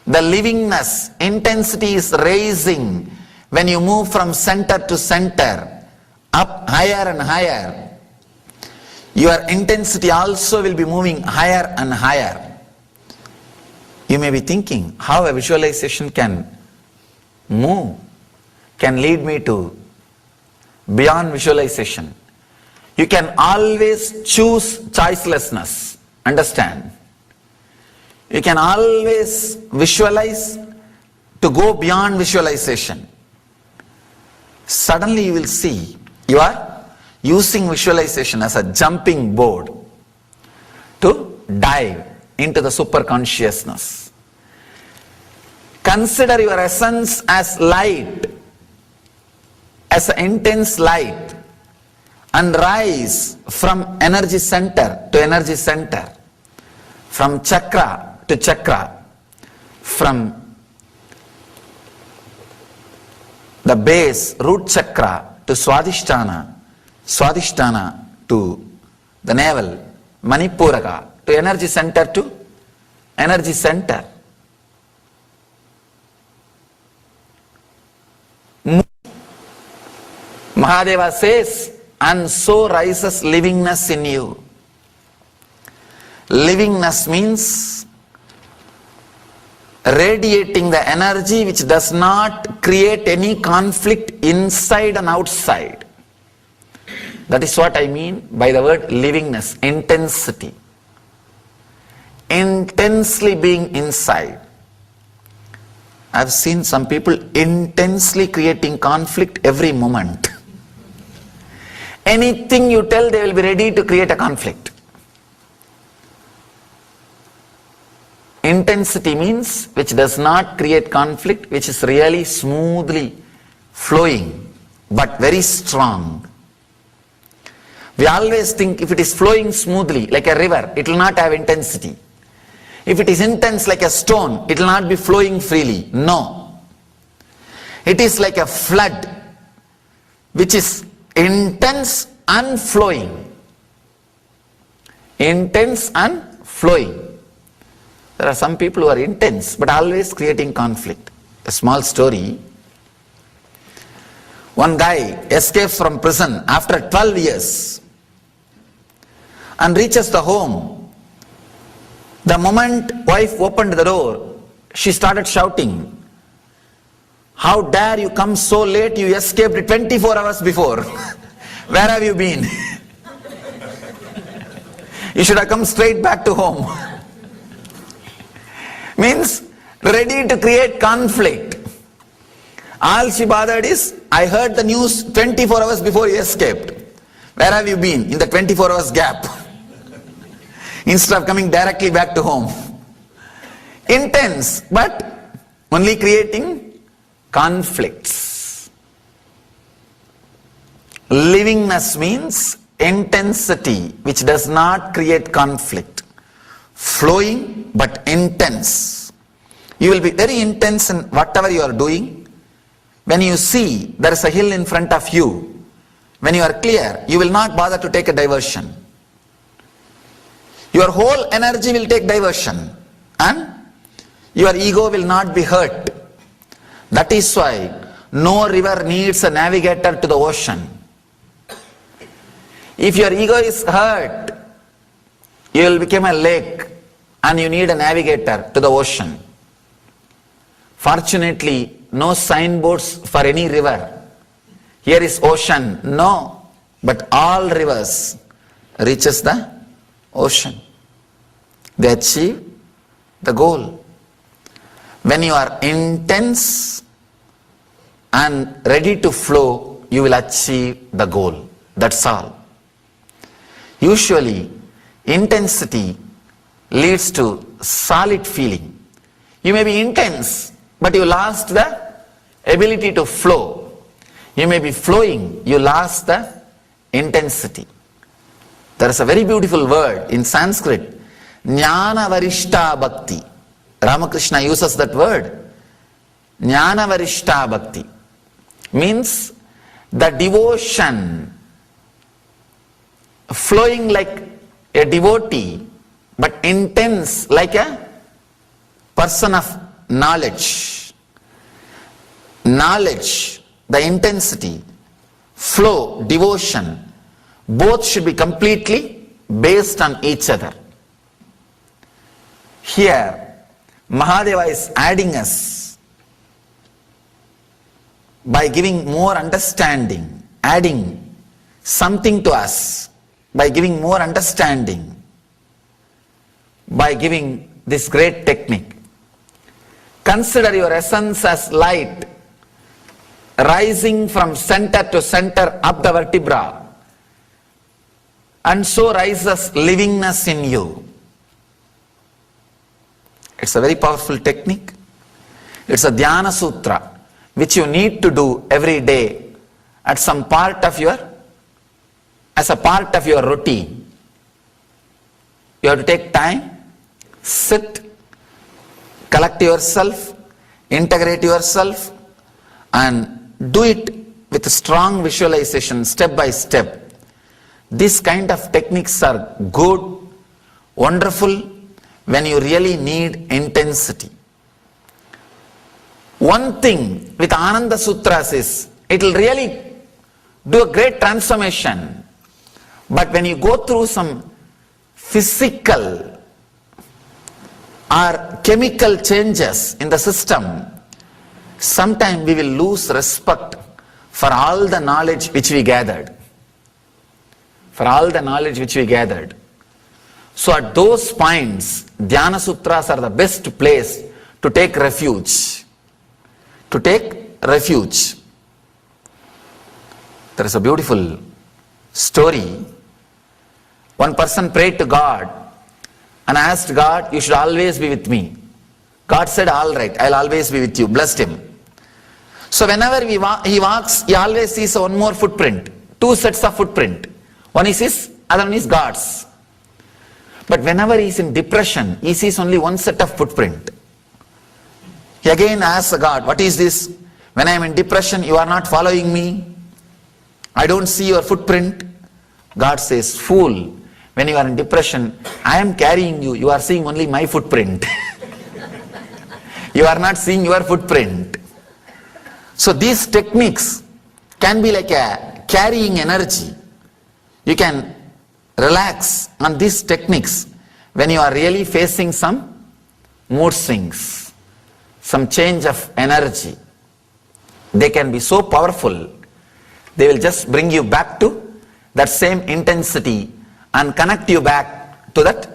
the livingness, intensity is raising when you move from center to center, up higher and higher. Your intensity also will be moving higher and higher. You may be thinking how a visualization can move, can lead me to beyond visualization. You can always choose choicelessness. Understand? You can always visualize to go beyond visualization. Suddenly you will see you are using visualization as a jumping board to dive into the superconsciousness. Consider your essence as light, as an intense light, and rise from energy center to energy center, from chakra to chakra, from the base, root chakra, to Swadhisthana, Swadhisthana to the navel, Manipuraka, to energy center to energy center. Mahadeva says, and so rises livingness in you. Livingness means radiating the energy which does not create any conflict inside and outside. That is what I mean by the word livingness, intensity. Intensely being inside. I have seen some people intensely creating conflict every moment. Anything you tell, they will be ready to create a conflict. Intensity means which does not create conflict, which is really smoothly flowing, but very strong. We always think if it is flowing smoothly like a river, it will not have intensity. If it is intense like a stone, it will not be flowing freely. No. It is like a flood which is intense and flowing. Intense and flowing. There are some people who are intense but always creating conflict. A small story. One guy escapes from prison after 12 years and reaches the home. The moment wife opened the door, she started shouting, "How dare you come so late? You escaped 24 hours before. Where have you been? You should have come straight back to home." Means ready to create conflict. All she bothered is, I heard the news 24 hours before you escaped. Where have you been in the 24 hours gap? Instead of coming directly back to home. Intense, but only creating conflicts. Livingness means intensity which does not create conflict. Flowing but intense. You will be very intense in whatever you are doing. When you see there is a hill in front of you, when you are clear, you will not bother to take a diversion. Your whole energy will take diversion and your ego will not be hurt. That is why no river needs a navigator to the ocean. If your ego is hurt, you will become a lake and you need a navigator to the ocean. Fortunately, no signboards for any river. Here is ocean. No, but all rivers reaches the ocean. They achieve the goal. When you are intense and ready to flow, you will achieve the goal. That's all. Usually, intensity leads to solid feeling. You may be intense, but you lost the ability to flow. You may be flowing, you lost the intensity. There is a very beautiful word in Sanskrit, Jnana Varishta Bhakti. Ramakrishna uses that word, Jnana Varishta Bhakti. Means the devotion flowing like a devotee, but intense like a person of knowledge. Knowledge, the intensity, flow, devotion, both should be completely based on each other. Here, Mahadeva is adding us by giving more understanding, adding something to us, by giving more understanding, by giving this great technique. Consider your essence as light rising from center to center up the vertebra, and so rises livingness in you. It's a very powerful technique. It's a Dhyana Sutra which you need to do every day at some part of your, as a part of your routine. You have to take time, sit, collect yourself, integrate yourself, and do it with strong visualization, step by step. These kind of techniques are good, wonderful, when you really need intensity. One thing with Ananda Sutras is, it will really do a great transformation. But when you go through some physical or chemical changes in the system, sometimes we will lose respect for all the knowledge which we gathered. For all the knowledge which we gathered. So at those points, Dhyana Sutras are the best place to take refuge. To take refuge. There is a beautiful story. One person prayed to God and asked God, you should always be with me. God said, all right, I'll always be with you. Blessed him. So whenever he walks, he always sees one more footprint. Two sets of footprint. One is his, other one is God's. But whenever he is in depression, he sees only one set of footprint. He again asks God, what is this? When I am in depression, you are not following me. I don't see your footprint. God says, fool, when you are in depression, I am carrying you. You are seeing only my footprint. You are not seeing your footprint. So these techniques can be like a carrying energy. You can relax on these techniques when you are really facing some mood swings, some change of energy. They can be so powerful, they will just bring you back to that same intensity and connect you back to that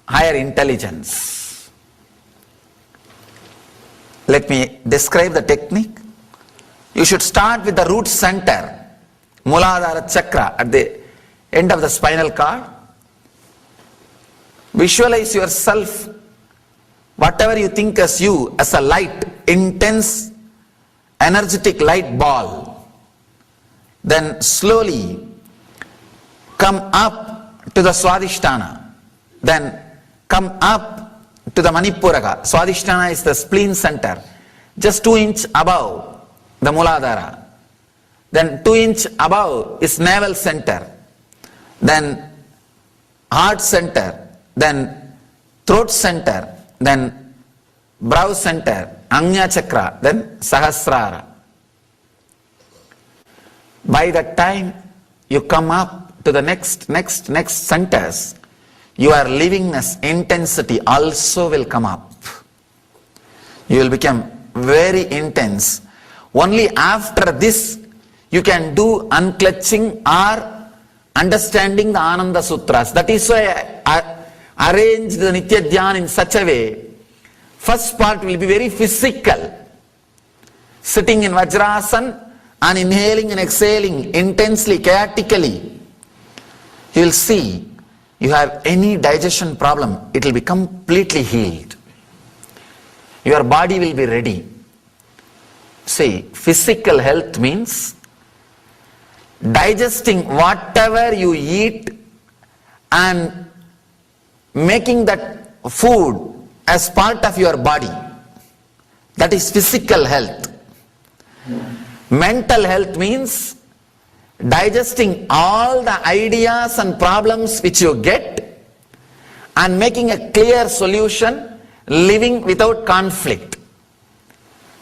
higher intelligence. Let me describe the technique. You should start with the root center, Muladhara Chakra, at the end of the spinal cord. Visualize yourself, whatever you think as you, as a light, intense, energetic light ball. Then slowly come up to the Swadhisthana. Then come up to the Manipuraga. Swadhisthana is the spleen center, just 2 inches above the Muladhara. Then 2 inches above is navel center. Then heart center, then throat center, then brow center, Agnya Chakra, then Sahasrara. By the time you come up to the next centers, your livingness, intensity also will come up. You will become very intense. Only after this you can do unclutching or understanding the Ananda Sutras. That is why I arranged the Nitya Dhyana in such a way. First part will be very physical. Sitting in Vajrasan and inhaling and exhaling intensely, chaotically. You will see, you have any digestion problem, it will be completely healed. Your body will be ready. See, physical health means digesting whatever you eat and making that food as part of your body. That is physical health. Mental health means digesting all the ideas and problems which you get and making a clear solution, living without conflict.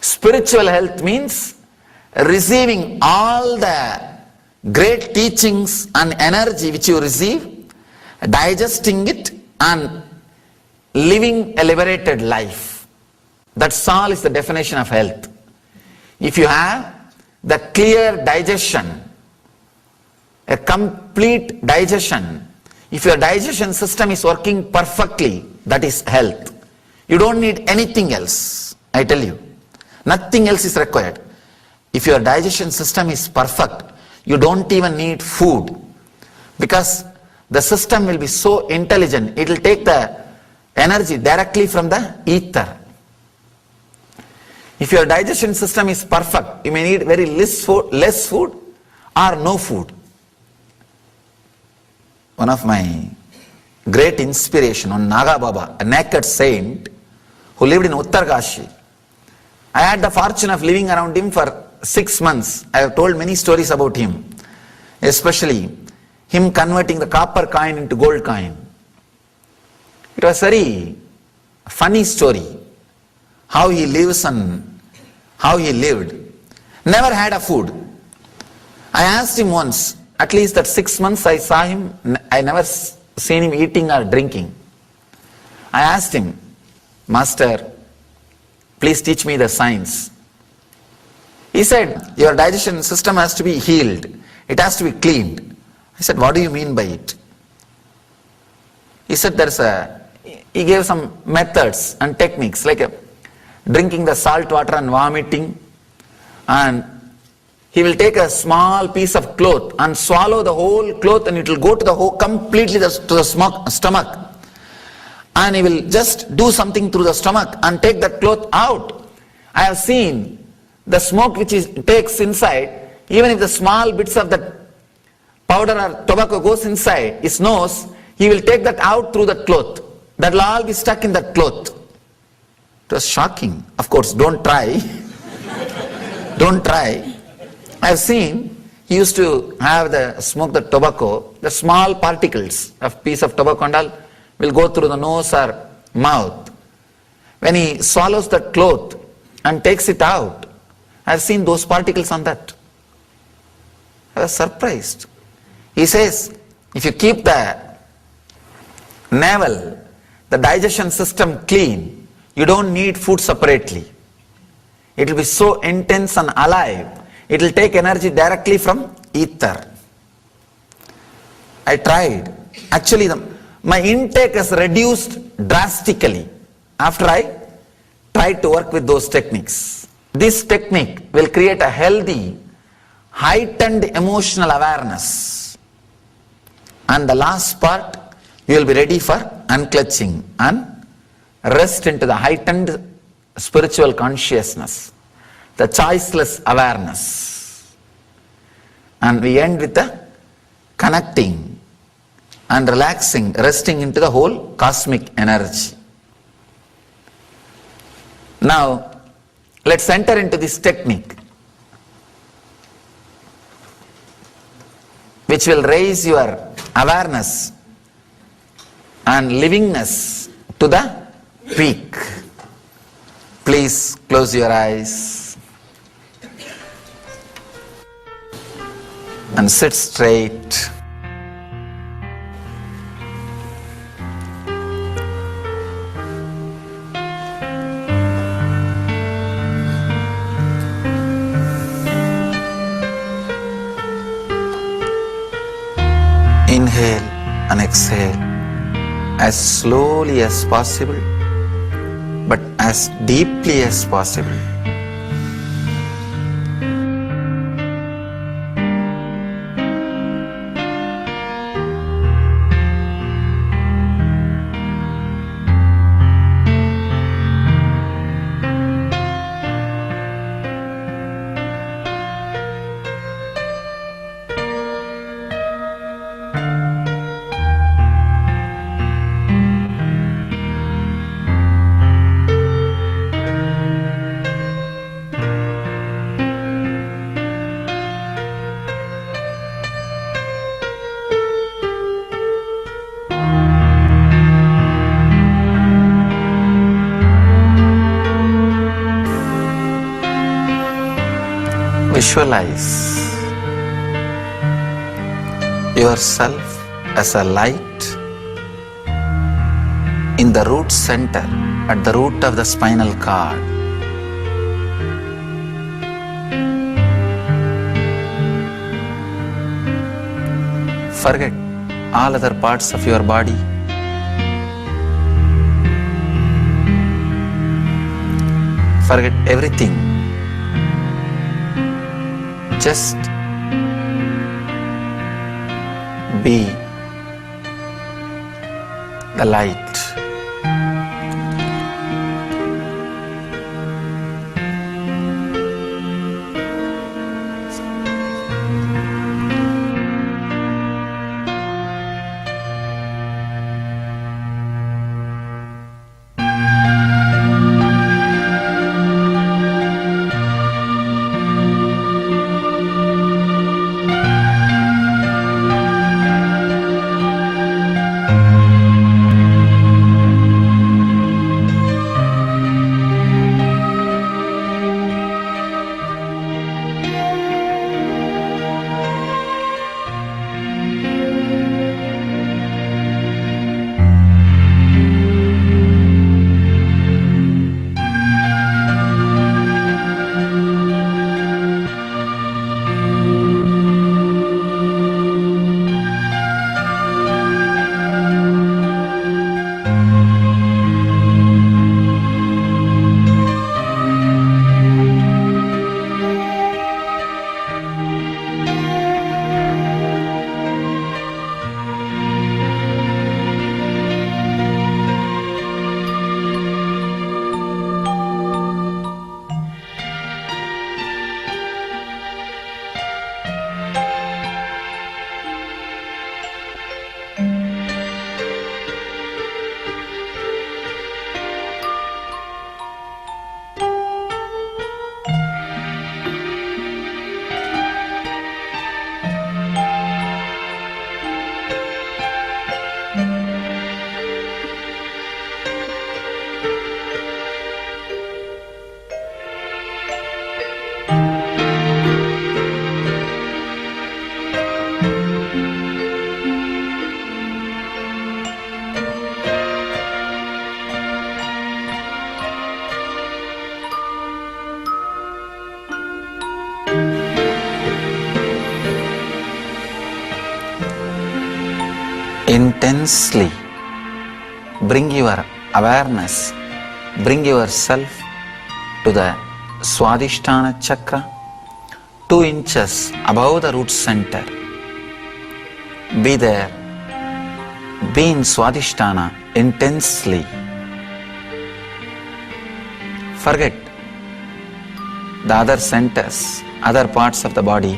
Spiritual health means receiving all the great teachings and energy which you receive, digesting it and living a liberated life. That's all is the definition of health. If you have the clear digestion, a complete digestion, if your digestion system is working perfectly, that is health. You don't need anything else, I tell you. Nothing else is required. If your digestion system is perfect, you don't even need food, because the system will be so intelligent, it will take the energy directly from the ether. If your digestion system is perfect, you may need very less food or no food. One of my great inspiration on Naga Baba, a naked saint who lived in Uttarkashi. I had the fortune of living around him for 6 months. I have told many stories about him, especially him converting the copper coin into gold coin. It was very funny story, how he lives and how he lived. Never had a food. I asked him once, at least that 6 months I saw him, I never seen him eating or drinking. I asked him, Master, please teach me the science. He said, your digestion system has to be healed. It has to be cleaned. I said, what do you mean by it? He said, he gave some methods and techniques like drinking the salt water and vomiting, and he will take a small piece of cloth and swallow the whole cloth, and it will go to the whole completely to the stomach, and he will just do something through the stomach and take that cloth out. I have seen the smoke which he takes inside, even if the small bits of that powder or tobacco goes inside his nose, he will take that out through the cloth. That will all be stuck in that cloth. It was shocking. Of course, don't try. Don't try. I have seen he used to have smoke the tobacco, the small particles of piece of tobacco and all will go through the nose or mouth. When he swallows that cloth and takes it out, I have seen those particles on that. I was surprised. He says, if you keep the navel, the digestion system clean, you don't need food separately. It will be so intense and alive. It will take energy directly from ether. I tried. Actually, my intake has reduced drastically after I tried to work with those techniques. This technique will create a healthy, heightened emotional awareness. And the last part, you will be ready for unclutching and rest into the heightened spiritual consciousness, the choiceless awareness. And we end with the connecting and relaxing, resting into the whole cosmic energy. Now, let's enter into this technique, which will raise your awareness and livingness to the peak. Please close your eyes and sit straight. Inhale and exhale as slowly as possible, but as deeply as possible. Visualize yourself as a light in the root center, at the root of the spinal cord. Forget all other parts of your body. Forget everything. Just be the light. Intensely bring your awareness, bring yourself to the Swadhisthana chakra, 2 inches above the root center. Be there, be in Swadhisthana intensely. Forget the other centers, other parts of the body.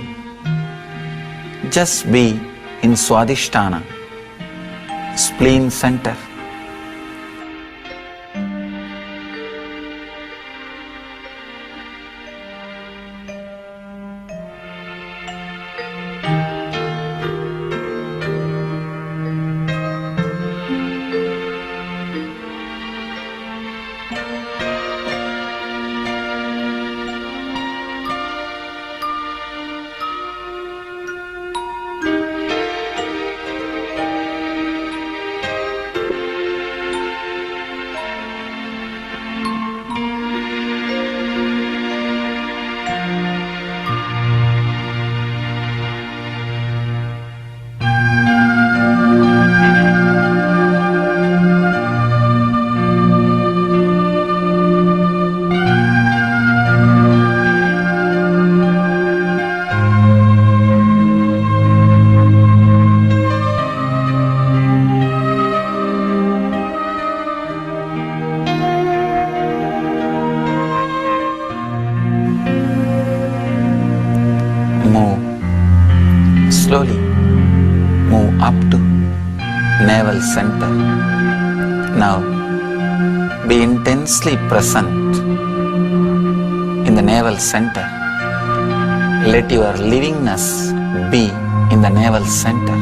Just be in Swadhisthana, spleen center. move up to navel center. Now be intensely present in the navel center. Let your livingness be in the navel center.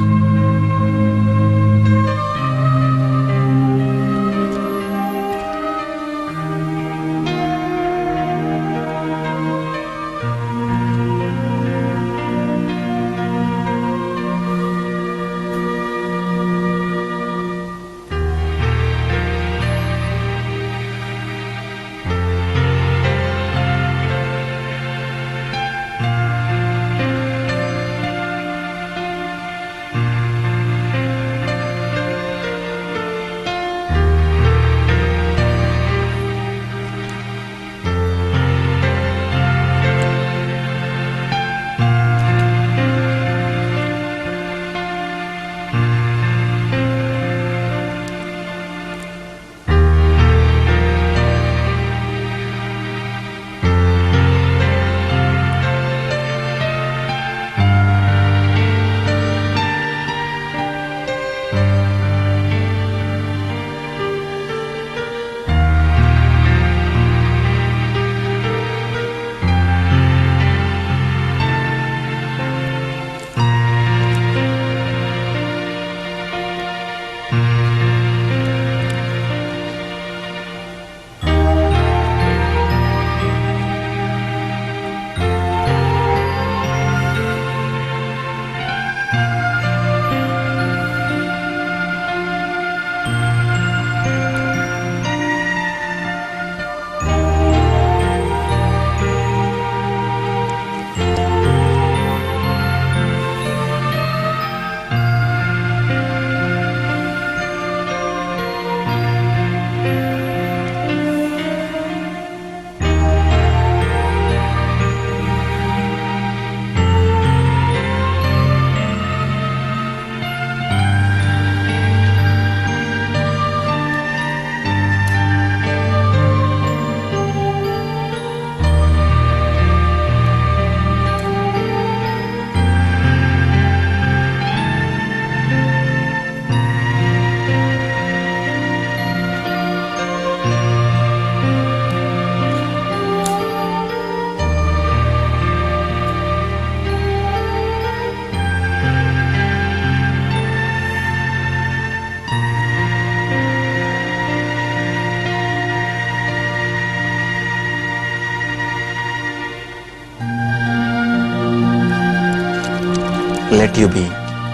Let you be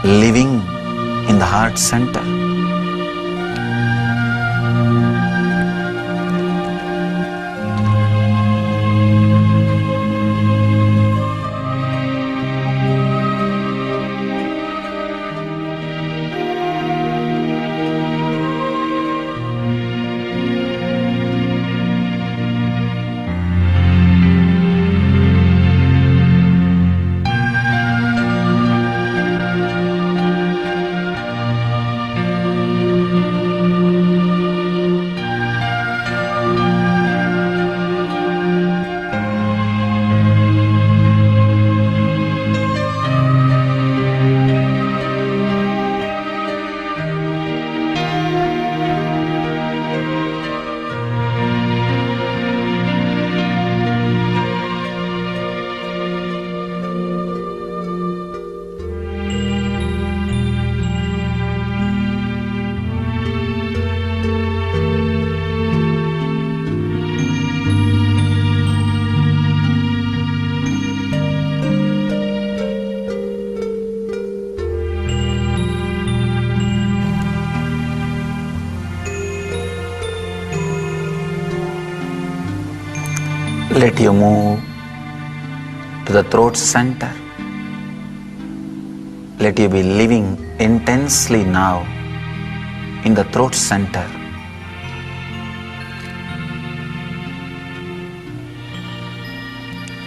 living in the heart center. Let you move to the throat center. Let you be living intensely now in the throat center.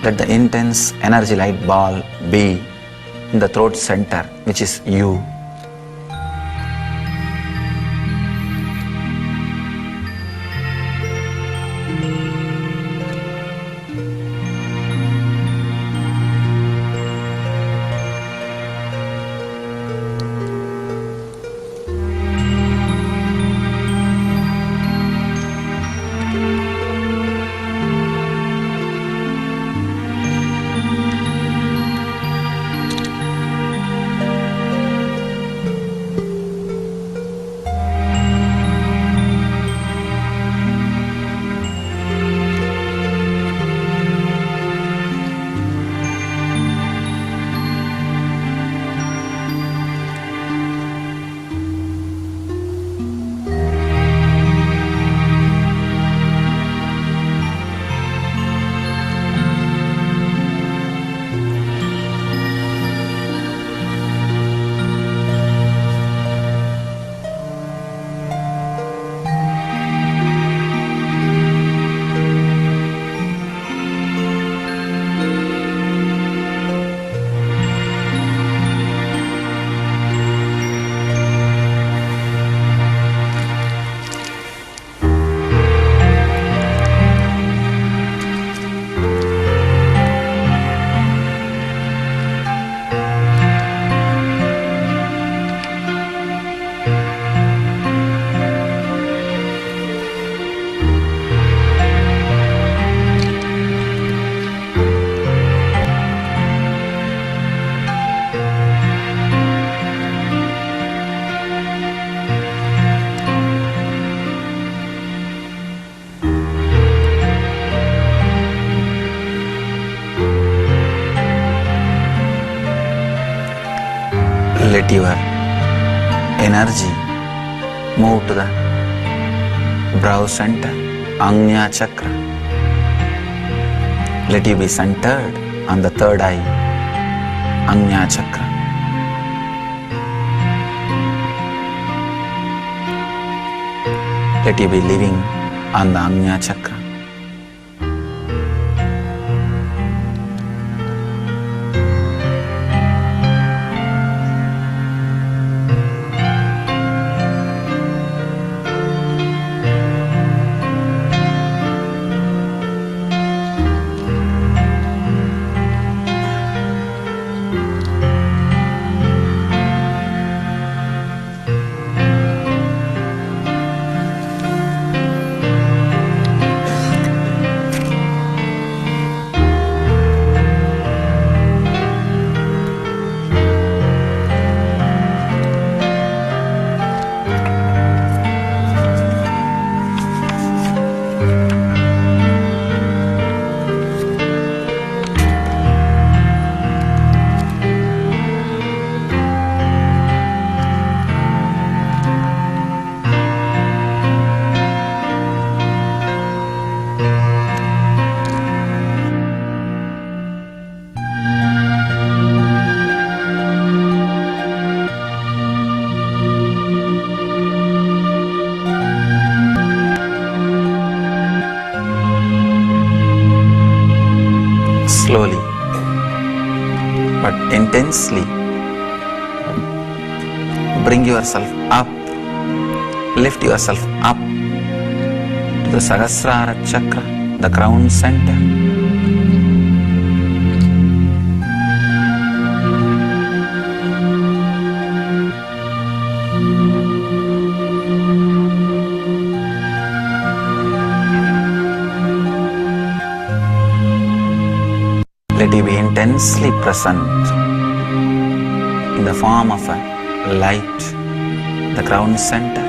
Let the intense energy light ball be in the throat center, which is you. energy move to the brow center, Agnya Chakra. Let you be centered on the third eye, Agnya Chakra. Let you be living on the Agnya Chakra. Slowly but intensely bring yourself up, lift yourself up to the Sahasrara Chakra, the crown center. Let you be intensely present in the form of a light, the crown center.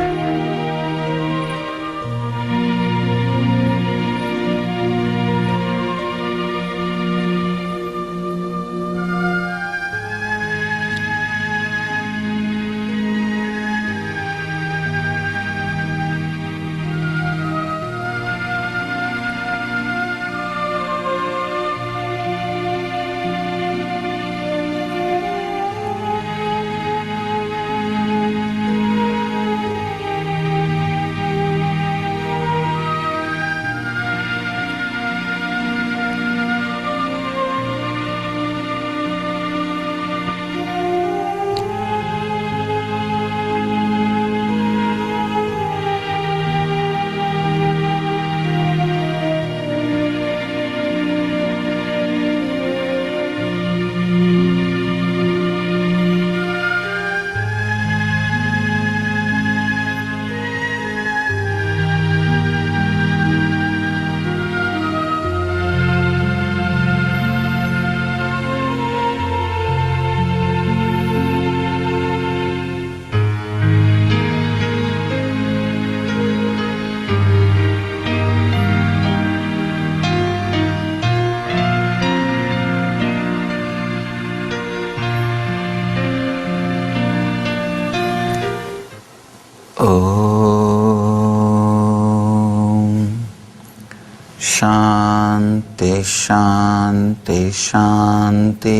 Shanti, Shanti, Shanti.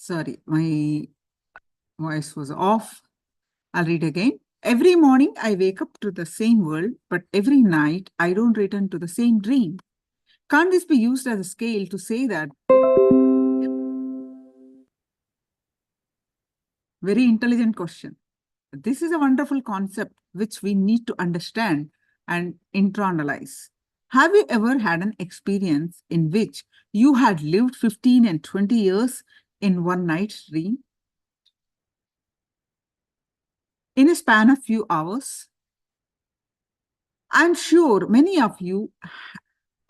Sorry, my voice was off. I'll read again. Every morning I wake up to the same world, but every night I don't return to the same dream. Can't this be used as a scale to say that? Very intelligent question. This is a wonderful concept which we need to understand and internalize. Have you ever had an experience in which you had lived 15 and 20 years in one night's dream? In a span of few hours? I'm sure many of you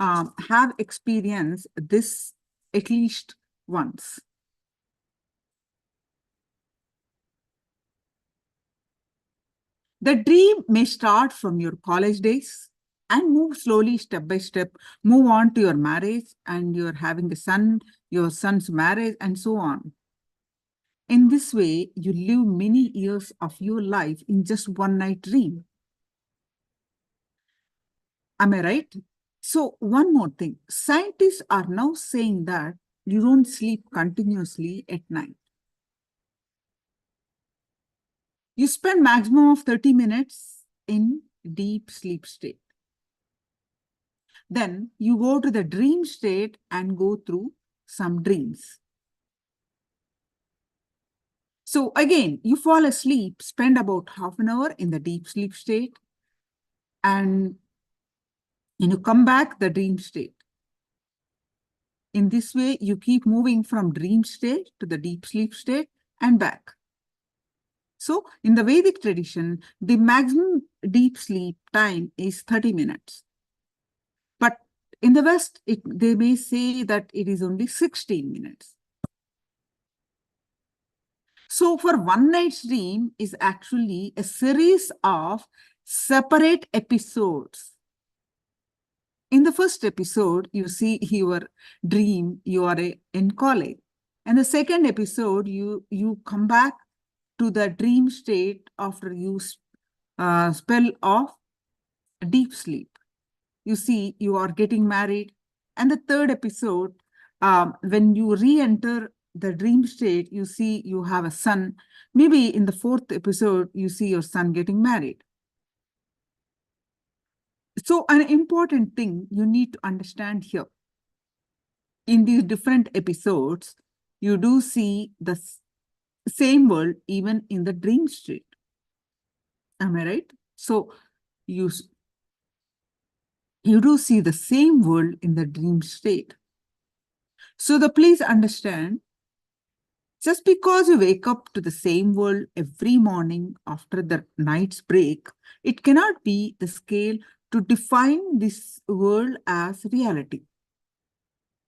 have experienced this at least once. The dream may start from your college days and move slowly, step by step, move on to your marriage and you're having a son, your son's marriage, and so on. In this way, you live many years of your life in just one night dream. Am I right? So one more thing, scientists are now saying that you don't sleep continuously at night. You spend maximum of 30 minutes in deep sleep state. Then you go to the dream state and go through some dreams. So again, you fall asleep, spend about half an hour in the deep sleep state, and you come back the dream state. In this way, you keep moving from dream state to the deep sleep state and back. So in the Vedic tradition, the maximum deep sleep time is 30 minutes. But in the West, they may say that it is only 16 minutes. So for one night's dream is actually a series of separate episodes. In the first episode, you see your dream, you are in college. And the second episode, you come back to the dream state after you spell of deep sleep. You see, you are getting married. And the third episode, when you re-enter the dream state, you see you have a son. Maybe in the fourth episode, you see your son getting married. So an important thing you need to understand here, in these different episodes, you do see the same world even in the dream state. Am I right? So you do see the same world in the dream state. So please understand, just because you wake up to the same world every morning after the night's break, it cannot be the scale to define this world as reality.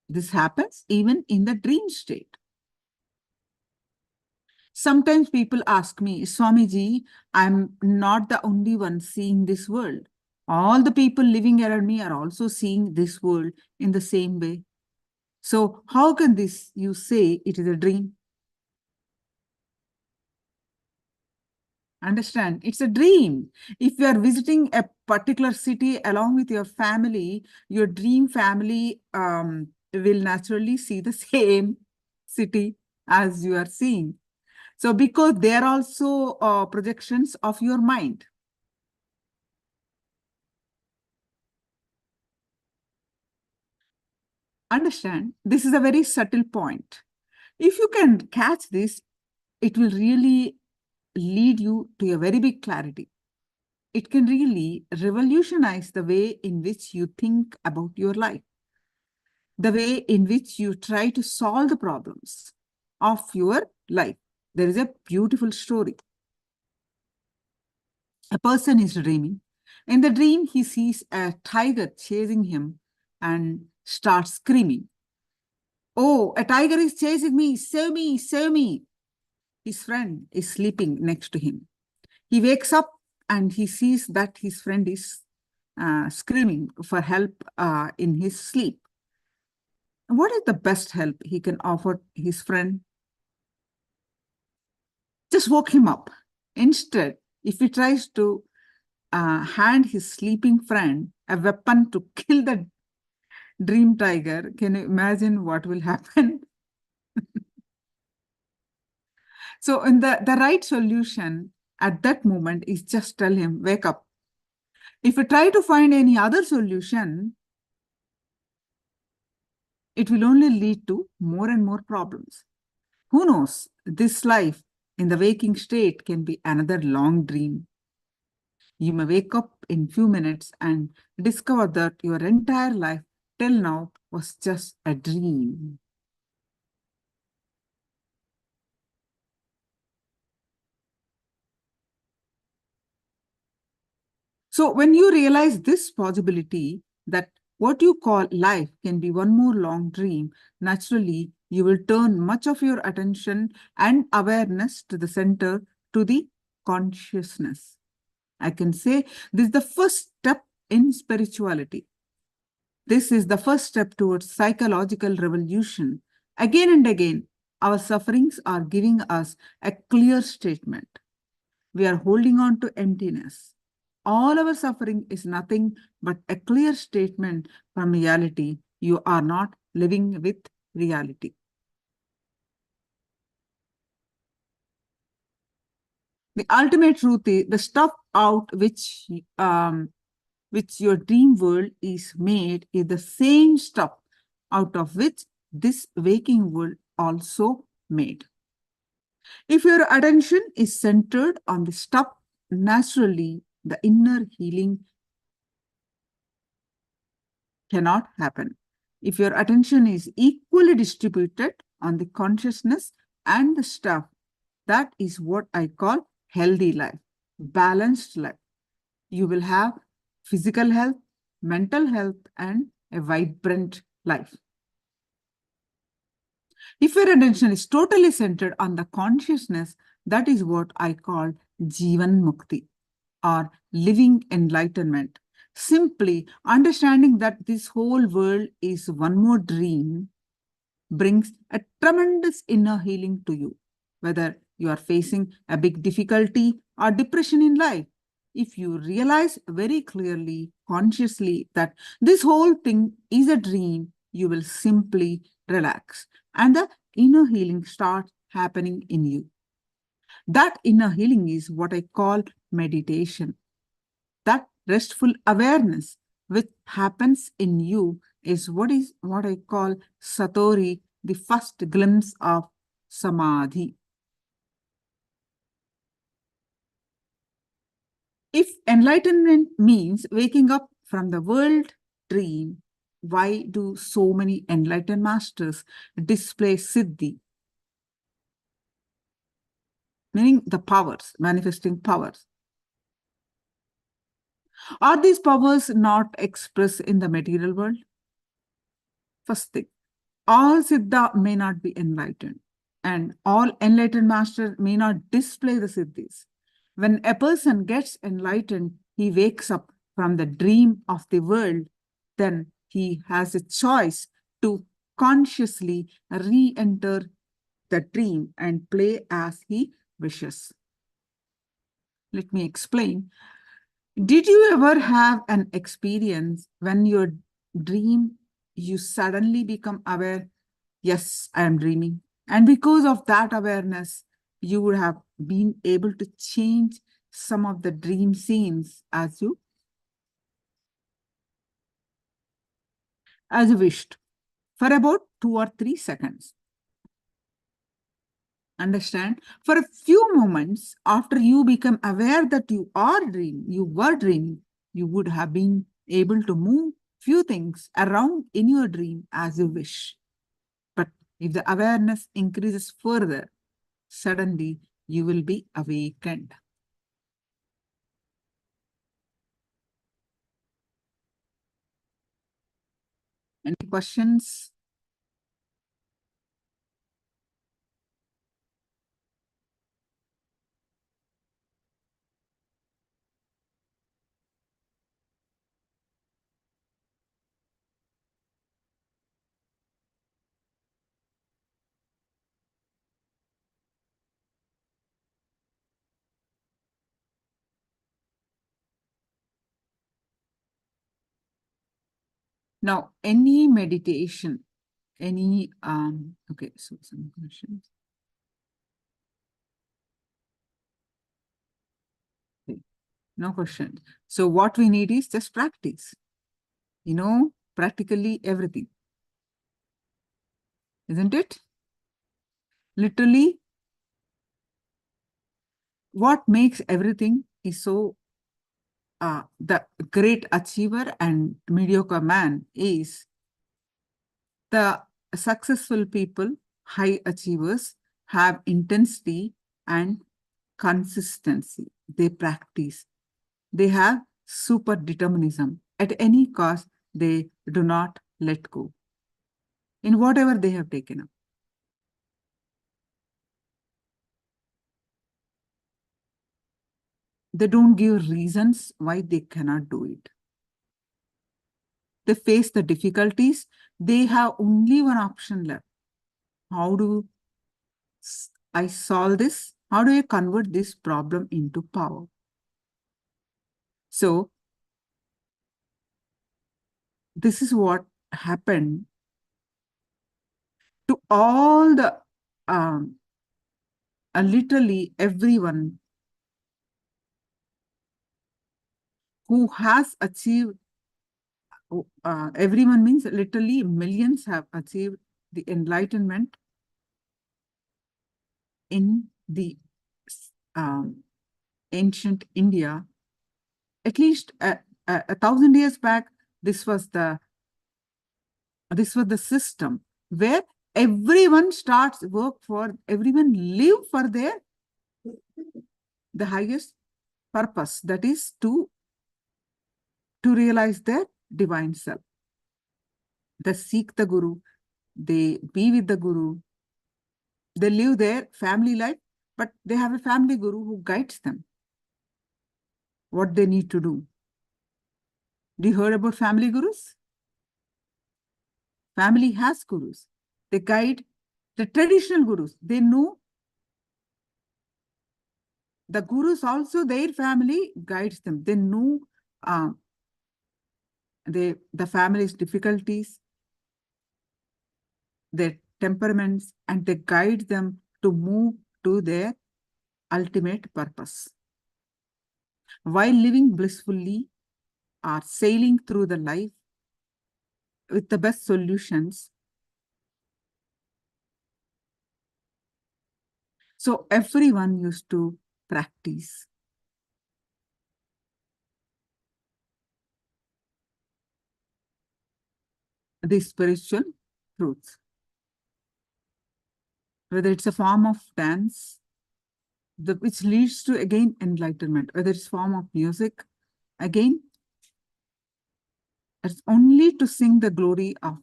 This happens even in the dream state. Sometimes people ask me, Swamiji, I'm not the only one seeing this world. All the people living around me are also seeing this world in the same way. So how can you say it is a dream? Understand, it's a dream. If you are visiting a particular city along with your family, your dream family will naturally see the same city as you are seeing. So because they are also projections of your mind. Understand, this is a very subtle point. If you can catch this, it will really lead you to a very big clarity. It can really revolutionize the way in which you think about your life, the way in which you try to solve the problems of your life. There is a beautiful story. A person is dreaming. In the dream, he sees a tiger chasing him and starts screaming. Oh, a tiger is chasing me, save me, save me. His friend is sleeping next to him. He wakes up and he sees that his friend is screaming for help in his sleep. What is the best help he can offer his friend? Just woke him up. Instead, if he tries to hand his sleeping friend a weapon to kill the dream tiger, can you imagine what will happen? So in the right solution at that moment is just tell him, wake up. If you try to find any other solution, it will only lead to more and more problems. Who knows, this life in the waking state can be another long dream. You may wake up in few minutes and discover that your entire life till now was just a dream. So when you realize this possibility that what you call life can be one more long dream, naturally you will turn much of your attention and awareness to the center, to the consciousness. I can say this is the first step in spirituality. This is the first step towards psychological revolution. Again and again, our sufferings are giving us a clear statement. We are holding on to emptiness. All our suffering is nothing but a clear statement from reality. You are not living with reality. The ultimate truth is the stuff out which your dream world is made is the same stuff out of which this waking world also made. If your attention is centered on the stuff, naturally the inner healing cannot happen. If your attention is equally distributed on the consciousness and the stuff, that is what I call healthy life, balanced life. You will have physical health, mental health, and a vibrant life. If your attention is totally centered on the consciousness, that is what I call Jivan Mukti, or living enlightenment. Simply understanding that this whole world is one more dream brings a tremendous inner healing to you, whether you are facing a big difficulty or depression in life. If you realize very clearly, consciously, that this whole thing is a dream, you will simply relax and the inner healing starts happening in you. That inner healing is what I call meditation. That restful awareness which happens in you is what I call Satori, the first glimpse of Samadhi. If enlightenment means waking up from the world dream, why do so many enlightened masters display Siddhi? Meaning the powers, manifesting powers. Are these powers not expressed in the material world? First thing, all Siddha may not be enlightened, and all enlightened masters may not display the Siddhis. When a person gets enlightened, he wakes up from the dream of the world, then he has a choice to consciously re-enter the dream and play as he wishes. Let me explain. Did you ever have an experience when your dream, you suddenly become aware, yes, I am dreaming. And because of that awareness, you would have been able to change some of the dream scenes as you wished for about 2 or 3 seconds. Understand? For a few moments after you become aware that you were dreaming, you would have been able to move few things around in your dream as you wish. But if the awareness increases further, suddenly you will be awakened. Any questions? Now, any meditation, okay, so some questions. No question. So what we need is just practice. You know, practically everything. Isn't it? Literally, what makes everything is so the great achiever and mediocre man is the successful people, high achievers, have intensity and consistency. They practice. They have super determinism. At any cost, they do not let go in whatever they have taken up. They don't give reasons why they cannot do it. They face the difficulties. They have only one option left. How do I solve this? How do I convert this problem into power? So, this is what happened to all the, literally everyone who has achieved, everyone means literally millions have achieved the enlightenment in the ancient India. At least 1,000 years back, this was the system where everyone starts work for, everyone live for the highest purpose, that is to realize their divine self. They seek the Guru, they be with the Guru, they live their family life, but they have a family Guru who guides them what they need to do. Do you heard about family gurus? Family has gurus. They guide the traditional gurus. They know the gurus also, their family guides them. They know the family's difficulties, their temperaments, and they guide them to move to their ultimate purpose. While living blissfully or sailing through the life with the best solutions. So everyone used to practice. The spiritual truths. Whether it's a form of dance, which leads to, again, enlightenment. Whether it's form of music, again, it's only to sing the glory of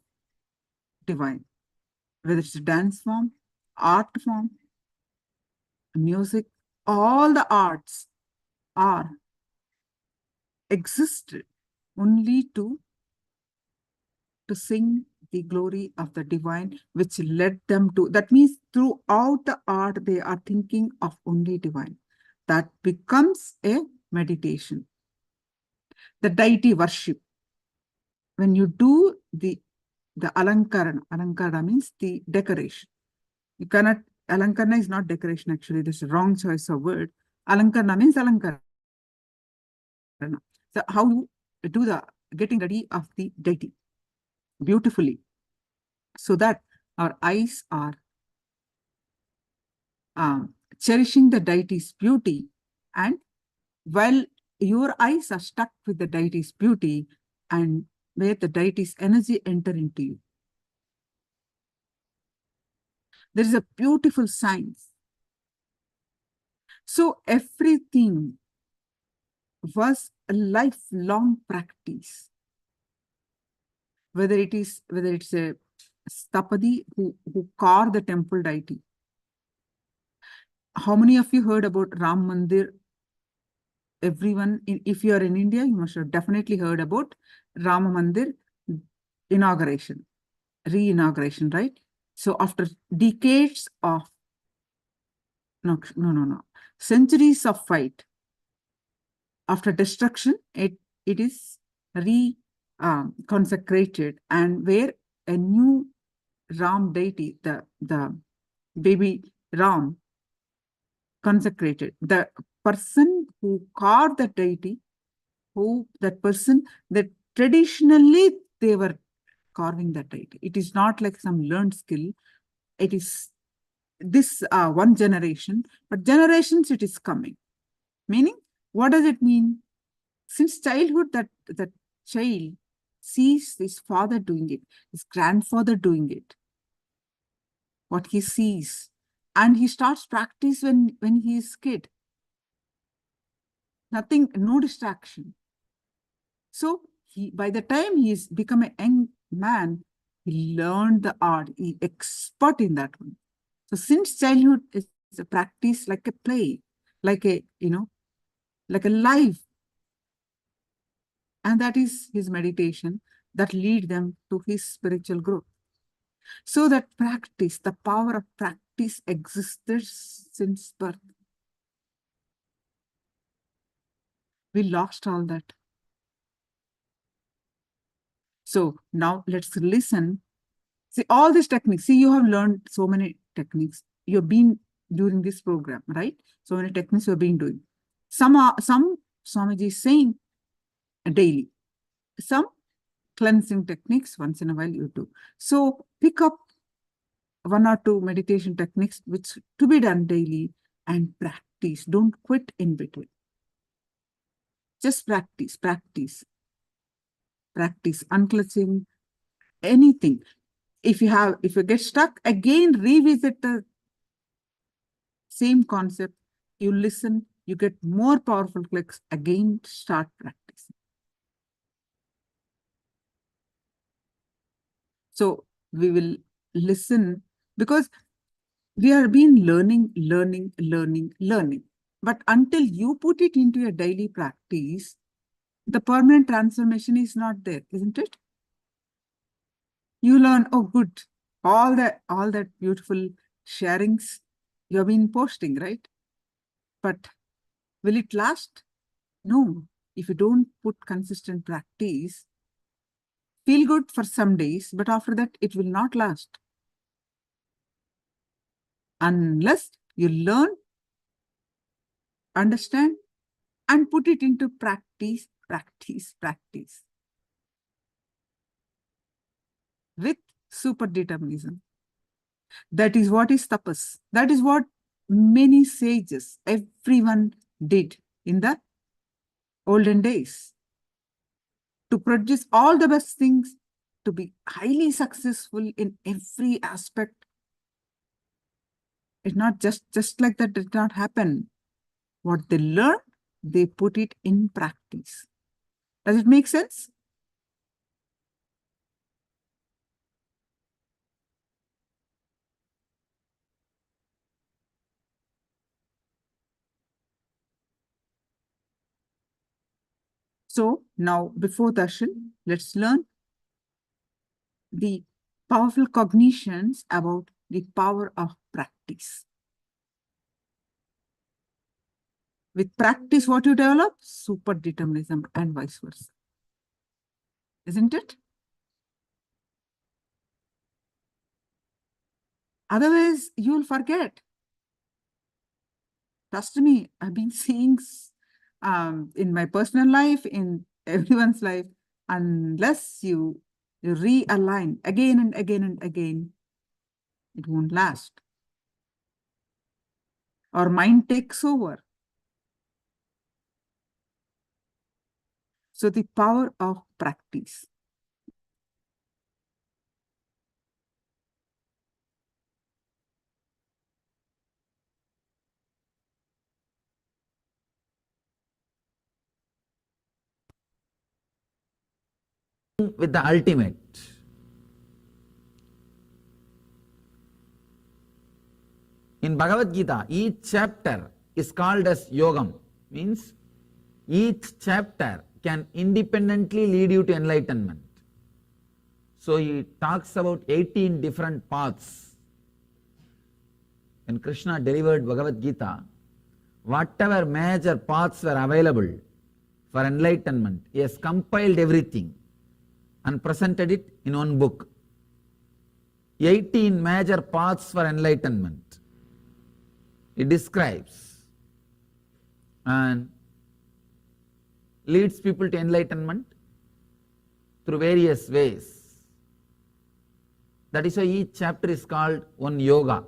divine. Whether it's a dance form, art form, music, all the arts are existed only to sing the glory of the divine, which led them to, that means throughout the art, they are thinking of only divine. That becomes a meditation. The deity worship. When you do the alankarana means the decoration. You cannot, alankarana is not decoration actually, this is wrong choice of word. Alankarana means alankarana. So how you do the getting ready of the deity beautifully, so that our eyes are cherishing the deity's beauty, and while your eyes are stuck with the deity's beauty, and where the deity's energy enter into you, there is a beautiful science. So everything was a lifelong practice. Whether it's a Stapadi who carved the temple deity. How many of you heard about Ram Mandir? Everyone, if you are in India, you must have definitely heard about Ram Mandir inauguration, re-inauguration, right? So after decades of, centuries of fight, after destruction, it is consecrated, and where a new Ram deity, the baby Ram, consecrated. The person who carved that deity, who that person, that traditionally they were carving that deity. It is not like some learned skill. It is this one generation, but generations it is coming. Meaning, what does it mean? Since childhood, that child sees his father doing it, his grandfather doing it, what he sees, and he starts practice when he is kid. Nothing, no distraction. So by the time he's become a young man, he learned the art, he expert in that one. So since childhood, it's a practice like a play, like a, like a life. And that is his meditation that lead them to his spiritual growth. So that practice, the power of practice existed since birth. We lost all that. So now let's listen. See, all these techniques. See, you have learned so many techniques. You've been during this program, right? So many techniques you've been doing. Some Swamiji is saying daily. Some cleansing techniques once in a while you do. So pick up one or two meditation techniques which to be done daily and practice. Don't quit in between. Just practice, practice, practice, unclutching, anything. If you get stuck, again revisit the same concept. You listen, you get more powerful clicks, again start practicing. So we will listen because we are been learning. But until you put it into your daily practice, the permanent transformation is not there, isn't it? You learn, oh good, all that beautiful sharings you have been posting, right? But will it last? No. If you don't put consistent practice, feel good for some days, but after that it will not last. Unless you learn, understand, and put it into practice. With super determinism. That is what is tapas. That is what many sages, everyone did in the olden days. To produce all the best things, to be highly successful in every aspect. It's not just like that did not happen. What they learned, they put it in practice. Does it make sense? So now before darshan, let's learn the powerful cognitions about the power of practice. With practice, what you develop? Super determinism and vice versa. Isn't it? Otherwise, you'll forget. Trust me, I've been seeing in my personal life, in everyone's life, unless you realign again and again and again, it won't last. Our mind takes over. So the power of practice. With the ultimate. In Bhagavad Gita, each chapter is called as yogam, means each chapter can independently lead you to enlightenment. So he talks about 18 different paths. When Krishna delivered Bhagavad Gita, whatever major paths were available for enlightenment, he has compiled everything and presented it in one book. 18 major paths for enlightenment. It describes. And leads people to enlightenment through various ways. That is why each chapter is called one yoga.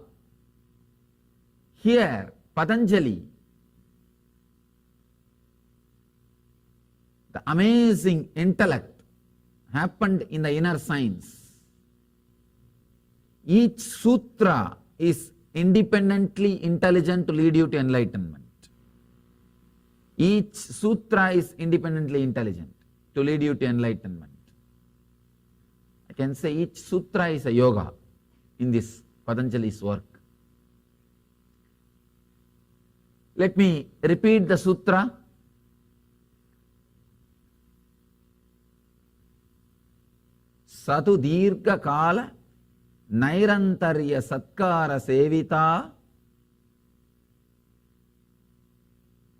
Here, Patanjali, the amazing intellect happened in the inner science. Each sutra is independently intelligent to lead you to enlightenment. Each sutra is independently intelligent to lead you to enlightenment. I can say each sutra is a yoga in this Patanjali's work. Let me repeat the sutra. Satu dirgha kala nairantarya satkara sevita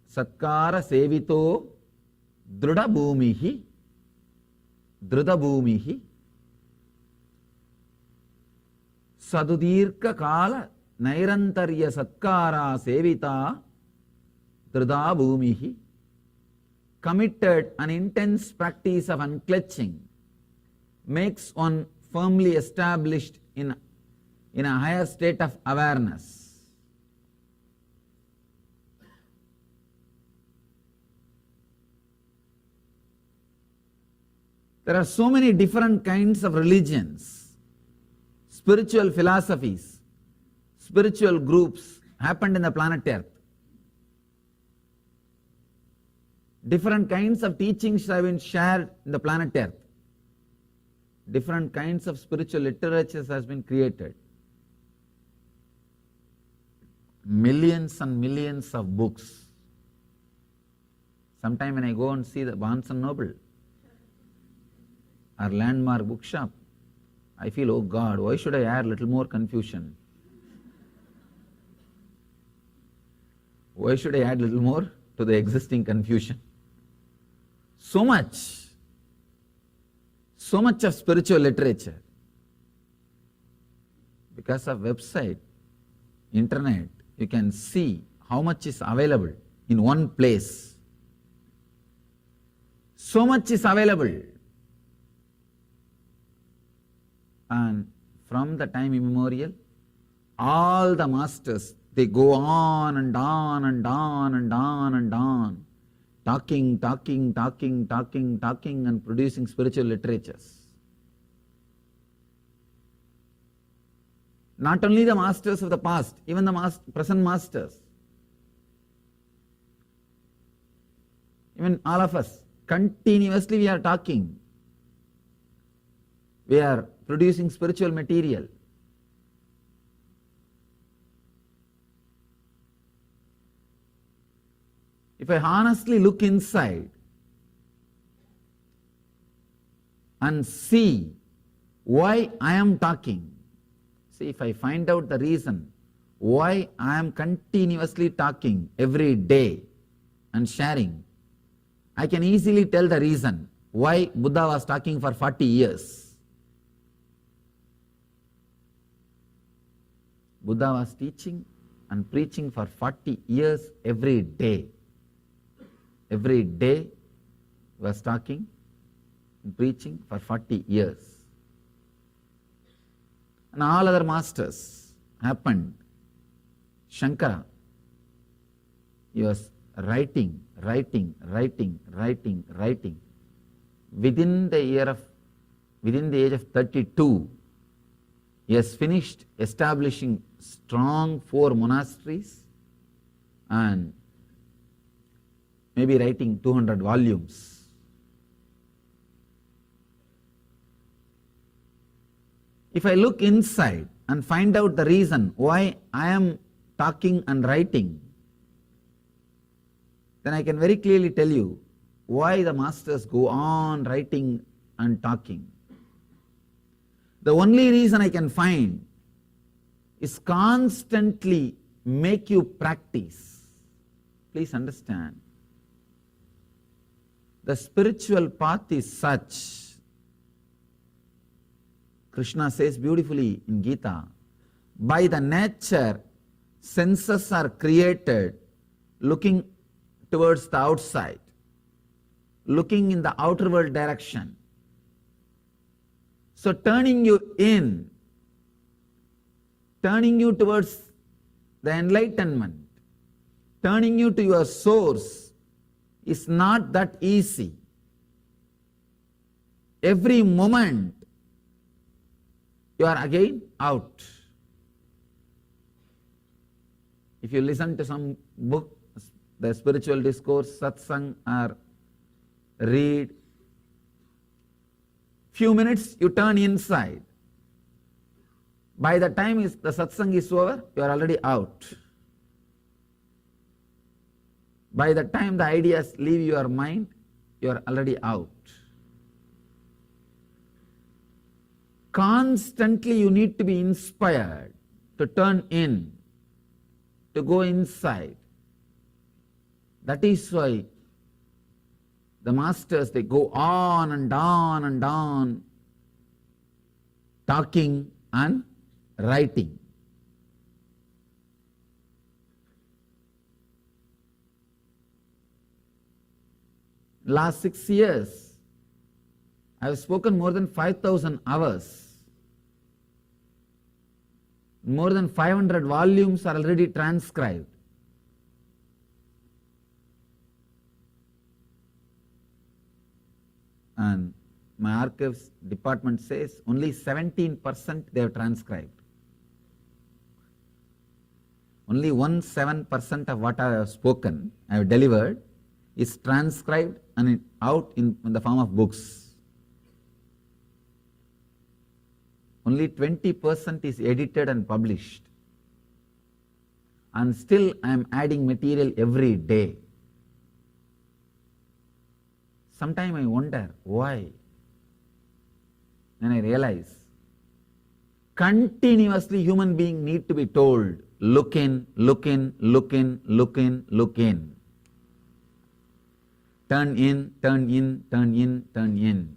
satkara sevito druda bhumihi sadudirka kala nairantarya satkara sevita druda bhumihi, committed an intense practice of unclutching makes one firmly established in a higher state of awareness. There are so many different kinds of religions, spiritual philosophies, spiritual groups happened in the planet Earth. Different kinds of teachings have been shared in the planet Earth. Different kinds of spiritual literatures has been created. Millions and millions of books. Sometime when I go and see the Barnes and Noble or Landmark bookshop, I feel, oh God, why should I add a little more confusion? Why should I add a little more to the existing confusion? So much of spiritual literature. Because of website, internet, you can see how much is available in one place. So much is available. And from the time immemorial, all the masters, they go on and on and on and on and on, talking and producing spiritual literatures. Not only the masters of the past, even the present masters. Even all of us, continuously we are talking. We are producing spiritual material. If I honestly look inside and see why I am talking, see, if I find out the reason why I am continuously talking every day and sharing, I can easily tell the reason why Buddha was talking for 40 years. Buddha was teaching and preaching for 40 years every day. Every day he was talking and preaching for 40 years. And all other masters happened. Shankara, he was writing. Within the age of 32, he has finished establishing strong 4 monasteries and maybe writing 200 volumes. If I look inside and find out the reason why I am talking and writing, then I can very clearly tell you why the masters go on writing and talking. The only reason I can find is constantly make you practice. Please understand. The spiritual path is such, Krishna says beautifully in Gita, by the nature, senses are created looking towards the outside. looking in the outer world direction. So turning you in, turning you towards the enlightenment, turning you to your source is not that easy. Every moment you are again out. If you listen to some book, the spiritual discourse, satsang, or read, few minutes you turn inside. By the time the satsang is over, you are already out. By the time the ideas leave your mind, you are already out. Constantly you need to be inspired to turn in, to go inside. That is why the masters, they go on and on and on, talking and writing. Last 6 years, I have spoken more than 5,000 hours. More than 500 volumes are already transcribed. And my archives department says only 17% they have transcribed. Only 17% of what I have spoken, I have delivered, is transcribed and out in the form of books. Only 20% is edited and published. And still I am adding material every day. Sometimes I wonder why. Then I realize continuously human beings need to be told, look in, look in, look in, look in, look in. Turn in, turn in, turn in, turn in.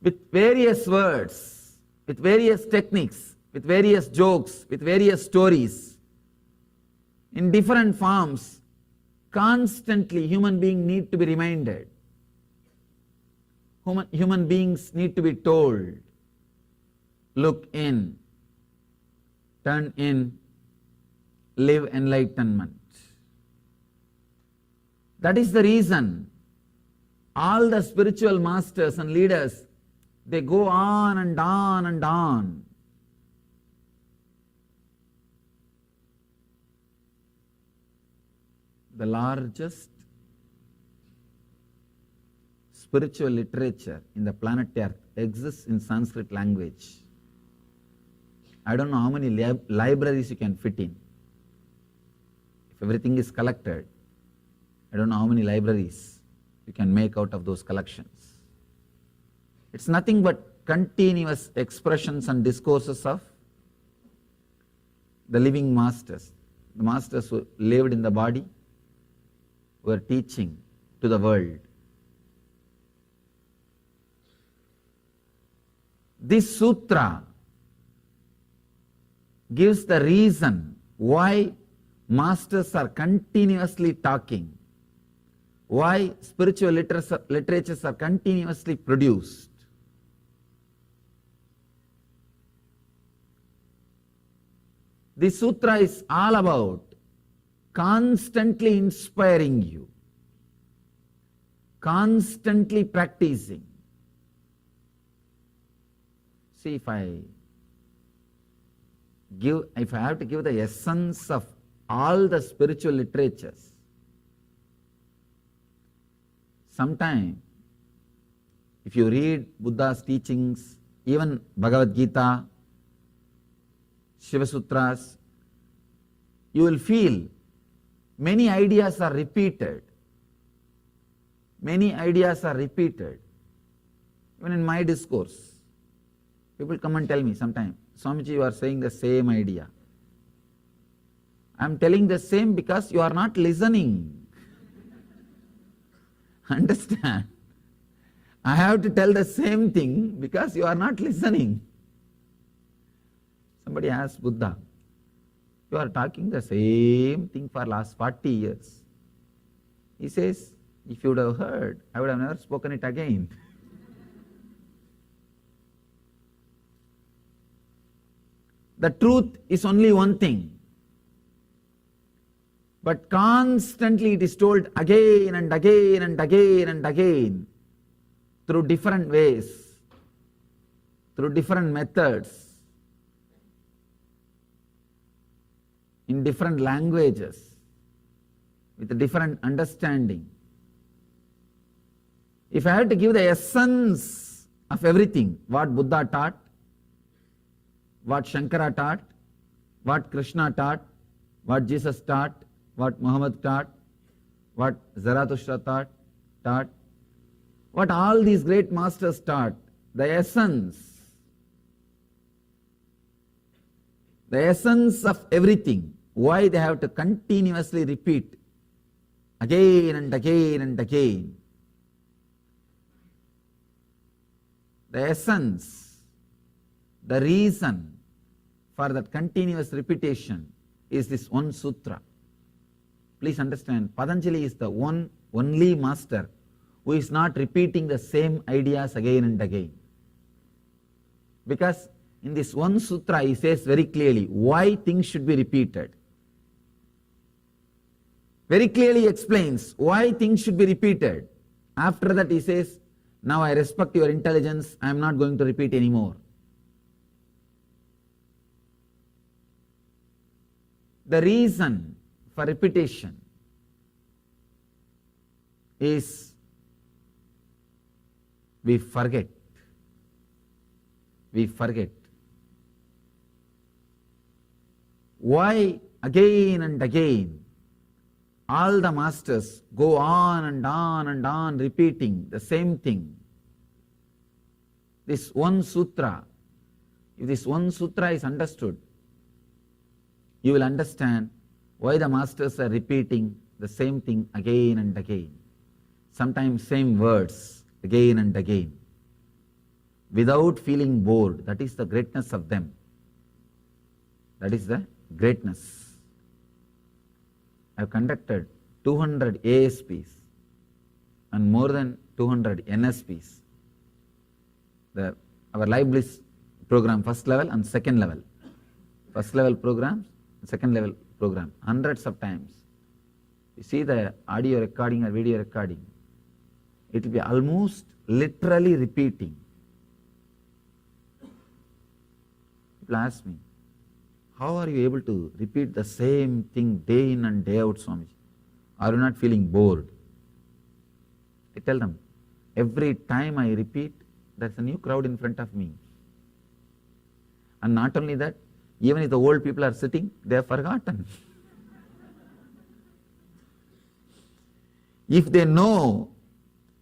With various words, with various techniques, with various jokes, with various stories, in different forms, constantly human beings need to be reminded. Human beings need to be told, look in, turn in, live enlightenment. That is the reason all the spiritual masters and leaders, they go on and on and on. The largest spiritual literature in the planet Earth exists in Sanskrit language. I don't know how many libraries you can fit in. If everything is collected, I don't know how many libraries you can make out of those collections. It's nothing but continuous expressions and discourses of the living masters, the masters who lived in the body, who are teaching to the world. This sutra gives the reason why masters are continuously talking, why spiritual literatures are continuously produced. This sutra is all about constantly inspiring you, constantly practicing. See, if I have to give the essence of all the spiritual literatures, sometime if you read Buddha's teachings, even Bhagavad Gita, Shiva Sutras, you will feel many ideas are repeated. Many ideas are repeated. Even in my discourse, people come and tell me sometimes, Swamiji, you are saying the same idea. I am telling the same because you are not listening. Understand? I have to tell the same thing because you are not listening. Somebody asked Buddha, you are talking the same thing for last 40 years. He says, if you would have heard, I would have never spoken it again. The truth is only one thing, but constantly it is told again and again and again and again through different ways, through different methods, in different languages, with a different understanding. If I had to give the essence of everything, what Buddha taught, what Shankara taught, what Krishna taught, what Jesus taught, what Muhammad taught, what Zarathustra taught, what all these great masters taught, the essence of everything, why they have to continuously repeat again and again and again. The essence, the reason for that continuous repetition is this one sutra. Please understand, Patanjali is the only master who is not repeating the same ideas again and again. Because in this one sutra he says very clearly why things should be repeated. Very clearly explains why things should be repeated. After that he says, now I respect your intelligence, I am not going to repeat anymore. The reason for repetition is we forget. We forget. Why again and again all the masters go on and on and on repeating the same thing? This one sutra, if this one sutra is understood, you will understand why the masters are repeating the same thing again and again. Sometimes same words again and again, without feeling bored. That is the greatness of them. That is the greatness. I have conducted 200 ASPs and more than 200 NSPs. Our Live Bliss program, first level and second level. First level programs, second level program, hundreds of times. You see the audio recording or video recording, it will be almost literally repeating. People ask me, how are you able to repeat the same thing day in and day out, Swamiji? Are you not feeling bored? I tell them, every time I repeat, there's a new crowd in front of me. And not only that, even if the old people are sitting, they have forgotten. If they know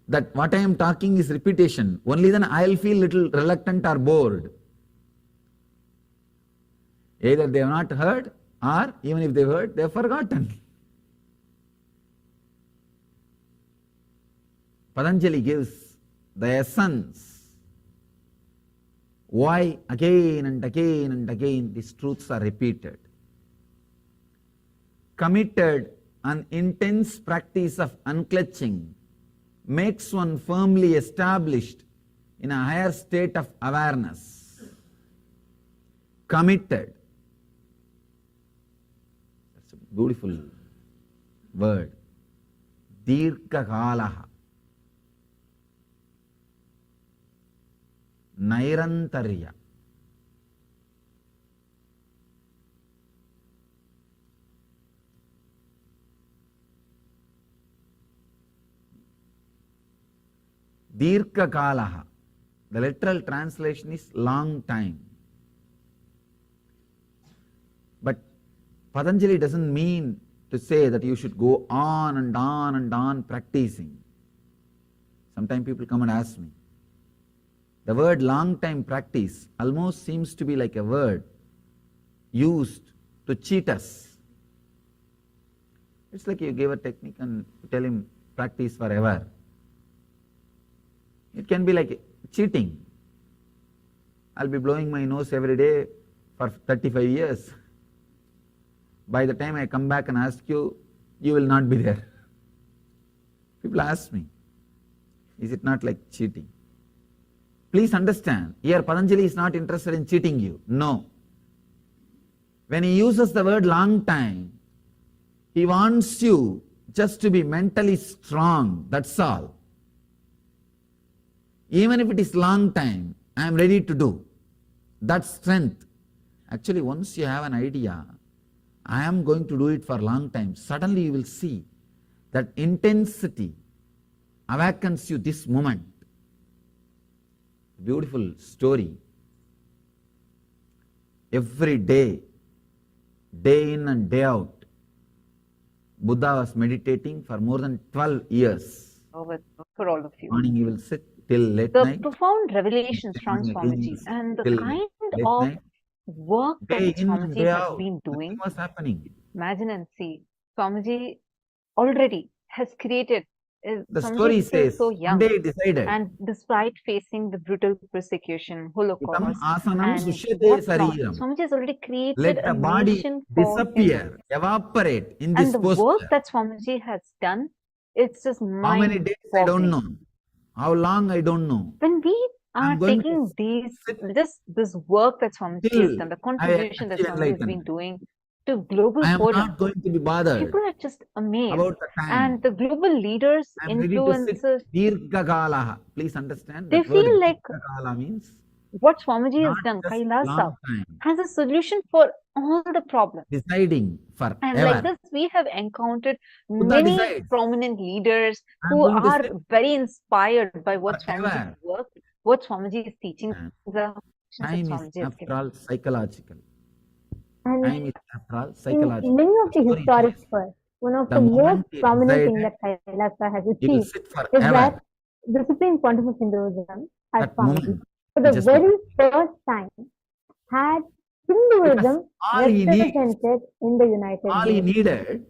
that what I am talking is repetition, only then I will feel little reluctant or bored. Either they have not heard, or even if they heard, they have forgotten. Patanjali gives the essence why again and again and again these truths are repeated. Committed and intense practice of unclutching makes one firmly established in a higher state of awareness. Committed. That's a beautiful word. Dirghakalaha. Nairantarya. Dirghakalaha. The literal translation is long time. But Patanjali doesn't mean to say that you should go on and on and on practicing. Sometimes people come and ask me, the word long time practice almost seems to be like a word used to cheat us. It's like you give a technique and you tell him practice forever. It can be like cheating. I'll be blowing my nose every day for 35 years. By the time I come back and ask you, you will not be there. People ask me, is it not like cheating? Please understand, here Patanjali is not interested in cheating you. No. When he uses the word long time, he wants you just to be mentally strong, that's all. Even if it is long time, I am ready to do. That strength. Actually, once you have an idea, I am going to do it for a long time, suddenly you will see that intensity awakens you this moment. Beautiful story. Every day, day in and day out, Buddha was meditating for more than 12 years. For all of you. Morning he will sit till late The night. profound revelations from Morning Swamiji and the till kind late of night. work that Day in and Swamiji day has out, been doing. nothing was happening. Imagine and see, Swamiji already has created. The Swamiji story is still says, so one young, day he decided, and despite facing the brutal persecution, Tam Holocaust, asanam and sushate whatnot, sariram. Swamiji has already created Let a the body nation for disappear, Hindus. evaporate in And this the work posture. that Swamiji has done, it's just How many days I don't know. How long I don't know. When we are I'm going taking to this work that Swamiji has till done, the I contribution that achieve Swamiji has been enlightenment. doing to global I am forum, not going to be bothered people are just amazed. about the time. And the global leaders, I am ready to sit influencers, dirghakalaha. Please understand they that word feel like dirghakala means what Swamiji has not done, just KAILASA, long time. has a solution for all the problems. Deciding And like forever. this, we have encountered Buddha many decides. prominent leaders I am who going to are sit very inspired by what forever. Swamiji's work, what Swamiji is teaching, the that Time is Swamiji has after given. all psychological. And Time is after all in psychological. many of the story historic says, works, one of the the most moment he prominent thing decided, that Kailasa has he will achieved sit is forever. that the Supreme Pontiff of Hinduism, as That Swamiji, moment, for he the just very first time had Hinduism all he needs, represented in the United all he Nations. needed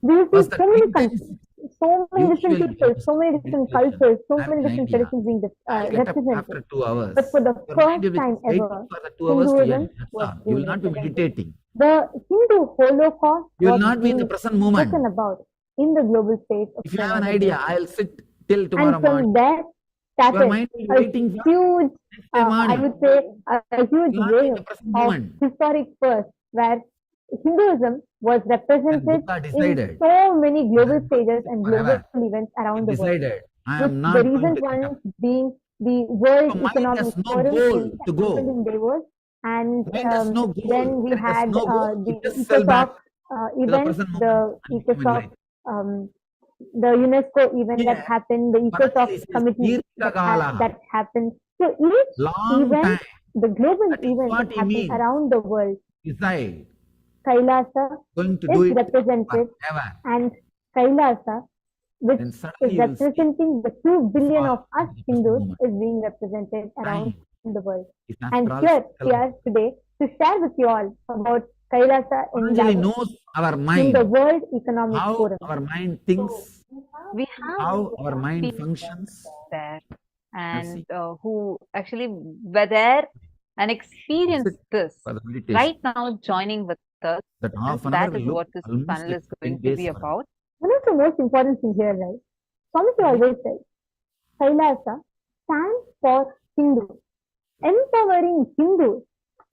We was see the so many intense. countries, so many different Usually, people, so many different cultures, so have many an different idea. traditions being I'll get up represented. after 2 hours. But for the Your mind first will time wait ever, for the 2 hours to Hinduism end. That's was all. You will being not be represented. meditating. The Hindu Holocaust You will was not be in the being present moment. spoken about in the global space of If you have an United idea, Nations. I'll sit till tomorrow And from morning. there Your started mind will be a waiting for huge, next day I morning. would say, a huge You will not be in wave the present of moment. historic firsts where Hinduism was When represented Buddha in decided, so many global I am going to stages sit and global forever. events He around the world. decided, I With am the not going recent to get up. ones being the World So mind Economic has no Forum goal in to go. in Davos, and Mind has no goal. then we When it has had no goal, the it just fell back ECOSOC to the event, present moment the and become ECOSOC, enlightened. the UNESCO event that Here, happened, the Patanjali ECOSOC says, committee dirghakalaha. that happened. So each Long event, time. the global That is event what that he happened means. around the world, Decide. Kailasa Going to do is it represented, forever. and Kailasa, which Then suddenly is you will see representing the 2 billion fall of us into the present Hindus, moment. is being represented around Time the world. is And after all here we psychological. are today to share with you all about Kailasa in Patanjali Davos, knows our in the mind, World Economic how Forum. our mind thinks, We have how our mind people functions. there Let's and see. who actually were there and experienced Sit this for the meditation. right now, joining with us. That And half an hour that will is look what this almost panel like is 10 going to be days for us. about. One of the most important things here, right? Swamiji always says, Kailasa stands for Hindu, empowering Hindus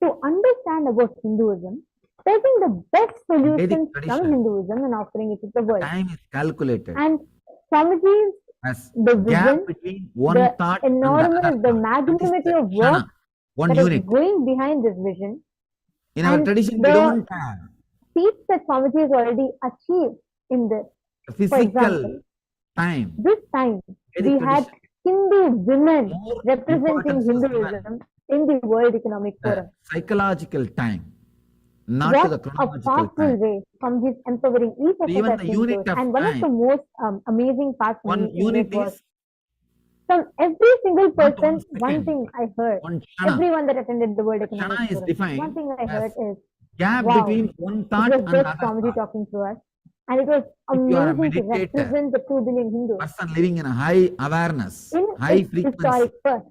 to understand about Hinduism, taking the best solutions from tradition. Hinduism and offering it to the world. Time is calculated And Swamiji's as the gap vision, between one the thought and the enormous, other the thought. That is magnanimity the of work jhana, one that is unit. going behind this vision, In our and tradition, we the don't have feats that Swamiji has already achieved in this. the For physical example, time. this time Vedic we had tradition. Hindu women More representing importance was given Hinduism in the World Economic Forum. psychological time, not What to the a chronological powerful time. way Swamiji is empowering each of us Even as the Hindus. unit of And one of the time, most amazing parts for one me in unit this was is from every single not 1 person, one second, thing I heard, 1 jhana. everyone that attended the World The Economic jhana is Forum, one defined thing I heard as is, gap wow, between one it thought was and just another Swamiji thought. talking to us. And it was If you are a amazing to meditator, represent the 2 billion Hindus person living in a high awareness, in high its frequency, historic first.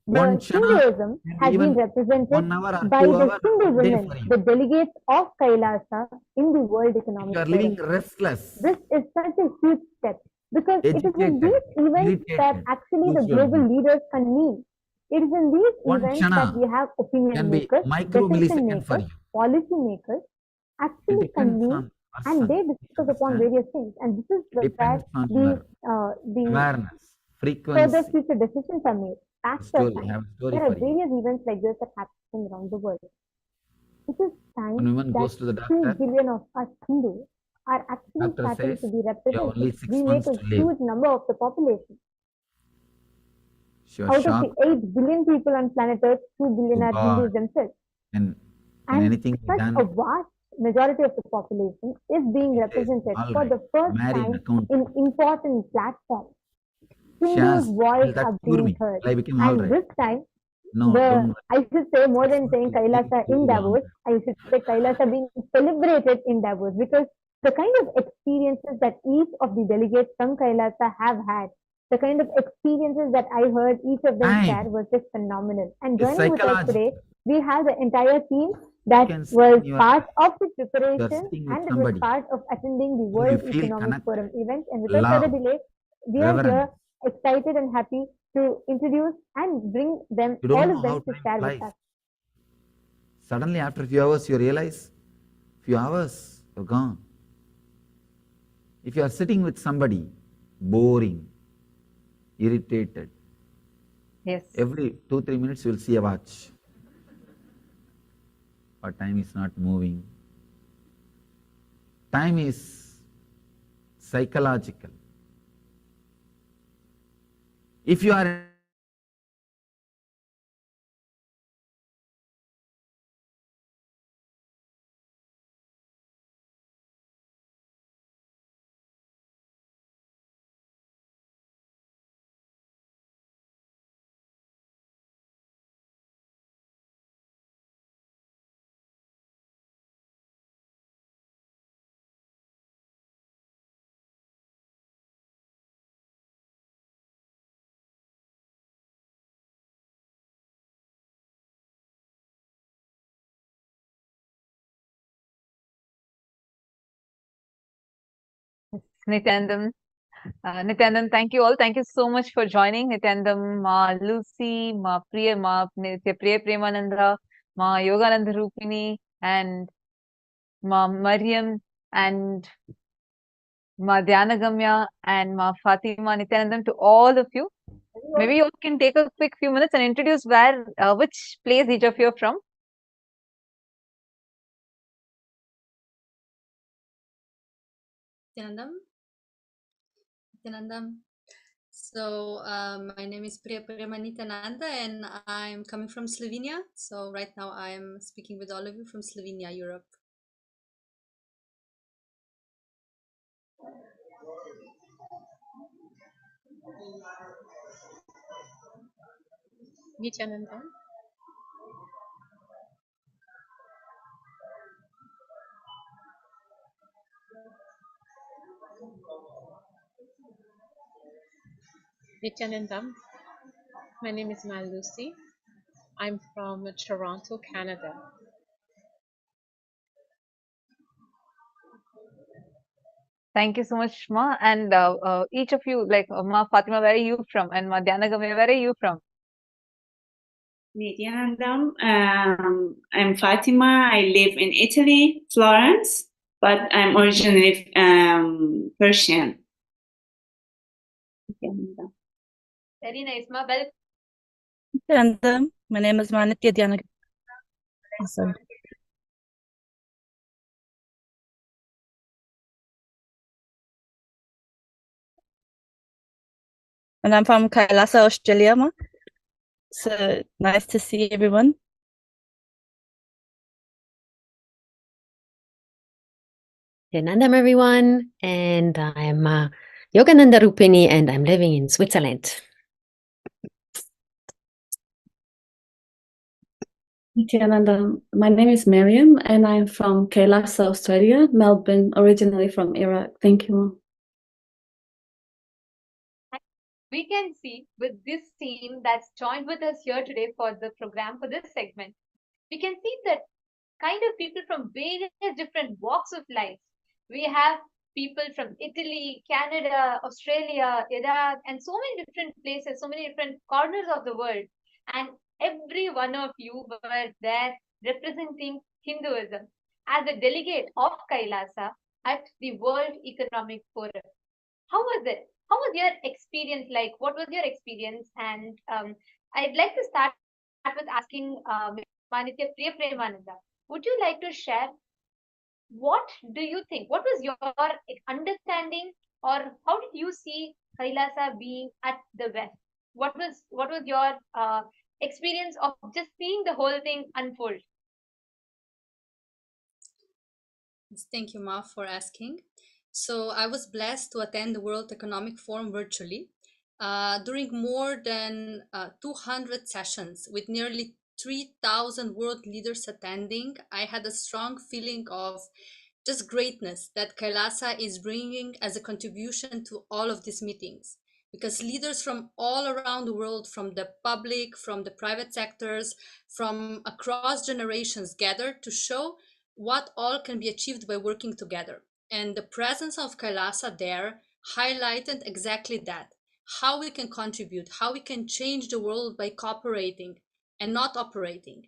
one The jhana Hinduism can has be been even represented 1 hour or by 2 the hours or Hindu 1 day women, for you. the delegates of Kailasa in the World If Economic you are Forum. living restless, This is such a huge step Because it is in these events that actually the global leaders convene. It is in these events that we have opinion makers, decision makers, policy makers actually convene and they discuss upon various things. And this is where the further future decisions are made. After time, there are various events like this that happen around the world. It is time that 2 billion of us Hindus are actually starting to be represented. We make a huge number of the population. Out of the 8 billion people on planet Earth, 2 billion are Hindus themselves. And such a vast majority of the population is being represented for the first time in important platforms. Hindus' voice are being heard. And this time, I should say, more than saying Kailasa in Davos, I should say Kailasa being celebrated in Davos, because the kind of experiences that each of the delegates from Kailasa have had, the kind of experiences that I heard each of them share was just phenomenal. And joining with us today, we have the entire team that was part of the preparation and it was part of attending the World Economic Forum event. And without further delay, we are here excited and happy to introduce and bring them, all of them, to share with us. Suddenly, after a few hours, you realize, few hours are gone. If you are sitting with somebody, boring, irritated, yes, every 2-3 minutes you will see a watch. But time is not moving. Time is psychological. If you are Nithyanandam. Nithyanandam, thank you all. Thank you so much for joining. Nithyanandam, Ma Lucy, Ma Priya, Ma Priya Premananda, Ma Yogananda Rupini, and Ma Mariam, and Ma Dhyana Gamya, and Ma Fatima. Nithyanandam, to all of you. Maybe you can take a quick few minutes and introduce which place each of you are from. Nithyanandam. So my name is Priya Nithyananda and I'm coming from Slovenia. So right now I'm speaking with all of you from Slovenia, Europe. Nithyananda. Nithyanandam. My name is Ma Lucy. I'm from Toronto, Canada. Thank you so much, Ma. And each of you, like Ma Fatima, where are you from? And Ma Dhyana Gamya, where are you from? Nithyanandam. I'm Fatima. I live in Italy, Florence, but I'm originally Persian. Very nice, Ma. Well, Nithyanandam. My name is Manitya Dhyana. Sorry. And I'm from Kailasa, Australia, Ma. So nice to see everyone. Nithyanandam, everyone, and I'm Yogananda Rupini, and I'm living in Switzerland. Nithyanandam. My name is Miriam, and I'm from KAILASA, Australia, Melbourne, originally from Iraq. Thank you. we can see with this team that's joined with us here today for the program for this segment, we can see that kind of people from various different walks of life. We have people from Italy, Canada, Australia, Iraq, and so many different places, so many different corners of the world. And every one of you were there representing Hinduism as a delegate of KAILASA at the World Economic Forum. How was it? How was your experience like? What was your experience? And I'd like to start with asking Manitya Priya Premananda. Would you like to share what do you think? What was your understanding, or how did you see KAILASA being at the West? What was your experience of just seeing the whole thing unfold? Thank you, Ma, for asking. So I was blessed to attend the World Economic Forum virtually during more than 200 sessions with nearly 3,000 world leaders attending. I had a strong feeling of just greatness that KAILASA is bringing as a contribution to all of these meetings, because leaders from all around the world, from the public, from the private sectors, from across generations gathered to show what all can be achieved by working together. And the presence of KAILASA there highlighted exactly that, how we can contribute, how we can change the world by cooperating and not operating.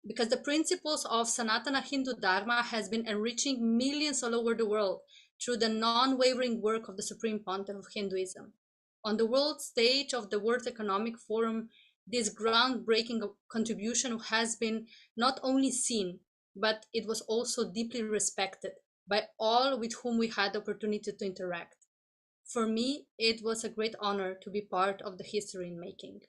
Because the principles of Sanatana Hindu Dharma has been enriching millions all over the world through the non-wavering work of the Supreme Pontiff of Hinduism. On the world stage of the World Economic Forum, this groundbreaking contribution has been not only seen, but it was also deeply respected by all with whom we had the opportunity to interact. For me, it was a great honor to be part of the history in making.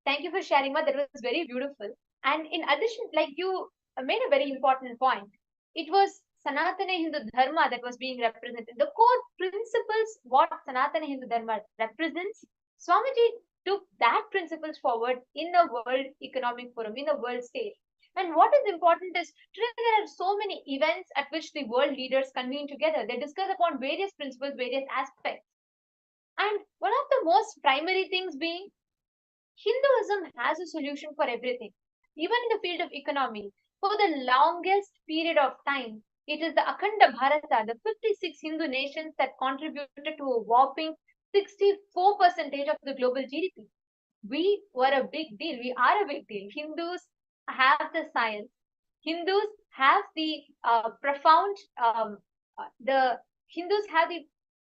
Thank you for sharing, Ma. That was very beautiful. And in addition, like you made a very important point, it was Sanatana Hindu Dharma that was being represented. The core principles, what Sanatana Hindu Dharma represents, Swamiji took that principles forward in the World Economic Forum, in the world stage. And what is important is today there are so many events at which the world leaders convene together. They discuss upon various principles, various aspects. And one of the most primary things being Hinduism has a solution for everything. Even in the field of economy, for the longest period of time, it is the Akhanda Bharata, the 56 Hindu nations that contributed to a whopping 64% of the global GDP. We were a big deal. We are a big deal. Hindus have the science. Hindus have the profound, the Hindus have the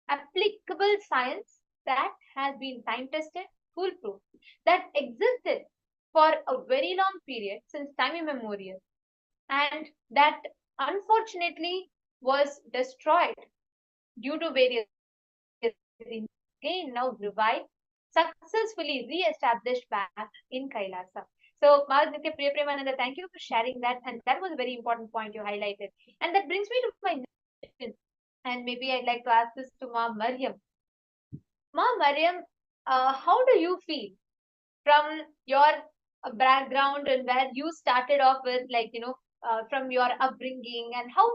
applicable science that has been time tested, foolproof, that existed for a very long period since time immemorial, and that unfortunately was destroyed due to various reasons. Again, now revived, successfully re-established back in KAILASA. So, Nithya Priya Premananda, thank you for sharing that, and that was a very important point you highlighted. And that brings me to my next question, and maybe I'd like to ask this to Ma Mariam. Ma Mariam, how do you feel from your background and where you started off with, like, from your upbringing, and how,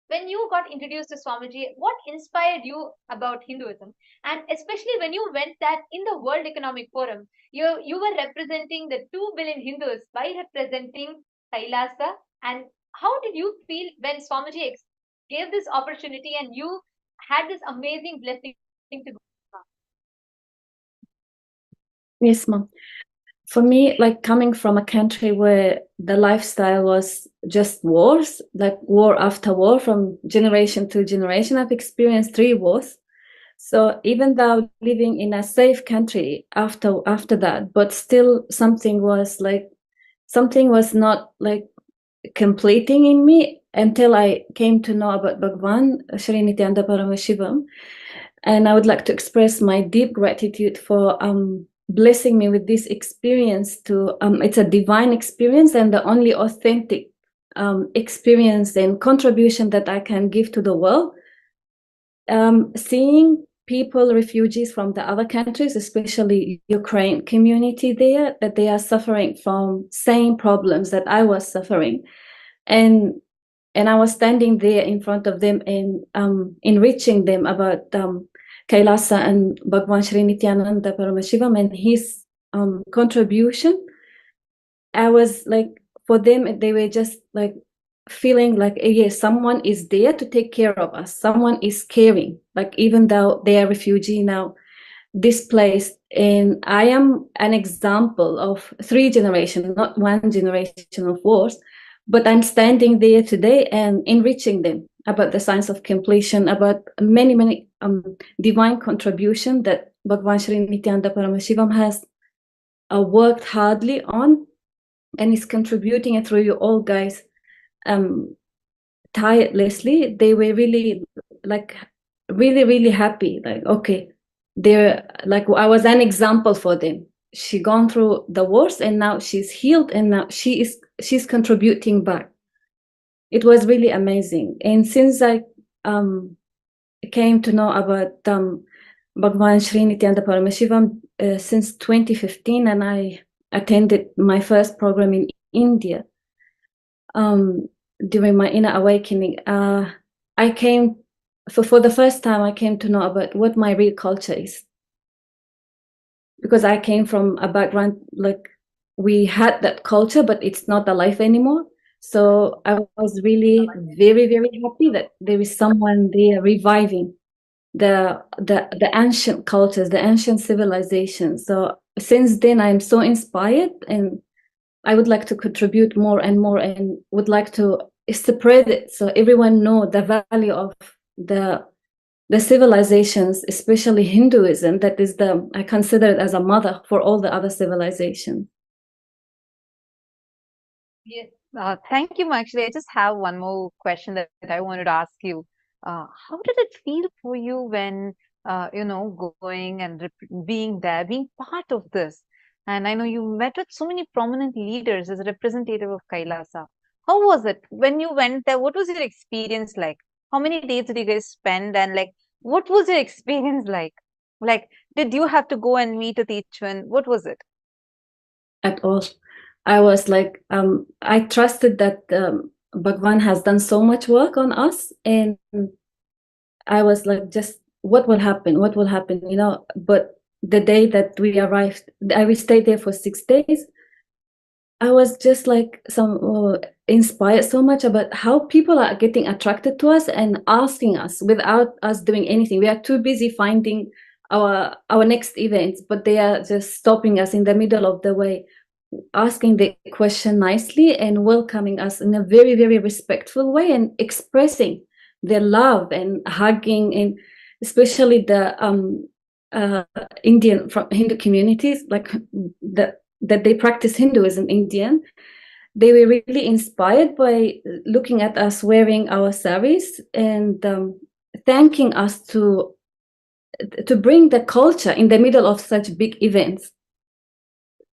when you got introduced to Swamiji, what inspired you about Hinduism? And especially when you went that in the World Economic Forum, you were representing the 2 billion Hindus by representing KAILASA. And how did you feel when Swamiji gave this opportunity and you had this amazing blessing to go? Yes, Mom. For me, like coming from a country where the lifestyle was just wars, like war after war, from generation to generation, I've experienced 3 wars. So even though living in a safe country after that, but still something was not like completing in me until I came to know about Bhagwan, Shri Nithyananda Paramashivoham. And I would like to express my deep gratitude for blessing me with this experience. It's a divine experience and the only authentic experience and contribution that I can give to the world. Seeing people, refugees from the other countries, especially Ukraine community there, that they are suffering from same problems that I was suffering, and I was standing there in front of them and enriching them about KAILASA and Bhagwan Shri Nithyananda Paramashivoham and his contribution, I was like, for them, they were just like feeling like, yes, someone is there to take care of us. Someone is caring, like even though they are refugee now, displaced. And I am an example of 3 generations, not 1 generation of wars, but I'm standing there today and enriching them about the science of completion, about many divine contribution that Bhagwan Shri Nithyananda Paramashivoham has worked hardly on, and is contributing it through you all guys tirelessly. They were really like really happy, like, okay, they're like, I was an example for them. She gone through the worst and now she's healed, and now she's contributing back. It was really amazing. And since I came to know about Bhagwan Shri Nithyananda Paramashivoham since 2015, and I attended my first program in India during my inner awakening. I came for the first time. I came to know about what my real culture is, because I came from a background like we had that culture, but it's not alive anymore. So I was really very happy that there is someone there reviving the ancient cultures, the ancient civilizations. So since then, I'm so inspired, and I would like to contribute more and more, and would like to spread it so everyone know the value of the civilizations, especially Hinduism. That is I consider it as a mother for all the other civilizations. Yes. Thank you. Actually, I just have one more question that I wanted to ask you. How did it feel for you when, going and being there, being part of this? And I know you met with so many prominent leaders as a representative of Kailasa. How was it when you went there? What was your experience like? How many days did you guys spend? And like, what was your experience like? Like, did you have to go and meet with each one? What was it? At all. I was like, I trusted that Bhagwan has done so much work on us, and I was like, just what will happen? What will happen? But the day that we arrived, I stayed there for 6 days. I was just like inspired so much about how people are getting attracted to us and asking us without us doing anything. We are too busy finding our next events, but they are just stopping us in the middle of the way, asking the question nicely and welcoming us in a very respectful way, and expressing their love and hugging, and especially the Indian from Hindu communities, like that they practice Hinduism Indian. They were really inspired by looking at us wearing our saris, and thanking us to bring the culture in the middle of such big events.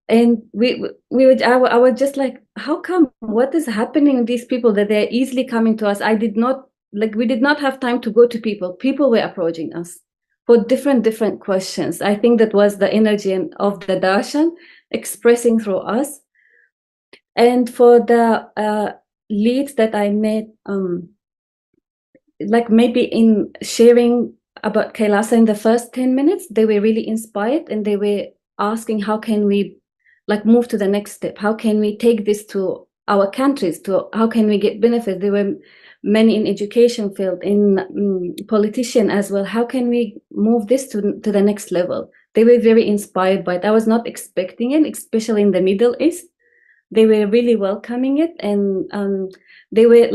And I was just like, how come? What is happening with these people that they're easily coming to us? We did not have time to go to people. People were approaching us for different questions. I think that was the energy of the darshan expressing through us. And for the leads that I met, like maybe in sharing about Kailasa in the first 10 minutes, they were really inspired, and they were asking, how can we move to the next step? How can we take this to our countries? How can we get benefits? There were many in education field, in politician as well. How can we move this to the next level? They were very inspired by it. I was not expecting it, especially in the Middle East. They were really welcoming it, and they were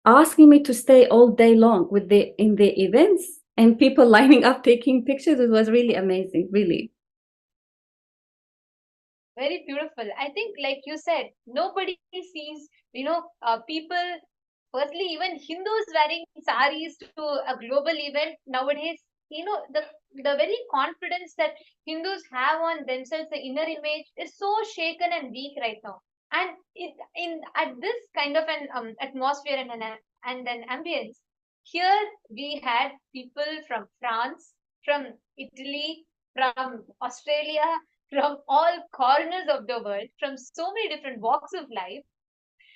asking me to stay all day long in the events, and people lining up taking pictures. It was really amazing, really. Very beautiful. I think, like you said, nobody sees, people, firstly, even Hindus wearing saris to a global event nowadays. The very confidence that Hindus have on themselves, the inner image is so shaken and weak right now. And at this kind of an atmosphere and an ambience, here we had people from France, from Italy, from Australia, from all corners of the world, from so many different walks of life.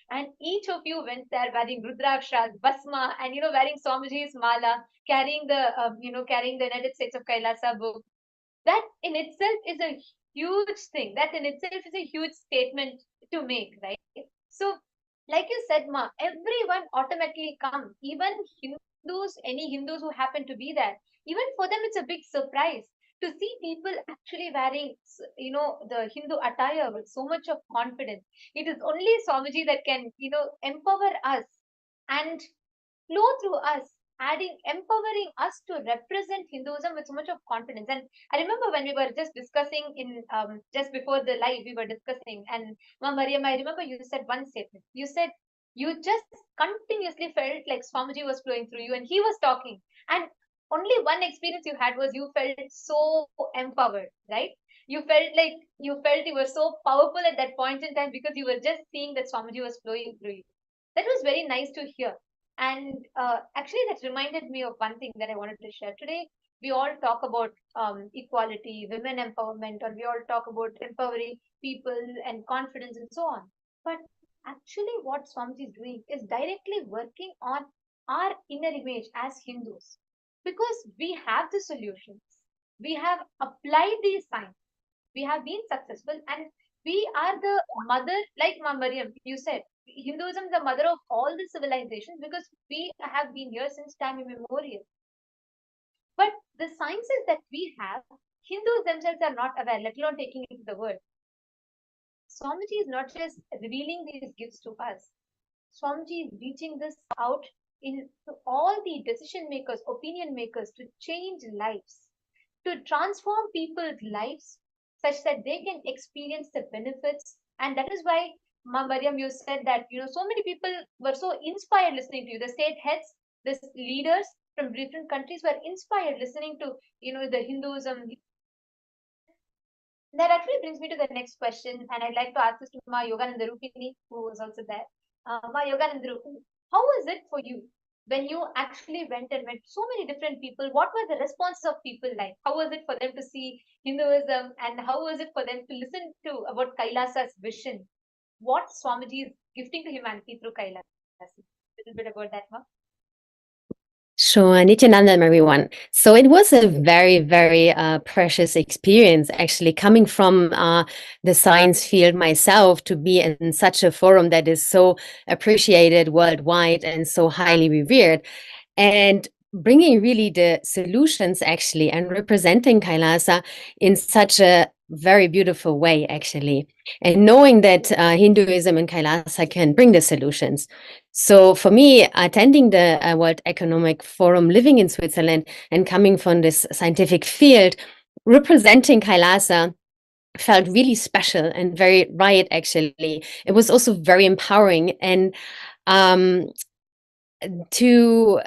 And each of you went there wearing Rudrakshas, Basma, and wearing Swamiji's mala, carrying the United States of Kailasa book. that in itself is a huge thing. That in itself is a huge statement to make, right? So, like you said, Ma, everyone automatically come, even Hindus, any Hindus who happen to be there, even for them it's a big surprise to see people actually wearing, the Hindu attire with so much of confidence. It is only Swamiji that can, empower us and flow through us, empowering us to represent Hinduism with so much of confidence. And I remember when we were just discussing in just before the live, we were discussing, and Ma Mariam, I remember you said one statement. You said you just continuously felt like Swamiji was flowing through you, and he was talking, and only one experience you had was you felt so empowered, right? You felt you were so powerful at that point in time because you were just seeing that Swamiji was flowing through you. That was very nice to hear. And actually, that reminded me of one thing that I wanted to share today. We all talk about equality, women empowerment, or we all talk about empowering people and confidence and so on. But actually, what Swamiji is doing is directly working on our inner image as Hindus, because we have the solutions. We have applied these science. We have been successful, and we are the mother, like Ma Mariam, you said, Hinduism is the mother of all the civilizations because we have been here since time immemorial. But the sciences that we have, Hindus themselves are not aware, let alone taking it to the world. Swamiji is not just revealing these gifts to us. Swamiji is reaching this out to all the decision makers, opinion makers, to change lives, to transform people's lives such that they can experience the benefits. And that is why, Ma Mariam, you said that, so many people were so inspired listening to you. The state heads, the leaders from different countries were inspired listening to, the Hinduism. That actually brings me to the next question, and I'd like to ask this to Ma Yogananda Rupini, who was also there. Ma Yogananda Rupini, how was it for you when you actually went and met so many different people? What were the responses of people like? How was it for them to see Hinduism, and how was it for them to listen to about Kailasa's vision? What Swamiji is gifting to humanity through Kailasa? A little bit about that, Ma. Sure, Nithyananda, everyone. So it was a very, very precious experience, actually, coming from the science field myself to be in such a forum that is so appreciated worldwide and so highly revered, and bringing really the solutions, actually, and representing Kailasa in such a very beautiful way, actually, and knowing that Hinduism and Kailasa can bring the solutions. So for me, attending the World Economic Forum, living in Switzerland and coming from this scientific field, representing Kailasa felt really special and very right, actually. It was also very empowering, and to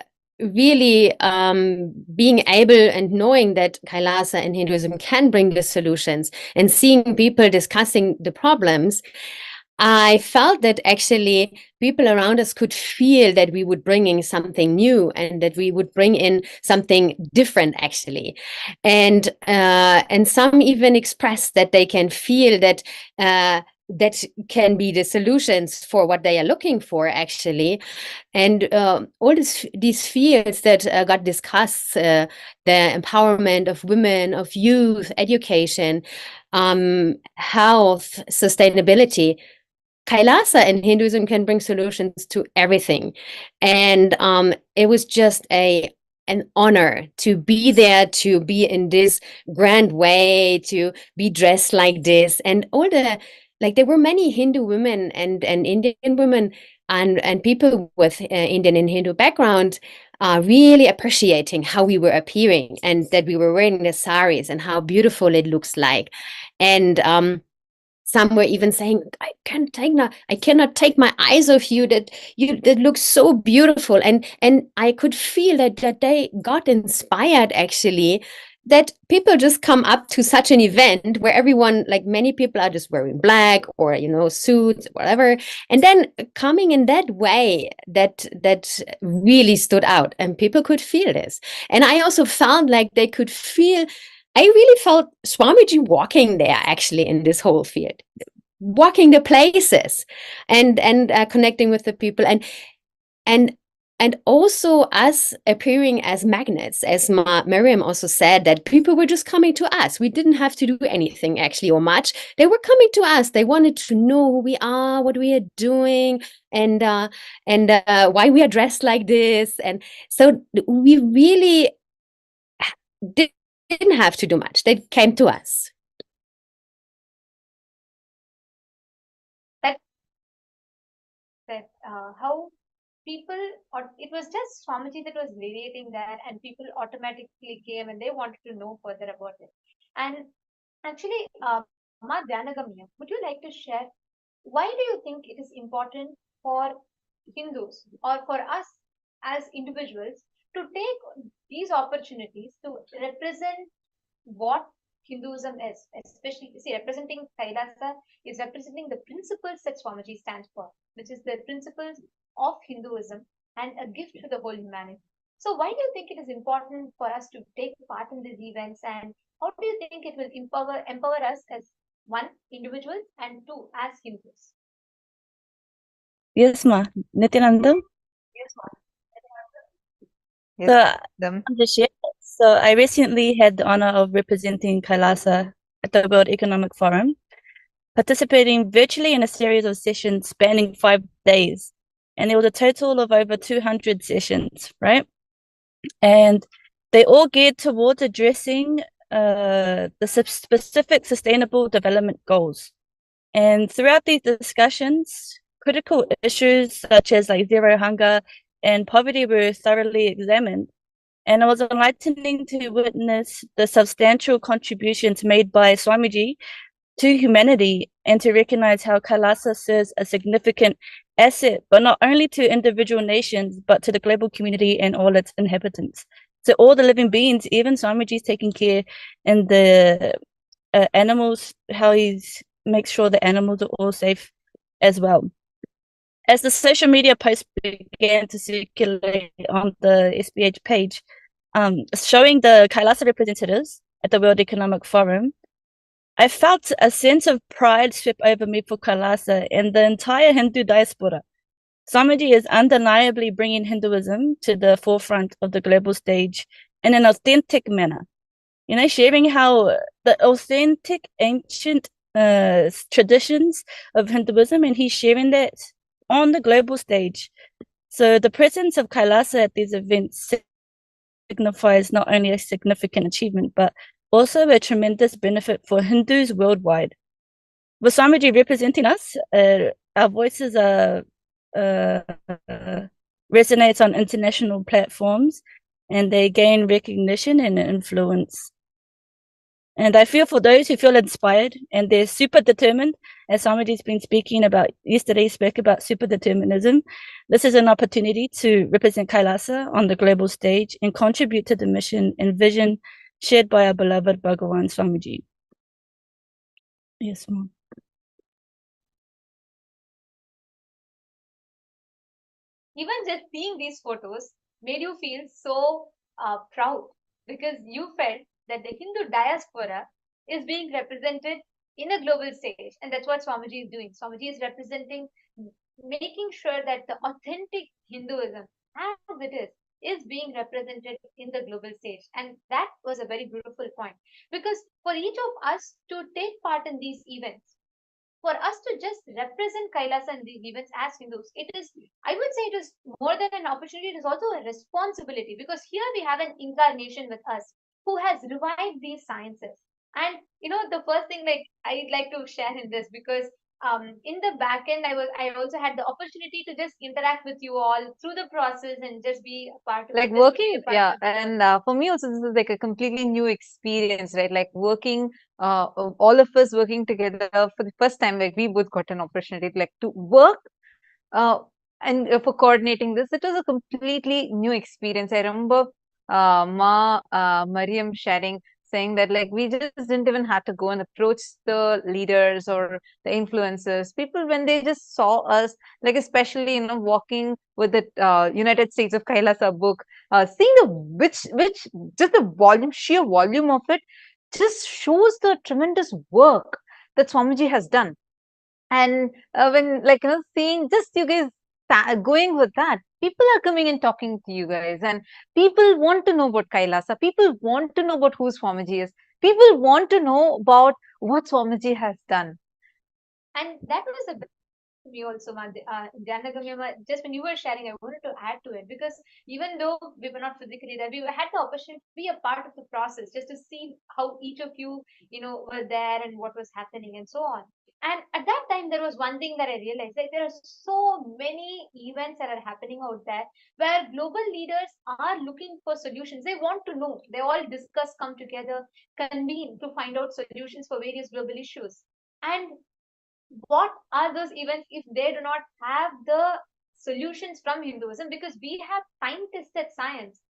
really being able and knowing that Kailasa and Hinduism can bring the solutions, and seeing people discussing the problems, I felt that actually people around us could feel that we would bring in something new and that we would bring in something different, actually. And some even expressed that they can feel that that can be the solutions for what they are looking for, actually. And all these fields that got discussed, the empowerment of women, of youth, education, health, sustainability, Kailasa and Hinduism can bring solutions to everything. And it was just an honor to be there, to be in this grand way, to be dressed like this, and all the, like, there were many Hindu women and Indian women and people with Indian and Hindu background really appreciating how we were appearing and that we were wearing the saris and how beautiful it looks like. And some were even saying, I cannot take my eyes off you, that looks so beautiful. And I could feel that they got inspired, actually, that people just come up to such an event where everyone, like many people, are just wearing black or, suits, whatever. And then coming in that way, that really stood out, and people could feel this. And I also found like they could feel, I really felt Swamiji walking there, actually, in this whole field, walking the places and connecting with the people. And And also us appearing as magnets, as Miriam also said, that people were just coming to us. We didn't have to do anything actually or much. They were coming to us. They wanted to know who we are, what we are doing, and why we are dressed like this. And so we really didn't have to do much. They came to us. How people, or it was just Swamiji that was radiating that, and people automatically came and they wanted to know further about it. And actually, Ma Dhyanagami, would you like to share why do you think it is important for Hindus or for us as individuals to take these opportunities to represent what Hinduism is, especially representing Kailasa is representing the principles that Swamiji stands for, which is the principles of Hinduism and a gift to the whole humanity. So why do you think it is important for us to take part in these events, and how do you think it will empower us as one, individuals, and two, as Hindus? Yes, ma. Nithyananda? Yes, ma'am. So I recently had the honor of representing Kailasa at the World Economic Forum, participating virtually in a series of sessions spanning 5 days. And there was a total of over 200 sessions, right? And they all geared towards addressing the specific sustainable development goals. And throughout these discussions, critical issues such as like zero hunger and poverty were thoroughly examined. And it was enlightening to witness the substantial contributions made by Swamiji to humanity and to recognize how Kailasa serves a significant asset, but not only to individual nations, but to the global community and all its inhabitants. So all the living beings, even Swamiji is taking care in the animals, how he makes sure the animals are all safe as well. As the social media posts began to circulate on the SBH page, showing the Kailasa representatives at the World Economic Forum, I felt a sense of pride sweep over me for Kailasa and the entire Hindu diaspora. Swamiji is undeniably bringing Hinduism to the forefront of the global stage in an authentic manner. You know, sharing how the authentic ancient traditions of Hinduism, and he's sharing that on the global stage. So the presence of Kailasa at these events signifies not only a significant achievement, but also a tremendous benefit for Hindus worldwide. With Swamiji representing us, our voices are resonates on international platforms, and they gain recognition and influence. And I feel for those who feel inspired and they're super determined, as Swamiji's been speaking about yesterday, spoke about super determinism. This is an opportunity to represent Kailasa on the global stage and contribute to the mission and vision shared by our beloved Bhagawan Swamiji. Yes, ma'am. Even just seeing these photos made you feel so proud, because you felt that the Hindu diaspora is being represented in a global stage, and that's what Swamiji is doing. Swamiji is representing, making sure that the authentic Hinduism, as it is being represented in the global stage. And that was a very beautiful point, because for each of us to take part in these events, for us to just represent Kailasa in these events as Hindus, it is, I would say, it is more than an opportunity, it is also a responsibility, because here we have an incarnation with us who has revived these sciences. And the first thing I'd like to share in this, because in the back end, I also had the opportunity to just interact with you all through the process and just be a part of it. Working, and for me also, this is like a completely new experience, right? Like working, all of us working together for the first time, like we both got an opportunity to work and for coordinating this. It was a completely new experience. I remember Mariam saying that we just didn't even have to go and approach the leaders or the influencers. People, when they just saw us, especially walking with the United States of Kailasa book, seeing which just the sheer volume of it just shows the tremendous work that Swamiji has done. And when seeing just you guys going with that, people are coming and talking to you guys, and people want to know about Kailasa. People want to know about who Swamiji is. People want to know about what Swamiji has done. And that was a bit for me also, Dhyana Gamyama, just when you were sharing, I wanted to add to it, because even though we were not physically there, we had the opportunity to be a part of the process, just to see how each of you, were there and what was happening and so on. And at that time, there was one thing that I realized, like there are so many events that are happening out there where global leaders are looking for solutions. They want to know. They all discuss, come together, convene to find out solutions for various global issues. And what are those events if they do not have the solutions from Hinduism? Because we have time-tested science.